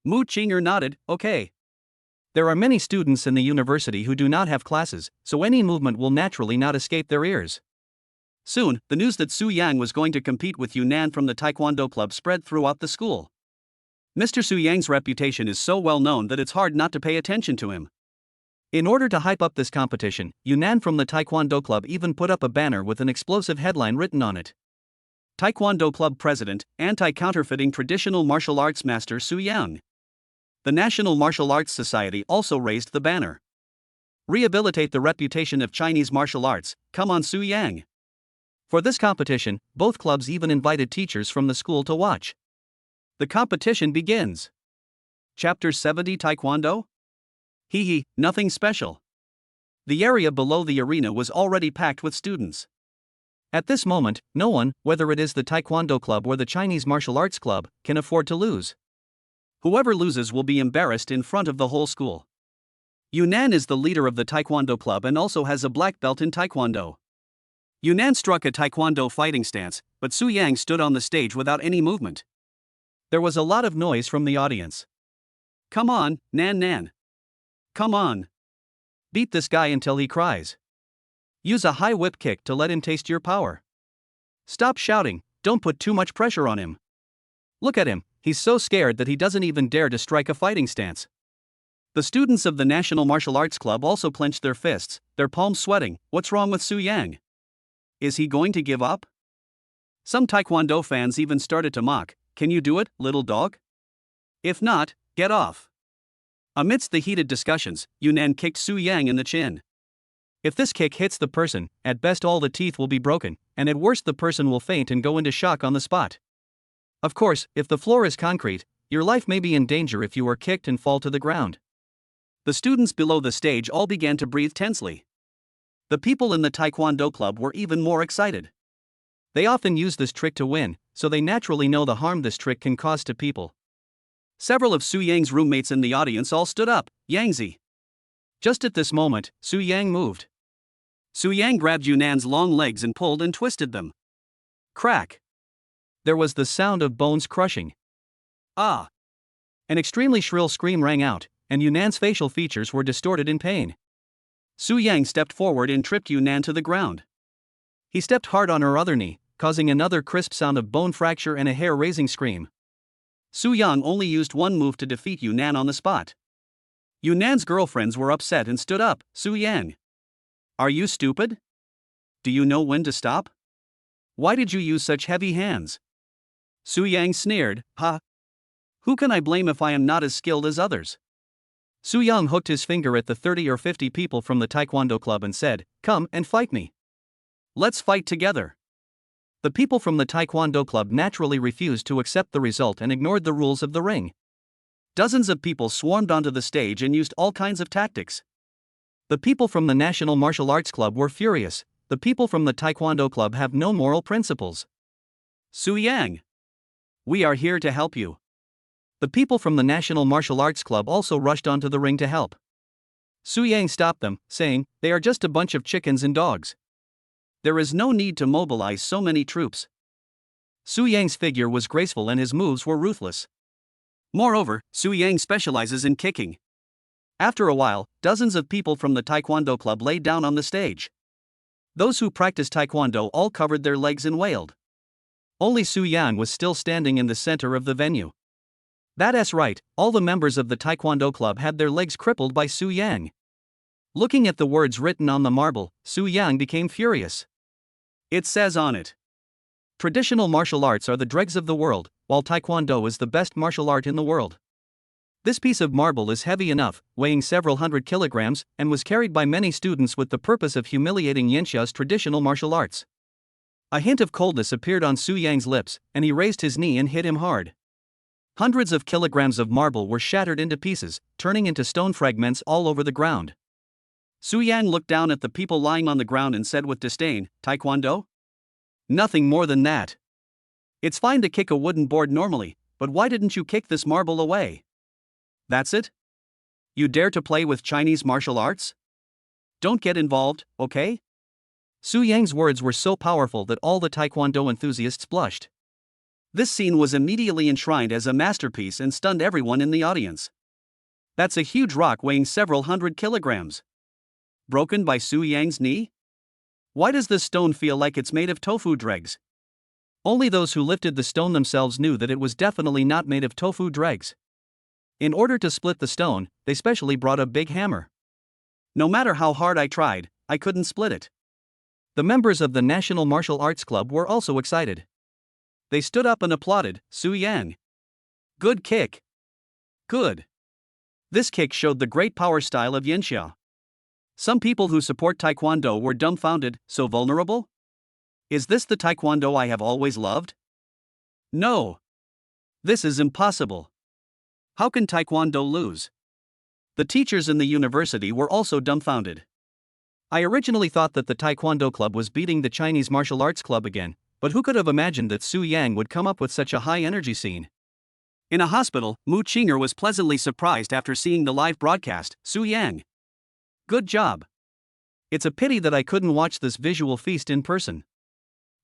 Mu Qinger nodded, "Okay." There are many students in the university who do not have classes, so any movement will naturally not escape their ears. Soon, the news that Su Yang was going to compete with Yunnan from the Taekwondo club spread throughout the school. Mr. Su Yang's reputation is so well known that it's hard not to pay attention to him. In order to hype up this competition, Yunnan from the Taekwondo club even put up a banner with an explosive headline written on it. Taekwondo club president, anti-counterfeiting traditional martial arts master Su Yang. The National Martial Arts Society also raised the banner. Rehabilitate the reputation of Chinese martial arts, come on Su Yang. For this competition, both clubs even invited teachers from the school to watch. The competition begins. Chapter 70 Taekwondo? Hee hee, nothing special. The area below the arena was already packed with students. At this moment, no one, whether it is the Taekwondo club or the Chinese martial arts club, can afford to lose. Whoever loses will be embarrassed in front of the whole school. Yunnan is the leader of the Taekwondo club and also has a black belt in Taekwondo. Yunnan struck a Taekwondo fighting stance, but Su Yang stood on the stage without any movement. There was a lot of noise from the audience. Come on, Nan Nan. Come on. Beat this guy until he cries. Use a high whip kick to let him taste your power. Stop shouting, don't put too much pressure on him. Look at him, he's so scared that he doesn't even dare to strike a fighting stance. The students of the National Martial Arts Club also clenched their fists, their palms sweating. What's wrong with Su Yang? Is he going to give up? Some Taekwondo fans even started to mock. Can you do it, little dog? If not, get off. Amidst the heated discussions, Yunnan kicked Su Yang in the chin. If this kick hits the person, at best all the teeth will be broken, and at worst the person will faint and go into shock on the spot. Of course, if the floor is concrete, your life may be in danger if you are kicked and fall to the ground. The students below the stage all began to breathe tensely. The people in the Taekwondo club were even more excited. They often use this trick to win, so they naturally know the harm this trick can cause to people. Several of Su Yang's roommates in the audience all stood up. Yangzi. Just at this moment, Su Yang moved. Su Yang grabbed Yunnan's long legs and pulled and twisted them. Crack. There was the sound of bones crushing. Ah! An extremely shrill scream rang out, and Yunnan's facial features were distorted in pain. Su Yang stepped forward and tripped Yunnan to the ground. He stepped hard on her other knee, causing another crisp sound of bone fracture and a hair-raising scream. Su Yang only used one move to defeat Yunnan on the spot. Yunnan's girlfriends were upset and stood up. Su Yang. Are you stupid? Do you know when to stop? Why did you use such heavy hands? Su Yang sneered. Ha! Who can I blame if I am not as skilled as others? Su Yang hooked his finger at the 30 or 50 people from the Taekwondo club and said, "Come and fight me. Let's fight together." The people from the Taekwondo club naturally refused to accept the result and ignored the rules of the ring. Dozens of people swarmed onto the stage and used all kinds of tactics. The people from the National Martial Arts Club were furious. The people from the Taekwondo club have no moral principles. Su Yang. We are here to help you. The people from the National Martial Arts Club also rushed onto the ring to help. Su Yang stopped them, saying, "They are just a bunch of chickens and dogs. There is no need to mobilize so many troops." Su Yang's figure was graceful and his moves were ruthless. Moreover, Su Yang specializes in kicking. After a while, dozens of people from the Taekwondo club lay down on the stage. Those who practice Taekwondo all covered their legs and wailed. Only Su Yang was still standing in the center of the venue. That's right, all the members of the Taekwondo club had their legs crippled by Su Yang. Looking at the words written on the marble, Su Yang became furious. It says on it, "Traditional martial arts are the dregs of the world, while Taekwondo is the best martial art in the world." This piece of marble is heavy enough, weighing several hundred kilograms, and was carried by many students with the purpose of humiliating Yanxia's traditional martial arts. A hint of coldness appeared on Su Yang's lips, and he raised his knee and hit him hard. Hundreds of kilograms of marble were shattered into pieces, turning into stone fragments all over the ground. Su Yang looked down at the people lying on the ground and said with disdain, "Taekwondo? Nothing more than that. It's fine to kick a wooden board normally, but why didn't you kick this marble away? That's it? You dare to play with Chinese martial arts? Don't get involved, okay?" Su Yang's words were so powerful that all the Taekwondo enthusiasts blushed. This scene was immediately enshrined as a masterpiece and stunned everyone in the audience. That's a huge rock weighing several hundred kilograms. Broken by Su Yang's knee? Why does this stone feel like it's made of tofu dregs? Only those who lifted the stone themselves knew that it was definitely not made of tofu dregs. In order to split the stone, they specially brought a big hammer. No matter how hard I tried, I couldn't split it. The members of the National Martial Arts Club were also excited. They stood up and applauded. Su Yang. Good kick. Good. This kick showed the great power style of Yanxia. Some people who support Taekwondo were dumbfounded. So vulnerable? Is this the Taekwondo I have always loved? No. This is impossible. How can Taekwondo lose? The teachers in the university were also dumbfounded. I originally thought that the Taekwondo club was beating the Chinese martial arts club again, but who could have imagined that Su Yang would come up with such a high-energy scene? In a hospital, Mu Qinger was pleasantly surprised after seeing the live broadcast. Su Yang. Good job. It's a pity that I couldn't watch this visual feast in person.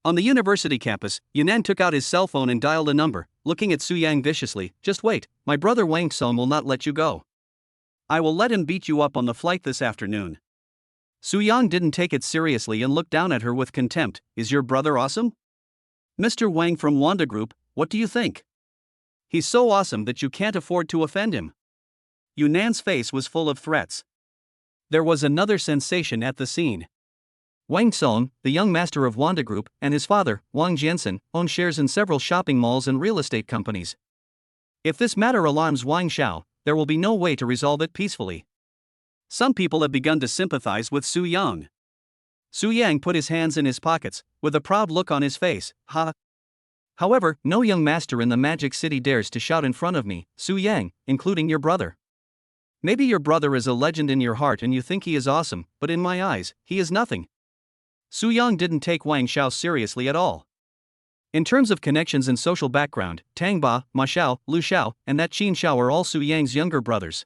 On the university campus, Yunan took out his cell phone and dialed a number, looking at Su Yang viciously. Just wait, my brother Wang Song will not let you go. I will let him beat you up on the flight this afternoon. Su Yang didn't take it seriously and looked down at her with contempt. Is your brother awesome? Mr. Wang from Wanda Group, what do you think? He's so awesome that you can't afford to offend him. Yunan's face was full of threats. There was another sensation at the scene. Wang Song, the young master of Wanda Group, and his father, Wang Jiansen, own shares in several shopping malls and real estate companies. If this matter alarms Wang Xiao, there will be no way to resolve it peacefully. Some people have begun to sympathize with Su Yang. Su Yang put his hands in his pockets, with a proud look on his face. Ha! However, no young master in the Magic City dares to shout in front of me, Su Yang, including your brother. Maybe your brother is a legend in your heart and you think he is awesome, but in my eyes, he is nothing. Su Yang didn't take Wang Xiao seriously at all. In terms of connections and social background, Tang Ba, Ma Xiao, Lu Xiao, and that Qin Xiao are all Su Yang's younger brothers.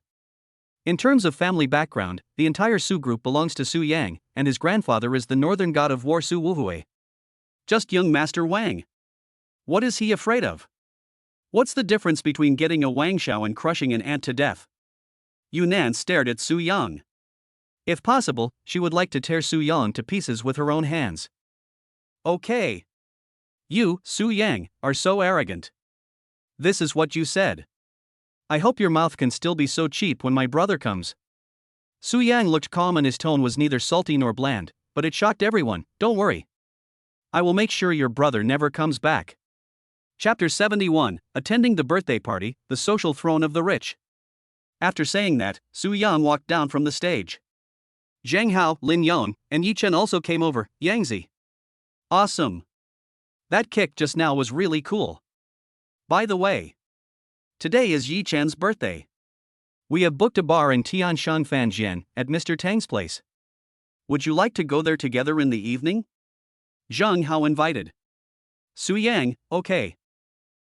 In terms of family background, the entire Su group belongs to Su Yang, and his grandfather is the northern god of war Su Wuhui. Just young Master Wang. What is he afraid of? What's the difference between getting a Wang Xiao and crushing an ant to death? Yunan stared at Su Yang. If possible, she would like to tear Su Yang to pieces with her own hands. Okay. You, Su Yang, are so arrogant. This is what you said. I hope your mouth can still be so cheap when my brother comes. Su Yang looked calm and his tone was neither salty nor bland, but it shocked everyone. Don't worry. I will make sure your brother never comes back. Chapter 71, Attending the Birthday Party, the Social Throne of the Rich. After saying that, Su Yang walked down from the stage. Zhang Hao, Lin Yong, and Yi Chen also came over. Yangzi. Awesome. That kick just now was really cool. By the way, today is Yi Chen's birthday. We have booked a bar in Tianshan Fanjian at Mr. Tang's place. Would you like to go there together in the evening? Zhang Hao invited. Su Yang, okay.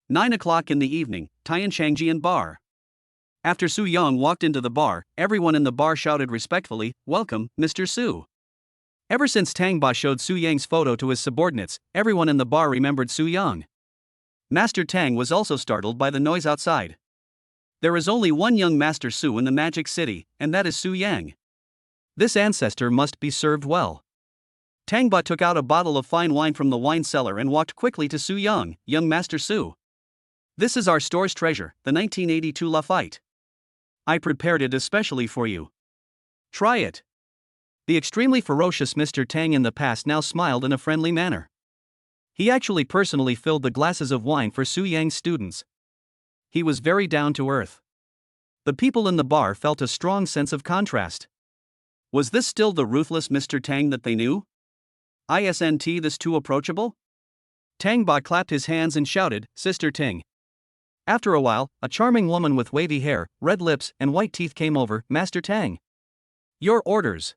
9 o'clock in the evening, Tianshangjian bar. After Su Yang walked into the bar, everyone in the bar shouted respectfully, "Welcome, Mr. Su." Ever since Tang Ba showed Su Yang's photo to his subordinates, everyone in the bar remembered Su Yang. Master Tang was also startled by the noise outside. There is only one young Master Su in the Magic City, and that is Su Yang. This ancestor must be served well. Tang Ba took out a bottle of fine wine from the wine cellar and walked quickly to Su Yang, young Master Su. This is our store's treasure, the 1982 Lafite. I prepared it especially for you. Try it. The extremely ferocious Mr. Tang in the past now smiled in a friendly manner. He actually personally filled the glasses of wine for Su Yang's students. He was very down to earth. The people in the bar felt a strong sense of contrast. Was this still the ruthless Mr. Tang that they knew? Isn't this too approachable? Tang Ba clapped his hands and shouted, "Sister Ting." After a while, a charming woman with wavy hair, red lips, and white teeth came over. "Master Tang. Your orders."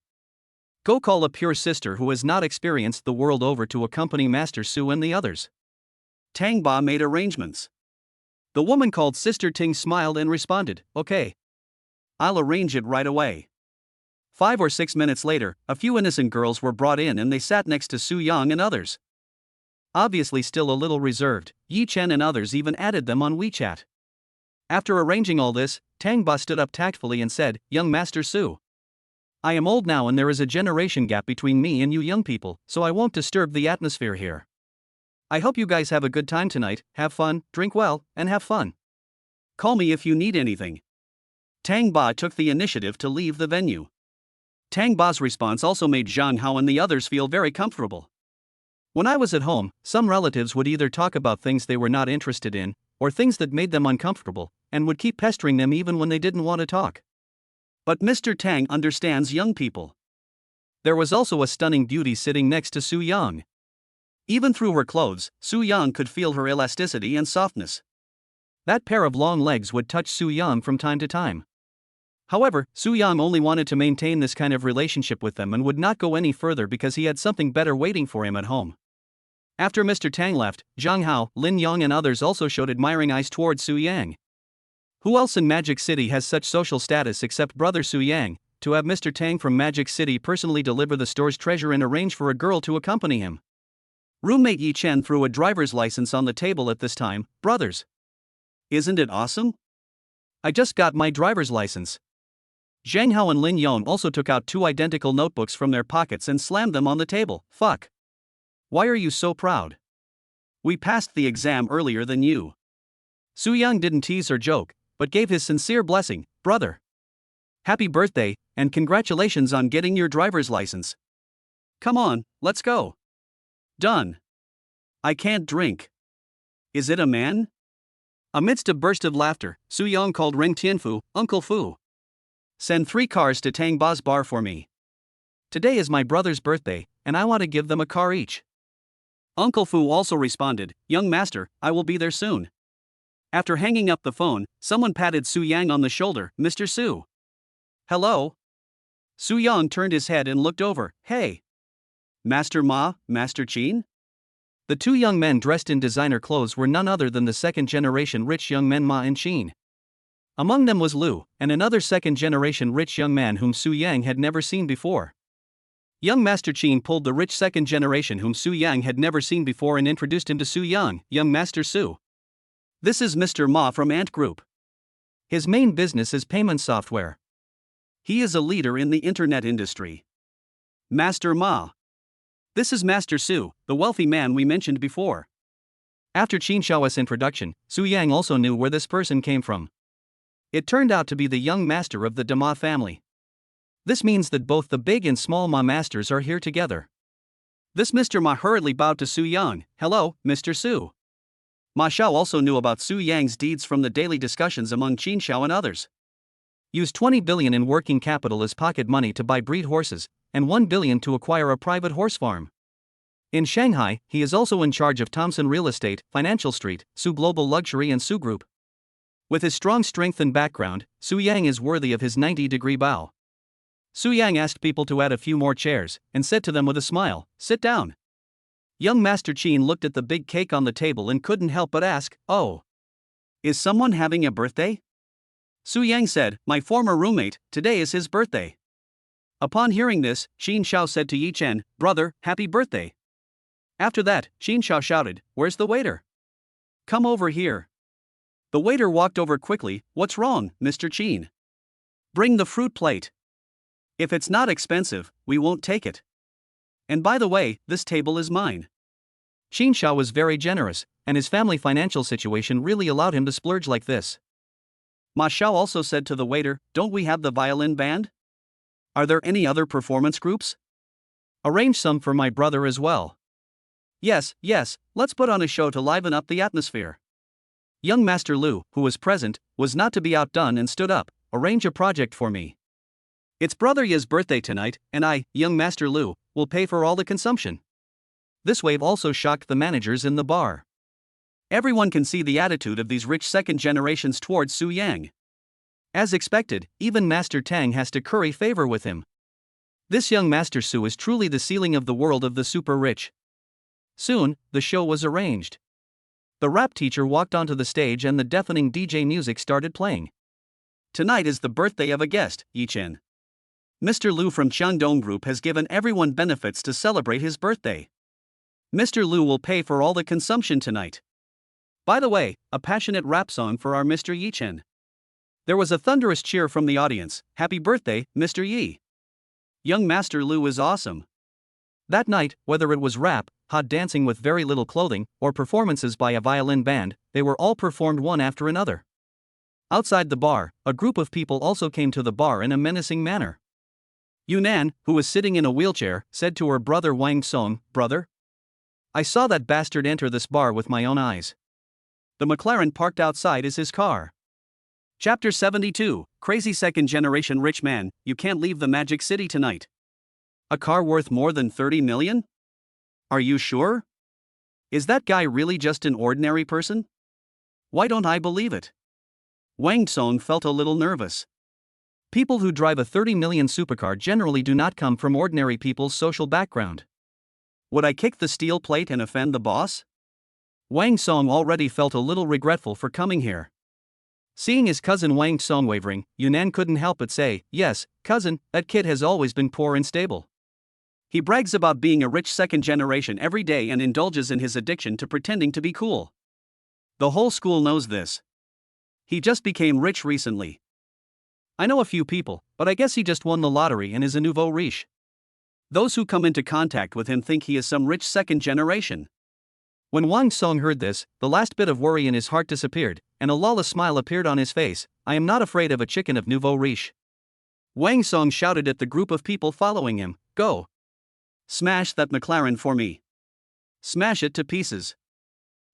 Go call a pure sister who has not experienced the world over to accompany Master Su and the others. Tang Ba made arrangements. The woman called Sister Ting smiled and responded, "Okay. I'll arrange it right away." 5 or 6 minutes later, a few innocent girls were brought in and they sat next to Su Yang and others. Obviously still a little reserved, Yi Chen and others even added them on WeChat. After arranging all this, Tang Ba stood up tactfully and said, "Young Master Su. I am old now and there is a generation gap between me and you young people, so I won't disturb the atmosphere here. I hope you guys have a good time tonight, have fun, drink well, and have fun. Call me if you need anything." Tang Ba took the initiative to leave the venue. Tang Ba's response also made Zhang Hao and the others feel very comfortable. When I was at home, some relatives would either talk about things they were not interested in, or things that made them uncomfortable, and would keep pestering them even when they didn't want to talk. But Mr. Tang understands young people. There was also a stunning beauty sitting next to Su Yang. Even through her clothes, Su Yang could feel her elasticity and softness. That pair of long legs would touch Su Yang from time to time. However, Su Yang only wanted to maintain this kind of relationship with them and would not go any further because he had something better waiting for him at home. After Mr. Tang left, Zhang Hao, Lin Yong and others also showed admiring eyes towards Su Yang. Who else in Magic City has such social status except brother Su Yang, to have Mr. Tang from Magic City personally deliver the store's treasure and arrange for a girl to accompany him? Roommate Yi Chen threw a driver's license on the table at this time. Brothers, isn't it awesome? I just got my driver's license. Zhang Hao and Lin Yong also took out 2 identical notebooks from their pockets and slammed them on the table. Fuck. Why are you so proud? We passed the exam earlier than you. Su Yang didn't tease or joke, but gave his sincere blessing. Brother, happy birthday, and congratulations on getting your driver's license. Come on, let's go. Done. I can't drink. Is it a man? Amidst a burst of laughter, Su Yang called Ren Tianfu, Uncle Fu. Send 3 cars to Tang Ba's bar for me. Today is my brother's birthday, and I want to give them a car each. Uncle Fu also responded, Young master, I will be there soon. After hanging up the phone, someone patted Su Yang on the shoulder. Mr. Su. Hello? Su Yang turned his head and looked over. Hey. Master Ma, Master Qin? The 2 young men dressed in designer clothes were none other than the second-generation rich young men Ma and Qin. Among them was Lu, and another second-generation rich young man whom Su Yang had never seen before. Young Master Qin pulled the rich second generation whom Su Yang had never seen before and introduced him to Su Yang, Young Master Su. This is Mr. Ma from Ant Group. His main business is payment software. He is a leader in the internet industry. Master Ma. This is Master Su, the wealthy man we mentioned before. After Qin Shao's introduction, Su Yang also knew where this person came from. It turned out to be the young master of the Dama family. This means that both the big and small Ma masters are here together. This Mr. Ma hurriedly bowed to Su Yang. Hello, Mr. Su. Ma Xiao also knew about Su Yang's deeds from the daily discussions among Qin Shao and others. Used 20 billion in working capital as pocket money to buy breed horses, and 1 billion to acquire a private horse farm. In Shanghai, he is also in charge of Thompson Real Estate, Financial Street, Su Global Luxury and Su Group. With his strong strength and background, Su Yang is worthy of his 90-degree bow. Su Yang asked people to add a few more chairs, and said to them with a smile, sit down. Young Master Qin looked at the big cake on the table and couldn't help but ask, oh. Is someone having a birthday? Su Yang said, my former roommate, today is his birthday. Upon hearing this, Qin Shao said to Yi Chen, brother, happy birthday. After that, Qin Shao shouted, where's the waiter? Come over here. The waiter walked over quickly. What's wrong, Mr. Qin? Bring the fruit plate. If it's not expensive, we won't take it. And by the way, this table is mine. Qin Shao was very generous, and his family financial situation really allowed him to splurge like this. Ma Xiao also said to the waiter, don't we have the violin band? Are there any other performance groups? Arrange some for my brother as well. Yes, let's put on a show to liven up the atmosphere. Young Master Lu, who was present, was not to be outdone and stood up. Arrange a project for me. It's Brother Ye's birthday tonight, and I, Young Master Lu, will pay for all the consumption. This wave also shocked the managers in the bar. Everyone can see the attitude of these rich second generations towards Su Yang. As expected, even Master Tang has to curry favor with him. This young Master Su is truly the ceiling of the world of the super rich. Soon, the show was arranged. The rap teacher walked onto the stage and the deafening DJ music started playing. Tonight is the birthday of a guest, Yi Chen. Mr. Lu from Qiangdong Group has given everyone benefits to celebrate his birthday. Mr. Lu will pay for all the consumption tonight. By the way, a passionate rap song for our Mr. Yi Chen. There was a thunderous cheer from the audience. Happy birthday, Mr. Yi. Young Master Lu is awesome. That night, whether it was rap, hot dancing with very little clothing, or performances by a violin band, they were all performed one after another. Outside the bar, a group of people also came to the bar in a menacing manner. Yunnan, who was sitting in a wheelchair, said to her brother Wang Song, brother? I saw that bastard enter this bar with my own eyes. The McLaren parked outside is his car. Chapter 72, Crazy Second Generation Rich Man, You Can't Leave the Magic City Tonight. A car worth more than 30 million? Are you sure? Is that guy really just an ordinary person? Why don't I believe it? Wang Song felt a little nervous. People who drive a 30 million supercar generally do not come from ordinary people's social background. Would I kick the steel plate and offend the boss? Wang Song already felt a little regretful for coming here. Seeing his cousin Wang Song wavering, Yunnan couldn't help but say, "Yes, cousin, that kid has always been poor and stable. He brags about being a rich second generation every day and indulges in his addiction to pretending to be cool. The whole school knows this. He just became rich recently. I know a few people, but I guess he just won the lottery and is a nouveau riche. Those who come into contact with him think he is some rich second generation." When Wang Song heard this, the last bit of worry in his heart disappeared, and a lawless smile appeared on his face. "I am not afraid of a chicken of nouveau riche." Wang Song shouted at the group of people following him, "Go! Smash that McLaren for me. Smash it to pieces."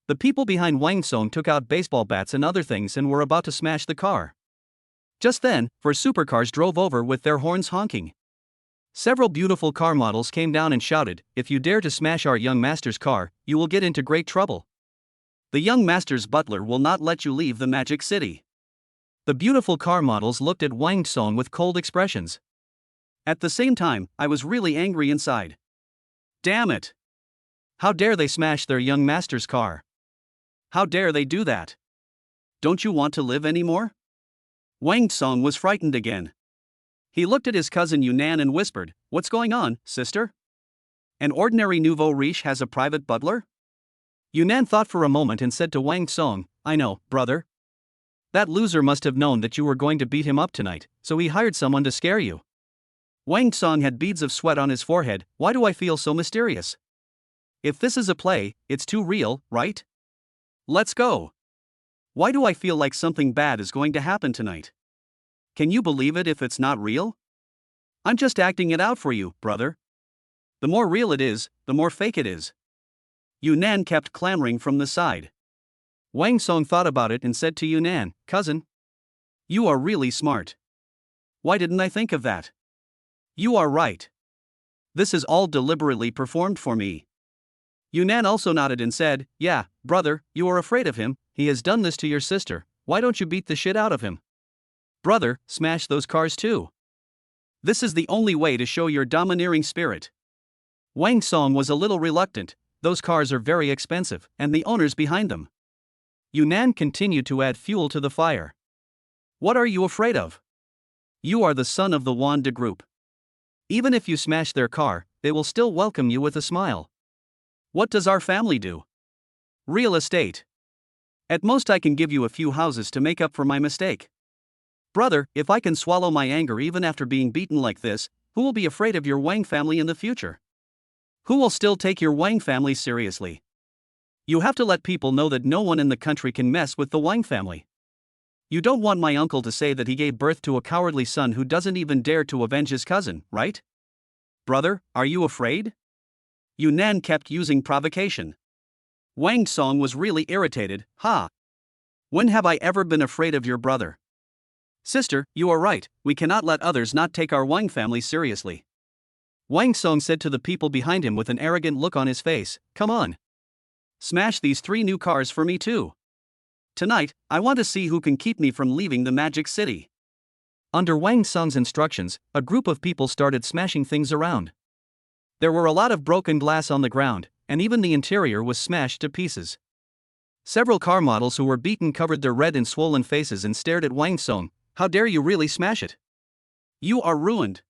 The people behind Wang Song took out baseball bats and other things and were about to smash the car. Just then, four supercars drove over with their horns honking. Several beautiful car models came down and shouted, "If you dare to smash our young master's car, you will get into great trouble. The young master's butler will not let you leave the Magic City." The beautiful car models looked at Wang Song with cold expressions. At the same time, I was really angry inside. Damn it! How dare they smash their young master's car? How dare they do that? Don't you want to live anymore? Wang Song was frightened again. He looked at his cousin Yunnan and whispered, "What's going on, sister? An ordinary nouveau riche has a private butler?" Yunnan thought for a moment and said to Wang Song, "I know, brother. That loser must have known that you were going to beat him up tonight, so he hired someone to scare you." Wang Song had beads of sweat on his forehead. Why do I feel so mysterious? If this is a play, it's too real, right? Let's go. Why do I feel like something bad is going to happen tonight? Can you believe it if it's not real? I'm just acting it out for you, brother. The more real it is, the more fake it is. Yunnan kept clamoring from the side. Wang Song thought about it and said to Yunnan, "Cousin, you are really smart. Why didn't I think of that? You are right. This is all deliberately performed for me." Yunnan also nodded and said, "Yeah, brother, you are afraid of him. He has done this to your sister. Why don't you beat the shit out of him? Brother, smash those cars too. This is the only way to show your domineering spirit." Wang Song was a little reluctant. Those cars are very expensive, and the owners behind them. Yunnan continued to add fuel to the fire. "What are you afraid of? You are the son of the Wanda Group. Even if you smash their car, they will still welcome you with a smile. What does our family do? Real estate. At most I can give you a few houses to make up for my mistake. Brother, if I can swallow my anger even after being beaten like this, who will be afraid of your Wang family in the future? Who will still take your Wang family seriously? You have to let people know that no one in the country can mess with the Wang family. You don't want my uncle to say that he gave birth to a cowardly son who doesn't even dare to avenge his cousin, right? Brother, are you afraid?" Yunnan kept using provocation. Wang Song was really irritated. "Ha! When have I ever been afraid of your brother? Sister, you are right, we cannot let others not take our Wang family seriously." Wang Song said to the people behind him with an arrogant look on his face, "Come on. Smash these 3 new cars for me too. Tonight, I want to see who can keep me from leaving the Magic City." Under Wang Song's instructions, a group of people started smashing things around. There were a lot of broken glass on the ground, and even the interior was smashed to pieces. Several car models who were beaten covered their red and swollen faces and stared at Wang Song. "How dare you really smash it? You are ruined."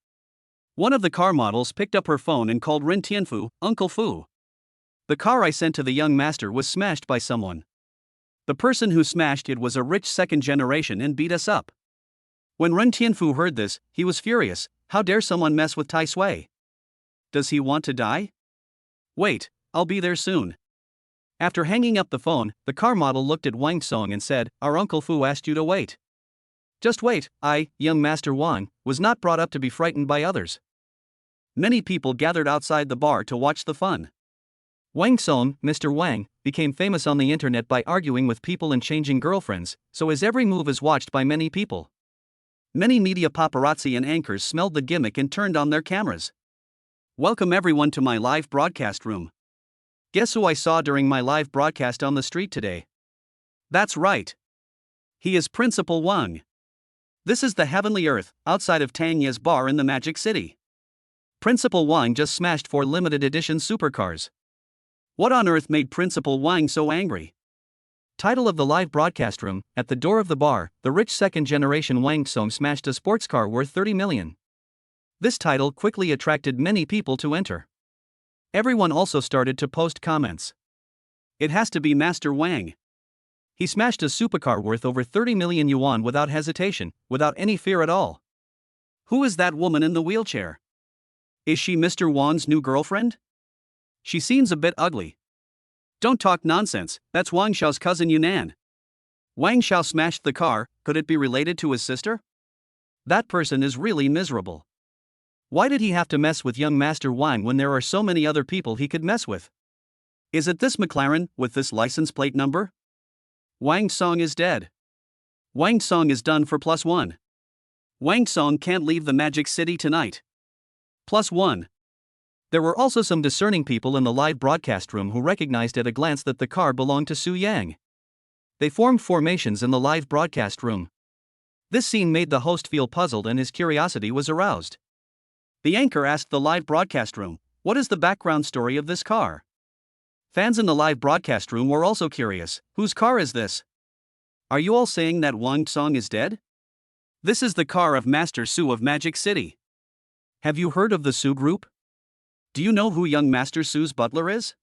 One of the car models picked up her phone and called Ren Tianfu, "Uncle Fu. The car I sent to the young master was smashed by someone. The person who smashed it was a rich second generation and beat us up." When Ren Tianfu heard this, he was furious. How dare someone mess with Tai Sui? Does he want to die? Wait, I'll be there soon. After hanging up the phone, the car model looked at Wang Song and said, "Our Uncle Fu asked you to wait. Just wait, I, young Master Wang, was not brought up to be frightened by others." Many people gathered outside the bar to watch the fun. Wang Song, Mr. Wang, became famous on the internet by arguing with people and changing girlfriends, so his every move is watched by many people. Many media paparazzi and anchors smelled the gimmick and turned on their cameras. Welcome everyone to my live broadcast room. Guess who I saw during my live broadcast on the street today? That's right. He is Principal Wang. This is the heavenly earth, outside of Tanya's bar in the Magic City. Principal Wang just smashed 4 limited edition supercars. What on earth made Principal Wang so angry? Title of the live broadcast room: at the door of the bar, the rich second-generation Wang Song smashed a sports car worth 30 million. This title quickly attracted many people to enter. Everyone also started to post comments. It has to be Master Wang. He smashed a supercar worth over 30 million yuan without hesitation, without any fear at all. Who is that woman in the wheelchair? Is she Mr. Wang's new girlfriend? She seems a bit ugly. Don't talk nonsense, that's Wang Xiao's cousin Yunnan. Wang Xiao smashed the car, could it be related to his sister? That person is really miserable. Why did he have to mess with young Master Wang when there are so many other people he could mess with? Is it this McLaren, with this license plate number? Wang Song is dead. Wang Song is done for +1. Wang Song can't leave the Magic City tonight. +1. There were also some discerning people in the live broadcast room who recognized at a glance that the car belonged to Su Yang. They formed formations in the live broadcast room. This scene made the host feel puzzled and his curiosity was aroused. The anchor asked the live broadcast room, "What is the background story of this car?" Fans in the live broadcast room were also curious, "Whose car is this? Are you all saying that Wang Song is dead? This is the car of Master Su of Magic City. Have you heard of the Su Group? Do you know who young Master Su's butler is?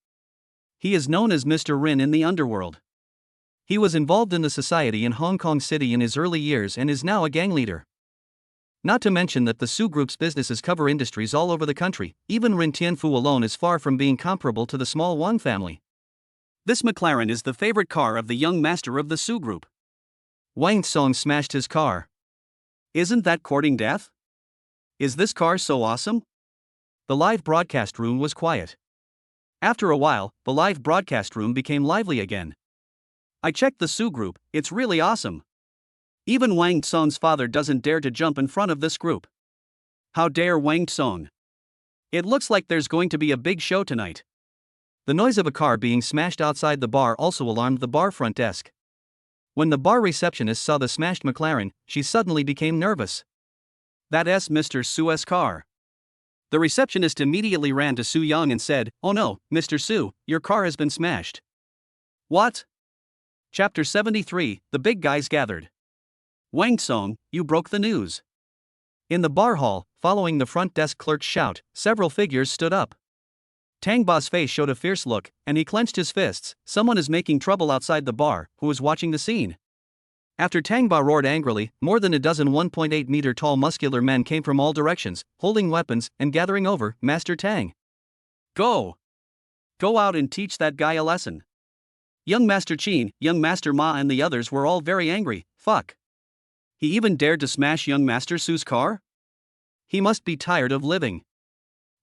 He is known as Mr. Rin in the underworld. He was involved in the society in Hong Kong City in his early years and is now a gang leader. Not to mention that the Su Group's businesses cover industries all over the country, even Rin Tianfu alone is far from being comparable to the small Wang family. This McLaren is the favorite car of the young master of the Su Group. Wang Song smashed his car. Isn't that courting death? Is this car so awesome?" The live broadcast room was quiet. After a while, the live broadcast room became lively again. "I checked the Su Group, it's really awesome. Even Wang Song's father doesn't dare to jump in front of this group. How dare Wang Song? It looks like there's going to be a big show tonight." The noise of a car being smashed outside the bar also alarmed the bar front desk. When the bar receptionist saw the smashed McLaren, she suddenly became nervous. "That's Mr. Su's car." The receptionist immediately ran to Su Yang and said, "Oh no, Mr. Su, your car has been smashed." What? Chapter 73, The Big Guys Gathered. "Wang Song, you broke the news." In the bar hall, following the front desk clerk's shout, several figures stood up. Tang Ba's face showed a fierce look, and he clenched his fists. Someone is making trouble outside the bar, who was watching the scene. After Tang Ba roared angrily, more than a dozen 1.8-meter tall muscular men came from all directions, holding weapons and gathering over Master Tang. Go! Go out and teach that guy a lesson. Young Master Qin, young Master Ma and the others were all very angry. Fuck. He even dared to smash young Master Su's car? He must be tired of living.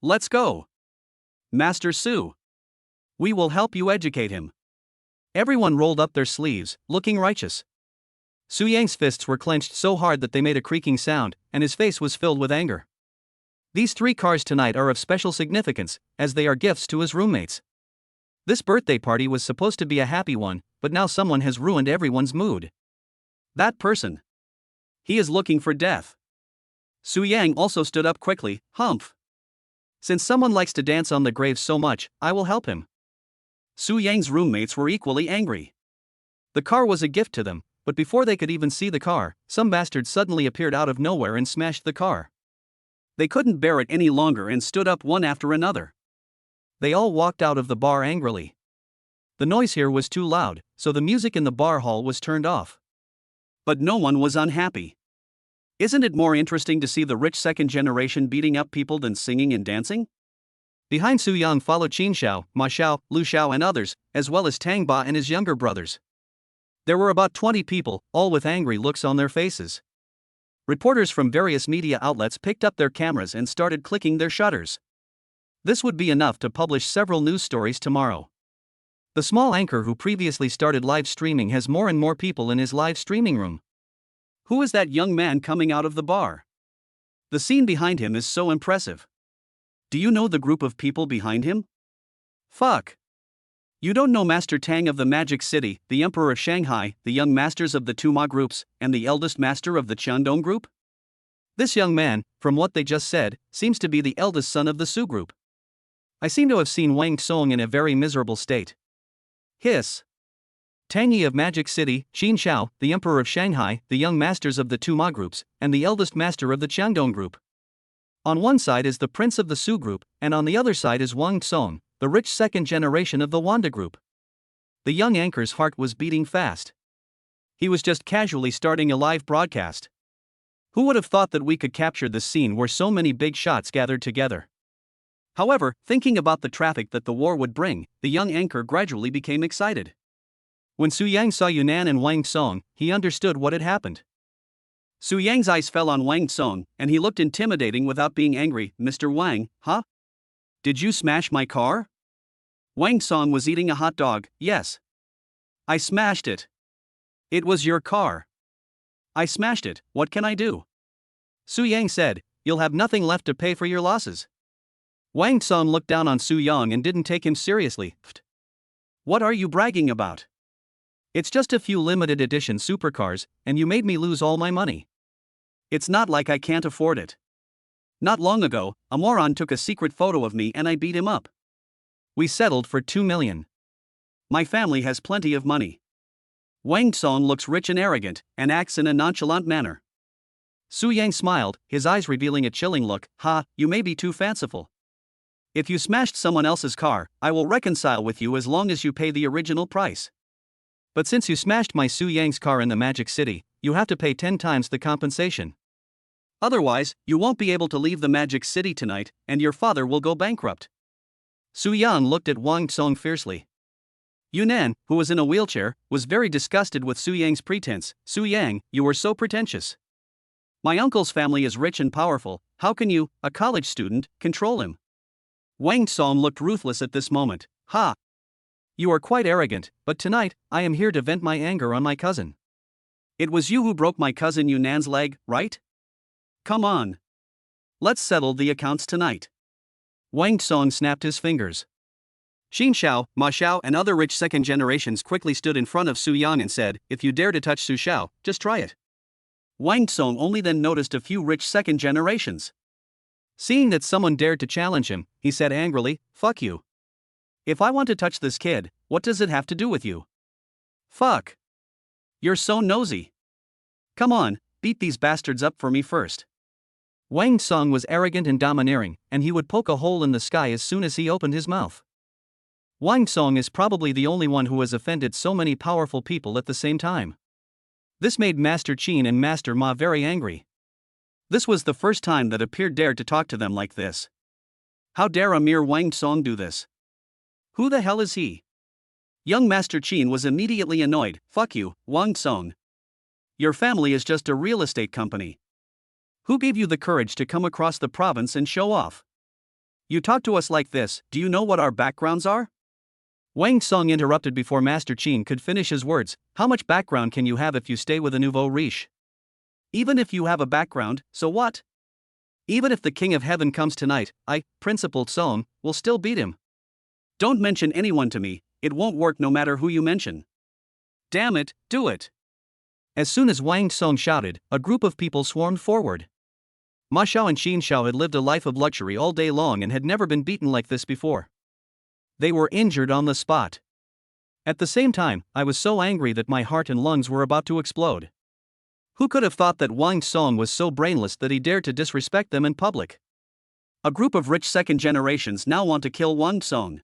Let's go. Master Su. We will help you educate him. Everyone rolled up their sleeves, looking righteous. Su Yang's fists were clenched so hard that they made a creaking sound, and his face was filled with anger. These 3 cars tonight are of special significance, as they are gifts to his roommates. This birthday party was supposed to be a happy one, but now someone has ruined everyone's mood. That person. He is looking for death. Su Yang also stood up quickly. Humph. Since someone likes to dance on the grave so much, I will help him. Su Yang's roommates were equally angry. The car was a gift to them, but before they could even see the car, some bastard suddenly appeared out of nowhere and smashed the car. They couldn't bear it any longer and stood up one after another. They all walked out of the bar angrily. The noise here was too loud, so the music in the bar hall was turned off. But no one was unhappy. Isn't it more interesting to see the rich second generation beating up people than singing and dancing? Behind Su Yang followed Qin Xiao, Ma Xiao, Lu Xiao and others, as well as Tang Ba and his younger brothers. There were about 20 people, all with angry looks on their faces. Reporters from various media outlets picked up their cameras and started clicking their shutters. This would be enough to publish several news stories tomorrow. The small anchor who previously started live streaming has more and more people in his live streaming room. Who is that young man coming out of the bar? The scene behind him is so impressive. Do you know the group of people behind him? Fuck. You don't know Master Tang of the Magic City, the Emperor of Shanghai, the young masters of the two Ma groups, and the eldest master of the Qiandong group? This young man, from what they just said, seems to be the eldest son of the Su group. I seem to have seen Wang Song in a very miserable state. Hiss. Tang Yi of Magic City, Xin Xiao, the Emperor of Shanghai, the young masters of the two Ma groups, and the eldest master of the Qiandong group. On one side is the prince of the Su group, and on the other side is Wang Song, the rich second generation of the Wanda group. The young anchor's heart was beating fast. He was just casually starting a live broadcast. Who would have thought that we could capture this scene where so many big shots gathered together? However, thinking about the traffic that the war would bring, the young anchor gradually became excited. When Su Yang saw Yunnan and Wang Song, he understood what had happened. Su Yang's eyes fell on Wang Song, and he looked intimidating without being angry. Mr. Wang, huh? Did you smash my car? Wang Song was eating a hot dog. Yes. I smashed it. It was your car. I smashed it, what can I do? Su Yang said, you'll have nothing left to pay for your losses. Wang Song looked down on Su Yang and didn't take him seriously. What are you bragging about? It's just a few limited edition supercars, and you made me lose all my money. It's not like I can't afford it. Not long ago, a moron took a secret photo of me and I beat him up. We settled for 2 million. My family has plenty of money. Wang Song looks rich and arrogant, and acts in a nonchalant manner. Su Yang smiled, his eyes revealing a chilling look. Ha, you may be too fanciful. If you smashed someone else's car, I will reconcile with you as long as you pay the original price. But since you smashed my Su Yang's car in the Magic City, you have to pay 10 times the compensation. Otherwise, you won't be able to leave the Magic City tonight, and your father will go bankrupt. Su Yang looked at Wang Song fiercely. Yunnan, who was in a wheelchair, was very disgusted with Su Yang's pretense. Su Yang, you are so pretentious. My uncle's family is rich and powerful, how can you, a college student, control him? Wang Song looked ruthless at this moment. Ha! You are quite arrogant, but tonight, I am here to vent my anger on my cousin. It was you who broke my cousin Yunnan's leg, right? Come on. Let's settle the accounts tonight. Wang Song snapped his fingers. Xin Xiao, Ma Xiao and other rich second generations quickly stood in front of Su Yang and said, if you dare to touch Su Xiao, just try it. Wang Song only then noticed a few rich second generations. Seeing that someone dared to challenge him, he said angrily, fuck you. If I want to touch this kid, what does it have to do with you? Fuck. You're so nosy. Come on, beat these bastards up for me first. Wang Song was arrogant and domineering, and he would poke a hole in the sky as soon as he opened his mouth. Wang Song is probably the only one who has offended so many powerful people at the same time. This made Master Qin and Master Ma very angry. This was the first time that a peer dared to talk to them like this. How dare a mere Wang Song do this? Who the hell is he? Young Master Qin was immediately annoyed. Fuck you, Wang Song. Your family is just a real estate company. Who gave you the courage to come across the province and show off? You talk to us like this, do you know what our backgrounds are? Wang Song interrupted before Master Qin could finish his words. How much background can you have if you stay with a nouveau riche? Even if you have a background, so what? Even if the King of Heaven comes tonight, I, Principal Song, will still beat him. Don't mention anyone to me, it won't work no matter who you mention. Damn it, do it. As soon as Wang Song shouted, a group of people swarmed forward. Ma Xiao and Xin Xiao had lived a life of luxury all day long and had never been beaten like this before. They were injured on the spot. At the same time, I was so angry that my heart and lungs were about to explode. Who could have thought that Wang Song was so brainless that he dared to disrespect them in public? A group of rich second generations now want to kill Wang Song.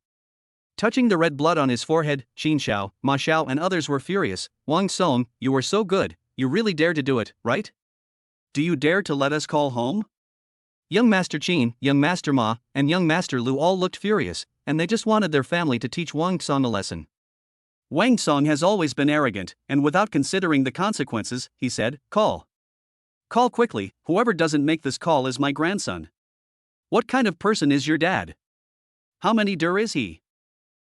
Touching the red blood on his forehead, Xin Xiao, Ma Xiao and others were furious. Wang Song, you were so good, you really dare to do it, right? Do you dare to let us call home? Young Master Qin, Young Master Ma, and Young Master Lu all looked furious, and they just wanted their family to teach Wang Song a lesson. Wang Song has always been arrogant, and without considering the consequences, he said, call. Call quickly, whoever doesn't make this call is my grandson. What kind of person is your dad? How many dir is he?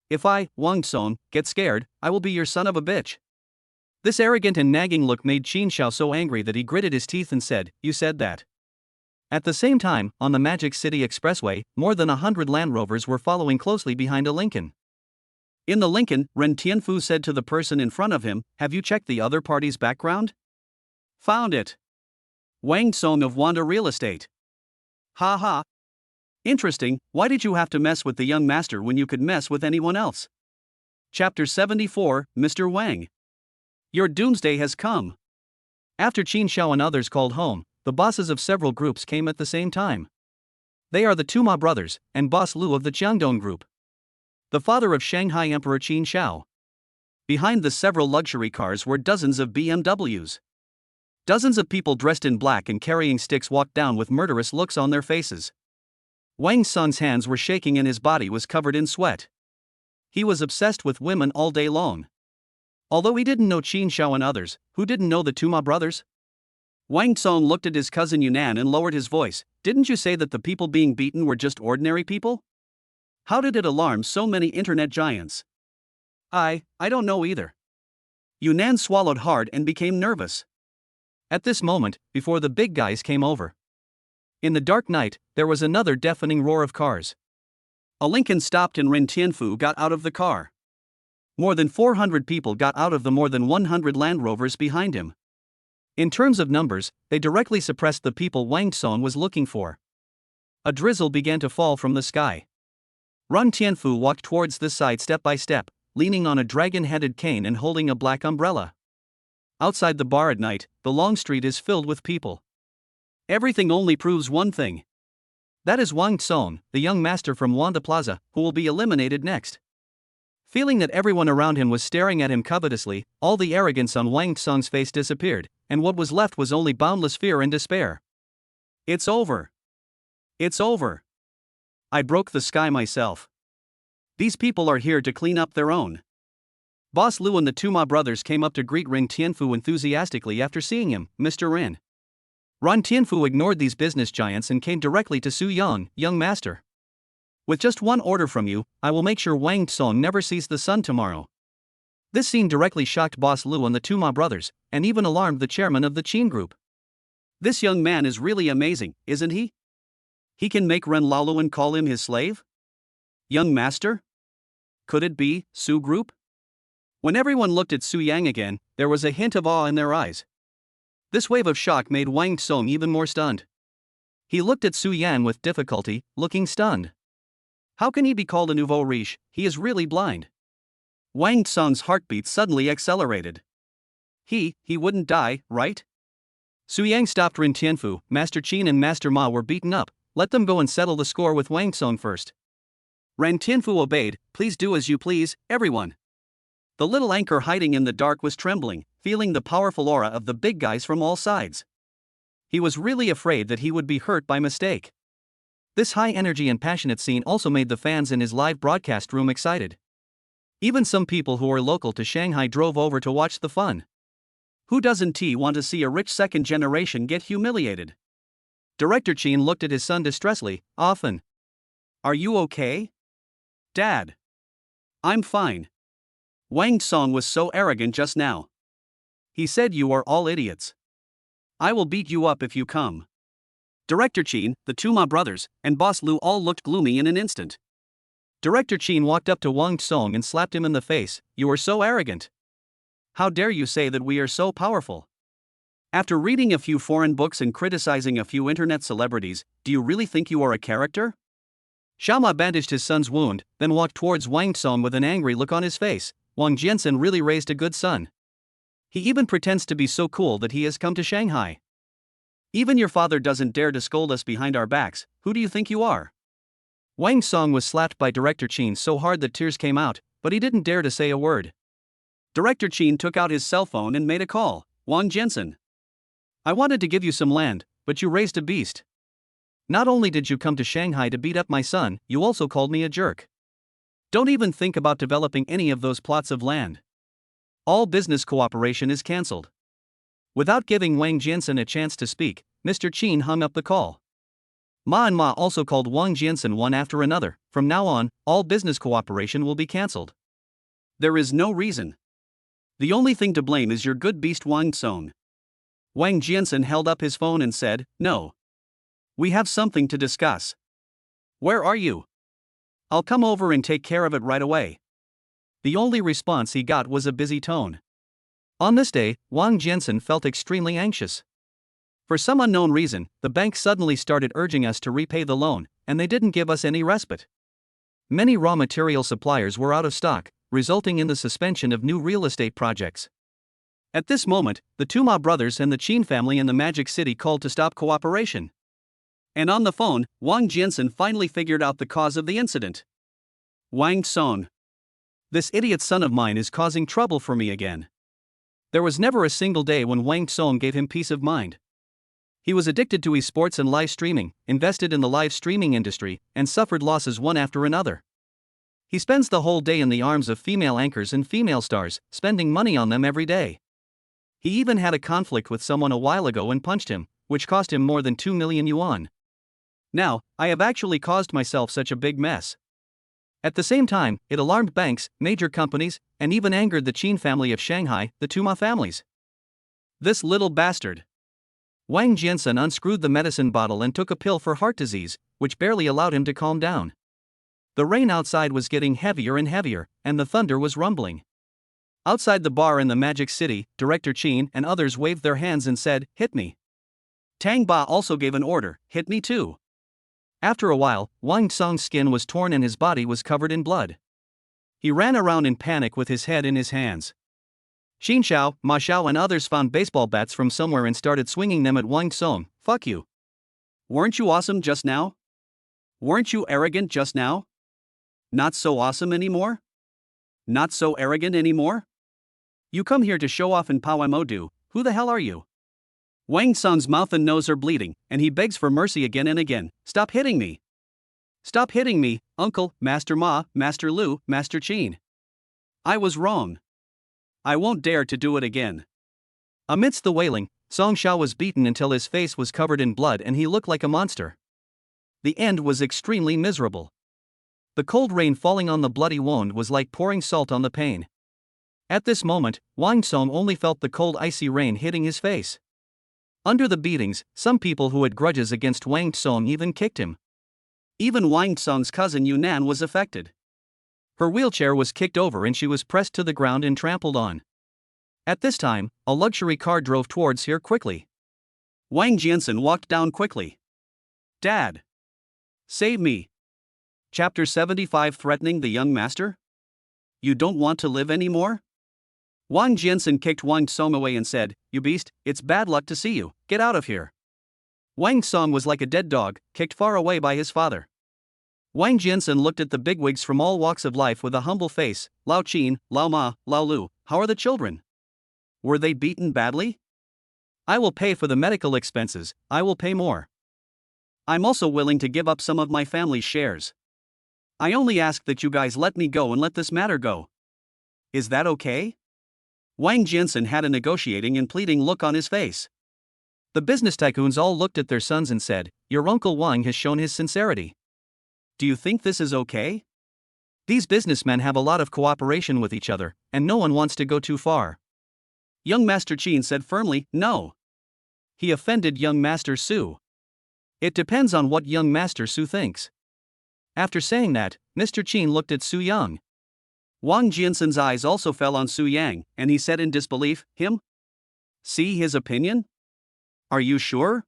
If I, Wang Song, get scared, I will be your son of a bitch. This arrogant and nagging look made Xin Xiao so angry that he gritted his teeth and said, you said that. At the same time, on the Magic City Expressway, more than 100 Land Rovers were following closely behind a Lincoln. In the Lincoln, Ren Tianfu said to the person in front of him, "Have you checked the other party's background?" "Found it. Wang Song of Wanda Real Estate." "Ha ha. Interesting, why did you have to mess with the young master when you could mess with anyone else?" Chapter 74, Mr. Wang. Your doomsday has come. After Qin Xiao and others called home, the bosses of several groups came at the same time. They are the two Ma brothers, and Boss Lu of the Jiangdong group. The father of Shanghai Emperor Qin Xiao. Behind the several luxury cars were dozens of BMWs. Dozens of people dressed in black and carrying sticks walked down with murderous looks on their faces. Wang Song's hands were shaking and his body was covered in sweat. He was obsessed with women all day long. Although he didn't know Qin Xiao and others, who didn't know the two Ma brothers? Wang Song looked at his cousin Yunnan and lowered his voice. "Didn't you say that the people being beaten were just ordinary people? How did it alarm so many internet giants?" I don't know either." Yunnan swallowed hard and became nervous. At this moment, before the big guys came over. In the dark night, there was another deafening roar of cars. A Lincoln stopped and Ren Tianfu got out of the car. More than 400 people got out of the more than 100 Land Rovers behind him. In terms of numbers, they directly suppressed the people Wang Song was looking for. A drizzle began to fall from the sky. Ren Tianfu walked towards this side step by step, leaning on a dragon-headed cane and holding a black umbrella. Outside the bar at night, the long street is filled with people. Everything only proves one thing. That is Wang Song, the young master from Wanda Plaza, who will be eliminated next. Feeling that everyone around him was staring at him covetously, all the arrogance on Wang Song's face disappeared, and what was left was only boundless fear and despair. "It's over. It's over. I broke the sky myself. These people are here to clean up their own." Boss Lu and the two Ma brothers came up to greet Ren Tianfu enthusiastically after seeing him. "Mr. Ren." Ren Tianfu ignored these business giants and came directly to Su Yang, "Young master. With just one order from you, I will make sure Wang Song never sees the sun tomorrow." This scene directly shocked Boss Lu and the two Ma brothers, and even alarmed the chairman of the Qin group. "This young man is really amazing, isn't he? He can make Ren Laoluan call him his slave? Young master? Could it be Su group?" When everyone looked at Su Yang again, there was a hint of awe in their eyes. This wave of shock made Wang Song even more stunned. He looked at Su Yang with difficulty, looking stunned. How can he be called a nouveau riche? He is really blind. Wang Song's heartbeat suddenly accelerated. He wouldn't die, right? Su Yang stopped Ren Tianfu. "Master Qin and Master Ma were beaten up. Let them go and settle the score with Wang Song first." Ren Tianfu obeyed. "Please do as you please, everyone." The little anchor hiding in the dark was trembling, feeling the powerful aura of the big guys from all sides. He was really afraid that he would be hurt by mistake. This high energy and passionate scene also made the fans in his live broadcast room excited. Even some people who are local to Shanghai drove over to watch the fun. Who doesn't want to see a rich second generation get humiliated? Director Qin looked at his son distressfully. "Often. Are you okay? Dad." "I'm fine. Wang Song was so arrogant just now. He said you are all idiots. I will beat you up if you come." Director Qin, the two Ma brothers, and Boss Lu all looked gloomy in an instant. Director Qin walked up to Wang Song and slapped him in the face. "You are so arrogant. How dare you say that we are so powerful? After reading a few foreign books and criticizing a few internet celebrities, do you really think you are a character?" Xiaoma bandaged his son's wound, then walked towards Wang Song with an angry look on his face. Wang Jiansen really raised a good son. He even pretends to be so cool that he has come to Shanghai. Even your father doesn't dare to scold us behind our backs. Who do you think you are? Wang Song was slapped by Director Qin so hard that tears came out, but he didn't dare to say a word. Director Qin took out his cell phone and made a call. "Wang Jiansen. I wanted to give you some land, but you raised a beast. Not only did you come to Shanghai to beat up my son, you also called me a jerk. Don't even think about developing any of those plots of land. All business cooperation is cancelled." Without giving Wang Jiansen a chance to speak, Mr. Qin hung up the call. Ma and Ma also called Wang Jiansen one after another. "From now on, all business cooperation will be cancelled. There is no reason. The only thing to blame is your good beast Wang Song." Wang Jiansen held up his phone and said, "No. We have something to discuss. Where are you? I'll come over and take care of it right away." The only response he got was a busy tone. On this day, Wang Jiansen felt extremely anxious. For some unknown reason, the bank suddenly started urging us to repay the loan, and they didn't give us any respite. Many raw material suppliers were out of stock, resulting in the suspension of new real estate projects. At this moment, the two Ma brothers and the Qin family in the Magic City called to stop cooperation. And on the phone, Wang Jiansen finally figured out the cause of the incident. Wang Song. This idiot son of mine is causing trouble for me again. There was never a single day when Wang Song gave him peace of mind. He was addicted to esports and live streaming, invested in the live streaming industry, and suffered losses one after another. He spends the whole day in the arms of female anchors and female stars, spending money on them every day. He even had a conflict with someone a while ago and punched him, which cost him more than 2 million yuan. Now, I have actually caused myself such a big mess. At the same time, it alarmed banks, major companies, and even angered the Qin family of Shanghai, the two Ma families. This little bastard. Wang Jiansen unscrewed the medicine bottle and took a pill for heart disease, which barely allowed him to calm down. The rain outside was getting heavier and heavier, and the thunder was rumbling. Outside the bar in the Magic City, Director Qin and others waved their hands and said, "Hit me." Tang Ba also gave an order, "Hit me too." After a while, Wang Song's skin was torn and his body was covered in blood. He ran around in panic with his head in his hands. Xin Xiao, Ma Xiao and others found baseball bats from somewhere and started swinging them at Wang Song. "Fuck you. Weren't you awesome just now? Weren't you arrogant just now? Not so awesome anymore? Not so arrogant anymore? You come here to show off in Modu, who the hell are you?" Wang Song's mouth and nose are bleeding, and he begs for mercy again and again. "Stop hitting me. Stop hitting me, Uncle, Master Ma, Master Lu, Master Qin. I was wrong. I won't dare to do it again." Amidst the wailing, Song Xiao was beaten until his face was covered in blood and he looked like a monster. The end was extremely miserable. The cold rain falling on the bloody wound was like pouring salt on the pain. At this moment, Wang Song only felt the cold icy rain hitting his face. Under the beatings, some people who had grudges against Wang Song even kicked him. Even Wang Song's cousin Yunnan was affected. Her wheelchair was kicked over and she was pressed to the ground and trampled on. At this time, a luxury car drove towards here quickly. Wang Jiansen walked down quickly. "Dad! Save me!" Chapter 75, Threatening the Young Master? You don't want to live anymore? Wang Jiansen kicked Wang Song away and said, "You beast, it's bad luck to see you, get out of here." Wang Song was like a dead dog, kicked far away by his father. Wang Jiansen looked at the bigwigs from all walks of life with a humble face. "Lao Qin, Lao Ma, Lao Lu, how are the children? Were they beaten badly? I will pay for the medical expenses, I will pay more. I'm also willing to give up some of my family's shares. I only ask that you guys let me go and let this matter go. Is that okay?" Wang Jiansen had a negotiating and pleading look on his face. The business tycoons all looked at their sons and said, "Your uncle Wang has shown his sincerity. Do you think this is okay? These businessmen have a lot of cooperation with each other, and no one wants to go too far." Young Master Qin said firmly, "No." He offended young Master Su. It depends on what young Master Su thinks. After saying that, Mr. Qin looked at Su Yang. Wang Jiansen's eyes also fell on Su Yang, and he said in disbelief, "Him? See his opinion? Are you sure?"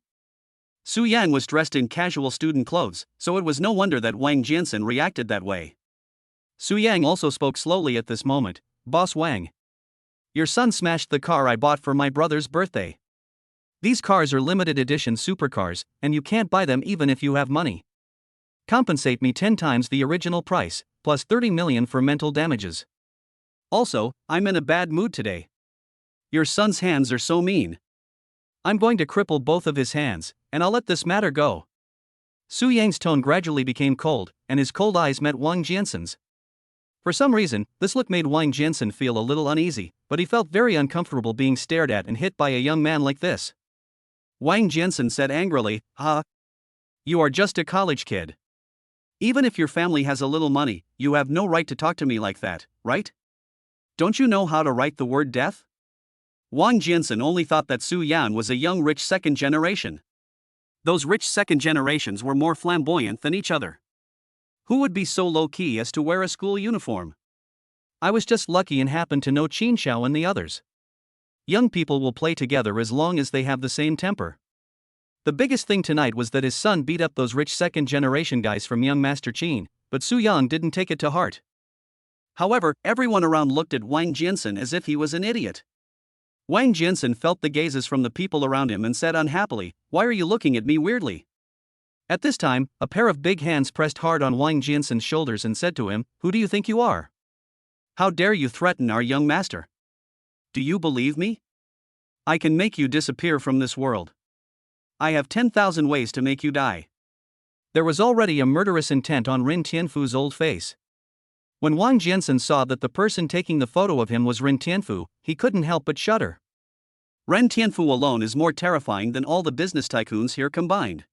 Su Yang was dressed in casual student clothes, so it was no wonder that Wang Jiansen reacted that way. Su Yang also spoke slowly at this moment. "Boss Wang. Your son smashed the car I bought for my brother's birthday. These cars are limited edition supercars, and you can't buy them even if you have money. Compensate me 10 times the original price, plus 30 million for mental damages. Also, I'm in a bad mood today. Your son's hands are so mean. I'm going to cripple both of his hands, and I'll let this matter go." Su Yang's tone gradually became cold, and his cold eyes met Wang Jiansen's. For some reason, this look made Wang Jiansen feel a little uneasy, but he felt very uncomfortable being stared at and hit by a young man like this. Wang Jiansen said angrily, You are just a college kid. Even if your family has a little money, you have no right to talk to me like that, right? Don't you know how to write the word death?" Wang Jiansen only thought that Su Yan was a young rich second generation. Those rich second generations were more flamboyant than each other. Who would be so low-key as to wear a school uniform? I was just lucky and happened to know Qin Xiao and the others. Young people will play together as long as they have the same temper. The biggest thing tonight was that his son beat up those rich second-generation guys from young Master Qin, but Su Yang didn't take it to heart. However, everyone around looked at Wang Jiansen as if he was an idiot. Wang Jiansen felt the gazes from the people around him and said unhappily, "Why are you looking at me weirdly?" At this time, a pair of big hands pressed hard on Wang Jiansen's shoulders and said to him, "Who do you think you are? How dare you threaten our young master? Do you believe me? I can make you disappear from this world. I have 10,000 ways to make you die." There was already a murderous intent on Rin Tianfu's old face. When Wang Jiansen saw that the person taking the photo of him was Rin Tianfu, he couldn't help but shudder. Ren Tianfu alone is more terrifying than all the business tycoons here combined.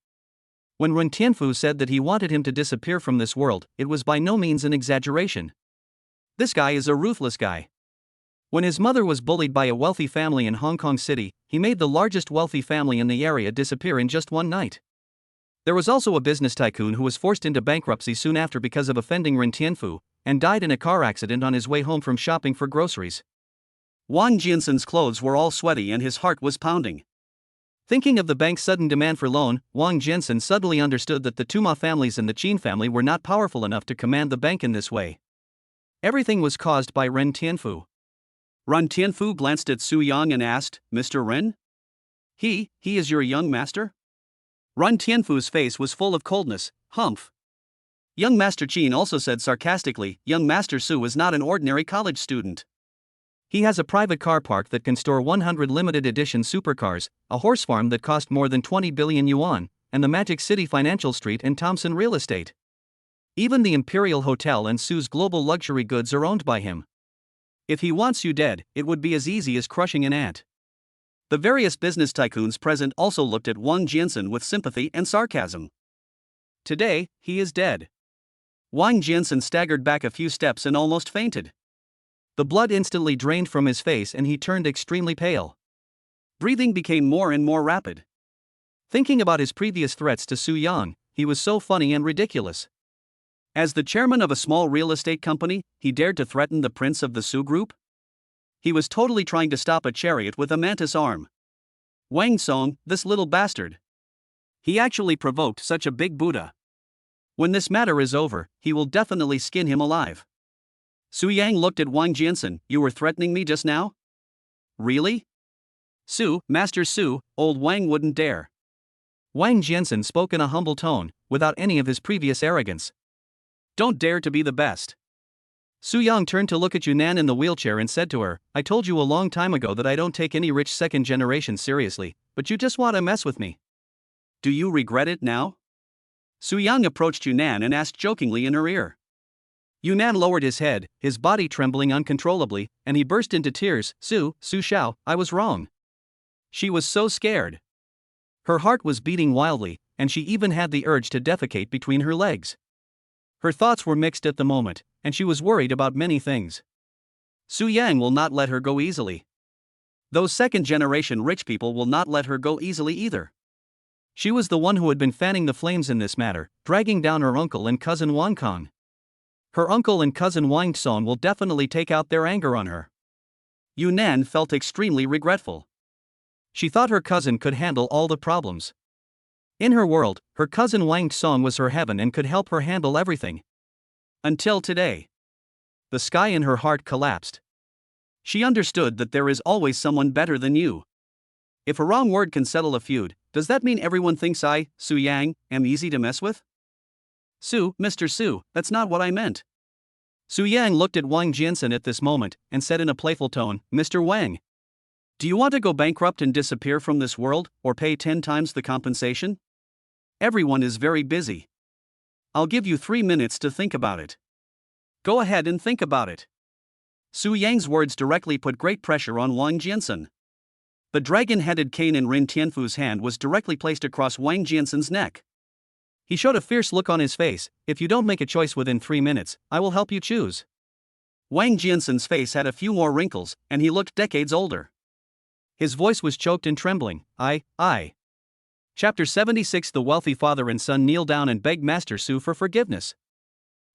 When Ren Tianfu said that he wanted him to disappear from this world, it was by no means an exaggeration. This guy is a ruthless guy. When his mother was bullied by a wealthy family in Hong Kong City, he made the largest wealthy family in the area disappear in just one night. There was also a business tycoon who was forced into bankruptcy soon after because of offending Ren Tianfu, and died in a car accident on his way home from shopping for groceries. Wang Jiansen's clothes were all sweaty and his heart was pounding. Thinking of the bank's sudden demand for loan, Wang Jiansen suddenly understood that the Tuma families and the Qin family were not powerful enough to command the bank in this way. Everything was caused by Ren Tianfu. Ren Tianfu glanced at Su Yang and asked, "Mr. Ren? He is your young master?" Ren Tianfu's face was full of coldness. "Humph." Young Master Qin also said sarcastically, "Young Master Su is not an ordinary college student. He has a private car park that can store 100 limited edition supercars, a horse farm that cost more than 20 billion yuan, and the Magic City Financial Street and Thompson Real Estate. Even the Imperial Hotel and Su's global luxury goods are owned by him. If he wants you dead, it would be as easy as crushing an ant." The various business tycoons present also looked at Wang Jiansen with sympathy and sarcasm. "Today, he is dead." Wang Jiansen staggered back a few steps and almost fainted. The blood instantly drained from his face and he turned extremely pale. Breathing became more and more rapid. Thinking about his previous threats to Su Yang, he was so funny and ridiculous. As the chairman of a small real estate company, he dared to threaten the prince of the Su group? He was totally trying to stop a chariot with a mantis arm. Wang Song, this little bastard. He actually provoked such a big Buddha. When this matter is over, he will definitely skin him alive. Su Yang looked at Wang Jiansen. "You were threatening me just now?" "Really?" "Su, Master Su, old Wang wouldn't dare." Wang Jiansen spoke in a humble tone, without any of his previous arrogance. "Don't dare to be the best." Su Yang turned to look at Yunnan in the wheelchair and said to her, "I told you a long time ago that I don't take any rich second generation seriously, but you just want to mess with me. Do you regret it now?" Su Yang approached Yunnan and asked jokingly in her ear. Yunnan lowered his head, his body trembling uncontrollably, and he burst into tears. Su Xiao, I was wrong." She was so scared. Her heart was beating wildly, and she even had the urge to defecate between her legs. Her thoughts were mixed at the moment, and she was worried about many things. Su Yang will not let her go easily. Those second-generation rich people will not let her go easily either. She was the one who had been fanning the flames in this matter, dragging down her uncle and cousin Wang Kong. Her uncle and cousin Wang Song will definitely take out their anger on her. Yunnan felt extremely regretful. She thought her cousin could handle all the problems. In her world, her cousin Wang Song was her heaven and could help her handle everything. Until today. The sky in her heart collapsed. She understood that there is always someone better than you. If a wrong word can settle a feud, does that mean everyone thinks I, Su Yang, am easy to mess with? Mr. Su, that's not what I meant. Su Yang looked at Wang Jiansen at this moment and said in a playful tone, "Mr. Wang, do you want to go bankrupt and disappear from this world, or pay 10 times the compensation? Everyone is very busy. I'll give you 3 minutes to think about it. Go ahead and think about it." Su Yang's words directly put great pressure on Wang Jiansen. The dragon-headed cane in Rin Tianfu's hand was directly placed across Wang Jiansen's neck. He showed a fierce look on his face. "If you don't make a choice within 3 minutes, I will help you choose." Wang Jiansen's face had a few more wrinkles, and he looked decades older. His voice was choked and trembling. I. Chapter 76. The wealthy father and son kneel down and beg Master Su for forgiveness.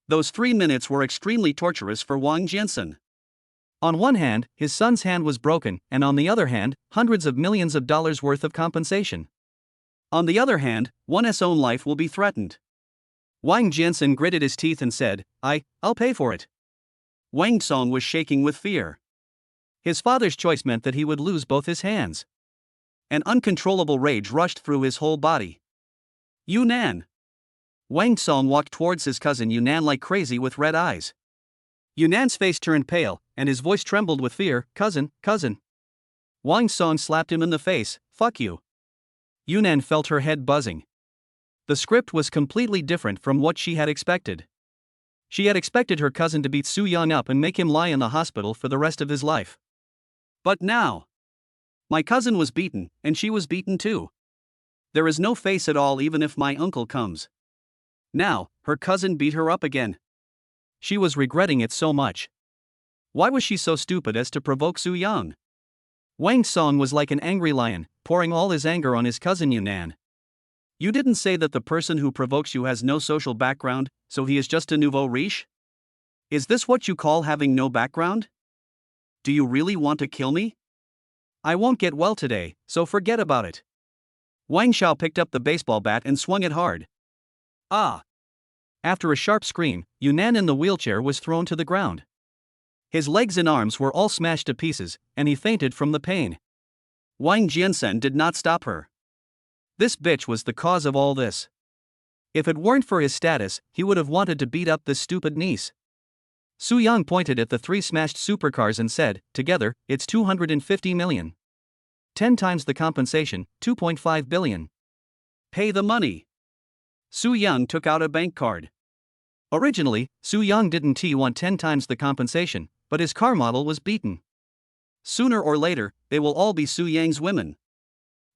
Those 3 minutes were extremely torturous for Wang Jiansen. On one hand, his son's hand was broken, and on the other hand, hundreds of millions of dollars worth of compensation. On the other hand, one's own life will be threatened. Wang Jiansen gritted his teeth and said, I'll pay for it. Wang Song was shaking with fear. His father's choice meant that he would lose both his hands. An uncontrollable rage rushed through his whole body. Yunnan. Wang Song walked towards his cousin Yunnan like crazy with red eyes. Yunnan's face turned pale, and his voice trembled with fear. Cousin. Wang Song slapped him in the face. Fuck you. Yunnan felt her head buzzing. The script was completely different from what she had expected. She had expected her cousin to beat Su Yang up and make him lie in the hospital for the rest of his life. But now, my cousin was beaten, and she was beaten too. There is no face at all even if my uncle comes. Now, her cousin beat her up again. She was regretting it so much. Why was she so stupid as to provoke Su Yang? Wang Song was like an angry lion, pouring all his anger on his cousin Yunnan. You didn't say that the person who provokes you has no social background, so he is just a nouveau riche? Is this what you call having no background? Do you really want to kill me? I won't get well today, so forget about it. Wang Xiao picked up the baseball bat and swung it hard. Ah! After a sharp scream, Yunnan in the wheelchair was thrown to the ground. His legs and arms were all smashed to pieces, and he fainted from the pain. Wang Jiansen did not stop her. This bitch was the cause of all this. If it weren't for his status, he would have wanted to beat up this stupid niece. Su Yang pointed at the 3 smashed supercars and said, together, it's 250 million. 10 times the compensation, 2.5 billion. Pay the money. Su Yang took out a bank card. Originally, Su Yang didn't want 10 times the compensation, but his car model was beaten. Sooner or later, they will all be Su Yang's women.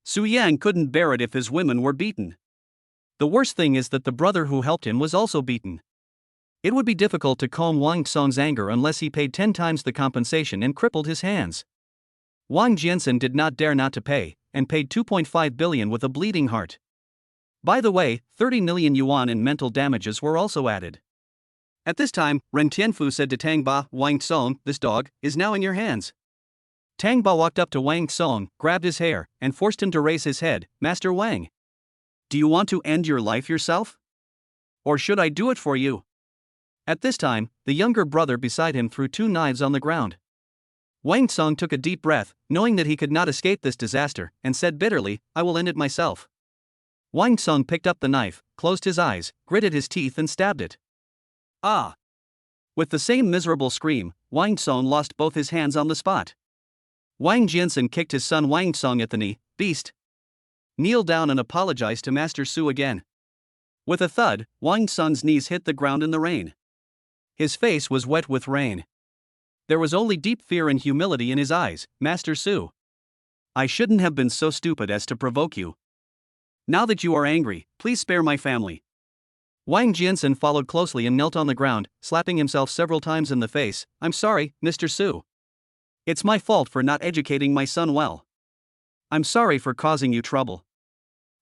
Su Yang couldn't bear it if his women were beaten. The worst thing is that the brother who helped him was also beaten. It would be difficult to calm Wang Song's anger unless he paid 10 times the compensation and crippled his hands. Wang Jiansen did not dare not to pay, and paid 2.5 billion with a bleeding heart. By the way, 30 million yuan in mental damages were also added. At this time, Ren Tianfu said to Tang Ba, Wang Song, this dog is now in your hands. Tang Ba walked up to Wang Song, grabbed his hair, and forced him to raise his head. Master Wang, do you want to end your life yourself? Or should I do it for you? At this time, the younger brother beside him threw 2 knives on the ground. Wang Song took a deep breath, knowing that he could not escape this disaster, and said bitterly, I will end it myself. Wang Song picked up the knife, closed his eyes, gritted his teeth and stabbed it. Ah! With the same miserable scream, Wang Song lost both his hands on the spot. Wang Jiansen kicked his son Wang Song at the knee. Beast! Kneel down and apologize to Master Su again. With a thud, Wang Song's knees hit the ground in the rain. His face was wet with rain. There was only deep fear and humility in his eyes. Master Su, I shouldn't have been so stupid as to provoke you. Now that you are angry, please spare my family. Wang Jiansen followed closely and knelt on the ground, slapping himself several times in the face. I'm sorry, Mr. Su. It's my fault for not educating my son well. I'm sorry for causing you trouble.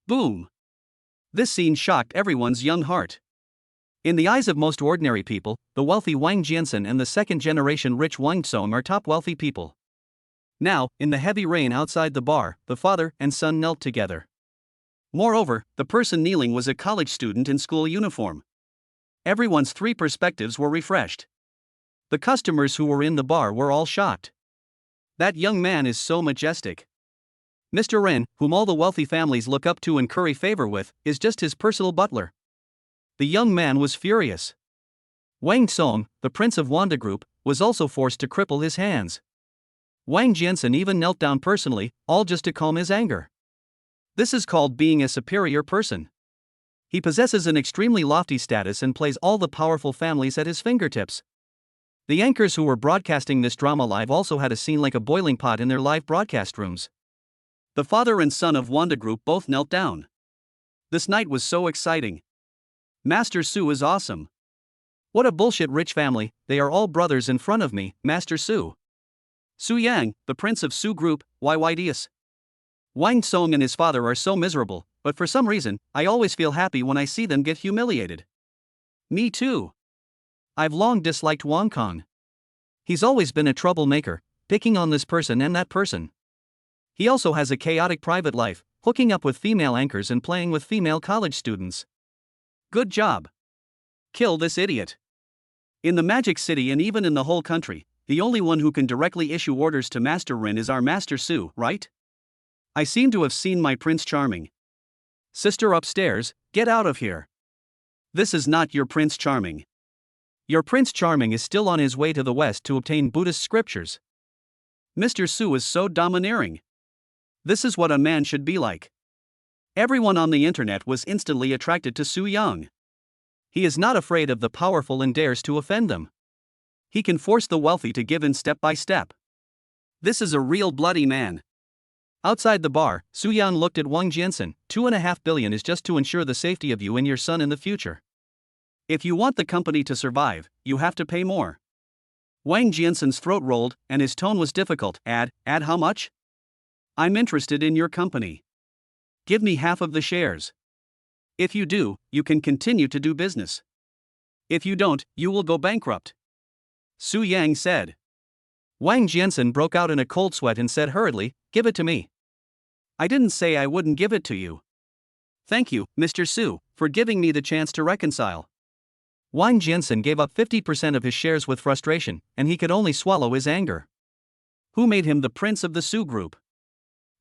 Boom! This scene shocked everyone's young heart. In the eyes of most ordinary people, the wealthy Wang Jiansen and the second-generation rich Wang Song are top wealthy people. Now, in the heavy rain outside the bar, the father and son knelt together. Moreover, the person kneeling was a college student in school uniform. Everyone's 3 perspectives were refreshed. The customers who were in the bar were all shocked. That young man is so majestic. Mr. Ren, whom all the wealthy families look up to and curry favor with, is just his personal butler. The young man was furious. Wang Song, the prince of Wanda Group, was also forced to cripple his hands. Wang Jiansen even knelt down personally, all just to calm his anger. This is called being a superior person. He possesses an extremely lofty status and plays all the powerful families at his fingertips. The anchors who were broadcasting this drama live also had a scene like a boiling pot in their live broadcast rooms. The father and son of Wanda Group both knelt down. This night was so exciting. Master Su is awesome. What a bullshit rich family, they are all brothers in front of me, Master Su. Su Yang, the prince of Su Group, YYDS. Wang Song and his father are so miserable, but for some reason, I always feel happy when I see them get humiliated. Me too. I've long disliked Wang Kong. He's always been a troublemaker, picking on this person and that person. He also has a chaotic private life, hooking up with female anchors and playing with female college students. Good job. Kill this idiot. In the Magic City and even in the whole country, the only one who can directly issue orders to Master Rin is our Master Su, right? I seem to have seen my Prince Charming. Sister upstairs, get out of here. This is not your Prince Charming. Your Prince Charming is still on his way to the west to obtain Buddhist scriptures. Mr. Su is so domineering. This is what a man should be like. Everyone on the internet was instantly attracted to Su Yang. He is not afraid of the powerful and dares to offend them. He can force the wealthy to give in step by step. This is a real bloody man. Outside the bar, Su Yang looked at Wang Jiansen. 2.5 billion is just to ensure the safety of you and your son in the future. If you want the company to survive, you have to pay more. Wang Jiansen's throat rolled, and his tone was difficult. Add how much? I'm interested in your company. Give me half of the shares. If you do, you can continue to do business. If you don't, you will go bankrupt. Su Yang said. Wang Jiansen broke out in a cold sweat and said hurriedly, give it to me. I didn't say I wouldn't give it to you. Thank you, Mr. Su, for giving me the chance to reconcile. Wang Jiansen gave up 50% of his shares with frustration, and he could only swallow his anger. Who made him the prince of the Su group?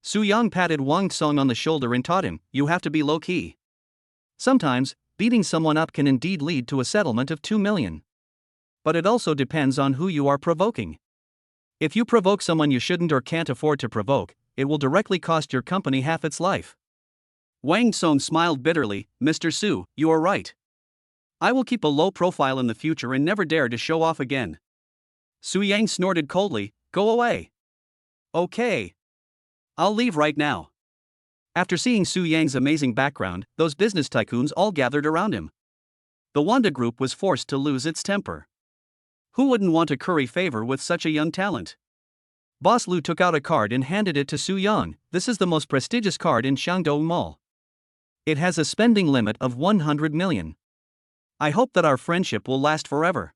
Su Yang patted Wang Song on the shoulder and taught him, you have to be low-key. Sometimes, beating someone up can indeed lead to a settlement of 2 million. But it also depends on who you are provoking. If you provoke someone you shouldn't or can't afford to provoke, it will directly cost your company half its life. Wang Song smiled bitterly, Mr. Su, you are right. I will keep a low profile in the future and never dare to show off again. Su Yang snorted coldly, go away. Okay. I'll leave right now. After seeing Su Yang's amazing background, those business tycoons all gathered around him. The Wanda Group was forced to lose its temper. Who wouldn't want to curry favor with such a young talent? Boss Lu took out a card and handed it to Su Yang. This is the most prestigious card in Shangdou Mall. It has a spending limit of 100 million. I hope that our friendship will last forever.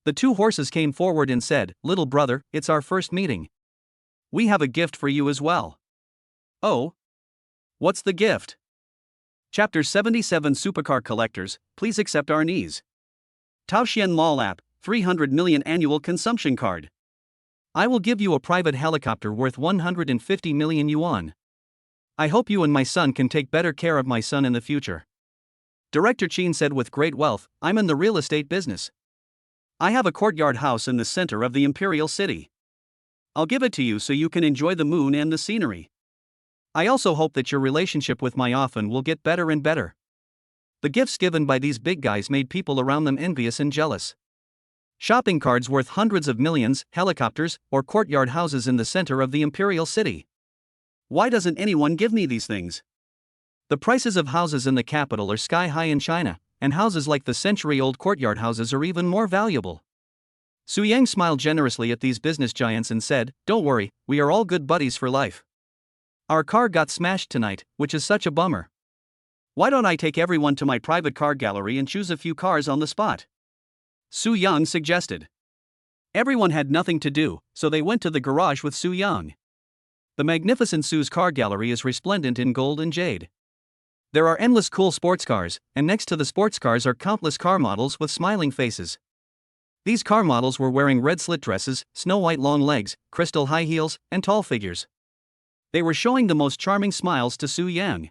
The two horses came forward and said, little brother, it's our first meeting. We have a gift for you as well. Oh? What's the gift? Chapter 77 Supercar Collectors, please accept our knees. Taoxian Mall app, 300 million annual consumption card. I will give you a private helicopter worth 150 million yuan. I hope you and my son can take better care of my son in the future. Director Qin said with great wealth, I'm in the real estate business. I have a courtyard house in the center of the imperial city. I'll give it to you so you can enjoy the moon and the scenery. I also hope that your relationship with my orphan will get better and better. The gifts given by these big guys made people around them envious and jealous. Shopping carts worth hundreds of millions, helicopters, or courtyard houses in the center of the imperial city. Why doesn't anyone give me these things? The prices of houses in the capital are sky high in China, and houses like the century-old courtyard houses are even more valuable. Su Yang smiled generously at these business giants and said, don't worry, we are all good buddies for life. Our car got smashed tonight, which is such a bummer. Why don't I take everyone to my private car gallery and choose a few cars on the spot? Su Yang suggested. Everyone had nothing to do, so they went to the garage with Su Yang. The magnificent Su's car gallery is resplendent in gold and jade. There are endless cool sports cars, and next to the sports cars are countless car models with smiling faces. These car models were wearing red slit dresses, snow-white long legs, crystal high heels, and tall figures. They were showing the most charming smiles to Su Yang.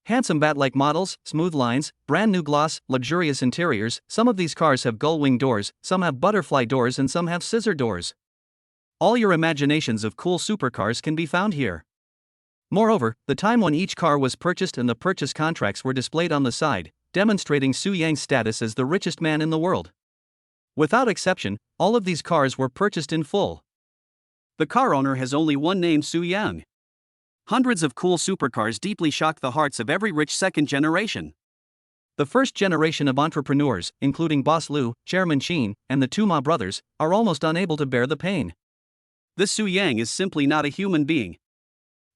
Handsome bat-like models, smooth lines, brand new gloss, luxurious interiors. Some of these cars have gull-wing doors, some have butterfly doors and some have scissor doors. All your imaginations of cool supercars can be found here. Moreover, the time when each car was purchased and the purchase contracts were displayed on the side, demonstrating Su Yang's status as the richest man in the world. Without exception, all of these cars were purchased in full. The car owner has only one name, Su Yang. Hundreds of cool supercars deeply shock the hearts of every rich second generation. The first generation of entrepreneurs, including Boss Lu, Chairman Qin, and the two Ma brothers, are almost unable to bear the pain. This Su Yang is simply not a human being.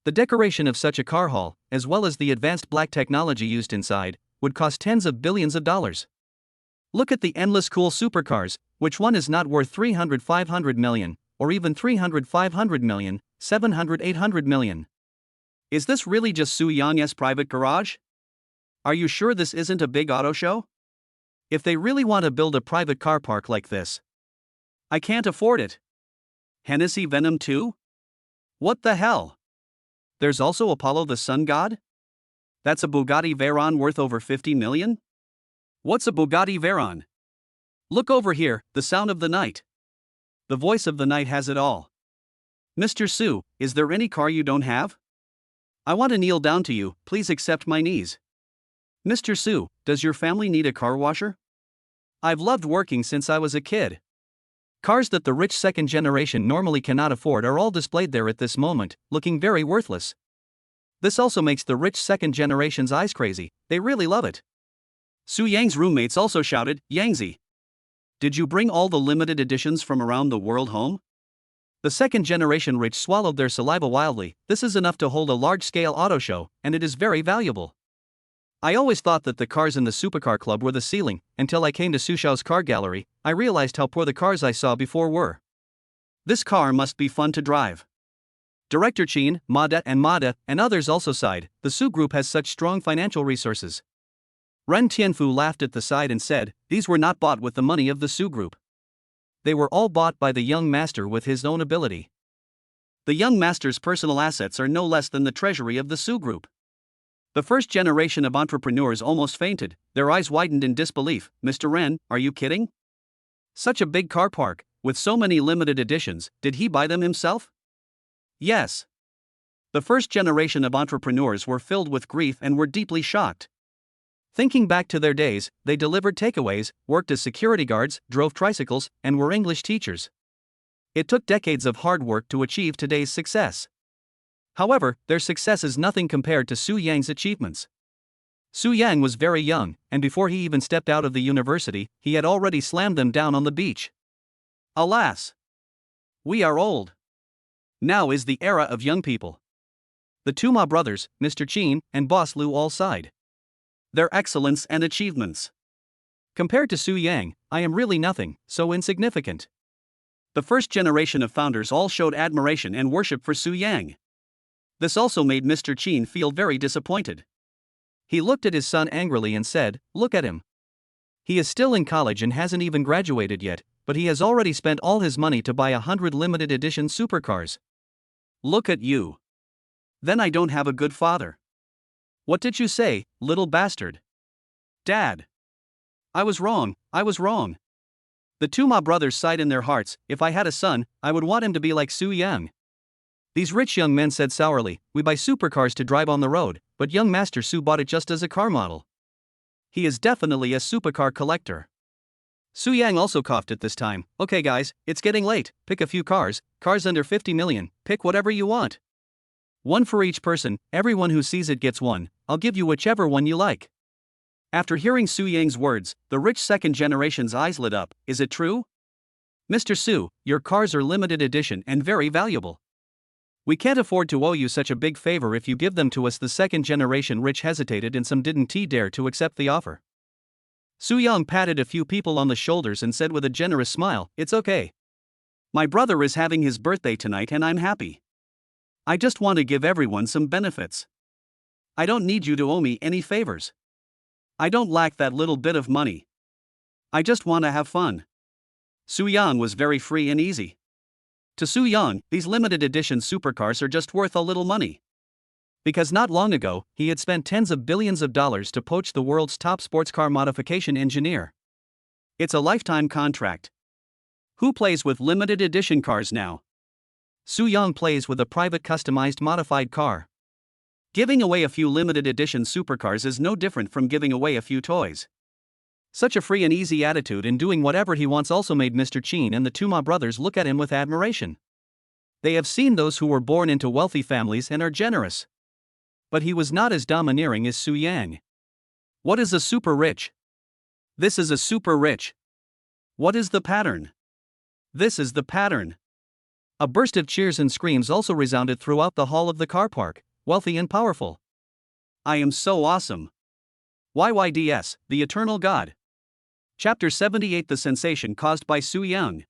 The decoration of such a car hall, as well as the advanced black technology used inside, would cost tens of billions of dollars. Look at the endless cool supercars, which one is not worth 300 500 million, or even 300 500 million, 700 800 million? Is this really just Su Yang's private garage? Are you sure this isn't a big auto show? If they really want to build a private car park like this, I can't afford it. Hennessy Venom 2? What the hell? There's also Apollo the Sun God? That's a Bugatti Veyron worth over 50 million? What's a Bugatti Veyron? Look over here, the sound of the night. The voice of the night has it all. Mr. Su, is there any car you don't have? I want to kneel down to you, please accept my knees. Mr. Su, does your family need a car washer? I've loved working since I was a kid. Cars that the rich second generation normally cannot afford are all displayed there at this moment, looking very worthless. This also makes the rich second generation's eyes crazy, they really love it. Su Yang's roommates also shouted, Yangzi, did you bring all the limited editions from around the world home? The second generation rich swallowed their saliva wildly. This is enough to hold a large-scale auto show, and it is very valuable. I always thought that the cars in the Supercar Club were the ceiling, until I came to Su Xiao's car gallery. I realized how poor the cars I saw before were. This car must be fun to drive. Director Qin, Mada, and others also sighed. The Su Group has such strong financial resources. Ren Tianfu laughed at the side and said, these were not bought with the money of the Su Group. They were all bought by the young master with his own ability. The young master's personal assets are no less than the treasury of the Su Group. The first generation of entrepreneurs almost fainted, their eyes widened in disbelief. Mr. Ren, are you kidding? Such a big car park, with so many limited editions, did he buy them himself? Yes. The first generation of entrepreneurs were filled with grief and were deeply shocked. Thinking back to their days, they delivered takeaways, worked as security guards, drove tricycles, and were English teachers. It took decades of hard work to achieve today's success. However, their success is nothing compared to Su Yang's achievements. Su Yang was very young, and before he even stepped out of the university, he had already slammed them down on the beach. Alas! We are old. Now is the era of young people. The two Ma brothers, Mr. Qin and Boss Lu all sighed. Their excellence and achievements. Compared to Su Yang, I am really nothing, so insignificant. The first generation of founders all showed admiration and worship for Su Yang. This also made Mr. Qin feel very disappointed. He looked at his son angrily and said, look at him. He is still in college and hasn't even graduated yet, but he has already spent all his money to buy 100 limited edition supercars. Look at you. Then I don't have a good father. What did you say, little bastard? Dad. I was wrong. The two Ma brothers sighed in their hearts. If I had a son, I would want him to be like Su Yang. These rich young men said sourly, we buy supercars to drive on the road, but young Master Su bought it just as a car model. He is definitely a supercar collector. Su Yang also coughed at this time. Okay guys, it's getting late, pick a few cars under 50 million, pick whatever you want. One for each person, everyone who sees it gets one, I'll give you whichever one you like. After hearing Su Yang's words, the rich second generation's eyes lit up. Is it true? Mr. Su, your cars are limited edition and very valuable. We can't afford to owe you such a big favor if you give them to us. The second generation rich hesitated and some didn't dare to accept the offer. Su Yang patted a few people on the shoulders and said with a generous smile, it's okay. My brother is having his birthday tonight and I'm happy. I just want to give everyone some benefits. I don't need you to owe me any favors. I don't lack that little bit of money. I just want to have fun. Su Yang was very free and easy. To Su Yang, these limited edition supercars are just worth a little money. Because not long ago, he had spent tens of billions of dollars to poach the world's top sports car modification engineer. It's a lifetime contract. Who plays with limited edition cars now? Su Yang plays with a private customized modified car. Giving away a few limited edition supercars is no different from giving away a few toys. Such a free and easy attitude in doing whatever he wants also made Mr. Qin and the two Ma brothers look at him with admiration. They have seen those who were born into wealthy families and are generous. But he was not as domineering as Su Yang. What is a super rich? This is a super rich. What is the pattern? This is the pattern. A burst of cheers and screams also resounded throughout the hall of the car park, wealthy and powerful. I am so awesome. YYDS, the eternal God. Chapter 78: The sensation caused by Su Yang.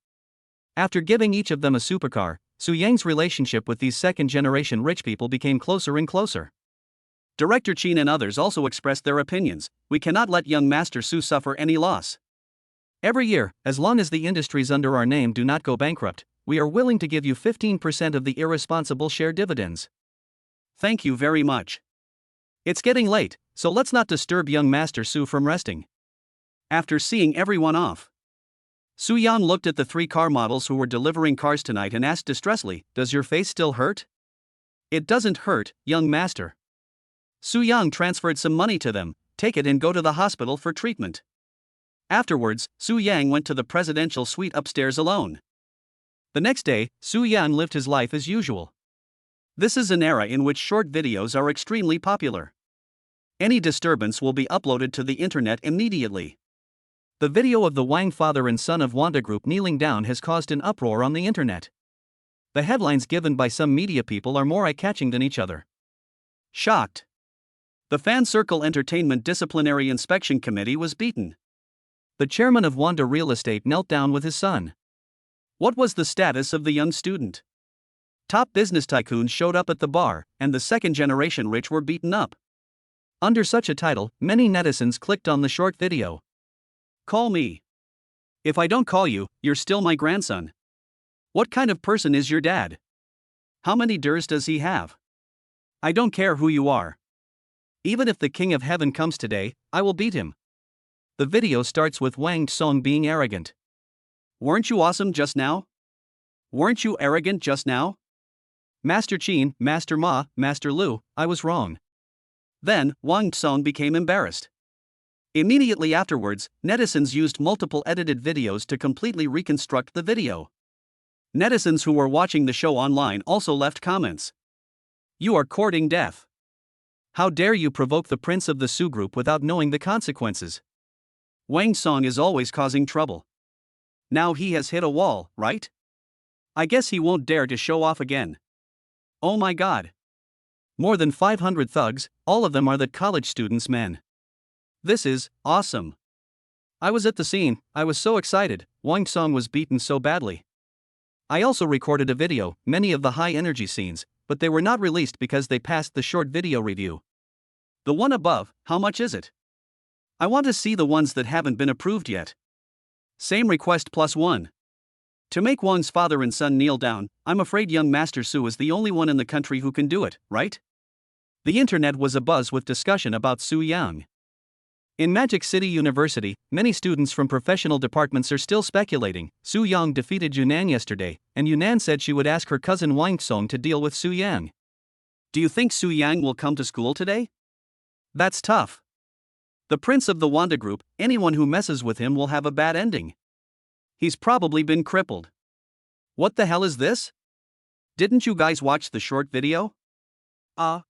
After giving each of them a supercar, Su Yang's relationship with these second-generation rich people became closer and closer. Director Chin and others also expressed their opinions. We cannot let young Master Su suffer any loss. Every year, as long as the industries under our name do not go bankrupt, we are willing to give you 15% of the irresponsible share dividends. Thank you very much. It's getting late, so let's not disturb young Master Su from resting. After seeing everyone off, Su Yang looked at the 3 car models who were delivering cars tonight and asked distressfully, "Does your face still hurt?" "It doesn't hurt, young master." Su Yang transferred some money to them. "Take it and go to the hospital for treatment." Afterwards, Su Yang went to the presidential suite upstairs alone. The next day, Su Yang lived his life as usual. This is an era in which short videos are extremely popular. Any disturbance will be uploaded to the internet immediately. The video of the Wang father and son of Wanda Group kneeling down has caused an uproar on the internet. The headlines given by some media people are more eye-catching than each other. Shocked. The Fan Circle Entertainment Disciplinary Inspection Committee was beaten. The chairman of Wanda Real Estate knelt down with his son. What was the status of the young student? Top business tycoons showed up at the bar, and the second-generation rich were beaten up. Under such a title, many netizens clicked on the short video. Call me. If I don't call you, you're still my grandson. What kind of person is your dad? How many durs does he have? I don't care who you are. Even if the King of Heaven comes today, I will beat him. The video starts with Wang Tsong being arrogant. Weren't you awesome just now? Weren't you arrogant just now? Master Chin, Master Ma, Master Lu, I was wrong. Then, Wang Tsong became embarrassed. Immediately afterwards, netizens used multiple edited videos to completely reconstruct the video. Netizens who were watching the show online also left comments. You are courting death. How dare you provoke the prince of the Su group without knowing the consequences? Wang Tsong is always causing trouble. Now he has hit a wall, right? I guess he won't dare to show off again. Oh my god. More than 500 thugs, all of them are that college students' men. This is awesome. I was at the scene, I was so excited. Wang Tsong was beaten so badly. I also recorded a video, many of the high-energy scenes, but they were not released because they passed the short video review. The one above, how much is it? I want to see the ones that haven't been approved yet. Same request +1. To make Wang's father and son kneel down, I'm afraid young Master Su is the only one in the country who can do it, right? The internet was abuzz with discussion about Su Yang. In Magic City University, many students from professional departments are still speculating. Su Yang defeated Yunnan yesterday, and Yunnan said she would ask her cousin Wang Tsong to deal with Su Yang. Do you think Su Yang will come to school today? That's tough. The prince of the Wanda Group, anyone who messes with him will have a bad ending. He's probably been crippled. What the hell is this? Didn't you guys watch the short video? I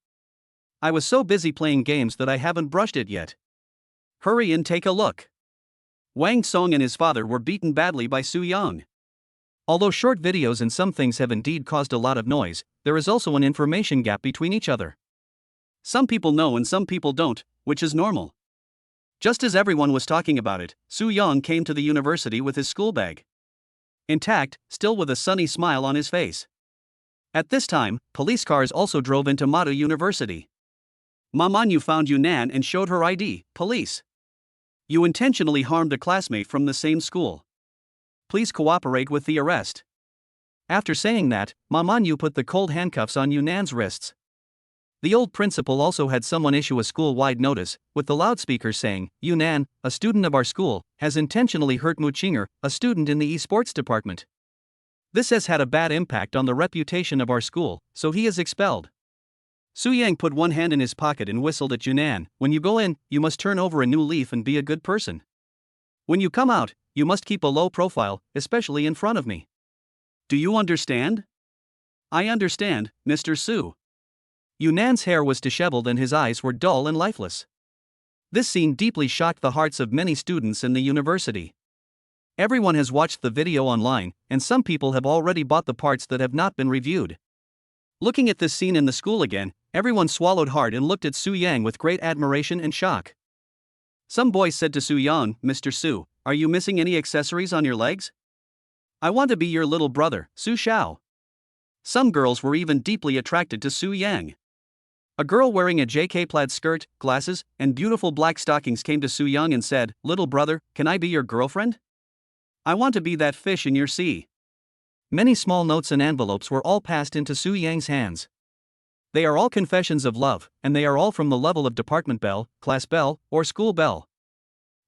was so busy playing games that I haven't brushed it yet. Hurry and take a look. Wang Tsong and his father were beaten badly by Su Yang. Although short videos and some things have indeed caused a lot of noise, there is also an information gap between each other. Some people know and some people don't, which is normal. Just as everyone was talking about it, Su Yang came to the university with his school bag. Intact, still with a sunny smile on his face. At this time, police cars also drove into Mata University. Ma Manyu found Yunnan and showed her ID, police. You intentionally harmed a classmate from the same school. Please cooperate with the arrest. After saying that, Ma Manyu put the cold handcuffs on Yunnan's wrists. The old principal also had someone issue a school-wide notice, with the loudspeaker saying, Yunnan, a student of our school, has intentionally hurt Mu Qinger, a student in the esports department. This has had a bad impact on the reputation of our school, so he is expelled. Su Yang put one hand in his pocket and whistled at Yunnan. When you go in, you must turn over a new leaf and be a good person. When you come out, you must keep a low profile, especially in front of me. Do you understand? I understand, Mr. Su. Yunnan's hair was disheveled and his eyes were dull and lifeless. This scene deeply shocked the hearts of many students in the university. Everyone has watched the video online, and some people have already bought the parts that have not been reviewed. Looking at this scene in the school again, everyone swallowed hard and looked at Su Yang with great admiration and shock. Some boys said to Su Yang, Mr. Su, are you missing any accessories on your legs? I want to be your little brother, Su Xiao. Some girls were even deeply attracted to Su Yang. A girl wearing a JK plaid skirt, glasses, and beautiful black stockings came to Su Yang and said, "Little brother, can I be your girlfriend? I want to be that fish in your sea." Many small notes and envelopes were all passed into Su Yang's hands. They are all confessions of love, and they are all from the level of department belle, class belle, or school belle.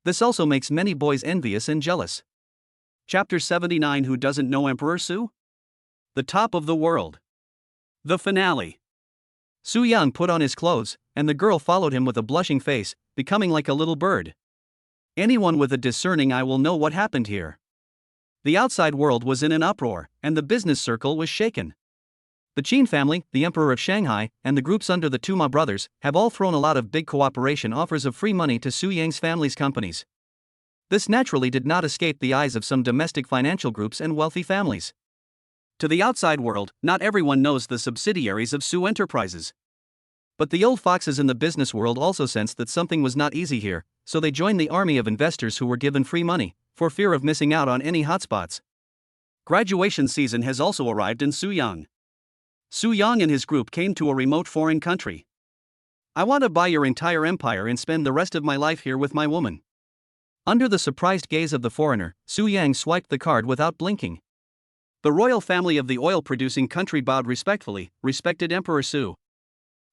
This also makes many boys envious and jealous. Chapter 79. Who doesn't know Emperor Su? The top of the world. The finale. Su Yang put on his clothes, and the girl followed him with a blushing face, becoming like a little bird. Anyone with a discerning eye will know what happened here. The outside world was in an uproar, and the business circle was shaken. The Qin family, the Emperor of Shanghai, and the groups under the Tuma brothers have all thrown a lot of big cooperation offers of free money to Su Yang's family's companies. This naturally did not escape the eyes of some domestic financial groups and wealthy families. To the outside world, not everyone knows the subsidiaries of Su Enterprises. But the old foxes in the business world also sensed that something was not easy here, so they joined the army of investors who were given free money, for fear of missing out on any hotspots. Graduation season has also arrived in Su Yang. Su Yang and his group came to a remote foreign country. "I want to buy your entire empire and spend the rest of my life here with my woman." Under the surprised gaze of the foreigner, Su Yang swiped the card without blinking. The royal family of the oil-producing country bowed respectfully, "Respected Emperor Su.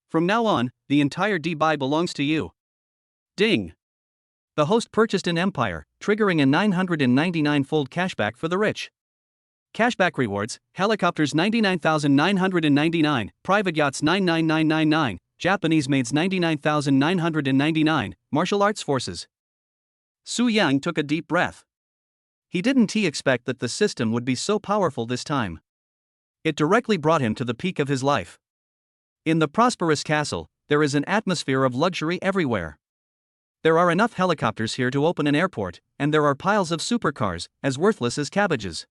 From now on, the entire Dubai belongs to you." Ding! The host purchased an empire, triggering a 999-fold cashback for the rich. Cashback rewards: helicopters 99,999, private yachts 99999, Japanese maids 99,999, martial arts forces. Su Yang took a deep breath. He didn't expect that the system would be so powerful this time. It directly brought him to the peak of his life. In the prosperous castle, there is an atmosphere of luxury everywhere. There are enough helicopters here to open an airport, and there are piles of supercars, as worthless as cabbages.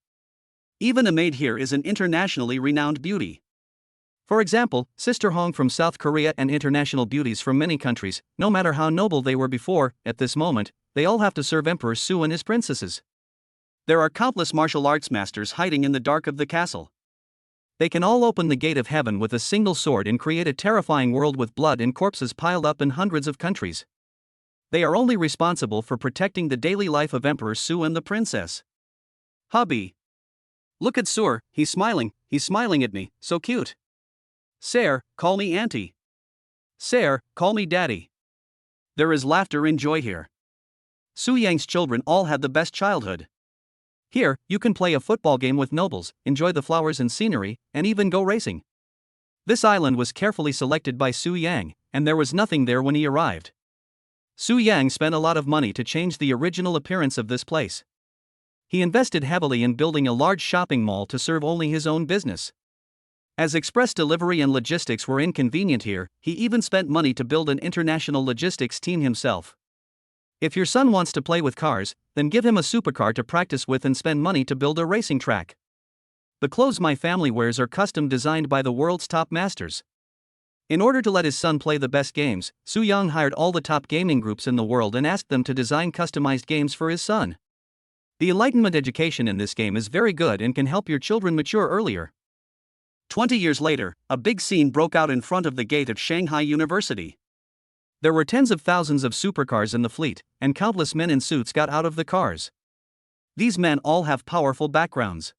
Even a maid here is an internationally renowned beauty. For example, Sister Hong from South Korea and international beauties from many countries, no matter how noble they were before, at this moment, they all have to serve Emperor Su and his princesses. There are countless martial arts masters hiding in the dark of the castle. They can all open the gate of heaven with a single sword and create a terrifying world with blood and corpses piled up in hundreds of countries. They are only responsible for protecting the daily life of Emperor Su and the princess. Hubby. Look at Sur, he's smiling at me, so cute. Sir, call me auntie. Sir, call me daddy. There is laughter and joy here. Su Yang's children all had the best childhood. Here, you can play a football game with nobles, enjoy the flowers and scenery, and even go racing. This island was carefully selected by Su Yang, and there was nothing there when he arrived. Su Yang spent a lot of money to change the original appearance of this place. He invested heavily in building a large shopping mall to serve only his own business. As express delivery and logistics were inconvenient here, he even spent money to build an international logistics team himself. If your son wants to play with cars, then give him a supercar to practice with and spend money to build a racing track. The clothes my family wears are custom designed by the world's top masters. In order to let his son play the best games, Su Yang hired all the top gaming groups in the world and asked them to design customized games for his son. The Enlightenment education in this game is very good and can help your children mature earlier. 20 years later, a big scene broke out in front of the gate of Shanghai University. There were tens of thousands of supercars in the fleet, and countless men in suits got out of the cars. These men all have powerful backgrounds.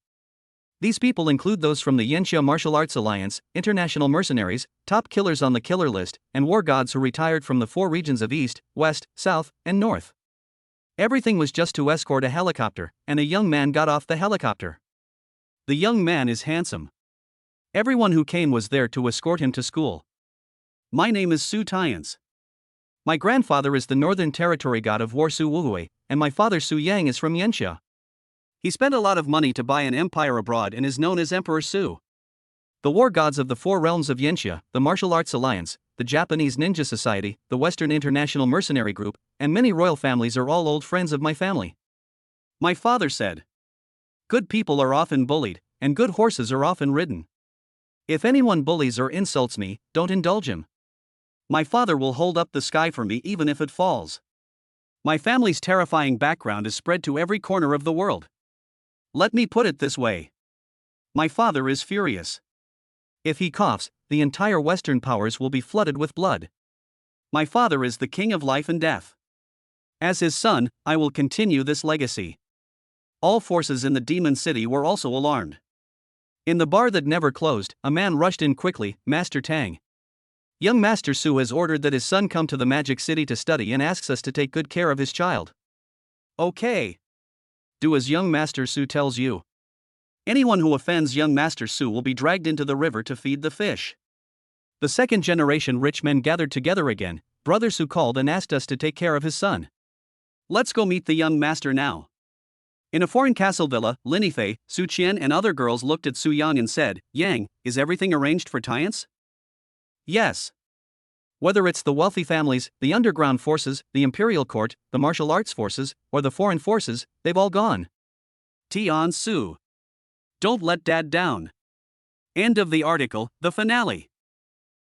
These people include those from the Yanxia Martial Arts Alliance, international mercenaries, top killers on the killer list, and war gods who retired from the 4 regions of East, West, South, and North. Everything was just to escort a helicopter, and a young man got off the helicopter. The young man is handsome. Everyone who came was there to escort him to school. My name is Su Tians. My grandfather is the Northern Territory god of war Su Wuhui, and my father Su Yang is from Yanxia. He spent a lot of money to buy an empire abroad and is known as Emperor Su. The war gods of the 4 realms of Yanxia, the Martial Arts Alliance, the Japanese Ninja Society, the Western International Mercenary Group, and many royal families are all old friends of my family. My father said, "Good people are often bullied, and good horses are often ridden. If anyone bullies or insults me, don't indulge him. My father will hold up the sky for me even if it falls." My family's terrifying background is spread to every corner of the world. Let me put it this way. My father is furious. If he coughs, the entire Western powers will be flooded with blood. My father is the king of life and death. As his son, I will continue this legacy. All forces in the demon city were also alarmed. In the bar that never closed, a man rushed in quickly. Master Tang. Young Master Su has ordered that his son come to the Magic City to study and asks us to take good care of his child. Okay. Do as young Master Su tells you. Anyone who offends young Master Su will be dragged into the river to feed the fish. The second generation rich men gathered together again. Brother Su called and asked us to take care of his son. Let's go meet the young master now. In a foreign castle villa, Lin Fei, Su Qian and other girls looked at Su Yang and said, Yang, is everything arranged for Tiance? Yes. Whether it's the wealthy families, the underground forces, the imperial court, the martial arts forces, or the foreign forces, they've all gone. Tian Su. Don't let dad down. End of the article, the finale.